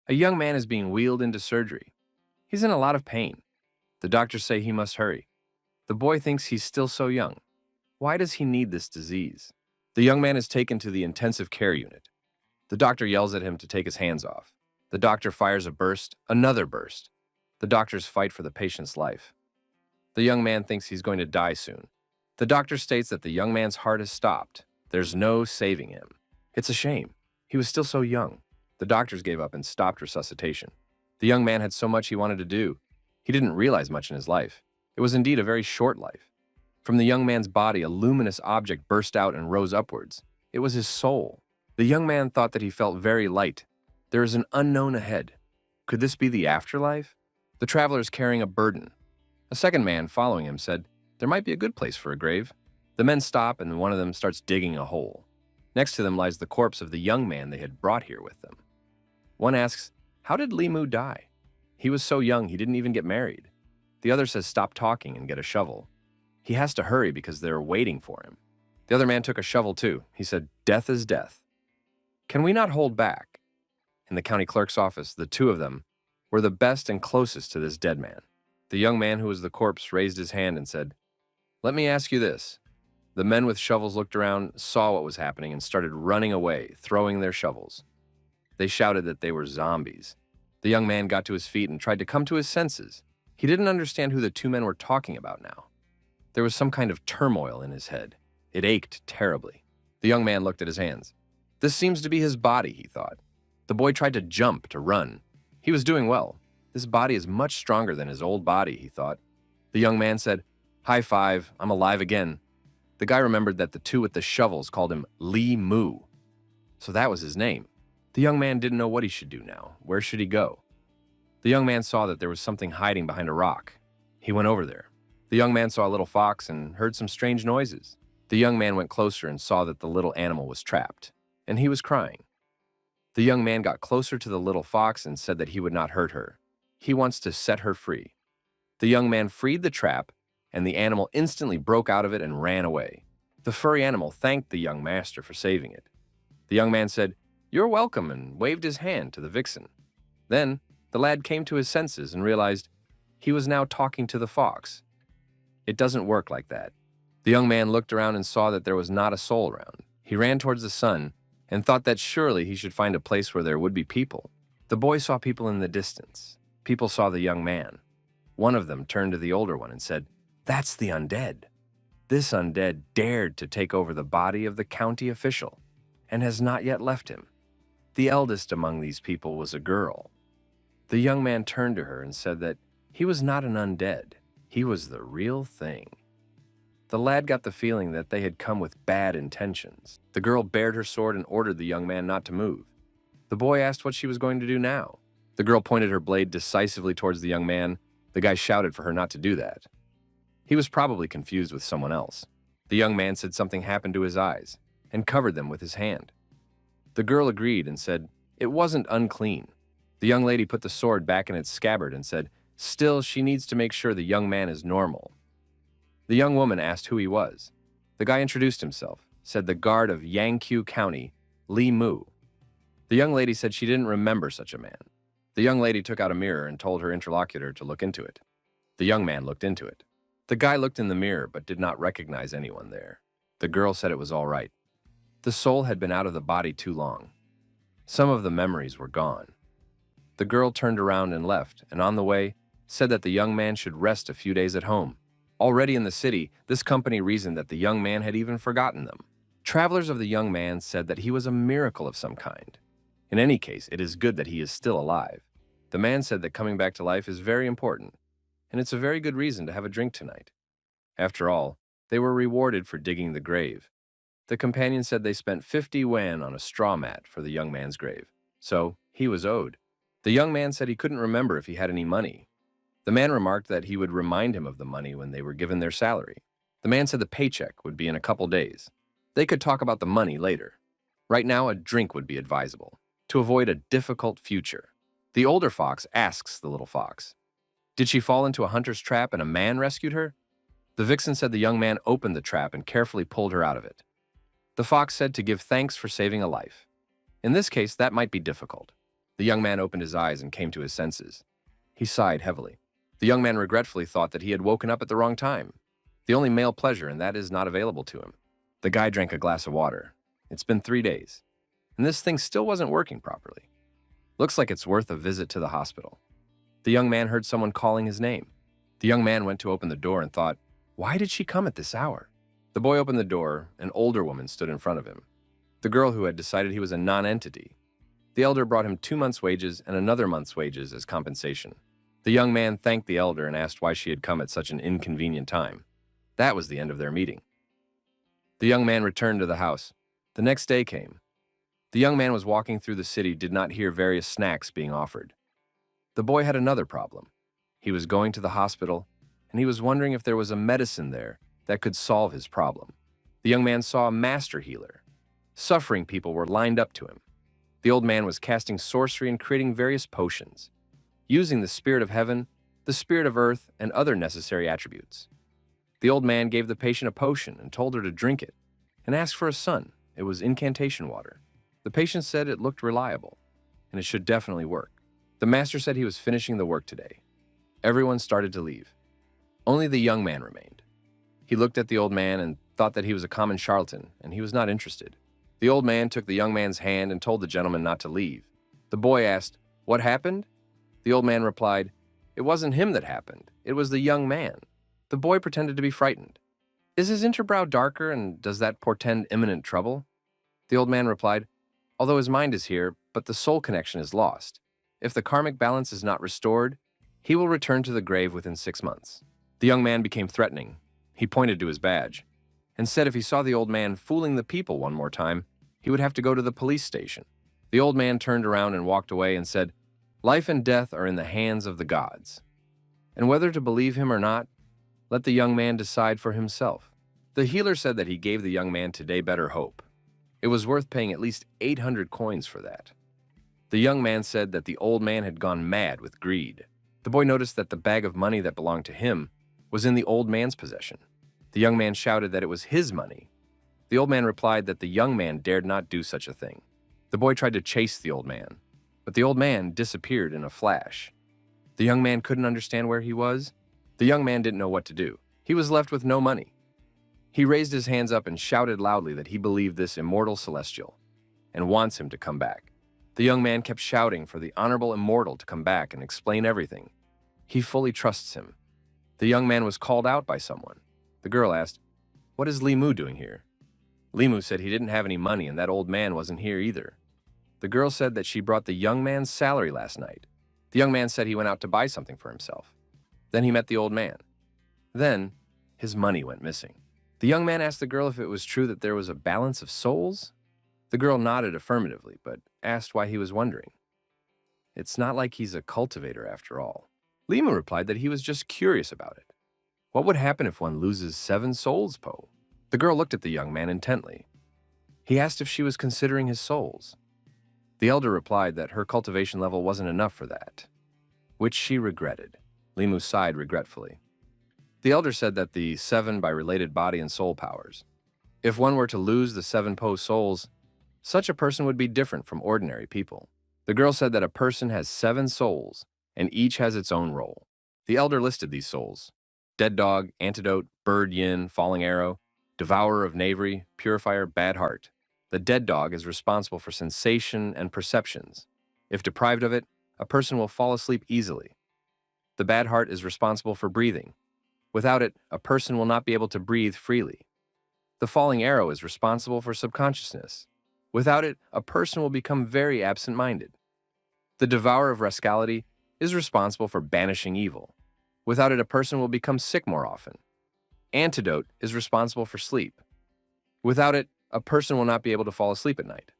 A young man is being wheeled into surgery. He's in a lot of pain. The doctors say he must hurry. The boy thinks he's still so young. Why does he need this disease? The young man is taken to the intensive care unit. The doctor yells at him to take his hands off. The doctor fires a burst, another burst. The doctors fight for the patient's life. The young man thinks he's going to die soon. The doctor states that the young man's heart has stopped. There's no saving him. It's a shame. He was still so young. The doctors gave up and stopped resuscitation. The young man had so much he wanted to do. He didn't realize much in his life. It was indeed a very short life. From the young man's body, a luminous object burst out and rose upwards. It was his soul. The young man thought that he felt very light. There is an unknown ahead. Could this be the afterlife? The traveler is carrying a burden. A second man following him said, "There might be a good place for a grave." The men stop and one of them starts digging a hole. Next to them lies the corpse of the young man they had brought here with them. One asks, "How did Li Mu die? He was so young he didn't even get married." The other says, "Stop talking and get a shovel." He has to hurry because they're waiting for him. The other man took a shovel too. He said, "Death is death. Can we not hold back?" In the county clerk's office, the two of them were the best and closest to this dead man. The young man who was the corpse raised his hand and said, "Let me ask you this." The men with shovels looked around, saw what was happening, and started running away, throwing their shovels. They shouted that they were zombies. The young man got to his feet and tried to come to his senses. He didn't understand who the two men were talking about now. There was some kind of turmoil in his head. It ached terribly. The young man looked at his hands. This seems to be his body, he thought. The boy tried to jump, to run. He was doing well. This body is much stronger than his old body, he thought. The young man said, "High five, I'm alive again." The guy remembered that the two with the shovels called him Li Mu. So that was his name. The young man didn't know what he should do now. Where should he go? The young man saw that there was something hiding behind a rock. He went over there. The young man saw a little fox and heard some strange noises. The young man went closer and saw that the little animal was trapped, and he was crying. The young man got closer to the little fox and said that he would not hurt her. He wants to set her free. The young man freed the trap, and the animal instantly broke out of it and ran away. The furry animal thanked the young master for saving it. The young man said, "You're welcome," and waved his hand to the vixen. Then, the lad came to his senses and realized he was now talking to the fox. It doesn't work like that. The young man looked around and saw that there was not a soul around. He ran towards the sun and thought that surely he should find a place where there would be people. The boy saw people in the distance. People saw the young man. One of them turned to the older one and said, "That's the undead. This undead dared to take over the body of the county official and has not yet left him. The eldest among these people was a girl." The young man turned to her and said that he was not an undead. He was the real thing. The lad got the feeling that they had come with bad intentions. The girl bared her sword and ordered the young man not to move. The boy asked what she was going to do now. The girl pointed her blade decisively towards the young man. The guy shouted for her not to do that. He was probably confused with someone else. The young man said something happened to his eyes and covered them with his hand. The girl agreed and said it wasn't unclean. The young lady put the sword back in its scabbard and said, still, she needs to make sure the young man is normal. The young woman asked who he was. The guy introduced himself, said the guard of Yangqiu County, Li Mu. The young lady said she didn't remember such a man. The young lady took out a mirror and told her interlocutor to look into it. The young man looked into it. The guy looked in the mirror but did not recognize anyone there. The girl said it was all right. The soul had been out of the body too long. Some of the memories were gone. The girl turned around and left, and on the way, said that the young man should rest a few days at home. Already in the city, this company reasoned that the young man had even forgotten them. Travelers of the young man said that he was a miracle of some kind. In any case, it is good that he is still alive. The man said that coming back to life is very important, and it's a very good reason to have a drink tonight. After all, they were rewarded for digging the grave. The companion said they spent 50 yuan on a straw mat for the young man's grave, so he was owed. The young man said he couldn't remember if he had any money. The man remarked that he would remind him of the money when they were given their salary. The man said the paycheck would be in a couple days. They could talk about the money later. Right now, a drink would be advisable, to avoid a difficult future. The older fox asks the little fox, "Did she fall into a hunter's trap and a man rescued her?" The vixen said the young man opened the trap and carefully pulled her out of it. The fox said to give thanks for saving a life. In this case, that might be difficult. The young man opened his eyes and came to his senses. He sighed heavily. The young man regretfully thought that he had woken up at the wrong time. The only male pleasure, and that is not available to him. The guy drank a glass of water. It's been 3 days, and this thing still wasn't working properly. Looks like it's worth a visit to the hospital. The young man heard someone calling his name. The young man went to open the door and thought, why did she come at this hour? The boy opened the door. An older woman stood in front of him, the girl who had decided he was a non-entity. The elder brought him 2 months' wages and another month's wages as compensation. The young man thanked the elder and asked why she had come at such an inconvenient time. That was the end of their meeting. The young man returned to the house. The next day came. The young man was walking through the city, did not hear various snacks being offered. The boy had another problem. He was going to the hospital, and he was wondering if there was a medicine there that could solve his problem. The young man saw a master healer. Suffering people were lined up to him. The old man was casting sorcery and creating various potions, using the spirit of heaven, the spirit of earth, and other necessary attributes. The old man gave the patient a potion and told her to drink it, and asked for a son. It was incantation water. The patient said it looked reliable, and it should definitely work. The master said he was finishing the work today. Everyone started to leave. Only the young man remained. He looked at the old man and thought that he was a common charlatan, and he was not interested. The old man took the young man's hand and told the gentleman not to leave. The boy asked, "What happened?" The old man replied, "It wasn't him that happened. It was the young man." The boy pretended to be frightened. "Is his interbrow darker, and does that portend imminent trouble?" The old man replied, "Although his mind is here, but the soul connection is lost. If the karmic balance is not restored, he will return to the grave within 6 months." The young man became threatening. He pointed to his badge and said if he saw the old man fooling the people one more time, he would have to go to the police station. The old man turned around and walked away and said, "Life and death are in the hands of the gods. And whether to believe him or not, let the young man decide for himself." The healer said that he gave the young man today better hope. It was worth paying at least 800 coins for that. The young man said that the old man had gone mad with greed. The boy noticed that the bag of money that belonged to him was in the old man's possession. The young man shouted that it was his money. The old man replied that the young man dared not do such a thing. The boy tried to chase the old man, but the old man disappeared in a flash. The young man couldn't understand where he was. The young man didn't know what to do. He was left with no money. He raised his hands up and shouted loudly that he believed this immortal celestial and wants him to come back. The young man kept shouting for the honorable immortal to come back and explain everything. He fully trusts him. The young man was called out by someone. The girl asked, "What is Limu doing here?" Limu said he didn't have any money and that old man wasn't here either. The girl said that she brought the young man's salary last night. The young man said he went out to buy something for himself. Then he met the old man. Then his money went missing. The young man asked the girl if it was true that there was a balance of souls. The girl nodded affirmatively, but asked why he was wondering. It's not like he's a cultivator after all. Limu replied that he was just curious about it. What would happen if one loses 7 souls, Po? The girl looked at the young man intently. He asked if she was considering his souls. The elder replied that her cultivation level wasn't enough for that, which she regretted. Limu sighed regretfully. The elder said that the 7 by related body and soul powers. If one were to lose the 7 Po souls, such a person would be different from ordinary people. The girl said that a person has 7 souls, and each has its own role. The elder listed these souls: dead dog, antidote, bird yin, falling arrow, devourer of knavery, purifier, bad heart. The dead dog is responsible for sensation and perceptions. If deprived of it, a person will fall asleep easily. The bad heart is responsible for breathing. Without it, a person will not be able to breathe freely. The falling arrow is responsible for subconsciousness. Without it, a person will become very absent-minded. The devourer of rascality is responsible for banishing evil. Without it, a person will become sick more often. Antidote is responsible for sleep. Without it, a person will not be able to fall asleep at night.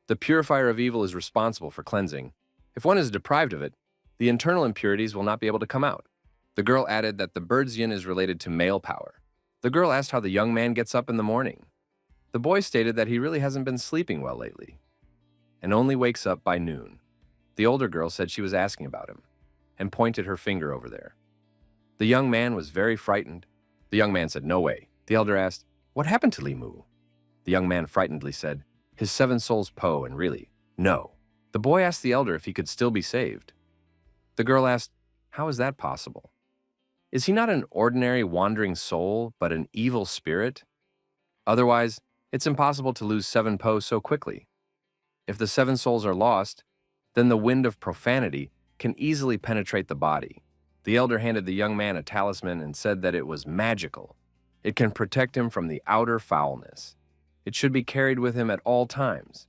The purifier of evil is responsible for cleansing. If one is deprived of it, the internal impurities will not be able to come out. The girl added that the bird's yin is related to male power. The girl asked how the young man gets up in the morning. The boy stated that he really hasn't been sleeping well lately, and only wakes up by noon. The older girl said she was asking about him, and pointed her finger over there. The young man was very frightened. The young man said, "No way." The elder asked, "What happened to Limu?" The young man frightenedly said, "His 7 souls Po, and really, no." The boy asked the elder if he could still be saved. The girl asked, "How is that possible? Is he not an ordinary wandering soul, but an evil spirit? Otherwise, it's impossible to lose 7 po so quickly. If the 7 souls are lost, then the wind of profanity can easily penetrate the body." The elder handed the young man a talisman and said that it was magical. It can protect him from the outer foulness. It should be carried with him at all times.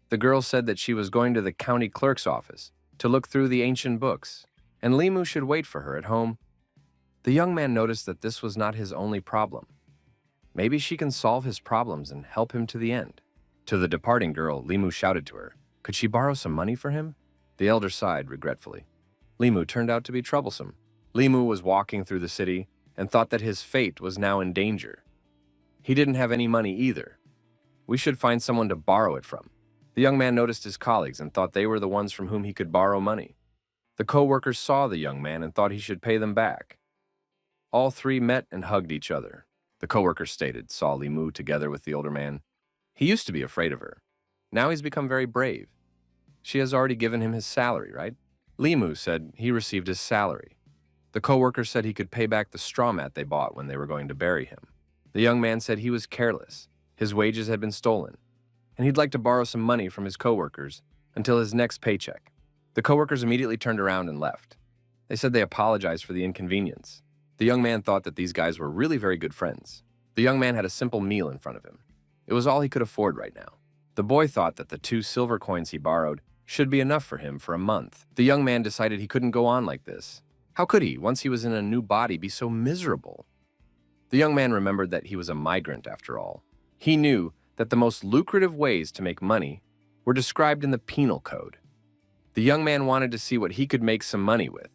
The girl said that she was going to the county clerk's office to look through the ancient books, and Limu should wait for her at home. The young man noticed that this was not his only problem. Maybe she can solve his problems and help him to the end. To the departing girl, Limu shouted to her, could she borrow some money for him? The elder sighed regretfully. Limu turned out to be troublesome. Limu was walking through the city and thought that his fate was now in danger. He didn't have any money either. We should find someone to borrow it from. The young man noticed his colleagues and thought they were the ones from whom he could borrow money. The co-workers saw the young man and thought he should pay them back. All three met and hugged each other. The co-worker stated, saw Limu together with the older man. He used to be afraid of her. Now he's become very brave. She has already given him his salary, right? Limu said he received his salary. The co-worker said he could pay back the straw mat they bought when they were going to bury him. The young man said he was careless. His wages had been stolen, and he'd like to borrow some money from his co-workers until his next paycheck. The co-workers immediately turned around and left. They said they apologized for the inconvenience. The young man thought that these guys were really very good friends. The young man had a simple meal in front of him. It was all he could afford right now. The boy thought that the 2 silver coins he borrowed should be enough for him for a month. The young man decided he couldn't go on like this. How could he, once he was in a new body, be so miserable? The young man remembered that he was a migrant after all. He knew that the most lucrative ways to make money were described in the penal code. The young man wanted to see what he could make some money with.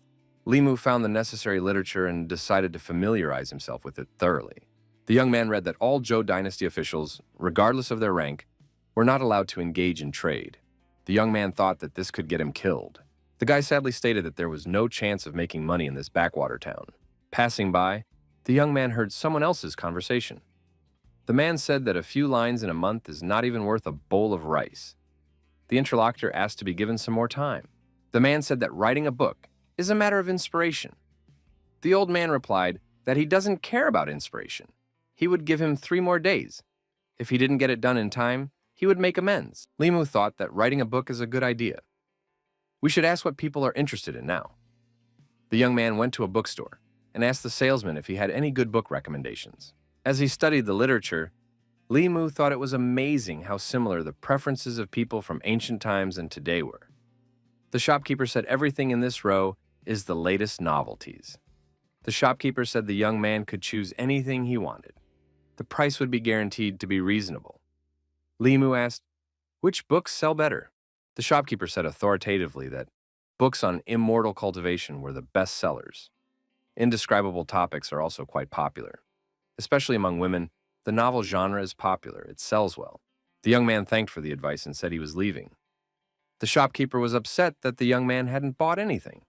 Limu found the necessary literature and decided to familiarize himself with it thoroughly. The young man read that all Zhou dynasty officials, regardless of their rank, were not allowed to engage in trade. The young man thought that this could get him killed. The guy sadly stated that there was no chance of making money in this backwater town. Passing by, the young man heard someone else's conversation. The man said that a few lines in a month is not even worth a bowl of rice. The interlocutor asked to be given some more time. The man said that writing a book is a matter of inspiration. The old man replied that he doesn't care about inspiration. He would give him 3 more days. If he didn't get it done in time, he would make amends. Limu thought that writing a book is a good idea. We should ask what people are interested in now. The young man went to a bookstore and asked the salesman if he had any good book recommendations. As he studied the literature, Limu thought it was amazing how similar the preferences of people from ancient times and today were. The shopkeeper said everything in this row is the latest novelties. The shopkeeper said the young man could choose anything he wanted. The price would be guaranteed to be reasonable. Limu asked, which books sell better? The shopkeeper said authoritatively that books on immortal cultivation were the best sellers. Indescribable topics are also quite popular. Especially among women, the novel genre is popular, it sells well. The young man thanked for the advice and said he was leaving. The shopkeeper was upset that the young man hadn't bought anything.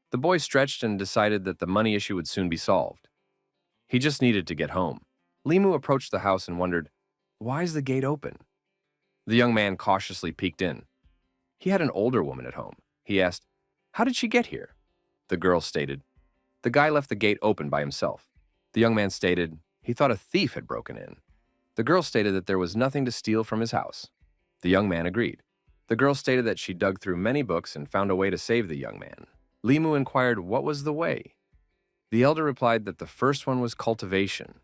The boy stretched and decided that the money issue would soon be solved. He just needed to get home. Limu approached the house and wondered, why is the gate open? The young man cautiously peeked in. He had an older woman at home. He asked, how did she get here? The girl stated, the guy left the gate open by himself. The young man stated he thought a thief had broken in. The girl stated that there was nothing to steal from his house. The young man agreed. The girl stated that she dug through many books and found a way to save the young man. Limu inquired what was the way. The elder replied that the first one was cultivation.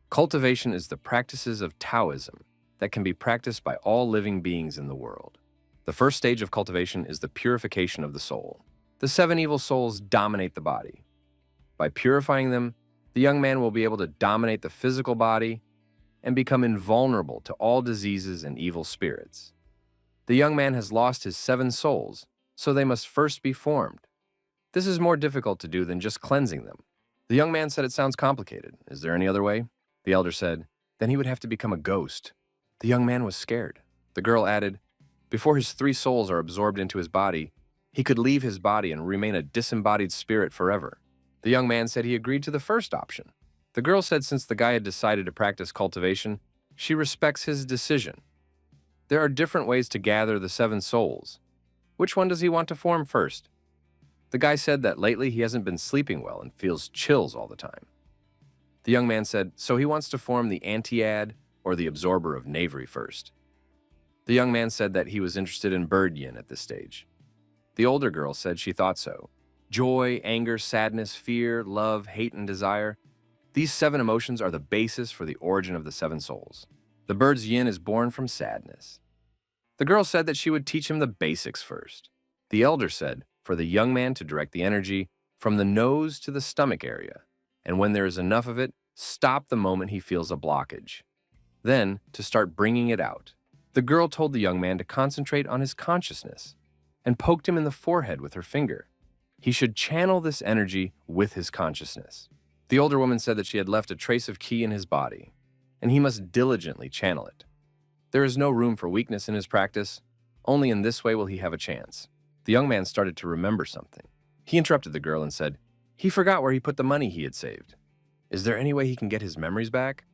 Cultivation is the practices of Taoism that can be practiced by all living beings in the world. The first stage of cultivation is the purification of the soul. The 7 evil souls dominate the body. By purifying them, the young man will be able to dominate the physical body and become invulnerable to all diseases and evil spirits. The young man has lost his 7 souls, so they must first be formed. This is more difficult to do than just cleansing them. The young man said it sounds complicated. Is there any other way? The elder said, then he would have to become a ghost. The young man was scared. The girl added, before his 3 souls are absorbed into his body, he could leave his body and remain a disembodied spirit forever. The young man said he agreed to the first option. The girl said since the guy had decided to practice cultivation, she respects his decision. There are different ways to gather the 7 souls. Which one does he want to form first? The guy said that lately he hasn't been sleeping well and feels chills all the time. The young man said, so he wants to form the antiad or the absorber of knavery first. The young man said that he was interested in bird yin at this stage. The older girl said she thought so. Joy, anger, sadness, fear, love, hate, and desire. These 7 emotions are the basis for the origin of the 7 souls. The bird's yin is born from sadness. The girl said that she would teach him the basics first. The elder said for the young man to direct the energy from the nose to the stomach area, and when there is enough of it, stop the moment he feels a blockage. Then, to start bringing it out. The girl told the young man to concentrate on his consciousness and poked him in the forehead with her finger. He should channel this energy with his consciousness. The older woman said that she had left a trace of ki in his body, and he must diligently channel it. There is no room for weakness in his practice. Only in this way will he have a chance. The young man started to remember something. He interrupted the girl and said, he forgot where he put the money he had saved. Is there any way he can get his memories back?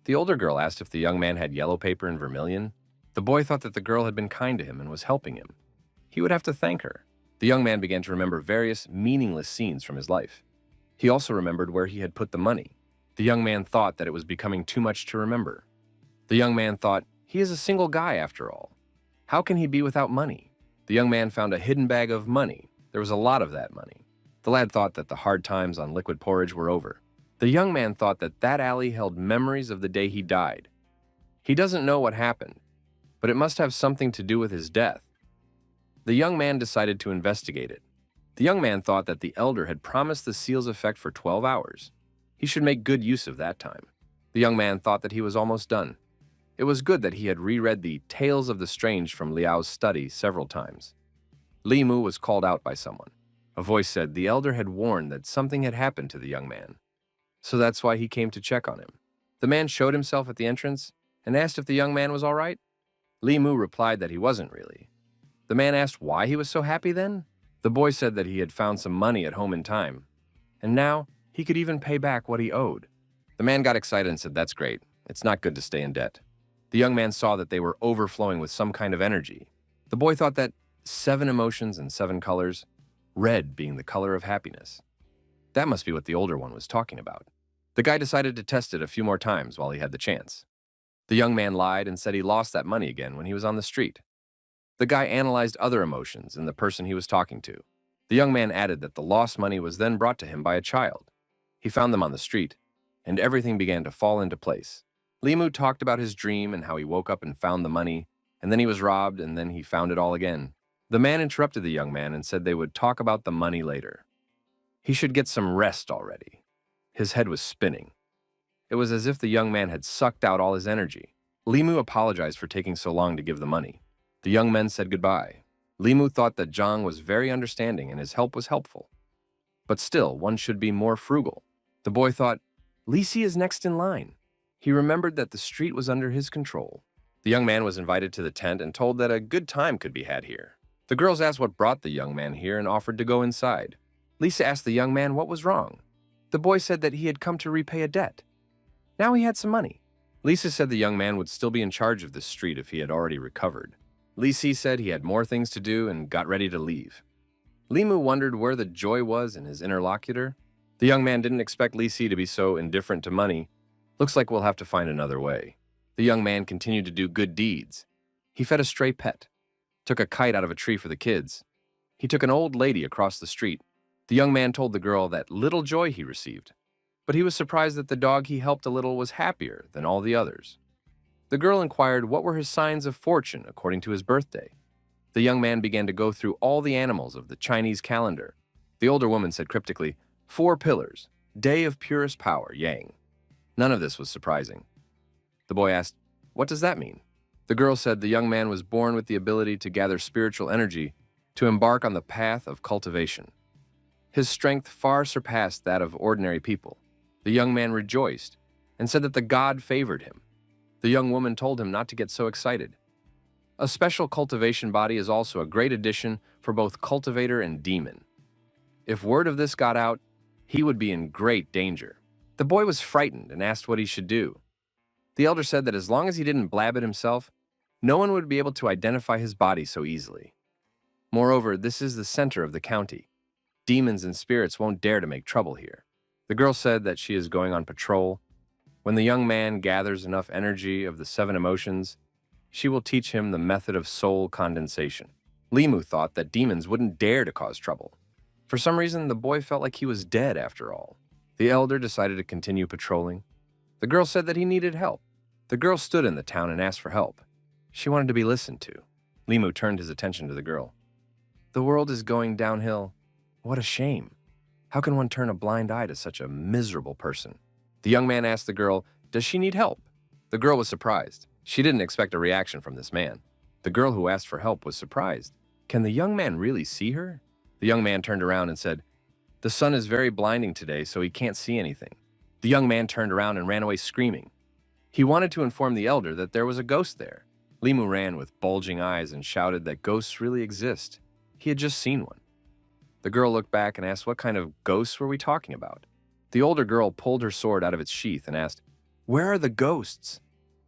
The older girl asked if the young man had yellow paper and vermilion. The boy thought that the girl had been kind to him and was helping him. He would have to thank her. The young man began to remember various meaningless scenes from his life. He also remembered where he had put the money. The young man thought that it was becoming too much to remember. The young man thought, he is a single guy after all. How can he be without money? The young man found a hidden bag of money. There was a lot of that money. The lad thought that the hard times on liquid porridge were over. The young man thought that that alley held memories of the day he died. He doesn't know what happened, but it must have something to do with his death. The young man decided to investigate it. The young man thought that the elder had promised the seal's effect for 12 hours. He should make good use of that time. The young man thought that he was almost done. It was good that he had reread the Tales of the Strange from Liao's study several times. Li Mu was called out by someone. A voice said the elder had warned that something had happened to the young man. So that's why he came to check on him. The man showed himself at the entrance and asked if the young man was all right. Li Mu replied that he wasn't really. The man asked why he was so happy then. The boy said that he had found some money at home in time, and now he could even pay back what he owed. The man got excited and said, that's great. It's not good to stay in debt. The young man saw that they were overflowing with some kind of energy. The boy thought that 7 emotions and 7 colors, red being the color of happiness. That must be what the older one was talking about. The guy decided to test it a few more times while he had the chance. The young man lied and said he lost that money again when he was on the street. The guy analyzed other emotions in the person he was talking to. The young man added that the lost money was then brought to him by a child. He found them on the street, and everything began to fall into place. Li Mu talked about his dream and how he woke up and found the money, and then he was robbed, and then he found it all again. The man interrupted the young man and said they would talk about the money later. He should get some rest already. His head was spinning. It was as if the young man had sucked out all his energy. Li Mu apologized for taking so long to give the money. The young men said goodbye. Li Mu thought that Zhang was very understanding and his help was helpful. But still, one should be more frugal. The boy thought, Li Si is next in line. He remembered that the street was under his control. The young man was invited to the tent and told that a good time could be had here. The girls asked what brought the young man here and offered to go inside. Lisa asked the young man what was wrong. The boy said that he had come to repay a debt. Now he had some money. Lisa said the young man would still be in charge of this street if he had already recovered. Li Si said he had more things to do and got ready to leave. Li Mu wondered where the joy was in his interlocutor. The young man didn't expect Li Si to be so indifferent to money. Looks like we'll have to find another way. The young man continued to do good deeds. He fed a stray pet, took a kite out of a tree for the kids. He took an old lady across the street. The young man told the girl that little joy he received, but he was surprised that the dog he helped a little was happier than all the others. The girl inquired what were his signs of fortune according to his birthday. The young man began to go through all the animals of the Chinese calendar. The older woman said cryptically, 4 pillars, day of purest power, yang. None of this was surprising. The boy asked, what does that mean? The girl said the young man was born with the ability to gather spiritual energy to embark on the path of cultivation. His strength far surpassed that of ordinary people. The young man rejoiced and said that the god favored him. The young woman told him not to get so excited. A special cultivation body is also a great addition for both cultivator and demon. If word of this got out, he would be in great danger. The boy was frightened and asked what he should do. The elder said that as long as he didn't blab it himself, No one would be able to identify his body so easily. Moreover, this is the center of the county. Demons and spirits won't dare to make trouble here. The girl said that she is going on patrol. When the young man gathers enough energy of the 7 emotions, she will teach him the method of soul condensation. Limu thought that demons wouldn't dare to cause trouble. For some reason, the boy felt like he was dead after all. The elder decided to continue patrolling. The girl said that he needed help. The girl stood in the town and asked for help. She wanted to be listened to. Limu turned his attention to the girl. The world is going downhill. What a shame. How can one turn a blind eye to such a miserable person? The young man asked the girl, does she need help? The girl was surprised. She didn't expect a reaction from this man. The girl who asked for help was surprised. Can the young man really see her? The young man turned around and said, the sun is very blinding today, so he can't see anything. The young man turned around and ran away screaming. He wanted to inform the elder that there was a ghost there. Limu ran with bulging eyes and shouted that ghosts really exist. He had just seen one. The girl looked back and asked what kind of ghosts were we talking about. The older girl pulled her sword out of its sheath and asked, where are the ghosts?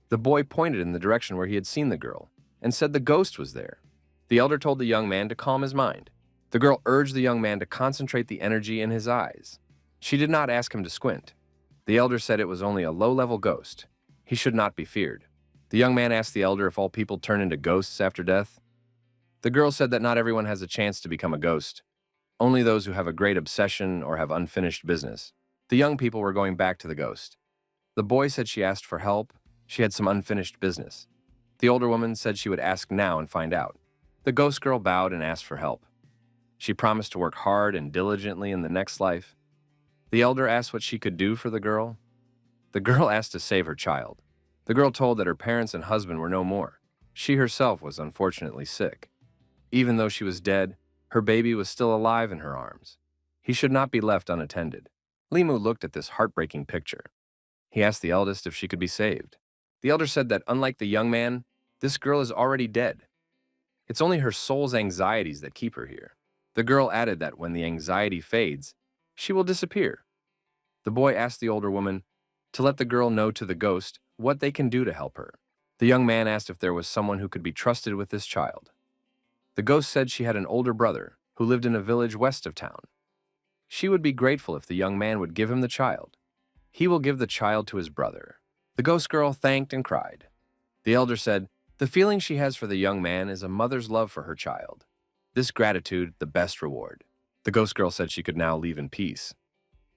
The boy pointed in the direction where he had seen the girl and said the ghost was there. The elder told the young man to calm his mind. The girl urged the young man to concentrate the energy in his eyes. She did not ask him to squint. The elder said it was only a low-level ghost. He should not be feared. The young man asked the elder if all people turn into ghosts after death. The girl said that not everyone has a chance to become a ghost. Only those who have a great obsession or have unfinished business. The young people were going back to the ghost. The boy said she asked for help. She had some unfinished business. The older woman said she would ask now and find out. The ghost girl bowed and asked for help. She promised to work hard and diligently in the next life. The elder asked what she could do for the girl. The girl asked to save her child. The girl told that her parents and husband were no more. She herself was unfortunately sick. Even though she was dead, her baby was still alive in her arms. He should not be left unattended. Limu looked at this heartbreaking picture. He asked the eldest if she could be saved. The elder said that unlike the young man, this girl is already dead. It's only her soul's anxieties that keep her here. The girl added that when the anxiety fades, she will disappear. The boy asked the older woman to let the girl know to the ghost what they can do to help her. The young man asked if there was someone who could be trusted with this child. The ghost said she had an older brother who lived in a village west of town. She would be grateful if the young man would give him the child. He will give the child to his brother. The ghost girl thanked and cried. The elder said, the feeling she has for the young man is a mother's love for her child. This gratitude, the best reward. The ghost girl said she could now leave in peace.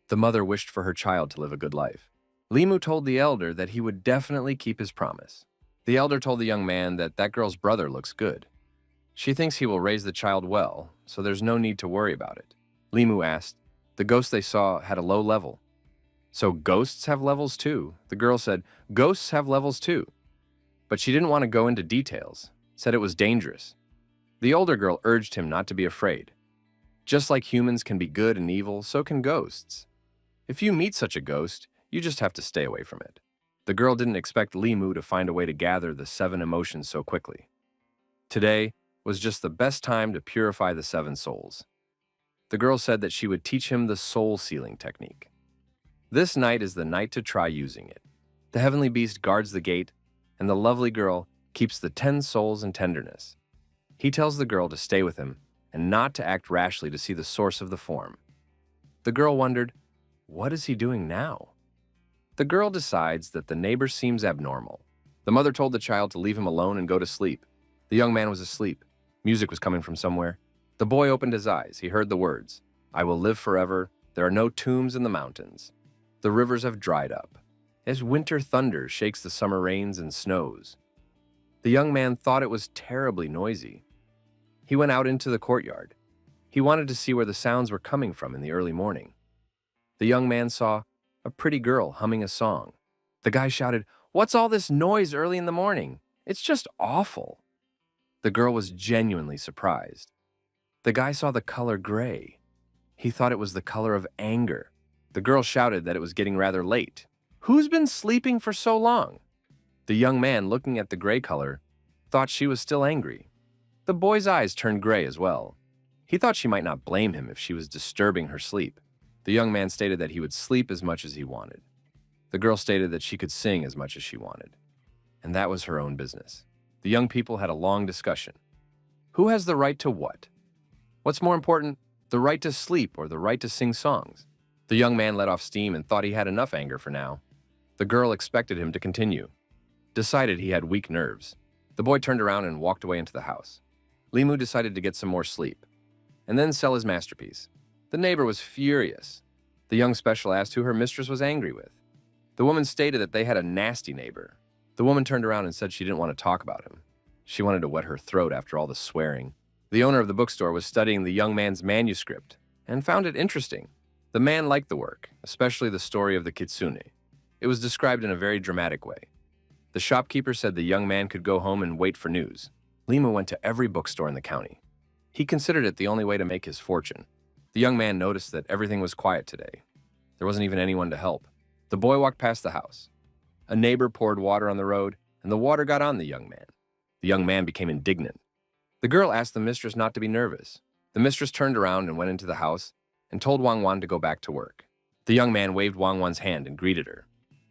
The mother wished for her child to live a good life. Limu told the elder that he would definitely keep his promise. The elder told the young man that that girl's brother looks good. She thinks he will raise the child well, so there's no need to worry about it. Limu asked, the ghost they saw had a low level. So ghosts have levels too? The girl said, ghosts have levels too. But she didn't want to go into details, said it was dangerous. The older girl urged him not to be afraid. Just like humans can be good and evil, so can ghosts. If you meet such a ghost, you just have to stay away from it. The girl didn't expect Limu to find a way to gather the 7 emotions so quickly. Today was just the best time to purify the 7 souls. The girl said that she would teach him the soul sealing technique. This night is the night to try using it. The heavenly beast guards the gate, and the lovely girl keeps the 10 souls in tenderness. He tells the girl to stay with him and not to act rashly to see the source of the form. The girl wondered, what is he doing now? The girl decides that the neighbor seems abnormal. The mother told the child to leave him alone and go to sleep. The young man was asleep. Music was coming from somewhere. The boy opened his eyes. He heard the words, I will live forever. There are no tombs in the mountains. The rivers have dried up. As winter thunder shakes the summer rains and snows. The young man thought it was terribly noisy. He went out into the courtyard. He wanted to see where the sounds were coming from in the early morning. The young man saw a pretty girl humming a song. The guy shouted, what's all this noise early in the morning? It's just awful. The girl was genuinely surprised. The guy saw the color gray. He thought it was the color of anger. The girl shouted that it was getting rather late. Who's been sleeping for so long? The young man, looking at the gray color, thought she was still angry. The boy's eyes turned gray as well. He thought she might not blame him if she was disturbing her sleep. The young man stated that he would sleep as much as he wanted. The girl stated that she could sing as much as she wanted. And that was her own business. The young people had a long discussion. Who has the right to what? What's more important, the right to sleep or the right to sing songs? The young man let off steam and thought he had enough anger for now. The girl expected him to continue. Decided he had weak nerves. The boy turned around and walked away into the house. Limu decided to get some more sleep, and then sell his masterpiece. The neighbor was furious. The young special asked who her mistress was angry with. The woman stated that they had a nasty neighbor. The woman turned around and said she didn't want to talk about him. She wanted to wet her throat after all the swearing. The owner of the bookstore was studying the young man's manuscript and found it interesting. The man liked the work, especially the story of the kitsune. It was described in a very dramatic way. The shopkeeper said the young man could go home and wait for news. Limu went to every bookstore in the county. He considered it the only way to make his fortune. The young man noticed that everything was quiet today. There wasn't even anyone to help. The boy walked past the house. A neighbor poured water on the road, and the water got on the young man. The young man became indignant. The girl asked the mistress not to be nervous. The mistress turned around and went into the house and told Wang Wan to go back to work. The young man waved Wang Wan's hand and greeted her.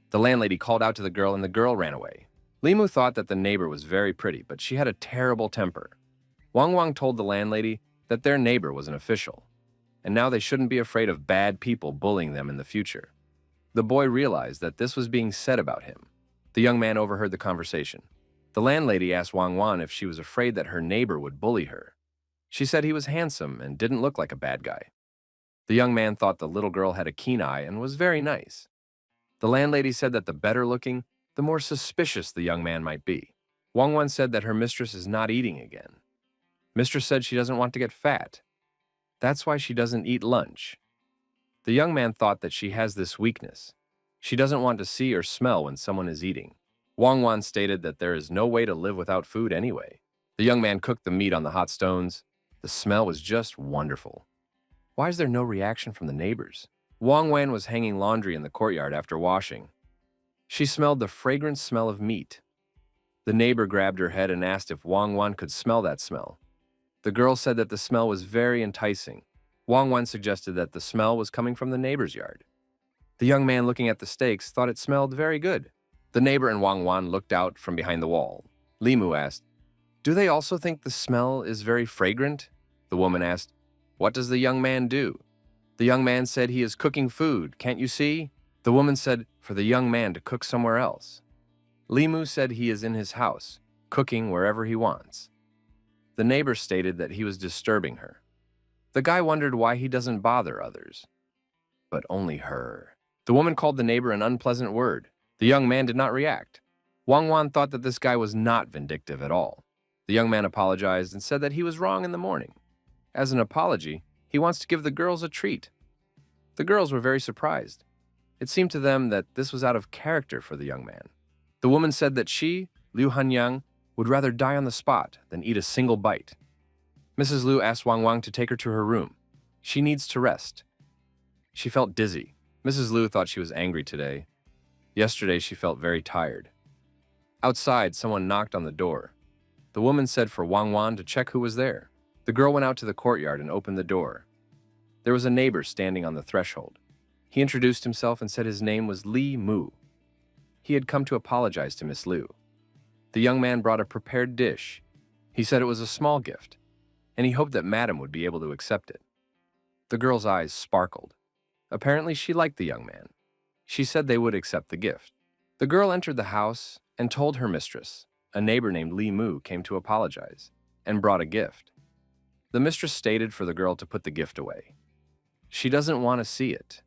The landlady called out to the girl, and the girl ran away. Limu thought that the neighbor was very pretty, but she had a terrible temper. Wang Wang told the landlady that their neighbor was an official, and now they shouldn't be afraid of bad people bullying them in the future. The boy realized that this was being said about him. The young man overheard the conversation. The landlady asked Wang Wan if she was afraid that her neighbor would bully her. She said he was handsome and didn't look like a bad guy. The young man thought the little girl had a keen eye and was very nice. The landlady said that the better looking, the more suspicious the young man might be. Wang Wan said that her mistress is not eating again. Mistress said she doesn't want to get fat. That's why she doesn't eat lunch. The young man thought that she has this weakness. She doesn't want to see or smell when someone is eating. Wang Wan stated that there is no way to live without food anyway. The young man cooked the meat on the hot stones. The smell was just wonderful. Why is there no reaction from the neighbors? Wang Wan was hanging laundry in the courtyard after washing. She smelled the fragrant smell of meat. The neighbor grabbed her head and asked if Wang Wan could smell that smell. The girl said that the smell was very enticing. Wang Wan suggested that the smell was coming from the neighbor's yard. The young man looking at the steaks thought it smelled very good. The neighbor and Wang Wan looked out from behind the wall. Limu asked, "Do they also think the smell is very fragrant?" The woman asked, "What does the young man do?" The young man said he is cooking food, can't you see? The woman said for the young man to cook somewhere else. Limu said he is in his house, cooking wherever he wants. The neighbor stated that he was disturbing her. The guy wondered why he doesn't bother others. But only her. The woman called the neighbor an unpleasant word. The young man did not react. Wang Wan thought that this guy was not vindictive at all. The young man apologized and said that he was wrong in the morning. As an apology, he wants to give the girls a treat. The girls were very surprised. It seemed to them that this was out of character for the young man. The woman said that she, Liu Hanyang, would rather die on the spot than eat a single bite. Mrs. Liu asked Wang Wang to take her to her room. She needs to rest. She felt dizzy. Mrs. Liu thought she was angry today. Yesterday she felt very tired. Outside, someone knocked on the door. The woman said for Wang Wan to check who was there. The girl went out to the courtyard and opened the door. There was a neighbor standing on the threshold. He introduced himself and said his name was Li Mu. He had come to apologize to Miss Liu. The young man brought a prepared dish. He said it was a small gift, and he hoped that Madam would be able to accept it. The girl's eyes sparkled. Apparently she liked the young man. She said they would accept the gift. The girl entered the house and told her mistress. A neighbor named Li Mu came to apologize and brought a gift. The mistress stated for the girl to put the gift away. She doesn't want to see it.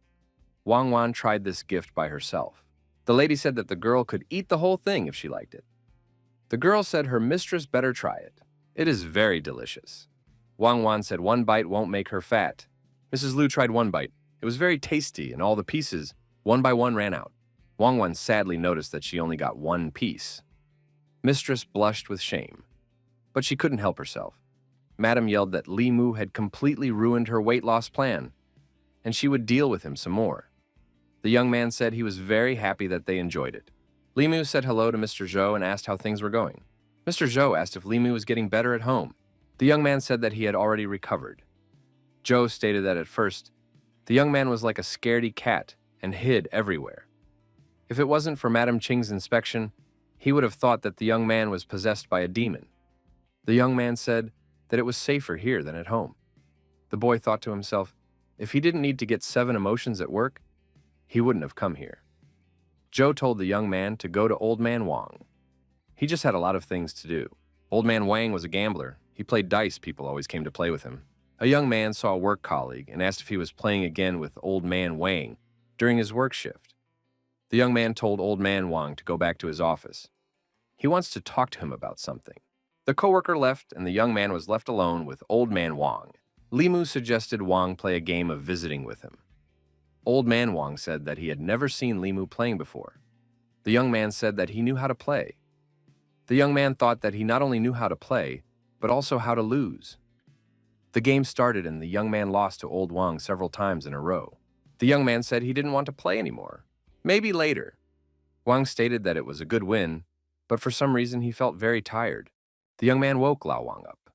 Wang Wan tried this gift by herself. The lady said that the girl could eat the whole thing if she liked it. The girl said her mistress better try it. It is very delicious. Wang Wan said one bite won't make her fat. Mrs. Liu tried one bite. It was very tasty, and all the pieces, one by one, ran out. Wang Wan sadly noticed that she only got one piece. Mistress blushed with shame, but she couldn't help herself. Madam yelled that Li Mu had completely ruined her weight loss plan, and she would deal with him some more. The young man said he was very happy that they enjoyed it. Li Mu said hello to Mr. Zhou and asked how things were going. Mr. Zhou asked if Li Mu was getting better at home. The young man said that he had already recovered. Zhou stated that at first, the young man was like a scaredy cat and hid everywhere. If it wasn't for Madam Qing's inspection, He would have thought that the young man was possessed by a demon. The young man said that it was safer here than at home. The boy thought to himself, if he didn't need to get 7 emotions at work, he wouldn't have come here. Joe told the young man to go to Old Man Wang. He just had a lot of things to do. Old Man Wang was a gambler. He played dice. People always came to play with him. A young man saw a work colleague and asked if he was playing again with Old Man Wang during his work shift. The young man told Old Man Wang to go back to his office. He wants to talk to him about something. The coworker left, and the young man was left alone with Old Man Wang. Limu suggested Wang play a game of visiting with him. Old Man Wang said that he had never seen Limu playing before. The young man said that he knew how to play. The young man thought that he not only knew how to play, but also how to lose. The game started and the young man lost to Old Wang several times in a row. The young man said he didn't want to play anymore. Maybe later. Wang stated that it was a good win, but for some reason he felt very tired. The young man woke Lao Wang up.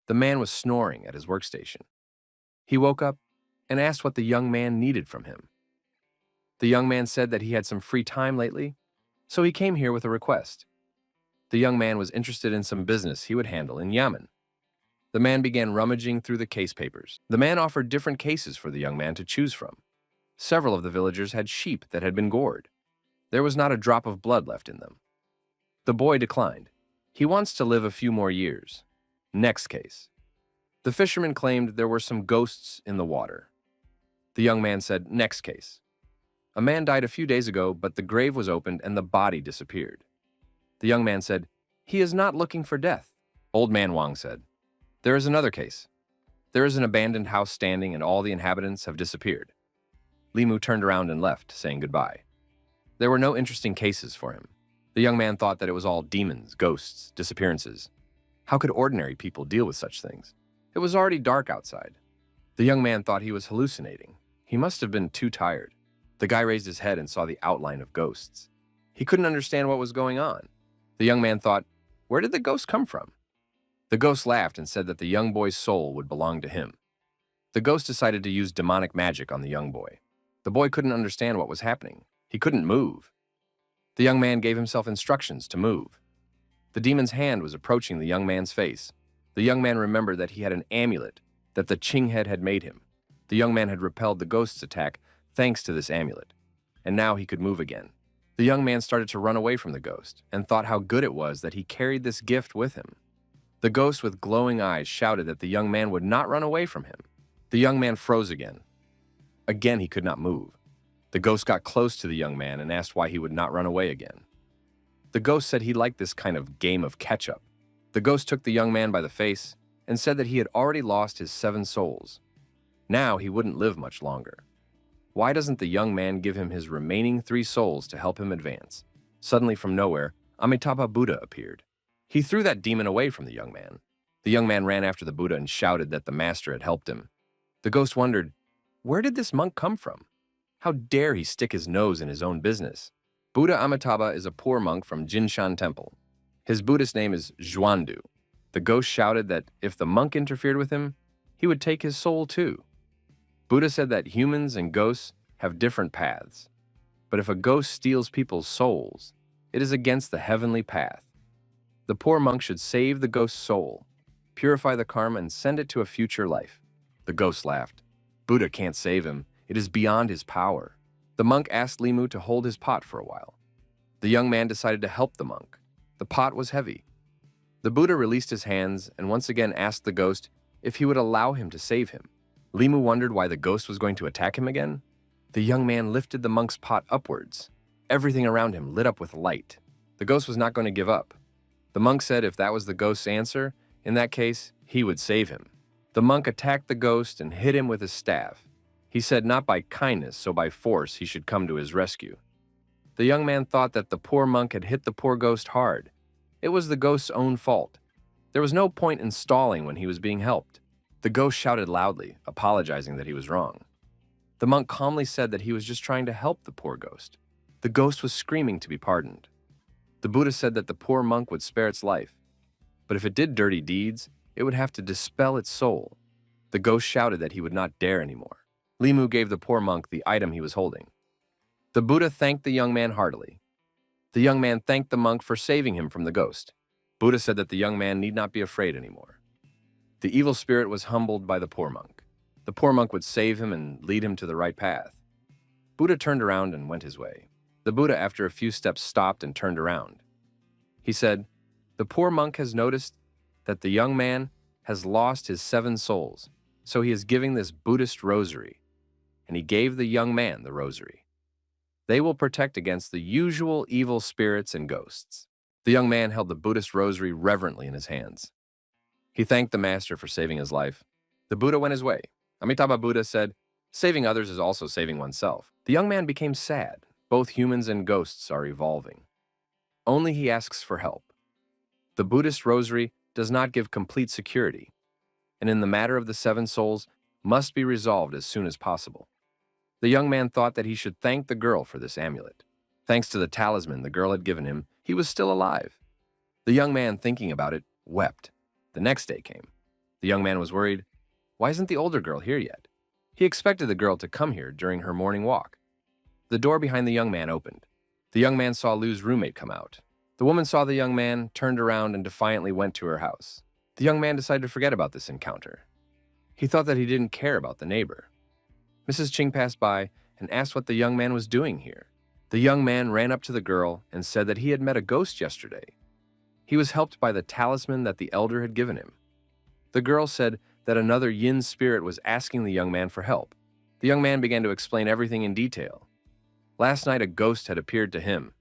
The man was snoring at his workstation. He woke up and asked what the young man needed from him. The young man said that he had some free time lately, so he came here with a request. The young man was interested in some business he would handle in Yemen. The man began rummaging through the case papers. The man offered different cases for the young man to choose from. Several of the villagers had sheep that had been gored. There was not a drop of blood left in them. The boy declined. He wants to live a few more years. Next case. The fisherman claimed there were some ghosts in the water. The young man said, next case. A man died a few days ago, but the grave was opened and the body disappeared. The young man said, he is not looking for death. Old Man Wang said, there is another case. There is an abandoned house standing and all the inhabitants have disappeared. Limu turned around and left, saying goodbye. There were no interesting cases for him. The young man thought that it was all demons, ghosts, disappearances. How could ordinary people deal with such things? It was already dark outside. The young man thought he was hallucinating. He must have been too tired. The guy raised his head and saw the outline of ghosts. He couldn't understand what was going on. The young man thought, where did the ghost come from? The ghost laughed and said that the young boy's soul would belong to him. The ghost decided to use demonic magic on the young boy. The boy couldn't understand what was happening. He couldn't move. The young man gave himself instructions to move. The demon's hand was approaching the young man's face. The young man remembered that he had an amulet that the Qing head had made him. The young man had repelled the ghost's attack thanks to this amulet, and now he could move again. The young man started to run away from the ghost and thought how good it was that he carried this gift with him. The ghost with glowing eyes shouted that the young man would not run away from him. The young man froze again. Again, he could not move. The ghost got close to the young man and asked why he would not run away again. The ghost said he liked this kind of game of catch-up. The ghost took the young man by the face and said that he had already lost his 7 souls. Now he wouldn't live much longer. Why doesn't the young man give him his remaining 3 souls to help him advance? Suddenly from nowhere, Amitabha Buddha appeared. He threw that demon away from the young man. The young man ran after the Buddha and shouted that the master had helped him. The ghost wondered, where did this monk come from? How dare he stick his nose in his own business? Buddha Amitabha is a poor monk from Jinshan Temple. His Buddhist name is Zhuandu. The ghost shouted that if the monk interfered with him, he would take his soul too. Buddha said that humans and ghosts have different paths. But if a ghost steals people's souls, it is against the heavenly path. The poor monk should save the ghost's soul, purify the karma, and send it to a future life. The ghost laughed. Buddha can't save him. It is beyond his power. The monk asked Limu to hold his pot for a while. The young man decided to help the monk. The pot was heavy. The Buddha released his hands and once again asked the ghost if he would allow him to save him. Limu wondered why the ghost was going to attack him again. The young man lifted the monk's pot upwards. Everything around him lit up with light. The ghost was not going to give up. The monk said if that was the ghost's answer, in that case, he would save him. The monk attacked the ghost and hit him with his staff. He said not by kindness, so by force he should come to his rescue. The young man thought that the poor monk had hit the poor ghost hard. It was the ghost's own fault. There was no point in stalling when he was being helped. The ghost shouted loudly, apologizing that he was wrong. The monk calmly said that he was just trying to help the poor ghost. The ghost was screaming to be pardoned. The Buddha said that the poor monk would spare its life, but if it did dirty deeds, it would have to dispel its soul. The ghost shouted that he would not dare anymore. Limu gave the poor monk the item he was holding. The Buddha thanked the young man heartily. The young man thanked the monk for saving him from the ghost. Buddha said that the young man need not be afraid anymore. The evil spirit was humbled by the poor monk. The poor monk would save him and lead him to the right path. Buddha turned around and went his way. The Buddha, after a few steps, stopped and turned around. He said, "The poor monk has noticed that the young man has lost his 7 souls, so he is giving this Buddhist rosary." And he gave the young man the rosary. They will protect against the usual evil spirits and ghosts. The young man held the Buddhist rosary reverently in his hands. He thanked the master for saving his life. The Buddha went his way. Amitabha Buddha said, "Saving others is also saving oneself." The young man became sad. Both humans and ghosts are evolving. Only he asks for help. The Buddhist rosary does not give complete security, and in the matter of the 7 souls must be resolved as soon as possible. The young man thought that he should thank the girl for this amulet. Thanks to the talisman the girl had given him, he was still alive. The young man, thinking about it, wept. The next day came. The young man was worried. Why isn't the older girl here yet? He expected the girl to come here during her morning walk. The door behind the young man opened. The young man saw Lu's roommate come out. The woman saw the young man, turned around, and defiantly went to her house. The young man decided to forget about this encounter. He thought that he didn't care about the neighbor. Mrs. Ching passed by and asked what the young man was doing here. The young man ran up to the girl and said that he had met a ghost yesterday. He was helped by the talisman that the elder had given him. The girl said that another yin spirit was asking the young man for help. The young man began to explain everything in detail. Last night, a ghost had appeared to him.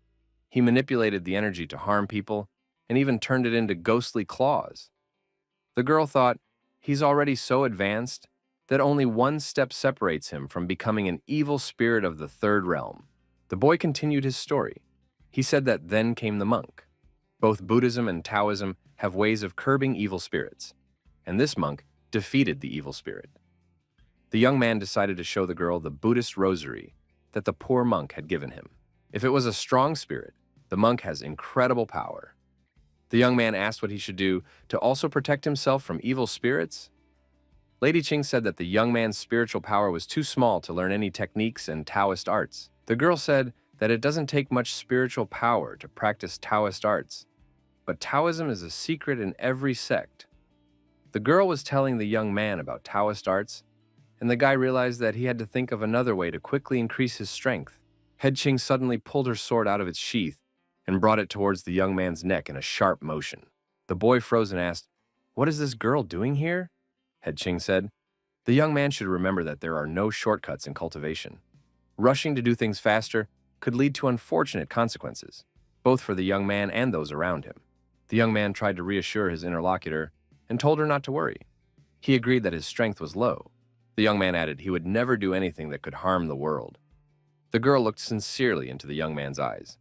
He manipulated the energy to harm people and even turned it into ghostly claws. The girl thought, he's already so advanced that only one step separates him from becoming an evil spirit of the 3rd realm. The boy continued his story. He said that then came the monk. Both Buddhism and Taoism have ways of curbing evil spirits, and this monk defeated the evil spirit. The young man decided to show the girl the Buddhist rosary that the poor monk had given him. If it was a strong spirit, the monk has incredible power. The young man asked what he should do to also protect himself from evil spirits. Lady Ching said that the young man's spiritual power was too small to learn any techniques and Taoist arts. The girl said that it doesn't take much spiritual power to practice Taoist arts, but Taoism is a secret in every sect. The girl was telling the young man about Taoist arts, and the guy realized that he had to think of another way to quickly increase his strength. Head Ching suddenly pulled her sword out of its sheath and brought it towards the young man's neck in a sharp motion. The boy froze and asked, "What is this girl doing here?" Head Ching said, "The young man should remember that there are no shortcuts in cultivation. Rushing to do things faster could lead to unfortunate consequences, both for the young man and those around him." The young man tried to reassure his interlocutor and told her not to worry. He agreed that his strength was low. The young man added he would never do anything that could harm the world. The girl looked sincerely into the young man's eyes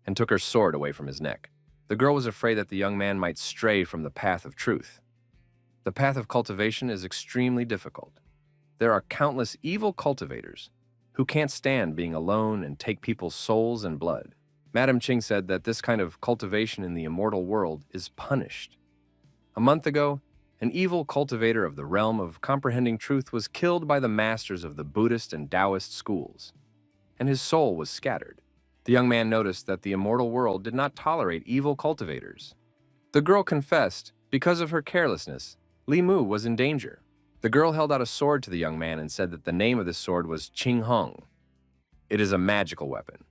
and took her sword away from his neck. The girl was afraid that the young man might stray from the path of truth. The path of cultivation is extremely difficult. There are countless evil cultivators who can't stand being alone and take people's souls and blood. Madam Ching said that this kind of cultivation in the immortal world is punished. A month ago, an evil cultivator of the realm of comprehending truth was killed by the masters of the Buddhist and Taoist schools, and his soul was scattered. The young man noticed that the immortal world did not tolerate evil cultivators. The girl confessed, because of her carelessness, Li Mu was in danger. The girl held out a sword to the young man and said that the name of this sword was Qing Hong. It is a magical weapon.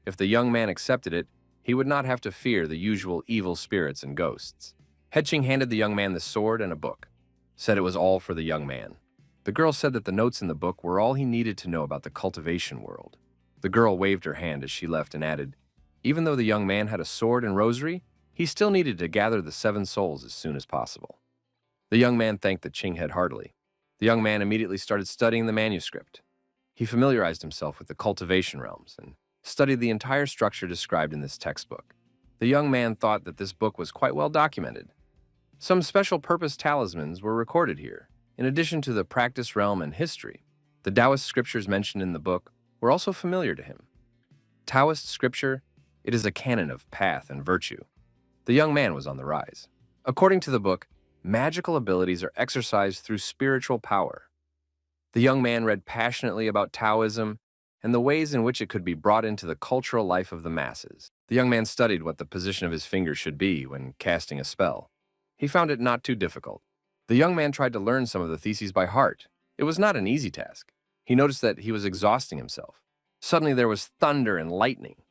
If the young man accepted it, he would not have to fear the usual evil spirits and ghosts. Head Ching handed the young man the sword and a book, said it was all for the young man. The girl said that the notes in the book were all he needed to know about the cultivation world. The girl waved her hand as she left and added, even though the young man had a sword and rosary, he still needed to gather the 7 souls as soon as possible. The young man thanked the Ching head heartily. The young man immediately started studying the manuscript. He familiarized himself with the cultivation realms and studied the entire structure described in this textbook. The young man thought that this book was quite well documented. Some special purpose talismans were recorded here, in addition to the practice realm and history. The Taoist scriptures mentioned in the book were also familiar to him. Taoist scripture, it is a canon of path and virtue. The young man was on the rise. According to the book, magical abilities are exercised through spiritual power. The young man read passionately about Taoism and the ways in which it could be brought into the cultural life of the masses. The young man studied what the position of his fingers should be when casting a spell. He found it not too difficult. The young man tried to learn some of the theses by heart. It was not an easy task. He noticed that he was exhausting himself. Suddenly there was thunder and lightning.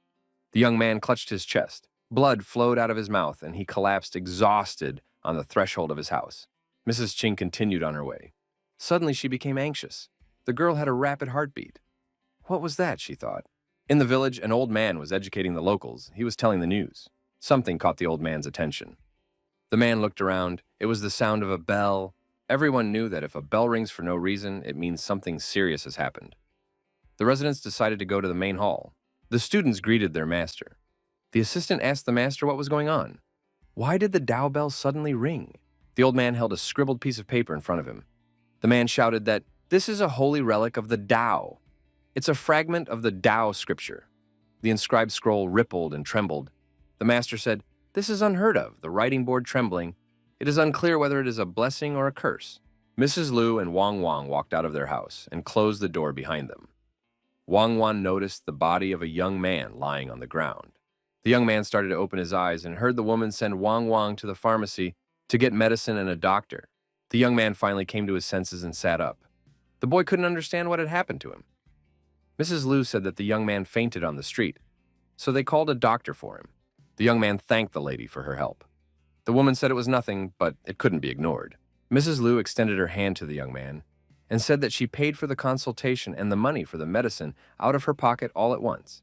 The young man clutched his chest. Blood flowed out of his mouth, and he collapsed exhausted on the threshold of his house. Mrs. Ching continued on her way. Suddenly she became anxious. The girl had a rapid heartbeat. What was that, she thought. In the village, an old man was educating the locals. He was telling the news. Something caught the old man's attention. The man looked around. It was the sound of a bell. Everyone knew that if a bell rings for no reason, it means something serious has happened. The residents decided to go to the main hall. The students greeted their master. The assistant asked the master what was going on. Why did the Tao bell suddenly ring? The old man held a scribbled piece of paper in front of him. The man shouted that this is a holy relic of the Tao. It's a fragment of the Tao scripture. The inscribed scroll rippled and trembled. The master said, "This is unheard of, the writing board trembling. It is unclear whether it is a blessing or a curse." Mrs. Liu and Wang Wang walked out of their house and closed the door behind them. Wang Wang noticed the body of a young man lying on the ground. The young man started to open his eyes and heard the woman send Wang Wang to the pharmacy to get medicine and a doctor. The young man finally came to his senses and sat up. The boy couldn't understand what had happened to him. Mrs. Liu said that the young man fainted on the street, so they called a doctor for him. The young man thanked the lady for her help. The woman said it was nothing, but it couldn't be ignored. Mrs. Liu extended her hand to the young man and said that she paid for the consultation and the money for the medicine out of her pocket all at once.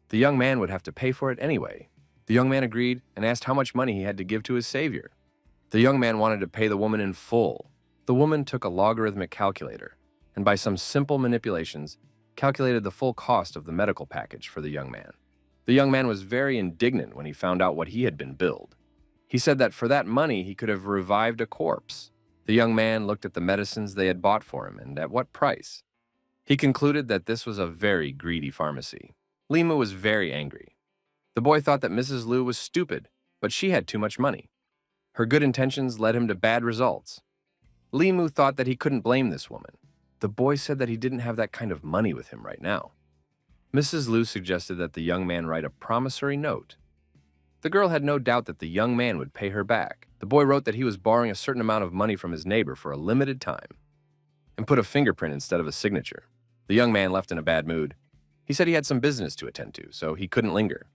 The young man would have to pay for it anyway. The young man agreed and asked how much money he had to give to his savior. The young man wanted to pay the woman in full. The woman took a logarithmic calculator and by some simple manipulations calculated the full cost of the medical package for the young man. The young man was very indignant when he found out what he had been billed. He said that for that money he could have revived a corpse. The young man looked at the medicines they had bought for him and at what price. He concluded that this was a very greedy pharmacy. Limu was very angry. The boy thought that Mrs. Liu was stupid, but she had too much money. Her good intentions led him to bad results. Limu thought that he couldn't blame this woman. The boy said that he didn't have that kind of money with him right now. Mrs. Liu suggested that the young man write a promissory note. The girl had no doubt that the young man would pay her back. The boy wrote that he was borrowing a certain amount of money from his neighbor for a limited time and put a fingerprint instead of a signature. The young man left in a bad mood. He said he had some business to attend to, so he couldn't linger.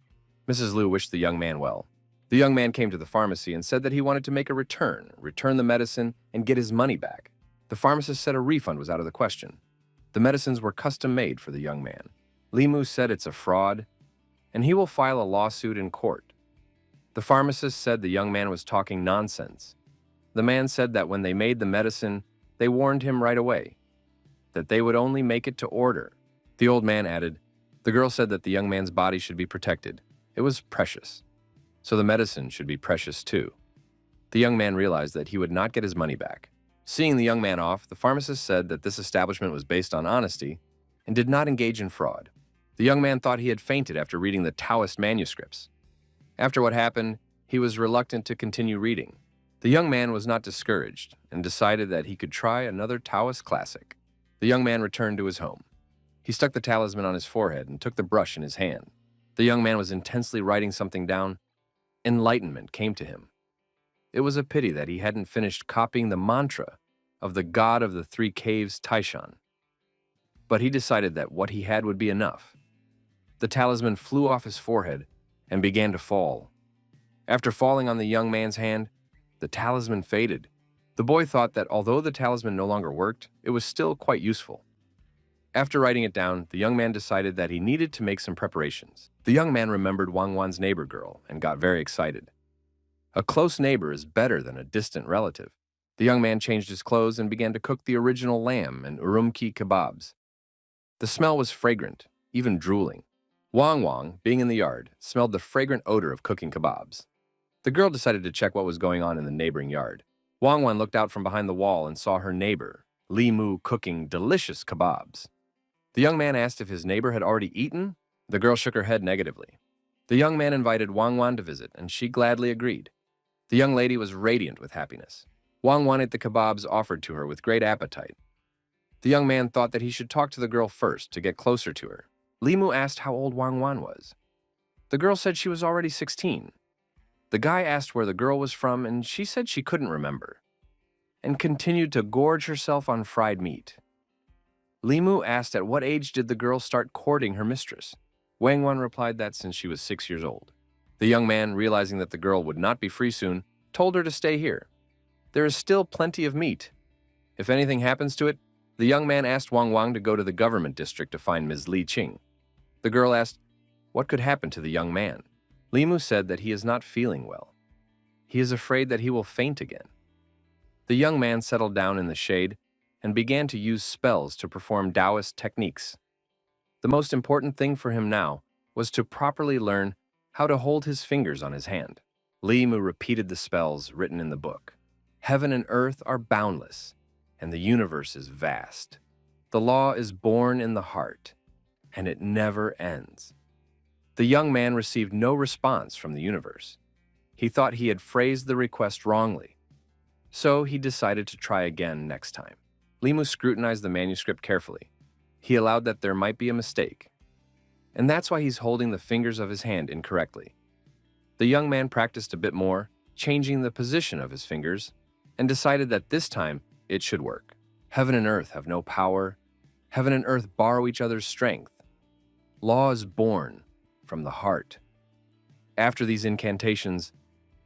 Mrs. Liu wished the young man well. The young man came to the pharmacy and said that he wanted to make a return the medicine, and get his money back. The pharmacist said a refund was out of the question. The medicines were custom-made for the young man. Limu said it's a fraud, and he will file a lawsuit in court. The pharmacist said the young man was talking nonsense. The man said that when they made the medicine, they warned him right away that they would only make it to order. The old man added, the girl said that the young man's body should be protected. It was precious. So the medicine should be precious too. The young man realized that he would not get his money back. Seeing the young man off, the pharmacist said that this establishment was based on honesty and did not engage in fraud. The young man thought he had fainted after reading the Taoist manuscripts. After what happened, he was reluctant to continue reading. The young man was not discouraged and decided that he could try another Taoist classic. The young man returned to his home. He stuck the talisman on his forehead and took the brush in his hand. The young man was intensely writing something down. Enlightenment came to him. It was a pity that he hadn't finished copying the mantra of the god of the three caves, Taishan. But he decided that what he had would be enough. The talisman flew off his forehead and began to fall. After falling on the young man's hand, the talisman faded. The boy thought that although the talisman no longer worked, it was still quite useful. After writing it down, the young man decided that he needed to make some preparations. The young man remembered Wang Wan's neighbor girl and got very excited. A close neighbor is better than a distant relative. The young man changed his clothes and began to cook the original lamb and urumqi kebabs. The smell was fragrant, even drooling. Wang Wang, being in the yard, smelled the fragrant odor of cooking kebabs. The girl decided to check what was going on in the neighboring yard. Wang Wan looked out from behind the wall and saw her neighbor, Li Mu, cooking delicious kebabs. The young man asked if his neighbor had already eaten. The girl shook her head negatively. The young man invited Wang Wan to visit, and she gladly agreed. The young lady was radiant with happiness. Wang Wan ate the kebabs offered to her with great appetite. The young man thought that he should talk to the girl first to get closer to her. Limu asked how old Wang Wan was. The girl said she was already 16. The guy asked where the girl was from, and she said she couldn't remember, and continued to gorge herself on fried meat. Limu asked at what age did the girl start courting her mistress. Wang Wan replied that since she was 6 years old. The young man, realizing that the girl would not be free soon, told her to stay here. There is still plenty of meat. If anything happens to it, the young man asked Wang Wang to go to the government district to find Ms. Li Qing. The girl asked what could happen to the young man. Limu said that he is not feeling well. He is afraid that he will faint again. The young man settled down in the shade and began to use spells to perform Taoist techniques. The most important thing for him now was to properly learn how to hold his fingers on his hand. Limu repeated the spells written in the book. Heaven and earth are boundless, and the universe is vast. The law is born in the heart, and it never ends. The young man received no response from the universe. He thought he had phrased the request wrongly, so he decided to try again next time. Limu scrutinized the manuscript carefully. He allowed that there might be a mistake, and that's why he's holding the fingers of his hand incorrectly. The young man practiced a bit more, changing the position of his fingers, and decided that this time it should work. Heaven and earth have no power. Heaven and earth borrow each other's strength. Law is born from the heart. After these incantations,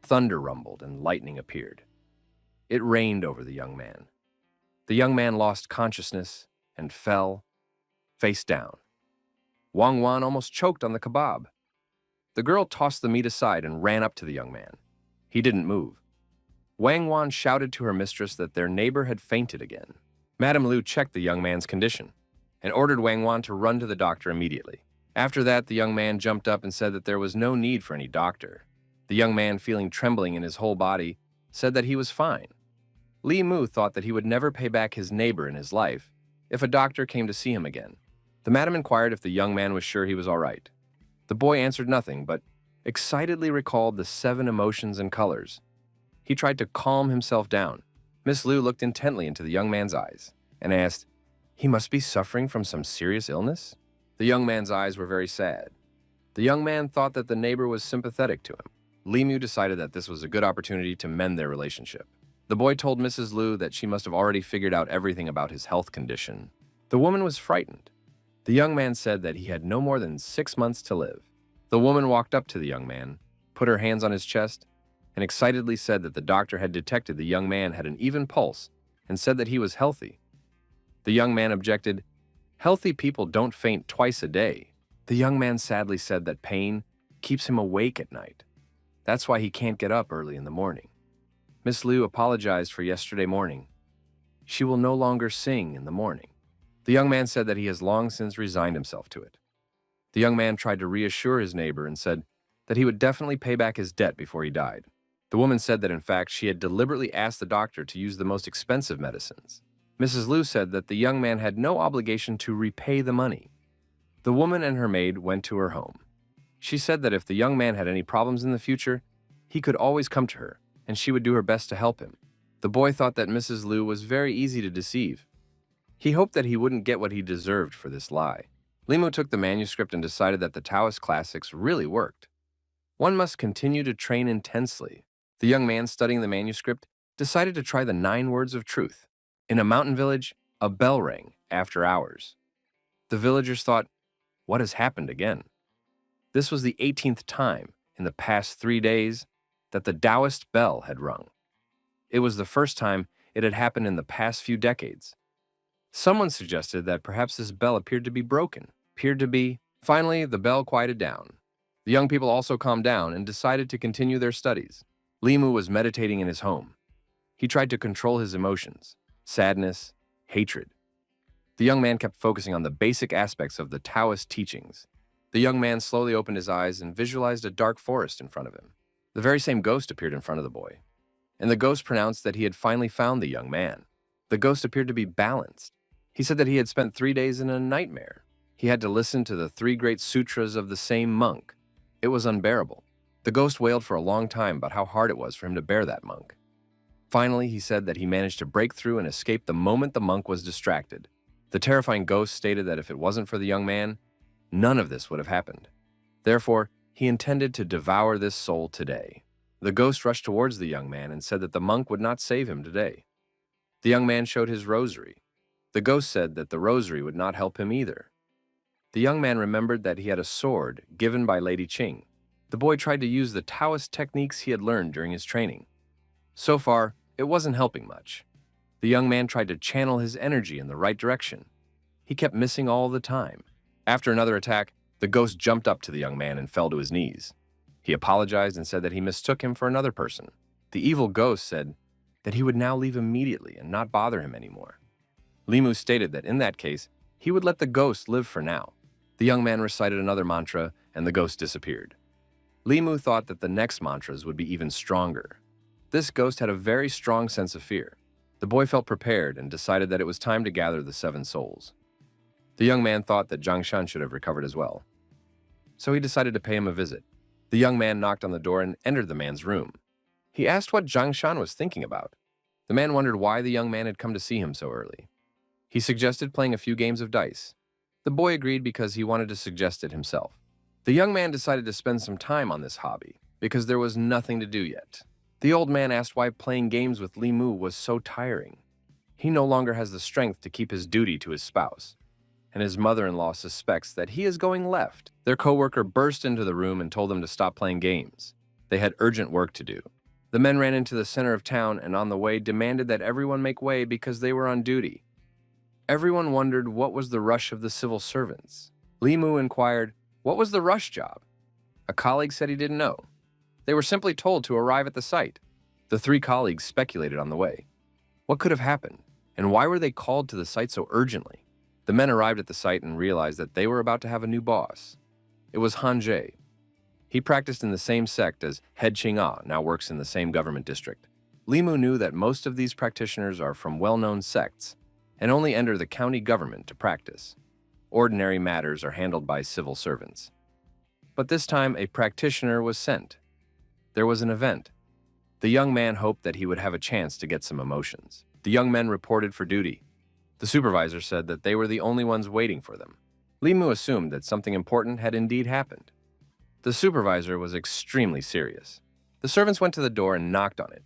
thunder rumbled and lightning appeared. It rained over the young man. The young man lost consciousness and fell face down. Wang Wan almost choked on the kebab. The girl tossed the meat aside and ran up to the young man. He didn't move. Wang Wan shouted to her mistress that their neighbor had fainted again. Madame Lu checked the young man's condition and ordered Wang Wan to run to the doctor immediately. After that, the young man jumped up and said that there was no need for any doctor. The young man, feeling trembling in his whole body, said that he was fine. Li Mu thought that he would never pay back his neighbor in his life if a doctor came to see him again. The madam inquired if the young man was sure he was all right. The boy answered nothing, but excitedly recalled the 7 emotions and colors. He tried to calm himself down. Miss Lu looked intently into the young man's eyes and asked, "He must be suffering from some serious illness?" The young man's eyes were very sad. The young man thought that the neighbor was sympathetic to him. Li Mu decided that this was a good opportunity to mend their relationship. The boy told Mrs. Lu that she must have already figured out everything about his health condition. The woman was frightened. The young man said that he had no more than 6 months to live. The woman walked up to the young man, put her hands on his chest, and excitedly said that the doctor had detected the young man had an even pulse and said that he was healthy. The young man objected, "Healthy people don't faint twice a day." The young man sadly said that pain keeps him awake at night. That's why he can't get up early in the morning. Miss Liu apologized for yesterday morning. She will no longer sing in the morning. The young man said that he has long since resigned himself to it. The young man tried to reassure his neighbor and said that he would definitely pay back his debt before he died. The woman said that in fact she had deliberately asked the doctor to use the most expensive medicines. Mrs. Liu said that the young man had no obligation to repay the money. The woman and her maid went to her home. She said that if the young man had any problems in the future, he could always come to her, and she would do her best to help him. The boy thought that Mrs. Liu was very easy to deceive. He hoped that he wouldn't get what he deserved for this lie. Limu took the manuscript and decided that the Taoist classics really worked. One must continue to train intensely. The young man studying the manuscript decided to try the 9 words of truth. In a mountain village, a bell rang after hours. The villagers thought, "What has happened again?" This was the 18th time in the past 3 days that the Taoist bell had rung. It was the first time it had happened in the past few decades. Someone suggested that perhaps this bell appeared to be broken. Finally, the bell quieted down. The young people also calmed down and decided to continue their studies. Limu was meditating in his home. He tried to control his emotions, sadness, hatred. The young man kept focusing on the basic aspects of the Taoist teachings. The young man slowly opened his eyes and visualized a dark forest in front of him. The very same ghost appeared in front of the boy, and the ghost pronounced that he had finally found the young man. The ghost appeared to be balanced. He said that he had spent 3 days in a nightmare. He had to listen to the 3 great sutras of the same monk. It was unbearable. The ghost wailed for a long time about how hard it was for him to bear that monk. Finally, he said that he managed to break through and escape the moment the monk was distracted. The terrifying ghost stated that if it wasn't for the young man, none of this would have happened. Therefore, he intended to devour this soul today. The ghost rushed towards the young man and said that the monk would not save him today. The young man showed his rosary. The ghost said that the rosary would not help him either. The young man remembered that he had a sword given by Lady Qing. The boy tried to use the Taoist techniques he had learned during his training. So far, it wasn't helping much. The young man tried to channel his energy in the right direction. He kept missing all the time. After another attack, the ghost jumped up to the young man and fell to his knees. He apologized and said that he mistook him for another person. The evil ghost said that he would now leave immediately and not bother him anymore. Limu stated that in that case, he would let the ghost live for now. The young man recited another mantra and the ghost disappeared. Limu thought that the next mantras would be even stronger. This ghost had a very strong sense of fear. The boy felt prepared and decided that it was time to gather the 7 souls. The young man thought that Zhang Shan should have recovered as well. So he decided to pay him a visit. The young man knocked on the door and entered the man's room. He asked what Zhang Shan was thinking about. The man wondered why the young man had come to see him so early. He suggested playing a few games of dice. The boy agreed because he wanted to suggest it himself. The young man decided to spend some time on this hobby because there was nothing to do yet. The old man asked why playing games with Limu was so tiring. He no longer has the strength to keep his duty to his spouse, and his mother-in-law suspects that he is going left. Their co-worker burst into the room and told them to stop playing games. They had urgent work to do. The men ran into the center of town and on the way demanded that everyone make way because they were on duty. Everyone wondered what was the rush of the civil servants. Limu inquired, what was the rush job? A colleague said he didn't know. They were simply told to arrive at the site. The 3 colleagues speculated on the way. What could have happened, and why were they called to the site so urgently? The men arrived at the site and realized that they were about to have a new boss. It was Han Jie. He practiced in the same sect as Head Qing-ah, now works in the same government district. Limu knew that most of these practitioners are from well-known sects and only enter the county government to practice. Ordinary matters are handled by civil servants. But this time, a practitioner was sent. There was an event. The young man hoped that he would have a chance to get some emotions. The young men reported for duty. The supervisor said that they were the only ones waiting for them. Limu assumed that something important had indeed happened. The supervisor was extremely serious. The servants went to the door and knocked on it.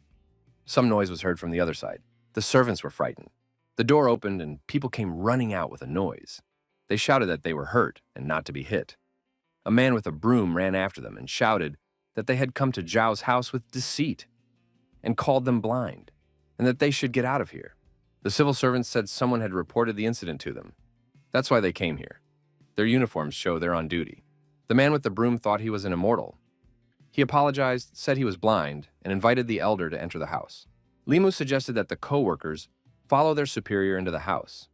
Some noise was heard from the other side. The servants were frightened. The door opened and people came running out with a noise. They shouted that they were hurt and not to be hit. A man with a broom ran after them and shouted that they had come to Zhao's house with deceit and called them blind, and that they should get out of here. The civil servants said someone had reported the incident to them. That's why they came here. Their uniforms show they're on duty. The man with the broom thought he was an immortal. He apologized, said he was blind, and invited the elder to enter the house. Limu suggested that the co-workers follow their superior into the house.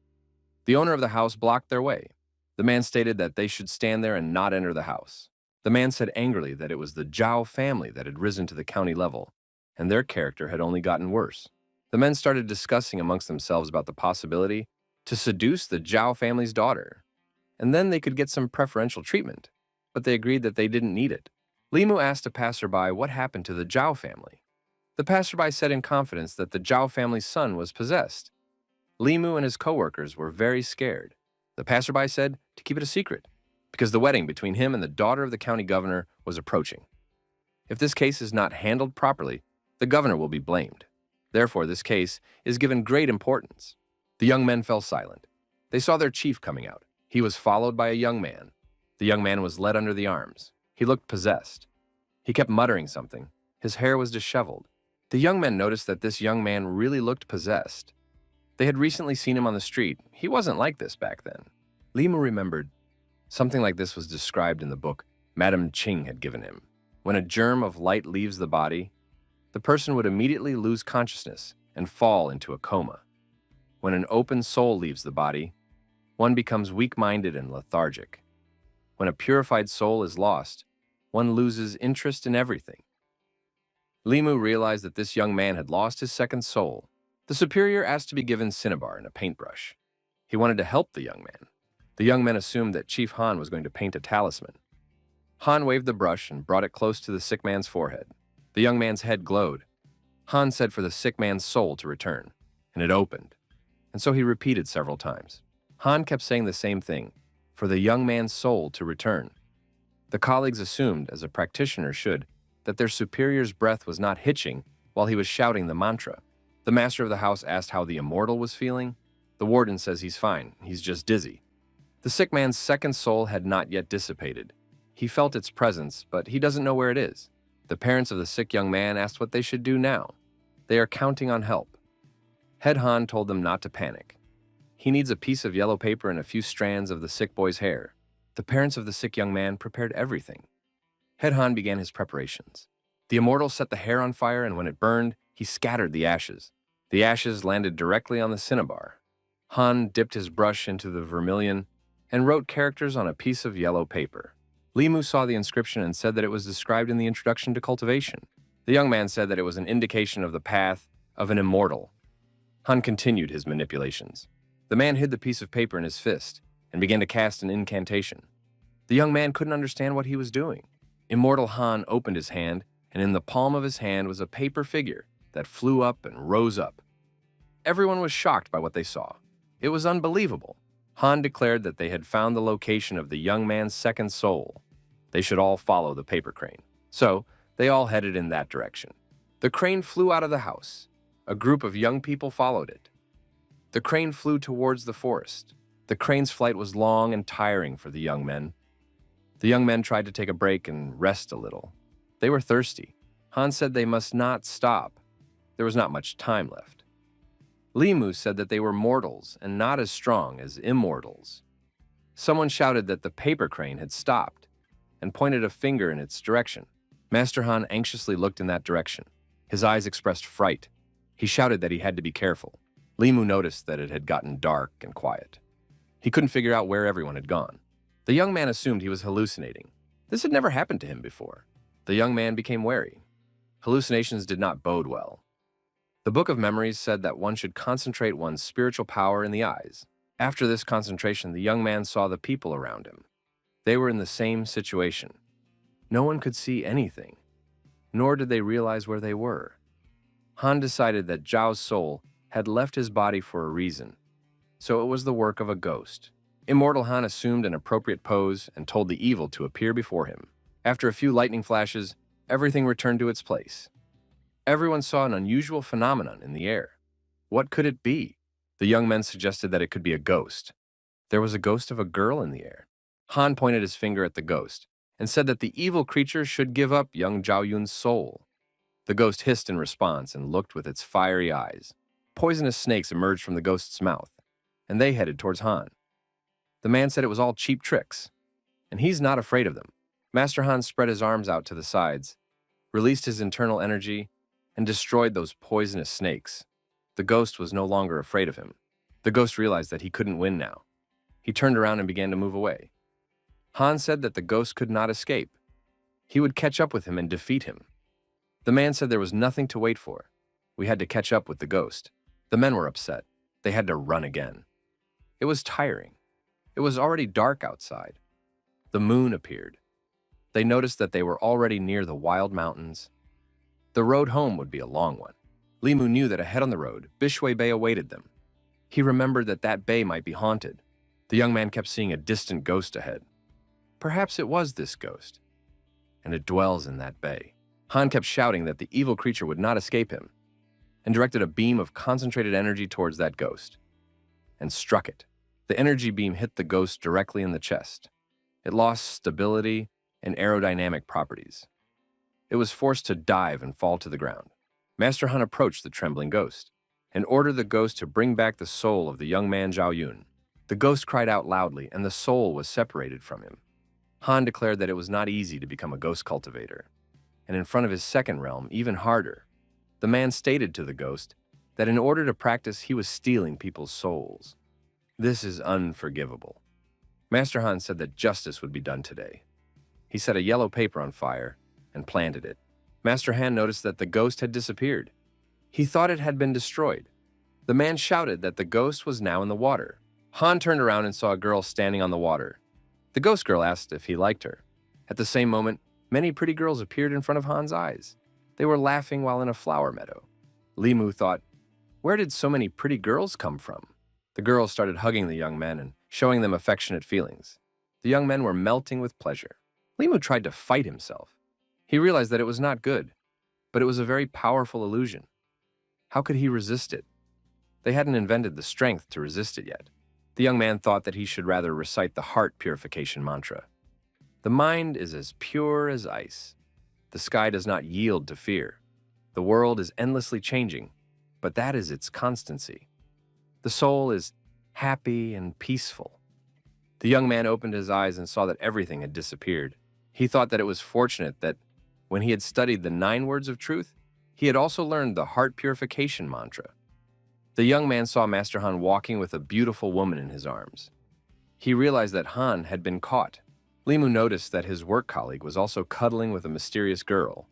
The owner of the house blocked their way. The man stated that they should stand there and not enter the house. The man said angrily that it was the Zhao family that had risen to the county level, and their character had only gotten worse. The men started discussing amongst themselves about the possibility to seduce the Zhao family's daughter, and then they could get some preferential treatment, but they agreed that they didn't need it. Limu asked a passerby what happened to the Zhao family. The passerby said in confidence that the Zhao family's son was possessed. Limu and his co-workers were very scared. The passerby said to keep it a secret, because the wedding between him and the daughter of the county governor was approaching. If this case is not handled properly, the governor will be blamed. Therefore, this case is given great importance. The young men fell silent. They saw their chief coming out. He was followed by a young man. The young man was led under the arms. He looked possessed. He kept muttering something. His hair was disheveled. The young men noticed that this young man really looked possessed. They had recently seen him on the street. He wasn't like this back then. Limu remembered something like this was described in the book Madame Qing had given him. When a germ of light leaves the body, the person would immediately lose consciousness and fall into a coma. When an open soul leaves the body, one becomes weak-minded and lethargic. When a purified soul is lost, one loses interest in everything. Limu realized that this young man had lost his second soul. The superior asked to be given cinnabar and a paintbrush. He wanted to help the young man. The young men assumed that Chief Han was going to paint a talisman. Han waved the brush and brought it close to the sick man's forehead. The young man's head glowed. Han said for the sick man's soul to return, and it opened. And so he repeated several times. Han kept saying the same thing, for the young man's soul to return. The colleagues assumed, as a practitioner should, that their superior's breath was not hitching while he was shouting the mantra. The master of the house asked how the immortal was feeling. The warden says he's fine, he's just dizzy. The sick man's second soul had not yet dissipated. He felt its presence, but he doesn't know where it is. The parents of the sick young man asked what they should do now. They are counting on help. Head Han told them not to panic. He needs a piece of yellow paper and a few strands of the sick boy's hair. The parents of the sick young man prepared everything. Head Han began his preparations. The immortal set the hair on fire, and when it burned, he scattered the ashes. The ashes landed directly on the cinnabar. Han dipped his brush into the vermilion and wrote characters on a piece of yellow paper. Limu saw the inscription and said that it was described in the introduction to cultivation. The young man said that it was an indication of the path of an immortal. Han continued his manipulations. The man hid the piece of paper in his fist and began to cast an incantation. The young man couldn't understand what he was doing. Immortal Han opened his hand, and in the palm of his hand was a paper figure that flew up and rose up. Everyone was shocked by what they saw. It was unbelievable. Han declared that they had found the location of the young man's second soul. They should all follow the paper crane. So, they all headed in that direction. The crane flew out of the house. A group of young people followed it. The crane flew towards the forest. The crane's flight was long and tiring for the young men. The young men tried to take a break and rest a little. They were thirsty. Han said they must not stop. There was not much time left. Limu said that they were mortals and not as strong as immortals. Someone shouted that the paper crane had stopped and pointed a finger in its direction. Master Han anxiously looked in that direction. His eyes expressed fright. He shouted that he had to be careful. Limu noticed that it had gotten dark and quiet. He couldn't figure out where everyone had gone. The young man assumed he was hallucinating. This had never happened to him before. The young man became wary. Hallucinations did not bode well. The Book of Memories said that one should concentrate one's spiritual power in the eyes. After this concentration, the young man saw the people around him. They were in the same situation. No one could see anything, nor did they realize where they were. Han decided that Zhao's soul had left his body for a reason, so it was the work of a ghost. Immortal Han assumed an appropriate pose and told the evil to appear before him. After a few lightning flashes, everything returned to its place. Everyone saw an unusual phenomenon in the air. What could it be? The young men suggested that it could be a ghost. There was a ghost of a girl in the air. Han pointed his finger at the ghost and said that the evil creature should give up young Zhao Yun's soul. The ghost hissed in response and looked with its fiery eyes. Poisonous snakes emerged from the ghost's mouth, and they headed towards Han. The man said it was all cheap tricks, and he's not afraid of them. Master Han spread his arms out to the sides, released his internal energy, and destroyed those poisonous snakes. The ghost was no longer afraid of him. The ghost realized that he couldn't win now. He turned around and began to move away. Han said that the ghost could not escape. He would catch up with him and defeat him. The man said there was nothing to wait for. We had to catch up with the ghost. The men were upset. They had to run again. It was tiring. It was already dark outside. The moon appeared. They noticed that they were already near the wild mountains. The road home would be a long one. Limu knew that ahead on the road, Bishui Bay awaited them. He remembered that that bay might be haunted. The young man kept seeing a distant ghost ahead. Perhaps it was this ghost, and it dwells in that bay. Han kept shouting that the evil creature would not escape him, and directed a beam of concentrated energy towards that ghost, and struck it. The energy beam hit the ghost directly in the chest. It lost stability and aerodynamic properties. It was forced to dive and fall to the ground. Master Han approached the trembling ghost and ordered the ghost to bring back the soul of the young man Zhao Yun. The ghost cried out loudly, and the soul was separated from him. Han declared that it was not easy to become a ghost cultivator, and in front of his second realm, even harder. The man stated to the ghost that in order to practice, he was stealing people's souls. This is unforgivable. Master Han said that justice would be done today. He set a yellow paper on fire and planted it. Master Han noticed that the ghost had disappeared. He thought it had been destroyed. The man shouted that the ghost was now in the water. Han turned around and saw a girl standing on the water. The ghost girl asked if he liked her. At the same moment, many pretty girls appeared in front of Han's eyes. They were laughing while in a flower meadow. Limu thought, where did so many pretty girls come from? The girls started hugging the young men and showing them affectionate feelings. The young men were melting with pleasure. Limu tried to fight himself. He realized that it was not good, but it was a very powerful illusion. How could he resist it? They hadn't invented the strength to resist it yet. The young man thought that he should rather recite the heart purification mantra. The mind is as pure as ice. The sky does not yield to fear. The world is endlessly changing, but that is its constancy. The soul is happy and peaceful. The young man opened his eyes and saw that everything had disappeared. He thought that it was fortunate that when he had studied the 9 words of truth, he had also learned the heart purification mantra. The young man saw Master Han walking with a beautiful woman in his arms. He realized that Han had been caught. Limu noticed that his work colleague was also cuddling with a mysterious girl.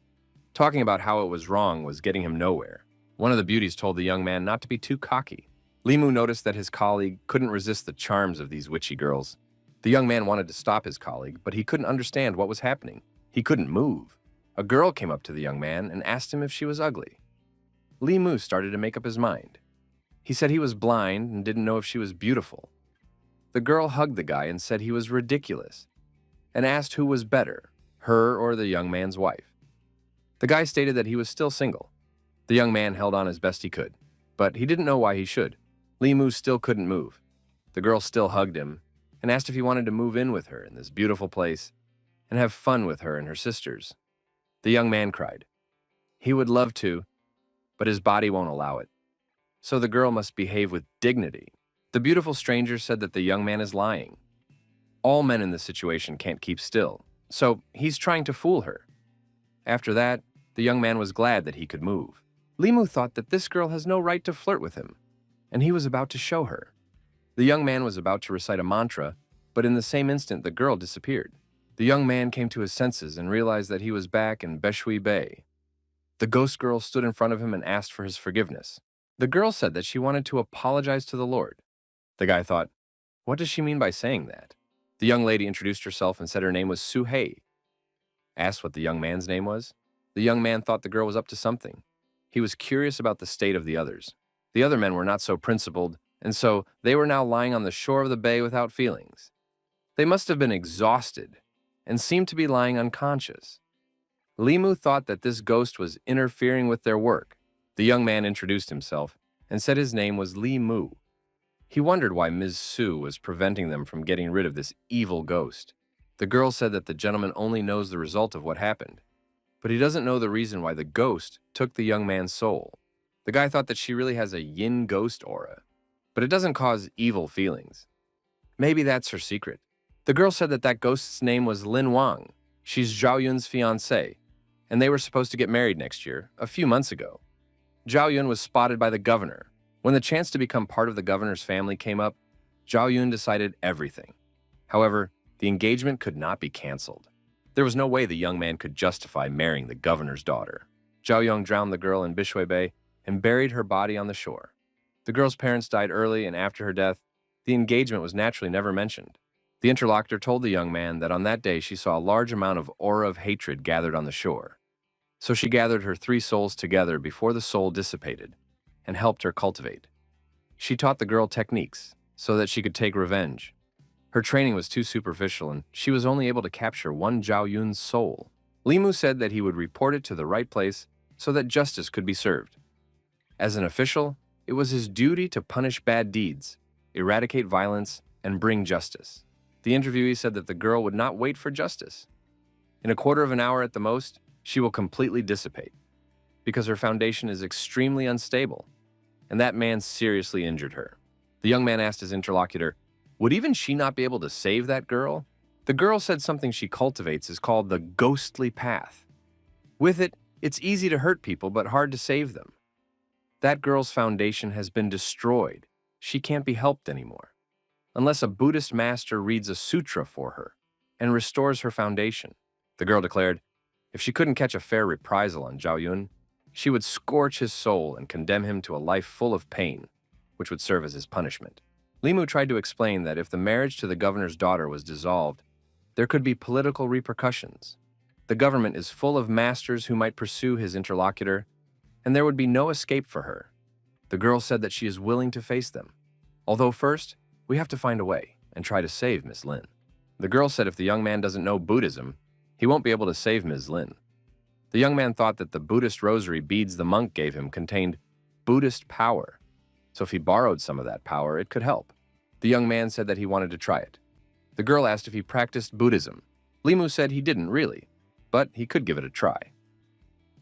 Talking about how it was wrong was getting him nowhere. One of the beauties told the young man not to be too cocky. Limu noticed that his colleague couldn't resist the charms of these witchy girls. The young man wanted to stop his colleague, but he couldn't understand what was happening. He couldn't move. A girl came up to the young man and asked him if she was ugly. Limu started to make up his mind. He said he was blind and didn't know if she was beautiful. The girl hugged the guy and said he was ridiculous, and asked who was better, her or the young man's wife. The guy stated that he was still single. The young man held on as best he could, but he didn't know why he should. Limu still couldn't move. The girl still hugged him and asked if he wanted to move in with her in this beautiful place and have fun with her and her sisters. The young man cried. He would love to, but his body won't allow it. So the girl must behave with dignity. The beautiful stranger said that the young man is lying. All men in this situation can't keep still, so he's trying to fool her. After that, the young man was glad that he could move. Limu thought that this girl has no right to flirt with him, and he was about to show her. The young man was about to recite a mantra, but in the same instant the girl disappeared. The young man came to his senses and realized that he was back in Beshui Bay. The ghost girl stood in front of him and asked for his forgiveness. The girl said that she wanted to apologize to the Lord. The guy thought, what does she mean by saying that? The young lady introduced herself and said her name was Suhei. Asked what the young man's name was. The young man thought the girl was up to something. He was curious about the state of the others. The other men were not so principled, and so they were now lying on the shore of the bay without feelings. They must have been exhausted and seemed to be lying unconscious. Limu thought that this ghost was interfering with their work. The young man introduced himself and said his name was Limu. He wondered why Ms. Su was preventing them from getting rid of this evil ghost. The girl said that the gentleman only knows the result of what happened, but he doesn't know the reason why the ghost took the young man's soul. The guy thought that she really has a yin ghost aura, but it doesn't cause evil feelings. Maybe that's her secret. The girl said that that ghost's name was Lin Wang. She's Zhao Yun's fiancée, and they were supposed to get married next year, a few months ago. Zhao Yun was spotted by the governor. When the chance to become part of the governor's family came up, Zhao Yun decided everything. However, the engagement could not be canceled. There was no way the young man could justify marrying the governor's daughter. Zhao Yun drowned the girl in Bishui Bay and buried her body on the shore. The girl's parents died early, and after her death, the engagement was naturally never mentioned. The interlocutor told the young man that on that day she saw a large amount of aura of hatred gathered on the shore. So she gathered her 3 souls together before the soul dissipated and helped her cultivate. She taught the girl techniques so that she could take revenge. Her training was too superficial, and she was only able to capture one Zhao Yun's soul. Limu said that he would report it to the right place so that justice could be served. As an official, it was his duty to punish bad deeds, eradicate violence, and bring justice. The interviewee said that the girl would not wait for justice. In a quarter of an hour at the most, she will completely dissipate, because her foundation is extremely unstable, and that man seriously injured her. The young man asked his interlocutor, would even she not be able to save that girl? The girl said something she cultivates is called the ghostly path. With it, it's easy to hurt people but hard to save them. That girl's foundation has been destroyed. She can't be helped anymore, unless a Buddhist master reads a sutra for her and restores her foundation. The girl declared, if she couldn't catch a fair reprisal on Zhao Yun, she would scorch his soul and condemn him to a life full of pain, which would serve as his punishment. Limu tried to explain that if the marriage to the governor's daughter was dissolved, there could be political repercussions. The government is full of masters who might pursue his interlocutor, and there would be no escape for her. The girl said that she is willing to face them. Although first, we have to find a way and try to save Miss Lin. The girl said if the young man doesn't know Buddhism, he won't be able to save Ms. Lin. The young man thought that the Buddhist rosary beads the monk gave him contained Buddhist power, so if he borrowed some of that power, it could help. The young man said that he wanted to try it. The girl asked if he practiced Buddhism. Limu said he didn't really, but he could give it a try.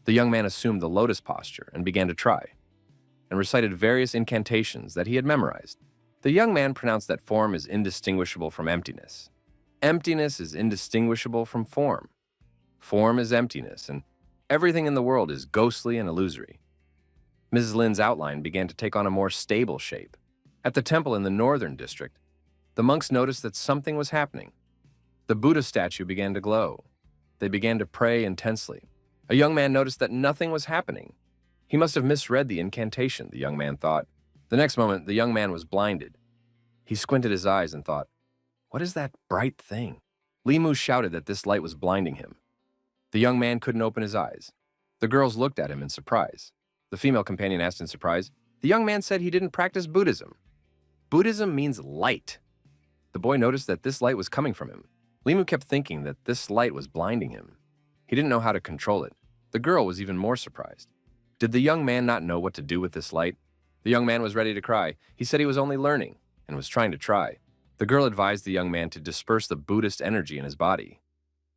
The young man assumed the lotus posture and began to try, and recited various incantations that he had memorized. The young man pronounced that form is indistinguishable from emptiness. Emptiness is indistinguishable from form. Form is emptiness, and everything in the world is ghostly and illusory. Mrs. Lin's outline began to take on a more stable shape. At the temple in the northern district, the monks noticed that something was happening. The Buddha statue began to glow. They began to pray intensely. A young man noticed that nothing was happening. He must have misread the incantation, the young man thought. The next moment, the young man was blinded. He squinted his eyes and thought, "What is that bright thing?" Limu shouted that this light was blinding him. The young man couldn't open his eyes. The girls looked at him in surprise. The female companion asked in surprise, "The young man said he didn't practice Buddhism." "Buddhism means light." The boy noticed that this light was coming from him. Limu kept thinking that this light was blinding him. He didn't know how to control it. The girl was even more surprised. Did the young man not know what to do with this light? The young man was ready to cry. He said he was only learning and was trying to try. The girl advised the young man to disperse the Buddhist energy in his body.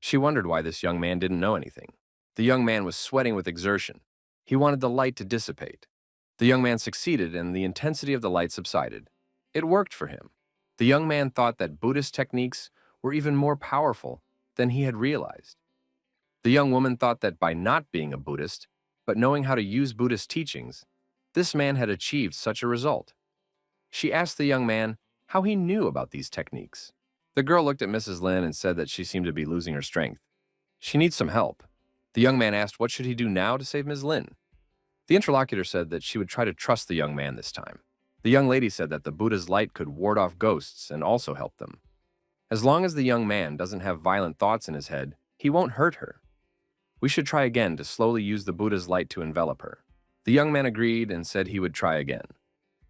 She wondered why this young man didn't know anything. The young man was sweating with exertion. He wanted the light to dissipate. The young man succeeded, and the intensity of the light subsided. It worked for him. The young man thought that Buddhist techniques were even more powerful than he had realized. The young woman thought that by not being a Buddhist, but knowing how to use Buddhist teachings, this man had achieved such a result. She asked the young man how he knew about these techniques. The girl looked at Mrs. Lin and said that she seemed to be losing her strength. She needs some help. The young man asked what should he do now to save Ms. Lin. The interlocutor said that she would try to trust the young man this time. The young lady said that the Buddha's light could ward off ghosts and also help them. As long as the young man doesn't have violent thoughts in his head, he won't hurt her. We should try again to slowly use the Buddha's light to envelop her. The young man agreed and said he would try again.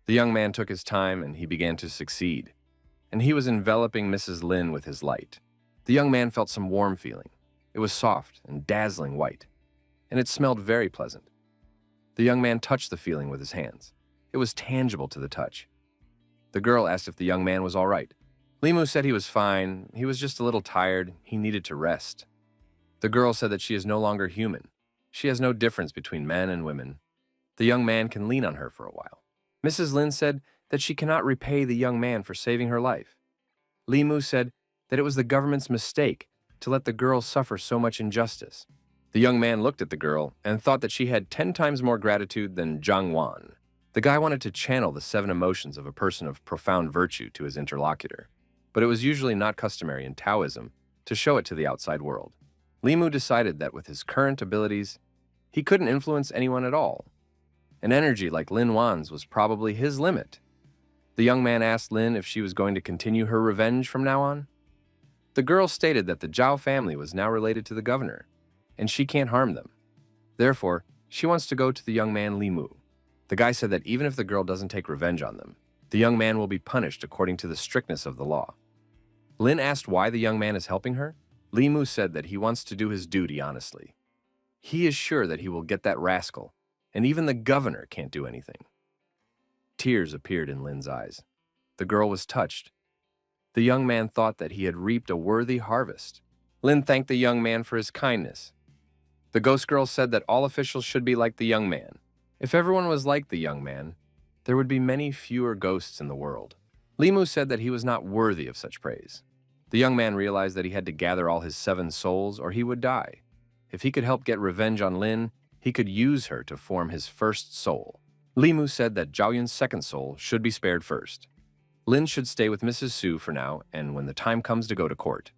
The young man took his time and he began to succeed. And he was enveloping Mrs. Lin with his light. The young man felt some warm feeling. It was soft and dazzling white, and it smelled very pleasant. The young man touched the feeling with his hands. It was tangible to the touch. The girl asked if the young man was all right. Limu said he was fine. He was just a little tired. He needed to rest. The girl said that she is no longer human. She has no difference between men and women. The young man can lean on her for a while. Mrs. Lin said that she cannot repay the young man for saving her life. Limu said that it was the government's mistake to let the girl suffer so much injustice. The young man looked at the girl and thought that she had 10 times more gratitude than Zhang Wan. The guy wanted to channel the 7 emotions of a person of profound virtue to his interlocutor, but it was usually not customary in Taoism to show it to the outside world. Limu decided that with his current abilities, he couldn't influence anyone at all. An energy like Lin Wan's was probably his limit. The young man asked Lin if she was going to continue her revenge from now on. The girl stated that the Zhao family was now related to the governor, and she can't harm them. Therefore, she wants to go to the young man Limu. The guy said that even if the girl doesn't take revenge on them, the young man will be punished according to the strictness of the law. Lin asked why the young man is helping her. Limu said that he wants to do his duty honestly. He is sure that he will get that rascal, and even the governor can't do anything. Tears appeared in Lin's eyes. The girl was touched. The young man thought that he had reaped a worthy harvest. Lin thanked the young man for his kindness. The ghost girl said that all officials should be like the young man. If everyone was like the young man, there would be many fewer ghosts in the world. Limu said that he was not worthy of such praise. The young man realized that he had to gather all his 7 souls or he would die. If he could help get revenge on Lin, he could use her to form his first soul. Limu said that Zhao Yun's second soul should be spared first. Lin should stay with Mrs. Su for now and when the time comes to go to court.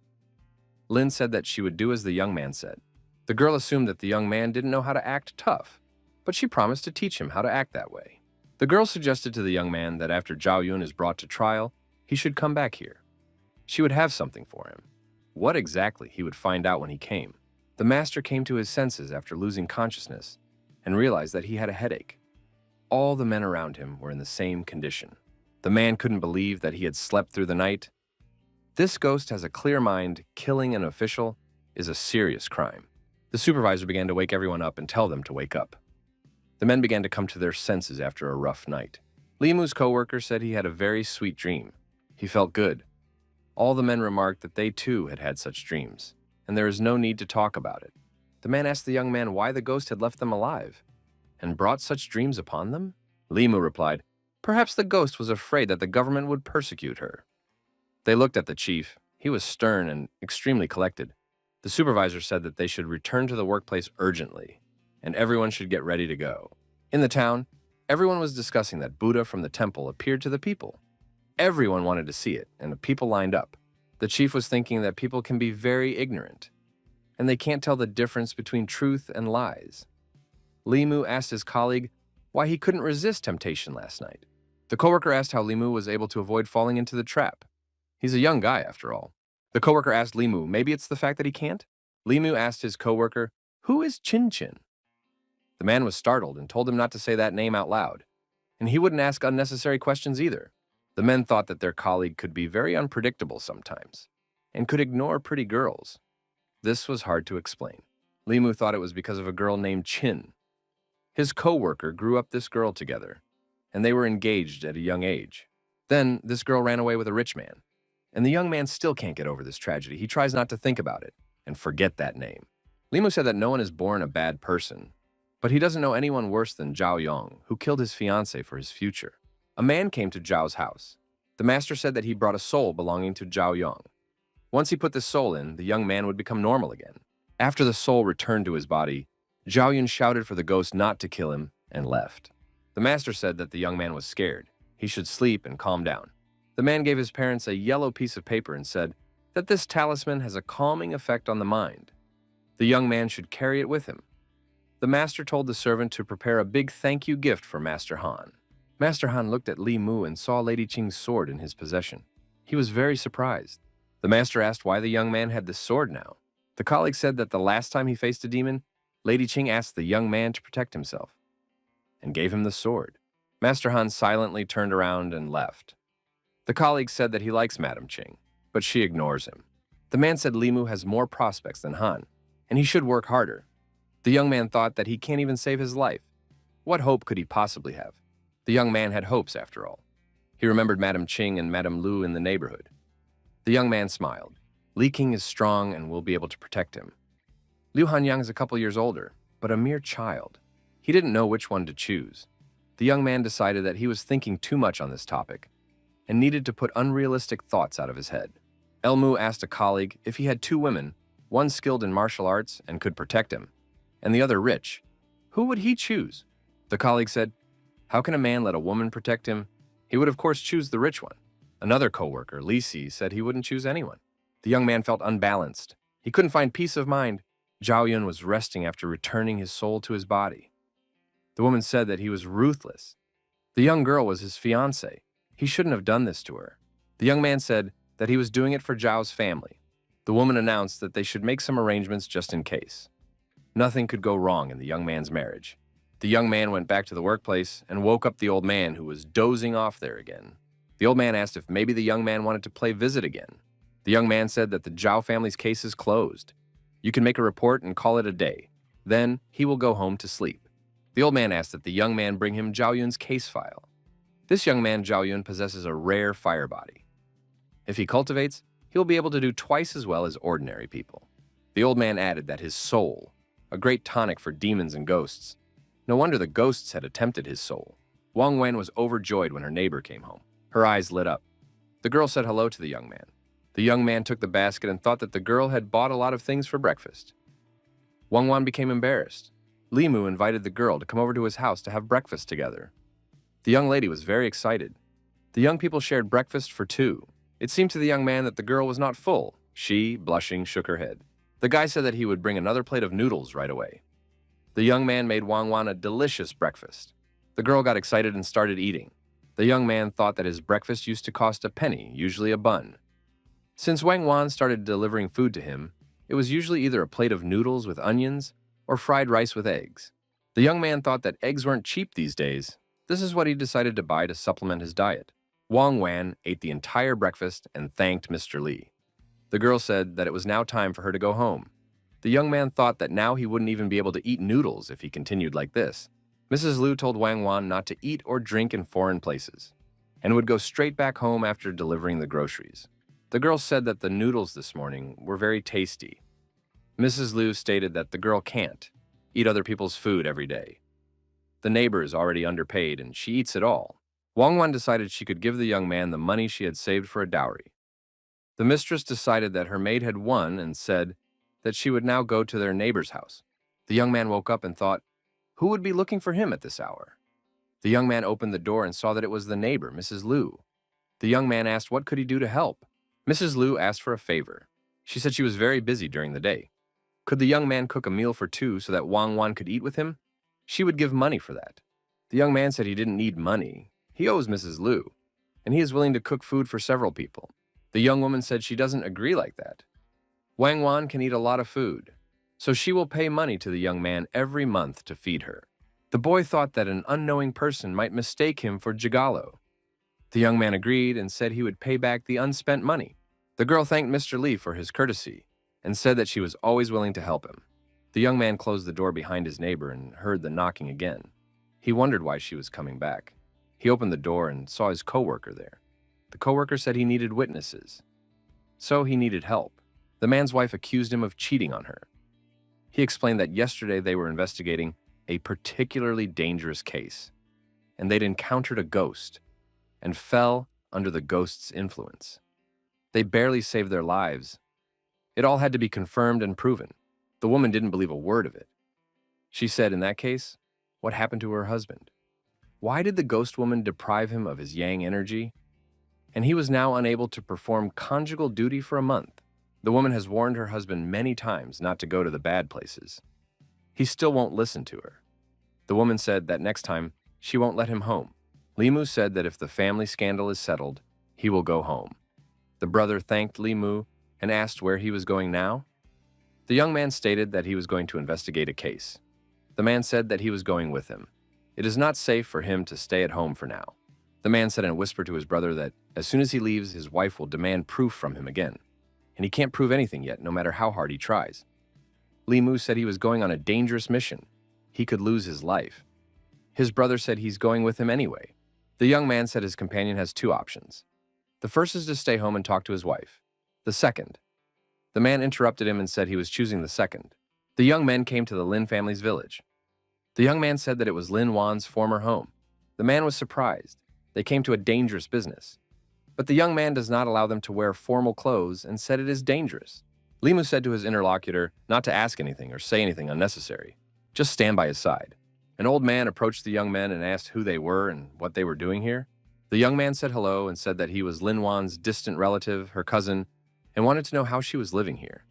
Lin said that she would do as the young man said. The girl assumed that the young man didn't know how to act tough, but she promised to teach him how to act that way. The girl suggested to the young man that after Zhao Yun is brought to trial, he should come back here. She would have something for him. What exactly he would find out when he came. The master came to his senses after losing consciousness and realized that he had a headache. All the men around him were in the same condition. The man couldn't believe that he had slept through the night. This ghost has a clear mind. Killing an official is a serious crime. The supervisor began to wake everyone up and tell them to wake up. The men began to come to their senses after a rough night. Limu's coworker said he had a very sweet dream. He felt good. All the men remarked that they too had had such dreams, and there is no need to talk about it. The man asked the young man why the ghost had left them alive and brought such dreams upon them. Limu replied, "Perhaps the ghost was afraid that the government would persecute her." They looked at the chief. He was stern and extremely collected. The supervisor said that they should return to the workplace urgently, and everyone should get ready to go. In the town, everyone was discussing that Buddha from the temple appeared to the people. Everyone wanted to see it, and the people lined up. The chief was thinking that people can be very ignorant, and they can't tell the difference between truth and lies. Limu asked his colleague why he couldn't resist temptation last night. The coworker asked how Limu was able to avoid falling into the trap. He's a young guy, after all. The coworker asked Limu, maybe it's the fact that he can't? Limu asked his coworker, who is Chin Chin? The man was startled and told him not to say that name out loud, and he wouldn't ask unnecessary questions either. The men thought that their colleague could be very unpredictable sometimes, and could ignore pretty girls. This was hard to explain. Limu thought it was because of a girl named Chin. His coworker grew up this girl together, and they were engaged at a young age. Then, this girl ran away with a rich man, and the young man still can't get over this tragedy. He tries not to think about it and forget that name. Limu said that no one is born a bad person, but he doesn't know anyone worse than Zhao Yong, who killed his fiancée for his future. A man came to Zhao's house. The master said that he brought a soul belonging to Zhao Yong. Once he put this soul in, the young man would become normal again. After the soul returned to his body, Zhao Yun shouted for the ghost not to kill him and left. The master said that the young man was scared. He should sleep and calm down. The man gave his parents a yellow piece of paper and said that this talisman has a calming effect on the mind. The young man should carry it with him. The master told the servant to prepare a big thank you gift for Master Han. Master Han looked at Li Mu and saw Lady Qing's sword in his possession. He was very surprised. The master asked why the young man had this sword now. The colleague said that the last time he faced a demon, Lady Qing asked the young man to protect himself and gave him the sword. Master Han silently turned around and left. The colleague said that he likes Madam Qing, but she ignores him. The man said Limu has more prospects than Han, and he should work harder. The young man thought that he can't even save his life. What hope could he possibly have? The young man had hopes, after all. He remembered Madam Qing and Madam Lu in the neighborhood. The young man smiled. Li King is strong and will be able to protect him. Liu Hanyang is a couple years older, but a mere child. He didn't know which one to choose. The young man decided that he was thinking too much on this topic and needed to put unrealistic thoughts out of his head. Elmu asked a colleague if he had two women, one skilled in martial arts and could protect him, and the other rich. Who would he choose? The colleague said, how can a man let a woman protect him? He would of course choose the rich one. Another coworker, Li Si, said he wouldn't choose anyone. The young man felt unbalanced. He couldn't find peace of mind. Zhao Yun was resting after returning his soul to his body. The woman said that he was ruthless. The young girl was his fiancée. He shouldn't have done this to her. The young man said that he was doing it for Zhao's family. The woman announced that they should make some arrangements just in case. Nothing could go wrong in the young man's marriage. The young man went back to the workplace and woke up the old man, who was dozing off there again. The old man asked if maybe the young man wanted to play visit again. The young man said that the Zhao family's case is closed. You can make a report and call it a day. Then he will go home to sleep. The old man asked that the young man bring him Zhao Yun's case file. This young man, Zhao Yun, possesses a rare fire body. If he cultivates, he will be able to do twice as well as ordinary people. The old man added that his soul, a great tonic for demons and ghosts. No wonder the ghosts had attempted his soul. Wang Wen was overjoyed when her neighbor came home. Her eyes lit up. The girl said hello to the young man. The young man took the basket and thought that the girl had bought a lot of things for breakfast. Wang Wan became embarrassed. Li Mu invited the girl to come over to his house to have breakfast together. The young lady was very excited. The young people shared breakfast for two. It seemed to the young man that the girl was not full. She, blushing, shook her head. The guy said that he would bring another plate of noodles right away. The young man made Wang Wan a delicious breakfast. The girl got excited and started eating. The young man thought that his breakfast used to cost a penny, usually a bun. Since Wang Wan started delivering food to him, it was usually either a plate of noodles with onions or fried rice with eggs. The young man thought that eggs weren't cheap these days. This is what he decided to buy to supplement his diet. Wang Wan ate the entire breakfast and thanked Mr. Li. The girl said that it was now time for her to go home. The young man thought that now he wouldn't even be able to eat noodles if he continued like this. Mrs. Liu told Wang Wan not to eat or drink in foreign places, and would go straight back home after delivering the groceries. The girl said that the noodles this morning were very tasty. Mrs. Liu stated that the girl can't eat other people's food every day. The neighbor is already underpaid and she eats it all. Wang Wan decided she could give the young man the money she had saved for a dowry. The mistress decided that her maid had won and said that she would now go to their neighbor's house. The young man woke up and thought, who would be looking for him at this hour? The young man opened the door and saw that it was the neighbor, Mrs. Liu. The young man asked what could he do to help. Mrs. Liu asked for a favor. She said she was very busy during the day. Could the young man cook a meal for two so that Wang Wan could eat with him? She would give money for that. The young man said he didn't need money. He owes Mrs. Liu, and he is willing to cook food for several people. The young woman said she doesn't agree like that. Wang Wan can eat a lot of food, so she will pay money to the young man every month to feed her. The boy thought that an unknowing person might mistake him for Yahello. The young man agreed and said he would pay back the unspent money. The girl thanked Mr. Li for his courtesy and said that she was always willing to help him. The young man closed the door behind his neighbor and heard the knocking again. He wondered why she was coming back. He opened the door and saw his coworker there. The coworker said he needed witnesses, so he needed help. The man's wife accused him of cheating on her. He explained that yesterday they were investigating a particularly dangerous case, and they'd encountered a ghost and fell under the ghost's influence. They barely saved their lives. It all had to be confirmed and proven. The woman didn't believe a word of it. She said, in that case, what happened to her husband? Why did the ghost woman deprive him of his yang energy? And he was now unable to perform conjugal duty for a month. The woman has warned her husband many times not to go to the bad places. He still won't listen to her. The woman said that next time, she won't let him home. Limu said that if the family scandal is settled, he will go home. The brother thanked Limu and asked where he was going now. The young man stated that he was going to investigate a case. The man said that he was going with him. It is not safe for him to stay at home for now. The man said in a whisper to his brother that as soon as he leaves, his wife will demand proof from him again. And he can't prove anything yet, no matter how hard he tries. Limu said he was going on a dangerous mission. He could lose his life. His brother said he's going with him anyway. The young man said his companion has two options. The first is to stay home and talk to his wife. The second. The man interrupted him and said he was choosing the second. The young men came to the Lin family's village. The young man said that it was Lin Wan's former home. The man was surprised. They came to a dangerous business. But the young man does not allow them to wear formal clothes and said it is dangerous. Limu said to his interlocutor not to ask anything or say anything unnecessary. Just stand by his side. An old man approached the young men and asked who they were and what they were doing here. The young man said hello and said that he was Lin Wan's distant relative, her cousin, and wanted to know how she was living here.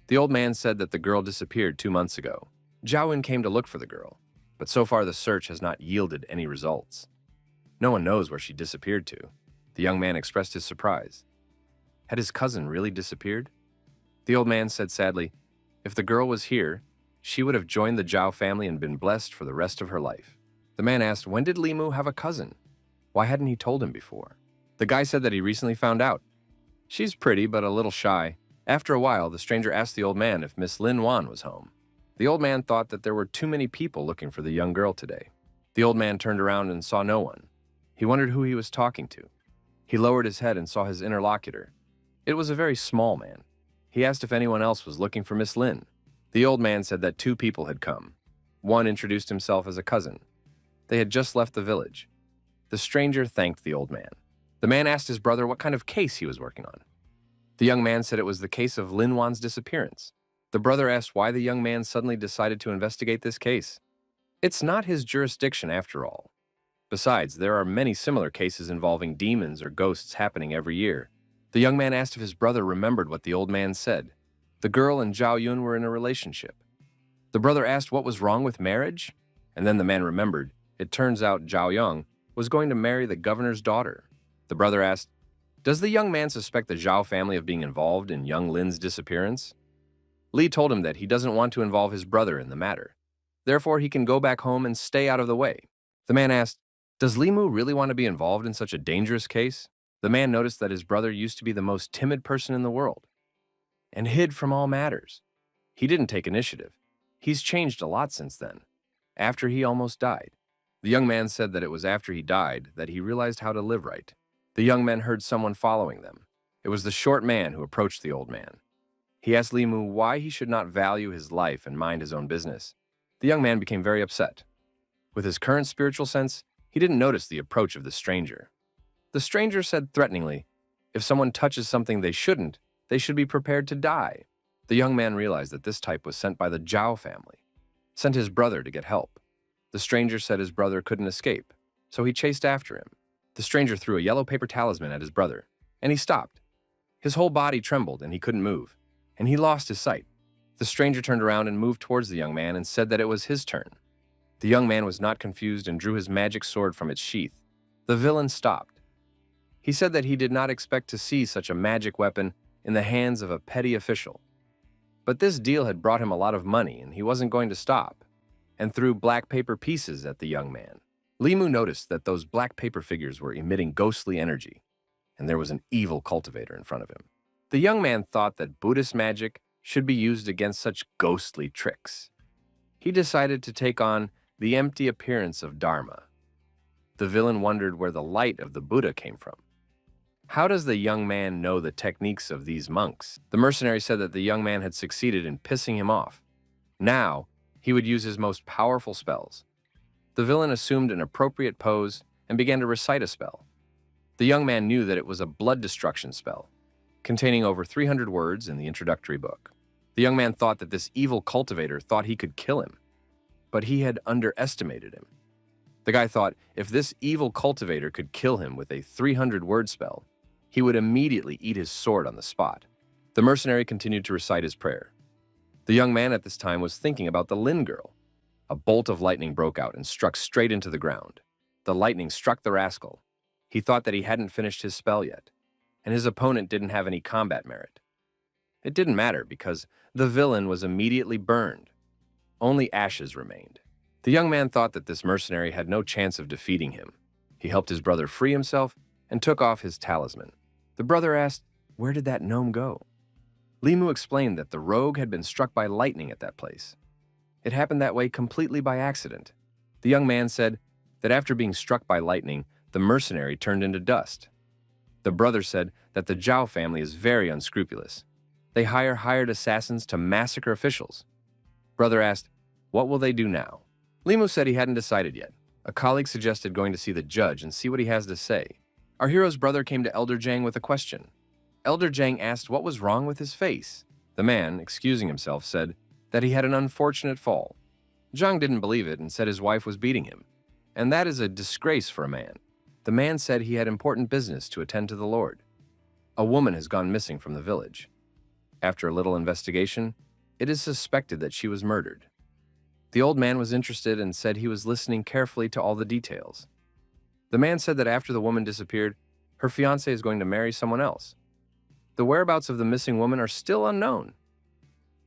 The old man said that the girl disappeared 2 months ago. Zhaoyun came to look for the girl, but so far the search has not yielded any results. No one knows where she disappeared to. The young man expressed his surprise. Had his cousin really disappeared? The old man said sadly, if the girl was here, she would have joined the Zhao family and been blessed for the rest of her life. The man asked, when did Limu have a cousin? Why hadn't he told him before? The guy said that he recently found out. She's pretty, but a little shy. After a while, the stranger asked the old man if Miss Lin Wan was home. The old man thought that there were too many people looking for the young girl today. The old man turned around and saw no one. He wondered who he was talking to. He lowered his head and saw his interlocutor. It was a very small man. He asked if anyone else was looking for Miss Lin. The old man said that 2 people had come. One introduced himself as a cousin. They had just left the village. The stranger thanked the old man. The man asked his brother what kind of case he was working on. The young man said it was the case of Lin Wan's disappearance. The brother asked why the young man suddenly decided to investigate this case. It's not his jurisdiction after all. Besides, there are many similar cases involving demons or ghosts happening every year. The young man asked if his brother remembered what the old man said. The girl and Zhaoyun were in a relationship. The brother asked what was wrong with marriage, and then the man remembered. It turns out Zhaoyun was going to marry the governor's daughter. The brother asked, does the young man suspect the Zhao family of being involved in young Lin's disappearance? Li told him that he doesn't want to involve his brother in the matter. Therefore, he can go back home and stay out of the way. The man asked, Does Limu really want to be involved in such a dangerous case? The man noticed that his brother used to be the most timid person in the world and hid from all matters. He didn't take initiative. He's changed a lot since then, after he almost died. The young man said that it was after he died that he realized how to live right. The young men heard someone following them. It was the short man who approached the old man. He asked Limu why he should not value his life and mind his own business. The young man became very upset. With his current spiritual sense, he didn't notice the approach of the stranger. The stranger said threateningly, if someone touches something they shouldn't, they should be prepared to die. The young man realized that this type was sent by the Zhao family, sent his brother to get help. The stranger said his brother couldn't escape, so he chased after him. The stranger threw a yellow paper talisman at his brother, and he stopped. His whole body trembled and he couldn't move, and he lost his sight. The stranger turned around and moved towards the young man and said that it was his turn. The young man was not confused and drew his magic sword from its sheath. The villain stopped. He said that he did not expect to see such a magic weapon in the hands of a petty official. But this deal had brought him a lot of money and he wasn't going to stop, and threw black paper pieces at the young man. Limu noticed that those black paper figures were emitting ghostly energy, and there was an evil cultivator in front of him. The young man thought that Buddhist magic should be used against such ghostly tricks. He decided to take on the empty appearance of Dharma. The villain wondered where the light of the Buddha came from. How does the young man know the techniques of these monks? The mercenary said that the young man had succeeded in pissing him off. Now, he would use his most powerful spells. The villain assumed an appropriate pose and began to recite a spell. The young man knew that it was a blood destruction spell, containing over 300 words in the introductory book. The young man thought that this evil cultivator thought he could kill him, but he had underestimated him. The guy thought if this evil cultivator could kill him with a 300-word spell, he would immediately eat his sword on the spot. The mercenary continued to recite his prayer. The young man at this time was thinking about the Lin girl. A bolt of lightning broke out and struck straight into the ground. The lightning struck the rascal. He thought that he hadn't finished his spell yet, and his opponent didn't have any combat merit. It didn't matter because the villain was immediately burned. Only ashes remained. The young man thought that this mercenary had no chance of defeating him. He helped his brother free himself and took off his talisman. The brother asked, "Where did that gnome go?" Limu explained that the rogue had been struck by lightning at that place. It happened that way completely by accident. The young man said that after being struck by lightning, the mercenary turned into dust. The brother said that the Zhao family is very unscrupulous. They hire hired assassins to massacre officials. Brother asked, what will they do now? Limu said he hadn't decided yet. A colleague suggested going to see the judge and see what he has to say. Our hero's brother came to Elder Zhang with a question. Elder Zhang asked what was wrong with his face. The man, excusing himself, said that he had an unfortunate fall. Zhang didn't believe it and said his wife was beating him. And that is a disgrace for a man. The man said he had important business to attend to the Lord. A woman has gone missing from the village. After a little investigation, it is suspected that she was murdered. The old man was interested and said he was listening carefully to all the details. The man said that after the woman disappeared, her fiancé is going to marry someone else. The whereabouts of the missing woman are still unknown.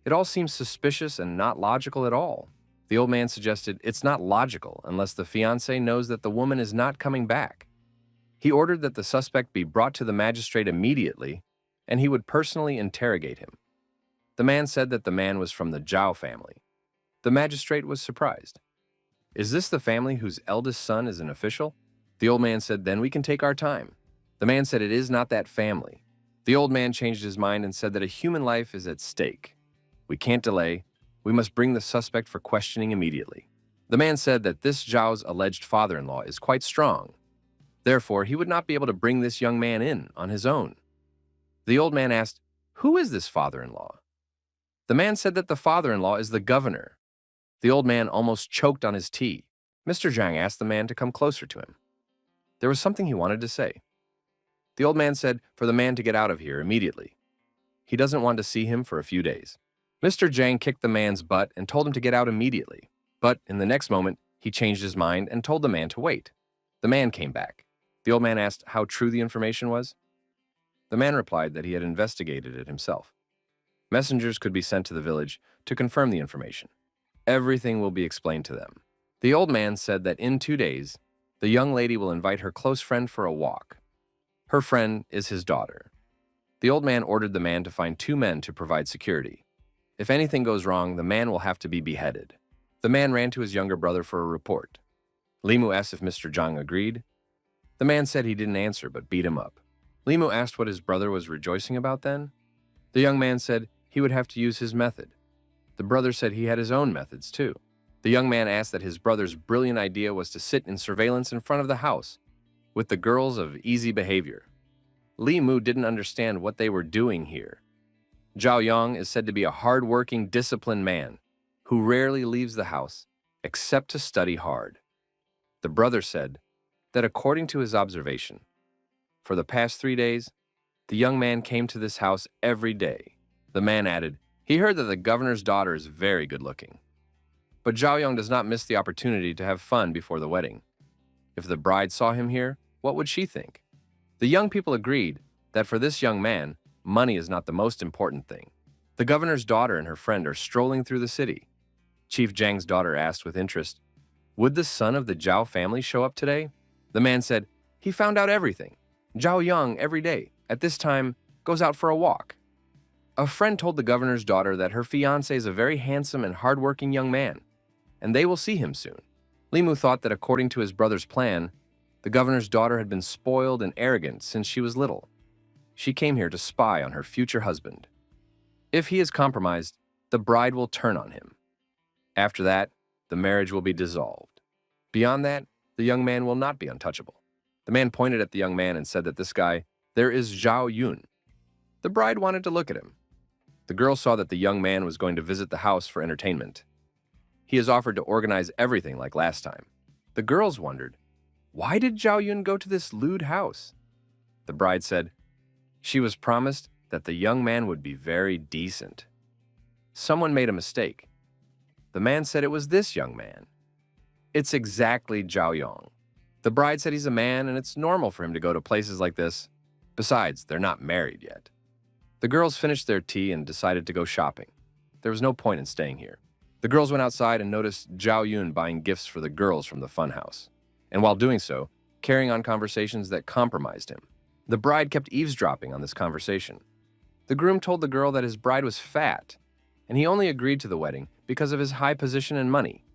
It all seems suspicious and not logical at all. The old man suggested it's not logical unless the fiancé knows that the woman is not coming back. He ordered that the suspect be brought to the magistrate immediately, and he would personally interrogate him. The man said that the man was from the Zhao family. The magistrate was surprised. Is this the family whose eldest son is an official? The old man said, then we can take our time. The man said it is not that family. The old man changed his mind and said that a human life is at stake. We can't delay. We must bring the suspect for questioning immediately. The man said that this Zhao's alleged father-in-law is quite strong. Therefore, he would not be able to bring this young man in on his own. The old man asked, who is this father-in-law? The man said that the father-in-law is the governor. The old man almost choked on his tea. Mr. Zhang asked the man to come closer to him. There was something he wanted to say. The old man said for the man to get out of here immediately. He doesn't want to see him for a few days. Mr. Zhang kicked the man's butt and told him to get out immediately. But in the next moment, he changed his mind and told the man to wait. The man came back. The old man asked how true the information was. The man replied that he had investigated it himself. Messengers could be sent to the village to confirm the information. Everything will be explained to them. The old man said that in 2 days, The young lady will invite her close friend for a walk. Her friend is his daughter. The old man ordered the man to find 2 men to provide security. If anything goes wrong, the man will have to be beheaded. The man ran to his younger brother for a report. Limu asked if Mr. Zhang agreed. The man said he didn't answer but beat him up. Limu asked what his brother was rejoicing about then. The young man said he would have to use his method. The brother said he had his own methods too. The young man asked that his brother's brilliant idea was to sit in surveillance in front of the house with the girls of easy behavior. Limu didn't understand what they were doing here. Zhao Yang is said to be a hard-working, disciplined man who rarely leaves the house except to study hard. The brother said that according to his observation, for the past 3 days, the young man came to this house every day. The man added, he heard that the governor's daughter is very good-looking. But Zhao Yang does not miss the opportunity to have fun before the wedding. If the bride saw him here, what would she think? The young people agreed that for this young man, money is not the most important thing. The governor's daughter and her friend are strolling through the city. Chief Zhang's daughter asked with interest, would the son of the Zhao family show up today? The man said, he found out everything. Zhao Yang every day, at this time, goes out for a walk. A friend told the governor's daughter that her fiancé is a very handsome and hardworking young man, and they will see him soon. Limu thought that according to his brother's plan, the governor's daughter had been spoiled and arrogant since she was little. She came here to spy on her future husband. If he is compromised, the bride will turn on him. After that, the marriage will be dissolved. Beyond that, the young man will not be untouchable. The man pointed at the young man and said that this guy, there is Zhao Yun. The bride wanted to look at him. The girl saw that the young man was going to visit the house for entertainment. He has offered to organize everything like last time. The girls wondered, why did Zhao Yun go to this lewd house? The bride said, she was promised that the young man would be very decent. Someone made a mistake. The man said it was this young man. It's exactly Zhao Yang. The bride said he's a man and it's normal for him to go to places like this. Besides, they're not married yet. The girls finished their tea and decided to go shopping. There was no point in staying here. The girls went outside and noticed Zhao Yun buying gifts for the girls from the funhouse, and while doing so, carrying on conversations that compromised him. The bride kept eavesdropping on this conversation. The groom told the girl that his bride was fat, and he only agreed to the wedding because of his high position and money.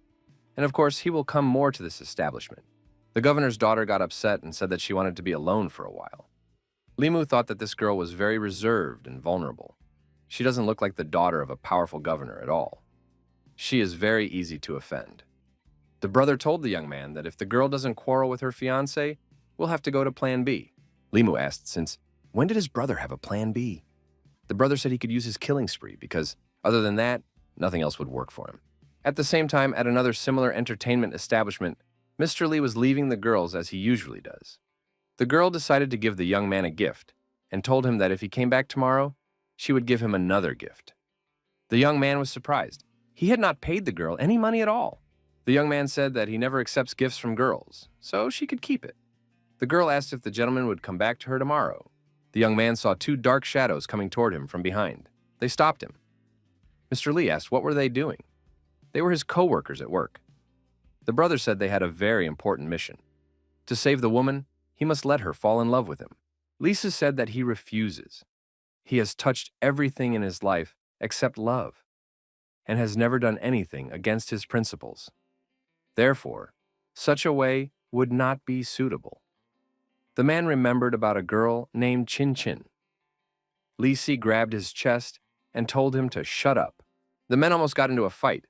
And of course, he will come more to this establishment. The governor's daughter got upset and said that she wanted to be alone for a while. Limu thought that this girl was very reserved and vulnerable. She doesn't look like the daughter of a powerful governor at all. She is very easy to offend. The brother told the young man that if the girl doesn't quarrel with her fiancé, we'll have to go to Plan B. Limu asked, since when did his brother have a Plan B? The brother said he could use his killing spree because, other than that, nothing else would work for him. At the same time, at another similar entertainment establishment, Mr. Lee was leaving the girls as he usually does. The girl decided to give the young man a gift and told him that if he came back tomorrow, she would give him another gift. The young man was surprised. He had not paid the girl any money at all. The young man said that he never accepts gifts from girls, so she could keep it. The girl asked if the gentleman would come back to her tomorrow. The young man saw 2 dark shadows coming toward him from behind. They stopped him. Mr. Lee asked what were they doing. They were his co-workers at work. The brother said they had a very important mission. To save the woman, he must let her fall in love with him. Lisa said that he refuses. He has touched everything in his life except love, and has never done anything against his principles. Therefore, such a way would not be suitable. The man remembered about a girl named Chin Chin. Li Si grabbed his chest and told him to shut up. The men almost got into a fight.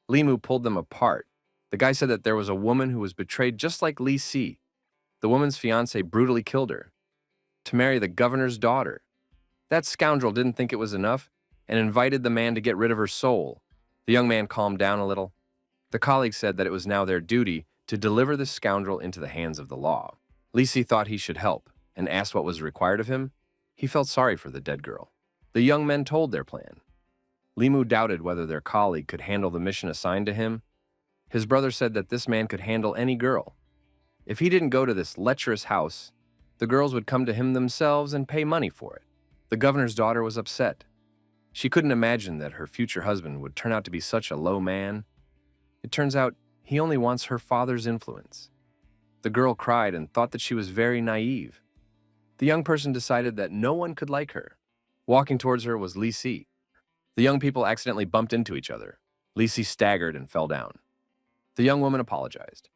Limu pulled them apart. The guy said that there was a woman who was betrayed just like Li Si. The woman's fiancé brutally killed her to marry the governor's daughter. That scoundrel didn't think it was enough and invited the man to get rid of her soul. The young man calmed down a little. The colleagues said that it was now their duty to deliver the scoundrel into the hands of the law. Li Si thought he should help and asked what was required of him. He felt sorry for the dead girl. The young men told their plan. Limu doubted whether their colleague could handle the mission assigned to him. His brother said that this man could handle any girl. If he didn't go to this lecherous house, the girls would come to him themselves and pay money for it. The governor's daughter was upset. She couldn't imagine that her future husband would turn out to be such a low man. It turns out he only wants her father's influence. The girl cried and thought that she was very naive. The young person decided that no one could like her. Walking towards her was Li Si. The young people accidentally bumped into each other. Li Si staggered and fell down. The young woman apologized.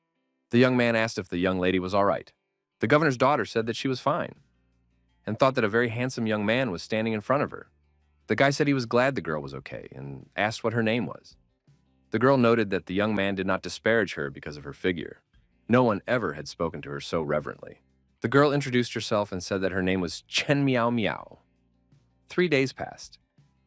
The young man asked if the young lady was all right. The governor's daughter said that she was fine and thought that a very handsome young man was standing in front of her. The guy said he was glad the girl was okay and asked what her name was. The girl noted that the young man did not disparage her because of her figure. No one ever had spoken to her so reverently. The girl introduced herself and said that her name was Chen Miao Miao. 3 days passed.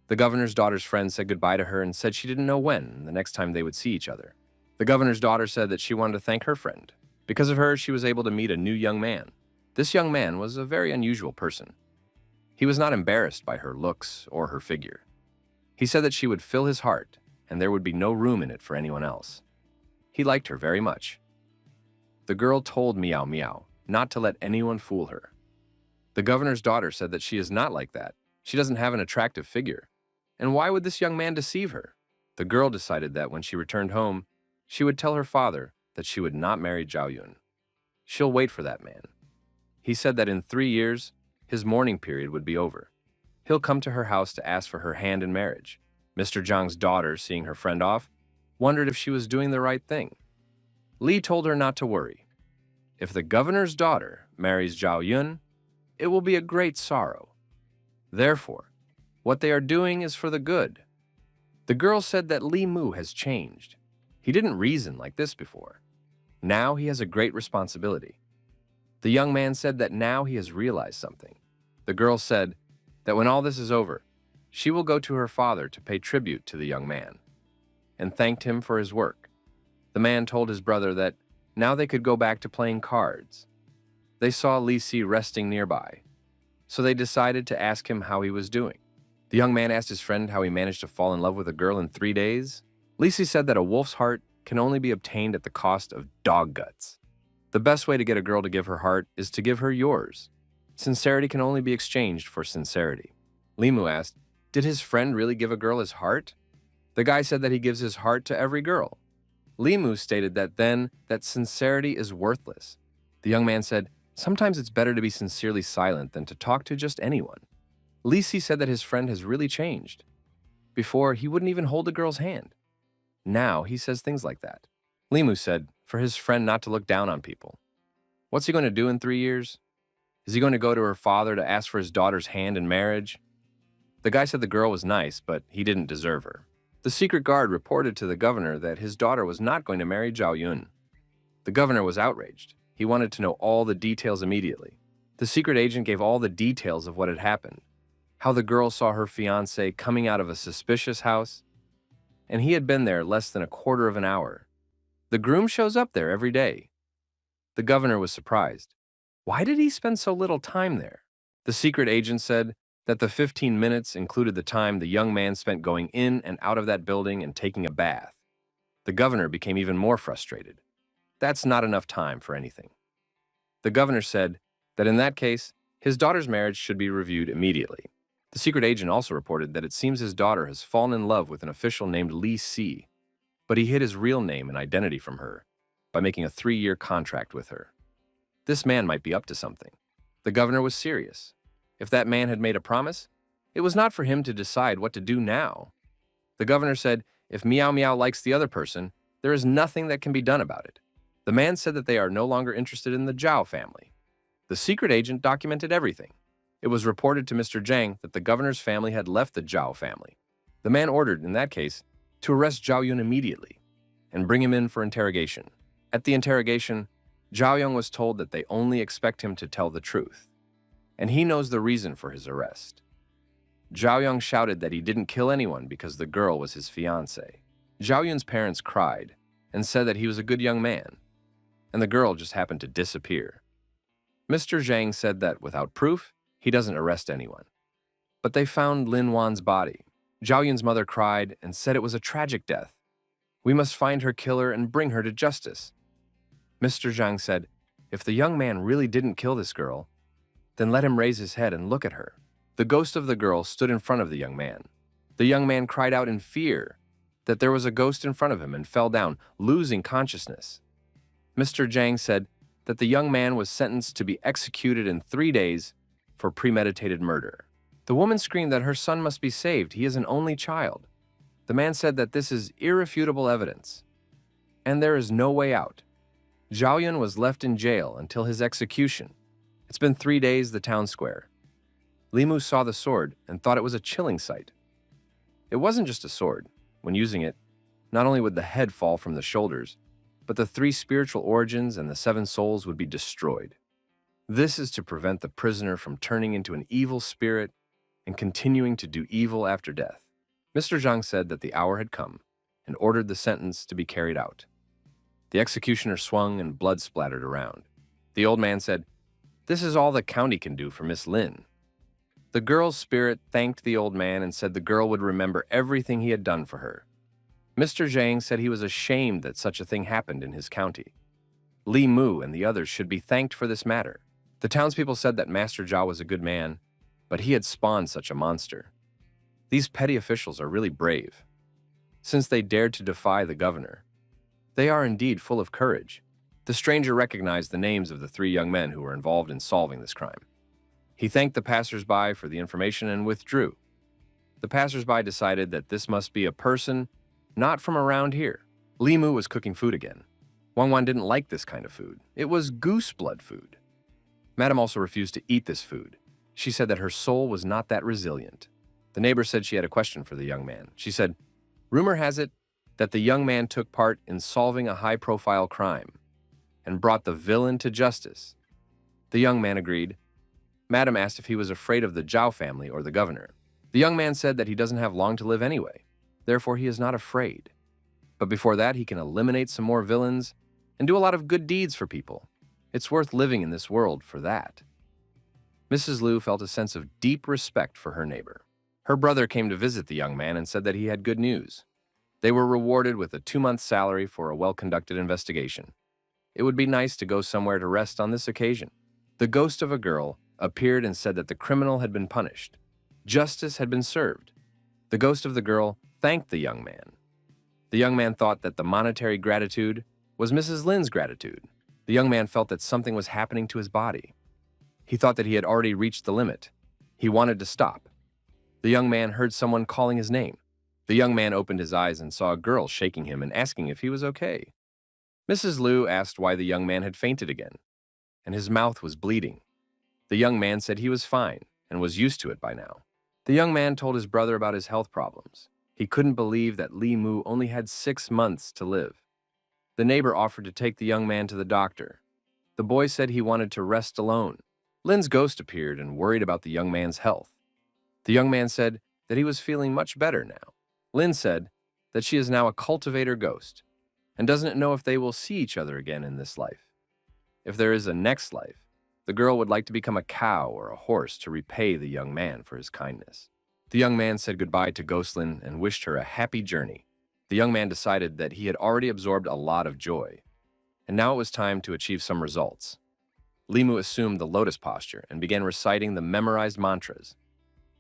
The governor's daughter's friend said goodbye to her and said she didn't know when, the next time they would see each other. The governor's daughter said that she wanted to thank her friend. Because of her, she was able to meet a new young man. This young man was a very unusual person. He was not embarrassed by her looks or her figure. He said that she would fill his heart, and there would be no room in it for anyone else. He liked her very much. The girl told Miao Miao not to let anyone fool her. The governor's daughter said that she is not like that. She doesn't have an attractive figure. And why would this young man deceive her? The girl decided that when she returned home, she would tell her father that she would not marry Zhao Yun. She'll wait for that man. He said that in 3 years, his mourning period would be over. He'll come to her house to ask for her hand in marriage. Mr. Zhang's daughter, seeing her friend off, wondered if she was doing the right thing. Li told her not to worry. If the governor's daughter marries Zhao Yun, it will be a great sorrow. Therefore, what they are doing is for the good. The girl said that Li Mu has changed. He didn't reason like this before. Now he has a great responsibility. The young man said that now he has realized something. The girl said that when all this is over, she will go to her father to pay tribute to the young man and thanked him for his work. The man told his brother that now they could go back to playing cards. They saw Li Si resting nearby, so they decided to ask him how he was doing. The young man asked his friend how he managed to fall in love with a girl in 3 days. Li Si said that a wolf's heart can only be obtained at the cost of dog guts. The best way to get a girl to give her heart is to give her yours. Sincerity can only be exchanged for sincerity. Li Mu asked, did his friend really give a girl his heart? The guy said that he gives his heart to every girl. Li Mu stated that sincerity is worthless. The young man said, sometimes it's better to be sincerely silent than to talk to just anyone. Li Si said that his friend has really changed. Before, he wouldn't even hold a girl's hand. Now, he says things like that. Li Mu said for his friend not to look down on people. What's he going to do in 3 years? Is he going to go to her father to ask for his daughter's hand in marriage? The guy said the girl was nice, but he didn't deserve her. The secret guard reported to the governor that his daughter was not going to marry Zhao Yun. The governor was outraged. He wanted to know all the details immediately. The secret agent gave all the details of what had happened, how the girl saw her fiancé coming out of a suspicious house, and he had been there less than a quarter of an hour. The groom shows up there every day. The governor was surprised. Why did he spend so little time there? The secret agent said that the 15 minutes included the time the young man spent going in and out of that building and taking a bath. The governor became even more frustrated. That's not enough time for anything. The governor said that in that case, his daughter's marriage should be reviewed immediately. The secret agent also reported that it seems his daughter has fallen in love with an official named Li Si, but he hid his real name and identity from her by making a 3-year contract with her. This man might be up to something. The governor was serious. If that man had made a promise, it was not for him to decide what to do now. The governor said, if Miao Miao likes the other person, there is nothing that can be done about it. The man said that they are no longer interested in the Zhao family. The secret agent documented everything. It was reported to Mr. Zhang that the governor's family had left the Zhao family. The man ordered, in that case, to arrest Zhao Yun immediately and bring him in for interrogation. At the interrogation, Zhao Yun was told that they only expect him to tell the truth, and he knows the reason for his arrest. Zhao Yun shouted that he didn't kill anyone because the girl was his fiancée. Zhao Yun's parents cried and said that he was a good young man, and the girl just happened to disappear. Mr. Zhang said that without proof, he doesn't arrest anyone. But they found Lin Wan's body. Zhao Yun's mother cried and said it was a tragic death. We must find her killer and bring her to justice. Mr. Zhang said, if the young man really didn't kill this girl, then let him raise his head and look at her. The ghost of the girl stood in front of the young man. The young man cried out in fear that there was a ghost in front of him and fell down, losing consciousness. Mr. Zhang said that the young man was sentenced to be executed in 3 days for premeditated murder. The woman screamed that her son must be saved. He is an only child. The man said that this is irrefutable evidence, and there is no way out. Zhao Yun was left in jail until his execution. It's been 3 days the town square. Li Mu saw the sword and thought it was a chilling sight. It wasn't just a sword. When using it, not only would the head fall from the shoulders, but the 3 spiritual origins and the 7 souls would be destroyed. This is to prevent the prisoner from turning into an evil spirit and continuing to do evil after death. Mr. Zhang said that the hour had come and ordered the sentence to be carried out. The executioner swung and blood splattered around. The old man said, "This is all the county can do for Miss Lin." The girl's spirit thanked the old man and said the girl would remember everything he had done for her. Mr. Zhang said he was ashamed that such a thing happened in his county. Li Mu and the others should be thanked for this matter. The townspeople said that Master Zhao was a good man, but he had spawned such a monster. These petty officials are really brave, since they dared to defy the governor. They are indeed full of courage. The stranger recognized the names of the 3 young men who were involved in solving this crime. He thanked the passers-by for the information and withdrew. The passers-by decided that this must be a person not from around here. Li Mu was cooking food again. Wang Wan didn't like this kind of food. It was goose blood food. Madame also refused to eat this food. She said that her soul was not that resilient. The neighbor said she had a question for the young man. She said, "Rumor has it that the young man took part in solving a high-profile crime and brought the villain to justice." The young man agreed. Madame asked if he was afraid of the Zhao family or the governor. The young man said that he doesn't have long to live anyway. Therefore, he is not afraid. But before that, he can eliminate some more villains and do a lot of good deeds for people. It's worth living in this world for that. Mrs. Liu felt a sense of deep respect for her neighbor. Her brother came to visit the young man and said that he had good news. They were rewarded with a 2-month salary for a well-conducted investigation. It would be nice to go somewhere to rest on this occasion. The ghost of a girl appeared and said that the criminal had been punished. Justice had been served. The ghost of the girl thanked the young man. The young man thought that the monetary gratitude was Mrs. Lin's gratitude. The young man felt that something was happening to his body. He thought that he had already reached the limit. He wanted to stop. The young man heard someone calling his name. The young man opened his eyes and saw a girl shaking him and asking if he was okay. Mrs. Liu asked why the young man had fainted again, and his mouth was bleeding. The young man said he was fine and was used to it by now. The young man told his brother about his health problems. He couldn't believe that Li Mu only had 6 months to live. The neighbor offered to take the young man to the doctor. The boy said he wanted to rest alone. Lin's ghost appeared and worried about the young man's health. The young man said that he was feeling much better now. Lin said that she is now a cultivator ghost and doesn't know if they will see each other again in this life. If there is a next life, the girl would like to become a cow or a horse to repay the young man for his kindness. The young man said goodbye to Ghost Lin and wished her a happy journey. The young man decided that he had already absorbed a lot of joy, and now it was time to achieve some results. Li Mu assumed the lotus posture and began reciting the memorized mantras.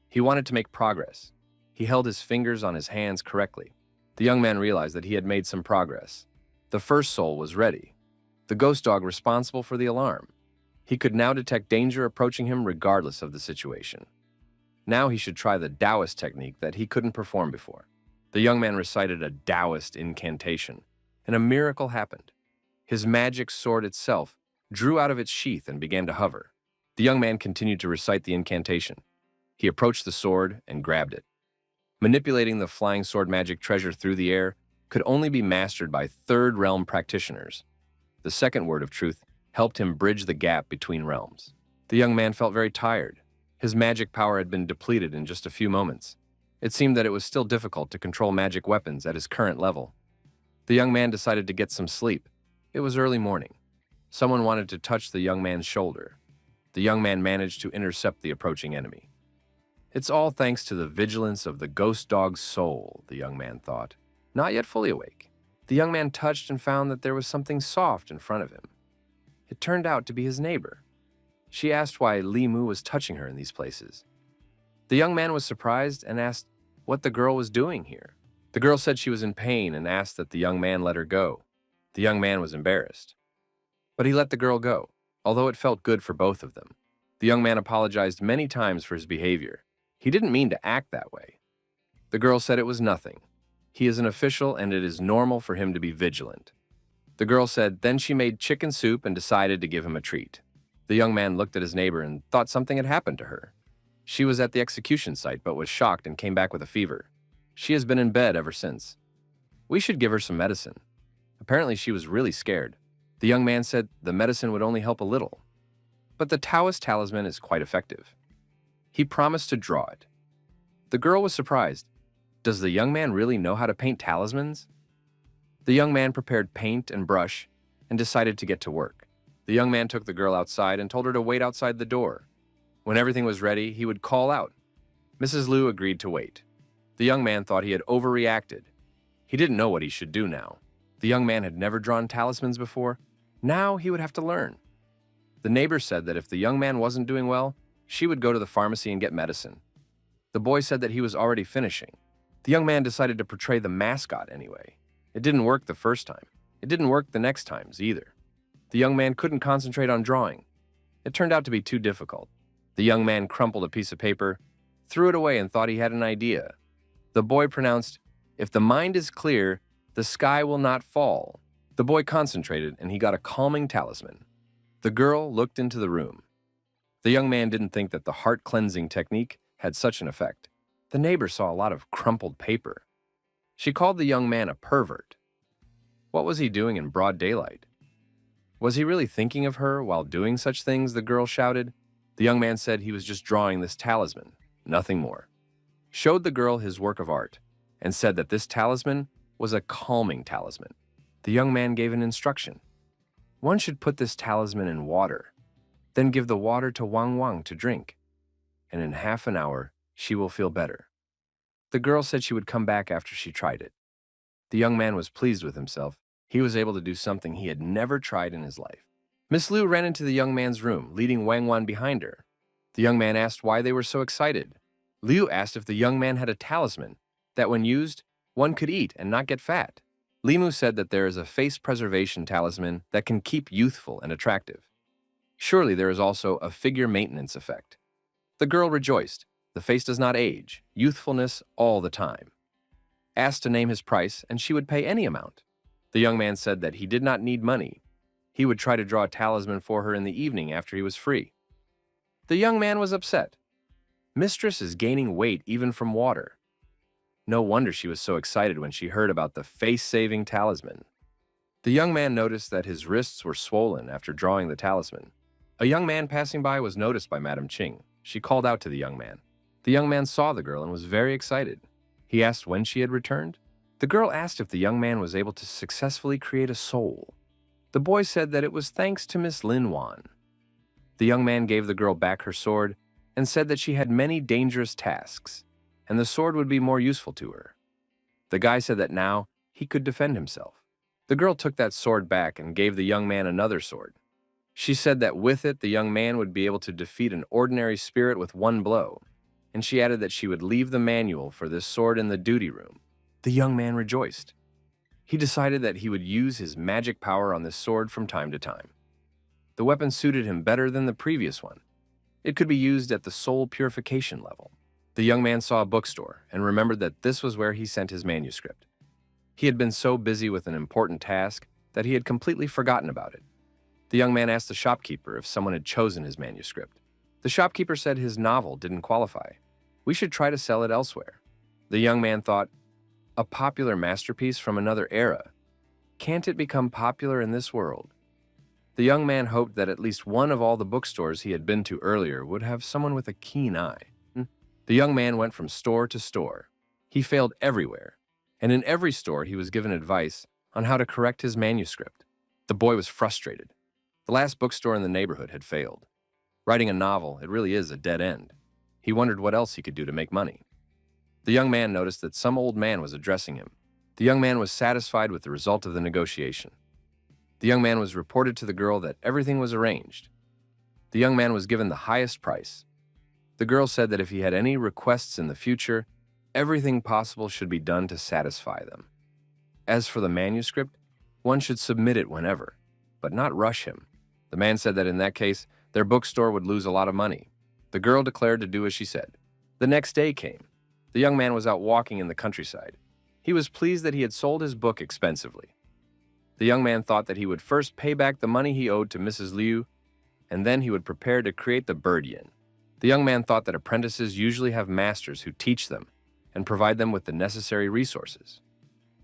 He wanted to make progress. He held his fingers on his hands correctly. The young man realized that he had made some progress. The first soul was ready. The ghost dog responsible for the alarm. He could now detect danger approaching him regardless of the situation. Now he should try the Taoist technique that he couldn't perform before. The young man recited a Taoist incantation, and a miracle happened. His magic sword itself drew out of its sheath and began to hover. The young man continued to recite the incantation. He approached the sword and grabbed it. Manipulating the flying sword magic treasure through the air could only be mastered by third realm practitioners. The second word of truth helped him bridge the gap between realms. The young man felt very tired. His magic power had been depleted in just a few moments. It seemed that it was still difficult to control magic weapons at his current level. The young man decided to get some sleep. It was early morning. Someone wanted to touch the young man's shoulder. The young man managed to intercept the approaching enemy. It's all thanks to the vigilance of the ghost dog's soul, the young man thought, not yet fully awake. The young man touched and found that there was something soft in front of him. It turned out to be his neighbor. She asked why Li Mu was touching her in these places. The young man was surprised and asked what the girl was doing here. The girl said she was in pain and asked that the young man let her go. The young man was embarrassed. But he let the girl go, although it felt good for both of them. The young man apologized many times for his behavior. He didn't mean to act that way. The girl said it was nothing. He is an official and it is normal for him to be vigilant. The girl said then she made chicken soup and decided to give him a treat. The young man looked at his neighbor and thought something had happened to her. She was at the execution site but was shocked and came back with a fever. She has been in bed ever since. We should give her some medicine. Apparently she was really scared. The young man said the medicine would only help a little. But the Taoist talisman is quite effective. He promised to draw it. The girl was surprised. Does the young man really know how to paint talismans? The young man prepared paint and brush and decided to get to work. The young man took the girl outside and told her to wait outside the door. When everything was ready, he would call out. Mrs. Liu agreed to wait. The young man thought he had overreacted. He didn't know what he should do now. The young man had never drawn talismans before. Now he would have to learn. The neighbor said that if the young man wasn't doing well, she would go to the pharmacy and get medicine. The boy said that he was already finishing. The young man decided to portray the mascot anyway. It didn't work the first time. It didn't work the next times either. The young man couldn't concentrate on drawing. It turned out to be too difficult. The young man crumpled a piece of paper, threw it away and thought he had an idea. The boy pronounced, "If the mind is clear, the sky will not fall." The boy concentrated and he got a calming talisman. The girl looked into the room. The young man didn't think that the heart-cleansing technique had such an effect. The neighbor saw a lot of crumpled paper. She called the young man a pervert. What was he doing in broad daylight? Was he really thinking of her while doing such things? The girl shouted. The young man said he was just drawing this talisman, nothing more. Showed the girl his work of art and said that this talisman was a calming talisman. The young man gave an instruction. One should put this talisman in water, then give the water to Wang Wang to drink, and in half an hour she will feel better. The girl said she would come back after she tried it. The young man was pleased with himself. He was able to do something he had never tried in his life. Miss Liu ran into the young man's room, leading Wang Wan behind her. The young man asked why they were so excited. Liu asked if the young man had a talisman that when used, one could eat and not get fat. Limu said that there is a face preservation talisman that can keep youthful and attractive. Surely there is also a figure maintenance effect. The girl rejoiced. The face does not age, youthfulness all the time. Asked to name his price, and she would pay any amount. The young man said that he did not need money. He would try to draw a talisman for her in the evening after he was free. The young man was upset. Mistress is gaining weight even from water. No wonder she was so excited when she heard about the face-saving talisman. The young man noticed that his wrists were swollen after drawing the talisman. A young man passing by was noticed by Madame Ching. She called out to the young man. The young man saw the girl and was very excited. He asked when she had returned. The girl asked if the young man was able to successfully create a soul. The boy said that it was thanks to Miss Lin Wan. The young man gave the girl back her sword and said that she had many dangerous tasks, and the sword would be more useful to her. The guy said that now he could defend himself. The girl took that sword back and gave the young man another sword. She said that with it, the young man would be able to defeat an ordinary spirit with one blow, and she added that she would leave the manual for this sword in the duty room. The young man rejoiced. He decided that he would use his magic power on this sword from time to time. The weapon suited him better than the previous one. It could be used at the soul purification level. The young man saw a bookstore and remembered that this was where he sent his manuscript. He had been so busy with an important task that he had completely forgotten about it. The young man asked the shopkeeper if someone had chosen his manuscript. The shopkeeper said his novel didn't qualify. We should try to sell it elsewhere. The young man thought, a popular masterpiece from another era. Can't it become popular in this world? The young man hoped that at least one of all the bookstores he had been to earlier would have someone with a keen eye. The young man went from store to store. He failed everywhere, and in every store he was given advice on how to correct his manuscript. The boy was frustrated. The last bookstore in the neighborhood had failed. Writing a novel, it really is a dead end. He wondered what else he could do to make money. The young man noticed that some old man was addressing him. The young man was satisfied with the result of the negotiation. The young man was reported to the girl that everything was arranged. The young man was given the highest price. The girl said that if he had any requests in the future, everything possible should be done to satisfy them. As for the manuscript, one should submit it whenever. but not rush him. The man said that in that case, their bookstore would lose a lot of money. The girl declared to do as she said. The next day came. The young man was out walking in the countryside. He was pleased that he had sold his book expensively. The young man thought that he would first pay back the money he owed to Mrs. Liu, and then he would prepare to create the bird yin. The young man thought that apprentices usually have masters who teach them and provide them with the necessary resources.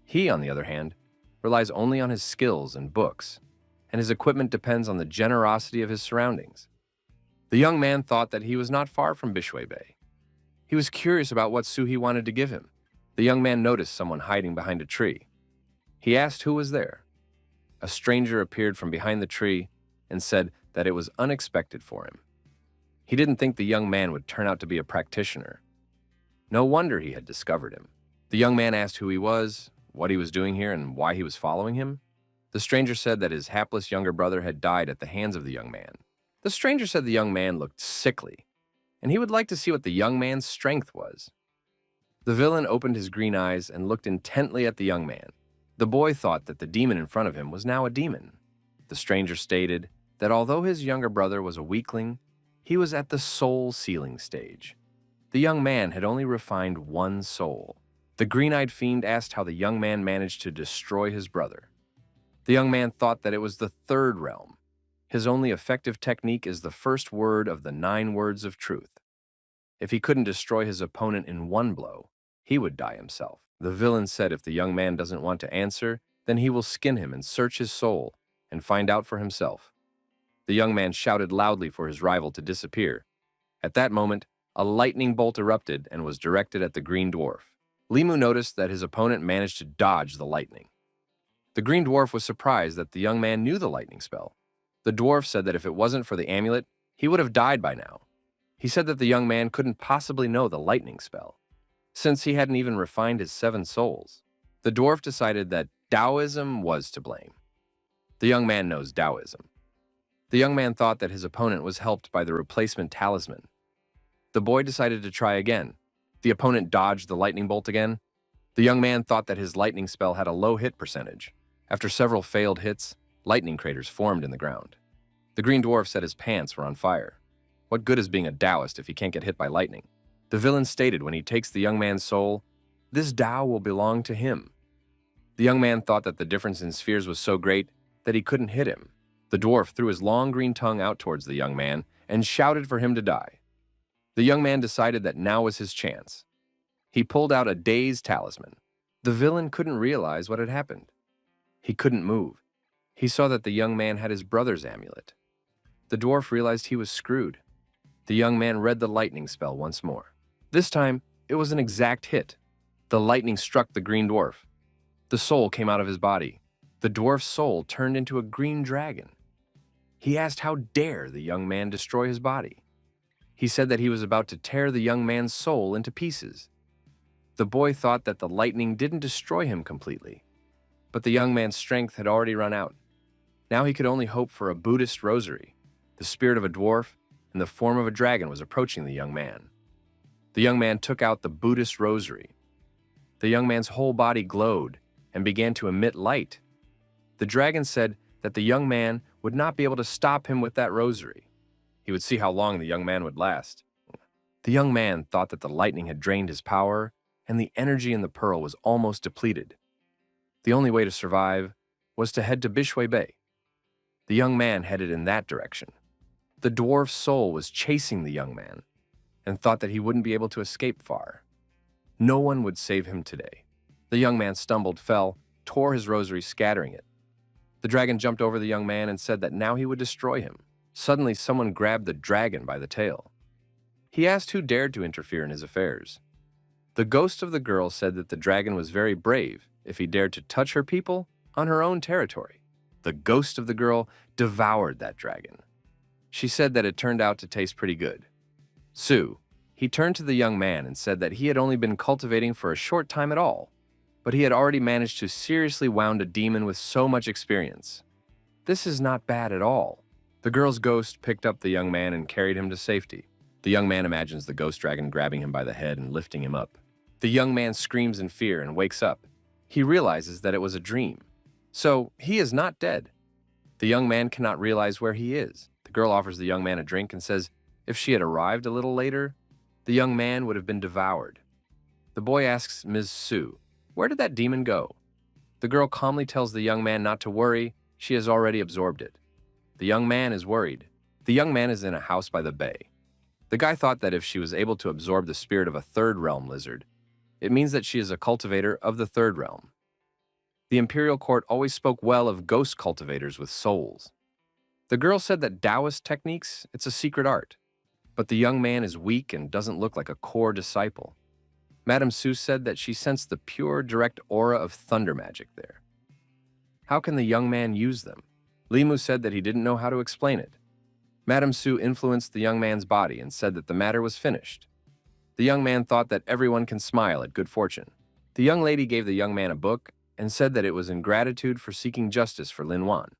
He, on the other hand, relies only on his skills and books, and his equipment depends on the generosity of his surroundings. The young man thought that he was not far from Bishui Bay. He was curious about what Suhi wanted to give him. The young man noticed someone hiding behind a tree. He asked who was there. A stranger appeared from behind the tree and said that it was unexpected for him. He didn't think the young man would turn out to be a practitioner. No wonder he had discovered him. The young man asked who he was, what he was doing here, and why he was following him. The stranger said that his hapless younger brother had died at the hands of the young man. The stranger said the young man looked sickly, and he would like to see what the young man's strength was. The villain opened his green eyes and looked intently at the young man. The boy thought that the demon in front of him was now a demon. The stranger stated that although his younger brother was a weakling, he was at the soul sealing stage. The young man had only refined one soul. The green-eyed fiend asked how the young man managed to destroy his brother. The young man thought that it was the third realm. His only effective technique is the first word of the 9 words of truth. If he couldn't destroy his opponent in one blow, he would die himself. The villain said if the young man doesn't want to answer, then he will skin him and search his soul and find out for himself. The young man shouted loudly for his rival to disappear. At that moment, a lightning bolt erupted and was directed at the green dwarf. Limu noticed that his opponent managed to dodge the lightning. The green dwarf was surprised that the young man knew the lightning spell. The dwarf said that if it wasn't for the amulet, he would have died by now. He said that the young man couldn't possibly know the lightning spell, since he hadn't even refined his 7 souls. The dwarf decided that Taoism was to blame. The young man knows Taoism. The young man thought that his opponent was helped by the replacement talisman. The boy decided to try again. The opponent dodged the lightning bolt again. The young man thought that his lightning spell had a low hit percentage. After several failed hits, lightning craters formed in the ground. The green dwarf said his pants were on fire. What good is being a Taoist if he can't get hit by lightning? The villain stated when he takes the young man's soul, this Tao will belong to him. The young man thought that the difference in spheres was so great that he couldn't hit him. The dwarf threw his long green tongue out towards the young man and shouted for him to die. The young man decided that now was his chance. He pulled out a dazed talisman. The villain couldn't realize what had happened. He couldn't move. He saw that the young man had his brother's amulet. The dwarf realized he was screwed. The young man read the lightning spell once more. This time, it was an exact hit. The lightning struck the green dwarf. The soul came out of his body. The dwarf's soul turned into a green dragon. He asked how dare the young man destroy his body. He said that he was about to tear the young man's soul into pieces. The boy thought that the lightning didn't destroy him completely, but the young man's strength had already run out. Now he could only hope for a Buddhist rosary. The spirit of a dwarf in the form of a dragon was approaching the young man. The young man took out the Buddhist rosary. The young man's whole body glowed and began to emit light. The dragon said that the young man would not be able to stop him with that rosary. He would see how long the young man would last. The young man thought that the lightning had drained his power and the energy in the pearl was almost depleted. The only way to survive was to head to Bishui Bay. The young man headed in that direction. The dwarf's soul was chasing the young man and thought that he wouldn't be able to escape far. No one would save him today. The young man stumbled, fell, tore his rosary, scattering it. The dragon jumped over the young man and said that now he would destroy him. Suddenly, someone grabbed the dragon by the tail. He asked who dared to interfere in his affairs. The ghost of the girl said that the dragon was very brave if he dared to touch her people on her own territory. The ghost of the girl devoured that dragon. She said that it turned out to taste pretty good. Sue, he turned to the young man and said that he had only been cultivating for a short time at all, but he had already managed to seriously wound a demon with so much experience. This is not bad at all. The girl's ghost picked up the young man and carried him to safety. The young man imagines the ghost dragon grabbing him by the head and lifting him up. The young man screams in fear and wakes up. He realizes that it was a dream. So, he is not dead. The young man cannot realize where he is. The girl offers the young man a drink and says if she had arrived a little later, the young man would have been devoured. The boy asks Ms. Sue, "Where did that demon go?" The girl calmly tells the young man not to worry, she has already absorbed it. The young man is worried. The young man is in a house by the bay. The guy thought that if she was able to absorb the spirit of a third realm lizard, it means that she is a cultivator of the third realm. The imperial court always spoke well of ghost cultivators with souls. The girl said that Taoist techniques, it's a secret art. But the young man is weak and doesn't look like a core disciple. Madame Sue said that she sensed the pure, direct aura of thunder magic there. How can the young man use them? Limu said that he didn't know how to explain it. Madame Sue influenced the young man's body and said that the matter was finished. The young man thought that everyone can smile at good fortune. The young lady gave the young man a book and said that it was in gratitude for seeking justice for Lin Wan.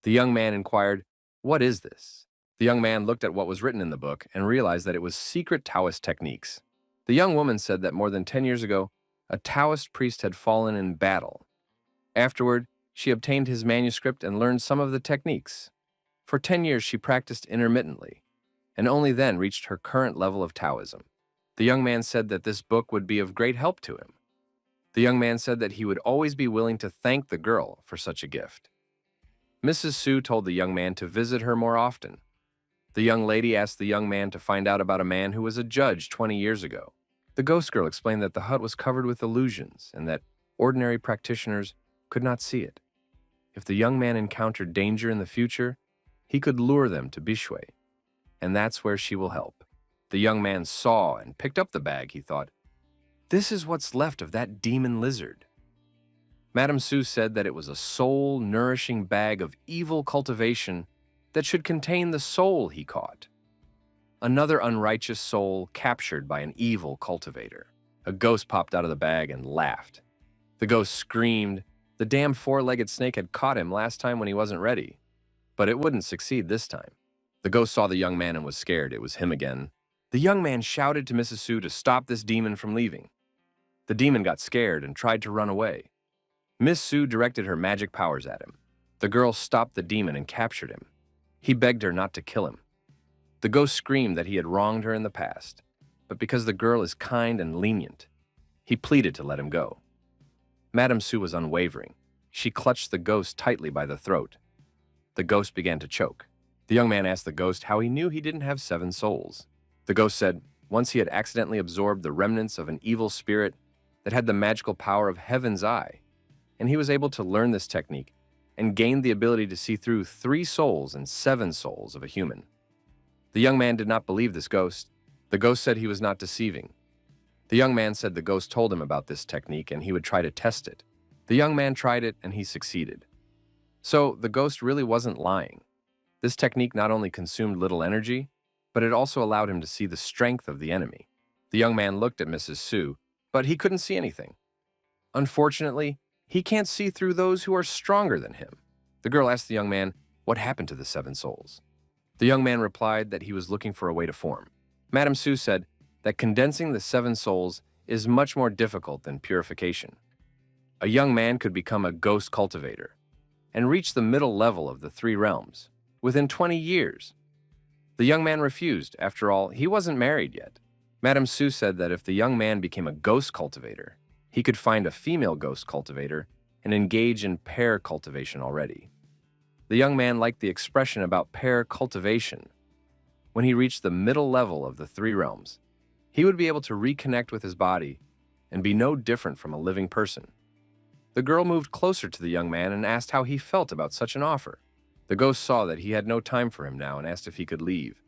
The young man inquired, "What is this?" The young man looked at what was written in the book and realized that it was secret Taoist techniques. The young woman said that more than 10 years ago, a Taoist priest had fallen in battle. Afterward, she obtained his manuscript and learned some of the techniques. For 10 years, she practiced intermittently, and only then reached her current level of Taoism. The young man said that this book would be of great help to him. The young man said that he would always be willing to thank the girl for such a gift. Mrs. Sue told the young man to visit her more often. The young lady asked the young man to find out about a man who was a judge 20 years ago. The ghost girl explained that the hut was covered with illusions and that ordinary practitioners could not see it. If the young man encountered danger in the future, he could lure them to Bishwe, and that's where she will help. The young man saw and picked up the bag, he thought. This is what's left of that demon lizard. Madame Sue said that it was a soul-nourishing bag of evil cultivation that should contain the soul he caught. Another unrighteous soul captured by an evil cultivator. A ghost popped out of the bag and laughed. The ghost screamed. The damn four-legged snake had caught him last time when he wasn't ready. But it wouldn't succeed this time. The ghost saw the young man and was scared. It was him again. The young man shouted to Mrs. Sue to stop this demon from leaving. The demon got scared and tried to run away. Miss Sue directed her magic powers at him. The girl stopped the demon and captured him. He begged her not to kill him. The ghost screamed that he had wronged her in the past, but because the girl is kind and lenient, he pleaded to let him go. Madame Sue was unwavering. She clutched the ghost tightly by the throat. The ghost began to choke. The young man asked the ghost how he knew he didn't have 7 souls. The ghost said once he had accidentally absorbed the remnants of an evil spirit that had the magical power of Heaven's Eye, and he was able to learn this technique and gained the ability to see through 3 souls and 7 souls of a human. The young man did not believe this ghost. The ghost said he was not deceiving. The young man said the ghost told him about this technique and he would try to test it. The young man tried it and he succeeded. So the ghost really wasn't lying. This technique not only consumed little energy, but it also allowed him to see the strength of the enemy. The young man looked at Mrs. Sue, but he couldn't see anything. Unfortunately, he can't see through those who are stronger than him. The girl asked the young man what happened to the 7 souls. The young man replied that he was looking for a way to form. Madame Sue said that condensing the 7 souls is much more difficult than purification. A young man could become a ghost cultivator and reach the middle level of the 3 realms within 20 years. The young man refused. After all, he wasn't married yet. Madame Sue said that if the young man became a ghost cultivator, he could find a female ghost cultivator and engage in pair cultivation already. The young man liked the expression about pair cultivation. When he reached the middle level of the 3 realms, he would be able to reconnect with his body and be no different from a living person. The girl moved closer to the young man and asked how he felt about such an offer. The ghost saw that he had no time for him now and asked if he could leave.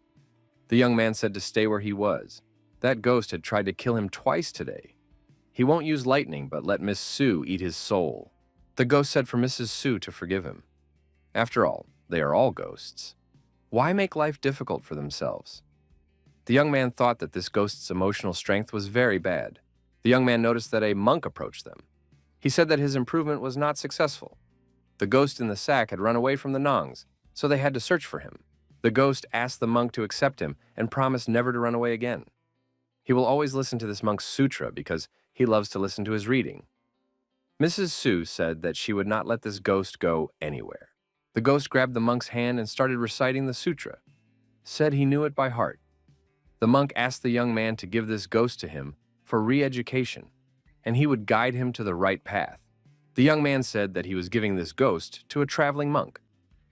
The young man said to stay where he was. That ghost had tried to kill him twice today. He won't use lightning, but let Miss Sue eat his soul. The ghost said for Mrs. Sue to forgive him. After all, they are all ghosts. Why make life difficult for themselves? The young man thought that this ghost's emotional strength was very bad. The young man noticed that a monk approached them. He said that his improvement was not successful. The ghost in the sack had run away from the Nongs, so they had to search for him. The ghost asked the monk to accept him and promised never to run away again. He will always listen to this monk's sutra because he loves to listen to his reading. Mrs. Sue said that she would not let this ghost go anywhere. The ghost grabbed the monk's hand and started reciting the sutra, said he knew it by heart. The monk asked the young man to give this ghost to him for re-education, and he would guide him to the right path. The young man said that he was giving this ghost to a traveling monk.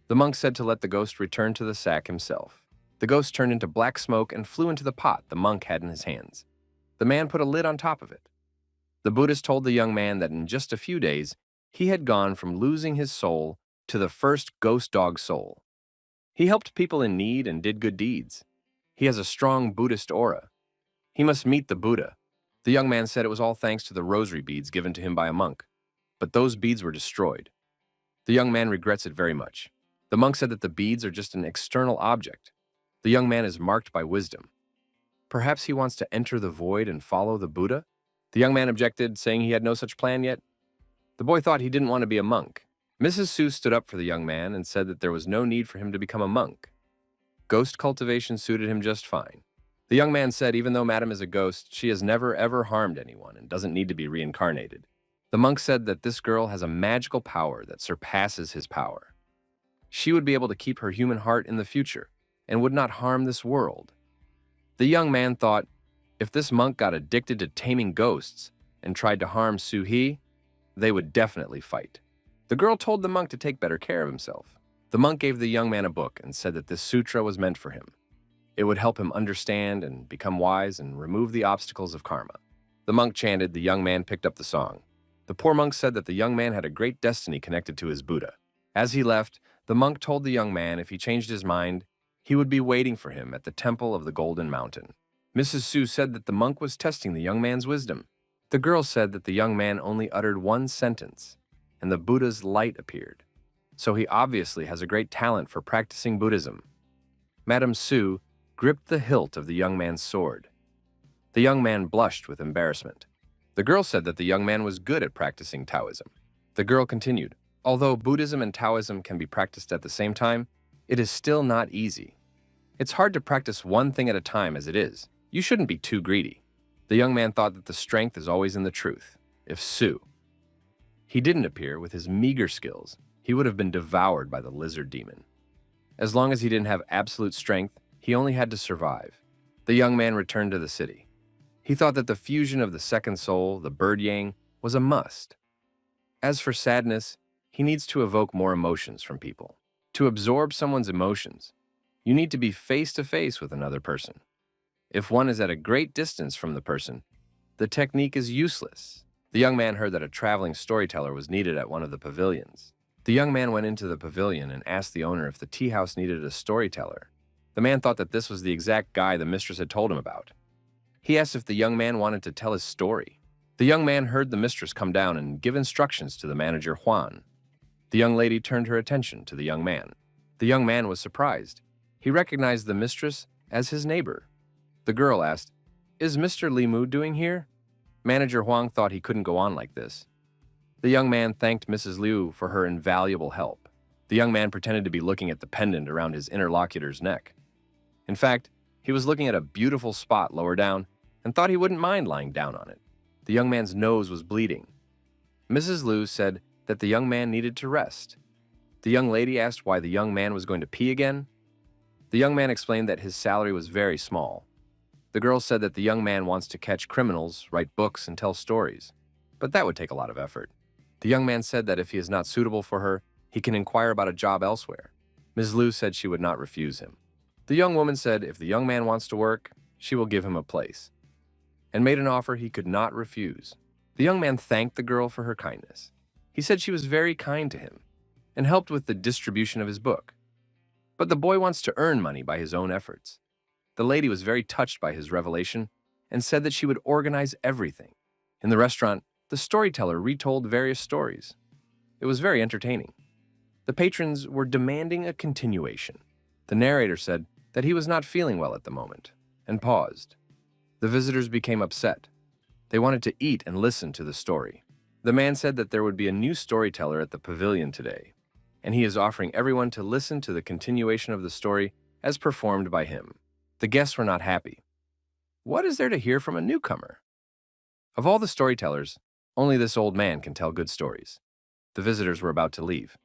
The monk said to let the ghost return to the sack himself. The ghost turned into black smoke and flew into the pot the monk had in his hands. The man put a lid on top of it. The Buddhist told the young man that in just a few days, he had gone from losing his soul to the first ghost dog soul. He helped people in need and did good deeds. He has a strong Buddhist aura. He must meet the Buddha. The young man said it was all thanks to the rosary beads given to him by a monk. But those beads were destroyed. The young man regrets it very much. The monk said that the beads are just an external object. The young man is marked by wisdom. Perhaps he wants to enter the void and follow the Buddha? The young man objected, saying he had no such plan yet. The boy thought he didn't want to be a monk. Mrs. Sue stood up for the young man and said that there was no need for him to become a monk. Ghost cultivation suited him just fine. The young man said even though Madam is a ghost, she has never ever harmed anyone and doesn't need to be reincarnated. The monk said that this girl has a magical power that surpasses his power. She would be able to keep her human heart in the future and would not harm this world. The young man thought, if this monk got addicted to taming ghosts and tried to harm Soo-hee, they would definitely fight. The girl told the monk to take better care of himself. The monk gave the young man a book and said that this sutra was meant for him. It would help him understand and become wise and remove the obstacles of karma. The monk chanted, the young man picked up the song. The poor monk said that the young man had a great destiny connected to his Buddha. As he left, the monk told the young man if he changed his mind, he would be waiting for him at the temple of the Golden Mountain. Mrs. Sue said that the monk was testing the young man's wisdom. The girl said that the young man only uttered one sentence, and the Buddha's light appeared. So he obviously has a great talent for practicing Buddhism. Madame Sue gripped the hilt of the young man's sword. The young man blushed with embarrassment. The girl said that the young man was good at practicing Taoism. The girl continued, although Buddhism and Taoism can be practiced at the same time, it is still not easy. It's hard to practice one thing at a time as it is. You shouldn't be too greedy. The young man thought that the strength is always in the truth. If he didn't appear with his meager skills, he would have been devoured by the lizard demon. As long as he didn't have absolute strength, he only had to survive. The young man returned to the city. He thought that the fusion of the second soul, the bird yang, was a must. As for sadness, he needs to evoke more emotions from people. To absorb someone's emotions, you need to be face to face with another person. If one is at a great distance from the person, the technique is useless. The young man heard that a traveling storyteller was needed at one of the pavilions. The young man went into the pavilion and asked the owner if the tea house needed a storyteller. The man thought that this was the exact guy the mistress had told him about. He asked if the young man wanted to tell his story. The young man heard the mistress come down and give instructions to the manager Juan. The young lady turned her attention to the young man. The young man was surprised. He recognized the mistress as his neighbor. The girl asked, "Is Mr. Limu doing here?" Manager Huang thought he couldn't go on like this. The young man thanked Mrs. Liu for her invaluable help. The young man pretended to be looking at the pendant around his interlocutor's neck. In fact, he was looking at a beautiful spot lower down and thought he wouldn't mind lying down on it. The young man's nose was bleeding. Mrs. Liu said that the young man needed to rest. The young lady asked why the young man was going to pee again. The young man explained that his salary was very small. The girl said that the young man wants to catch criminals, write books, and tell stories, but that would take a lot of effort. The young man said that if he is not suitable for her, he can inquire about a job elsewhere. Ms. Liu said she would not refuse him. The young woman said if the young man wants to work, she will give him a place, and made an offer he could not refuse. The young man thanked the girl for her kindness. He said she was very kind to him and helped with the distribution of his book. But the boy wants to earn money by his own efforts. The lady was very touched by his revelation and said that she would organize everything. In the restaurant, the storyteller retold various stories. It was very entertaining. The patrons were demanding a continuation. The narrator said that he was not feeling well at the moment and paused. The visitors became upset. They wanted to eat and listen to the story. The man said that there would be a new storyteller at the pavilion today, and he is offering everyone to listen to the continuation of the story as performed by him. The guests were not happy. What is there to hear from a newcomer? Of all the storytellers, only this old man can tell good stories. The visitors were about to leave.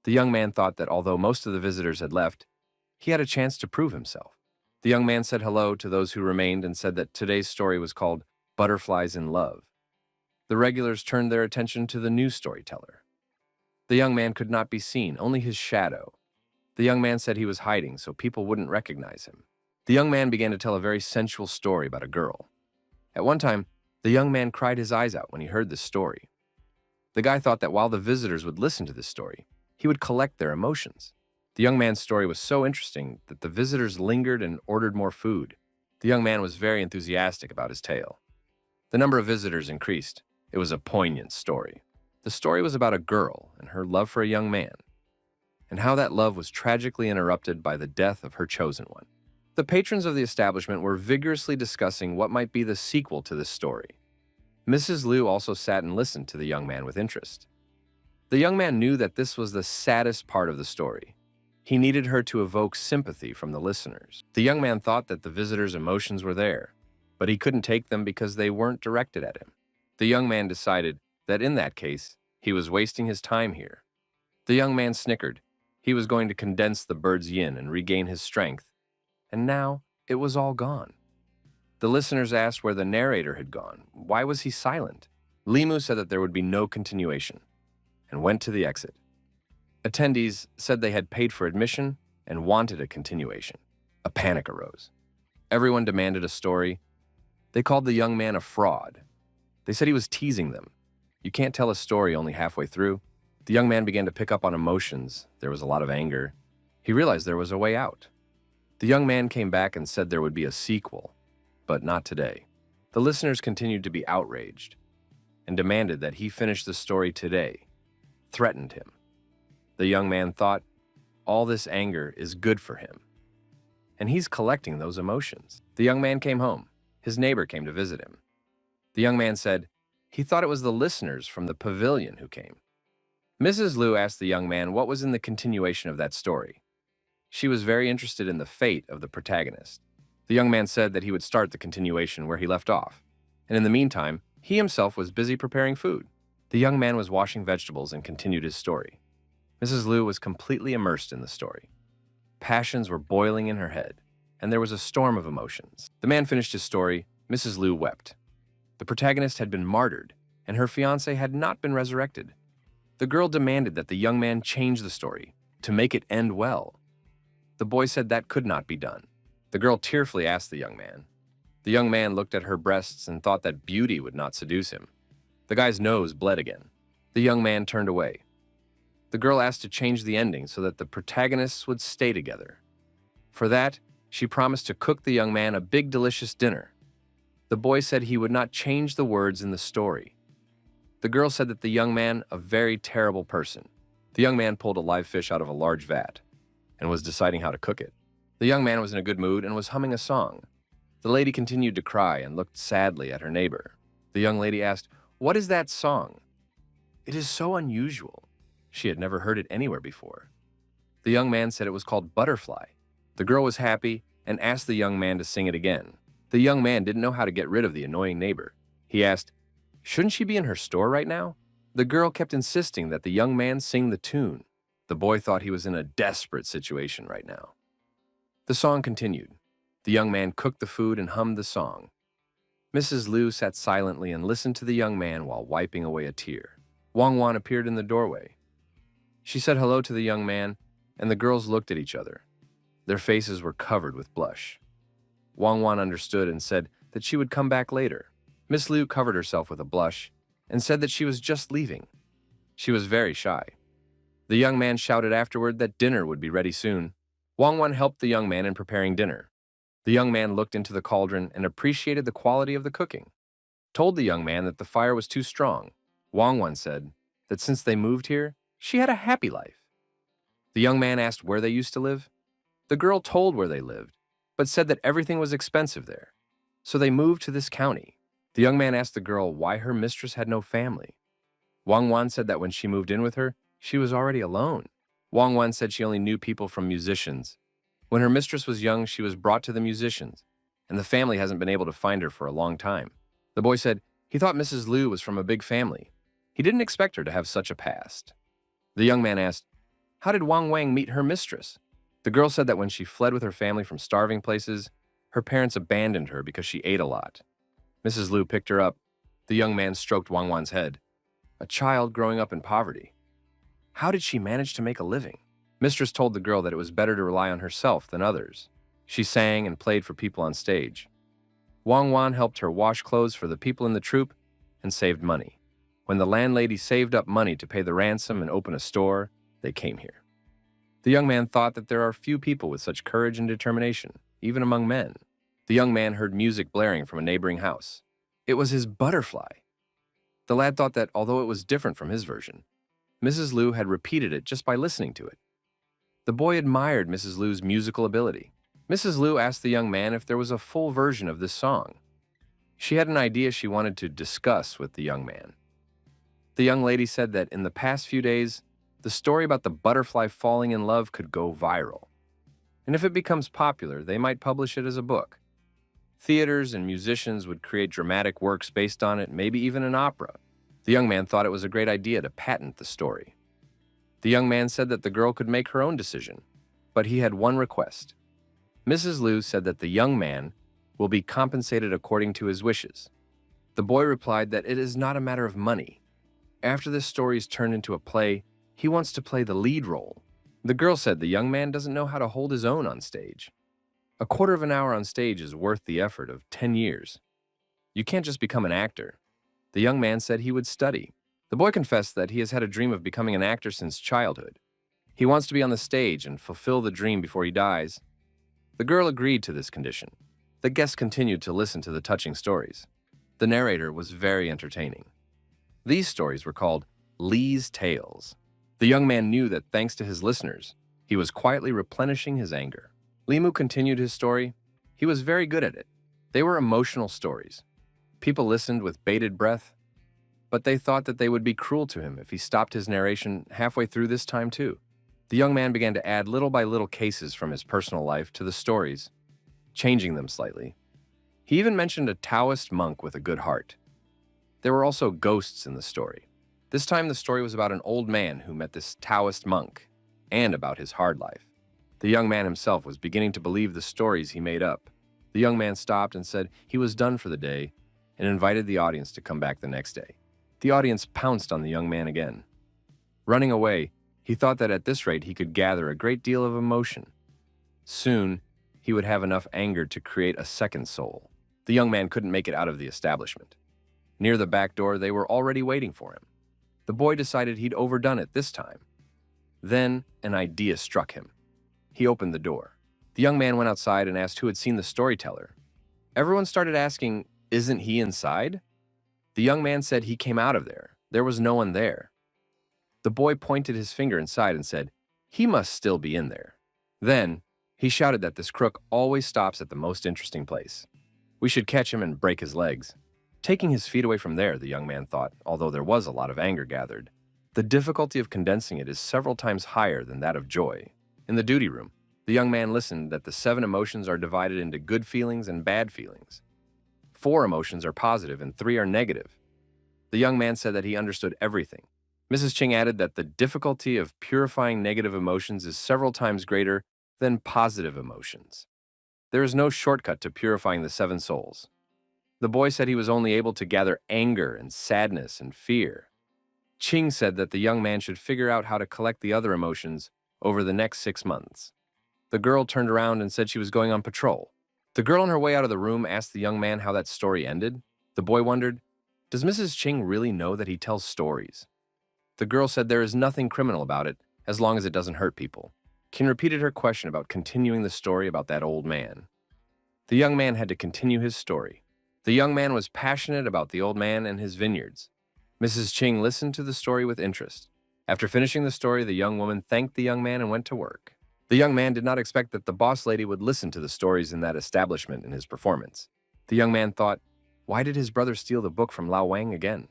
The young man thought that although most of the visitors had left, he had a chance to prove himself. The young man said hello to those who remained and said that today's story was called Butterflies in Love. The regulars turned their attention to the new storyteller. The young man could not be seen, only his shadow. The young man said he was hiding so people wouldn't recognize him. The young man began to tell a very sensual story about a girl. At one time, the young man cried his eyes out when he heard this story. The guy thought that while the visitors would listen to this story, he would collect their emotions. The young man's story was so interesting that the visitors lingered and ordered more food. The young man was very enthusiastic about his tale. The number of visitors increased. It was a poignant story. The story was about a girl and her love for a young man, and how that love was tragically interrupted by the death of her chosen one. The patrons of the establishment were vigorously discussing what might be the sequel to this story. Mrs. Liu also sat and listened to the young man with interest. The young man knew that this was the saddest part of the story. He needed her to evoke sympathy from the listeners. The young man thought that the visitors' emotions were there, but he couldn't take them because they weren't directed at him. The young man decided that in that case, he was wasting his time here. The young man snickered. He was going to condense the bird's yin and regain his strength. And now, it was all gone. The listeners asked where the narrator had gone. Why was he silent? Limu said that there would be no continuation, and went to the exit. Attendees said they had paid for admission and wanted a continuation. A panic arose. Everyone demanded a story. They called the young man a fraud. They said he was teasing them. You can't tell a story only halfway through. The young man began to pick up on emotions. There was a lot of anger. He realized there was a way out. The young man came back and said there would be a sequel, but not today. The listeners continued to be outraged and demanded that he finish the story today, threatened him. The young man thought, all this anger is good for him, and he's collecting those emotions. The young man came home. His neighbor came to visit him. The young man said he thought it was the listeners from the pavilion who came. Mrs. Liu asked the young man what was in the continuation of that story. She was very interested in the fate of the protagonist. The young man said that he would start the continuation where he left off, and in the meantime, he himself was busy preparing food. The young man was washing vegetables and continued his story. Mrs. Liu was completely immersed in the story. Passions were boiling in her head, and there was a storm of emotions. The man finished his story. Mrs. Liu wept. The protagonist had been martyred, and her fiancé had not been resurrected. The girl demanded that the young man change the story to make it end well. The boy said that could not be done. The girl tearfully asked the young man. The young man looked at her breasts and thought that beauty would not seduce him. The guy's nose bled again. The young man turned away. The girl asked to change the ending so that the protagonists would stay together. For that, she promised to cook the young man a big delicious dinner. The boy said he would not change the words in the story. The girl said that the young man, a very terrible person. The young man pulled a live fish out of a large vat and was deciding how to cook it. The young man was in a good mood and was humming a song. The lady continued to cry and looked sadly at her neighbor. The young lady asked, "What is that song?" "It is so unusual." She had never heard it anywhere before. The young man said it was called Butterfly. The girl was happy and asked the young man to sing it again. The young man didn't know how to get rid of the annoying neighbor. He asked, "Shouldn't she be in her store right now?" The girl kept insisting that the young man sing the tune. The boy thought he was in a desperate situation right now. The song continued. The young man cooked the food and hummed the song. Mrs. Liu sat silently and listened to the young man while wiping away a tear. Wang Wan appeared in the doorway. She said hello to the young man, and the girls looked at each other. Their faces were covered with blush. Wang Wan understood and said that she would come back later. Miss Liu covered herself with a blush and said that she was just leaving. She was very shy. The young man shouted afterward that dinner would be ready soon. Wang Wan helped the young man in preparing dinner. The young man looked into the cauldron and appreciated the quality of the cooking. Told the young man that the fire was too strong. Wang Wan said that since they moved here, she had a happy life. The young man asked where they used to live. The girl told where they lived, but said that everything was expensive there. So they moved to this county. The young man asked the girl why her mistress had no family. Wang Wan said that when she moved in with her, she was already alone. Wang Wan said she only knew people from musicians. When her mistress was young, she was brought to the musicians, and the family hasn't been able to find her for a long time. The boy said he thought Mrs. Liu was from a big family. He didn't expect her to have such a past. The young man asked, How did Wang Wang meet her mistress? The girl said that when she fled with her family from starving places, her parents abandoned her because she ate a lot. Mrs. Liu picked her up. The young man stroked Wang Wan's head. A child growing up in poverty. How did she manage to make a living? Mistress told the girl that it was better to rely on herself than others. She sang and played for people on stage. Wang Wan helped her wash clothes for the people in the troupe and saved money. When the landlady saved up money to pay the ransom and open a store, they came here. The young man thought that there are few people with such courage and determination, even among men. The young man heard music blaring from a neighboring house. It was his butterfly. The lad thought that, although it was different from his version, Mrs. Liu had repeated it just by listening to it. The boy admired Mrs. Liu's musical ability. Mrs. Liu asked the young man if there was a full version of this song. She had an idea she wanted to discuss with the young man. The young lady said that in the past few days, the story about the butterfly falling in love could go viral. And if it becomes popular, they might publish it as a book. Theaters and musicians would create dramatic works based on it, maybe even an opera. The young man thought it was a great idea to patent the story. The young man said that the girl could make her own decision, but he had one request. Mrs. Liu said that the young man will be compensated according to his wishes. The boy replied that it is not a matter of money. After this story is turned into a play, he wants to play the lead role. The girl said the young man doesn't know how to hold his own on stage. A quarter of an hour on stage is worth the effort of 10 years. You can't just become an actor. The young man said he would study. The boy confessed that he has had a dream of becoming an actor since childhood. He wants to be on the stage and fulfill the dream before he dies. The girl agreed to this condition. The guests continued to listen to the touching stories. The narrator was very entertaining. These stories were called Lee's Tales. The young man knew that thanks to his listeners, he was quietly replenishing his anger. Limu continued his story. He was very good at it. They were emotional stories. People listened with bated breath, but they thought that they would be cruel to him if he stopped his narration halfway through this time too. The young man began to add little by little cases from his personal life to the stories, changing them slightly. He even mentioned a Taoist monk with a good heart. There were also ghosts in the story. This time the story was about an old man who met this Taoist monk, and about his hard life. The young man himself was beginning to believe the stories he made up. The young man stopped and said he was done for the day and invited the audience to come back the next day. The audience pounced on the young man again. Running away, he thought that at this rate he could gather a great deal of emotion. Soon, he would have enough anger to create a second soul. The young man couldn't make it out of the establishment. Near the back door, they were already waiting for him. The boy decided he'd overdone it this time. Then, an idea struck him. He opened the door. The young man went outside and asked who had seen the storyteller. Everyone started asking, "Isn't he inside?" The young man said he came out of there. There was no one there. The boy pointed his finger inside and said, "He must still be in there." Then, he shouted that this crook always stops at the most interesting place. We should catch him and break his legs. Taking his feet away from there, the young man thought, although there was a lot of anger gathered. The difficulty of condensing it is several times higher than that of joy. In the duty room, the young man listened that the 7 emotions are divided into good feelings and bad feelings. 4 emotions are positive and 3 are negative. The young man said that he understood everything. Mrs. Ching added that the difficulty of purifying negative emotions is several times greater than positive emotions. There is no shortcut to purifying the 7 souls. The boy said he was only able to gather anger and sadness and fear. Ching said that the young man should figure out how to collect the other emotions over the next 6 months. The girl turned around and said she was going on patrol. The girl on her way out of the room asked the young man how that story ended. The boy wondered, does Mrs. Ching really know that he tells stories? The girl said there is nothing criminal about it as long as it doesn't hurt people. Qin repeated her question about continuing the story about that old man. The young man had to continue his story. The young man was passionate about the old man and his vineyards. Mrs. Ching listened to the story with interest. After finishing the story, the young woman thanked the young man and went to work. The young man did not expect that the boss lady would listen to the stories in that establishment in his performance. The young man thought, why did his brother steal the book from Lao Wang again?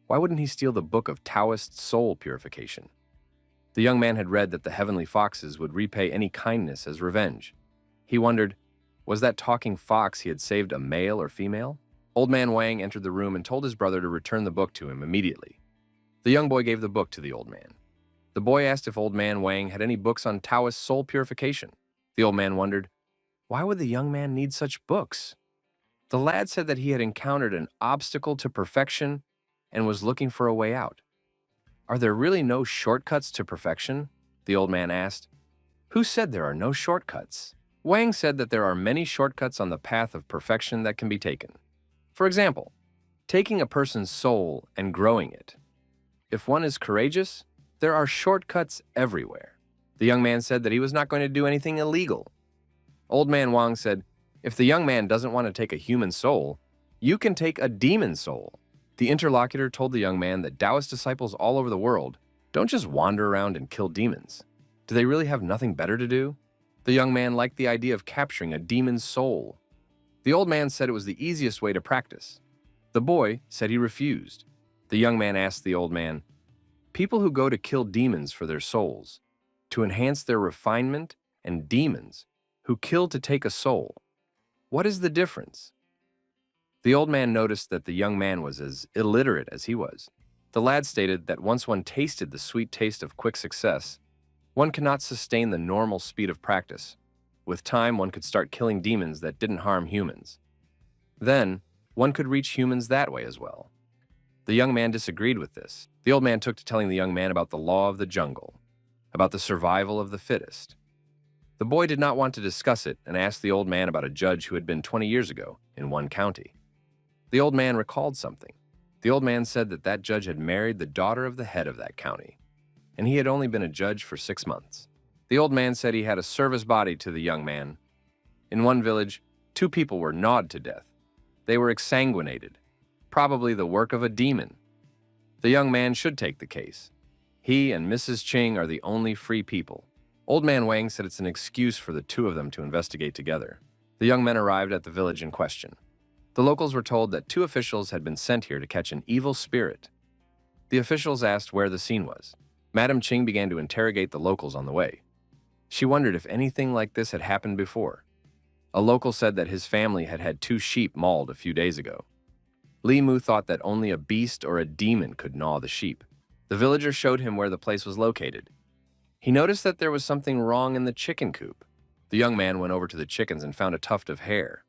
Why wouldn't he steal the book of Taoist soul purification? The young man had read that the heavenly foxes would repay any kindness as revenge. He wondered, was that talking fox he had saved a male or female? Old man Wang entered the room and told his brother to return the book to him immediately. The young boy gave the book to the old man. The boy asked if Old Man Wang had any books on Taoist soul purification. The old man wondered, why would the young man need such books? The lad said that he had encountered an obstacle to perfection and was looking for a way out. Are there really no shortcuts to perfection? The old man asked. Who said there are no shortcuts? Wang said that there are many shortcuts on the path of perfection that can be taken. For example, taking a person's soul and growing it. If one is courageous, there are shortcuts everywhere. The young man said that he was not going to do anything illegal. Old Man Wang said, if the young man doesn't want to take a human soul, you can take a demon soul. The interlocutor told the young man that Taoist disciples all over the world don't just wander around and kill demons. Do they really have nothing better to do? The young man liked the idea of capturing a demon's soul. The old man said it was the easiest way to practice. The boy said he refused. The young man asked the old man, people who go to kill demons for their souls, to enhance their refinement, and demons who kill to take a soul, what is the difference? The old man noticed that the young man was as illiterate as he was. The lad stated that once one tasted the sweet taste of quick success, one cannot sustain the normal speed of practice. With time, one could start killing demons that didn't harm humans. Then, one could reach humans that way as well. The young man disagreed with this. The old man took to telling the young man about the law of the jungle, about the survival of the fittest. The boy did not want to discuss it and asked the old man about a judge who had been 20 years ago in one county. The old man recalled something. The old man said that that judge had married the daughter of the head of that county, and he had only been a judge for 6 months. The old man said he had a service body to the young man. In one village, 2 people were gnawed to death. They were exsanguinated, probably the work of a demon. The young man should take the case. He and Mrs. Ching are the only free people. Old Man Wang said it's an excuse for the 2 of them to investigate together. The young men arrived at the village in question. The locals were told that 2 officials had been sent here to catch an evil spirit. The officials asked where the scene was. Madam Ching began to interrogate the locals on the way. She wondered if anything like this had happened before. A local said that his family had had 2 sheep mauled a few days ago. Li Mu thought that only a beast or a demon could gnaw the sheep. The villager showed him where the place was located. He noticed that there was something wrong in the chicken coop. The young man went over to the chickens and found a tuft of hair.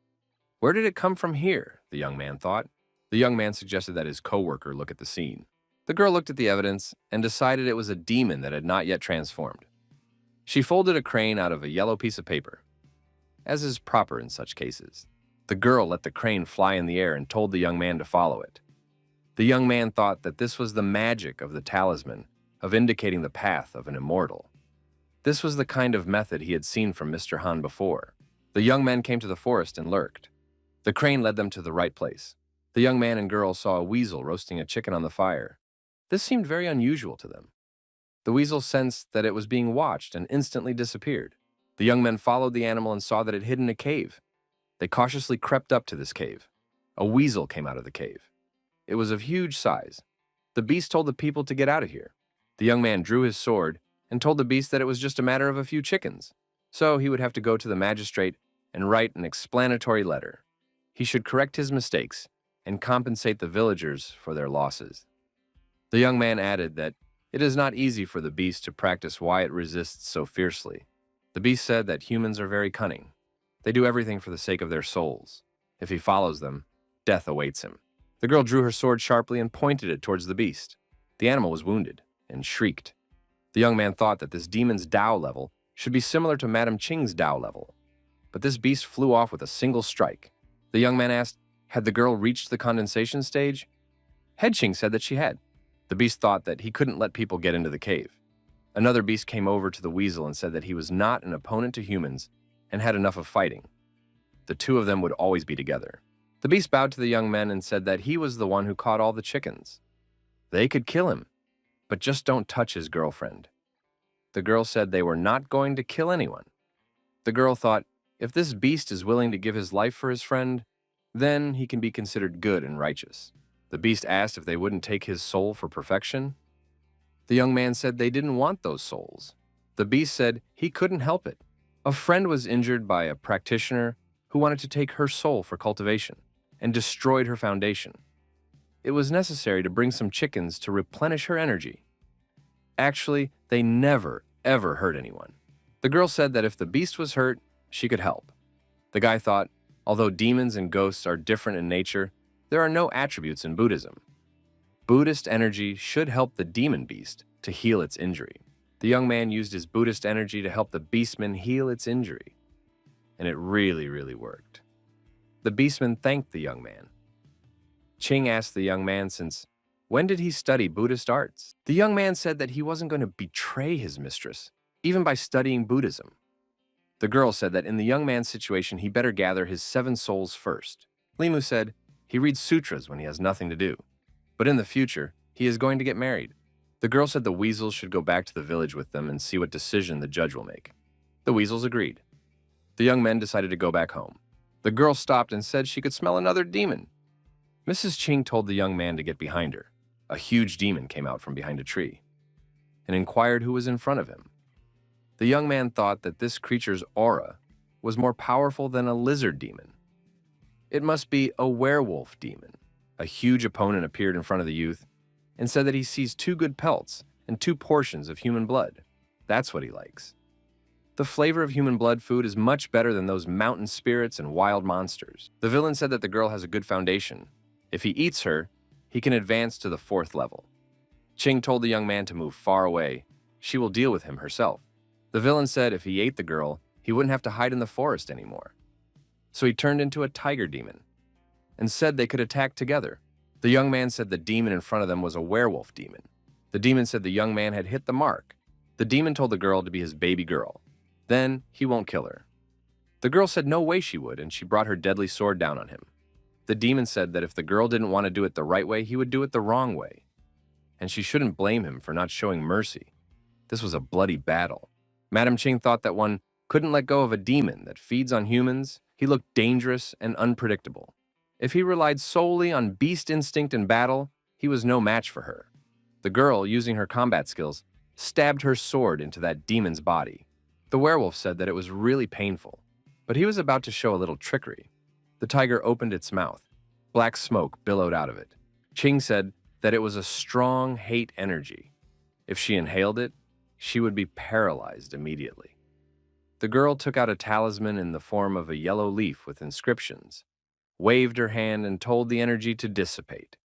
Where did it come from here? The young man thought. The young man suggested that his co-worker look at the scene. The girl looked at the evidence and decided it was a demon that had not yet transformed. She folded a crane out of a yellow piece of paper, as is proper in such cases. The girl let the crane fly in the air and told the young man to follow it. The young man thought that this was the magic of the talisman, of indicating the path of an immortal. This was the kind of method he had seen from Mr. Han before. The young men came to the forest and lurked. The crane led them to the right place. The young man and girl saw a weasel roasting a chicken on the fire. This seemed very unusual to them. The weasel sensed that it was being watched and instantly disappeared. The young men followed the animal and saw that it hid in a cave. They cautiously crept up to this cave. A weasel came out of the cave. It was of huge size. The beast told the people to get out of here. The young man drew his sword and told the beast that it was just a matter of a few chickens, so he would have to go to the magistrate and write an explanatory letter. He should correct his mistakes and compensate the villagers for their losses. The young man added that it is not easy for the beast to practice why it resists so fiercely. The beast said that humans are very cunning. They do everything for the sake of their souls. If he follows them, death awaits him. The girl drew her sword sharply and pointed it towards the beast. The animal was wounded and shrieked. The young man thought that this demon's Tao level should be similar to Madam Ching's Tao level. But this beast flew off with a single strike. The young man asked, had the girl reached the condensation stage? Head Ching said that she had. The beast thought that he couldn't let people get into the cave. Another beast came over to the weasel and said that he was not an opponent to humans and had enough of fighting. The 2 of them would always be together. The beast bowed to the young men and said that he was the one who caught all the chickens. They could kill him, but just don't touch his girlfriend. The girl said they were not going to kill anyone. The girl thought, if this beast is willing to give his life for his friend, then he can be considered good and righteous. The beast asked if they wouldn't take his soul for perfection. The young man said they didn't want those souls. The beast said he couldn't help it. A friend was injured by a practitioner who wanted to take her soul for cultivation and destroyed her foundation. It was necessary to bring some chickens to replenish her energy. Actually, they never, ever hurt anyone. The girl said that if the beast was hurt, she could help. The guy thought, although demons and ghosts are different in nature, there are no attributes in Buddhism. Buddhist energy should help the demon beast to heal its injury. The young man used his Buddhist energy to help the beastman heal its injury. And it really, really worked. The beastman thanked the young man. Ching asked the young man since when did he study Buddhist arts? The young man said that he wasn't going to betray his mistress, even by studying Buddhism. The girl said that in the young man's situation, he better gather his 7 souls first. Limu said he reads sutras when he has nothing to do. But in the future, he is going to get married. The girl said the weasels should go back to the village with them and see what decision the judge will make. The weasels agreed. The young men decided to go back home. The girl stopped and said she could smell another demon. Mrs. Ching told the young man to get behind her. A huge demon came out from behind a tree and inquired who was in front of him. The young man thought that this creature's aura was more powerful than a lizard demon. It must be a werewolf demon. A huge opponent appeared in front of the youth and said that he sees 2 good pelts and 2 portions of human blood. That's what he likes. The flavor of human blood food is much better than those mountain spirits and wild monsters. The villain said that the girl has a good foundation. If he eats her, he can advance to the 4th level. Ching told the young man to move far away. She will deal with him herself. The villain said if he ate the girl, he wouldn't have to hide in the forest anymore. So he turned into a tiger demon and said they could attack together. The young man said the demon in front of them was a werewolf demon. The demon said the young man had hit the mark. The demon told the girl to be his baby girl. Then he won't kill her. The girl said no way she would, and she brought her deadly sword down on him. The demon said that if the girl didn't want to do it the right way, he would do it the wrong way. And she shouldn't blame him for not showing mercy. This was a bloody battle. Madam Ching thought that one couldn't let go of a demon that feeds on humans. He looked dangerous and unpredictable. If he relied solely on beast instinct in battle, he was no match for her. The girl, using her combat skills, stabbed her sword into that demon's body. The werewolf said that it was really painful, but he was about to show a little trickery. The tiger opened its mouth. Black smoke billowed out of it. Ching said that it was a strong hate energy. If she inhaled it, she would be paralyzed immediately. The girl took out a talisman in the form of a yellow leaf with inscriptions, waved her hand, and told the energy to dissipate.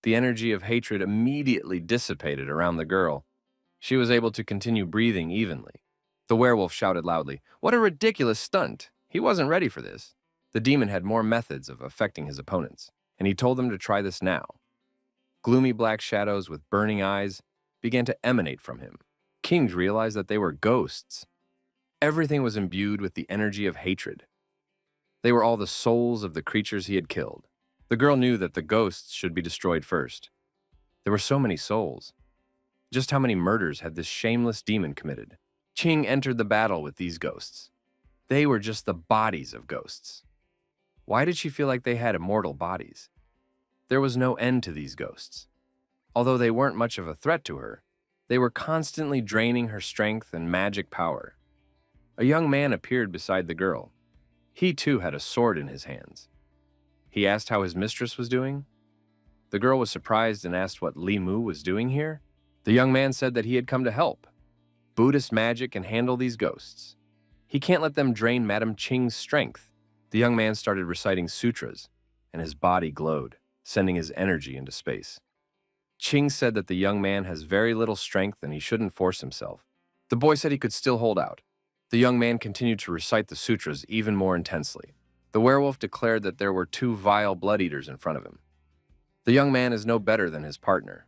The energy of hatred immediately dissipated around the girl. She was able to continue breathing evenly. The werewolf shouted loudly, "What a ridiculous stunt! He wasn't ready for this." The demon had more methods of affecting his opponents, and he told them to try this now. Gloomy black shadows with burning eyes began to emanate from him. Kings realized that they were ghosts. Everything was imbued with the energy of hatred. They were all the souls of the creatures he had killed. The girl knew that the ghosts should be destroyed first. There were so many souls. Just how many murders had this shameless demon committed? Ching entered the battle with these ghosts. They were just the bodies of ghosts. Why did she feel like they had immortal bodies? There was no end to these ghosts. Although they weren't much of a threat to her, they were constantly draining her strength and magic power. A young man appeared beside the girl. He too had a sword in his hands. He asked how his mistress was doing. The girl was surprised and asked what Li Mu was doing here. The young man said that he had come to help. Buddhist magic can handle these ghosts. He can't let them drain Madam Ching's strength. The young man started reciting sutras, and his body glowed, sending his energy into space. Ching said that the young man has very little strength and he shouldn't force himself. The boy said he could still hold out. The young man continued to recite the sutras even more intensely. The werewolf declared that there were 2 vile blood-eaters in front of him. The young man is no better than his partner.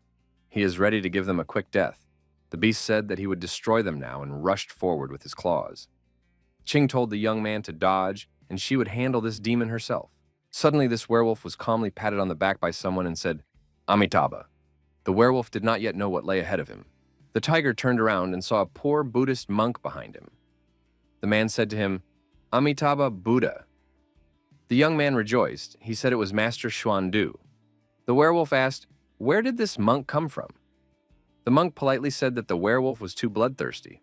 He is ready to give them a quick death. The beast said that he would destroy them now and rushed forward with his claws. Ching told the young man to dodge, and she would handle this demon herself. Suddenly, this werewolf was calmly patted on the back by someone and said, "Amitabha." The werewolf did not yet know what lay ahead of him. The tiger turned around and saw a poor Buddhist monk behind him. The man said to him, "Amitabha Buddha." The young man rejoiced. He said it was Master Xuandu. The werewolf asked, "Where did this monk come from?" The monk politely said that the werewolf was too bloodthirsty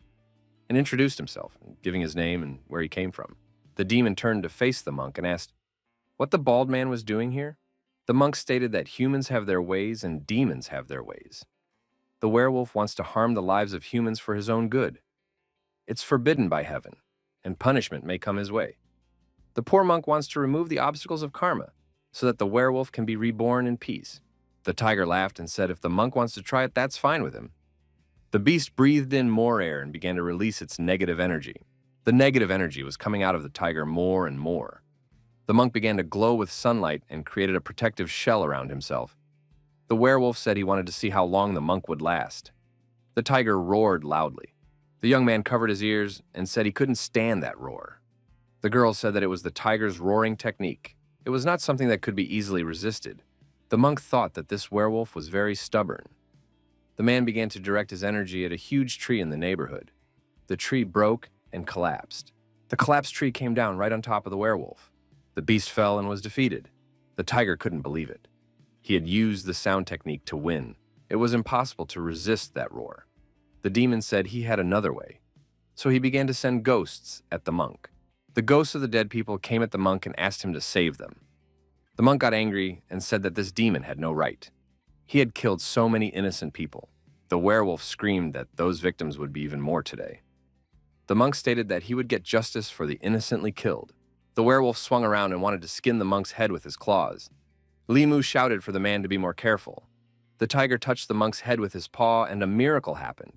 and introduced himself, giving his name and where he came from. The demon turned to face the monk and asked what the bald man was doing here. The monk stated that humans have their ways and demons have their ways. the werewolf wants to harm the lives of humans for his own good. It's forbidden by heaven, and punishment may come his way. The poor monk wants to remove the obstacles of karma so that the werewolf can be reborn in peace. The tiger laughed and said if the monk wants to try it, that's fine with him. The beast breathed in more air and began to release its negative energy. The negative energy was coming out of the tiger more and more. The monk began to glow with sunlight and created a protective shell around himself. The werewolf said he wanted to see how long the monk would last. The tiger roared loudly. The young man covered his ears and said he couldn't stand that roar. The girl said that it was the tiger's roaring technique. It was not something that could be easily resisted. The monk thought that this werewolf was very stubborn. The man began to direct his energy at a huge tree in the neighborhood. The tree broke and collapsed. The collapsed tree came down right on top of the werewolf. The beast fell and was defeated. The tiger couldn't believe it. He had used the sound technique to win. It was impossible to resist that roar. The demon said he had another way. So he began to send ghosts at the monk. The ghosts of the dead people came at the monk and asked him to save them. The monk got angry and said that this demon had no right. He had killed so many innocent people. The werewolf screamed that those victims would be even more today. The monk stated that he would get justice for the innocently killed. The werewolf swung around and wanted to skin the monk's head with his claws. Limu shouted for the man to be more careful. The tiger touched the monk's head with his paw and a miracle happened.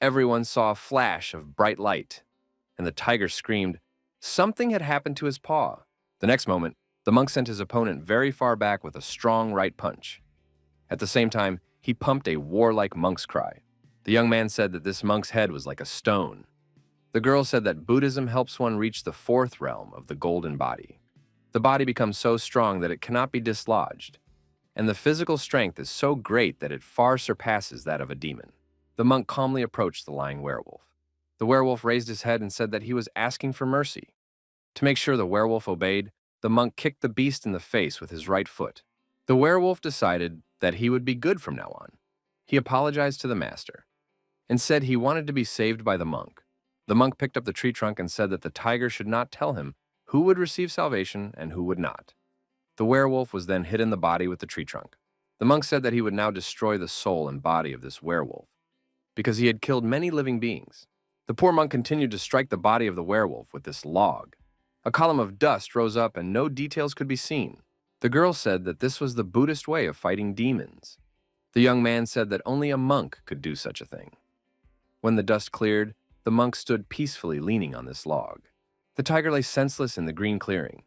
Everyone saw a flash of bright light, and the tiger screamed. Something had happened to his paw. The next moment, the monk sent his opponent very far back with a strong right punch. At the same time, he pumped a warlike monk's cry. The young man said that this monk's head was like a stone. The girl said that Buddhism helps one reach the fourth realm of the golden body. The body becomes so strong that it cannot be dislodged, and the physical strength is so great that it far surpasses that of a demon. The monk calmly approached the lying werewolf. The werewolf raised his head and said that he was asking for mercy. To make sure the werewolf obeyed, the monk kicked the beast in the face with his right foot. The werewolf decided that he would be good from now on. He apologized to the master and said he wanted to be saved by the monk. The monk picked up the tree trunk and said that the tiger should not tell him who would receive salvation and who would not. The werewolf was then hit in the body with the tree trunk. The monk said that he would now destroy the soul and body of this werewolf because he had killed many living beings. The poor monk continued to strike the body of the werewolf with this log. A column of dust rose up and no details could be seen. The girl said that this was the Buddhist way of fighting demons. The young man said that only a monk could do such a thing. When the dust cleared, the monk stood peacefully leaning on this log. The tiger lay senseless in the green clearing.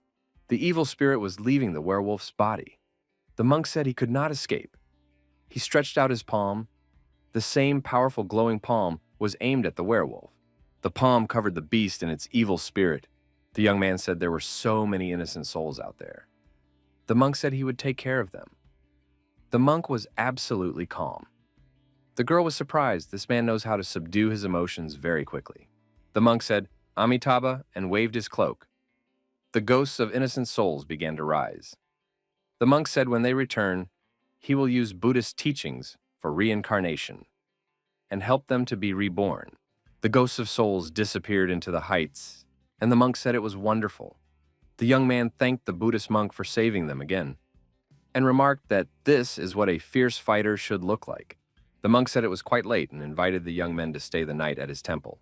The evil spirit was leaving the werewolf's body. The monk said he could not escape. He stretched out his palm. The same powerful glowing palm was aimed at the werewolf. The palm covered the beast and its evil spirit. The young man said there were so many innocent souls out there. The monk said he would take care of them. The monk was absolutely calm. The girl was surprised. This man knows how to subdue his emotions very quickly. The monk said, Amitabha, and waved his cloak. The ghosts of innocent souls began to rise. The monk said when they return, he will use Buddhist teachings for reincarnation and help them to be reborn. The ghosts of souls disappeared into the heights, and the monk said it was wonderful. The young man thanked the Buddhist monk for saving them again, and remarked that this is what a fierce fighter should look like. The monk said it was quite late and invited the young men to stay the night at his temple.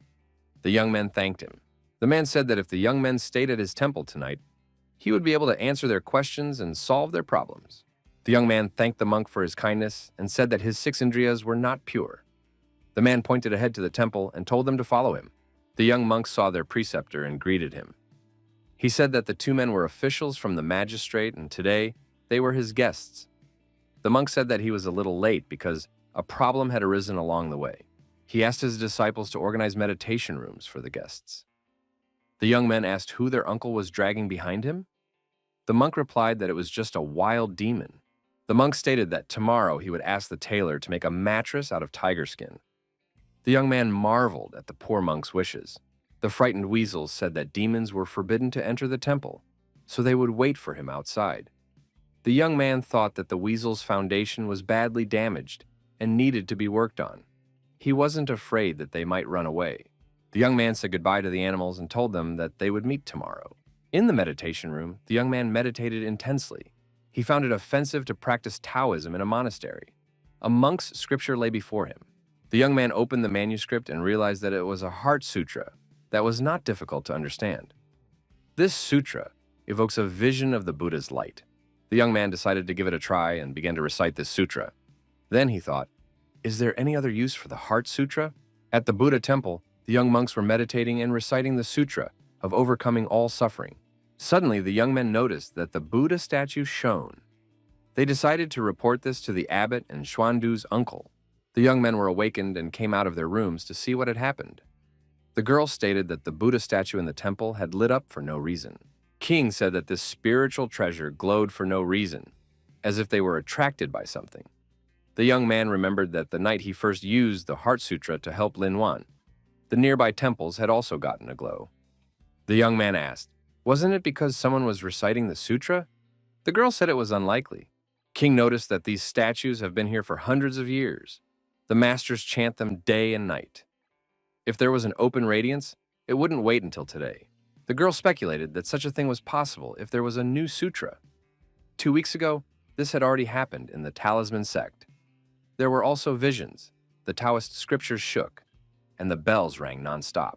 The young men thanked him. The man said that if the young men stayed at his temple tonight, he would be able to answer their questions and solve their problems. The young man thanked the monk for his kindness and said that his 6 indriyas were not pure. The man pointed ahead to the temple and told them to follow him. The young monks saw their preceptor and greeted him. He said that the 2 men were officials from the magistrate and today they were his guests. The monk said that he was a little late because a problem had arisen along the way. He asked his disciples to organize meditation rooms for the guests. The young men asked who their uncle was dragging behind him. The monk replied that it was just a wild demon. The monk stated that tomorrow he would ask the tailor to make a mattress out of tiger skin. The young man marveled at the poor monk's wishes. The frightened weasels said that demons were forbidden to enter the temple, so they would wait for him outside. The young man thought that the weasel's foundation was badly damaged and needed to be worked on. He wasn't afraid that they might run away. The young man said goodbye to the animals and told them that they would meet tomorrow. In the meditation room, the young man meditated intensely. He found it offensive to practice Taoism in a monastery. A monk's scripture lay before him. The young man opened the manuscript and realized that it was a heart sutra that was not difficult to understand. This sutra evokes a vision of the Buddha's light. The young man decided to give it a try and began to recite this sutra. Then he thought, is there any other use for the heart sutra? At the Buddha temple, the young monks were meditating and reciting the sutra of overcoming all suffering. Suddenly, the young men noticed that the Buddha statue shone. They decided to report this to the abbot and Xuandu's uncle. The young men were awakened and came out of their rooms to see what had happened. The girl stated that the Buddha statue in the temple had lit up for no reason. King said that this spiritual treasure glowed for no reason, as if they were attracted by something. The young man remembered that the night he first used the Heart Sutra to help Lin Wan, the nearby temples had also gotten a glow. The young man asked, wasn't it because someone was reciting the sutra? The girl said it was unlikely. King noticed that these statues have been here for hundreds of years. The masters chant them day and night. If there was an open radiance, it wouldn't wait until today. The girl speculated that such a thing was possible if there was a new sutra. 2 weeks ago, this had already happened in the Talisman sect. There were also visions. The Taoist scriptures shook, and the bells rang nonstop.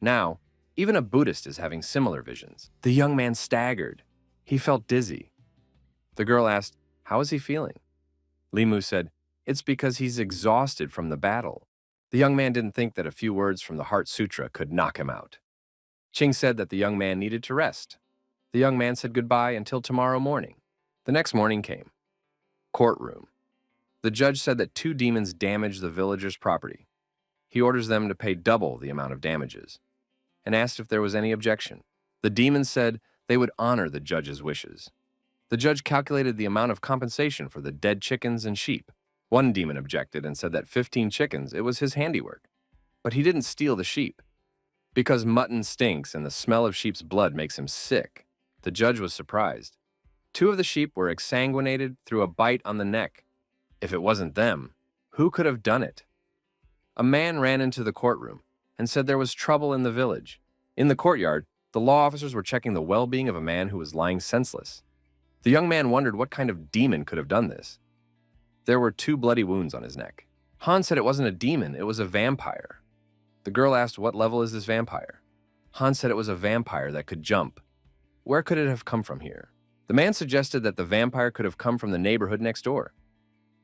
Now, even a Buddhist is having similar visions. The young man staggered. He felt dizzy. The girl asked, how is he feeling? Limu said, it's because he's exhausted from the battle. The young man didn't think that a few words from the Heart Sutra could knock him out. Ching said that the young man needed to rest. The young man said goodbye until tomorrow morning. The next morning came. Courtroom. The judge said that 2 demons damaged the villagers' property. He orders them to pay double the amount of damages and asked if there was any objection. The demons said they would honor the judge's wishes. The judge calculated the amount of compensation for the dead chickens and sheep. One demon objected and said that 15 chickens, it was his handiwork. But he didn't steal the sheep. Because mutton stinks and the smell of sheep's blood makes him sick, the judge was surprised. 2 of the sheep were exsanguinated through a bite on the neck. If it wasn't them, who could have done it? A man ran into the courtroom and said there was trouble in the village. In the courtyard, the law officers were checking the well-being of a man who was lying senseless. The young man wondered what kind of demon could have done this. There were 2 bloody wounds on his neck. Han said it wasn't a demon, it was a vampire. The girl asked, what level is this vampire? Han said it was a vampire that could jump. Where could it have come from here? The man suggested that the vampire could have come from the neighborhood next door.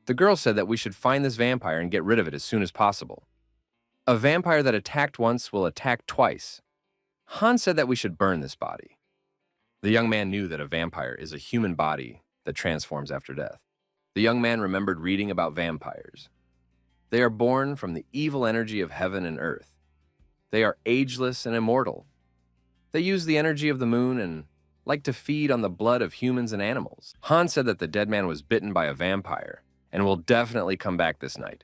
The girl said that we should find this vampire and get rid of it as soon as possible. A vampire that attacked once will attack twice. Han said that we should burn this body. The young man knew that a vampire is a human body that transforms after death. The young man remembered reading about vampires. They are born from the evil energy of heaven and earth. They are ageless and immortal. They use the energy of the moon and like to feed on the blood of humans and animals. Han said that the dead man was bitten by a vampire and will definitely come back this night.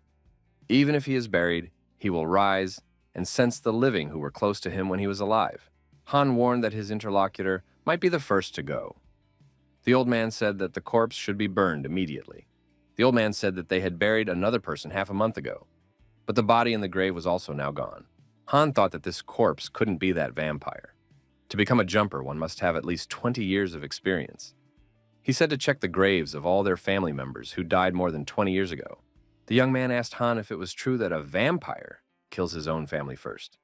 Even if he is buried, he will rise and sense the living who were close to him when he was alive. Han warned that his interlocutor might be the first to go. The old man said that the corpse should be burned immediately. The old man said that they had buried another person half a month ago, but the body in the grave was also now gone. Han thought that this corpse couldn't be that vampire. To become a jumper, one must have at least 20 years of experience. He said to check the graves of all their family members who died more than 20 years ago. The young man asked Han if it was true that a vampire kills his own family first.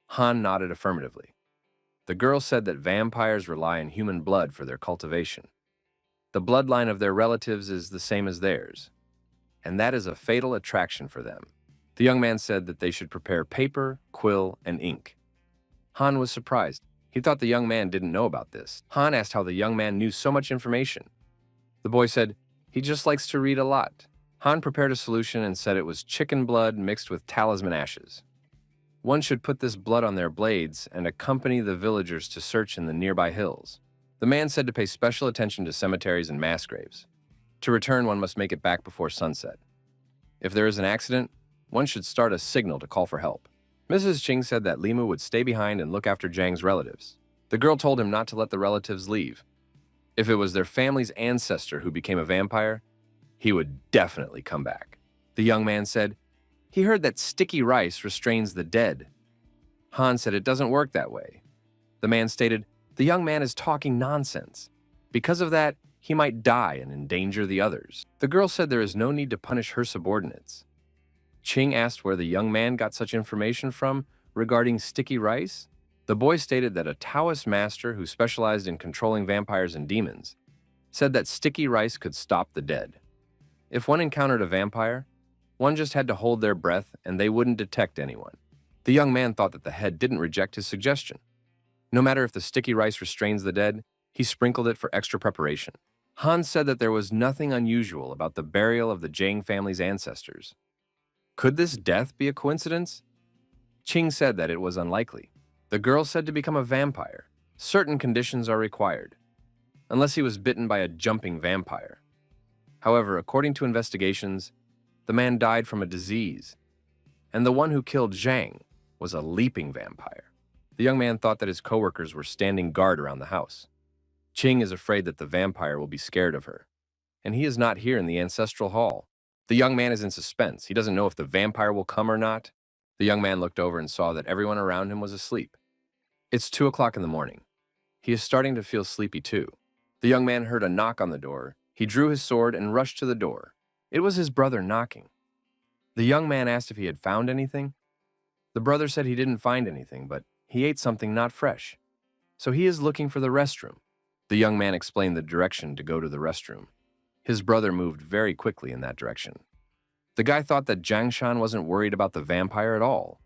Han nodded affirmatively. The girl said that vampires rely on human blood for their cultivation. The bloodline of their relatives is the same as theirs, and that is a fatal attraction for them. The young man said that they should prepare paper, quill, and ink. Han was surprised. He thought the young man didn't know about this. Han asked how the young man knew so much information. The boy said, he just likes to read a lot. Han prepared a solution and said it was chicken blood mixed with talisman ashes. One should put this blood on their blades and accompany the villagers to search in the nearby hills. The man said to pay special attention to cemeteries and mass graves. To return, one must make it back before sunset. If there is an accident, one should start a signal to call for help. Mrs. Ching said that Limu would stay behind and look after Zhang's relatives. The girl told him not to let the relatives leave. If it was their family's ancestor who became a vampire, he would definitely come back. The young man said, he heard that sticky rice restrains the dead. Han said it doesn't work that way. The man stated, the young man is talking nonsense. Because of that, he might die and endanger the others. The girl said there is no need to punish her subordinates. Ching asked where the young man got such information from regarding sticky rice. The boy stated that a Taoist master who specialized in controlling vampires and demons said that sticky rice could stop the dead. If one encountered a vampire, one just had to hold their breath and they wouldn't detect anyone. The young man thought that the head didn't reject his suggestion. No matter if the sticky rice restrains the dead, he sprinkled it for extra preparation. Han said that there was nothing unusual about the burial of the Zhang family's ancestors. Could this death be a coincidence? Ching said that it was unlikely. The girl said to become a vampire, certain conditions are required, unless he was bitten by a jumping vampire. However, according to investigations, the man died from a disease, and the one who killed Zhang was a leaping vampire. The young man thought that his coworkers were standing guard around the house. Ching is afraid that the vampire will be scared of her, and he is not here in the ancestral hall. The young man is in suspense. He doesn't know if the vampire will come or not. The young man looked over and saw that everyone around him was asleep. It's 2 o'clock in the morning. He is starting to feel sleepy too. The young man heard a knock on the door. He drew his sword and rushed to the door. It was his brother knocking. The young man asked if he had found anything. The brother said he didn't find anything, but he ate something not fresh. So he is looking for the restroom. The young man explained the direction to go to the restroom. His brother moved very quickly in that direction. The guy thought that Zhang Shan wasn't worried about the vampire at all.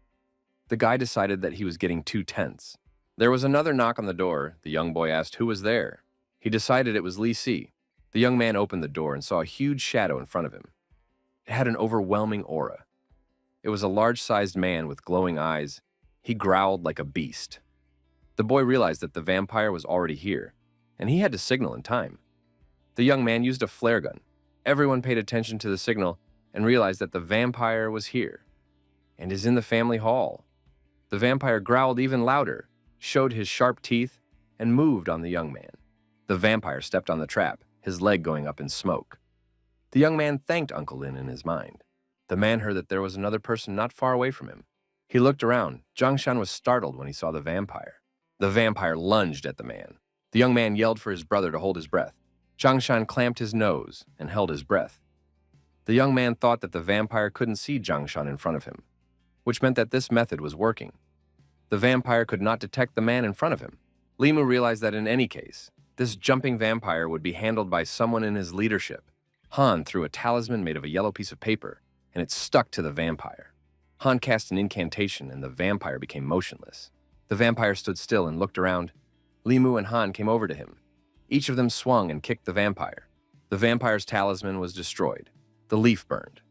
The guy decided that he was getting too tense. There was another knock on the door. The young boy asked who was there. He decided it was Li Si. The young man opened the door and saw a huge shadow in front of him. It had an overwhelming aura. It was a large-sized man with glowing eyes. He growled like a beast. The boy realized that the vampire was already here, and he had to signal in time. The young man used a flare gun. Everyone paid attention to the signal and realized that the vampire was here and is in the family hall. The vampire growled even louder, showed his sharp teeth, and moved on the young man. The vampire stepped on the trap, his leg going up in smoke. The young man thanked Uncle Lin in his mind. The man heard that there was another person not far away from him. He looked around. Zhang Shan was startled when he saw the vampire. The vampire lunged at the man. The young man yelled for his brother to hold his breath. Zhang Shan clamped his nose and held his breath. The young man thought that the vampire couldn't see Zhang Shan in front of him, which meant that this method was working. The vampire could not detect the man in front of him. Limu realized that in any case, this jumping vampire would be handled by someone in his leadership. Han threw a talisman made of a yellow piece of paper, and it stuck to the vampire. Han cast an incantation, and the vampire became motionless. The vampire stood still and looked around. Limu and Han came over to him. Each of them swung and kicked the vampire. The vampire's talisman was destroyed. The leaf burned.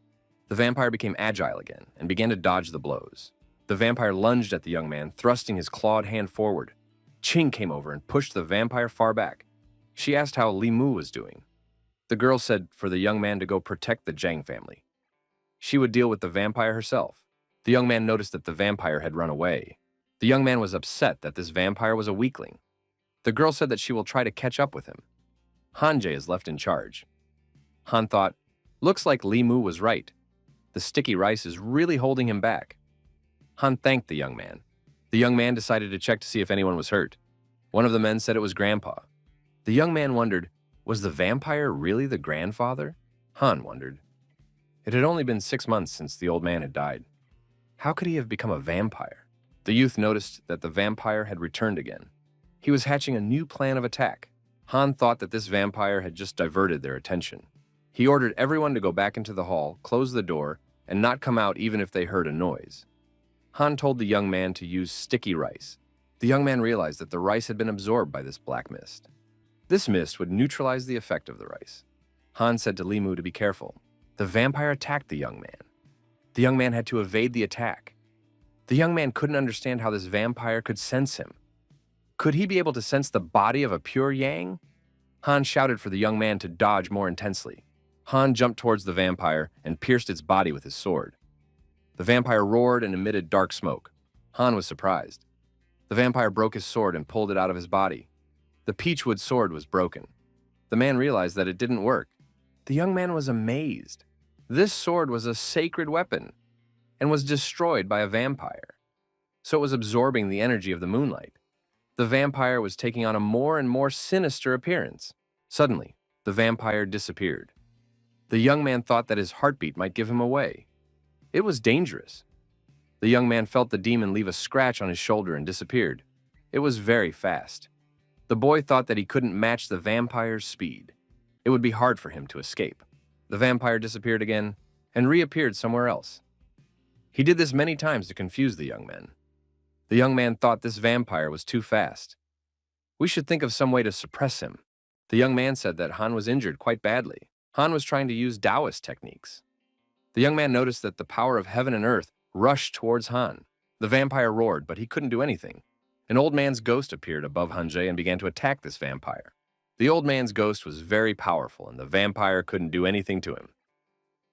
The vampire became agile again and began to dodge the blows. The vampire lunged at the young man, thrusting his clawed hand forward. Ching came over and pushed the vampire far back. She asked how Limu was doing. The girl said for the young man to go protect the Zhang family. She would deal with the vampire herself. The young man noticed that the vampire had run away. The young man was upset that this vampire was a weakling. The girl said that she will try to catch up with him. Hanjae is left in charge. Han thought, looks like Limu was right. The sticky rice is really holding him back. Han thanked the young man. The young man decided to check to see if anyone was hurt. One of the men said it was Grandpa. The young man wondered, was the vampire really the grandfather? Han wondered. It had only been 6 months since the old man had died. How could he have become a vampire? The youth noticed that the vampire had returned again. He was hatching a new plan of attack. Han thought that this vampire had just diverted their attention. He ordered everyone to go back into the hall, close the door, and not come out even if they heard a noise. Han told the young man to use sticky rice. The young man realized that the rice had been absorbed by this black mist. This mist would neutralize the effect of the rice. Han said to Limu to be careful. The vampire attacked the young man. The young man had to evade the attack. The young man couldn't understand how this vampire could sense him. Could he be able to sense the body of a pure Yang? Han shouted for the young man to dodge more intensely. Han jumped towards the vampire and pierced its body with his sword. The vampire roared and emitted dark smoke. Han was surprised. The vampire broke his sword and pulled it out of his body. The peachwood sword was broken. The man realized that it didn't work. The young man was amazed. This sword was a sacred weapon and was destroyed by a vampire. So it was absorbing the energy of the moonlight. The vampire was taking on a more and more sinister appearance. Suddenly, the vampire disappeared. The young man thought that his heartbeat might give him away. It was dangerous. The young man felt the demon leave a scratch on his shoulder and disappeared. It was very fast. The boy thought that he couldn't match the vampire's speed. It would be hard for him to escape. The vampire disappeared again and reappeared somewhere else. He did this many times to confuse the young men. The young man thought this vampire was too fast. We should think of some way to suppress him. The young man said that Han was injured quite badly. Han was trying to use Taoist techniques. The young man noticed that the power of heaven and earth rushed towards Han. The vampire roared, but he couldn't do anything. An old man's ghost appeared above Hanjae and began to attack this vampire. The old man's ghost was very powerful, and the vampire couldn't do anything to him.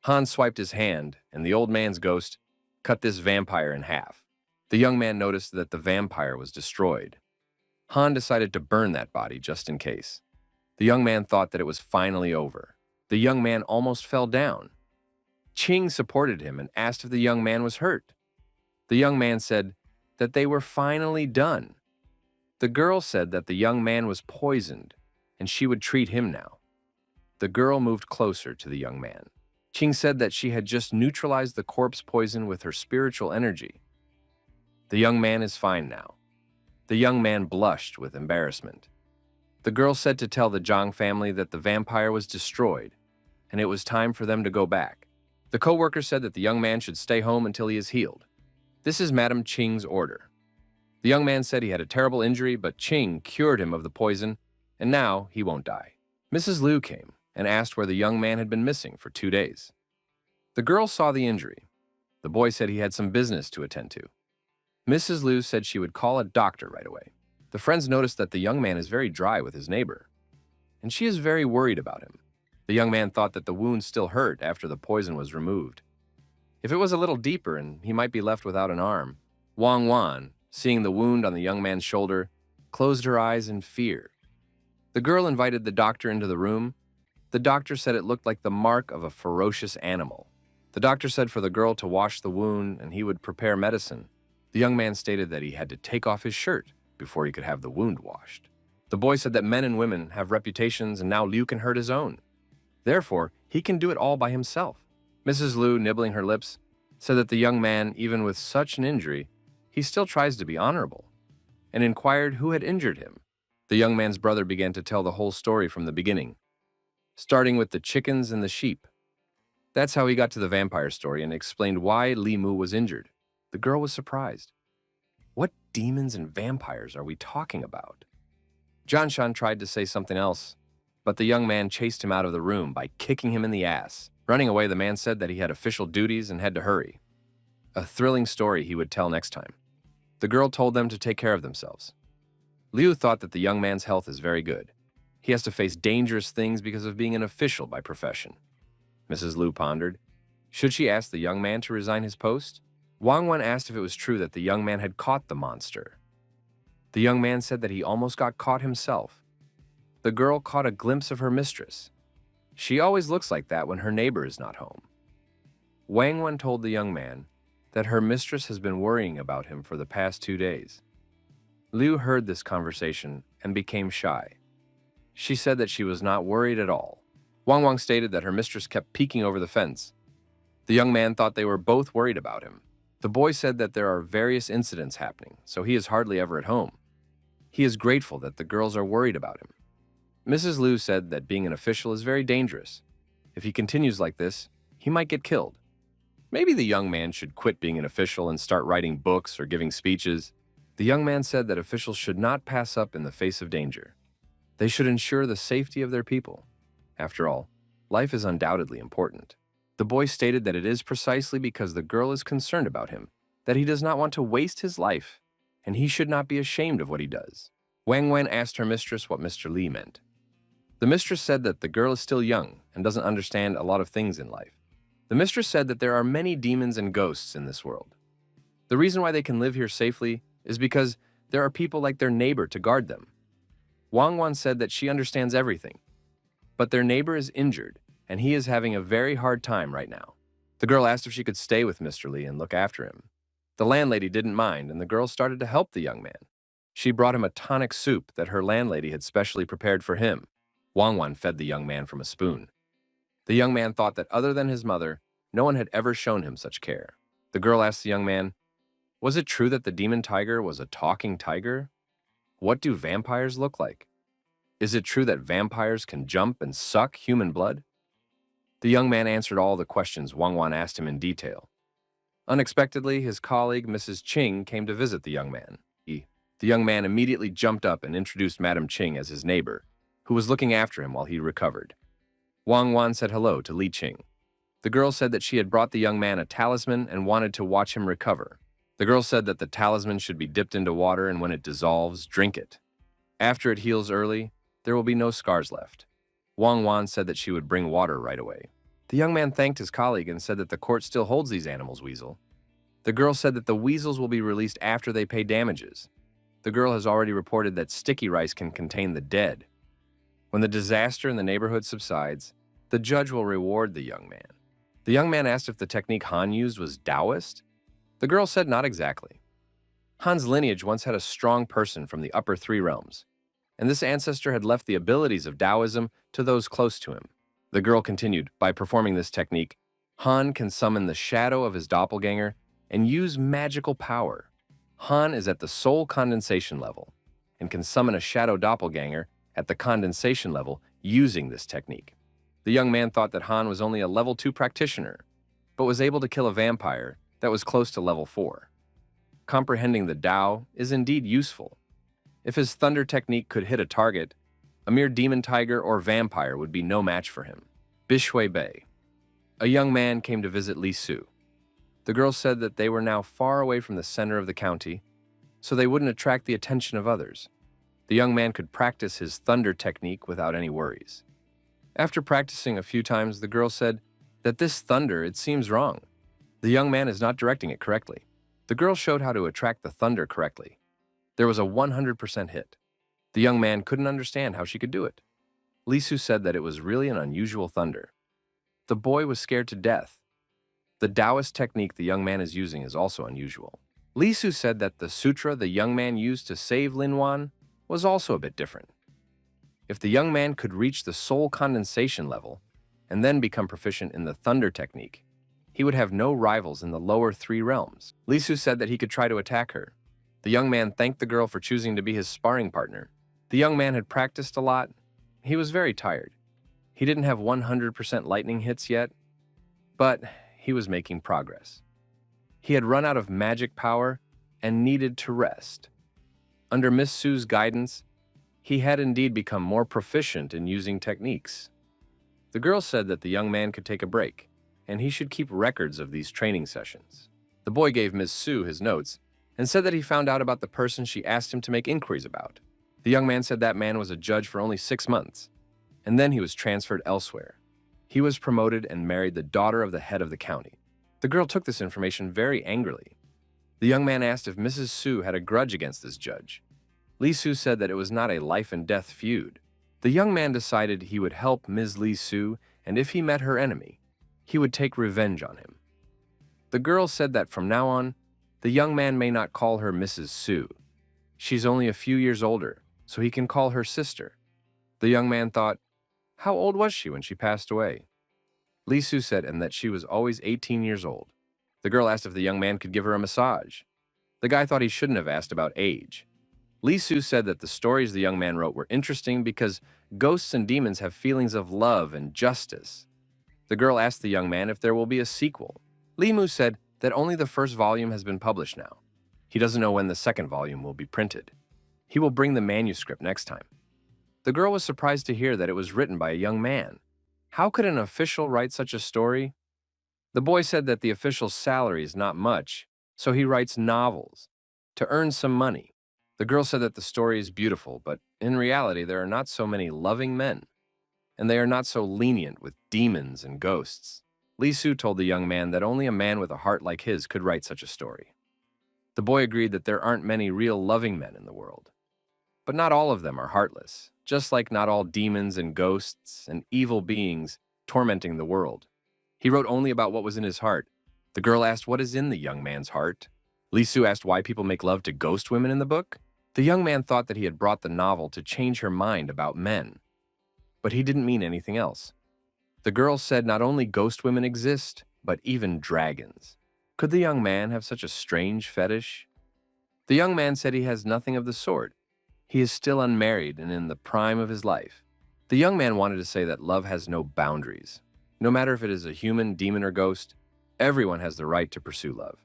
Han swiped his hand, and the old man's ghost cut this vampire in half. The young man noticed that the vampire was destroyed. Han decided to burn that body just in case. The young man thought that it was finally over. The young man almost fell down. Ching supported him and asked if the young man was hurt. The young man said that they were finally done. The girl said that the young man was poisoned and she would treat him now. The girl moved closer to the young man. Ching said that she had just neutralized the corpse poison with her spiritual energy. The young man is fine now. The young man blushed with embarrassment. The girl said to tell the Zhang family that the vampire was destroyed and it was time for them to go back. The co-worker said that the young man should stay home until he is healed. This is Madam Ching's order. The young man said he had a terrible injury, but Ching cured him of the poison, and now he won't die. Mrs. Liu came and asked where the young man had been missing for 2 days. The girl saw the injury. The boy said he had some business to attend to. Mrs. Liu said she would call a doctor right away. The friends noticed that the young man is very dry with his neighbor, and she is very worried about him. The young man thought that the wound still hurt after the poison was removed. If it was a little deeper and he might be left without an arm, Wang Wan, seeing the wound on the young man's shoulder, closed her eyes in fear. The girl invited the doctor into the room. The doctor said it looked like the mark of a ferocious animal. The doctor said for the girl to wash the wound and he would prepare medicine. The young man stated that he had to take off his shirt before he could have the wound washed. The boy said that men and women have reputations and now Liu can hurt his own. Therefore, he can do it all by himself. Mrs. Liu, nibbling her lips, said that the young man, even with such an injury, he still tries to be honorable, and inquired who had injured him. The young man's brother began to tell the whole story from the beginning, starting with the chickens and the sheep. That's how he got to the vampire story and explained why Li Mu was injured. The girl was surprised. What demons and vampires are we talking about? Janshan tried to say something else, but the young man chased him out of the room by kicking him in the ass. Running away, the man said that he had official duties and had to hurry. A thrilling story he would tell next time. The girl told them to take care of themselves. Liu thought that the young man's health is very good. He has to face dangerous things because of being an official by profession. Mrs. Liu pondered. Should she ask the young man to resign his post? Wang Wan asked if it was true that the young man had caught the monster. The young man said that he almost got caught himself. The girl caught a glimpse of her mistress. She always looks like that when her neighbor is not home. Wang Wan told the young man that her mistress has been worrying about him for the past 2 days. Liu heard this conversation and became shy. She said that she was not worried at all. Wang Wang stated that her mistress kept peeking over the fence. The young man thought they were both worried about him. The boy said that there are various incidents happening, so he is hardly ever at home. He is grateful that the girls are worried about him. Mrs. Liu said that being an official is very dangerous. If he continues like this, he might get killed. Maybe the young man should quit being an official and start writing books or giving speeches. The young man said that officials should not pass up in the face of danger. They should ensure the safety of their people. After all, life is undoubtedly important. The boy stated that it is precisely because the girl is concerned about him that he does not want to waste his life, and he should not be ashamed of what he does. Wang Wen asked her mistress what Mr. Li meant. The mistress said that the girl is still young and doesn't understand a lot of things in life. The mistress said that there are many demons and ghosts in this world. The reason why they can live here safely is because there are people like their neighbor to guard them. Wang Wan said that she understands everything, but their neighbor is injured and he is having a very hard time right now. The girl asked if she could stay with Mr. Li and look after him. The landlady didn't mind, and the girl started to help the young man. She brought him a tonic soup that her landlady had specially prepared for him. Wang Wan fed the young man from a spoon. The young man thought that other than his mother, No one had ever shown him such care. The girl asked the young man, was it true that the demon tiger was a talking tiger? What do vampires look like? Is it true that vampires can jump and suck human blood? The young man answered all the questions Wang Wan asked him in detail. Unexpectedly, his colleague, Mrs. Ching, came to visit the young man. The young man immediately jumped up and introduced Madam Ching as his neighbor, who was looking after him while he recovered. Wang Wan said hello to Li Ching. The girl said that she had brought the young man a talisman and wanted to watch him recover. The girl said that the talisman should be dipped into water and when it dissolves, drink it. After it heals early, there will be no scars left. Wang Wan said that she would bring water right away. The young man thanked his colleague and said that the court still holds these animals, Weasel. The girl said that the weasels will be released after they pay damages. The girl has already reported that sticky rice can contain the dead. When the disaster in the neighborhood subsides, the judge will reward the young man. The young man asked if the technique Han used was Taoist. The girl said not exactly. Han's lineage once had a strong person from the upper three realms, and this ancestor had left the abilities of Taoism to those close to him. The girl continued, by performing this technique, Han can summon the shadow of his doppelganger and use magical power. Han is at the soul condensation level and can summon a shadow doppelganger at the condensation level using this technique. The young man thought that Han was only a level 2 practitioner, but was able to kill a vampire that was close to level 4. Comprehending the Tao is indeed useful. If his thunder technique could hit a target, a mere demon tiger or vampire would be no match for him. Bishui Bay. A young man came to visit Li Su. The girl said that they were now far away from the center of the county, so they wouldn't attract the attention of others. The young man could practice his thunder technique without any worries. After practicing a few times, the girl said that this thunder, it seems wrong. The young man is not directing it correctly. The girl showed how to attract the thunder correctly. There was a 100% hit. The young man couldn't understand how she could do it. Li Su said that it was really an unusual thunder. The boy was scared to death. The Taoist technique the young man is using is also unusual. Li Su said that the sutra the young man used to save Lin Wan was also a bit different. If the young man could reach the soul condensation level and then become proficient in the thunder technique, he would have no rivals in the lower 3 realms. Li Su said that he could try to attack her. The young man thanked the girl for choosing to be his sparring partner. The young man had practiced a lot. He was very tired. He didn't have 100% lightning hits yet, but he was making progress. He had run out of magic power and needed to rest. Under Miss Su's guidance, he had indeed become more proficient in using techniques. The girl said that the young man could take a break, and he should keep records of these training sessions. The boy gave Miss Su his notes and said that he found out about the person she asked him to make inquiries about. The young man said that man was a judge for only 6 months, and then he was transferred elsewhere. He was promoted and married the daughter of the head of the county. The girl took this information very angrily. The young man asked if Mrs. Su had a grudge against this judge. Li Su said that it was not a life-and-death feud. The young man decided he would help Ms. Li Su, and if he met her enemy, he would take revenge on him. The girl said that from now on, the young man may not call her Mrs. Su. She's only a few years older, so he can call her sister. The young man thought, how old was she when she passed away? Li Su said and that she was always 18 years old. The girl asked if the young man could give her a massage. The guy thought he shouldn't have asked about age. Li Su said that the stories the young man wrote were interesting because ghosts and demons have feelings of love and justice. The girl asked the young man if there will be a sequel. Li Mu said that only the first volume has been published now. He doesn't know when the second volume will be printed. He will bring the manuscript next time. The girl was surprised to hear that it was written by a young man. How could an official write such a story? The boy said that the official's salary is not much, so he writes novels to earn some money. The girl said that the story is beautiful, but in reality there are not so many loving men, and they are not so lenient with demons and ghosts. Li Su told the young man that only a man with a heart like his could write such a story. The boy agreed that there aren't many real loving men in the world. But not all of them are heartless, just like not all demons and ghosts and evil beings tormenting the world. He wrote only about what was in his heart. The girl asked what is in the young man's heart. Li Su asked why people make love to ghost women in the book. The young man thought that he had brought the novel to change her mind about men, but he didn't mean anything else. The girl said not only ghost women exist, but even dragons. Could the young man have such a strange fetish? The young man said he has nothing of the sort. He is still unmarried and in the prime of his life. The young man wanted to say that love has no boundaries. No matter if it is a human, demon, or ghost, everyone has the right to pursue love.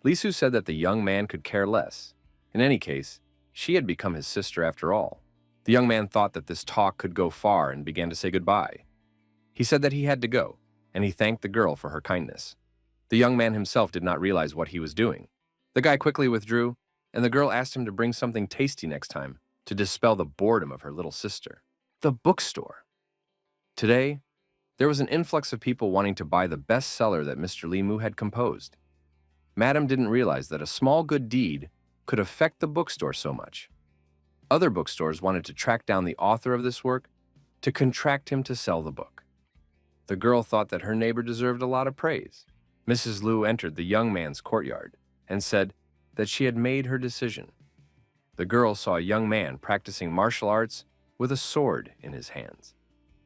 Lisu said that the young man could care less. In any case, she had become his sister after all. The young man thought that this talk could go far and began to say goodbye. He said that he had to go, and he thanked the girl for her kindness. The young man himself did not realize what he was doing. The guy quickly withdrew, and the girl asked him to bring something tasty next time to dispel the boredom of her little sister. The bookstore. Today, there was an influx of people wanting to buy the bestseller that Mr. Limu had composed. Madam didn't realize that a small good deed could affect the bookstore so much. Other bookstores wanted to track down the author of this work to contract him to sell the book. The girl thought that her neighbor deserved a lot of praise. Mrs. Liu entered the young man's courtyard and said that she had made her decision. The girl saw a young man practicing martial arts with a sword in his hands.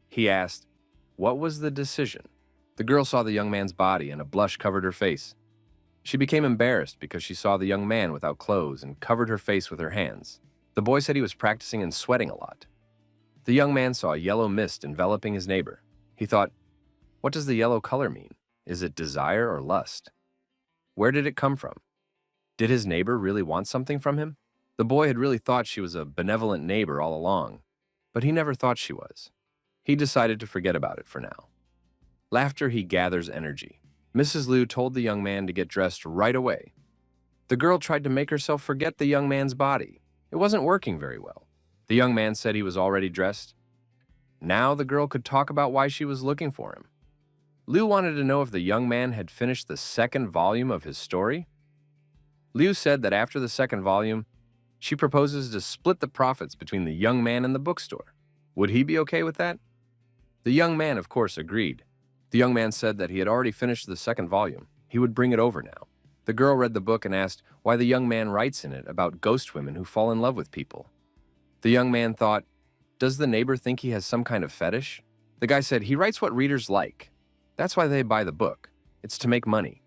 He asked, "What was the decision?" The girl saw the young man's body and a blush covered her face. She became embarrassed because she saw the young man without clothes and covered her face with her hands. The boy said he was practicing and sweating a lot. The young man saw a yellow mist enveloping his neighbor. He thought, "What does the yellow color mean? Is it desire or lust? Where did it come from? Did his neighbor really want something from him?" The boy had really thought she was a benevolent neighbor all along, but he never thought she was. He decided to forget about it for now. Laughter he gathers energy. Mrs. Liu told the young man to get dressed right away. The girl tried to make herself forget the young man's body. It wasn't working very well. The young man said he was already dressed. Now the girl could talk about why she was looking for him. Liu wanted to know if the young man had finished the second volume of his story. Liu said that after the second volume, she proposes to split the profits between the young man and the bookstore. Would he be okay with that? The young man, of course, agreed. The young man said that he had already finished the second volume. He would bring it over now. The girl read the book and asked why the young man writes in it about ghost women who fall in love with people. The young man thought, does the neighbor think he has some kind of fetish? The guy said he writes what readers like. That's why they buy the book. It's to make money.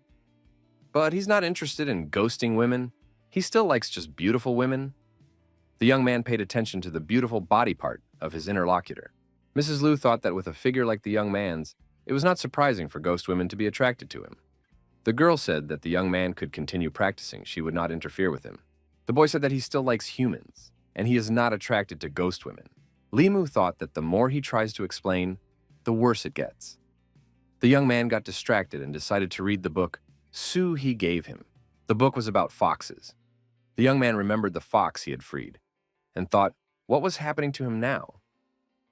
But he's not interested in ghosting women. He still likes just beautiful women. The young man paid attention to the beautiful body part of his interlocutor. Mrs. Liu thought that with a figure like the young man's, it was not surprising for ghost women to be attracted to him. The girl said that the young man could continue practicing. She would not interfere with him. The boy said that he still likes humans, and he is not attracted to ghost women. Limu thought that the more he tries to explain, the worse it gets. The young man got distracted and decided to read the book Su he gave him. The book was about foxes. The young man remembered the fox he had freed and thought, what was happening to him now?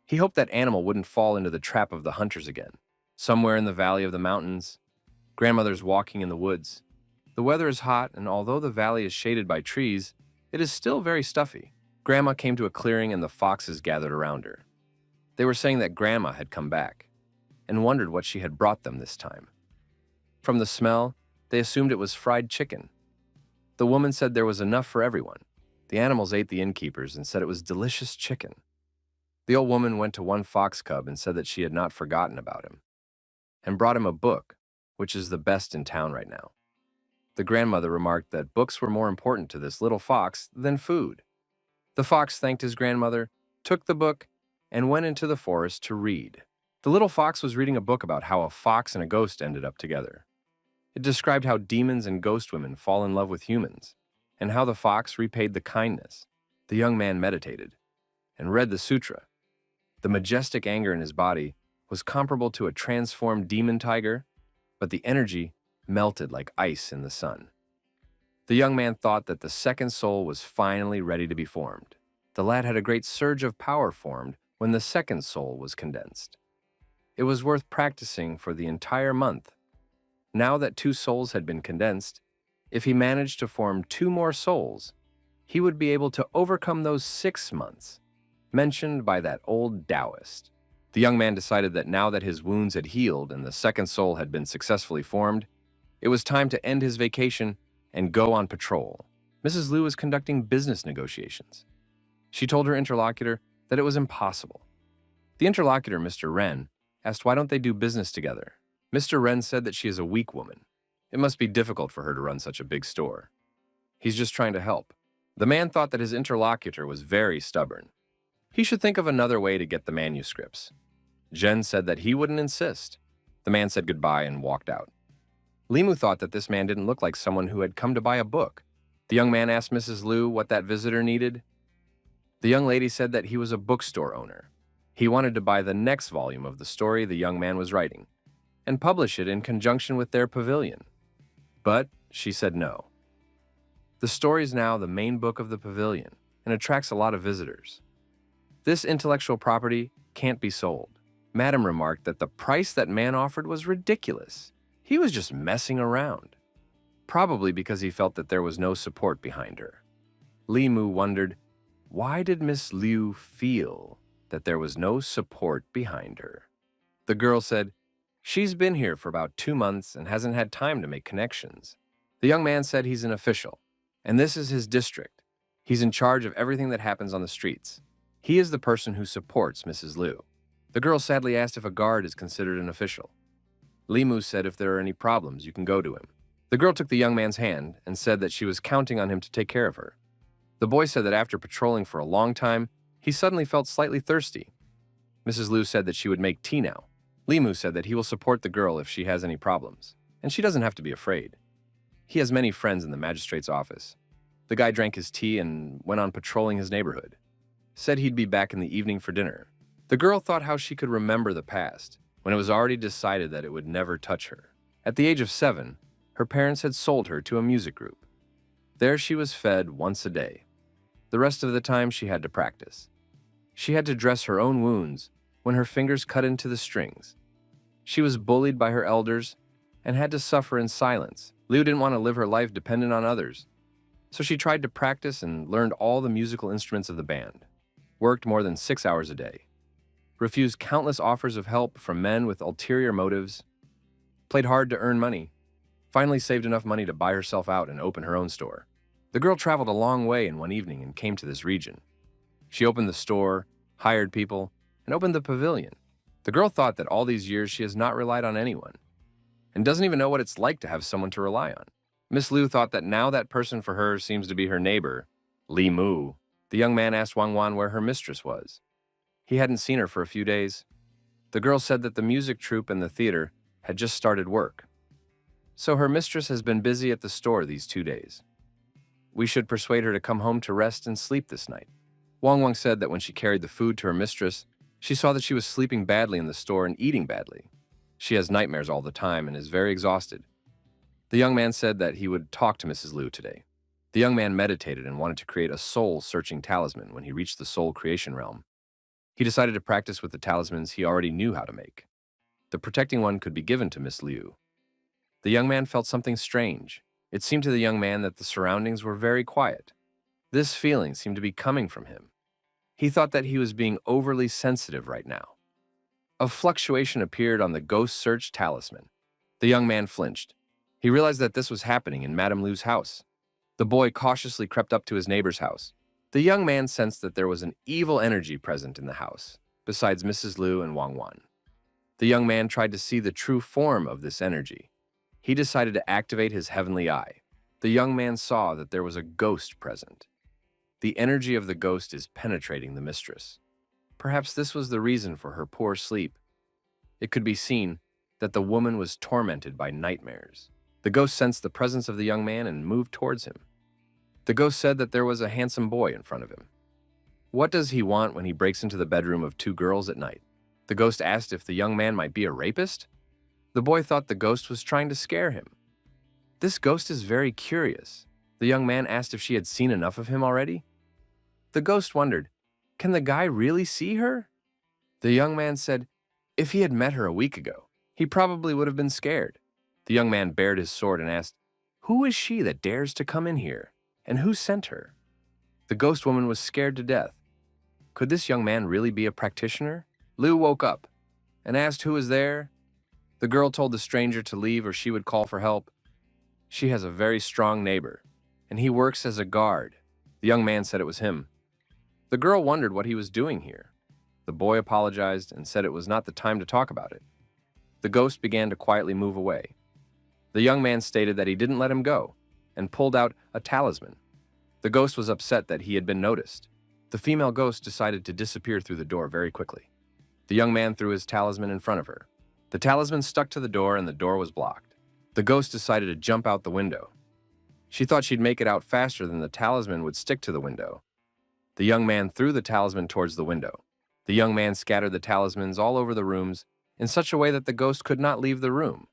He hoped that animal wouldn't fall into the trap of the hunters again. Somewhere in the valley of the mountains, grandmother's walking in the woods. The weather is hot, and although the valley is shaded by trees, it is still very stuffy. Grandma came to a clearing and the foxes gathered around her. They were saying that Grandma had come back and wondered what she had brought them this time. From the smell, they assumed it was fried chicken. The woman said there was enough for everyone. The animals ate the innkeepers and said it was delicious chicken. The old woman went to one fox cub and said that she had not forgotten about him, and brought him a book, which is the best in town right now. The grandmother remarked that books were more important to this little fox than food. The fox thanked his grandmother, took the book, and went into the forest to read. The little fox was reading a book about how a fox and a ghost ended up together. It described how demons and ghost women fall in love with humans, and how the fox repaid the kindness. The young man meditated and read the sutra. The majestic anger in his body was comparable to a transformed demon tiger, but the energy melted like ice in the sun. The young man thought that the second soul was finally ready to be formed. The lad had a great surge of power formed when the second soul was condensed. It was worth practicing for the entire month. Now that 2 souls had been condensed, if he managed to form 2 more souls, he would be able to overcome those 6 months, mentioned by that old Taoist. The young man decided that now that his wounds had healed and the second soul had been successfully formed, it was time to end his vacation and go on patrol. Mrs. Liu was conducting business negotiations. She told her interlocutor that it was impossible. The interlocutor, Mr. Ren, asked why don't they do business together. Mr. Wren said that she is a weak woman. It must be difficult for her to run such a big store. He's just trying to help. The man thought that his interlocutor was very stubborn. He should think of another way to get the manuscripts. Jen said that he wouldn't insist. The man said goodbye and walked out. Limu thought that this man didn't look like someone who had come to buy a book. The young man asked Mrs. Liu what that visitor needed. The young lady said that he was a bookstore owner. He wanted to buy the next volume of the story the young man was writing and publish it in conjunction with their pavilion. But she said no. The story is now the main book of the pavilion and attracts a lot of visitors. This intellectual property can't be sold. Madam remarked that the price that man offered was ridiculous. He was just messing around, probably because he felt that there was no support behind her. Li Mu wondered, why did Miss Liu feel that there was no support behind her? The girl said, she's been here for about 2 months and hasn't had time to make connections. The young man said he's an official, and this is his district. He's in charge of everything that happens on the streets. He is the person who supports Mrs. Liu. The girl sadly asked if a guard is considered an official. Li Mu said if there are any problems, you can go to him. The girl took the young man's hand and said that she was counting on him to take care of her. The boy said that after patrolling for a long time, he suddenly felt slightly thirsty. Mrs. Liu said that she would make tea now. Li Mu said that he will support the girl if she has any problems, and she doesn't have to be afraid. He has many friends in the magistrate's office. The guy drank his tea and went on patrolling his neighborhood. Said he'd be back in the evening for dinner. The girl thought how she could remember the past, when it was already decided that it would never touch her. At the age of 7, her parents had sold her to a music group. There she was fed once a day. The rest of the time she had to practice. She had to dress her own wounds when her fingers cut into the strings. She was bullied by her elders and had to suffer in silence. Liu didn't want to live her life dependent on others, so she tried to practice and learned all the musical instruments of the band, worked more than 6 hours a day, refused countless offers of help from men with ulterior motives, played hard to earn money, finally saved enough money to buy herself out and open her own store. The girl traveled a long way in one evening and came to this region. She opened the store, hired people, and opened the pavilion. The girl thought that all these years she has not relied on anyone and doesn't even know what it's like to have someone to rely on. Miss Liu thought that now that person for her seems to be her neighbor, Li Mu. The young man asked Wang Wan where her mistress was. He hadn't seen her for a few days. The girl said that the music troupe and the theater had just started work, so her mistress has been busy at the store these 2 days. We should persuade her to come home to rest and sleep this night. Wang Wang said that when she carried the food to her mistress, she saw that she was sleeping badly in the store and eating badly. She has nightmares all the time and is very exhausted. The young man said that he would talk to Mrs. Liu today. The young man meditated and wanted to create a soul-searching talisman when he reached the soul creation realm. He decided to practice with the talismans he already knew how to make. The protecting one could be given to Miss Liu. The young man felt something strange. It seemed to the young man that the surroundings were very quiet. This feeling seemed to be coming from him. He thought that he was being overly sensitive right now. A fluctuation appeared on the ghost search talisman. The young man flinched. He realized that this was happening in Madame Liu's house. The boy cautiously crept up to his neighbor's house. The young man sensed that there was an evil energy present in the house, besides Mrs. Liu and Wang Wan. The young man tried to see the true form of this energy. He decided to activate his heavenly eye. The young man saw that there was a ghost present. The energy of the ghost is penetrating the mistress. Perhaps this was the reason for her poor sleep. It could be seen that the woman was tormented by nightmares. The ghost sensed the presence of the young man and moved towards him. The ghost said that there was a handsome boy in front of him. What does he want when he breaks into the bedroom of 2 girls at night? The ghost asked if the young man might be a rapist. The boy thought the ghost was trying to scare him. This ghost is very curious. The young man asked if she had seen enough of him already. The ghost wondered, can the guy really see her? The young man said, if he had met her a week ago, he probably would have been scared. The young man bared his sword and asked, who is she that dares to come in here, and who sent her? The ghost woman was scared to death. Could this young man really be a practitioner? Liu woke up and asked who was there. The girl told the stranger to leave or she would call for help. She has a very strong neighbor, and he works as a guard. The young man said it was him. The girl wondered what he was doing here. The boy apologized and said it was not the time to talk about it. The ghost began to quietly move away. The young man stated that he didn't let him go and pulled out a talisman. The ghost was upset that he had been noticed. The female ghost decided to disappear through the door very quickly. The young man threw his talisman in front of her. The talisman stuck to the door and the door was blocked. The ghost decided to jump out the window. She thought she'd make it out faster than the talisman would stick to the window. The young man threw the talisman towards the window. The young man scattered the talismans all over the rooms in such a way that the ghost could not leave the room.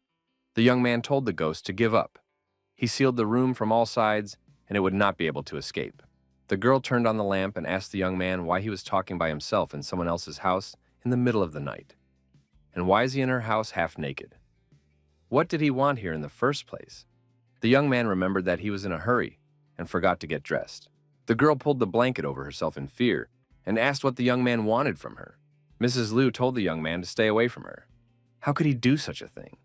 The young man told the ghost to give up. He sealed the room from all sides, and it would not be able to escape. The girl turned on the lamp and asked the young man why he was talking by himself in someone else's house in the middle of the night. And why is he in her house half naked? What did he want here in the first place? The young man remembered that he was in a hurry and forgot to get dressed. The girl pulled the blanket over herself in fear and asked what the young man wanted from her. Mrs. Liu told the young man to stay away from her. How could he do such a thing?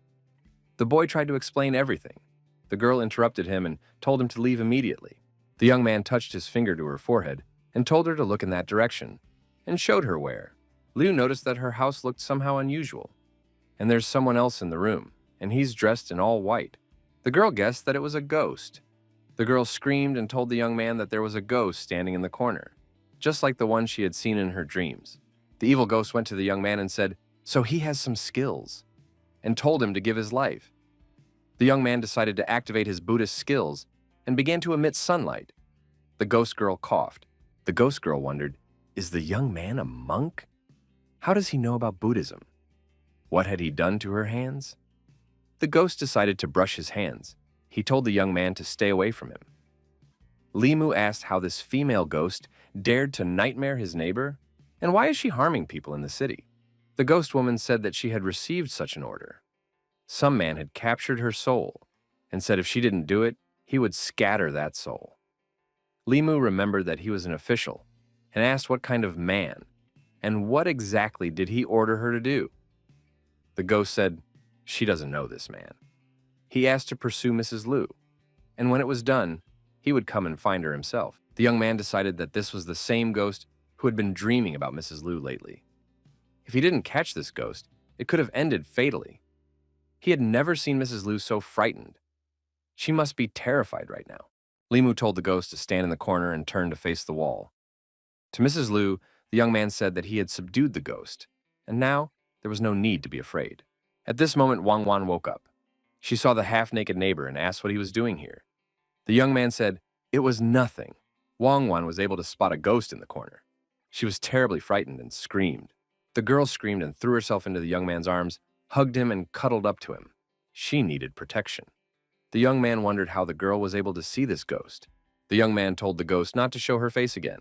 The boy tried to explain everything. The girl interrupted him and told him to leave immediately. The young man touched his finger to her forehead and told her to look in that direction and showed her where. Liu noticed that her house looked somehow unusual, and there's someone else in the room, and he's dressed in all white. The girl guessed that it was a ghost. The girl screamed and told the young man that there was a ghost standing in the corner, just like the one she had seen in her dreams. The evil ghost went to the young man and said, "So he has some skills," and told him to give his life. The young man decided to activate his Buddhist skills and began to emit sunlight. The ghost girl coughed. The ghost girl wondered, is the young man a monk? How does he know about Buddhism? What had he done to her hands? The ghost decided to brush his hands. He told the young man to stay away from him. Limu asked how this female ghost dared to nightmare his neighbor, and why is she harming people in the city? The ghost woman said that she had received such an order. Some man had captured her soul and said if she didn't do it, he would scatter that soul. Limu remembered that he was an official and asked what kind of man and what exactly did he order her to do. The ghost said, she doesn't know this man. He asked to pursue Mrs. Liu, and when it was done, he would come and find her himself. The young man decided that this was the same ghost who had been dreaming about Mrs. Liu lately. If he didn't catch this ghost, it could have ended fatally. He had never seen Mrs. Liu so frightened. She must be terrified right now. Limu told the ghost to stand in the corner and turn to face the wall. To Mrs. Liu, the young man said that he had subdued the ghost, and now there was no need to be afraid. At this moment, Wang Wan woke up. She saw the half-naked neighbor and asked what he was doing here. The young man said, it was nothing. Wang Wan was able to spot a ghost in the corner. She was terribly frightened and screamed. The girl screamed and threw herself into the young man's arms, hugged him and cuddled up to him. She needed protection. The young man wondered how the girl was able to see this ghost. The young man told the ghost not to show her face again.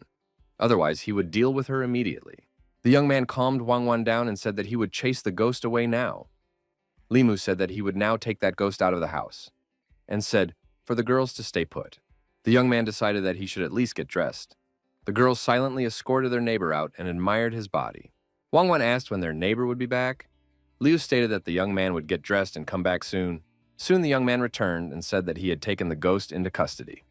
Otherwise, he would deal with her immediately. The young man calmed Wang Wan down and said that he would chase the ghost away now. Limu said that he would now take that ghost out of the house, and said for the girls to stay put. The young man decided that he should at least get dressed. The girls silently escorted their neighbor out and admired his body. Wang Wan asked when their neighbor would be back. Liu stated that the young man would get dressed and come back soon. Soon the young man returned and said that he had taken the ghost into custody.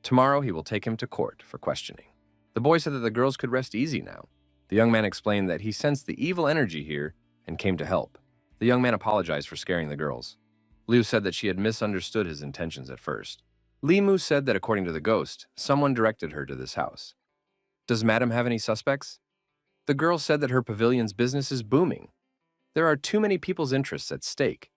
Tomorrow he will take him to court for questioning. The boy said that the girls could rest easy now. The young man explained that he sensed the evil energy here and came to help. The young man apologized for scaring the girls. Liu said that she had misunderstood his intentions at first. Limu said that according to the ghost, someone directed her to this house. Does Madam have any suspects? The girl said that her pavilion's business is booming. There are too many people's interests at stake.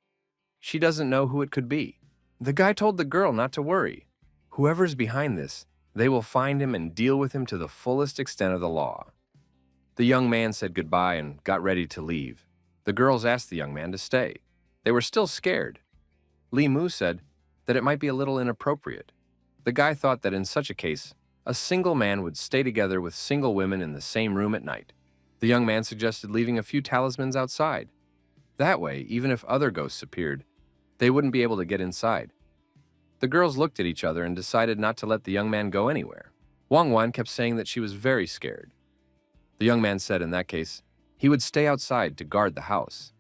She doesn't know who it could be. The guy told the girl not to worry. Whoever's behind this, they will find him and deal with him to the fullest extent of the law. The young man said goodbye and got ready to leave. The girls asked the young man to stay. They were still scared. Li Mu said that it might be a little inappropriate. The guy thought that in such a case, a single man would stay together with single women in the same room at night. The young man suggested leaving a few talismans outside. That way, even if other ghosts appeared, they wouldn't be able to get inside. The girls looked at each other and decided not to let the young man go anywhere. Wang Wan kept saying that she was very scared. The young man said in that case, he would stay outside to guard the house.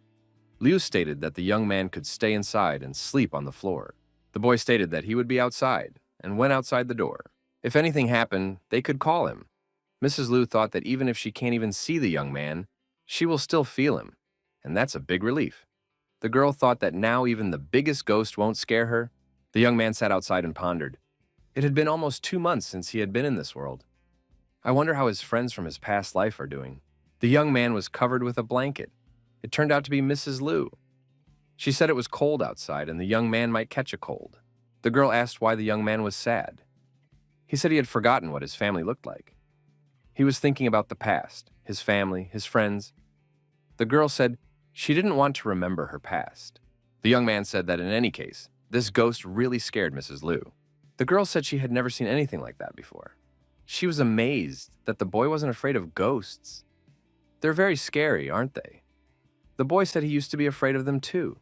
Liu stated that the young man could stay inside and sleep on the floor. The boy stated that he would be outside and went outside the door. If anything happened, they could call him. Mrs. Liu thought that even if she can't even see the young man, she will still feel him, and that's a big relief. The girl thought that now even the biggest ghost won't scare her. The young man sat outside and pondered. It had been almost 2 months since he had been in this world. I wonder how his friends from his past life are doing. The young man was covered with a blanket. It turned out to be Mrs. Liu. She said it was cold outside and the young man might catch a cold. The girl asked why the young man was sad. He said he had forgotten what his family looked like. He was thinking about the past, his family, his friends. The girl said she didn't want to remember her past. The young man said that in any case, this ghost really scared Mrs. Liu. The girl said she had never seen anything like that before. She was amazed that the boy wasn't afraid of ghosts. They're very scary, aren't they? The boy said he used to be afraid of them too.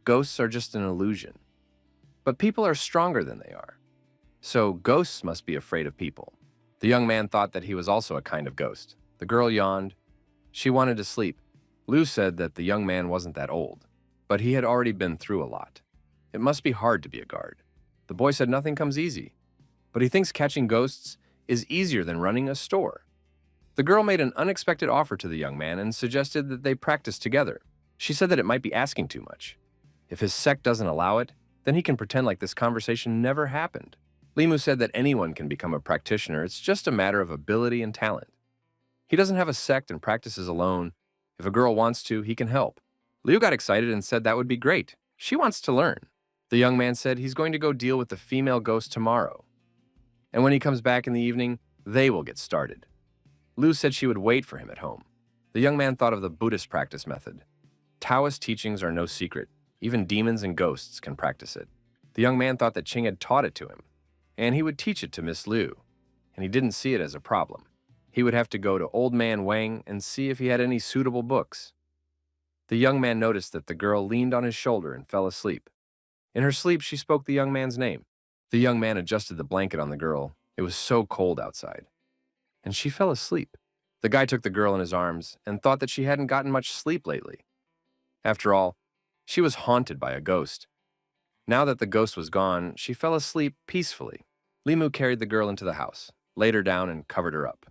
Ghosts are just an illusion. But people are stronger than they are. So ghosts must be afraid of people. The young man thought that he was also a kind of ghost. The girl yawned. She wanted to sleep. Liu said that the young man wasn't that old, but he had already been through a lot. It must be hard to be a guard. The boy said nothing comes easy, but he thinks catching ghosts is easier than running a store. The girl made an unexpected offer to the young man and suggested that they practice together. She said that it might be asking too much. If his sect doesn't allow it, then he can pretend like this conversation never happened. Limu said that anyone can become a practitioner, it's just a matter of ability and talent. He doesn't have a sect and practices alone. If a girl wants to, he can help. Liu got excited and said that would be great. She wants to learn. The young man said he's going to go deal with the female ghost tomorrow. And when he comes back in the evening, they will get started. Liu said she would wait for him at home. The young man thought of the Buddhist practice method. Taoist teachings are no secret. Even demons and ghosts can practice it. The young man thought that Qing had taught it to him, and he would teach it to Miss Liu, and he didn't see it as a problem. He would have to go to Old Man Wang and see if he had any suitable books. The young man noticed that the girl leaned on his shoulder and fell asleep. In her sleep, she spoke the young man's name. The young man adjusted the blanket on the girl. It was so cold outside. And she fell asleep. The guy took the girl in his arms and thought that she hadn't gotten much sleep lately. After all, she was haunted by a ghost. Now that the ghost was gone, she fell asleep peacefully. Limu carried the girl into the house, laid her down, and covered her up.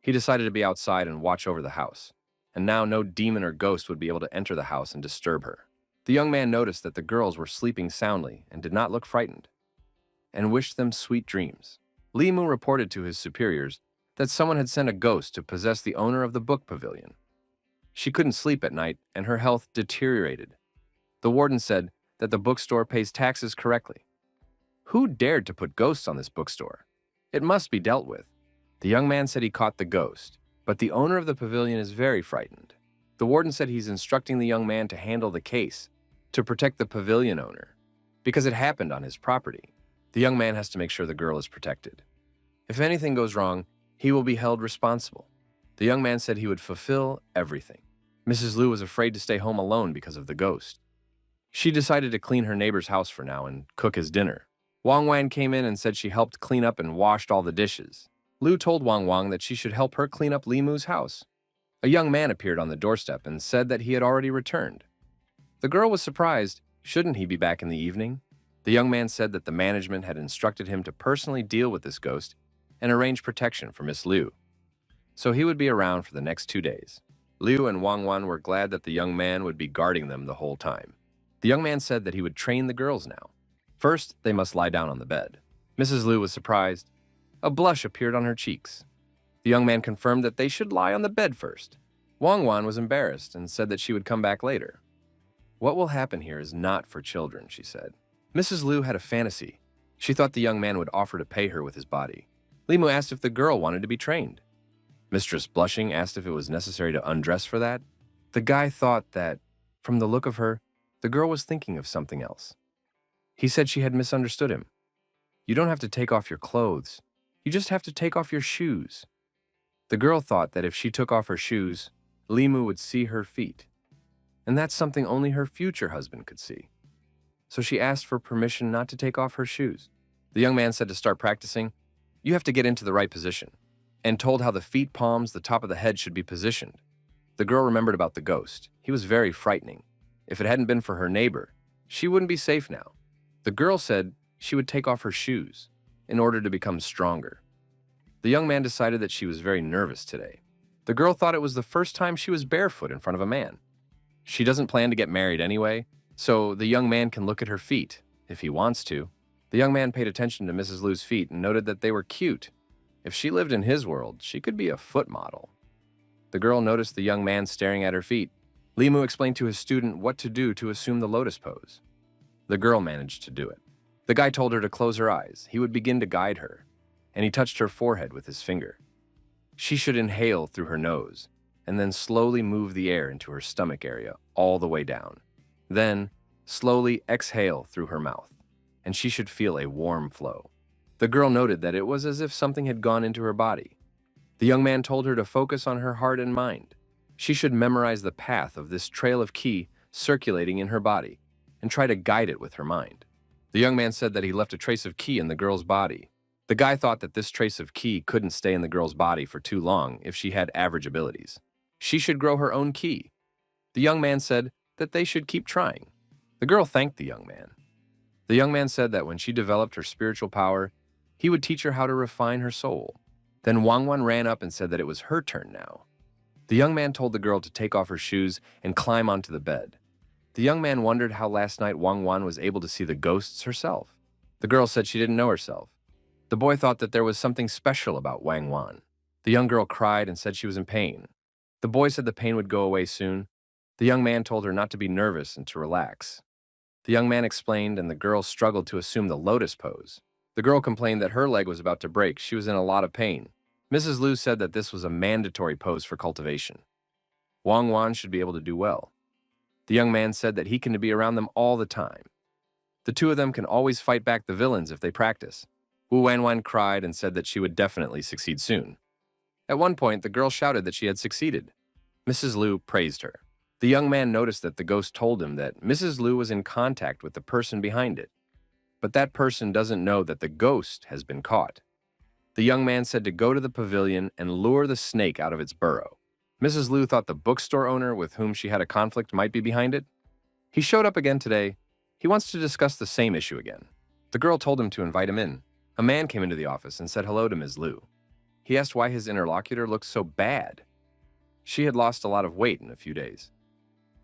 He decided to be outside and watch over the house, and now no demon or ghost would be able to enter the house and disturb her. The young man noticed that the girls were sleeping soundly and did not look frightened, and wished them sweet dreams. Limu reported to his superiors that someone had sent a ghost to possess the owner of the book pavilion. She couldn't sleep at night, and her health deteriorated. The warden said that the bookstore pays taxes correctly. Who dared to put ghosts on this bookstore? It must be dealt with. The young man said he caught the ghost, but the owner of the pavilion is very frightened. The warden said he's instructing the young man to handle the case, to protect the pavilion owner, because it happened on his property. The young man has to make sure the girl is protected. If anything goes wrong, he will be held responsible. The young man said he would fulfill everything. Mrs. Liu was afraid to stay home alone because of the ghost. She decided to clean her neighbor's house for now and cook his dinner. Wang Wan came in and said she helped clean up and washed all the dishes. Liu told Wang Wang that she should help her clean up Limu's house. A young man appeared on the doorstep and said that he had already returned. The girl was surprised. Shouldn't he be back in the evening? The young man said that the management had instructed him to personally deal with this ghost and arrange protection for Miss Liu, so he would be around for the next 2 days. Liu and Wang Wan were glad that the young man would be guarding them the whole time. The young man said that he would train the girls now. First, they must lie down on the bed. Mrs. Liu was surprised. A blush appeared on her cheeks. The young man confirmed that they should lie on the bed first. Wang Wan was embarrassed and said that she would come back later. What will happen here is not for children, she said. Mrs. Liu had a fantasy. She thought the young man would offer to pay her with his body. Limu asked if the girl wanted to be trained. Mistress, blushing, asked if it was necessary to undress for that. The guy thought that, from the look of her, the girl was thinking of something else. He said she had misunderstood him. You don't have to take off your clothes. You just have to take off your shoes. The girl thought that if she took off her shoes, Limu would see her feet. And that's something only her future husband could see. So she asked for permission not to take off her shoes. The young man said to start practicing, you have to get into the right position, and told how the feet, palms, the top of the head should be positioned. The girl remembered about the ghost. He was very frightening. If it hadn't been for her neighbor, she wouldn't be safe now. The girl said she would take off her shoes in order to become stronger. The young man decided that she was very nervous today. The girl thought it was the first time she was barefoot in front of a man. She doesn't plan to get married anyway, so the young man can look at her feet, if he wants to. The young man paid attention to Mrs. Liu's feet and noted that they were cute. If she lived in his world, she could be a foot model. The girl noticed the young man staring at her feet. Limu explained to his student what to do to assume the lotus pose. The girl managed to do it. The guy told her to close her eyes. He would begin to guide her, and he touched her forehead with his finger. She should inhale through her nose, and then slowly move the air into her stomach area all the way down. Then, slowly exhale through her mouth, and she should feel a warm flow. The girl noted that it was as if something had gone into her body. The young man told her to focus on her heart and mind. She should memorize the path of this trail of ki circulating in her body and try to guide it with her mind. The young man said that he left a trace of ki in the girl's body. The guy thought that this trace of ki couldn't stay in the girl's body for too long if she had average abilities. She should grow her own ki. The young man said that they should keep trying. The girl thanked the young man. The young man said that when she developed her spiritual power, he would teach her how to refine her soul. Then Wangwan ran up and said that it was her turn now. The young man told the girl to take off her shoes and climb onto the bed. The young man wondered how last night Wangwan was able to see the ghosts herself. The girl said she didn't know herself. The boy thought that there was something special about Wangwan. The young girl cried and said she was in pain. The boy said the pain would go away soon. The young man told her not to be nervous and to relax. The young man explained, and the girl struggled to assume the lotus pose. The girl complained that her leg was about to break. She was in a lot of pain. Mrs. Liu said that this was a mandatory pose for cultivation. Wang Wan should be able to do well. The young man said that he can be around them all the time. The two of them can always fight back the villains if they practice. Wu Wanwan cried and said that she would definitely succeed soon. At one point, the girl shouted that she had succeeded. Mrs. Liu praised her. The young man noticed that the ghost told him that Mrs. Liu was in contact with the person behind it. But that person doesn't know that the ghost has been caught. The young man said to go to the pavilion and lure the snake out of its burrow. Mrs. Liu thought the bookstore owner with whom she had a conflict might be behind it. He showed up again today. He wants to discuss the same issue again. The girl told him to invite him in. A man came into the office and said hello to Ms. Liu. He asked why his interlocutor looked so bad. She had lost a lot of weight in a few days.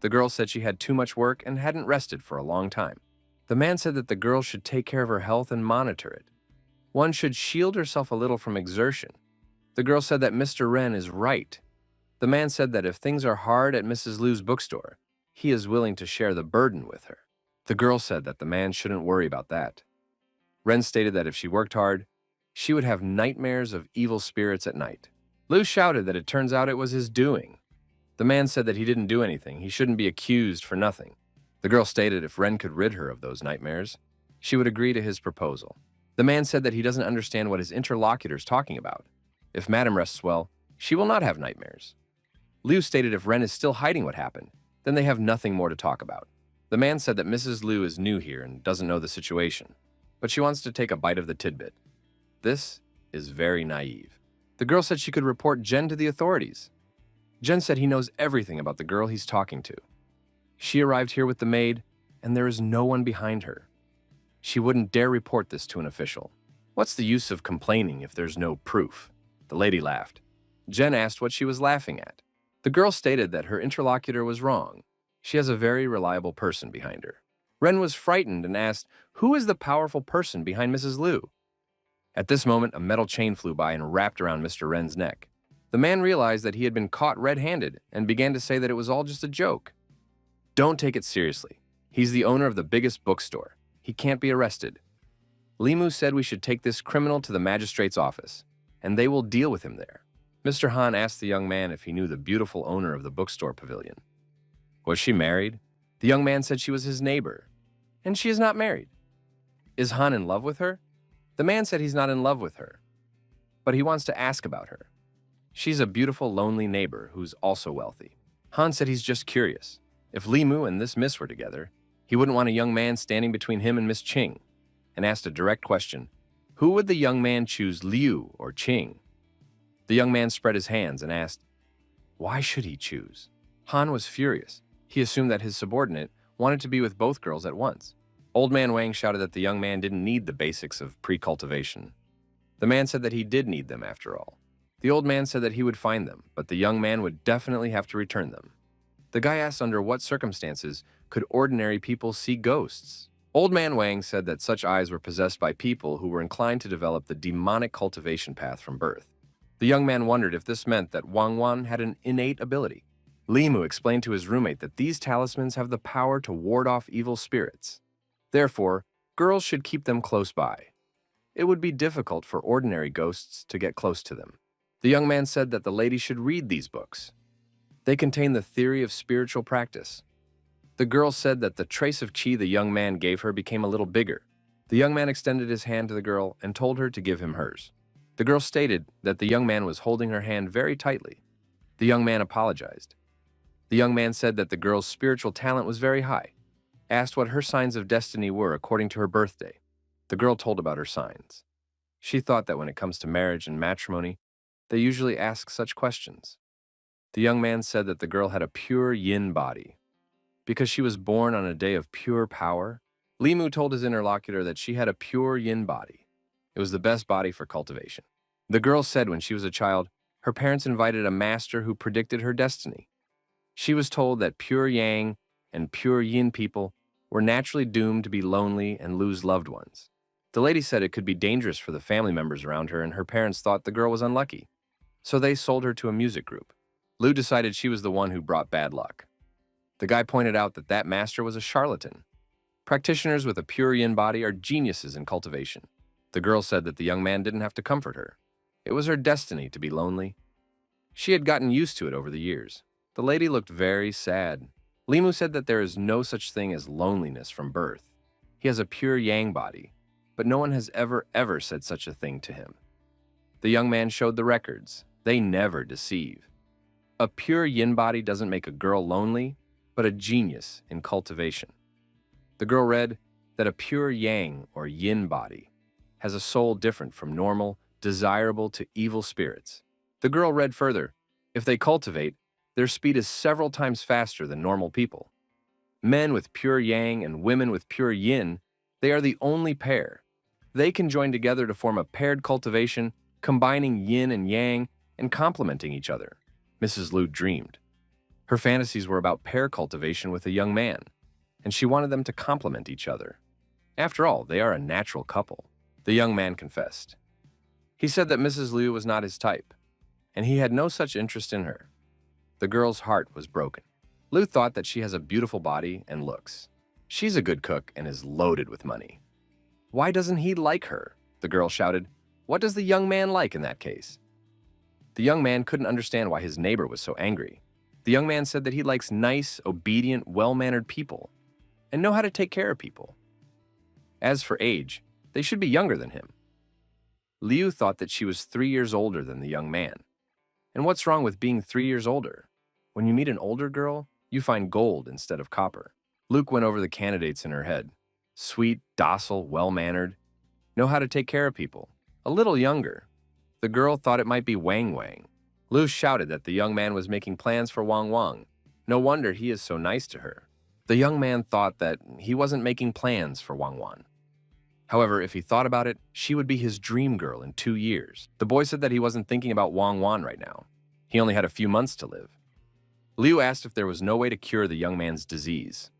The girl said she had too much work and hadn't rested for a long time. The man said that the girl should take care of her health and monitor it. One should shield herself a little from exertion. The girl said that Mr. Ren is right. The man said that if things are hard at Mrs. Liu's bookstore, he is willing to share the burden with her. The girl said that the man shouldn't worry about that. Ren stated that if she worked hard, she would have nightmares of evil spirits at night. Liu shouted that it turns out it was his doing. The man said that he didn't do anything. He shouldn't be accused for nothing. The girl stated if Ren could rid her of those nightmares, she would agree to his proposal. The man said that he doesn't understand what his interlocutor is talking about. If Madam rests well, she will not have nightmares. Liu stated if Ren is still hiding what happened, then they have nothing more to talk about. The man said that Mrs. Liu is new here and doesn't know the situation, but she wants to take a bite of the tidbit. This is very naive. The girl said she could report Jen to the authorities. Jen said he knows everything about the girl he's talking to. She arrived here with the maid, and there is no one behind her. She wouldn't dare report this to an official. What's the use of complaining if there's no proof? The lady laughed. Jen asked what she was laughing at. The girl stated that her interlocutor was wrong. She has a very reliable person behind her. Ren was frightened and asked, who is the powerful person behind Mrs. Liu? At this moment, a metal chain flew by and wrapped around Mr. Ren's neck. The man realized that he had been caught red-handed and began to say that it was all just a joke. Don't take it seriously. He's the owner of the biggest bookstore. He can't be arrested. Limu said we should take this criminal to the magistrate's office, and they will deal with him there. Mr. Han asked the young man if he knew the beautiful owner of the bookstore pavilion. Was she married? The young man said she was his neighbor, and she is not married. Is Han in love with her? The man said he's not in love with her, but he wants to ask about her. She's a beautiful, lonely neighbor who's also wealthy. Han said he's just curious. If Limu and this miss were together, he wouldn't want a young man standing between him and Miss Qing, and asked a direct question. Who would the young man choose, Liu or Qing? The young man spread his hands and asked, why should he choose? Han was furious. He assumed that his subordinate wanted to be with both girls at once. Old man Wang shouted that the young man didn't need the basics of pre-cultivation. The man said that he did need them after all. The old man said that he would find them, but the young man would definitely have to return them. The guy asked under what circumstances could ordinary people see ghosts. Old man Wang said that such eyes were possessed by people who were inclined to develop the demonic cultivation path from birth. The young man wondered if this meant that Wang Wan had an innate ability. Limu explained to his roommate that these talismans have the power to ward off evil spirits. Therefore, girls should keep them close by. It would be difficult for ordinary ghosts to get close to them. The young man said that the lady should read these books. They contain the theory of spiritual practice. The girl said that the trace of chi the young man gave her became a little bigger. The young man extended his hand to the girl and told her to give him hers. The girl stated that the young man was holding her hand very tightly. The young man apologized. The young man said that the girl's spiritual talent was very high, asked what her signs of destiny were according to her birthday. The girl told about her signs. She thought that when it comes to marriage and matrimony, they usually ask such questions. The young man said that the girl had a pure yin body. Because she was born on a day of pure power, Limu told his interlocutor that she had a pure yin body. It was the best body for cultivation. The girl said when she was a child, her parents invited a master who predicted her destiny. She was told that pure yang and pure yin people were naturally doomed to be lonely and lose loved ones. The lady said it could be dangerous for the family members around her, and her parents thought the girl was unlucky. So they sold her to a music group. Lu decided she was the one who brought bad luck. The guy pointed out that that master was a charlatan. Practitioners with a pure yin body are geniuses in cultivation. The girl said that the young man didn't have to comfort her. It was her destiny to be lonely. She had gotten used to it over the years. The lady looked very sad. Limu said that there is no such thing as loneliness from birth. He has a pure yang body, but no one has ever said such a thing to him. The young man showed the records. They never deceive. A pure yin body doesn't make a girl lonely, but a genius in cultivation. The girl read that a pure yang or yin body has a soul different from normal, desirable to evil spirits. The girl read further, if they cultivate, their speed is several times faster than normal people. Men with pure yang and women with pure yin, they are the only pair. They can join together to form a paired cultivation, combining yin and yang and complementing each other. Mrs. Liu dreamed. Her fantasies were about pair cultivation with a young man, and she wanted them to complement each other. After all, they are a natural couple. The young man confessed. He said that Mrs. Liu was not his type, and he had no such interest in her. The girl's heart was broken. Liu thought that she has a beautiful body and looks. She's a good cook and is loaded with money. Why doesn't he like her? The girl shouted. What does the young man like in that case? The young man couldn't understand why his neighbor was so angry. The young man said that he likes nice, obedient, well-mannered people and know how to take care of people. As for age, they should be younger than him. Liu thought that she was 3 years older than the young man. And what's wrong with being 3 years older? When you meet an older girl, you find gold instead of copper. Luke went over the candidates in her head. Sweet, docile, well-mannered, know how to take care of people. A little younger. The girl thought it might be Wang Wang. Liu shouted that the young man was making plans for Wang Wang. No wonder he is so nice to her. The young man thought that he wasn't making plans for Wang Wang. However, if he thought about it, she would be his dream girl in 2 years. The boy said that he wasn't thinking about Wang Wan right now. He only had a few months to live. Liu asked if there was no way to cure the young man's disease.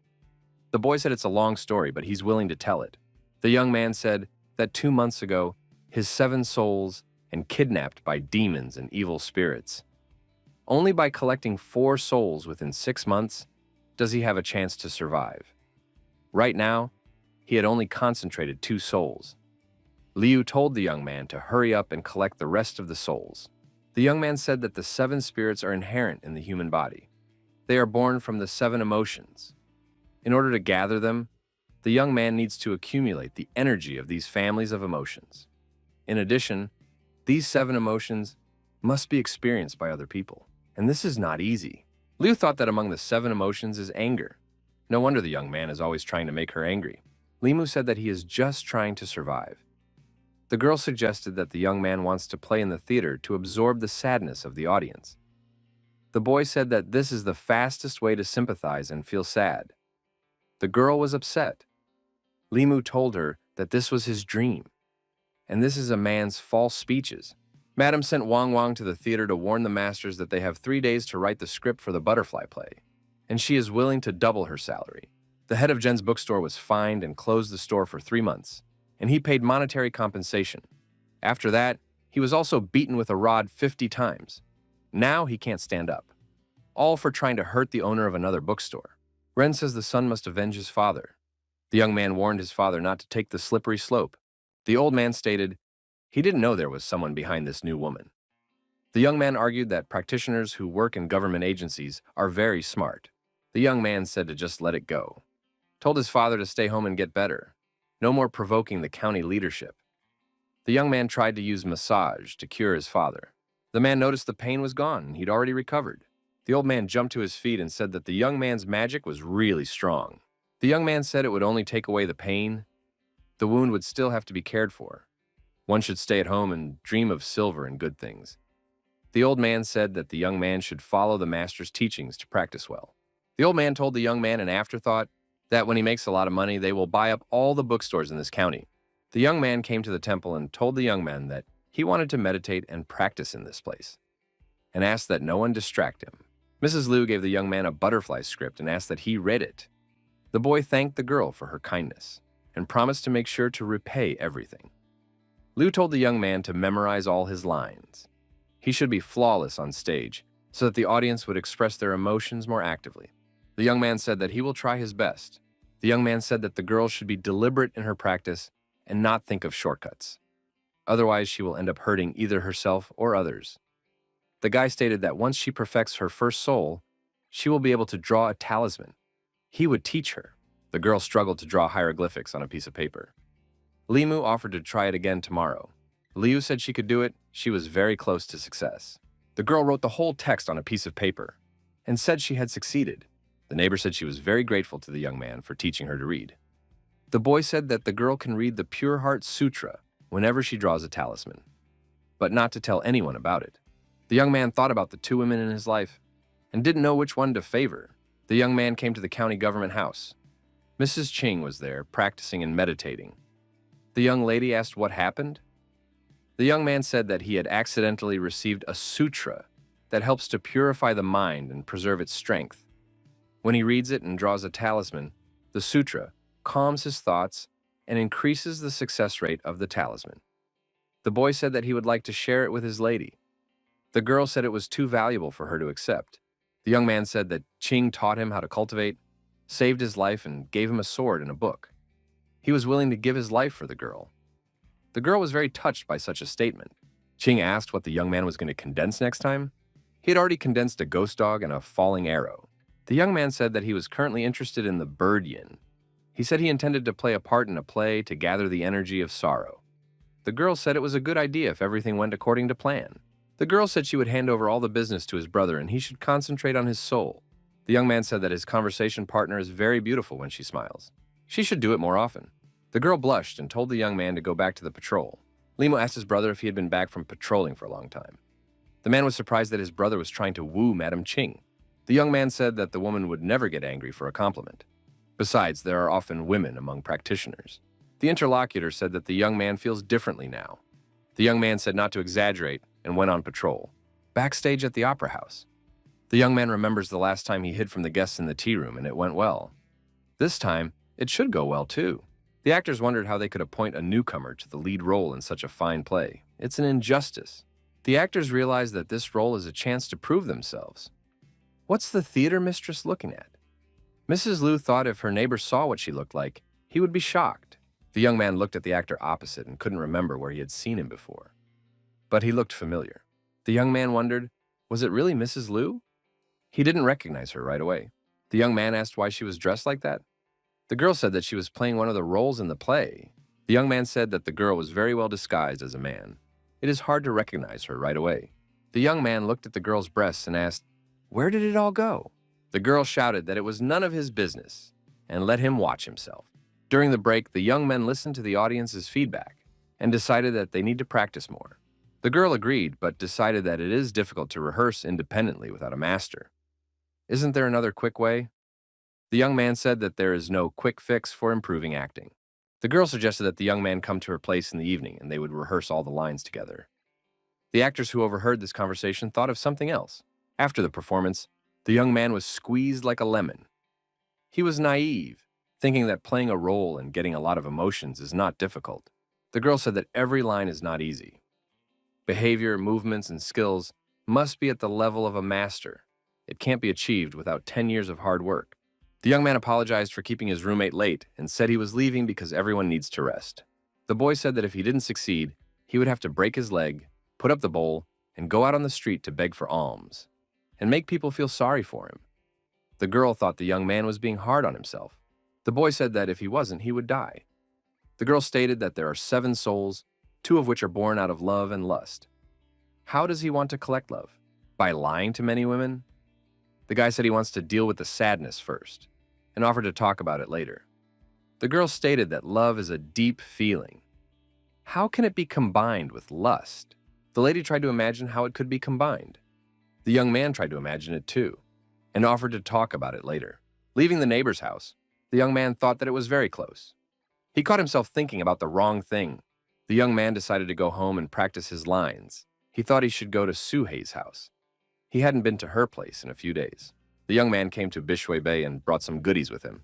The boy said it's a long story, but he's willing to tell it. The young man said that 2 months ago, his 7 souls and kidnapped by demons and evil spirits. Only by collecting 4 souls within 6 months does he have a chance to survive. Right now, he had only concentrated 2 souls. Liu told the young man to hurry up and collect the rest of the souls. The young man said that the 7 spirits are inherent in the human body. They are born from the 7 emotions. In order to gather them, the young man needs to accumulate the energy of these families of emotions. In addition, these 7 emotions must be experienced by other people, and this is not easy. Liu thought that among the 7 emotions is anger. No wonder the young man is always trying to make her angry. Limu said that he is just trying to survive. The girl suggested that the young man wants to play in the theater to absorb the sadness of the audience. The boy said that this is the fastest way to sympathize and feel sad. The girl was upset. Limu told her that this was his dream, and this is a man's false speeches. Madam sent Wang Wang to the theater to warn the masters that they have 3 days to write the script for the butterfly play. and she is willing to double her salary. The head of Jen's bookstore was fined and closed the store for 3 months, and he paid monetary compensation. After that, he was also beaten with a rod 50 times. Now he can't stand up, all for trying to hurt the owner of another bookstore. Ren says the son must avenge his father. The young man warned his father not to take the slippery slope. The old man stated he didn't know there was someone behind this new woman. The young man argued that practitioners who work in government agencies are very smart. The young man said to just let it go. Told his father to stay home and get better. No more provoking the county leadership. The young man tried to use massage to cure his father. The man noticed the pain was gone and he'd already recovered. The old man jumped to his feet and said that the young man's magic was really strong. The young man said it would only take away the pain. The wound would still have to be cared for. One should stay at home and dream of silver and good things. The old man said that the young man should follow the master's teachings to practice well. The old man told the young man an afterthought that when he makes a lot of money, they will buy up all the bookstores in this county. The young man came to the temple and told the young man that he wanted to meditate and practice in this place, and asked that no one distract him. Mrs. Liu gave the young man a butterfly script and asked that he read it. The boy thanked the girl for her kindness and promised to make sure to repay everything. Liu told the young man to memorize all his lines. He should be flawless on stage so that the audience would express their emotions more actively. The young man said that he will try his best. The young man said that the girl should be deliberate in her practice and not think of shortcuts. Otherwise, she will end up hurting either herself or others. The guy stated that once she perfects her first soul, she will be able to draw a talisman. He would teach her. The girl struggled to draw hieroglyphics on a piece of paper. Limu offered to try it again tomorrow. Liu said she could do it. She was very close to success. The girl wrote the whole text on a piece of paper and said she had succeeded. The neighbor said she was very grateful to the young man for teaching her to read. The boy said that the girl can read the Pure Heart Sutra whenever she draws a talisman, but not to tell anyone about it. The young man thought about the 2 women in his life and didn't know which one to favor. The young man came to the county government house. Mrs. Ching was there, practicing and meditating. The young lady asked what happened. The young man said that he had accidentally received a sutra that helps to purify the mind and preserve its strength. When he reads it and draws a talisman, the sutra calms his thoughts and increases the success rate of the talisman. The boy said that he would like to share it with his lady. The girl said it was too valuable for her to accept. The young man said that Ching taught him how to cultivate, saved his life, and gave him a sword and a book. He was willing to give his life for the girl. The girl was very touched by such a statement. Ching asked what the young man was going to condense next time. He had already condensed a ghost dog and a falling arrow. The young man said that he was currently interested in the bird yin. He said he intended to play a part in a play to gather the energy of sorrow. The girl said it was a good idea if everything went according to plan. The girl said she would hand over all the business to his brother and he should concentrate on his soul. The young man said that his conversation partner is very beautiful when she smiles. She should do it more often. The girl blushed and told the young man to go back to the patrol. Limo asked his brother if he had been back from patrolling for a long time. The man was surprised that his brother was trying to woo Madam Ching. The young man said that the woman would never get angry for a compliment. Besides, there are often women among practitioners. The interlocutor said that the young man feels differently now. The young man said not to exaggerate and went on patrol. Backstage at the opera house. The young man remembers the last time he hid from the guests in the tea room and it went well. This time, it should go well too. The actors wondered how they could appoint a newcomer to the lead role in such a fine play. It's an injustice. The actors realized that this role is a chance to prove themselves. What's the theater mistress looking at? Mrs. Liu thought if her neighbor saw what she looked like, he would be shocked. The young man looked at the actor opposite and couldn't remember where he had seen him before. But he looked familiar. The young man wondered, was it really Mrs. Liu? He didn't recognize her right away. The young man asked why she was dressed like that. The girl said that she was playing one of the roles in the play. The young man said that the girl was very well disguised as a man. It is hard to recognize her right away. The young man looked at the girl's breasts and asked, where did it all go? The girl shouted that it was none of his business and let him watch himself. During the break, the young men listened to the audience's feedback and decided that they need to practice more. The girl agreed, but decided that it is difficult to rehearse independently without a master. Isn't there another quick way? The young man said that there is no quick fix for improving acting. The girl suggested that the young man come to her place in the evening and they would rehearse all the lines together. The actors who overheard this conversation thought of something else. After the performance, The young man was squeezed like a lemon. He was naive, thinking that playing a role and getting a lot of emotions is not difficult. The girl said that every line is not easy. Behavior, movements, and skills must be at the level of a master. It can't be achieved without 10 years of hard work. The young man apologized for keeping his roommate late and said he was leaving because everyone needs to rest. The boy said that if he didn't succeed, he would have to break his leg, put up the bowl, and go out on the street to beg for alms, and make people feel sorry for him. The girl thought the young man was being hard on himself. The boy said that if he wasn't, he would die. The girl stated that there are 7 souls, 2 of which are born out of love and lust. How does he want to collect love? By lying to many women? The guy said he wants to deal with the sadness first, and offered to talk about it later. The girl stated that love is a deep feeling. How can it be combined with lust? The lady tried to imagine how it could be combined. The young man tried to imagine it too, and offered to talk about it later. Leaving the neighbor's house, the young man thought that it was very close. He caught himself thinking about the wrong thing. The young man decided to go home and practice his lines. He thought he should go to Suhei's house. He hadn't been to her place in a few days. The young man came to Bishui Bay and brought some goodies with him.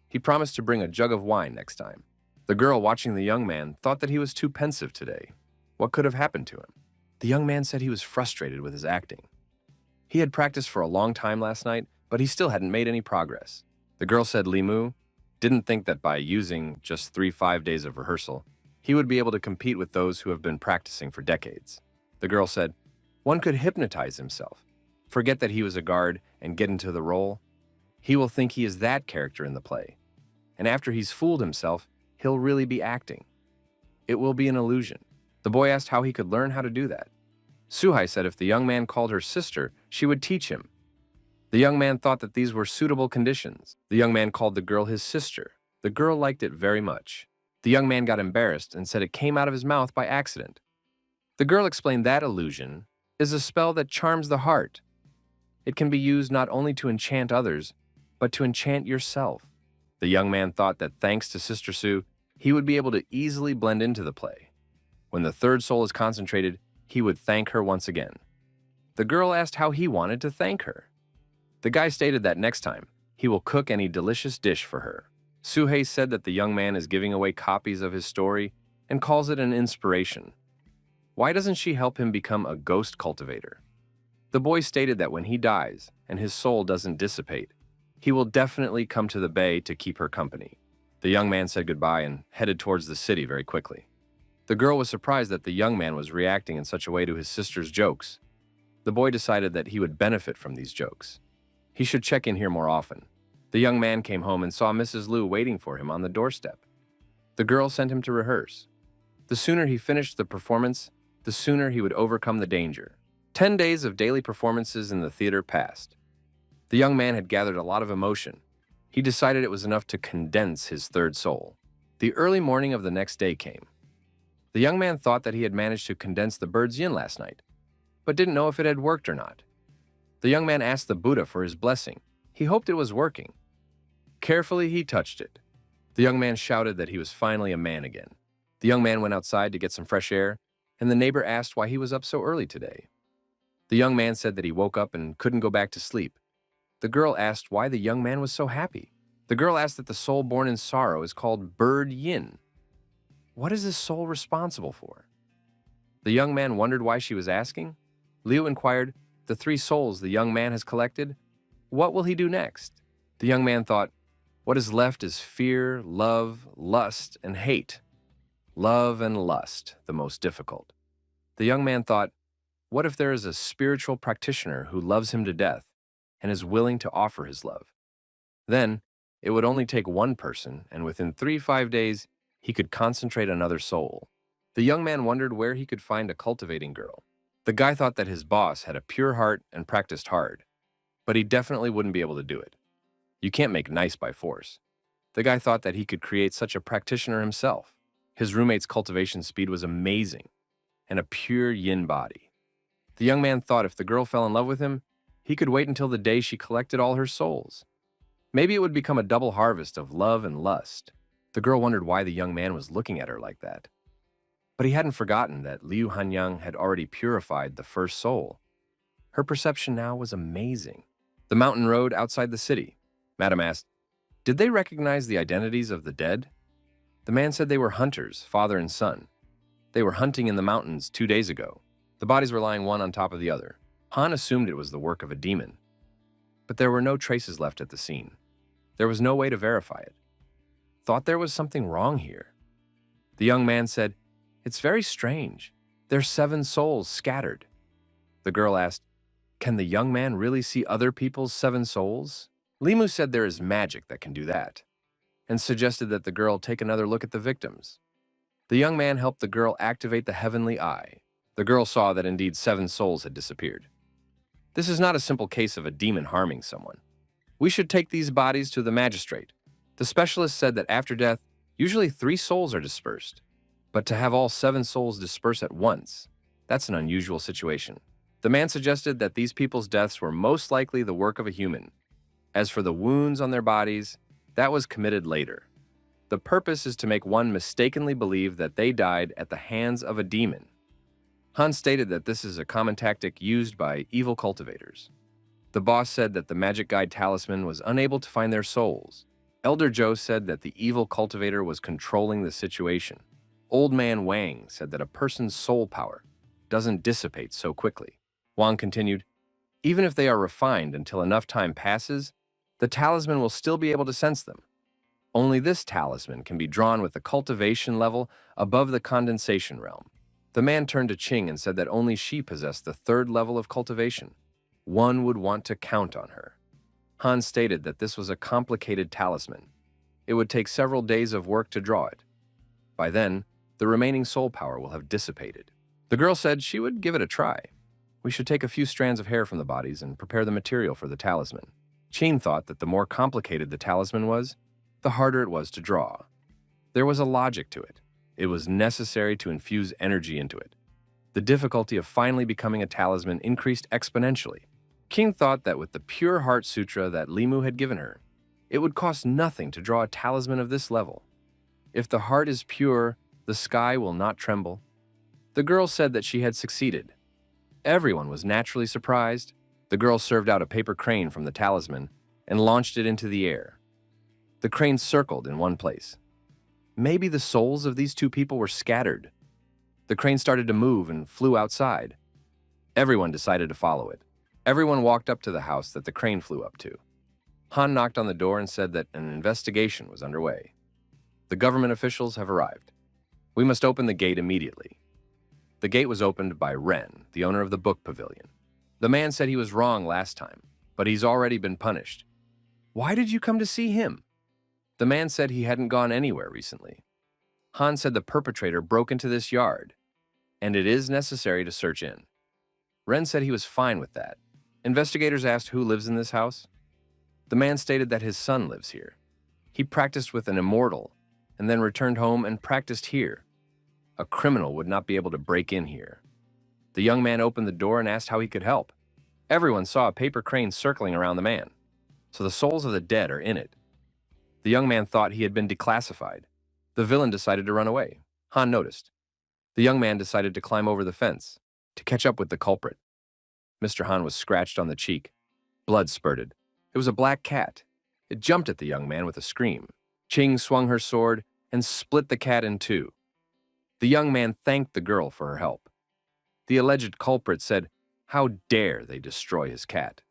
He promised to bring a jug of wine next time. The girl watching the young man thought that he was too pensive today. What could have happened to him? The young man said he was frustrated with his acting. He had practiced for a long time last night, but he still hadn't made any progress. The girl said Limu didn't think that by using just 3-5 days of rehearsal, he would be able to compete with those who have been practicing for decades. The girl said, one could hypnotize himself, forget that he was a guard, and get into the role. He will think he is that character in the play. And after he's fooled himself, he'll really be acting. It will be an illusion. The boy asked how he could learn how to do that. Suhei said if the young man called her sister, she would teach him. The young man thought that these were suitable conditions. The young man called the girl his sister. The girl liked it very much. The young man got embarrassed and said it came out of his mouth by accident. The girl explained that illusion is a spell that charms the heart. It can be used not only to enchant others, but to enchant yourself. The young man thought that thanks to Sister Sue, he would be able to easily blend into the play. When the third soul is concentrated, he would thank her once again. The girl asked how he wanted to thank her. The guy stated that next time, he will cook any delicious dish for her. Suhei said that the young man is giving away copies of his story and calls it an inspiration. Why doesn't she help him become a ghost cultivator? The boy stated that when he dies and his soul doesn't dissipate, he will definitely come to the bay to keep her company. The young man said goodbye and headed towards the city very quickly. The girl was surprised that the young man was reacting in such a way to his sister's jokes. The boy decided that he would benefit from these jokes. He should check in here more often. The young man came home and saw Mrs. Liu waiting for him on the doorstep. The girl sent him to rehearse. The sooner he finished the performance, the sooner he would overcome the danger. 10 days of daily performances in the theater passed. The young man had gathered a lot of emotion. He decided it was enough to condense his third soul. The early morning of the next day came. The young man thought that he had managed to condense the bird's yin last night, but didn't know if it had worked or not. The young man asked the Buddha for his blessing. He hoped it was working. Carefully, he touched it. The young man shouted that he was finally a man again. The young man went outside to get some fresh air, and the neighbor asked why he was up so early today. The young man said that he woke up and couldn't go back to sleep. The girl asked why the young man was so happy. The girl asked that the soul born in sorrow is called bird yin. What is this soul responsible for? The young man wondered why she was asking. Liu inquired, the 3 souls the young man has collected, what will he do next? The young man thought, what is left is fear, love, lust, and hate. Love and lust, the most difficult. The young man thought, what if there is a spiritual practitioner who loves him to death and is willing to offer his love? Then, it would only take one person, and within 3-5 days, he could concentrate another soul. The young man wondered where he could find a cultivating girl. The guy thought that his boss had a pure heart and practiced hard, but he definitely wouldn't be able to do it. You can't make nice by force. The guy thought that he could create such a practitioner himself. His roommate's cultivation speed was amazing, and a pure yin body. The young man thought if the girl fell in love with him, he could wait until the day she collected all her souls. Maybe it would become a double harvest of love and lust. The girl wondered why the young man was looking at her like that. But he hadn't forgotten that Liu Hanyang had already purified the first soul. Her perception now was amazing. The mountain road outside the city. Madam asked, "Did they recognize the identities of the dead?" The man said they were hunters, father and son. They were hunting in the mountains 2 days ago. The bodies were lying one on top of the other. Han assumed it was the work of a demon. But there were no traces left at the scene. There was no way to verify it. Thought there was something wrong here. The young man said, "It's very strange. There's 7 souls scattered." The girl asked, "Can the young man really see other people's 7 souls?" Limu said there is magic that can do that, and suggested that the girl take another look at the victims. The young man helped the girl activate the heavenly eye. The girl saw that indeed 7 souls had disappeared. This is not a simple case of a demon harming someone. We should take these bodies to the magistrate. The specialist said that after death, usually 3 souls are dispersed. But to have all 7 souls disperse at once, that's an unusual situation. The man suggested that these people's deaths were most likely the work of a human. As for the wounds on their bodies, that was committed later. The purpose is to make one mistakenly believe that they died at the hands of a demon. Han stated that this is a common tactic used by evil cultivators. The boss said that the magic guide talisman was unable to find their souls. Elder Joe said that the evil cultivator was controlling the situation. Old Man Wang said that a person's soul power doesn't dissipate so quickly. Wang continued, "Even if they are refined until enough time passes, the talisman will still be able to sense them. Only this talisman can be drawn with the cultivation level above the condensation realm." The man turned to Qing and said that only she possessed the 3rd level of cultivation. One would want to count on her. Han stated that this was a complicated talisman. It would take several days of work to draw it. By then, the remaining soul power will have dissipated. The girl said she would give it a try. We should take a few strands of hair from the bodies and prepare the material for the talisman. Qing thought that the more complicated the talisman was, the harder it was to draw. There was a logic to it. It was necessary to infuse energy into it. The difficulty of finally becoming a talisman increased exponentially. Qing thought that with the pure heart sutra that Limu had given her, it would cost nothing to draw a talisman of this level. If the heart is pure, the sky will not tremble. The girl said that she had succeeded. Everyone was naturally surprised. The girl served out a paper crane from the talisman and launched it into the air. The crane circled in one place. Maybe the souls of these 2 people were scattered. The crane started to move and flew outside. Everyone decided to follow it. Everyone walked up to the house that the crane flew up to. Han knocked on the door and said that an investigation was underway. The government officials have arrived. We must open the gate immediately. The gate was opened by Ren, the owner of the book pavilion. The man said he was wrong last time, but he's already been punished. Why did you come to see him? The man said he hadn't gone anywhere recently. Han said the perpetrator broke into this yard, and it is necessary to search in. Ren said he was fine with that. Investigators asked who lives in this house. The man stated that his son lives here. He practiced with an Immortal, and then returned home and practiced here. A criminal would not be able to break in here. The young man opened the door and asked how he could help. Everyone saw a paper crane circling around the man, so the souls of the dead are in it. The young man thought he had been declassified. The villain decided to run away. Han noticed. The young man decided to climb over the fence to catch up with the culprit. Mr. Han was scratched on the cheek. Blood spurted. It was a black cat. It jumped at the young man with a scream. Qing swung her sword and split the cat in 2. The young man thanked the girl for her help. The alleged culprit said, "How dare they destroy his cat?"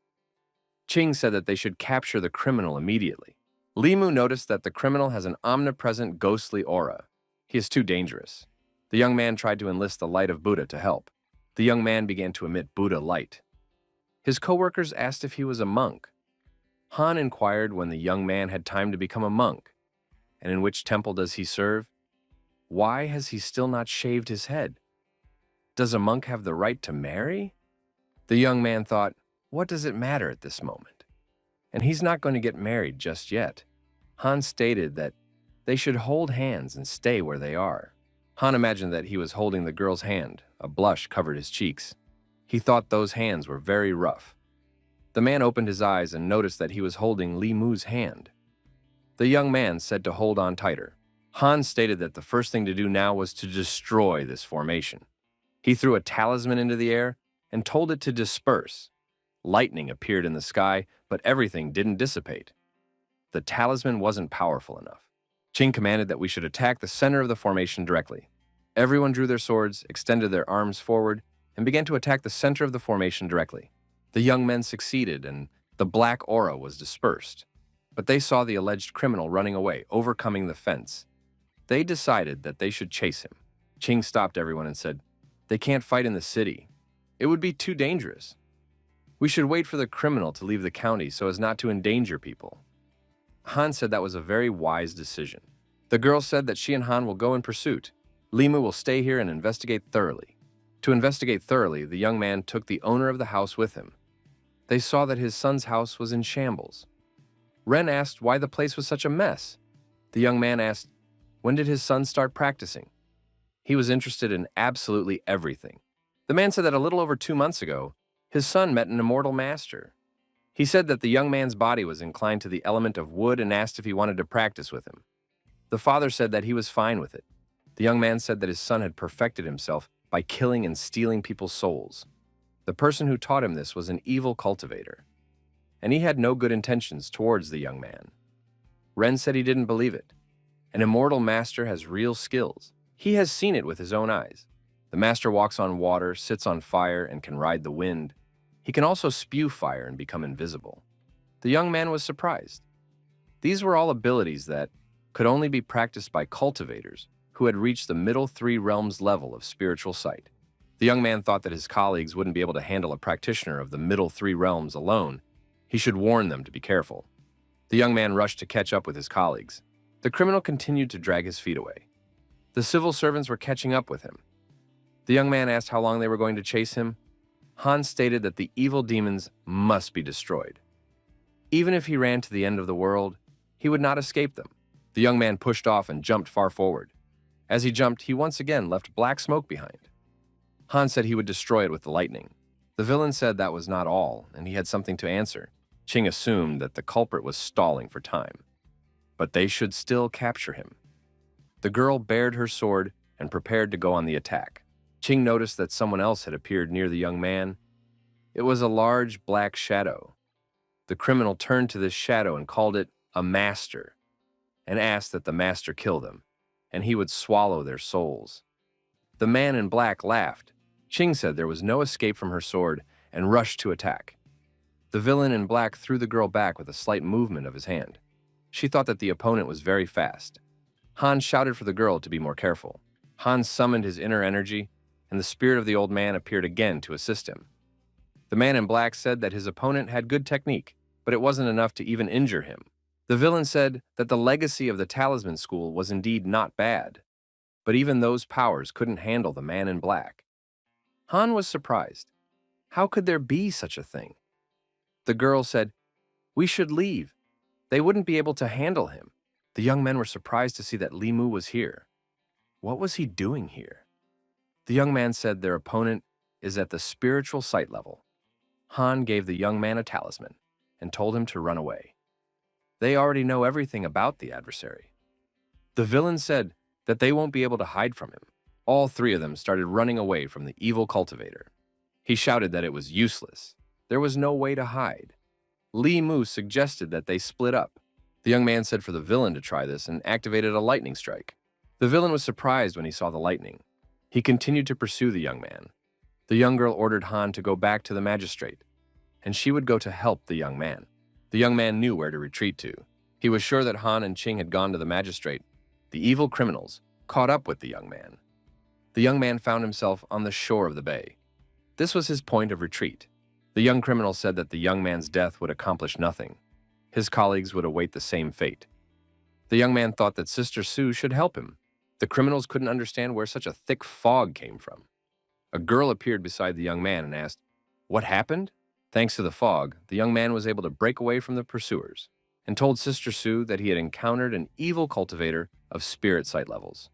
Qing said that they should capture the criminal immediately. Limu noticed that the criminal has an omnipresent ghostly aura. He is too dangerous. The young man tried to enlist the light of Buddha to help. The young man began to emit Buddha light. His co-workers asked if he was a monk. Han inquired when the young man had time to become a monk, and in which temple does he serve? Why has he still not shaved his head? Does a monk have the right to marry? The young man thought, what does it matter at this moment? And he's not going to get married just yet. Han stated that they should hold hands and stay where they are. Han imagined that he was holding the girl's hand. A blush covered his cheeks. He thought those hands were very rough. The man opened his eyes and noticed that he was holding Li Mu's hand. The young man said to hold on tighter. Han stated that the first thing to do now was to destroy this formation. He threw a talisman into the air and told it to disperse. Lightning appeared in the sky, but everything didn't dissipate. The talisman wasn't powerful enough. Ching commanded that we should attack the center of the formation directly. Everyone drew their swords, extended their arms forward, and began to attack the center of the formation directly. The young men succeeded, and the black aura was dispersed. But they saw the alleged criminal running away, overcoming the fence. They decided that they should chase him. Ching stopped everyone and said, "They can't fight in the city. It would be too dangerous. We should wait for the criminal to leave the county so as not to endanger people." Han said that was a very wise decision. The girl said that she and Han will go in pursuit. Limu will stay here and investigate thoroughly. To investigate thoroughly, the young man took the owner of the house with him. They saw that his son's house was in shambles. Ren asked why the place was such a mess. The young man asked, when did his son start practicing? He was interested in absolutely everything. The man said that a little over 2 months ago, his son met an immortal master. He said that the young man's body was inclined to the element of wood and asked if he wanted to practice with him. The father said that he was fine with it. The young man said that his son had perfected himself by killing and stealing people's souls. The person who taught him this was an evil cultivator, and he had no good intentions towards the young man. Ren said he didn't believe it. An immortal master has real skills. He has seen it with his own eyes. The master walks on water, sits on fire, and can ride the wind. He can also spew fire and become invisible. The young man was surprised. These were all abilities that could only be practiced by cultivators who had reached the middle 3 realms level of spiritual sight. The young man thought that his colleagues wouldn't be able to handle a practitioner of the middle 3 realms alone. He should warn them to be careful. The young man rushed to catch up with his colleagues. The criminal continued to drag his feet away. The civil servants were catching up with him. The young man asked how long they were going to chase him. Han stated that the evil demons must be destroyed. Even if he ran to the end of the world, he would not escape them. The young man pushed off and jumped far forward. As he jumped, he once again left black smoke behind. Han said he would destroy it with the lightning. The villain said that was not all, and he had something to answer. Ching assumed that the culprit was stalling for time, but they should still capture him. The girl bared her sword and prepared to go on the attack. Ching noticed that someone else had appeared near the young man. It was a large black shadow. The criminal turned to this shadow and called it a master, and asked that the master kill them, and he would swallow their souls. The man in black laughed. Ching said there was no escape from her sword and rushed to attack. The villain in black threw the girl back with a slight movement of his hand. She thought that the opponent was very fast. Han shouted for the girl to be more careful. Han summoned his inner energy, and the spirit of the old man appeared again to assist him. The man in black said that his opponent had good technique, but it wasn't enough to even injure him. The villain said that the legacy of the talisman school was indeed not bad, but even those powers couldn't handle the man in black. Han was surprised. How could there be such a thing? The girl said, "We should leave. They wouldn't be able to handle him." The young men were surprised to see that Limu was here. What was he doing here? The young man said their opponent is at the spiritual sight level. Han gave the young man a talisman and told him to run away. They already know everything about the adversary. The villain said that they won't be able to hide from him. All 3 of them started running away from the evil cultivator. He shouted that it was useless. There was no way to hide. Li Mu suggested that they split up. The young man said for the villain to try this and activated a lightning strike. The villain was surprised when he saw the lightning. He continued to pursue the young man. The young girl ordered Han to go back to the magistrate, and she would go to help the young man. The young man knew where to retreat to. He was sure that Han and Ching had gone to the magistrate. The evil criminals caught up with the young man. The young man found himself on the shore of the bay. This was his point of retreat. The young criminal said that the young man's death would accomplish nothing. His colleagues would await the same fate. The young man thought that Sister Sue should help him. The criminals couldn't understand where such a thick fog came from. A girl appeared beside the young man and asked, "What happened?" Thanks to the fog, the young man was able to break away from the pursuers and told Sister Sue that he had encountered an evil cultivator of spirit sight levels,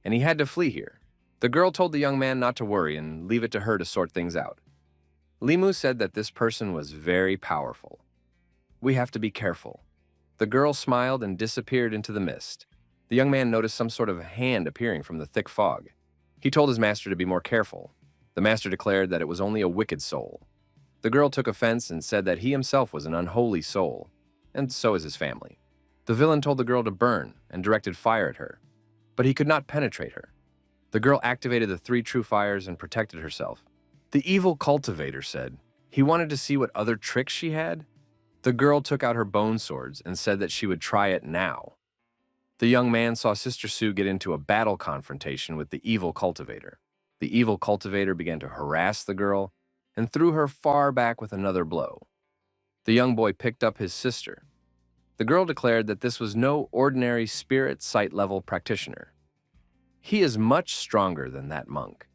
and he had to flee here. The girl told the young man not to worry and leave it to her to sort things out. Limu said that this person was very powerful. "We have to be careful." The girl smiled and disappeared into the mist. The young man noticed some sort of hand appearing from the thick fog. He told his master to be more careful. The master declared that it was only a wicked soul. The girl took offense and said that he himself was an unholy soul, and so is his family. The villain told the girl to burn and directed fire at her, but he could not penetrate her. The girl activated the 3 true fires and protected herself. The evil cultivator said he wanted to see what other tricks she had. The girl took out her bone swords and said that she would try it now. The young man saw Sister Sue get into a battle confrontation with the evil cultivator. The evil cultivator began to harass the girl and threw her far back with another blow. The young boy picked up his sister. The girl declared that this was no ordinary spirit sight level practitioner. He is much stronger than that monk,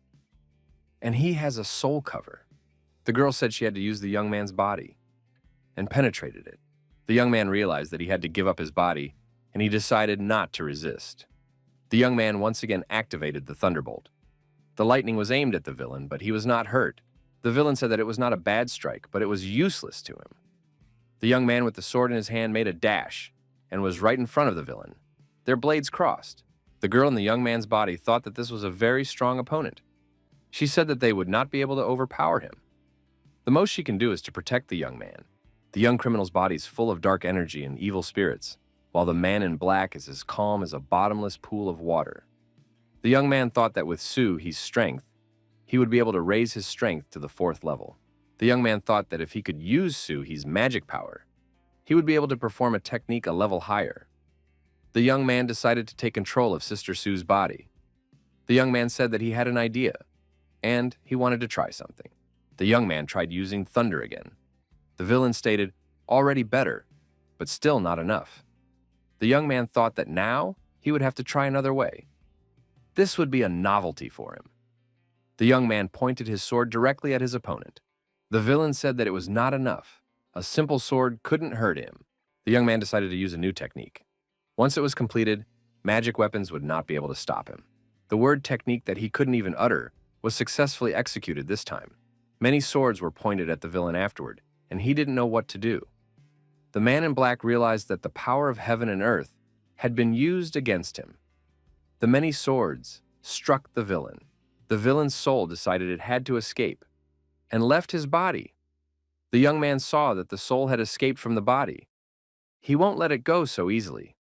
and he has a soul cover. The girl said she had to use the young man's body and penetrated it. The young man realized that he had to give up his body, and he decided not to resist. The young man once again activated the thunderbolt. The lightning was aimed at the villain, but he was not hurt. The villain said that it was not a bad strike, but it was useless to him. The young man with the sword in his hand made a dash and was right in front of the villain. Their blades crossed. The girl in the young man's body thought that this was a very strong opponent. She said that they would not be able to overpower him. The most she can do is to protect the young man. The young criminal's body is full of dark energy and evil spirits, while the man in black is as calm as a bottomless pool of water. The young man thought that with Sue, his strength, he would be able to raise his strength to the 4th level. The young man thought that if he could use Sue, his magic power, he would be able to perform a technique a level higher. The young man decided to take control of Sister Sue's body. The young man said that he had an idea, and he wanted to try something. The young man tried using thunder again. The villain stated, already better, but still not enough. The young man thought that now he would have to try another way. This would be a novelty for him. The young man pointed his sword directly at his opponent. The villain said that it was not enough. A simple sword couldn't hurt him. The young man decided to use a new technique. Once it was completed, magic weapons would not be able to stop him. The word technique that he couldn't even utter was successfully executed this time. Many swords were pointed at the villain afterward, and he didn't know what to do. The man in black realized that the power of heaven and earth had been used against him. The many swords struck the villain. The villain's soul decided it had to escape and left his body. The young man saw that the soul had escaped from the body. He won't let it go so easily.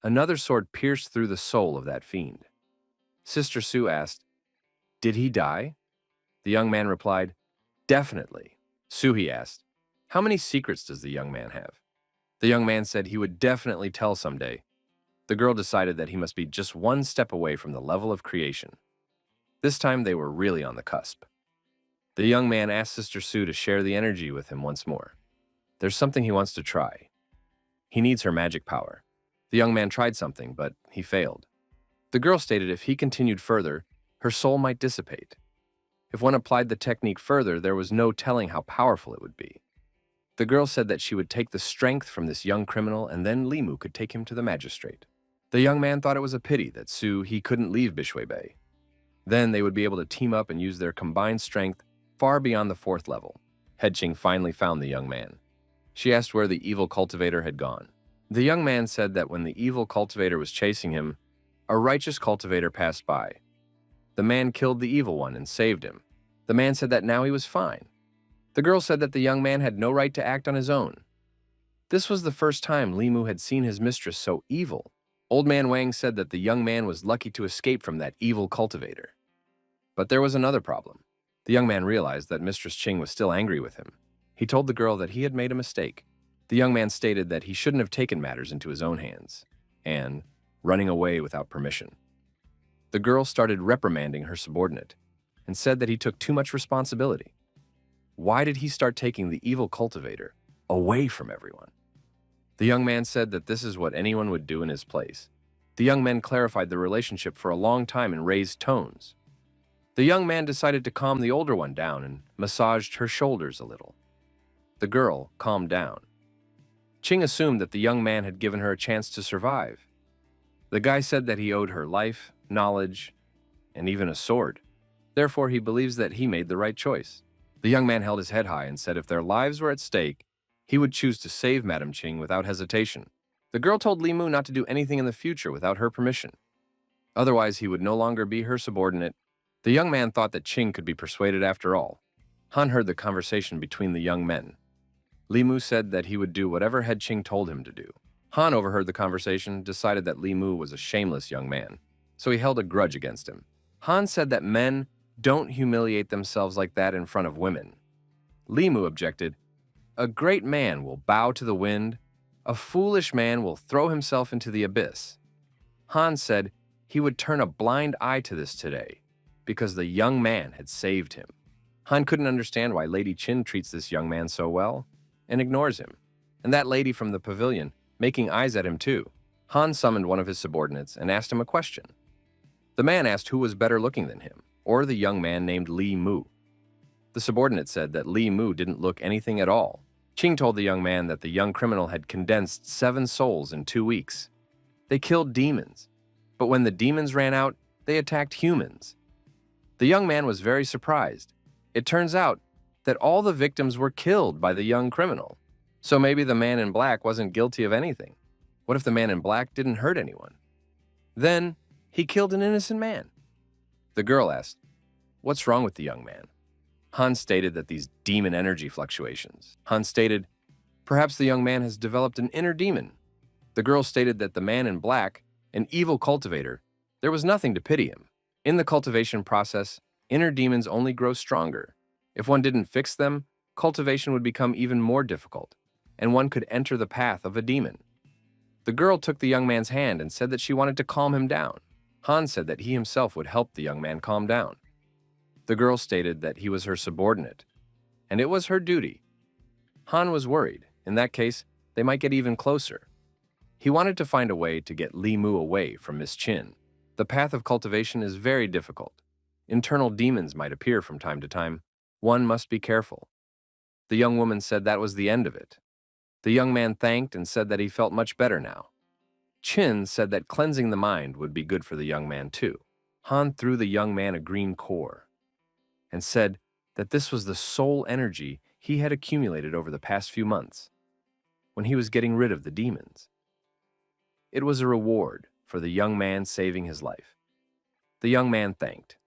Another sword pierced through the soul of that fiend. Sister Sue asked, "Did he die?" The young man replied, "Definitely." Sue, he asked, "How many secrets does the young man have?" The young man said he would definitely tell someday. The girl decided that he must be just one step away from the level of creation. This time they were really on the cusp. The young man asked Sister Sue to share the energy with him once more. There's something he wants to try. He needs her magic power. The young man tried something, but he failed. The girl stated if he continued further, her soul might dissipate. If one applied the technique further, there was no telling how powerful it would be. The girl said that she would take the strength from this young criminal and then Limu could take him to the magistrate. The young man thought it was a pity that he couldn't leave Bishwe Bay. Then they would be able to team up and use their combined strength far beyond the 4th level. Headching finally found the young man. She asked where the evil cultivator had gone. The young man said that when the evil cultivator was chasing him, a righteous cultivator passed by. The man killed the evil one and saved him. The man said that now he was fine. The girl said that the young man had no right to act on his own. This was the first time Limu had seen his mistress so evil. Old man Wang said that the young man was lucky to escape from that evil cultivator. But there was another problem. The young man realized that Mistress Ching was still angry with him. He told the girl that he had made a mistake. The young man stated that he shouldn't have taken matters into his own hands, and running away without permission. The girl started reprimanding her subordinate, and said that he took too much responsibility. Why did he start taking the evil cultivator away from everyone? The young man said that this is what anyone would do in his place. The young men clarified the relationship for a long time and raised tones. The young man decided to calm the older one down and massaged her shoulders a little. The girl calmed down. Ching assumed that the young man had given her a chance to survive. The guy said that he owed her life, knowledge, and even a sword. Therefore, he believes that he made the right choice. The young man held his head high and said if their lives were at stake, he would choose to save Madame Ching without hesitation. The girl told Li Mu not to do anything in the future without her permission. Otherwise, he would no longer be her subordinate. The young man thought that Ching could be persuaded after all. Han heard the conversation between the young men. Li Mu said that he would do whatever Head Ching told him to do. Han overheard the conversation, decided that Li Mu was a shameless young man, so he held a grudge against him. Han said that men don't humiliate themselves like that in front of women. Li Mu objected, "A great man will bow to the wind, a foolish man will throw himself into the abyss." Han said he would turn a blind eye to this today, because the young man had saved him. Han couldn't understand why Lady Chin treats this young man so well and ignores him, and that lady from the pavilion making eyes at him too. Han summoned one of his subordinates and asked him a question. The man asked who was better looking than him, or the young man named Li Mu. The subordinate said that Li Mu didn't look anything at all. Ching told the young man that the young criminal had condensed 7 souls in 2 weeks. They killed demons, but when the demons ran out, they attacked humans. The young man was very surprised. It turns out that all the victims were killed by the young criminal. So maybe the man in black wasn't guilty of anything. What if the man in black didn't hurt anyone? Then he killed an innocent man. The girl asked, "What's wrong with the young man?" Han stated that these demon energy fluctuations. Han stated, "Perhaps the young man has developed an inner demon." The girl stated that the man in black, an evil cultivator, there was nothing to pity him. In the cultivation process, inner demons only grow stronger. If one didn't fix them, cultivation would become even more difficult, and one could enter the path of a demon. The girl took the young man's hand and said that she wanted to calm him down. Han said that he himself would help the young man calm down. The girl stated that he was her subordinate, and it was her duty. Han was worried. In that case, they might get even closer. He wanted to find a way to get Li Mu away from Miss Chin. The path of cultivation is very difficult. Internal demons might appear from time to time. One must be careful. The young woman said that was the end of it. The young man thanked and said that he felt much better now. Chin said that cleansing the mind would be good for the young man too. Han threw the young man a green core and said that this was the soul energy he had accumulated over the past few months when he was getting rid of the demons. It was a reward for the young man saving his life. The young man thanked.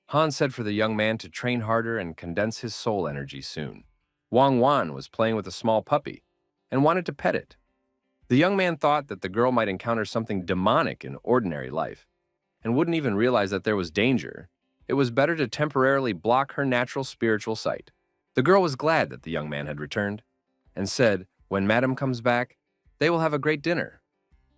Han said for the young man to train harder and condense his soul energy soon. Wang Wan was playing with a small puppy and wanted to pet it. The young man thought that the girl might encounter something demonic in ordinary life and wouldn't even realize that there was danger. It was better to temporarily block her natural spiritual sight. The girl was glad that the young man had returned and said, "When Madam comes back, they will have a great dinner."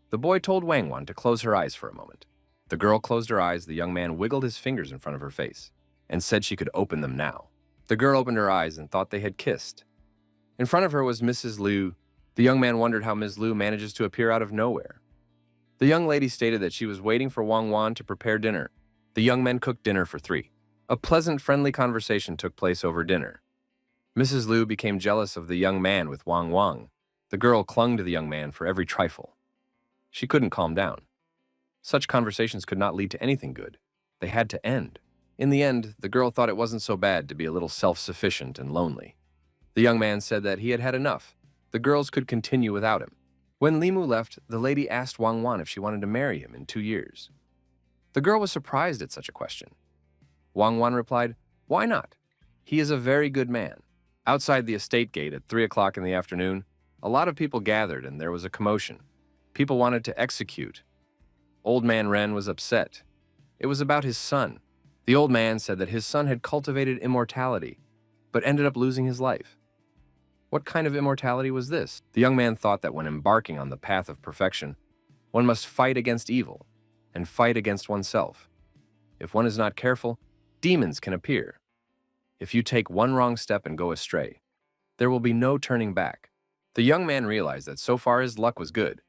The boy told Wang Wan to close her eyes for a moment. The girl closed her eyes. The young man wiggled his fingers in front of her face and said she could open them now. The girl opened her eyes and thought they had kissed. In front of her was Mrs. Liu. The young man wondered how Ms. Liu manages to appear out of nowhere. The young lady stated that she was waiting for Wang Wan to prepare dinner. The young men cooked dinner for 3. A pleasant, friendly conversation took place over dinner. Mrs. Liu became jealous of the young man with Wang Wang. The girl clung to the young man for every trifle. She couldn't calm down. Such conversations could not lead to anything good. They had to end. In the end, the girl thought it wasn't so bad to be a little self-sufficient and lonely. The young man said that he had had enough. The girls could continue without him. When Li Mu left, the lady asked Wang Wan if she wanted to marry him in 2 years. The girl was surprised at such a question. Wang Wan replied, "Why not? He is a very good man." Outside the estate gate at 3 o'clock in the afternoon, a lot of people gathered and there was a commotion. People wanted to execute. Old man Ren was upset. It was about his son. The old man said that his son had cultivated immortality, but ended up losing his life. What kind of immortality was this? The young man thought that when embarking on the path of perfection, one must fight against evil and fight against oneself. If one is not careful, demons can appear. If you take one wrong step and go astray, there will be no turning back. The young man realized that so far his luck was good,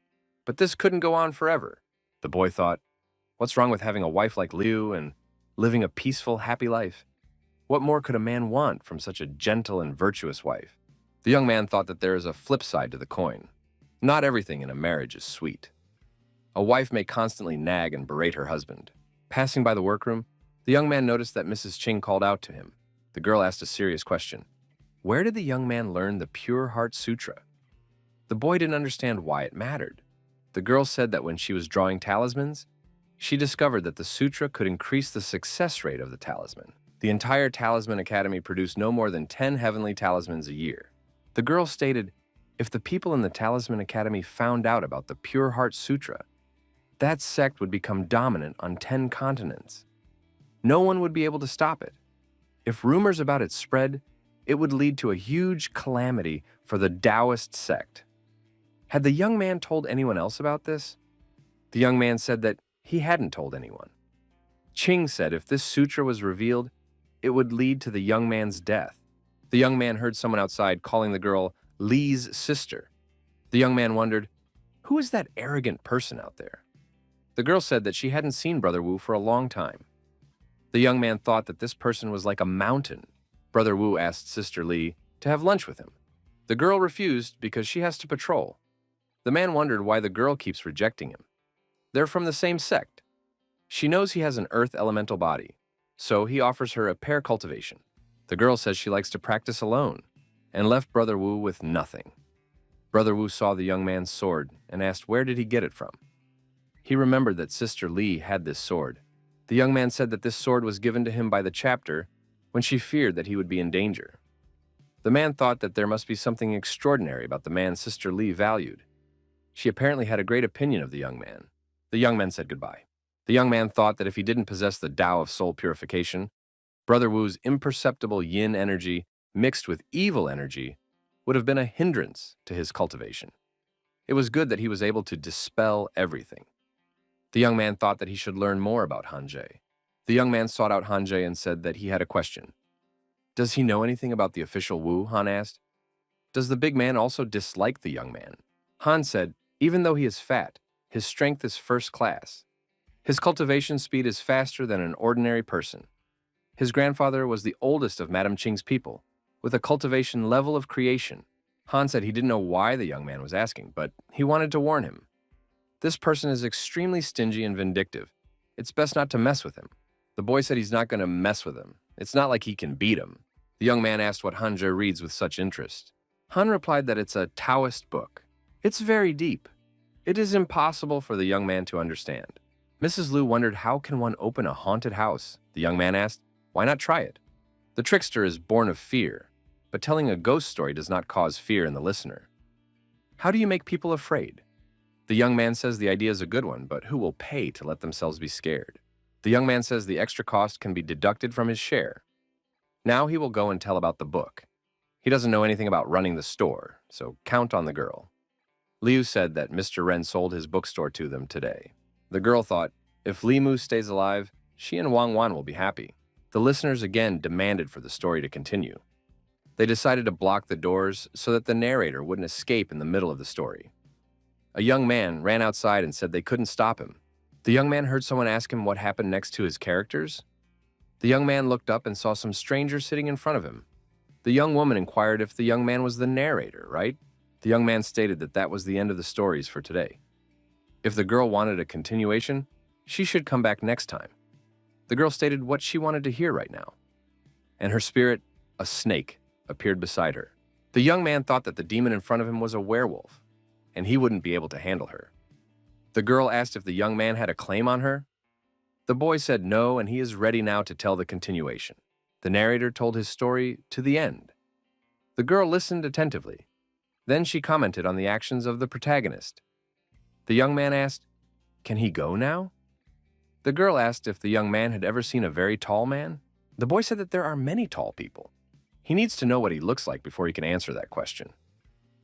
but this couldn't go on forever. The boy thought, what's wrong with having a wife like Liu and living a peaceful, happy life? What more could a man want from such a gentle and virtuous wife? The young man thought that there is a flip side to the coin. Not everything in a marriage is sweet. A wife may constantly nag and berate her husband. Passing by the workroom, the young man noticed that Mrs. Ching called out to him. The girl asked a serious question. Where did the young man learn the Pure Heart Sutra? The boy didn't understand why it mattered. The girl said that when she was drawing talismans, she discovered that the sutra could increase the success rate of the talisman. The entire Talisman Academy produced no more than 10 heavenly talismans a year. The girl stated, if the people in the Talisman Academy found out about the Pure Heart Sutra, that sect would become dominant on 10 continents. No one would be able to stop it. If rumors about it spread, it would lead to a huge calamity for the Taoist sect. Had the young man told anyone else about this? The young man said that he hadn't told anyone. Ching said if this sutra was revealed, it would lead to the young man's death. The young man heard someone outside calling the girl Li's sister. The young man wondered, who is that arrogant person out there? The girl said that she hadn't seen Brother Wu for a long time. The young man thought that this person was like a mountain. Brother Wu asked Sister Li to have lunch with him. The girl refused because she has to patrol. The man wondered why the girl keeps rejecting him. They're from the same sect. She knows he has an earth elemental body, so he offers her a pair cultivation. The girl says she likes to practice alone and left Brother Wu with nothing. Brother Wu saw the young man's sword and asked where did he get it from. He remembered that Sister Li had this sword. The young man said that this sword was given to him by the chapter when she feared that he would be in danger. The man thought that there must be something extraordinary about the man Sister Li valued. She apparently had a great opinion of the young man. The young man said goodbye. The young man thought that if he didn't possess the Tao of soul purification, Brother Wu's imperceptible yin energy mixed with evil energy would have been a hindrance to his cultivation. It was good that he was able to dispel everything. The young man thought that he should learn more about Hanjie. The young man sought out Hanjie and said that he had a question. Does he know anything about the official Wu? Han asked. Does the big man also dislike the young man? Han said, even though he is fat, his strength is first class. His cultivation speed is faster than an ordinary person. His grandfather was the oldest of Madame Qing's people, with a cultivation level of creation. Han said he didn't know why the young man was asking, but he wanted to warn him. This person is extremely stingy and vindictive. It's best not to mess with him. The boy said he's not going to mess with him. It's not like he can beat him. The young man asked what Hanjie reads with such interest. Han replied that it's a Taoist book. It's very deep. It is impossible for the young man to understand. Mrs. Liu wondered how can one open a haunted house? The young man asked, why not try it? The trickster is born of fear, but telling a ghost story does not cause fear in the listener. How do you make people afraid? The young man says the idea is a good one, but who will pay to let themselves be scared? The young man says the extra cost can be deducted from his share. Now he will go and tell about the book. He doesn't know anything about running the store, so count on the girl. Liu said that Mr. Ren sold his bookstore to them today. The girl thought, if Li Mu stays alive, she and Wang Wan will be happy. The listeners again demanded for the story to continue. They decided to block the doors so that the narrator wouldn't escape in the middle of the story. A young man ran outside and said they couldn't stop him. The young man heard someone ask him what happened next to his characters. The young man looked up and saw some stranger sitting in front of him. The young woman inquired if the young man was the narrator, right? The young man stated that that was the end of the stories for today. If the girl wanted a continuation, she should come back next time. The girl stated what she wanted to hear right now. And her spirit, a snake, appeared beside her. The young man thought that the demon in front of him was a werewolf, and he wouldn't be able to handle her. The girl asked if the young man had a claim on her. The boy said no, and he is ready now to tell the continuation. The narrator told his story to the end. The girl listened attentively. Then she commented on the actions of the protagonist. The young man asked, "Can he go now?" The girl asked if the young man had ever seen a very tall man. The boy said that there are many tall people. He needs to know what he looks like before he can answer that question.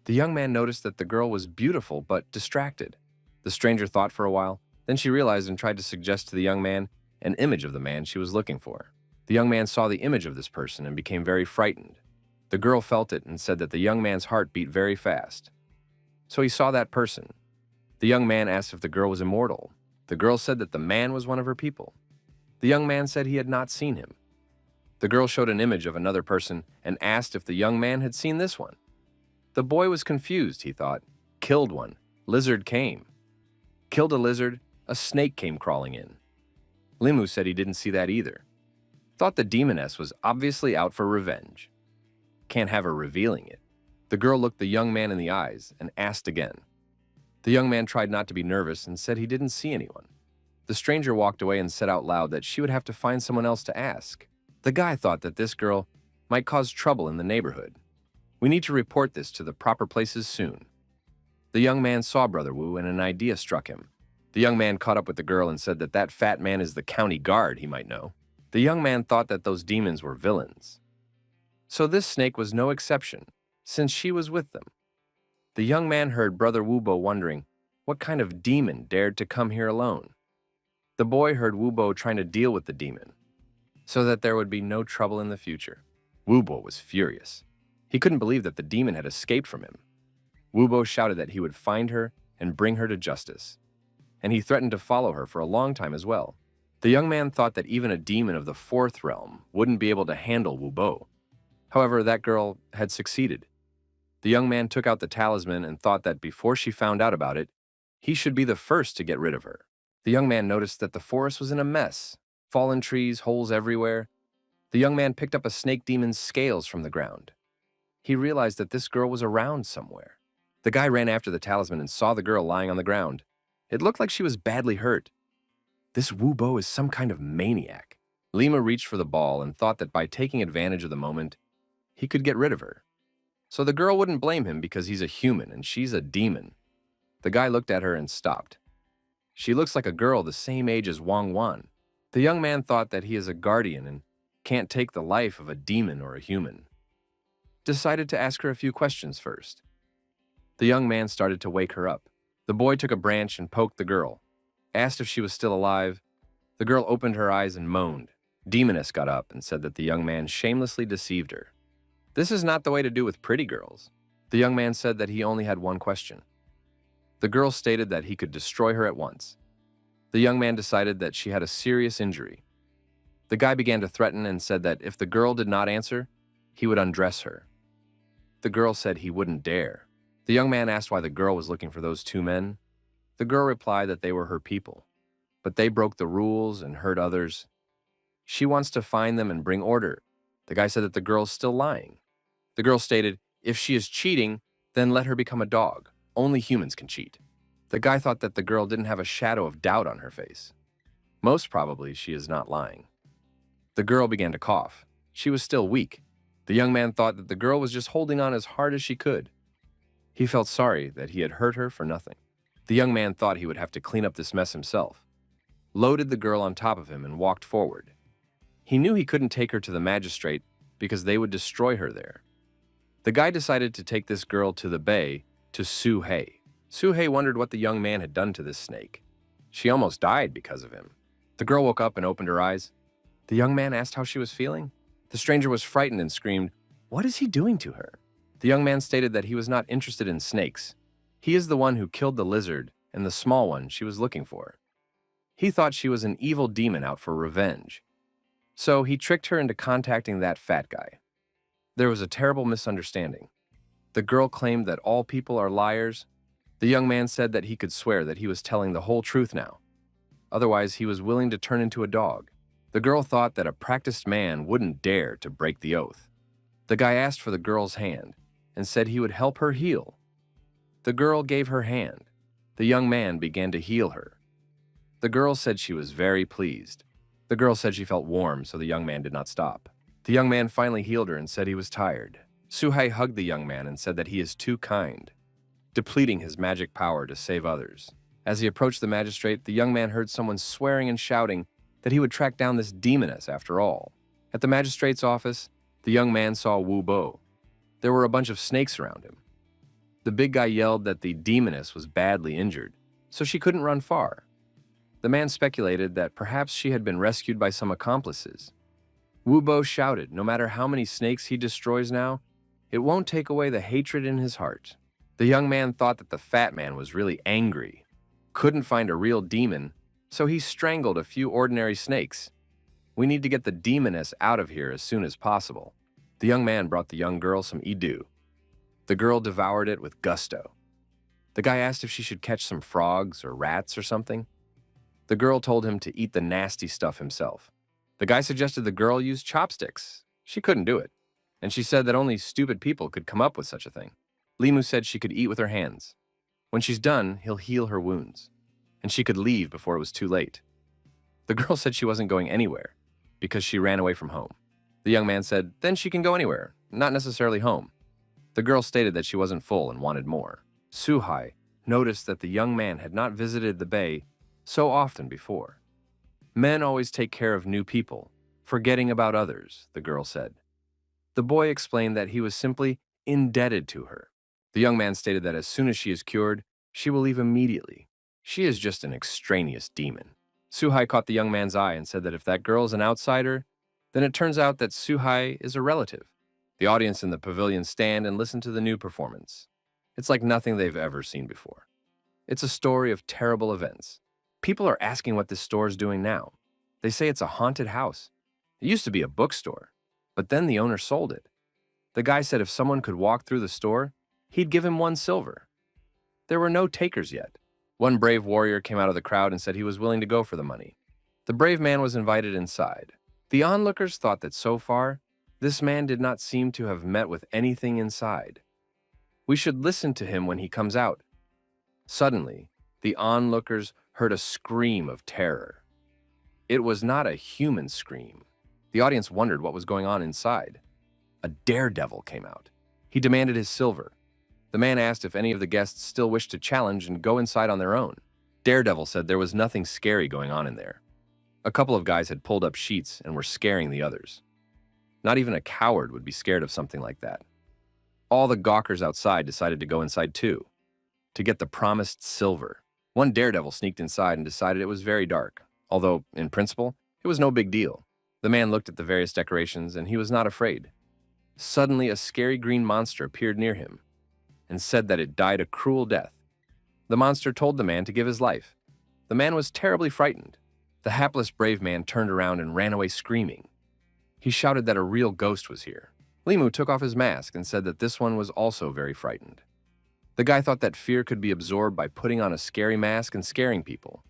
The young man noticed that the girl was beautiful but distracted. The stranger thought for a while, then she realized and tried to suggest to the young man an image of the man she was looking for. The young man saw the image of this person and became very frightened. The girl felt it and said that the young man's heart beat very fast. So he saw that person. The young man asked if the girl was immortal. The girl said that the man was one of her people. The young man said he had not seen him. The girl showed an image of another person and asked if the young man had seen this one. The boy was confused, he thought. Killed one. Lizard came. Killed a lizard, a snake came crawling in. Limu said he didn't see that either. Thought the demoness was obviously out for revenge. Can't have her revealing it. The girl looked the young man in the eyes and asked again. The young man tried not to be nervous and said he didn't see anyone. The stranger walked away and said out loud that she would have to find someone else to ask. The guy thought that this girl might cause trouble in the neighborhood. We need to report this to the proper places soon. The young man saw Brother Wu and an idea struck him. The young man caught up with the girl and said that that fat man is the county guard he might know. The young man thought that those demons were villains. So this snake was no exception, since she was with them. The young man heard Brother Wubo wondering what kind of demon dared to come here alone. The boy heard Wubo trying to deal with the demon, so that there would be no trouble in the future. Wubo was furious. He couldn't believe that the demon had escaped from him. Wubo shouted that he would find her and bring her to justice, and he threatened to follow her for a long time as well. The young man thought that even a demon of the fourth realm wouldn't be able to handle Wubo. However, that girl had succeeded. The young man took out the talisman and thought that before she found out about it, he should be the first to get rid of her. The young man noticed that the forest was in a mess, fallen trees, holes everywhere. The young man picked up a snake demon's scales from the ground. He realized that this girl was around somewhere. The guy ran after the talisman and saw the girl lying on the ground. It looked like she was badly hurt. This Wubo is some kind of maniac. Lima reached for the ball and thought that by taking advantage of the moment, he could get rid of her. So the girl wouldn't blame him because he's a human and she's a demon. The guy looked at her and stopped. She looks like a girl the same age as Wang Wan. The young man thought that he is a guardian and can't take the life of a demon or a human. Decided to ask her a few questions first. The young man started to wake her up. The boy took a branch and poked the girl, asked if she was still alive. The girl opened her eyes and moaned. Demoness got up and said that the young man shamelessly deceived her. This is not the way to do with pretty girls. The young man said that he only had one question. The girl stated that he could destroy her at once. The young man decided that she had a serious injury. The guy began to threaten and said that if the girl did not answer, he would undress her. The girl said he wouldn't dare. The young man asked why the girl was looking for those two men. The girl replied that they were her people, but they broke the rules and hurt others. She wants to find them and bring order. The guy said that the girl's still lying. The girl stated, if she is cheating, then let her become a dog. Only humans can cheat. The guy thought that the girl didn't have a shadow of doubt on her face. Most probably, she is not lying. The girl began to cough. She was still weak. The young man thought that the girl was just holding on as hard as she could. He felt sorry that he had hurt her for nothing. The young man thought he would have to clean up this mess himself, loaded the girl on top of him and walked forward. He knew he couldn't take her to the magistrate because they would destroy her there. The guy decided to take this girl to the bay to Su-hei. Su-hei wondered what the young man had done to this snake. She almost died because of him. The girl woke up and opened her eyes. The young man asked how she was feeling. The stranger was frightened and screamed, "What is he doing to her?" The young man stated that he was not interested in snakes. He is the one who killed the lizard and the small one she was looking for. He thought she was an evil demon out for revenge. So he tricked her into contacting that fat guy. There was a terrible misunderstanding. The girl claimed that all people are liars. The young man said that he could swear that he was telling the whole truth now. Otherwise, he was willing to turn into a dog. The girl thought that a practiced man wouldn't dare to break the oath. The guy asked for the girl's hand and said he would help her heal. The girl gave her hand. The young man began to heal her. The girl said she was very pleased. The girl said she felt warm, so the young man did not stop. The young man finally healed her and said he was tired. Su-hei hugged the young man and said that he is too kind, depleting his magic power to save others. As he approached the magistrate, the young man heard someone swearing and shouting that he would track down this demoness after all. At the magistrate's office, the young man saw Wu Bo. There were a bunch of snakes around him. The big guy yelled that the demoness was badly injured, so she couldn't run far. The man speculated that perhaps she had been rescued by some accomplices. Wu Bo shouted, no matter how many snakes he destroys now, it won't take away the hatred in his heart. The young man thought that the fat man was really angry, couldn't find a real demon, so he strangled a few ordinary snakes. We need to get the demoness out of here as soon as possible. The young man brought the young girl some idu. The girl devoured it with gusto. The guy asked if she should catch some frogs or rats or something. The girl told him to eat the nasty stuff himself. The guy suggested the girl use chopsticks. She couldn't do it, and she said that only stupid people could come up with such a thing. Limu said she could eat with her hands. When she's done, he'll heal her wounds, and she could leave before it was too late. The girl said she wasn't going anywhere because she ran away from home. The young man said, then she can go anywhere, not necessarily home. The girl stated that she wasn't full and wanted more. Suhai noticed that the young man had not visited the bay so often before. Men always take care of new people, forgetting about others, the girl said. The boy explained that he was simply indebted to her. The young man stated that as soon as she is cured, she will leave immediately. She is just an extraneous demon. Suhai caught the young man's eye and said that if that girl is an outsider, then it turns out that Suhai is a relative. The audience in the pavilion stand and listen to the new performance. It's like nothing they've ever seen before. It's a story of terrible events. People are asking what this store is doing now. They say it's a haunted house. It used to be a bookstore, but then the owner sold it. The guy said if someone could walk through the store, he'd give him 1 silver. There were no takers yet. One brave warrior came out of the crowd and said he was willing to go for the money. The brave man was invited inside. The onlookers thought that so far, this man did not seem to have met with anything inside. We should listen to him when he comes out. Suddenly, the onlookers heard a scream of terror. It was not a human scream. The audience wondered what was going on inside. A daredevil came out. He demanded his silver. The man asked if any of the guests still wished to challenge and go inside on their own. Daredevil said there was nothing scary going on in there. A couple of guys had pulled up sheets and were scaring the others. Not even a coward would be scared of something like that. All the gawkers outside decided to go inside too, to get the promised silver. One daredevil sneaked inside and decided it was very dark, although, in principle, it was no big deal. The man looked at the various decorations and he was not afraid. Suddenly, a scary green monster appeared near him and said that it died a cruel death. The monster told the man to give his life. The man was terribly frightened. The hapless brave man turned around and ran away screaming. He shouted that a real ghost was here. Limu took off his mask and said that this one was also very frightened. The guy thought that fear could be absorbed by putting on a scary mask and scaring people.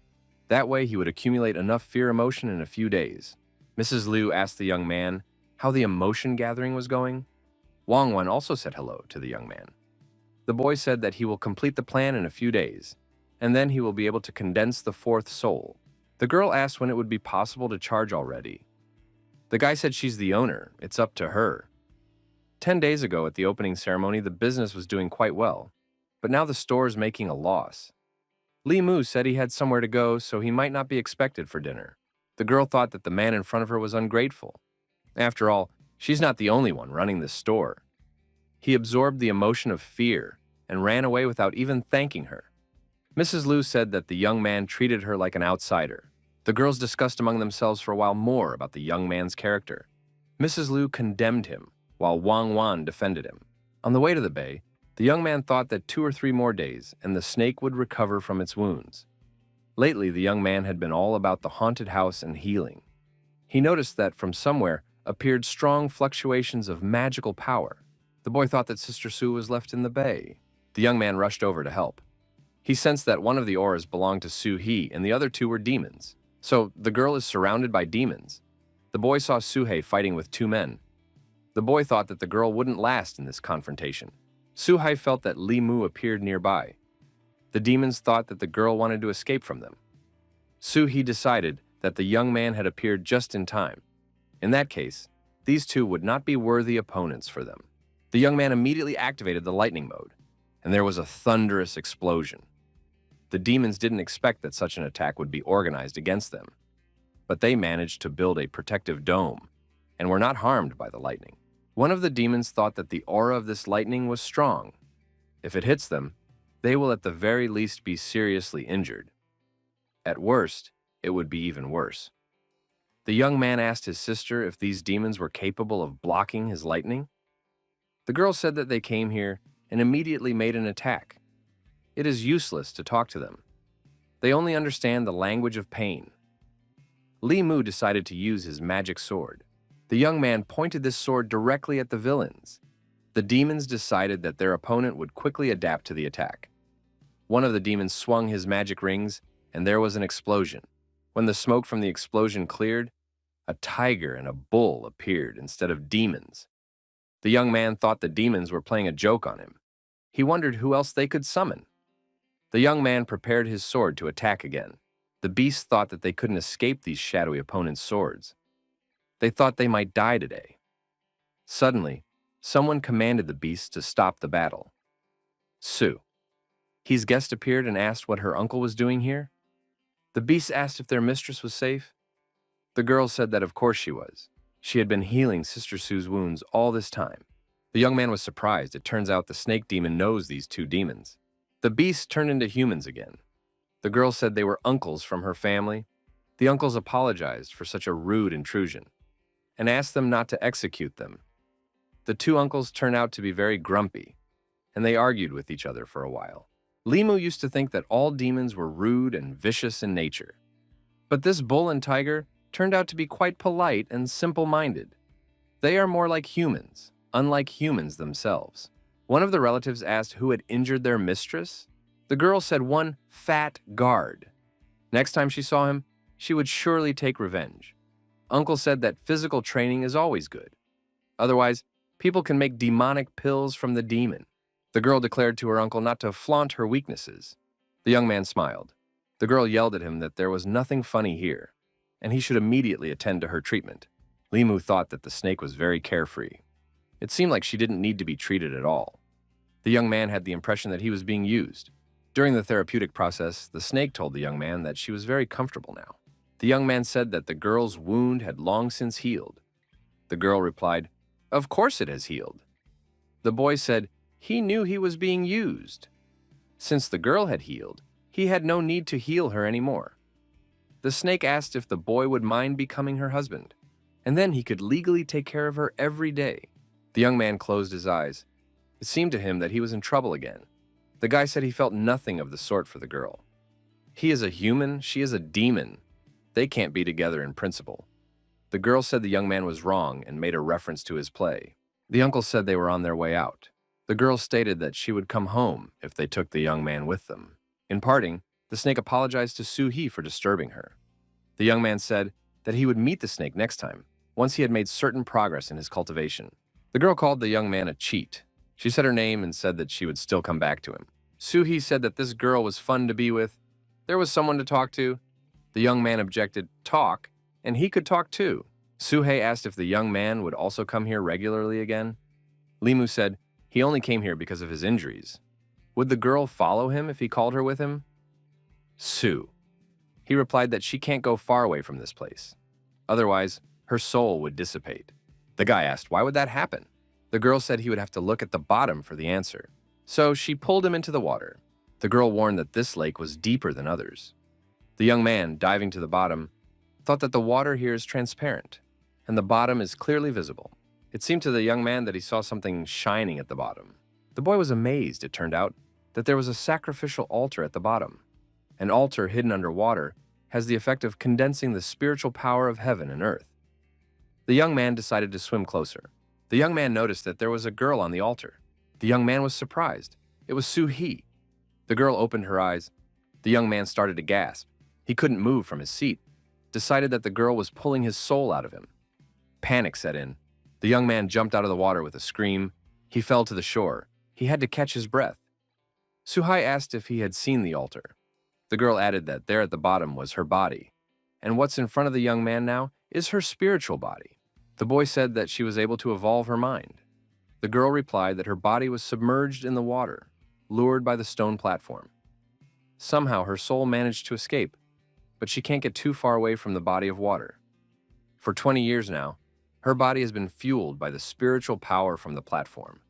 That way, he would accumulate enough fear emotion in a few days. Mrs. Liu asked the young man how the emotion gathering was going. Wang Wan also said hello to the young man. The boy said that he will complete the plan in a few days, and then he will be able to condense the 4th soul. The girl asked when it would be possible to charge already. The guy said she's the owner, it's up to her. 10 days ago at the opening ceremony, the business was doing quite well, but now the store is making a loss. Li Mu said he had somewhere to go, so he might not be expected for dinner. The girl thought that the man in front of her was ungrateful. After all, she's not the only one running this store. He absorbed the emotion of fear and ran away without even thanking her. Mrs. Liu said that the young man treated her like an outsider. The girls discussed among themselves for a while more about the young man's character. Mrs. Liu condemned him, while Wang Wan defended him. On the way to the bay, the young man thought that 2 or 3 more days and the snake would recover from its wounds. Lately, the young man had been all about the haunted house and healing. He noticed that from somewhere appeared strong fluctuations of magical power. The boy thought that Sister Su was left in the bay. The young man rushed over to help. He sensed that one of the auras belonged to Su He and the other 2 were demons. So the girl is surrounded by demons. The boy saw Suhei fighting with 2 men. The boy thought that the girl wouldn't last in this confrontation. Suhei felt that Li Mu appeared nearby. The demons thought that the girl wanted to escape from them. Su-hee decided that the young man had appeared just in time. In that case, these 2 would not be worthy opponents for them. The young man immediately activated the lightning mode, and there was a thunderous explosion. The demons didn't expect that such an attack would be organized against them, but they managed to build a protective dome and were not harmed by the lightning. One of the demons thought that the aura of this lightning was strong. If it hits them, they will at the very least be seriously injured. At worst, it would be even worse. The young man asked his sister if these demons were capable of blocking his lightning. The girl said that they came here and immediately made an attack. It is useless to talk to them. They only understand the language of pain. Li Mu decided to use his magic sword. The young man pointed this sword directly at the villains. The demons decided that their opponent would quickly adapt to the attack. One of the demons swung his magic rings, and there was an explosion. When the smoke from the explosion cleared, a tiger and a bull appeared instead of demons. The young man thought the demons were playing a joke on him. He wondered who else they could summon. The young man prepared his sword to attack again. The beasts thought that they couldn't escape these shadowy opponents' swords. They thought they might die today. Suddenly, someone commanded the beast to stop the battle. Sue. His guest appeared and asked what her uncle was doing here. The beast asked if their mistress was safe. The girl said that of course she was. She had been healing Sister Sue's wounds all this time. The young man was surprised. It turns out the snake demon knows these two demons. The beasts turned into humans again. The girl said they were uncles from her family. The uncles apologized for such a rude intrusion and asked them not to execute them. The two uncles turned out to be very grumpy, and they argued with each other for a while. Limu used to think that all demons were rude and vicious in nature. But this bull and tiger turned out to be quite polite and simple-minded. They are more like humans, unlike humans themselves. One of the relatives asked who had injured their mistress. The girl said one fat guard. Next time she saw him, she would surely take revenge. Uncle said that physical training is always good. Otherwise, people can make demonic pills from the demon. The girl declared to her uncle not to flaunt her weaknesses. The young man smiled. The girl yelled at him that there was nothing funny here, and he should immediately attend to her treatment. Limu thought that the snake was very carefree. It seemed like she didn't need to be treated at all. The young man had the impression that he was being used. During the therapeutic process, the snake told the young man that she was very comfortable now. The young man said that the girl's wound had long since healed. The girl replied, "Of course it has healed." The boy said he knew he was being used. Since the girl had healed, he had no need to heal her anymore. The snake asked if the boy would mind becoming her husband, and then he could legally take care of her every day. The young man closed his eyes. It seemed to him that he was in trouble again. The guy said he felt nothing of the sort for the girl. He is a human, she is a demon. They can't be together in principle. The girl said the young man was wrong and made a reference to his play. The uncle said they were on their way out. The girl stated that she would come home if they took the young man with them. In parting, the snake apologized to Soo-hee for disturbing her. The young man said that he would meet the snake next time, once he had made certain progress in his cultivation. The girl called the young man a cheat. She said her name and said that she would still come back to him. Soo-hee said that this girl was fun to be with. There was someone to talk to. The young man objected, talk, and he could talk too. Soo-hee asked if the young man would also come here regularly again. Limu said he only came here because of his injuries. Would the girl follow him if he called her with him? Sue. He replied that she can't go far away from this place. Otherwise, her soul would dissipate. The guy asked, why would that happen? The girl said he would have to look at the bottom for the answer. So she pulled him into the water. The girl warned that this lake was deeper than others. The young man, diving to the bottom, thought that the water here is transparent, and the bottom is clearly visible. It seemed to the young man that he saw something shining at the bottom. The boy was amazed, it turned out, that there was a sacrificial altar at the bottom. An altar hidden under water has the effect of condensing the spiritual power of heaven and earth. The young man decided to swim closer. The young man noticed that there was a girl on the altar. The young man was surprised. It was Soo-hee. The girl opened her eyes. The young man started to gasp. He couldn't move from his seat, decided that the girl was pulling his soul out of him. Panic set in. The young man jumped out of the water with a scream. He fell to the shore. He had to catch his breath. Soo-hee asked if he had seen the altar. The girl added that there at the bottom was her body, and what's in front of the young man now is her spiritual body. The boy said that she was able to evolve her mind. The girl replied that her body was submerged in the water, lured by the stone platform. Somehow her soul managed to escape, but she can't get too far away from the body of water. For 20 years now, her body has been fueled by the spiritual power from the platform.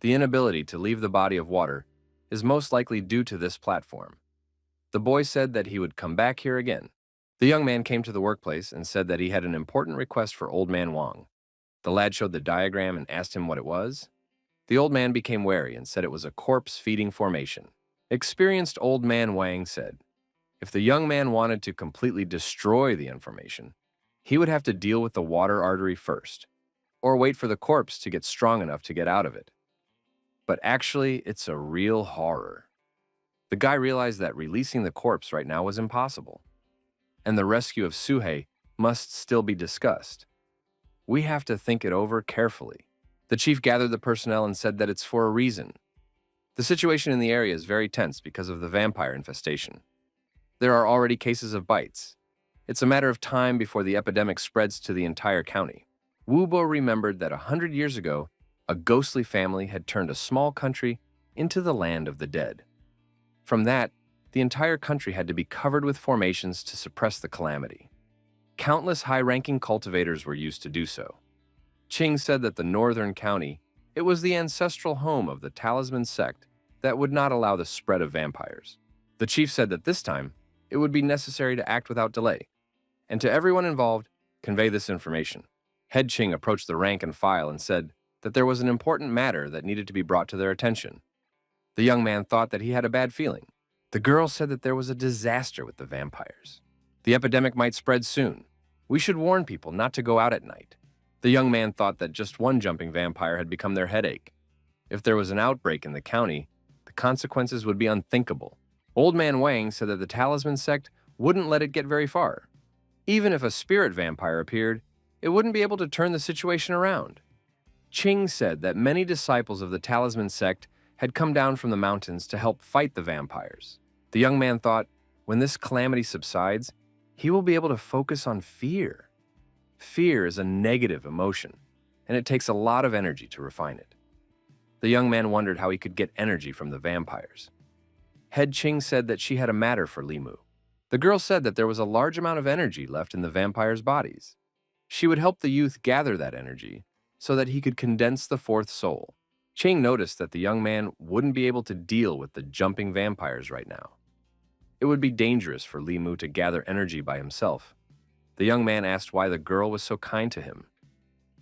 The inability to leave the body of water is most likely due to this platform. The boy said that he would come back here again. The young man came to the workplace and said that he had an important request for Old Man Wang. The lad showed the diagram and asked him what it was. The old man became wary and said it was a corpse-feeding formation. Experienced Old Man Wang said, if the young man wanted to completely destroy the information, he would have to deal with the water artery first, or wait for the corpse to get strong enough to get out of it. But actually, it's a real horror. The guy realized that releasing the corpse right now was impossible, and the rescue of Soo-hee must still be discussed. We have to think it over carefully. The chief gathered the personnel and said that it's for a reason. The situation in the area is very tense because of the vampire infestation. There are already cases of bites. It's a matter of time before the epidemic spreads to the entire county. Wubo remembered that 100 years ago, a ghostly family had turned a small country into the land of the dead. From that, the entire country had to be covered with formations to suppress the calamity. Countless high-ranking cultivators were used to do so. Ching said that the northern county, it was the ancestral home of the talisman sect that would not allow the spread of vampires. The chief said that this time, it would be necessary to act without delay, and to everyone involved, convey this information. Head Ching approached the rank and file and said that there was an important matter that needed to be brought to their attention. The young man thought that he had a bad feeling. The girl said that there was a disaster with the vampires. The epidemic might spread soon. We should warn people not to go out at night. The young man thought that just one jumping vampire had become their headache. If there was an outbreak in the county, the consequences would be unthinkable. Old Man Wang said that the talisman sect wouldn't let it get very far. Even if a spirit vampire appeared, it wouldn't be able to turn the situation around. Ching said that many disciples of the talisman sect had come down from the mountains to help fight the vampires. The young man thought, when this calamity subsides, he will be able to focus on fear. Fear is a negative emotion, and it takes a lot of energy to refine it. The young man wondered how he could get energy from the vampires. Head Ching said that she had a matter for Limu. The girl said that there was a large amount of energy left in the vampires' bodies. She would help the youth gather that energy so that he could condense the fourth soul. Ching noticed that the young man wouldn't be able to deal with the jumping vampires right now. It would be dangerous for Limu to gather energy by himself. The young man asked why the girl was so kind to him.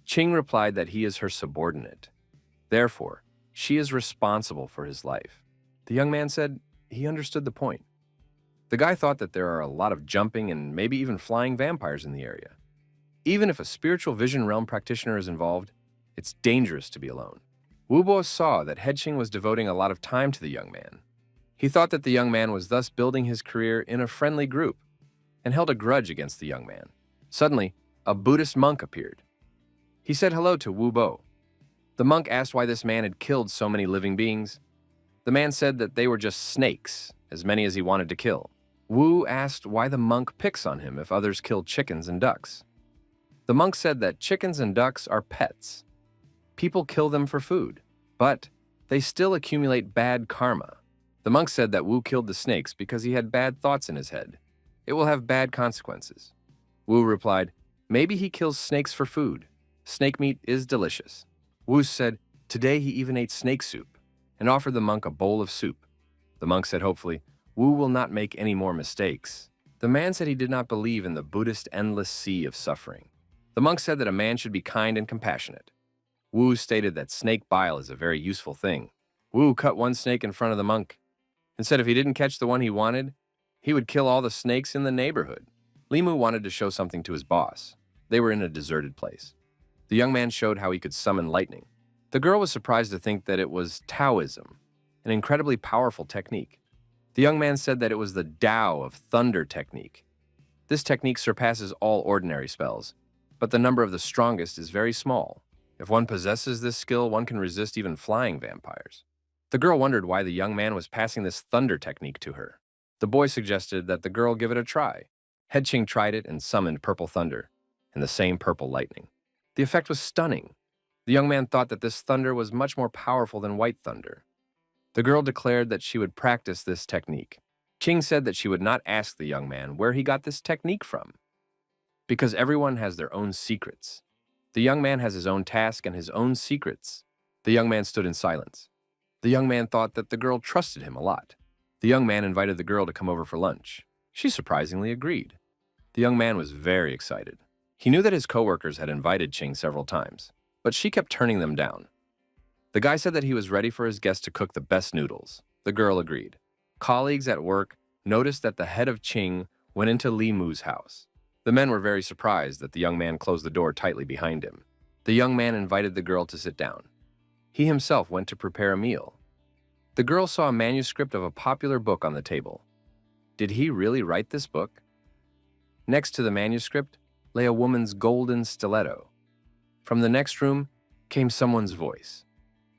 Ching replied that he is her subordinate. Therefore, she is responsible for his life. The young man said he understood the point. The guy thought that there are a lot of jumping and maybe even flying vampires in the area. Even if a spiritual vision realm practitioner is involved, it's dangerous to be alone. Wubo saw that Headching was devoting a lot of time to the young man. He thought that the young man was thus building his career in a friendly group and held a grudge against the young man. Suddenly, a Buddhist monk appeared. He said hello to Wubo. The monk asked why this man had killed so many living beings. The man said that they were just snakes, as many as he wanted to kill. Wu asked why the monk picks on him if others kill chickens and ducks. The monk said that chickens and ducks are pets. People kill them for food, but they still accumulate bad karma. The monk said that Wu killed the snakes because he had bad thoughts in his head. It will have bad consequences. Wu replied, maybe he kills snakes for food. Snake meat is delicious. Wu said, today he even ate snake soup, and offered the monk a bowl of soup. The monk said hopefully, Wu will not make any more mistakes. The man said he did not believe in the Buddhist endless sea of suffering. The monk said that a man should be kind and compassionate. Wu stated that snake bile is a very useful thing. Wu cut one snake in front of the monk and said if he didn't catch the one he wanted, he would kill all the snakes in the neighborhood. Limu wanted to show something to his boss. They were in a deserted place. The young man showed how he could summon lightning. The girl was surprised to think that it was Taoism, an incredibly powerful technique. The young man said that it was the Tao of thunder technique. This technique surpasses all ordinary spells, but the number of the strongest is very small. If one possesses this skill, one can resist even flying vampires. The girl wondered why the young man was passing this thunder technique to her. The boy suggested that the girl give it a try. Headching tried it and summoned purple thunder and the same purple lightning. The effect was stunning. The young man thought that this thunder was much more powerful than white thunder. The girl declared that she would practice this technique. Ching said that she would not ask the young man where he got this technique from, because everyone has their own secrets. The young man has his own task and his own secrets. The young man stood in silence. The young man thought that the girl trusted him a lot. The young man invited the girl to come over for lunch. She surprisingly agreed. The young man was very excited. He knew that his coworkers had invited Ching several times, but she kept turning them down. The guy said that he was ready for his guest to cook the best noodles. The girl agreed. Colleagues at work noticed that the head of Ching went into Li Mu's house. The men were very surprised that the young man closed the door tightly behind him. The young man invited the girl to sit down. He himself went to prepare a meal. The girl saw a manuscript of a popular book on the table. Did he really write this book? Next to the manuscript lay a woman's golden stiletto. From the next room came someone's voice.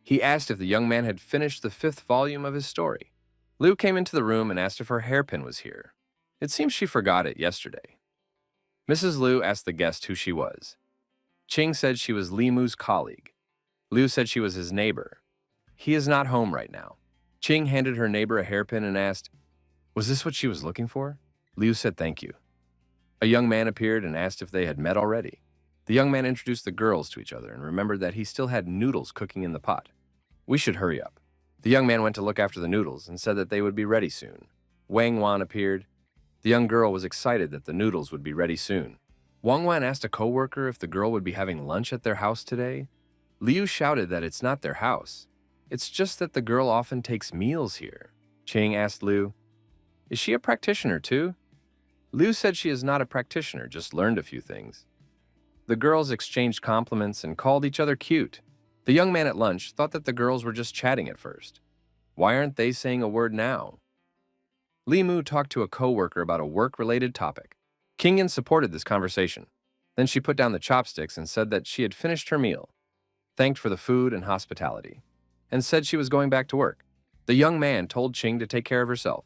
He asked if the young man had finished the 5th volume of his story. Liu came into the room and asked if her hairpin was here. It seems she forgot it yesterday. Mrs. Liu asked the guest who she was. Ching said she was Li Mu's colleague. Liu said she was his neighbor. He is not home right now. Ching handed her neighbor a hairpin and asked, "Was this what she was looking for?" Liu said thank you. A young man appeared and asked if they had met already. The young man introduced the girls to each other and remembered that he still had noodles cooking in the pot. "We should hurry up." The young man went to look after the noodles and said that they would be ready soon. Wang Wan appeared. The young girl was excited that the noodles would be ready soon. Wang Wan asked a coworker if the girl would be having lunch at their house today. Liu shouted that it's not their house. It's just that the girl often takes meals here. Ching asked Liu, "Is she a practitioner too?" Liu said she is not a practitioner, just learned a few things. The girls exchanged compliments and called each other cute. The young man at lunch thought that the girls were just chatting at first. Why aren't they saying a word now? Li Mu talked to a coworker about a work-related topic. Kingyan supported this conversation. Then she put down the chopsticks and said that she had finished her meal, thanked for the food and hospitality, and said she was going back to work. The young man told Ching to take care of herself.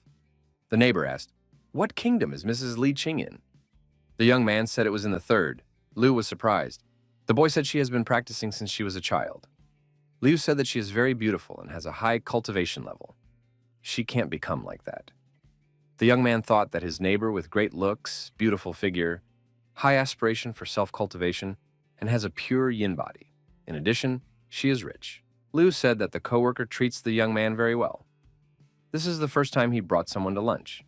The neighbor asked, "What kingdom is Mrs. Li Ching in?" The young man said it was in the third. Liu was surprised. The boy said she has been practicing since she was a child. Liu said that she is very beautiful and has a high cultivation level. She can't become like that. The young man thought that his neighbor with great looks, beautiful figure, high aspiration for self-cultivation, and has a pure yin body. In addition, she is rich. Liu said that the coworker treats the young man very well. This is the first time he brought someone to lunch.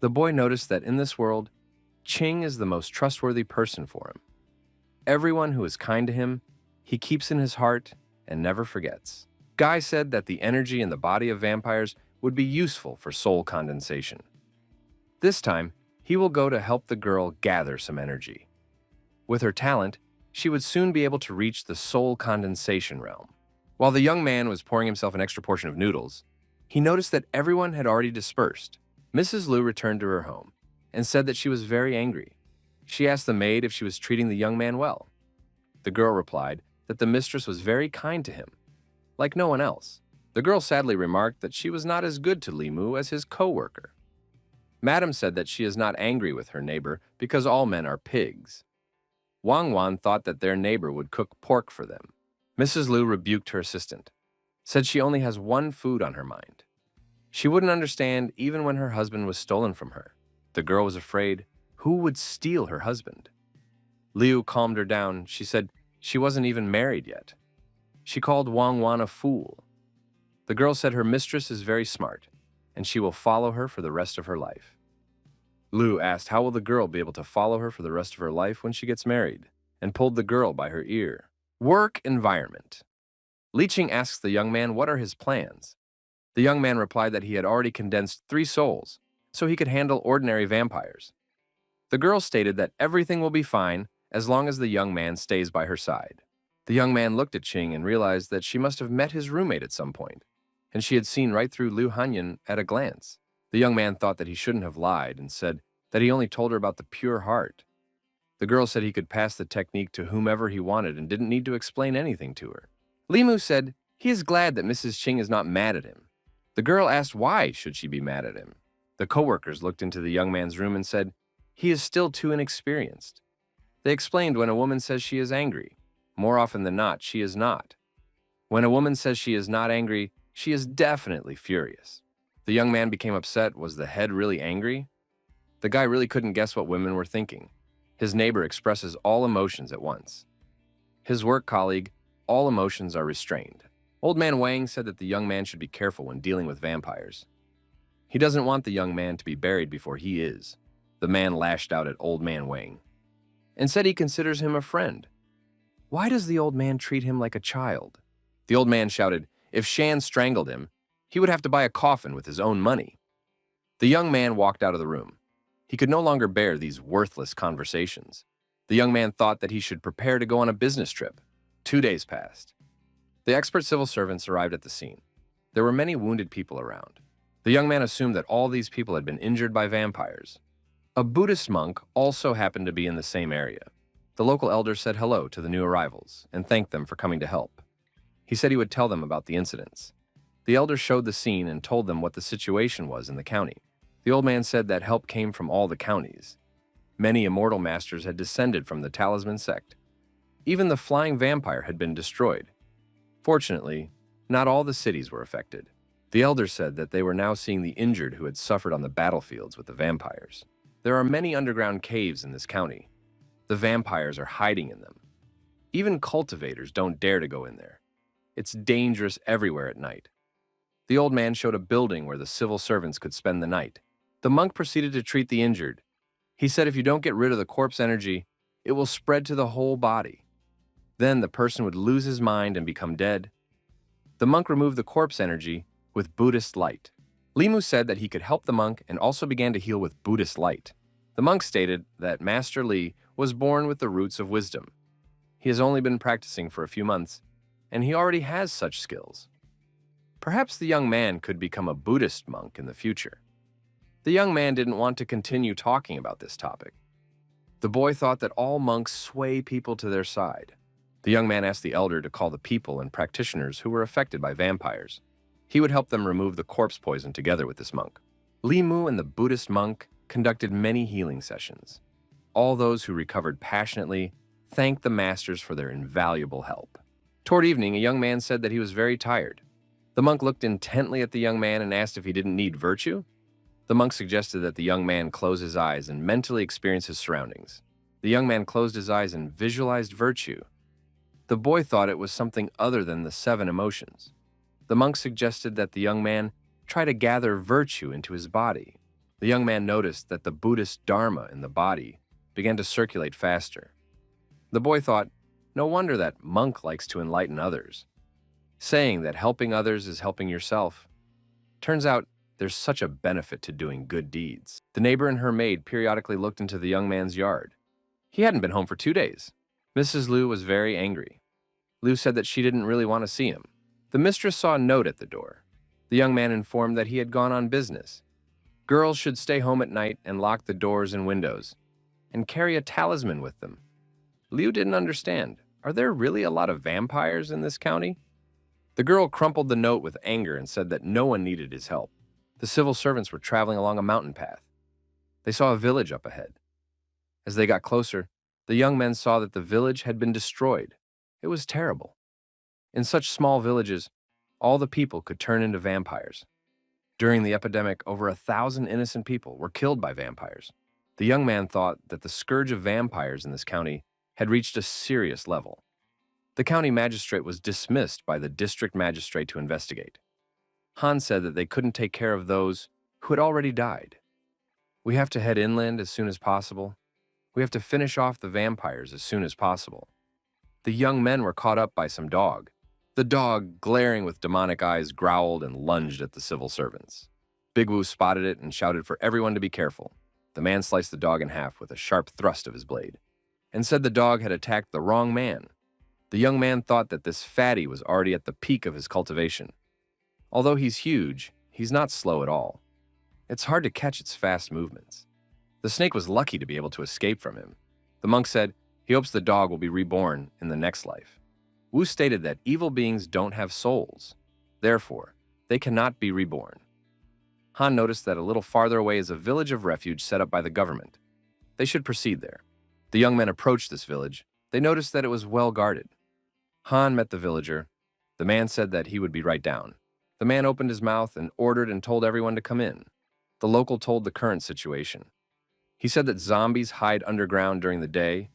The boy noticed that in this world, Ching is the most trustworthy person for him. Everyone who is kind to him, he keeps in his heart and never forgets. Guy said that the energy in the body of vampires would be useful for soul condensation. This time, he will go to help the girl gather some energy. With her talent, she would soon be able to reach the soul condensation realm. While the young man was pouring himself an extra portion of noodles, he noticed that everyone had already dispersed. Mrs. Liu returned to her home and said that she was very angry. She asked the maid if she was treating the young man well. The girl replied that the mistress was very kind to him, like no one else. The girl sadly remarked that she was not as good to Li Mu as his co-worker. Madam said that she is not angry with her neighbor because all men are pigs. Wang Wan thought that their neighbor would cook pork for them. Mrs. Liu rebuked her assistant, said she only has one food on her mind. She wouldn't understand even when her husband was stolen from her. The girl was afraid, who would steal her husband? Liu calmed her down. She said she wasn't even married yet. She called Wang Wan a fool. The girl said her mistress is very smart, and she will follow her for the rest of her life. Liu asked how will the girl be able to follow her for the rest of her life when she gets married, and pulled the girl by her ear. Work environment. Li Qing asked the young man what are his plans. The young man replied that he had already condensed 3 souls, so he could handle ordinary vampires. The girl stated that everything will be fine as long as the young man stays by her side. The young man looked at Qing and realized that she must have met his roommate at some point, and she had seen right through Liu Hanyan at a glance. The young man thought that he shouldn't have lied and said that he only told her about the pure heart. The girl said he could pass the technique to whomever he wanted and didn't need to explain anything to her. Li Mu said he is glad that Mrs. Qing is not mad at him. The girl asked why should she be mad at him. The coworkers looked into the young man's room and said he is still too inexperienced. They explained when a woman says she is angry, more often than not, she is not. When a woman says she is not angry, she is definitely furious. The young man became upset. Was the head really angry? The guy really couldn't guess what women were thinking. His neighbor expresses all emotions at once. His work colleague, all emotions are restrained. Old man Wang said that the young man should be careful when dealing with vampires. He doesn't want the young man to be buried before he is. The man lashed out at old man Wang and said he considers him a friend. Why does the old man treat him like a child? The old man shouted, if Shan strangled him, he would have to buy a coffin with his own money. The young man walked out of the room. He could no longer bear these worthless conversations. The young man thought that he should prepare to go on a business trip. 2 days passed. The expert civil servants arrived at the scene. There were many wounded people around. The young man assumed that all these people had been injured by vampires. A Buddhist monk also happened to be in the same area. The local elder said hello to the new arrivals and thanked them for coming to help. He said he would tell them about the incidents. The elder showed the scene and told them what the situation was in the county. The old man said that help came from all the counties. Many immortal masters had descended from the talisman sect. Even the flying vampire had been destroyed. Fortunately, not all the cities were affected. The elders said that they were now seeing the injured who had suffered on the battlefields with the vampires. There are many underground caves in this county. The vampires are hiding in them. Even cultivators don't dare to go in there. It's dangerous everywhere at night. The old man showed a building where the civil servants could spend the night. The monk proceeded to treat the injured. He said if you don't get rid of the corpse energy, it will spread to the whole body. Then the person would lose his mind and become dead. The monk removed the corpse energy with Buddhist light. Limu said that he could help the monk and also began to heal with Buddhist light. The monk stated that Master Li was born with the roots of wisdom. He has only been practicing for a few months, and he already has such skills. Perhaps the young man could become a Buddhist monk in the future. The young man didn't want to continue talking about this topic. The boy thought that all monks sway people to their side. The young man asked the elder to call the people and practitioners who were affected by vampires. He would help them remove the corpse poison together with this monk. Limu and the Buddhist monk conducted many healing sessions. All those who recovered passionately thanked the masters for their invaluable help. Toward evening, a young man said that he was very tired. The monk looked intently at the young man and asked if he didn't need virtue. The monk suggested that the young man close his eyes and mentally experience his surroundings. The young man closed his eyes and visualized virtue. The boy thought it was something other than the 7 emotions. The monk suggested that the young man try to gather virtue into his body. The young man noticed that the Buddhist Dharma in the body began to circulate faster. The boy thought, no wonder that monk likes to enlighten others. Saying that helping others is helping yourself. Turns out there's such a benefit to doing good deeds. The neighbor and her maid periodically looked into the young man's yard. He hadn't been home for 2 days. Mrs. Liu was very angry. Liu said that she didn't really want to see him. The mistress saw a note at the door. The young man informed that he had gone on business. Girls should stay home at night and lock the doors and windows, and carry a talisman with them. Liu didn't understand. Are there really a lot of vampires in this county? The girl crumpled the note with anger and said that no one needed his help. The civil servants were traveling along a mountain path. They saw a village up ahead. As they got closer, the young men saw that the village had been destroyed. It was terrible. In such small villages, all the people could turn into vampires. During the epidemic, over 1,000 innocent people were killed by vampires. The young man thought that the scourge of vampires in this county had reached a serious level. The county magistrate was dismissed by the district magistrate to investigate. Han said that they couldn't take care of those who had already died. We have to head inland as soon as possible. We have to finish off the vampires as soon as possible. The young men were caught up by some dog. The dog, glaring with demonic eyes, growled and lunged at the civil servants. Big Wu spotted it and shouted for everyone to be careful. The man sliced the dog in half with a sharp thrust of his blade, and said the dog had attacked the wrong man. The young man thought that this fatty was already at the peak of his cultivation. Although he's huge, he's not slow at all. It's hard to catch its fast movements. The snake was lucky to be able to escape from him. The monk said he hopes the dog will be reborn in the next life. Wu stated that evil beings don't have souls. Therefore, they cannot be reborn. Han noticed that a little farther away is a village of refuge set up by the government. They should proceed there. The young men approached this village. They noticed that it was well guarded. Han met the villager. The man said that he would be right down. The man opened his mouth and ordered and told everyone to come in. The local told the current situation. He said that zombies hide underground during the day,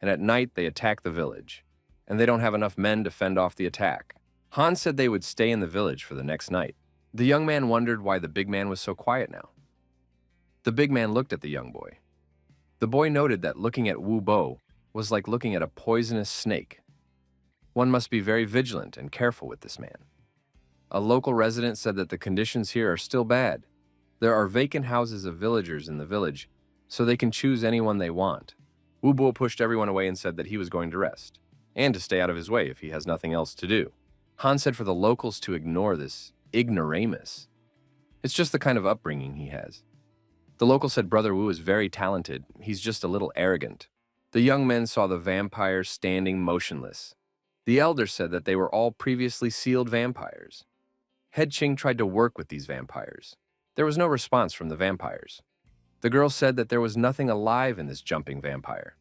and at night they attack the village, and they don't have enough men to fend off the attack. Han said they would stay in the village for the next night. The young man wondered why the big man was so quiet now. The big man looked at the young boy. The boy noted that looking at Wu Bo was like looking at a poisonous snake. One must be very vigilant and careful with this man. A local resident said that the conditions here are still bad. There are vacant houses of villagers in the village, so they can choose anyone they want. Wu Bo pushed everyone away and said that he was going to rest, and to stay out of his way if he has nothing else to do. Han said for the locals to ignore this ignoramus. It's just the kind of upbringing he has. The local said Brother Wu is very talented, he's just a little arrogant. The young men saw the vampires standing motionless. The elder said that they were all previously sealed vampires. Head Ching tried to work with these vampires. There was no response from the vampires. The girl said that there was nothing alive in this jumping vampire.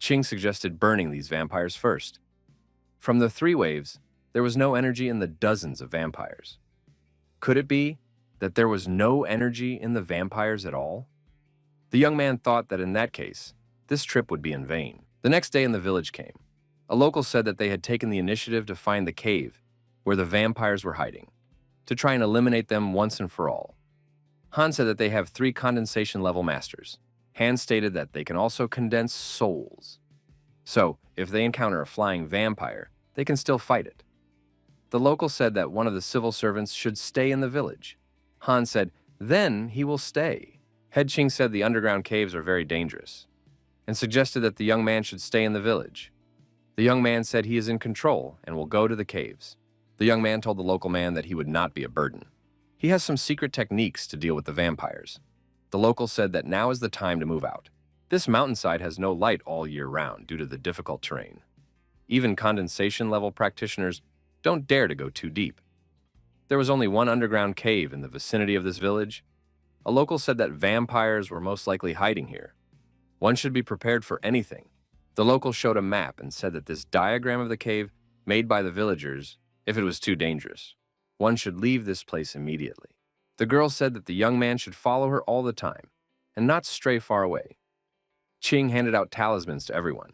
Ching suggested burning these vampires first. From the 3 waves, there was no energy in the dozens of vampires. Could it be that there was no energy in the vampires at all? The young man thought that in that case, this trip would be in vain. The next day in the village came. A local said that they had taken the initiative to find the cave where the vampires were hiding, to try and eliminate them once and for all. Han said that they have 3 condensation level masters. Han stated that they can also condense souls. So, if they encounter a flying vampire, they can still fight it. The local said that one of the civil servants should stay in the village. Han said, then he will stay. Head Ching said the underground caves are very dangerous, and suggested that the young man should stay in the village. The young man said he is in control and will go to the caves. The young man told the local man that he would not be a burden. He has some secret techniques to deal with the vampires. The local said that now is the time to move out. This mountainside has no light all year round due to the difficult terrain. Even condensation level practitioners don't dare to go too deep. There was only one underground cave in the vicinity of this village. A local said that vampires were most likely hiding here. One should be prepared for anything. The local showed a map and said that this diagram of the cave made by the villagers, if it was too dangerous, one should leave this place immediately. The girl said that the young man should follow her all the time and not stray far away. Ching handed out talismans to everyone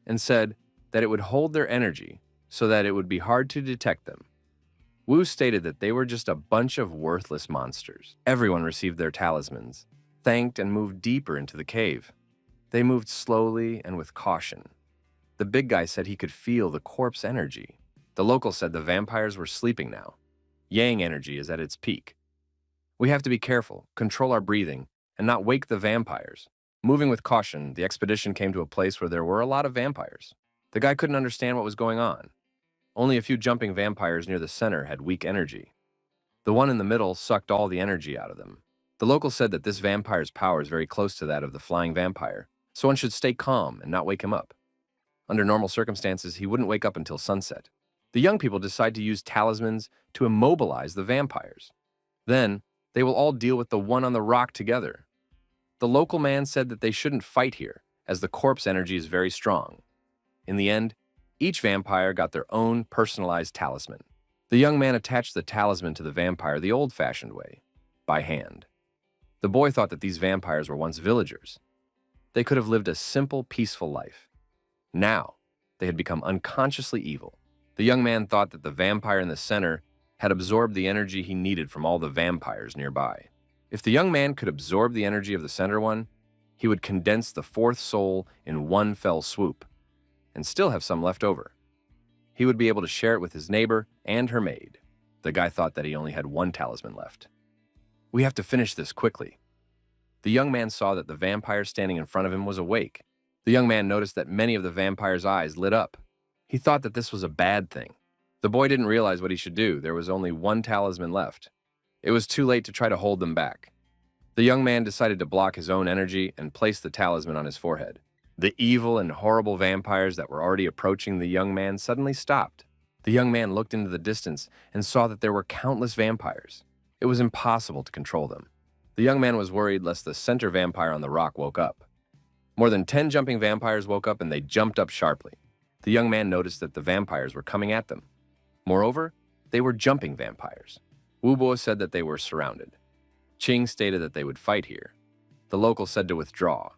and said that it would hold their energy so that it would be hard to detect them. Wu stated that they were just a bunch of worthless monsters. Everyone received their talismans, thanked, and moved deeper into the cave. They moved slowly and with caution. The big guy said he could feel the corpse energy. The local said the vampires were sleeping now. Yang energy is at its peak. We have to be careful, control our breathing, and not wake the vampires. Moving with caution, the expedition came to a place where there were a lot of vampires. The guy couldn't understand what was going on. Only a few jumping vampires near the center had weak energy. The one in the middle sucked all the energy out of them. The local said that this vampire's power is very close to that of the flying vampire, so one should stay calm and not wake him up. Under normal circumstances, he wouldn't wake up until sunset. The young people decide to use talismans to immobilize the vampires. Then, they will all deal with the one on the rock together. The local man said that they shouldn't fight here, as the corpse energy is very strong. In the end, each vampire got their own personalized talisman. The young man attached the talisman to the vampire the old-fashioned way, by hand. The boy thought that these vampires were once villagers. They could have lived a simple, peaceful life. Now, they had become unconsciously evil. The young man thought that the vampire in the center had absorbed the energy he needed from all the vampires nearby. If the young man could absorb the energy of the center one, he would condense the 4th soul in one fell swoop, and still have some left over. He would be able to share it with his neighbor and her maid. The guy thought that he only had 1 talisman left. We have to finish this quickly. The young man saw that the vampire standing in front of him was awake. The young man noticed that many of the vampire's eyes lit up. He thought that this was a bad thing. The boy didn't realize what he should do. There was only 1 talisman left. It was too late to try to hold them back. The young man decided to block his own energy and place the talisman on his forehead. The evil and horrible vampires that were already approaching the young man suddenly stopped. The young man looked into the distance and saw that there were countless vampires. It was impossible to control them. The young man was worried lest the center vampire on the rock woke up. More than 10 jumping vampires woke up and they jumped up sharply. The young man noticed that the vampires were coming at them. Moreover, they were jumping vampires. Wu Bo said that they were surrounded. Ching stated that they would fight here. The local said to withdraw.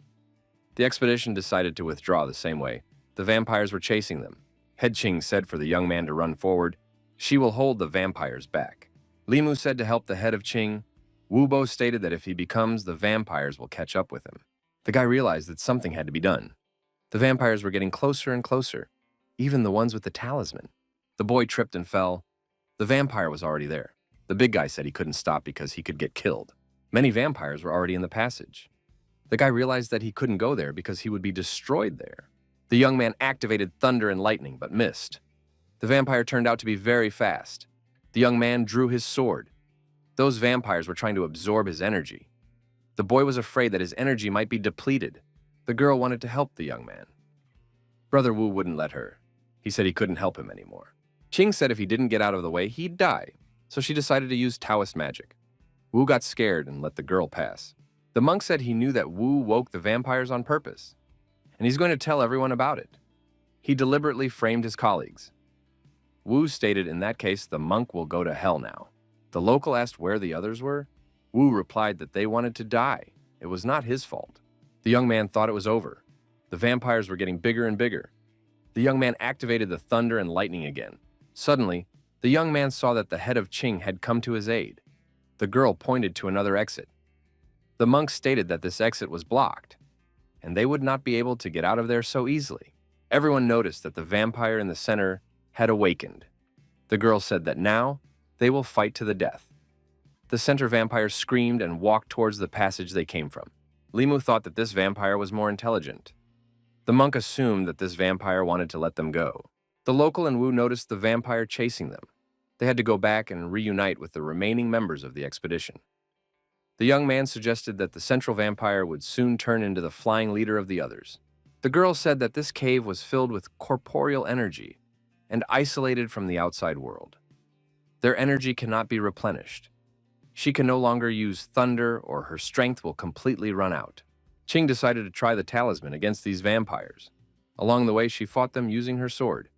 The expedition decided to withdraw the same way. The vampires were chasing them. Head Ching said for the young man to run forward. She will hold the vampires back. Limu said to help the head of Ching. Wu Bo stated that if he becomes, the vampires will catch up with him. The guy realized that something had to be done. The vampires were getting closer and closer, even the ones with the talisman. The boy tripped and fell. The vampire was already there. The big guy said he couldn't stop because he could get killed. Many vampires were already in the passage. The guy realized that he couldn't go there because he would be destroyed there. The young man activated thunder and lightning, but missed. The vampire turned out to be very fast. The young man drew his sword. Those vampires were trying to absorb his energy. The boy was afraid that his energy might be depleted. The girl wanted to help the young man. Brother Wu wouldn't let her. He said he couldn't help him anymore. Ching said if he didn't get out of the way, he'd die, so she decided to use Taoist magic. Wu got scared and let the girl pass. The monk said he knew that Wu woke the vampires on purpose, and he's going to tell everyone about it. He deliberately framed his colleagues. Wu stated in that case the monk will go to hell now. The local asked where the others were. Wu replied that they wanted to die. It was not his fault. The young man thought it was over. The vampires were getting bigger and bigger. The young man activated the thunder and lightning again. Suddenly, the young man saw that the head of Qing had come to his aid. The girl pointed to another exit. The monk stated that this exit was blocked, and they would not be able to get out of there so easily. Everyone noticed that the vampire in the center had awakened. The girl said that now they will fight to the death. The center vampire screamed and walked towards the passage they came from. Limu thought that this vampire was more intelligent. The monk assumed that this vampire wanted to let them go. The local and Wu noticed the vampire chasing them. They had to go back and reunite with the remaining members of the expedition. The young man suggested that the central vampire would soon turn into the flying leader of the others. The girl said that this cave was filled with corporeal energy and isolated from the outside world. Their energy cannot be replenished. She can no longer use thunder or her strength will completely run out. Qing decided to try the talisman against these vampires. Along the way, she fought them using her sword.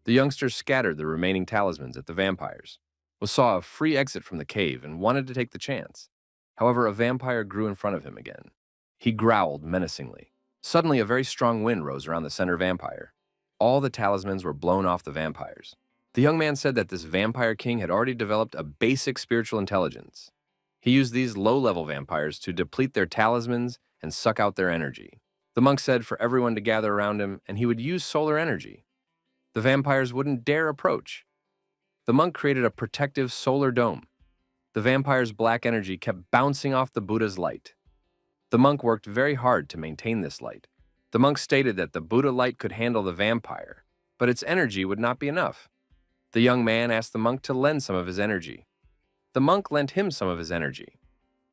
The youngsters scattered the remaining talismans at the vampires. Wu saw a free exit from the cave and wanted to take the chance. However, a vampire grew in front of him again. He growled menacingly. Suddenly, a very strong wind rose around the center vampire. All the talismans were blown off the vampires. The young man said that this vampire king had already developed a basic spiritual intelligence. He used these low-level vampires to deplete their talismans and suck out their energy. The monk said for everyone to gather around him, and he would use solar energy. The vampires wouldn't dare approach. The monk created a protective solar dome. The vampire's black energy kept bouncing off the Buddha's light. The monk worked very hard to maintain this light. The monk stated that the Buddha light could handle the vampire, but its energy would not be enough. The young man asked the monk to lend some of his energy. The monk lent him some of his energy.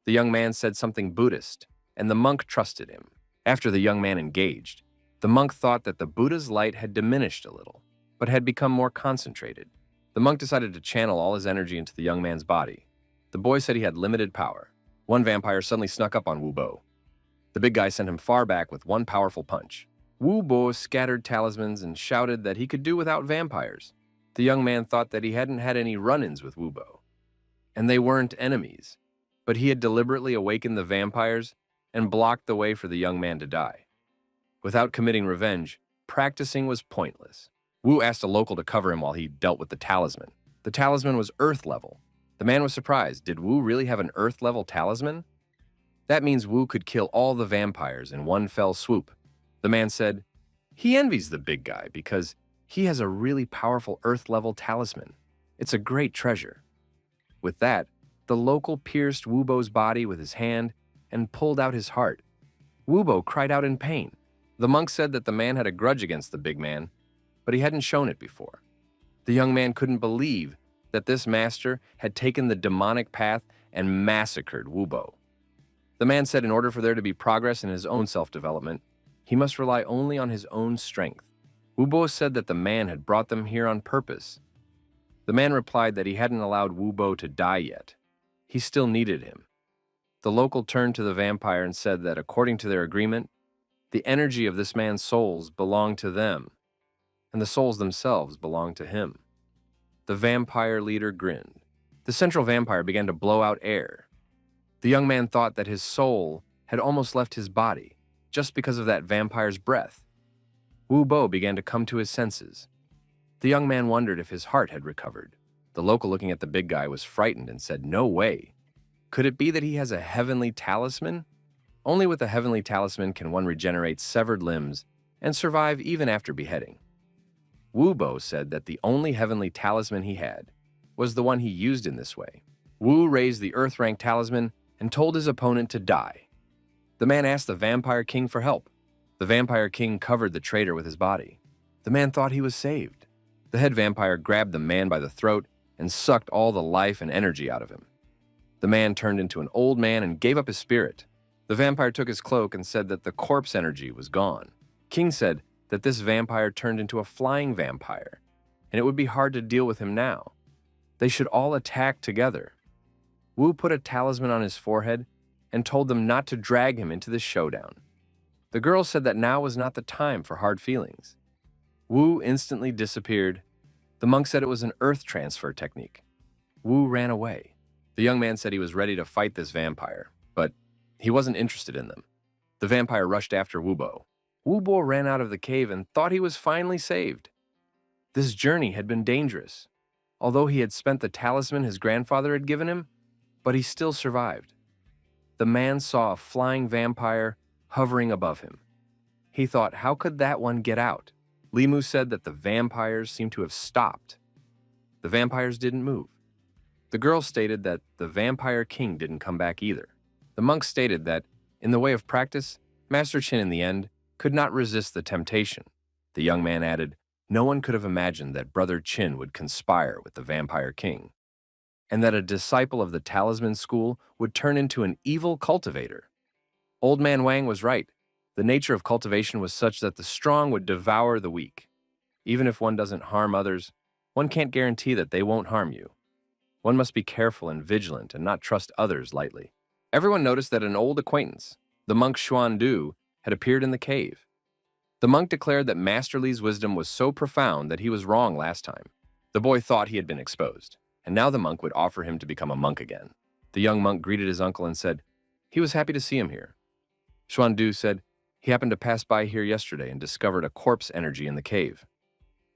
The young man said something Buddhist, and the monk trusted him. After the young man engaged, the monk thought that the Buddha's light had diminished a little, but had become more concentrated. The monk decided to channel all his energy into the young man's body. The boy said he had limited power. One vampire suddenly snuck up on Wu Bo. The big guy sent him far back with one powerful punch. Wu Bo scattered talismans and shouted that he could do without vampires. The young man thought that he hadn't had any run-ins with Wu Bo, and they weren't enemies, but he had deliberately awakened the vampires and blocked the way for the young man to die. Without committing revenge, practicing was pointless. Wu asked a local to cover him while he dealt with the talisman. The talisman was Earth level. The man was surprised. Did Wu really have an Earth level talisman? That means Wu could kill all the vampires in one fell swoop. The man said, he envies the big guy because he has a really powerful Earth level talisman. It's a great treasure. With that, the local pierced Wu Bo's body with his hand and pulled out his heart. Wu Bo cried out in pain. The monk said that the man had a grudge against the big man, but he hadn't shown it before. The young man couldn't believe that this master had taken the demonic path and massacred Wu Bo. The man said in order for there to be progress in his own self-development, he must rely only on his own strength. Wu Bo said that the man had brought them here on purpose. The man replied that he hadn't allowed Wu Bo to die yet. He still needed him. The local turned to the vampire and said that according to their agreement, the energy of this man's souls belonged to them, and the souls themselves belonged to him. The vampire leader grinned. The central vampire began to blow out air. The young man thought that his soul had almost left his body just because of that vampire's breath. Wu Bo began to come to his senses. The young man wondered if his heart had recovered. The local looking at the big guy was frightened and said, no way. Could it be that he has a heavenly talisman? Only with a heavenly talisman can one regenerate severed limbs and survive even after beheading. Wu Bo said that the only heavenly talisman he had was the one he used in this way. Wu raised the Earth rank talisman and told his opponent to die. The man asked the Vampire King for help. The Vampire King covered the traitor with his body. The man thought he was saved. The head vampire grabbed the man by the throat and sucked all the life and energy out of him. The man turned into an old man and gave up his spirit. The vampire took his cloak and said that the corpse energy was gone. King said that this vampire turned into a flying vampire, and it would be hard to deal with him now. They should all attack together. Wu put a talisman on his forehead and told them not to drag him into this showdown. The girl said that now was not the time for hard feelings. Wu instantly disappeared. The monk said it was an earth transfer technique. Wu ran away. The young man said he was ready to fight this vampire, but he wasn't interested in them. The vampire rushed after Wubo. Wubo ran out of the cave and thought he was finally saved. This journey had been dangerous, although he had spent the talisman his grandfather had given him, but he still survived. The man saw a flying vampire hovering above him. He thought, how could that one get out? Limu said that the vampires seemed to have stopped. The vampires didn't move. The girl stated that the vampire king didn't come back either. The monk stated that, in the way of practice, Master Qin in the end could not resist the temptation. The young man added, no one could have imagined that Brother Qin would conspire with the vampire king, and that a disciple of the talisman school would turn into an evil cultivator. Old man Wang was right. The nature of cultivation was such that the strong would devour the weak. Even if one doesn't harm others, one can't guarantee that they won't harm you. One must be careful and vigilant and not trust others lightly. Everyone noticed that an old acquaintance, the monk Xuan Du, had appeared in the cave. The monk declared that Master Li's wisdom was so profound that he was wrong last time. The boy thought he had been exposed, and now the monk would offer him to become a monk again. The young monk greeted his uncle and said he was happy to see him here. Xuan Du said he happened to pass by here yesterday and discovered a corpse energy in the cave.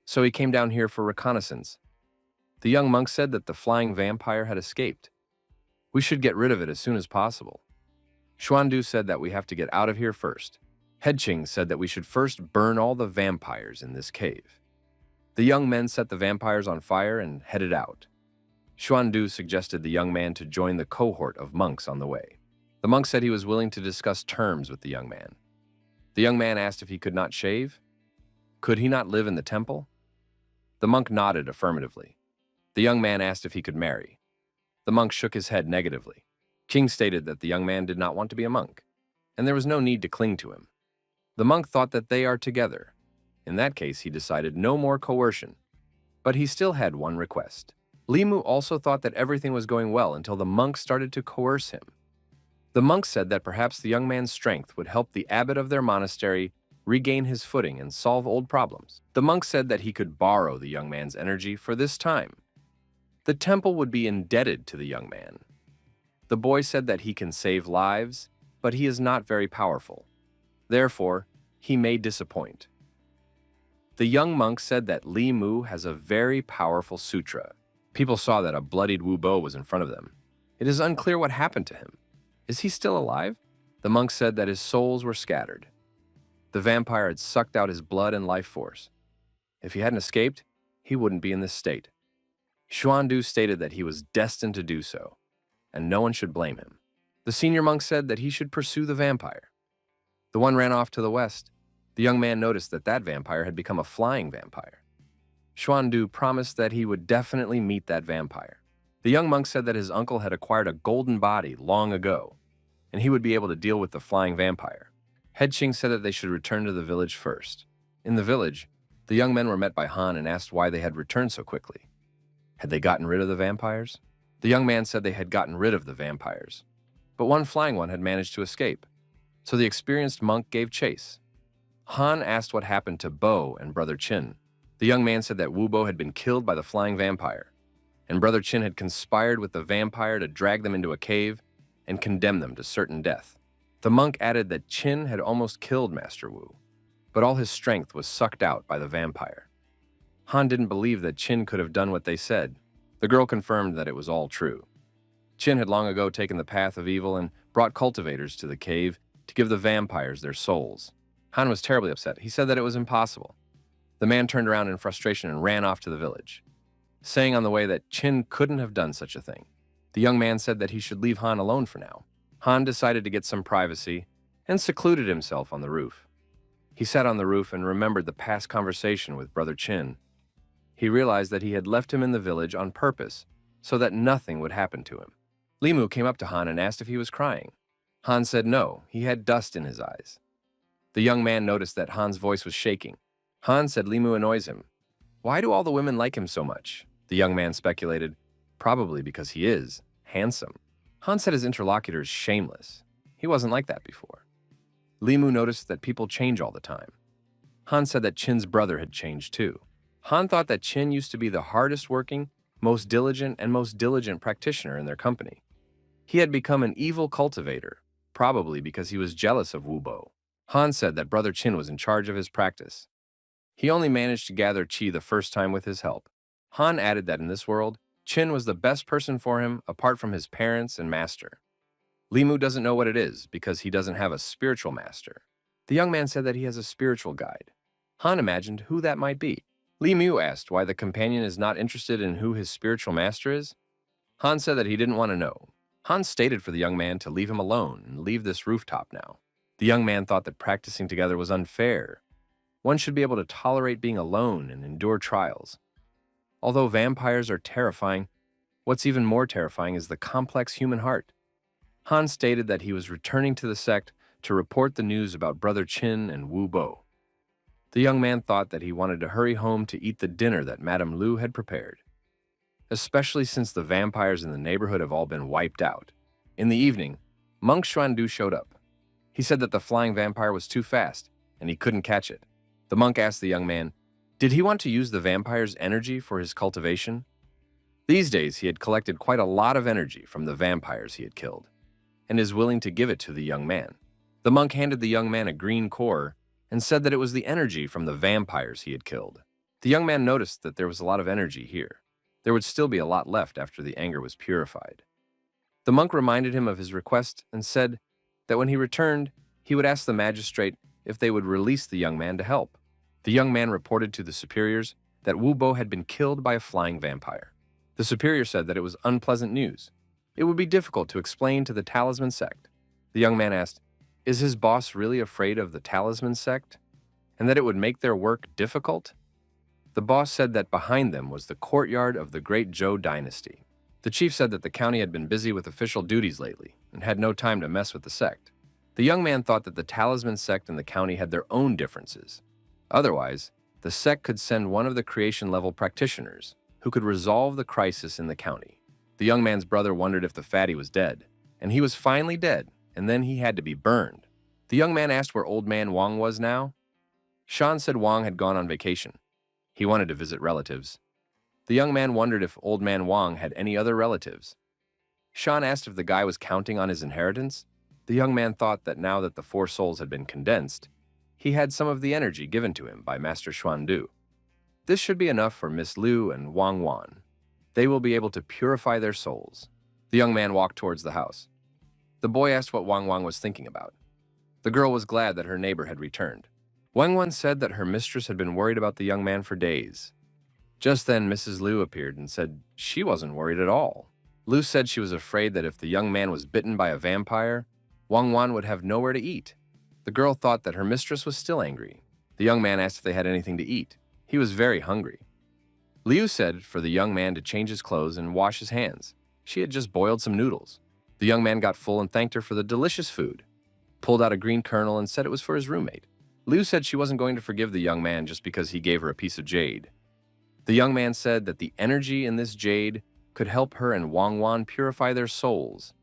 So he came down here for reconnaissance. The young monk said that the flying vampire had escaped. We should get rid of it as soon as possible. Xuan Du said that we have to get out of here first. Hedqing said that we should first burn all the vampires in this cave. The young men set the vampires on fire and headed out. Xuan Du suggested the young man to join the cohort of monks on the way. The monk said he was willing to discuss terms with the young man. The young man asked if he could not shave. Could he not live in the temple? The monk nodded affirmatively. The young man asked if he could marry. The monk shook his head negatively. King stated that the young man did not want to be a monk, and there was no need to cling to him. The monk thought that they are together. In that case, he decided no more coercion, but he still had one request. Limu also thought that everything was going well until the monk started to coerce him. The monk said that perhaps the young man's strength would help the abbot of their monastery regain his footing and solve old problems. The monk said that he could borrow the young man's energy for this time. The temple would be indebted to the young man. The boy said that he can save lives, but he is not very powerful. Therefore, he may disappoint. The young monk said that Li Mu has a very powerful sutra. People saw that a bloodied Wu Bo was in front of them. It is unclear what happened to him. Is he still alive? The monk said that his souls were scattered. The vampire had sucked out his blood and life force. If he hadn't escaped, he wouldn't be in this state. Xuan Du stated that he was destined to do so, and no one should blame him. The senior monk said that he should pursue the vampire. The one ran off to the west. The young man noticed that that vampire had become a flying vampire. Xuan Du promised that he would definitely meet that vampire. The young monk said that his uncle had acquired a golden body long ago, and he would be able to deal with the flying vampire. Hedqing said that they should return to the village first. In the village, the young men were met by Han and asked why they had returned so quickly. Had they gotten rid of the vampires? The young man said they had gotten rid of the vampires, but one flying one had managed to escape, so the experienced monk gave chase. Han asked what happened to Bo and Brother Qin. The young man said that Wu Bo had been killed by the flying vampire, and Brother Qin had conspired with the vampire to drag them into a cave and condemn them to certain death. The monk added that Qin had almost killed Master Wu, but all his strength was sucked out by the vampire. Han didn't believe that Qin could have done what they said. The girl confirmed that it was all true. Qin had long ago taken the path of evil and brought cultivators to the cave to give the vampires their souls. Han was terribly upset. He said that it was impossible. The man turned around in frustration and ran off to the village, saying on the way that Qin couldn't have done such a thing. The young man said that he should leave Han alone for now. Han decided to get some privacy and secluded himself on the roof. He sat on the roof and remembered the past conversation with Brother Qin. He realized that he had left him in the village on purpose so that nothing would happen to him. Limu came up to Han and asked if he was crying. Han said no, he had dust in his eyes. The young man noticed that Han's voice was shaking. Han said Limu annoys him. Why do all the women like him so much? The young man speculated. Probably because he is handsome. Han said his interlocutor is shameless. He wasn't like that before. Limu noticed that people change all the time. Han said that Chin's brother had changed too. Han thought that Chin used to be the hardest working, most diligent practitioner in their company. He had become an evil cultivator, probably because he was jealous of Wubo. Han said that Brother Chin was in charge of his practice. He only managed to gather chi the first time with his help. Han added that in this world, Chin was the best person for him apart from his parents and master. Limu doesn't know what it is because he doesn't have a spiritual master. The young man said that he has a spiritual guide. Han imagined who that might be. Limu asked why the companion is not interested in who his spiritual master is. Han said that he didn't want to know. Han stated for the young man to leave him alone and leave this rooftop now. The young man thought that practicing together was unfair. One should be able to tolerate being alone and endure trials. Although vampires are terrifying, what's even more terrifying is the complex human heart. Han stated that he was returning to the sect to report the news about Brother Chin and Wu Bo. The young man thought that he wanted to hurry home to eat the dinner that Madame Lu had prepared, especially since the vampires in the neighborhood have all been wiped out. In the evening, Monk Xuandu showed up. He said that the flying vampire was too fast, and he couldn't catch it. The monk asked the young man, did he want to use the vampire's energy for his cultivation? These days, he had collected quite a lot of energy from the vampires he had killed, and is willing to give it to the young man. The monk handed the young man a green core and said that it was the energy from the vampires he had killed. The young man noticed that there was a lot of energy here. There would still be a lot left after the anger was purified. The monk reminded him of his request and said that when he returned, he would ask the magistrate if they would release the young man to help. The young man reported to the superiors that Wu Bo had been killed by a flying vampire. The superior said that it was unpleasant news. It would be difficult to explain to the Talisman sect. The young man asked, is his boss really afraid of the Talisman sect, and that it would make their work difficult? The boss said that behind them was the courtyard of the great Zhou dynasty. The chief said that the county had been busy with official duties lately and had no time to mess with the sect. The young man thought that the Talisman sect and the county had their own differences. Otherwise, the sect could send one of the creation-level practitioners who could resolve the crisis in the county. The young man's brother wondered if the fatty was dead, and he was finally dead, and then he had to be burned. The young man asked where Old Man Wang was now. Shan said Wang had gone on vacation. He wanted to visit relatives. The young man wondered if Old Man Wang had any other relatives. Shan asked if the guy was counting on his inheritance. The young man thought that now that the 4 souls had been condensed, he had some of the energy given to him by Master Xuandu. This should be enough for Miss Lu and Wang Wan. They will be able to purify their souls. The young man walked towards the house. The boy asked what Wang Wang was thinking about. The girl was glad that her neighbor had returned. Wang Wan said that her mistress had been worried about the young man for days. Just then, Mrs. Lu appeared and said she wasn't worried at all. Lu said she was afraid that if the young man was bitten by a vampire, Wang Wan would have nowhere to eat. The girl thought that her mistress was still angry. The young man asked if they had anything to eat. He was very hungry. Liu said for the young man to change his clothes and wash his hands. She had just boiled some noodles. The young man got full and thanked her for the delicious food, pulled out a green kernel and said it was for his roommate. Liu said she wasn't going to forgive the young man just because he gave her a piece of jade. The young man said that the energy in this jade could help her and Wang Wan purify their souls.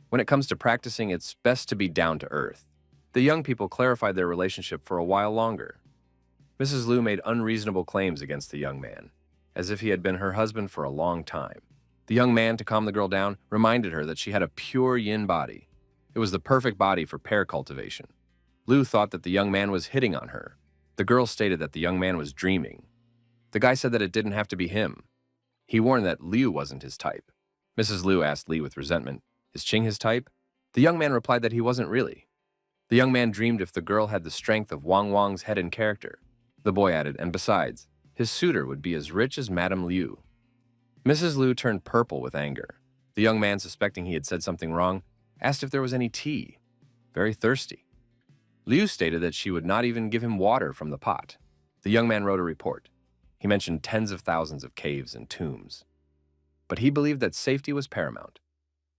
When it comes to practicing, it's best to be down to earth. The young people clarified their relationship for a while longer. Mrs. Lu made unreasonable claims against the young man, as if he had been her husband for a long time. The young man, to calm the girl down, reminded her that she had a pure yin body. It was the perfect body for pear cultivation. Lu thought that the young man was hitting on her. The girl stated that the young man was dreaming. The guy said that it didn't have to be him. He warned that Liu wasn't his type. Mrs. Liu asked Li with resentment, is Qing his type? The young man replied that he wasn't really. The young man dreamed if the girl had the strength of Wang Wang's head and character. The boy added, and besides, his suitor would be as rich as Madame Liu. Mrs. Liu turned purple with anger. The young man, suspecting he had said something wrong, asked if there was any tea. Very thirsty. Liu stated that she would not even give him water from the pot. The young man wrote a report. He mentioned tens of thousands of caves and tombs. But he believed that safety was paramount.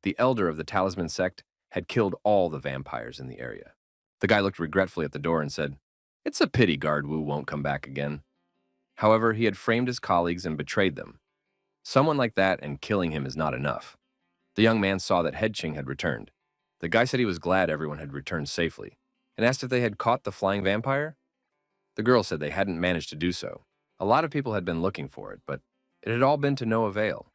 The elder of the Talisman sect had killed all the vampires in the area. The guy looked regretfully at the door and said, it's a pity Guard Wu won't come back again. However, he had framed his colleagues and betrayed them. Someone like that and killing him is not enough. The young man saw that Head Qing had returned. The guy said he was glad everyone had returned safely, and asked if they had caught the flying vampire. The girl said they hadn't managed to do so. A lot of people had been looking for it, but it had all been to no avail.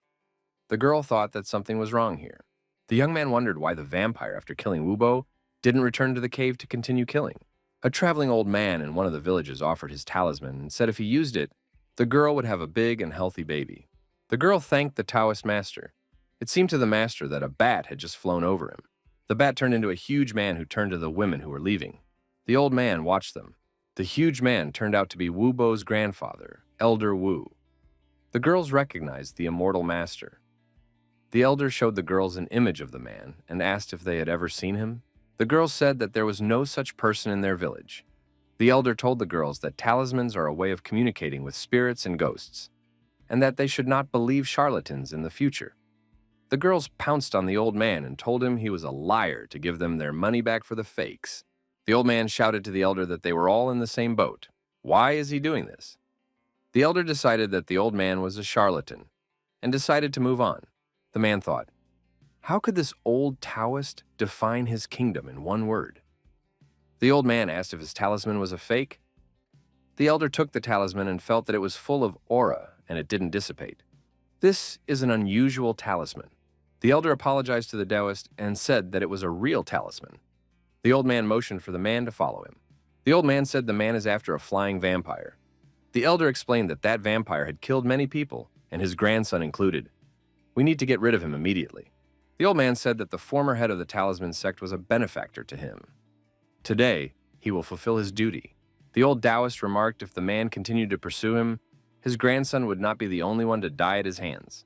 The girl thought that something was wrong here. The young man wondered why the vampire, after killing Wubo, didn't return to the cave to continue killing. A traveling old man in one of the villages offered his talisman and said if he used it, the girl would have a big and healthy baby. The girl thanked the Taoist master. It seemed to the master that a bat had just flown over him. The bat turned into a huge man who turned to the women who were leaving. The old man watched them. The huge man turned out to be Wubo's grandfather, Elder Wu. The girls recognized the immortal master. The elder showed the girls an image of the man and asked if they had ever seen him. The girls said that there was no such person in their village. The elder told the girls that talismans are a way of communicating with spirits and ghosts, and that they should not believe charlatans in the future. The girls pounced on the old man and told him he was a liar to give them their money back for the fakes. The old man shouted to the elder that they were all in the same boat. Why is he doing this? The elder decided that the old man was a charlatan and decided to move on. The man thought, how could this old Taoist define his kingdom in one word? The old man asked if his talisman was a fake. The elder took the talisman and felt that it was full of aura and it didn't dissipate. This is an unusual talisman. The elder apologized to the Taoist and said that it was a real talisman. The old man motioned for the man to follow him. The old man said the man is after a flying vampire. The elder explained that that vampire had killed many people, and his grandson included. We need to get rid of him immediately. The old man said that the former head of the talisman sect was a benefactor to him. Today, he will fulfill his duty. The old Taoist remarked if the man continued to pursue him, his grandson would not be the only one to die at his hands.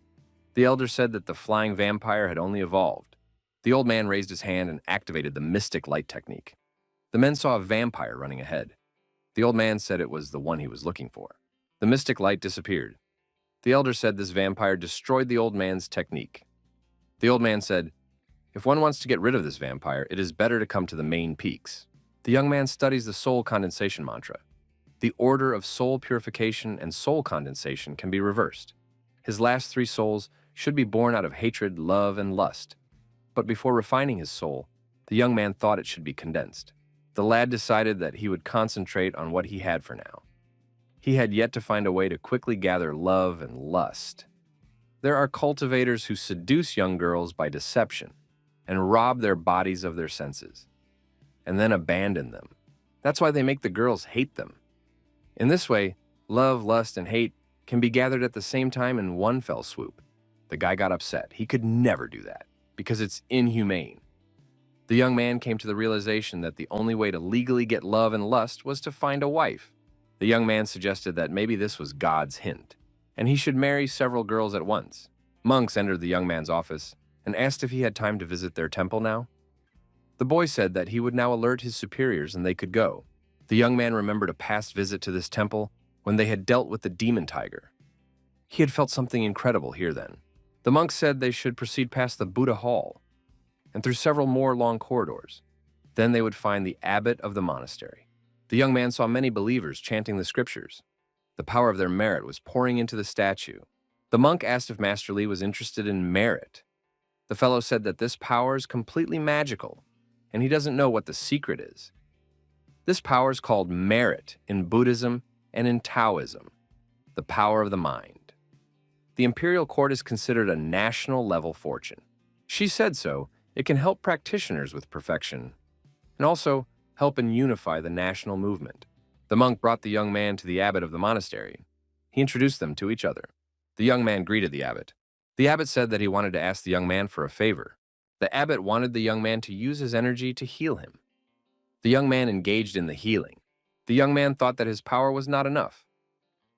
The elder said that the flying vampire had only evolved. The old man raised his hand and activated the mystic light technique. The men saw a vampire running ahead. The old man said it was the one he was looking for. The mystic light disappeared. The elder said this vampire destroyed the old man's technique. The old man said, if one wants to get rid of this vampire, it is better to come to the main peaks. The young man studies the soul condensation mantra. The order of soul purification and soul condensation can be reversed. His last 3 souls should be born out of hatred, love, and lust. But before refining his soul, the young man thought it should be condensed. The lad decided that he would concentrate on what he had for now. He had yet to find a way to quickly gather love and lust. There are cultivators who seduce young girls by deception and rob their bodies of their senses, and then abandon them. That's why they make the girls hate them. In this way, love, lust, and hate can be gathered at the same time in one fell swoop. The guy got upset. He could never do that, because it's inhumane. The young man came to the realization that the only way to legally get love and lust was to find a wife. The young man suggested that maybe this was God's hint, and he should marry several girls at once. Monks entered the young man's office and asked if he had time to visit their temple now. The boy said that he would now alert his superiors and they could go. The young man remembered a past visit to this temple when they had dealt with the demon tiger. He had felt something incredible here then. The monks said they should proceed past the Buddha Hall and through several more long corridors. Then they would find the abbot of the monastery. The young man saw many believers chanting the scriptures. The power of their merit was pouring into the statue. The monk asked if Master Li was interested in merit. The fellow said that this power is completely magical, and he doesn't know what the secret is. This power is called merit in Buddhism and in Taoism, the power of the mind. The imperial court is considered a national-level fortune. She said so. It can help practitioners with perfection, and also help and unify the national movement. The monk brought the young man to the abbot of the monastery. He introduced them to each other. The young man greeted the abbot. The abbot said that he wanted to ask the young man for a favor. The abbot wanted the young man to use his energy to heal him. The young man engaged in the healing. The young man thought that his power was not enough.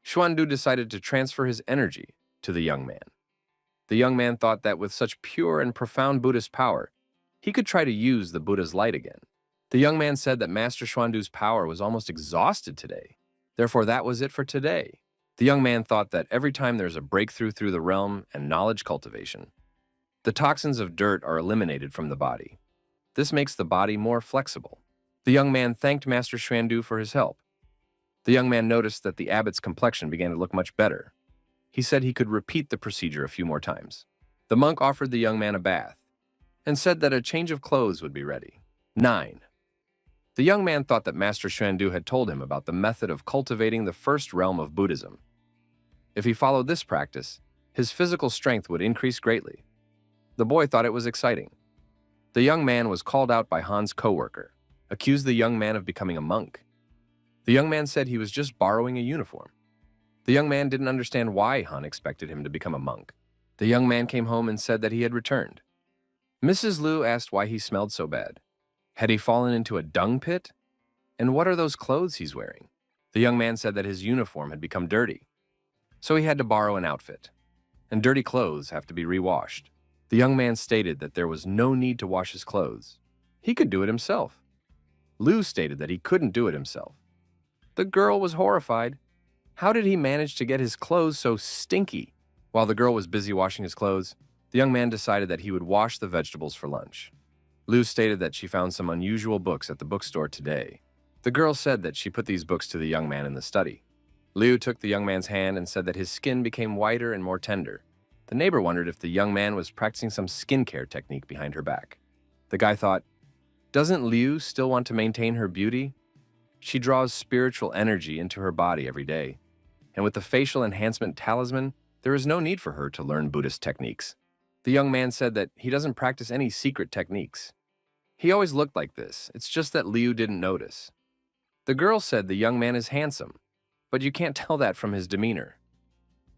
Xuandu decided to transfer his energy to the young man. The young man thought that with such pure and profound Buddhist power, he could try to use the Buddha's light again. The young man said that Master Xuandu's power was almost exhausted today. Therefore, that was it for today. The young man thought that every time there's a breakthrough through the realm and knowledge cultivation, the toxins of dirt are eliminated from the body. This makes the body more flexible. The young man thanked Master Xuandu for his help. The young man noticed that the abbot's complexion began to look much better. He said he could repeat the procedure a few more times. The monk offered the young man a bath and said that a change of clothes would be ready. 9. The young man thought that Master Xuandu had told him about the method of cultivating the first realm of Buddhism. If he followed this practice, his physical strength would increase greatly. The boy thought it was exciting. The young man was called out by Han's co-worker, accused the young man of becoming a monk. The young man said he was just borrowing a uniform. The young man didn't understand why Han expected him to become a monk. The young man came home and said that he had returned. Mrs. Liu asked why he smelled so bad. Had he fallen into a dung pit? And what are those clothes he's wearing? The young man said that his uniform had become dirty, so he had to borrow an outfit. And dirty clothes have to be rewashed. The young man stated that there was no need to wash his clothes. He could do it himself. Liu stated that he couldn't do it himself. The girl was horrified. How did he manage to get his clothes so stinky? While the girl was busy washing his clothes, the young man decided that he would wash the vegetables for lunch. Liu stated that she found some unusual books at the bookstore today. The girl said that she put these books to the young man in the study. Liu took the young man's hand and said that his skin became whiter and more tender. The neighbor wondered if the young man was practicing some skincare technique behind her back. The guy thought, doesn't Liu still want to maintain her beauty? She draws spiritual energy into her body every day. And with the facial enhancement talisman, there is no need for her to learn Buddhist techniques. The young man said that he doesn't practice any secret techniques. He always looked like this, it's just that Liu didn't notice. The girl said the young man is handsome, but you can't tell that from his demeanor.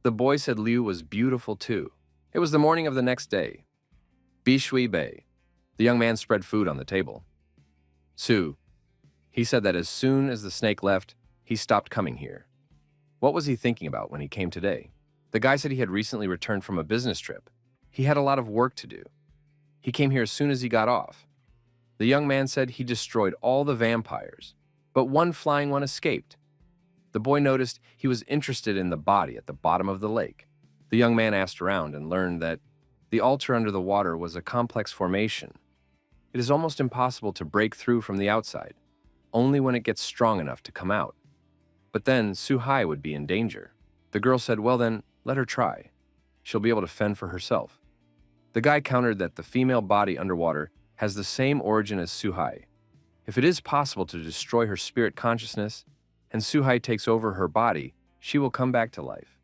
The boy said Liu was beautiful too. It was the morning of the next day. Bishui Bei. The young man spread food on the table. Su. He said that as soon as the snake left, he stopped coming here. What was he thinking about when he came today? The guy said he had recently returned from a business trip. He had a lot of work to do. He came here as soon as he got off. The young man said he destroyed all the vampires, but one flying one escaped. The boy noticed he was interested in the body at the bottom of the lake. The young man asked around and learned that the altar under the water was a complex formation. It is almost impossible to break through from the outside, only when it gets strong enough to come out. But then Su-hai would be in danger. The girl said, well then, let her try. She'll be able to fend for herself. The guy countered that the female body underwater has the same origin as Su-hai. If it is possible to destroy her spirit consciousness, and Su-hai takes over her body, she will come back to life.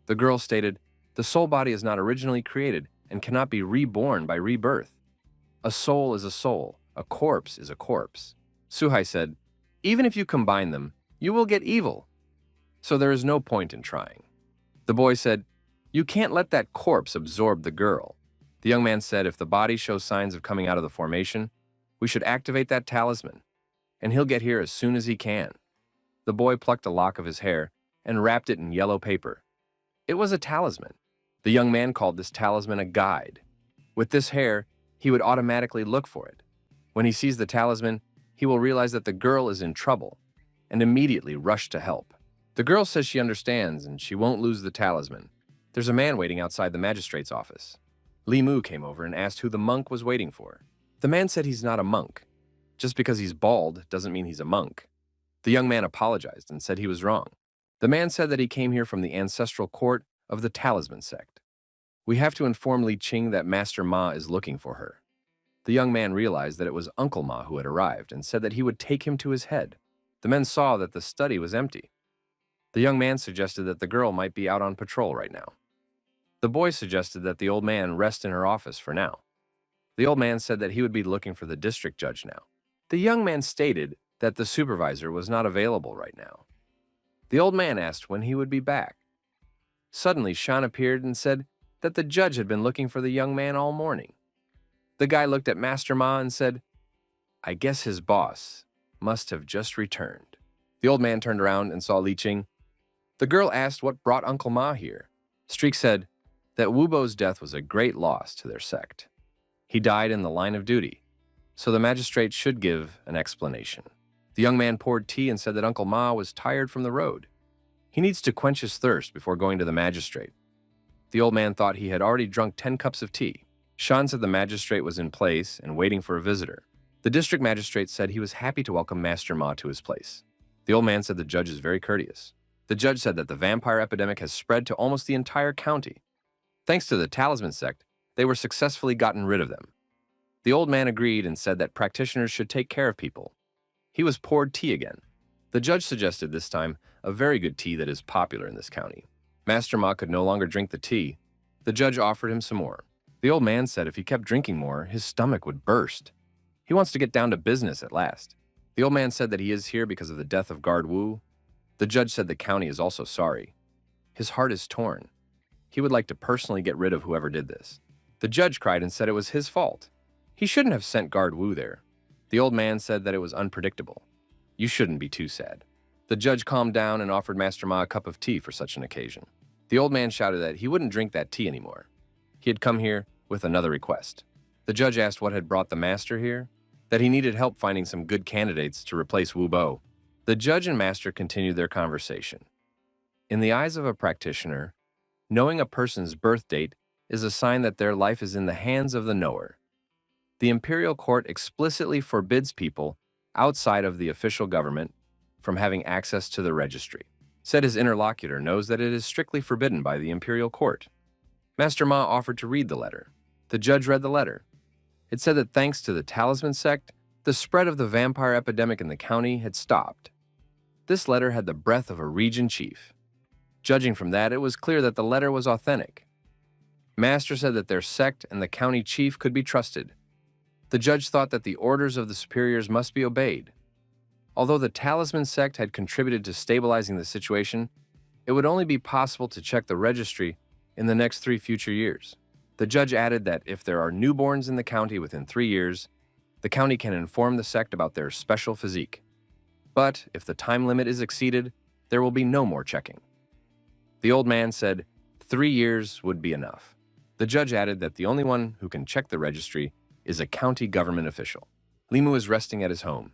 The girl stated, the soul body is not originally created and cannot be reborn by rebirth. A soul is a soul, a corpse is a corpse. Su-hai said, even if you combine them, you will get evil. So there is no point in trying. The boy said, you can't let that corpse absorb the girl. The young man said if the body shows signs of coming out of the formation, we should activate that talisman, and he'll get here as soon as he can. The boy plucked a lock of his hair and wrapped it in yellow paper. It was a talisman. The young man called this talisman a guide. With this hair, he would automatically look for it. When he sees the talisman, he will realize that the girl is in trouble and immediately rush to help. The girl says she understands and she won't lose the talisman. There's a man waiting outside the magistrate's office. Li Mu came over and asked who the monk was waiting for. The man said he's not a monk. Just because he's bald doesn't mean he's a monk. The young man apologized and said he was wrong. The man said that he came here from the ancestral court of the Talisman sect. We have to inform Li Qing that Master Ma is looking for her. The young man realized that it was Uncle Ma who had arrived and said that he would take him to his head. The men saw that the study was empty. The young man suggested that the girl might be out on patrol right now. The boy suggested that the old man rest in her office for now. The old man said that he would be looking for the district judge now. The young man stated that the supervisor was not available right now. The old man asked when he would be back. Suddenly, Shan appeared and said that the judge had been looking for the young man all morning. The guy looked at Master Ma and said, I guess his boss must have just returned. The old man turned around and saw Li Qing. The girl asked what brought Uncle Ma here. Streak said that Wu Bo's death was a great loss to their sect. He died in the line of duty, so the magistrate should give an explanation. The young man poured tea and said that Uncle Ma was tired from the road. He needs to quench his thirst before going to the magistrate. The old man thought he had already drunk 10 cups of tea. Shan said the magistrate was in place and waiting for a visitor. The district magistrate said he was happy to welcome Master Ma to his place. The old man said the judge is very courteous. The judge said that the vampire epidemic has spread to almost the entire county. Thanks to the Talisman sect, they were successfully gotten rid of them. The old man agreed and said that practitioners should take care of people. He was poured tea again. The judge suggested this time a very good tea that is popular in this county. Master Ma could no longer drink the tea. The judge offered him some more. The old man said if he kept drinking more, his stomach would burst. He wants to get down to business at last. The old man said that he is here because of the death of Guard Wu. The judge said the county is also sorry. His heart is torn. He would like to personally get rid of whoever did this. The judge cried and said it was his fault. He shouldn't have sent Guard Wu there. The old man said that it was unpredictable. You shouldn't be too sad. The judge calmed down and offered Master Ma a cup of tea for such an occasion. The old man shouted that he wouldn't drink that tea anymore. He had come here with another request. The judge asked what had brought the master here, that he needed help finding some good candidates to replace Wu Bo. The judge and master continued their conversation. In the eyes of a practitioner, knowing a person's birth date is a sign that their life is in the hands of the knower. The imperial court explicitly forbids people outside of the official government from having access to the registry. Said his interlocutor knows that it is strictly forbidden by the imperial court. Master Ma offered to read the letter. The judge read the letter. It said that thanks to the talisman sect, the spread of the vampire epidemic in the county had stopped. This letter had the breath of a region chief. Judging from that, it was clear that the letter was authentic. Master said that their sect and the county chief could be trusted. The judge thought that the orders of the superiors must be obeyed. Although the talisman sect had contributed to stabilizing the situation, it would only be possible to check the registry in the next 3 future years. The judge added that if there are newborns in the county within 3 years, the county can inform the sect about their special physique. But if the time limit is exceeded, there will be no more checking. The old man said 3 years would be enough. The judge added that the only one who can check the registry is a county government official. Limu is resting at his home.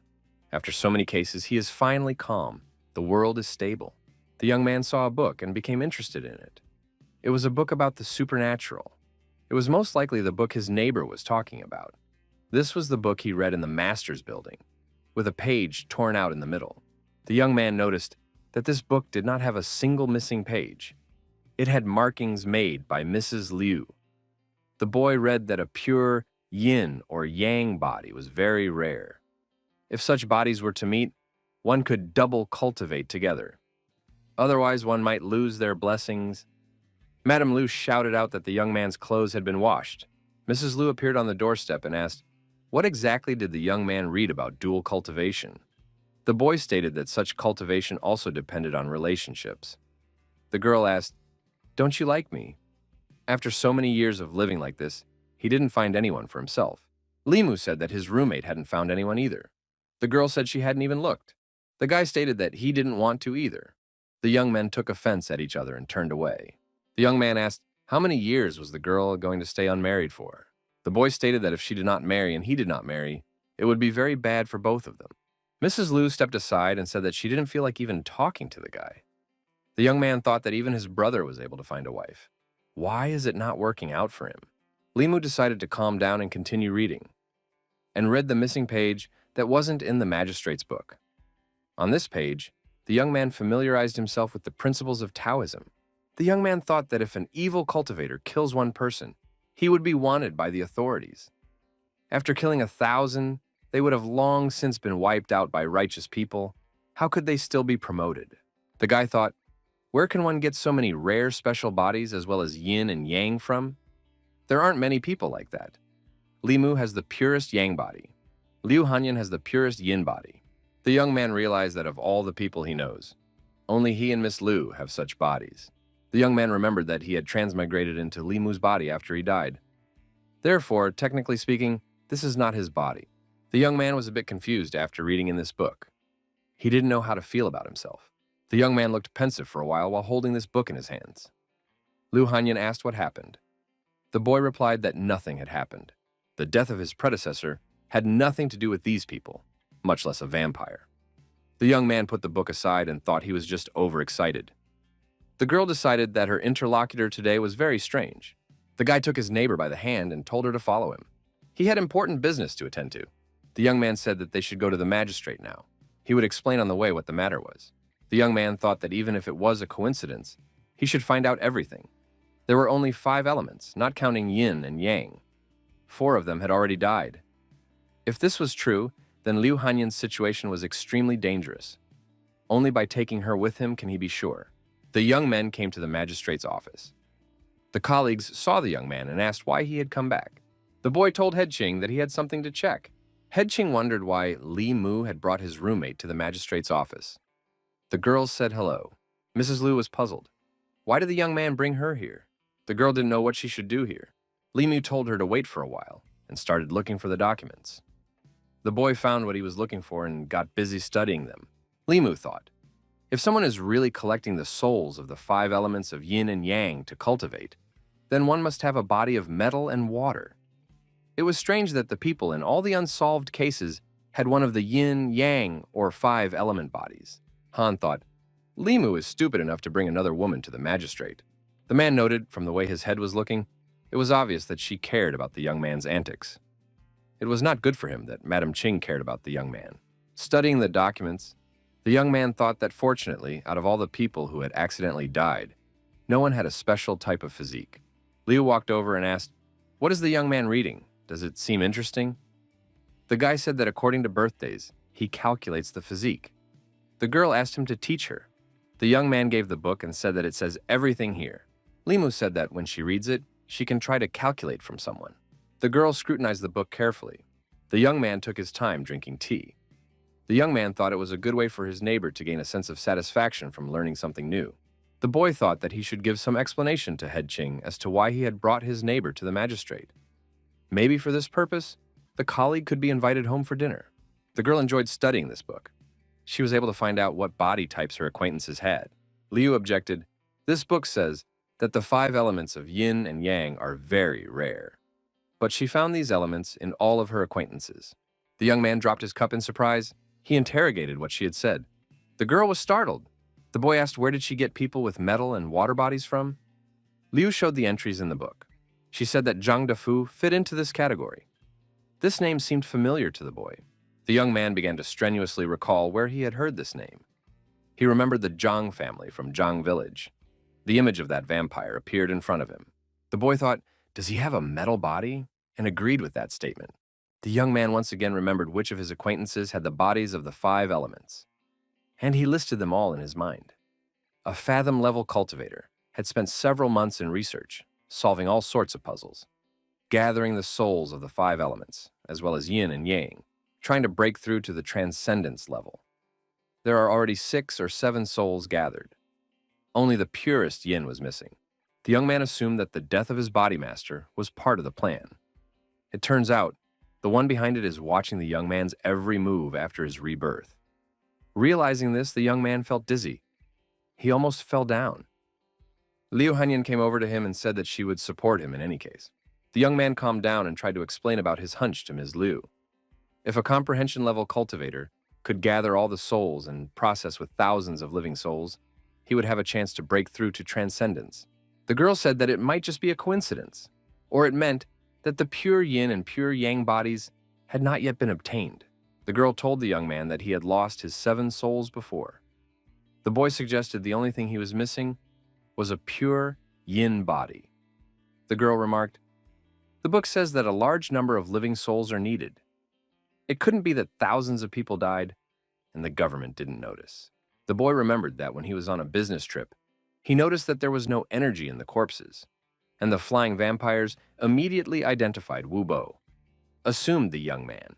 After so many cases, he is finally calm. The world is stable. The young man saw a book and became interested in it. It was a book about the supernatural. It was most likely the book his neighbor was talking about. This was the book he read in the master's building, with a page torn out in the middle. The young man noticed that this book did not have a single missing page. It had markings made by Mrs. Liu. The boy read that a pure yin or yang body was very rare. If such bodies were to meet, one could double cultivate together. Otherwise, one might lose their blessings. Madame Liu shouted out that the young man's clothes had been washed. Mrs. Liu appeared on the doorstep and asked, what exactly did the young man read about dual cultivation? The boy stated that such cultivation also depended on relationships. The girl asked, don't you like me? After so many years of living like this, he didn't find anyone for himself. Limu said that his roommate hadn't found anyone either. The girl said she hadn't even looked. The guy stated that he didn't want to either. The young men took offense at each other and turned away. The young man asked, how many years was the girl going to stay unmarried for? The boy stated that if she did not marry and he did not marry, it would be very bad for both of them. Mrs. Liu stepped aside and said that she didn't feel like even talking to the guy. The young man thought that even his brother was able to find a wife. Why is it not working out for him? Limu decided to calm down and continue reading, and read the missing page that wasn't in the magistrate's book. On this page, the young man familiarized himself with the principles of Taoism. The young man thought that if an evil cultivator kills one person, he would be wanted by the authorities. After killing 1,000, they would have long since been wiped out by righteous people. How could they still be promoted? The guy thought, where can one get so many rare special bodies as well as yin and yang from? There aren't many people like that. Limu has the purest yang body. Liu Hanyan has the purest yin body. The young man realized that of all the people he knows, only he and Miss Liu have such bodies. The young man remembered that he had transmigrated into Limu's body after he died. Therefore, technically speaking, this is not his body. The young man was a bit confused after reading in this book. He didn't know how to feel about himself. The young man looked pensive for a while holding this book in his hands. Liu Hanyan asked what happened. The boy replied that nothing had happened. The death of his predecessor had nothing to do with these people, much less a vampire. The young man put the book aside and thought he was just overexcited. The girl decided that her interlocutor today was very strange. The guy took his neighbor by the hand and told her to follow him. He had important business to attend to. The young man said that they should go to the magistrate now. He would explain on the way what the matter was. The young man thought that even if it was a coincidence, he should find out everything. There were only 5 elements, not counting yin and yang. 4 of them had already died. If this was true, then Liu Hanyan's situation was extremely dangerous. Only by taking her with him can he be sure. The young men came to the magistrate's office. The colleagues saw the young man and asked why he had come back. The boy told Head Ching that he had something to check. Head Ching wondered why Li Mu had brought his roommate to the magistrate's office. The girls said hello. Mrs. Liu was puzzled. Why did the young man bring her here? The girl didn't know what she should do here. Li Mu told her to wait for a while and started looking for the documents. The boy found what he was looking for and got busy studying them. Li Mu thought, if someone is really collecting the souls of the 5 elements of yin and yang to cultivate, then one must have a body of metal and water. It was strange that the people in all the unsolved cases had one of the yin, yang, or 5 element bodies. Han thought, Li Mu is stupid enough to bring another woman to the magistrate. The man noted, from the way his head was looking, it was obvious that she cared about the young man's antics. It was not good for him that Madam Ching cared about the young man. Studying the documents, the young man thought that fortunately, out of all the people who had accidentally died, no one had a special type of physique. Liu walked over and asked, what is the young man reading? Does it seem interesting? The guy said that according to birthdays, he calculates the physique. The girl asked him to teach her. The young man gave the book and said that it says everything here. Li Mu said that when she reads it, she can try to calculate from someone. The girl scrutinized the book carefully. The young man took his time drinking tea. The young man thought it was a good way for his neighbor to gain a sense of satisfaction from learning something new. The boy thought that he should give some explanation to Head Ching as to why he had brought his neighbor to the magistrate. Maybe for this purpose, the colleague could be invited home for dinner. The girl enjoyed studying this book. She was able to find out what body types her acquaintances had. Liu objected, this book says that the 5 elements of yin and yang are very rare. But she found these elements in all of her acquaintances. The young man dropped his cup in surprise. He interrogated what she had said. The girl was startled. The boy asked where did she get people with metal and water bodies from? Liu showed the entries in the book. She said that Zhang Defu fit into this category. This name seemed familiar to the boy. The young man began to strenuously recall where he had heard this name. He remembered the Zhang family from Zhang village. The image of that vampire appeared in front of him. The boy thought, does he have a metal body? And agreed with that statement. The young man once again remembered which of his acquaintances had the bodies of the 5 elements. And he listed them all in his mind. A fathom-level cultivator had spent several months in research, solving all sorts of puzzles, gathering the souls of the 5 elements, as well as yin and yang, trying to break through to the transcendence level. There are already 6 or 7 souls gathered. Only the purest yin was missing. The young man assumed that the death of his body master was part of the plan. It turns out, the one behind it is watching the young man's every move after his rebirth. Realizing this, the young man felt dizzy. He almost fell down. Liu Hanyan came over to him and said that she would support him in any case. The young man calmed down and tried to explain about his hunch to Ms. Liu. If a comprehension-level cultivator could gather all the souls and process with thousands of living souls, he would have a chance to break through to transcendence. The girl said that it might just be a coincidence, or it meant that the pure yin and pure yang bodies had not yet been obtained. The girl told the young man that he had lost his 7 souls before. The boy suggested the only thing he was missing was a pure yin body. The girl remarked, the book says that a large number of living souls are needed. It couldn't be that thousands of people died and the government didn't notice. The boy remembered that when he was on a business trip, he noticed that there was no energy in the corpses, and the flying vampires immediately identified Wu Bo. Assumed the young man.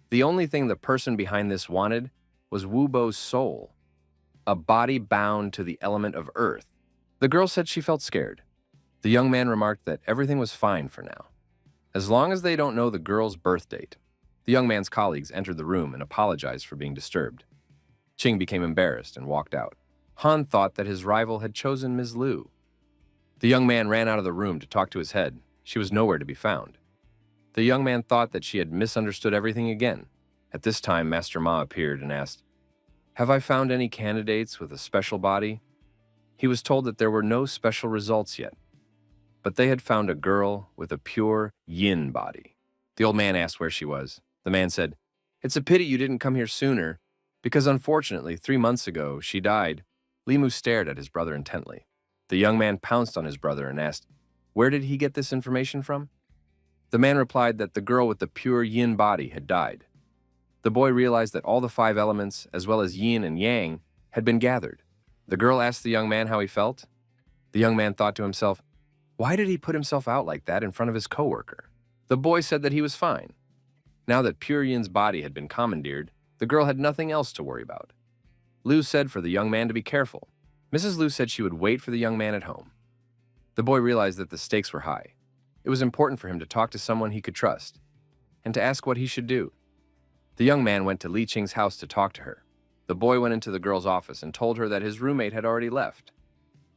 The only thing the person behind this wanted was Wu Bo's soul, a body bound to the element of earth. The girl said she felt scared. The young man remarked that everything was fine for now, as long as they don't know the girl's birth date. The young man's colleagues entered the room and apologized for being disturbed. Ching became embarrassed and walked out. Han thought that his rival had chosen Ms. Liu. The young man ran out of the room to talk to his head. She was nowhere to be found. The young man thought that she had misunderstood everything again. At this time, Master Ma appeared and asked, have I found any candidates with a special body? He was told that there were no special results yet, but they had found a girl with a pure yin body. The old man asked where she was. The man said, it's a pity you didn't come here sooner, because unfortunately 3 months ago she died. Li Mu stared at his brother intently. The young man pounced on his brother and asked, where did he get this information from? The man replied that the girl with the pure yin body had died. The boy realized that all the 5 elements, as well as yin and yang, had been gathered. The girl asked the young man how he felt. The young man thought to himself, why did he put himself out like that in front of his coworker? The boy said that he was fine. Now that Pure Yin's body had been commandeered, the girl had nothing else to worry about. Liu said for the young man to be careful. Mrs. Liu said she would wait for the young man at home. The boy realized that the stakes were high. It was important for him to talk to someone he could trust, and to ask what he should do. The young man went to Li Qing's house to talk to her. The boy went into the girl's office and told her that his roommate had already left,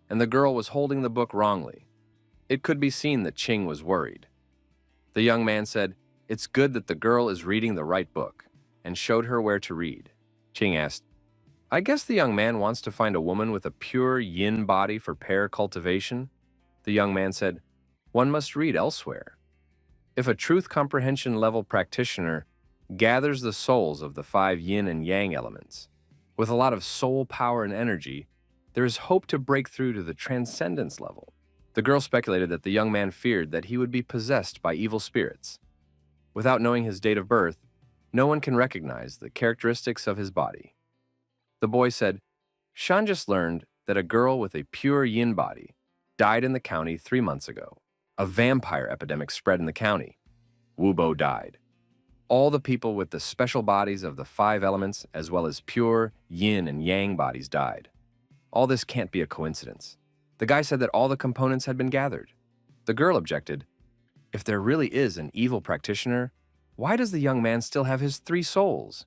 and the girl was holding the book wrongly. It could be seen that Qing was worried. The young man said, it's good that the girl is reading the right book, and showed her where to read. Qing asked, I guess the young man wants to find a woman with a pure yin body for pair cultivation? The young man said, one must read elsewhere. If a truth comprehension level practitioner gathers the souls of the 5 yin and yang elements, with a lot of soul power and energy, there is hope to break through to the transcendence level. The girl speculated that the young man feared that he would be possessed by evil spirits. Without knowing his date of birth, no one can recognize the characteristics of his body. The boy said, Shan just learned that a girl with a pure yin body died in the county 3 months ago. A vampire epidemic spread in the county. Wubo died. All the people with the special bodies of the 5 elements, as well as pure yin and yang bodies, died. All this can't be a coincidence. The guy said that all the components had been gathered. The girl objected, if there really is an evil practitioner, why does the young man still have his 3 souls?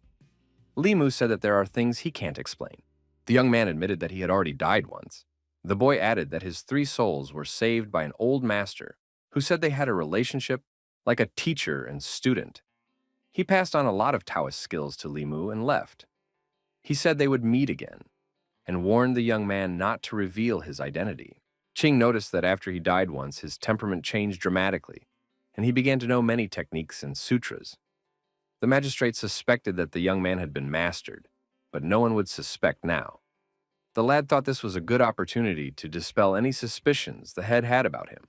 Li Mu said that there are things he can't explain. The young man admitted that he had already died once. The boy added that his 3 souls were saved by an old master who said they had a relationship like a teacher and student. He passed on a lot of Taoist skills to Li Mu and left. He said they would meet again, and warned the young man not to reveal his identity. Qing noticed that after he died once, his temperament changed dramatically, and he began to know many techniques and sutras. The magistrate suspected that the young man had been mastered, but no one would suspect now. The lad thought this was a good opportunity to dispel any suspicions the head had about him.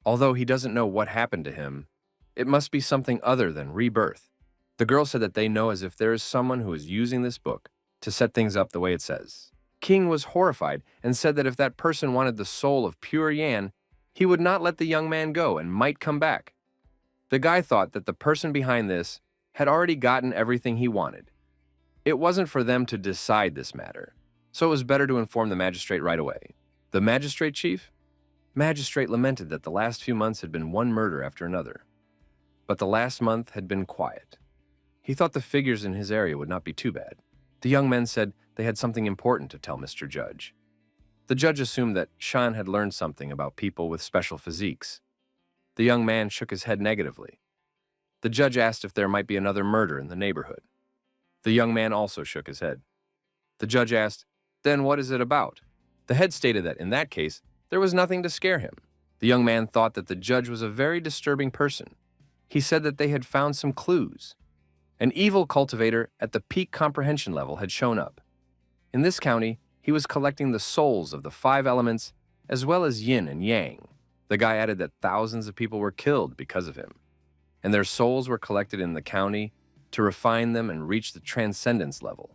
Although he doesn't know what happened to him, it must be something other than rebirth. The girl said that they know as if there is someone who is using this book to set things up the way it says. King was horrified and said that if that person wanted the soul of pure Yan, he would not let the young man go and might come back. The guy thought that the person behind this had already gotten everything he wanted. It wasn't for them to decide this matter, so it was better to inform the magistrate right away. The magistrate chief? Magistrate lamented that the last few months had been one murder after another. But the last month had been quiet. He thought the figures in his area would not be too bad. The young men said they had something important to tell Mr. Judge. The judge assumed that Shan had learned something about people with special physiques. The young man shook his head negatively. The judge asked if there might be another murder in the neighborhood. The young man also shook his head. The judge asked, then what is it about? The head stated that in that case, there was nothing to scare him. The young man thought that the judge was a very disturbing person. He said that they had found some clues. An evil cultivator at the peak comprehension level had shown up. In this county, he was collecting the souls of the 5 elements as well as yin and yang. The guy added that thousands of people were killed because of him, and their souls were collected in the county to refine them and reach the transcendence level.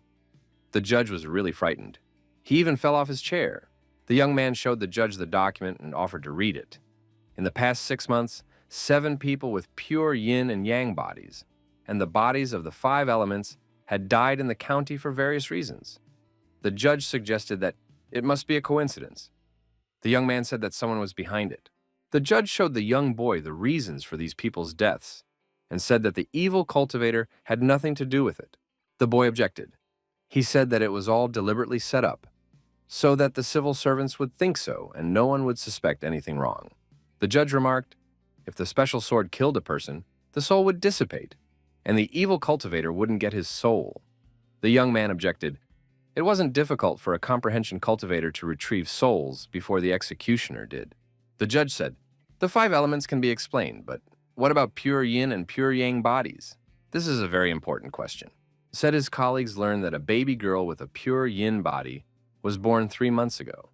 The judge was really frightened. He even fell off his chair. The young man showed the judge the document and offered to read it. In the past 6 months, 7 people with pure yin and yang bodies, and the bodies of the 5 elements, had died in the county for various reasons. The judge suggested that it must be a coincidence. The young man said that someone was behind it. The judge showed the young boy the reasons for these people's deaths, and said that the evil cultivator had nothing to do with it. The boy objected. He said that it was all deliberately set up, so that the civil servants would think so and no one would suspect anything wrong. The judge remarked, if the special sword killed a person, the soul would dissipate, and the evil cultivator wouldn't get his soul. The young man objected. It wasn't difficult for a comprehension cultivator to retrieve souls before the executioner did. The judge said, the 5 elements can be explained, but what about pure yin and pure yang bodies? This is a very important question. Said his colleagues learned that a baby girl with a pure yin body was born 3 months ago.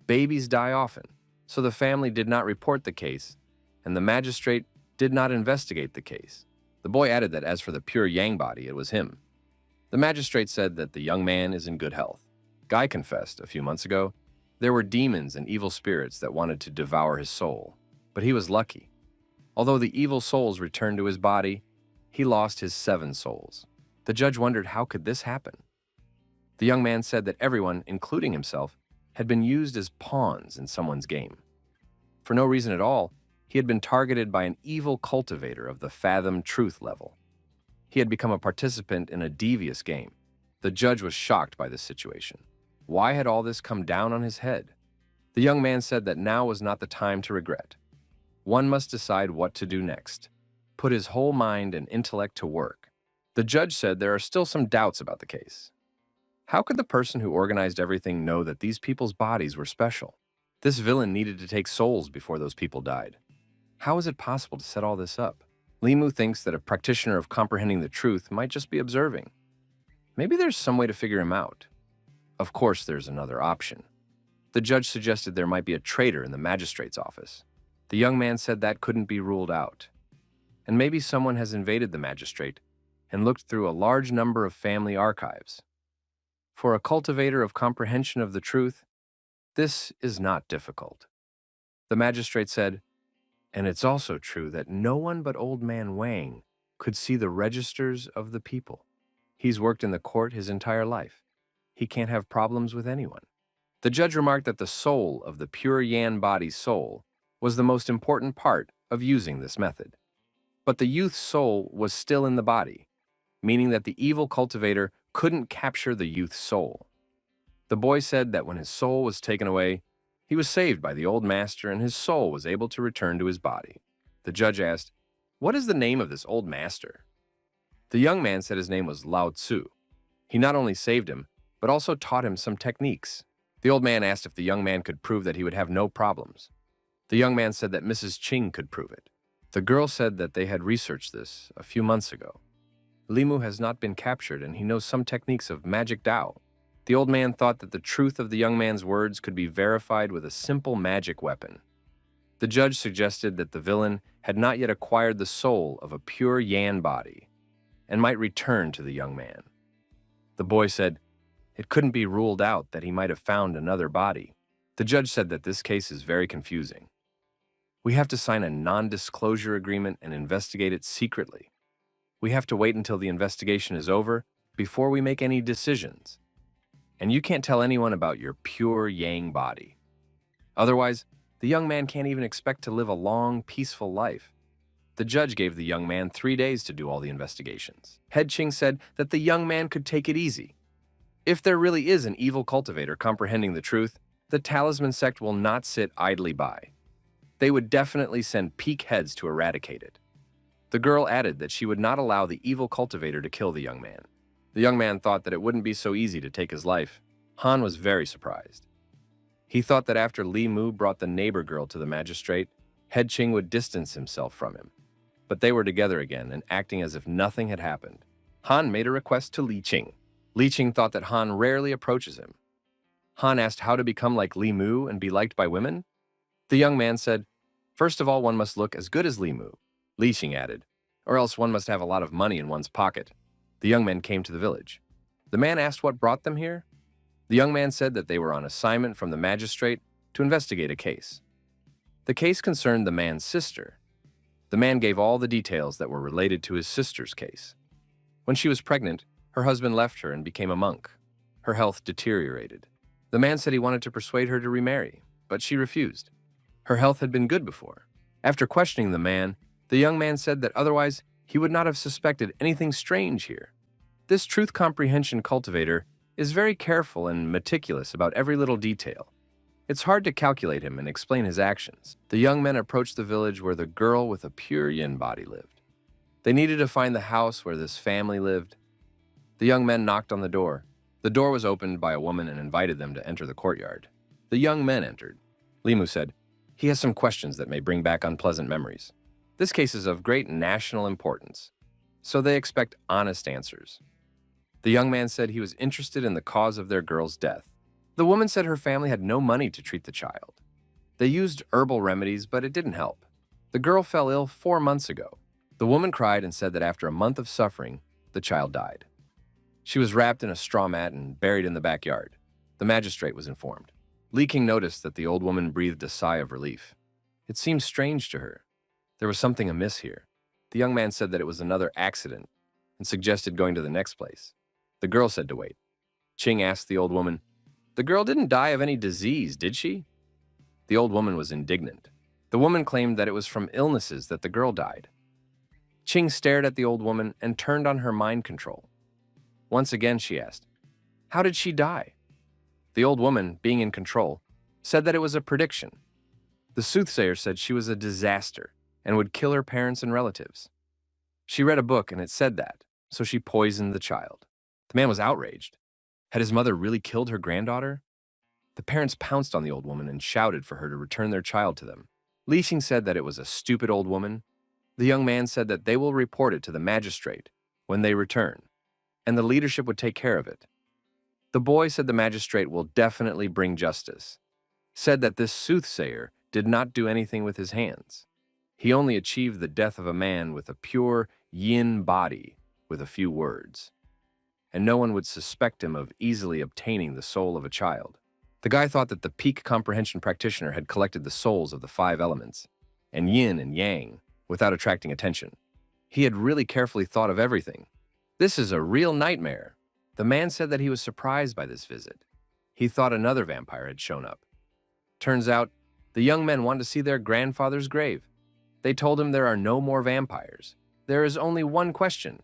Babies die often, so the family did not report the case, and the magistrate did not investigate the case. The boy added that as for the pure yang body, it was him. The magistrate said that the young man is in good health. Guy confessed a few months ago there were demons and evil spirits that wanted to devour his soul, but he was lucky. Although the evil souls returned to his body, he lost his 7 souls. The judge wondered how could this happen. The young man said that everyone, including himself, had been used as pawns in someone's game. For no reason at all, he had been targeted by an evil cultivator of the Fathom Truth level. He had become a participant in a devious game. The judge was shocked by this situation. Why had all this come down on his head? The young man said that now was not the time to regret. One must decide what to do next. Put his whole mind and intellect to work. The judge said there are still some doubts about the case. How could the person who organized everything know that these people's bodies were special? This villain needed to take souls before those people died. How is it possible to set all this up? Limu thinks that a practitioner of comprehending the truth might just be observing. Maybe there's some way to figure him out. Of course, there's another option. The judge suggested there might be a traitor in the magistrate's office. The young man said that couldn't be ruled out. And maybe someone has invaded the magistrate and looked through a large number of family archives. For a cultivator of comprehension of the truth, this is not difficult. The magistrate said, and it's also true that no one but old man Wang could see the registers of the people. He's worked in the court his entire life. He can't have problems with anyone. The judge remarked that the soul of the pure Yan body's soul was the most important part of using this method. But the youth's soul was still in the body, meaning that the evil cultivator couldn't capture the youth's soul. The boy said that when his soul was taken away, he was saved by the old master and his soul was able to return to his body. The judge asked, "What is the name of this old master?" The young man said his name was Lao Tzu. He not only saved him, but also taught him some techniques. The old man asked if the young man could prove that he would have no problems. The young man said that Mrs. Ching could prove it. The girl said that they had researched this a few months ago. Limu has not been captured and he knows some techniques of magic Dao. The old man thought that the truth of the young man's words could be verified with a simple magic weapon. The judge suggested that the villain had not yet acquired the soul of a pure Yan body and might return to the young man. The boy said it couldn't be ruled out that he might have found another body. The judge said that this case is very confusing. We have to sign a non-disclosure agreement and investigate it secretly. We have to wait until the investigation is over before we make any decisions. And you can't tell anyone about your pure Yang body. Otherwise, the young man can't even expect to live a long, peaceful life. The judge gave the young man 3 days to do all the investigations. Head Ching said that the young man could take it easy. If there really is an evil cultivator comprehending the truth, the talisman sect will not sit idly by. They would definitely send peak heads to eradicate it. The girl added that she would not allow the evil cultivator to kill the young man. The young man thought that it wouldn't be so easy to take his life. Han was very surprised. He thought that after Li Mu brought the neighbor girl to the magistrate, Head Ching would distance himself from him. But they were together again and acting as if nothing had happened. Han made a request to Li Qing. Li Qing thought that Han rarely approaches him. Han asked how to become like Li Mu and be liked by women. The young man said, "First of all, one must look as good as Li Mu." Li Qing added, "Or else one must have a lot of money in one's pocket." The young men came to the village. The man asked what brought them here. The young man said that they were on assignment from the magistrate to investigate a case. The case concerned the man's sister. The man gave all the details that were related to his sister's case. When she was pregnant, her husband left her and became a monk. Her health deteriorated. The man said he wanted to persuade her to remarry, but she refused. Her health had been good before. After questioning the man, the young man said that otherwise he would not have suspected anything strange here. This truth comprehension cultivator is very careful and meticulous about every little detail. It's hard to calculate him and explain his actions. The young men approached the village where the girl with a pure yin body lived. They needed to find the house where this family lived. The young men knocked on the door. The door was opened by a woman and invited them to enter the courtyard. The young men entered. Limu said, "He has some questions that may bring back unpleasant memories. This case is of great national importance, so they expect honest answers." The young man said he was interested in the cause of their girl's death. The woman said her family had no money to treat the child. They used herbal remedies, but it didn't help. The girl fell ill 4 months ago. The woman cried and said that after a month of suffering, the child died. She was wrapped in a straw mat and buried in the backyard. The magistrate was informed. Li King noticed that the old woman breathed a sigh of relief. It seemed strange to her. There was something amiss here. The young man said that it was another accident and suggested going to the next place. The girl said to wait. Ching asked the old woman, "The girl didn't die of any disease, did she?" The old woman was indignant. The woman claimed that it was from illnesses that the girl died. Ching stared at the old woman and turned on her mind control. Once again, she asked, "How did she die?" The old woman, being in control, said that it was a prediction. The soothsayer said she was a disaster and would kill her parents and relatives. She read a book and it said that, so she poisoned the child. The man was outraged. Had his mother really killed her granddaughter? The parents pounced on the old woman and shouted for her to return their child to them. Li Xing said that it was a stupid old woman. The young man said that they will report it to the magistrate when they return, and the leadership would take care of it. The boy said the magistrate will definitely bring justice, said that this soothsayer did not do anything with his hands. He only achieved the death of a man with a pure yin body with a few words, and no one would suspect him of easily obtaining the soul of a child. The guy thought that the peak comprehension practitioner had collected the souls of the 5 elements, and yin and yang, without attracting attention. He had really carefully thought of everything. This is a real nightmare. The man said that he was surprised by this visit. He thought another vampire had shown up. Turns out, the young men wanted to see their grandfather's grave. They told him there are no more vampires. There is only one question.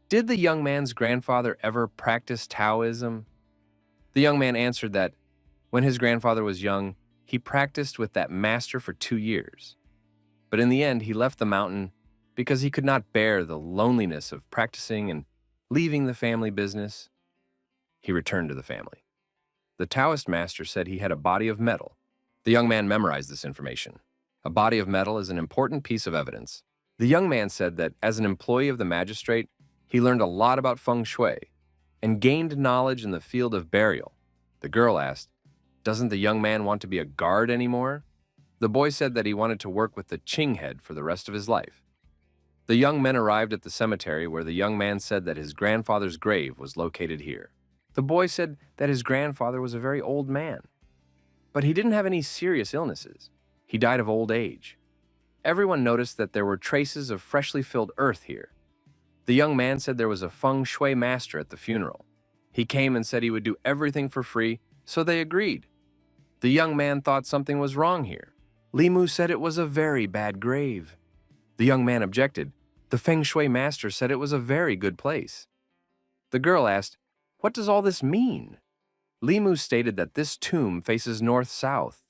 Did the young man's grandfather ever practice Taoism? The young man answered that when his grandfather was young, he practiced with that master for 2 years. But in the end, he left the mountain because he could not bear the loneliness of practicing and leaving the family business. He returned to the family. The Taoist master said he had a body of metal. The young man memorized this information. A body of metal is an important piece of evidence. The young man said that as an employee of the magistrate, he learned a lot about feng shui and gained knowledge in the field of burial. The girl asked, "Doesn't the young man want to be a guard anymore?" The boy said that he wanted to work with the Qing head for the rest of his life. The young men arrived at the cemetery where the young man said that his grandfather's grave was located here. The boy said that his grandfather was a very old man, but he didn't have any serious illnesses. He died of old age. Everyone noticed that there were traces of freshly filled earth here. The young man said there was a feng shui master at the funeral. He came and said he would do everything for free, so they agreed. The young man thought something was wrong here. Li Mu said it was a very bad grave. The young man objected. The feng shui master said it was a very good place. The girl asked, "What does all this mean?" Li Mu stated that this tomb faces north-south,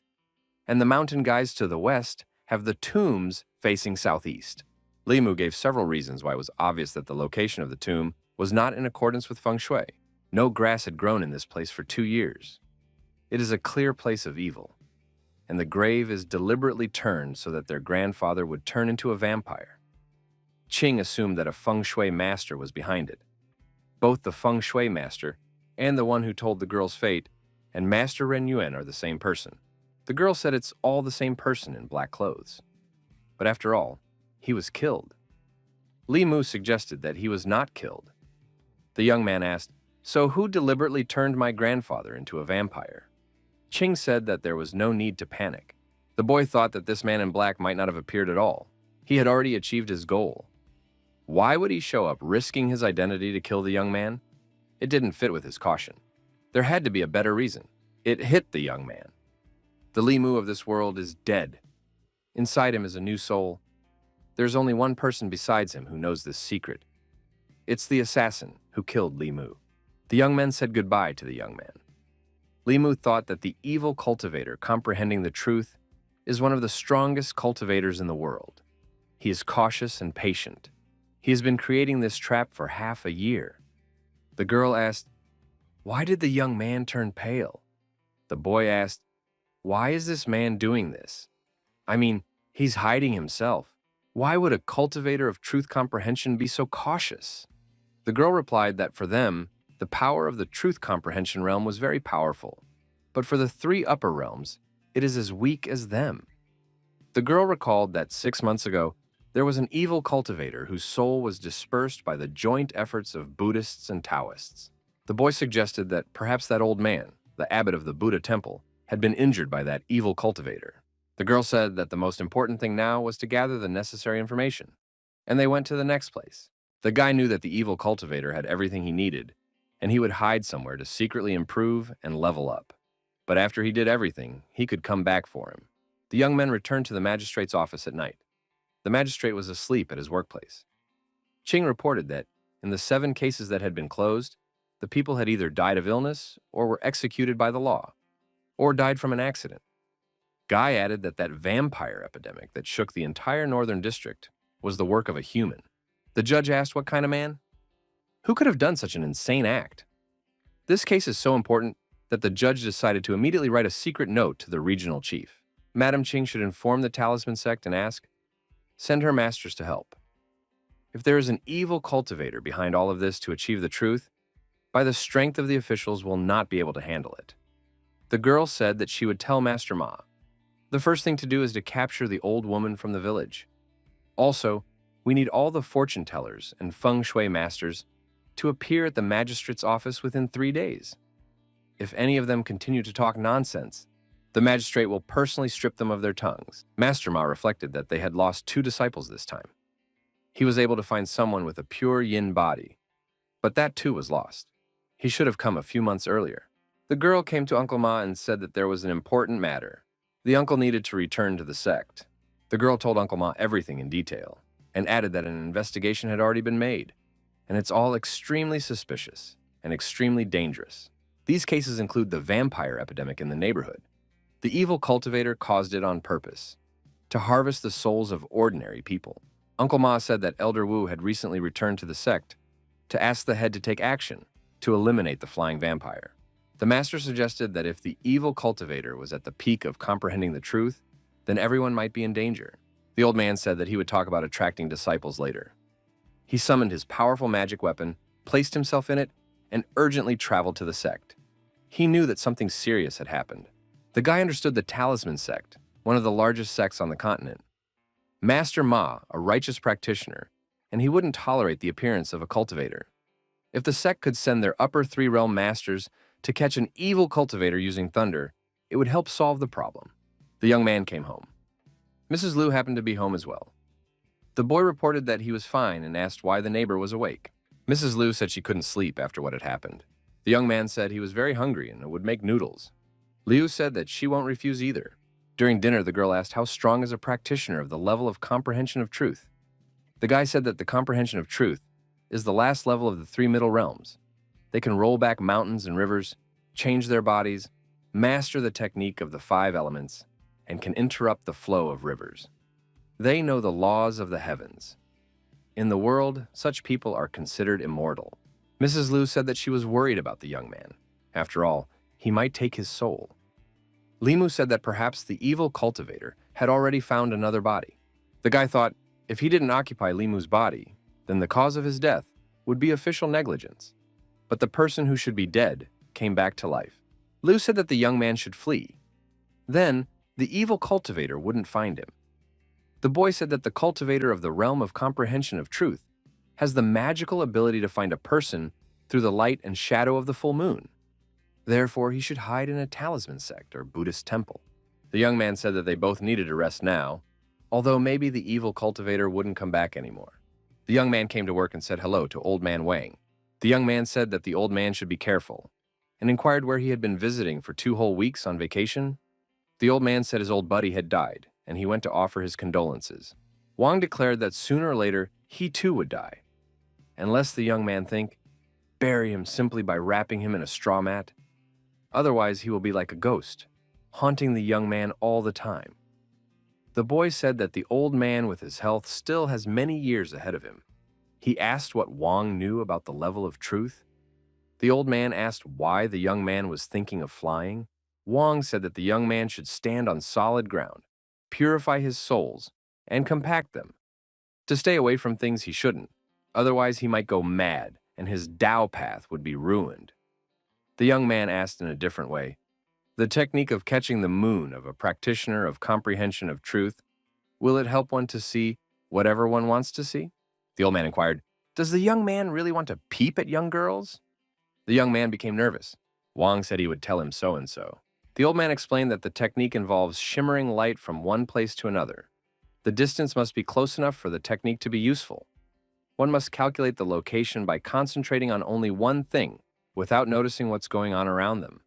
and the mountain guys to the west have the tombs facing southeast. Li Mu gave several reasons why it was obvious that the location of the tomb was not in accordance with feng shui. No grass had grown in this place for 2 years. It is a clear place of evil, and the grave is deliberately turned so that their grandfather would turn into a vampire. Qing assumed that a feng shui master was behind it. Both the feng shui master and the one who told the girl's fate and Master Ren Yuan are the same person. The girl said it's all the same person in black clothes. But after all, he was killed. Li Mu suggested that he was not killed. The young man asked, "So who deliberately turned my grandfather into a vampire?" Qing said that there was no need to panic. The boy thought that this man in black might not have appeared at all. He had already achieved his goal. Why would he show up risking his identity to kill the young man? It didn't fit with his caution. There had to be a better reason. It hit the young man. The Li Mu of this world is dead. Inside him is a new soul. There's only one person besides him who knows this secret. It's the assassin who killed Li Mu. The young men said goodbye to the young man. Li Mu thought that the evil cultivator comprehending the truth is one of the strongest cultivators in the world. He is cautious and patient. He has been creating this trap for half a year. The girl asked, "Why did the young man turn pale?" The boy asked, "Why is this man doing this? I mean, he's hiding himself. Why would a cultivator of truth comprehension be so cautious?" The girl replied that for them, the power of the truth comprehension realm was very powerful, but for the 3 upper realms, it is as weak as them. The girl recalled that 6 months ago, There was an evil cultivator whose soul was dispersed by the joint efforts of Buddhists and Taoists. The boy suggested that perhaps that old man, the abbot of the Buddha temple, had been injured by that evil cultivator. The girl said that the most important thing now was to gather the necessary information, and they went to the next place. The guy knew that the evil cultivator had everything he needed, and he would hide somewhere to secretly improve and level up. But after he did everything, he could come back for him. The young men returned to the magistrate's office at night. The magistrate was asleep at his workplace. Ching reported that, in the 7 cases that had been closed, the people had either died of illness or were executed by the law, or died from an accident. Guy added that that vampire epidemic that shook the entire northern district was the work of a human. The judge asked what kind of man? Who could have done such an insane act? This case is so important that the judge decided to immediately write a secret note to the regional chief. Madam Ching should inform the talisman sect and ask, send her masters to help. If there is an evil cultivator behind all of this to achieve the truth, by the strength of the officials will not be able to handle it. The girl said that she would tell Master Ma. The first thing to do is to capture the old woman from the village. Also, we need all the fortune tellers and feng shui masters to appear at the magistrate's office within 3 days. If any of them continue to talk nonsense, the magistrate will personally strip them of their tongues. Master Ma reflected that they had lost 2 disciples this time. He was able to find someone with a pure yin body, but that too was lost. He should have come a few months earlier. The girl came to Uncle Ma and said that there was an important matter. The uncle needed to return to the sect. The girl told Uncle Ma everything in detail, and added that an investigation had already been made, and it's all extremely suspicious and extremely dangerous. These cases include the vampire epidemic in the neighborhood. The evil cultivator caused it on purpose, to harvest the souls of ordinary people. Uncle Ma said that Elder Wu had recently returned to the sect to ask the head to take action to eliminate the flying vampire. The master suggested that if the evil cultivator was at the peak of comprehending the truth, then everyone might be in danger. The old man said that he would talk about attracting disciples later. He summoned his powerful magic weapon, placed himself in it, and urgently traveled to the sect. He knew that something serious had happened. The guy understood the Talisman sect, one of the largest sects on the continent. Master Ma, a righteous practitioner, and he wouldn't tolerate the appearance of a cultivator. If the sect could send their upper 3 realm masters to catch an evil cultivator using thunder, it would help solve the problem. The young man came home. Mrs. Liu happened to be home as well. The boy reported that he was fine and asked why the neighbor was awake. Mrs. Liu said she couldn't sleep after what had happened. The young man said he was very hungry and would make noodles. Liu said that she won't refuse either. During dinner, the girl asked how strong is a practitioner of the level of comprehension of truth. The guy said that the comprehension of truth is the last level of the 3 middle realms. They can roll back mountains and rivers, change their bodies, master the technique of the 5 elements, and can interrupt the flow of rivers. They know the laws of the heavens. In the world, such people are considered immortal. Mrs. Liu said that she was worried about the young man. After all, he might take his soul. Limu said that perhaps the evil cultivator had already found another body. The guy thought if he didn't occupy Limu's body, then the cause of his death would be official negligence. But the person who should be dead came back to life. Liu said that the young man should flee. Then, the evil cultivator wouldn't find him. The boy said that the cultivator of the realm of comprehension of truth has the magical ability to find a person through the light and shadow of the full moon. Therefore, he should hide in a talisman sect or Buddhist temple. The young man said that they both needed a rest now, although maybe the evil cultivator wouldn't come back anymore. The young man came to work and said hello to Old Man Wang. The young man said that the old man should be careful, and inquired where he had been visiting for 2 whole weeks on vacation. The old man said his old buddy had died, and he went to offer his condolences. Wang declared that sooner or later he too would die. And lest the young man think, bury him simply by wrapping him in a straw mat. Otherwise, he will be like a ghost, haunting the young man all the time. The boy said that the old man with his health still has many years ahead of him. He asked what Wang knew about the level of truth. The old man asked why the young man was thinking of flying. Wang said that the young man should stand on solid ground, purify his souls, and compact them, to stay away from things he shouldn't. Otherwise, he might go mad, and his Tao path would be ruined. The young man asked in a different way, the technique of catching the moon of a practitioner of comprehension of truth, will it help one to see Whatever one wants to see? The old man inquired, Does the young man really want to peep at young girls? The young man became nervous. Wang said he would tell him so-and-so. The old man explained that the technique involves shimmering light from one place to another. The distance must be close enough for the technique to be useful. One must calculate the location by concentrating on only one thing, without noticing what's going on around them.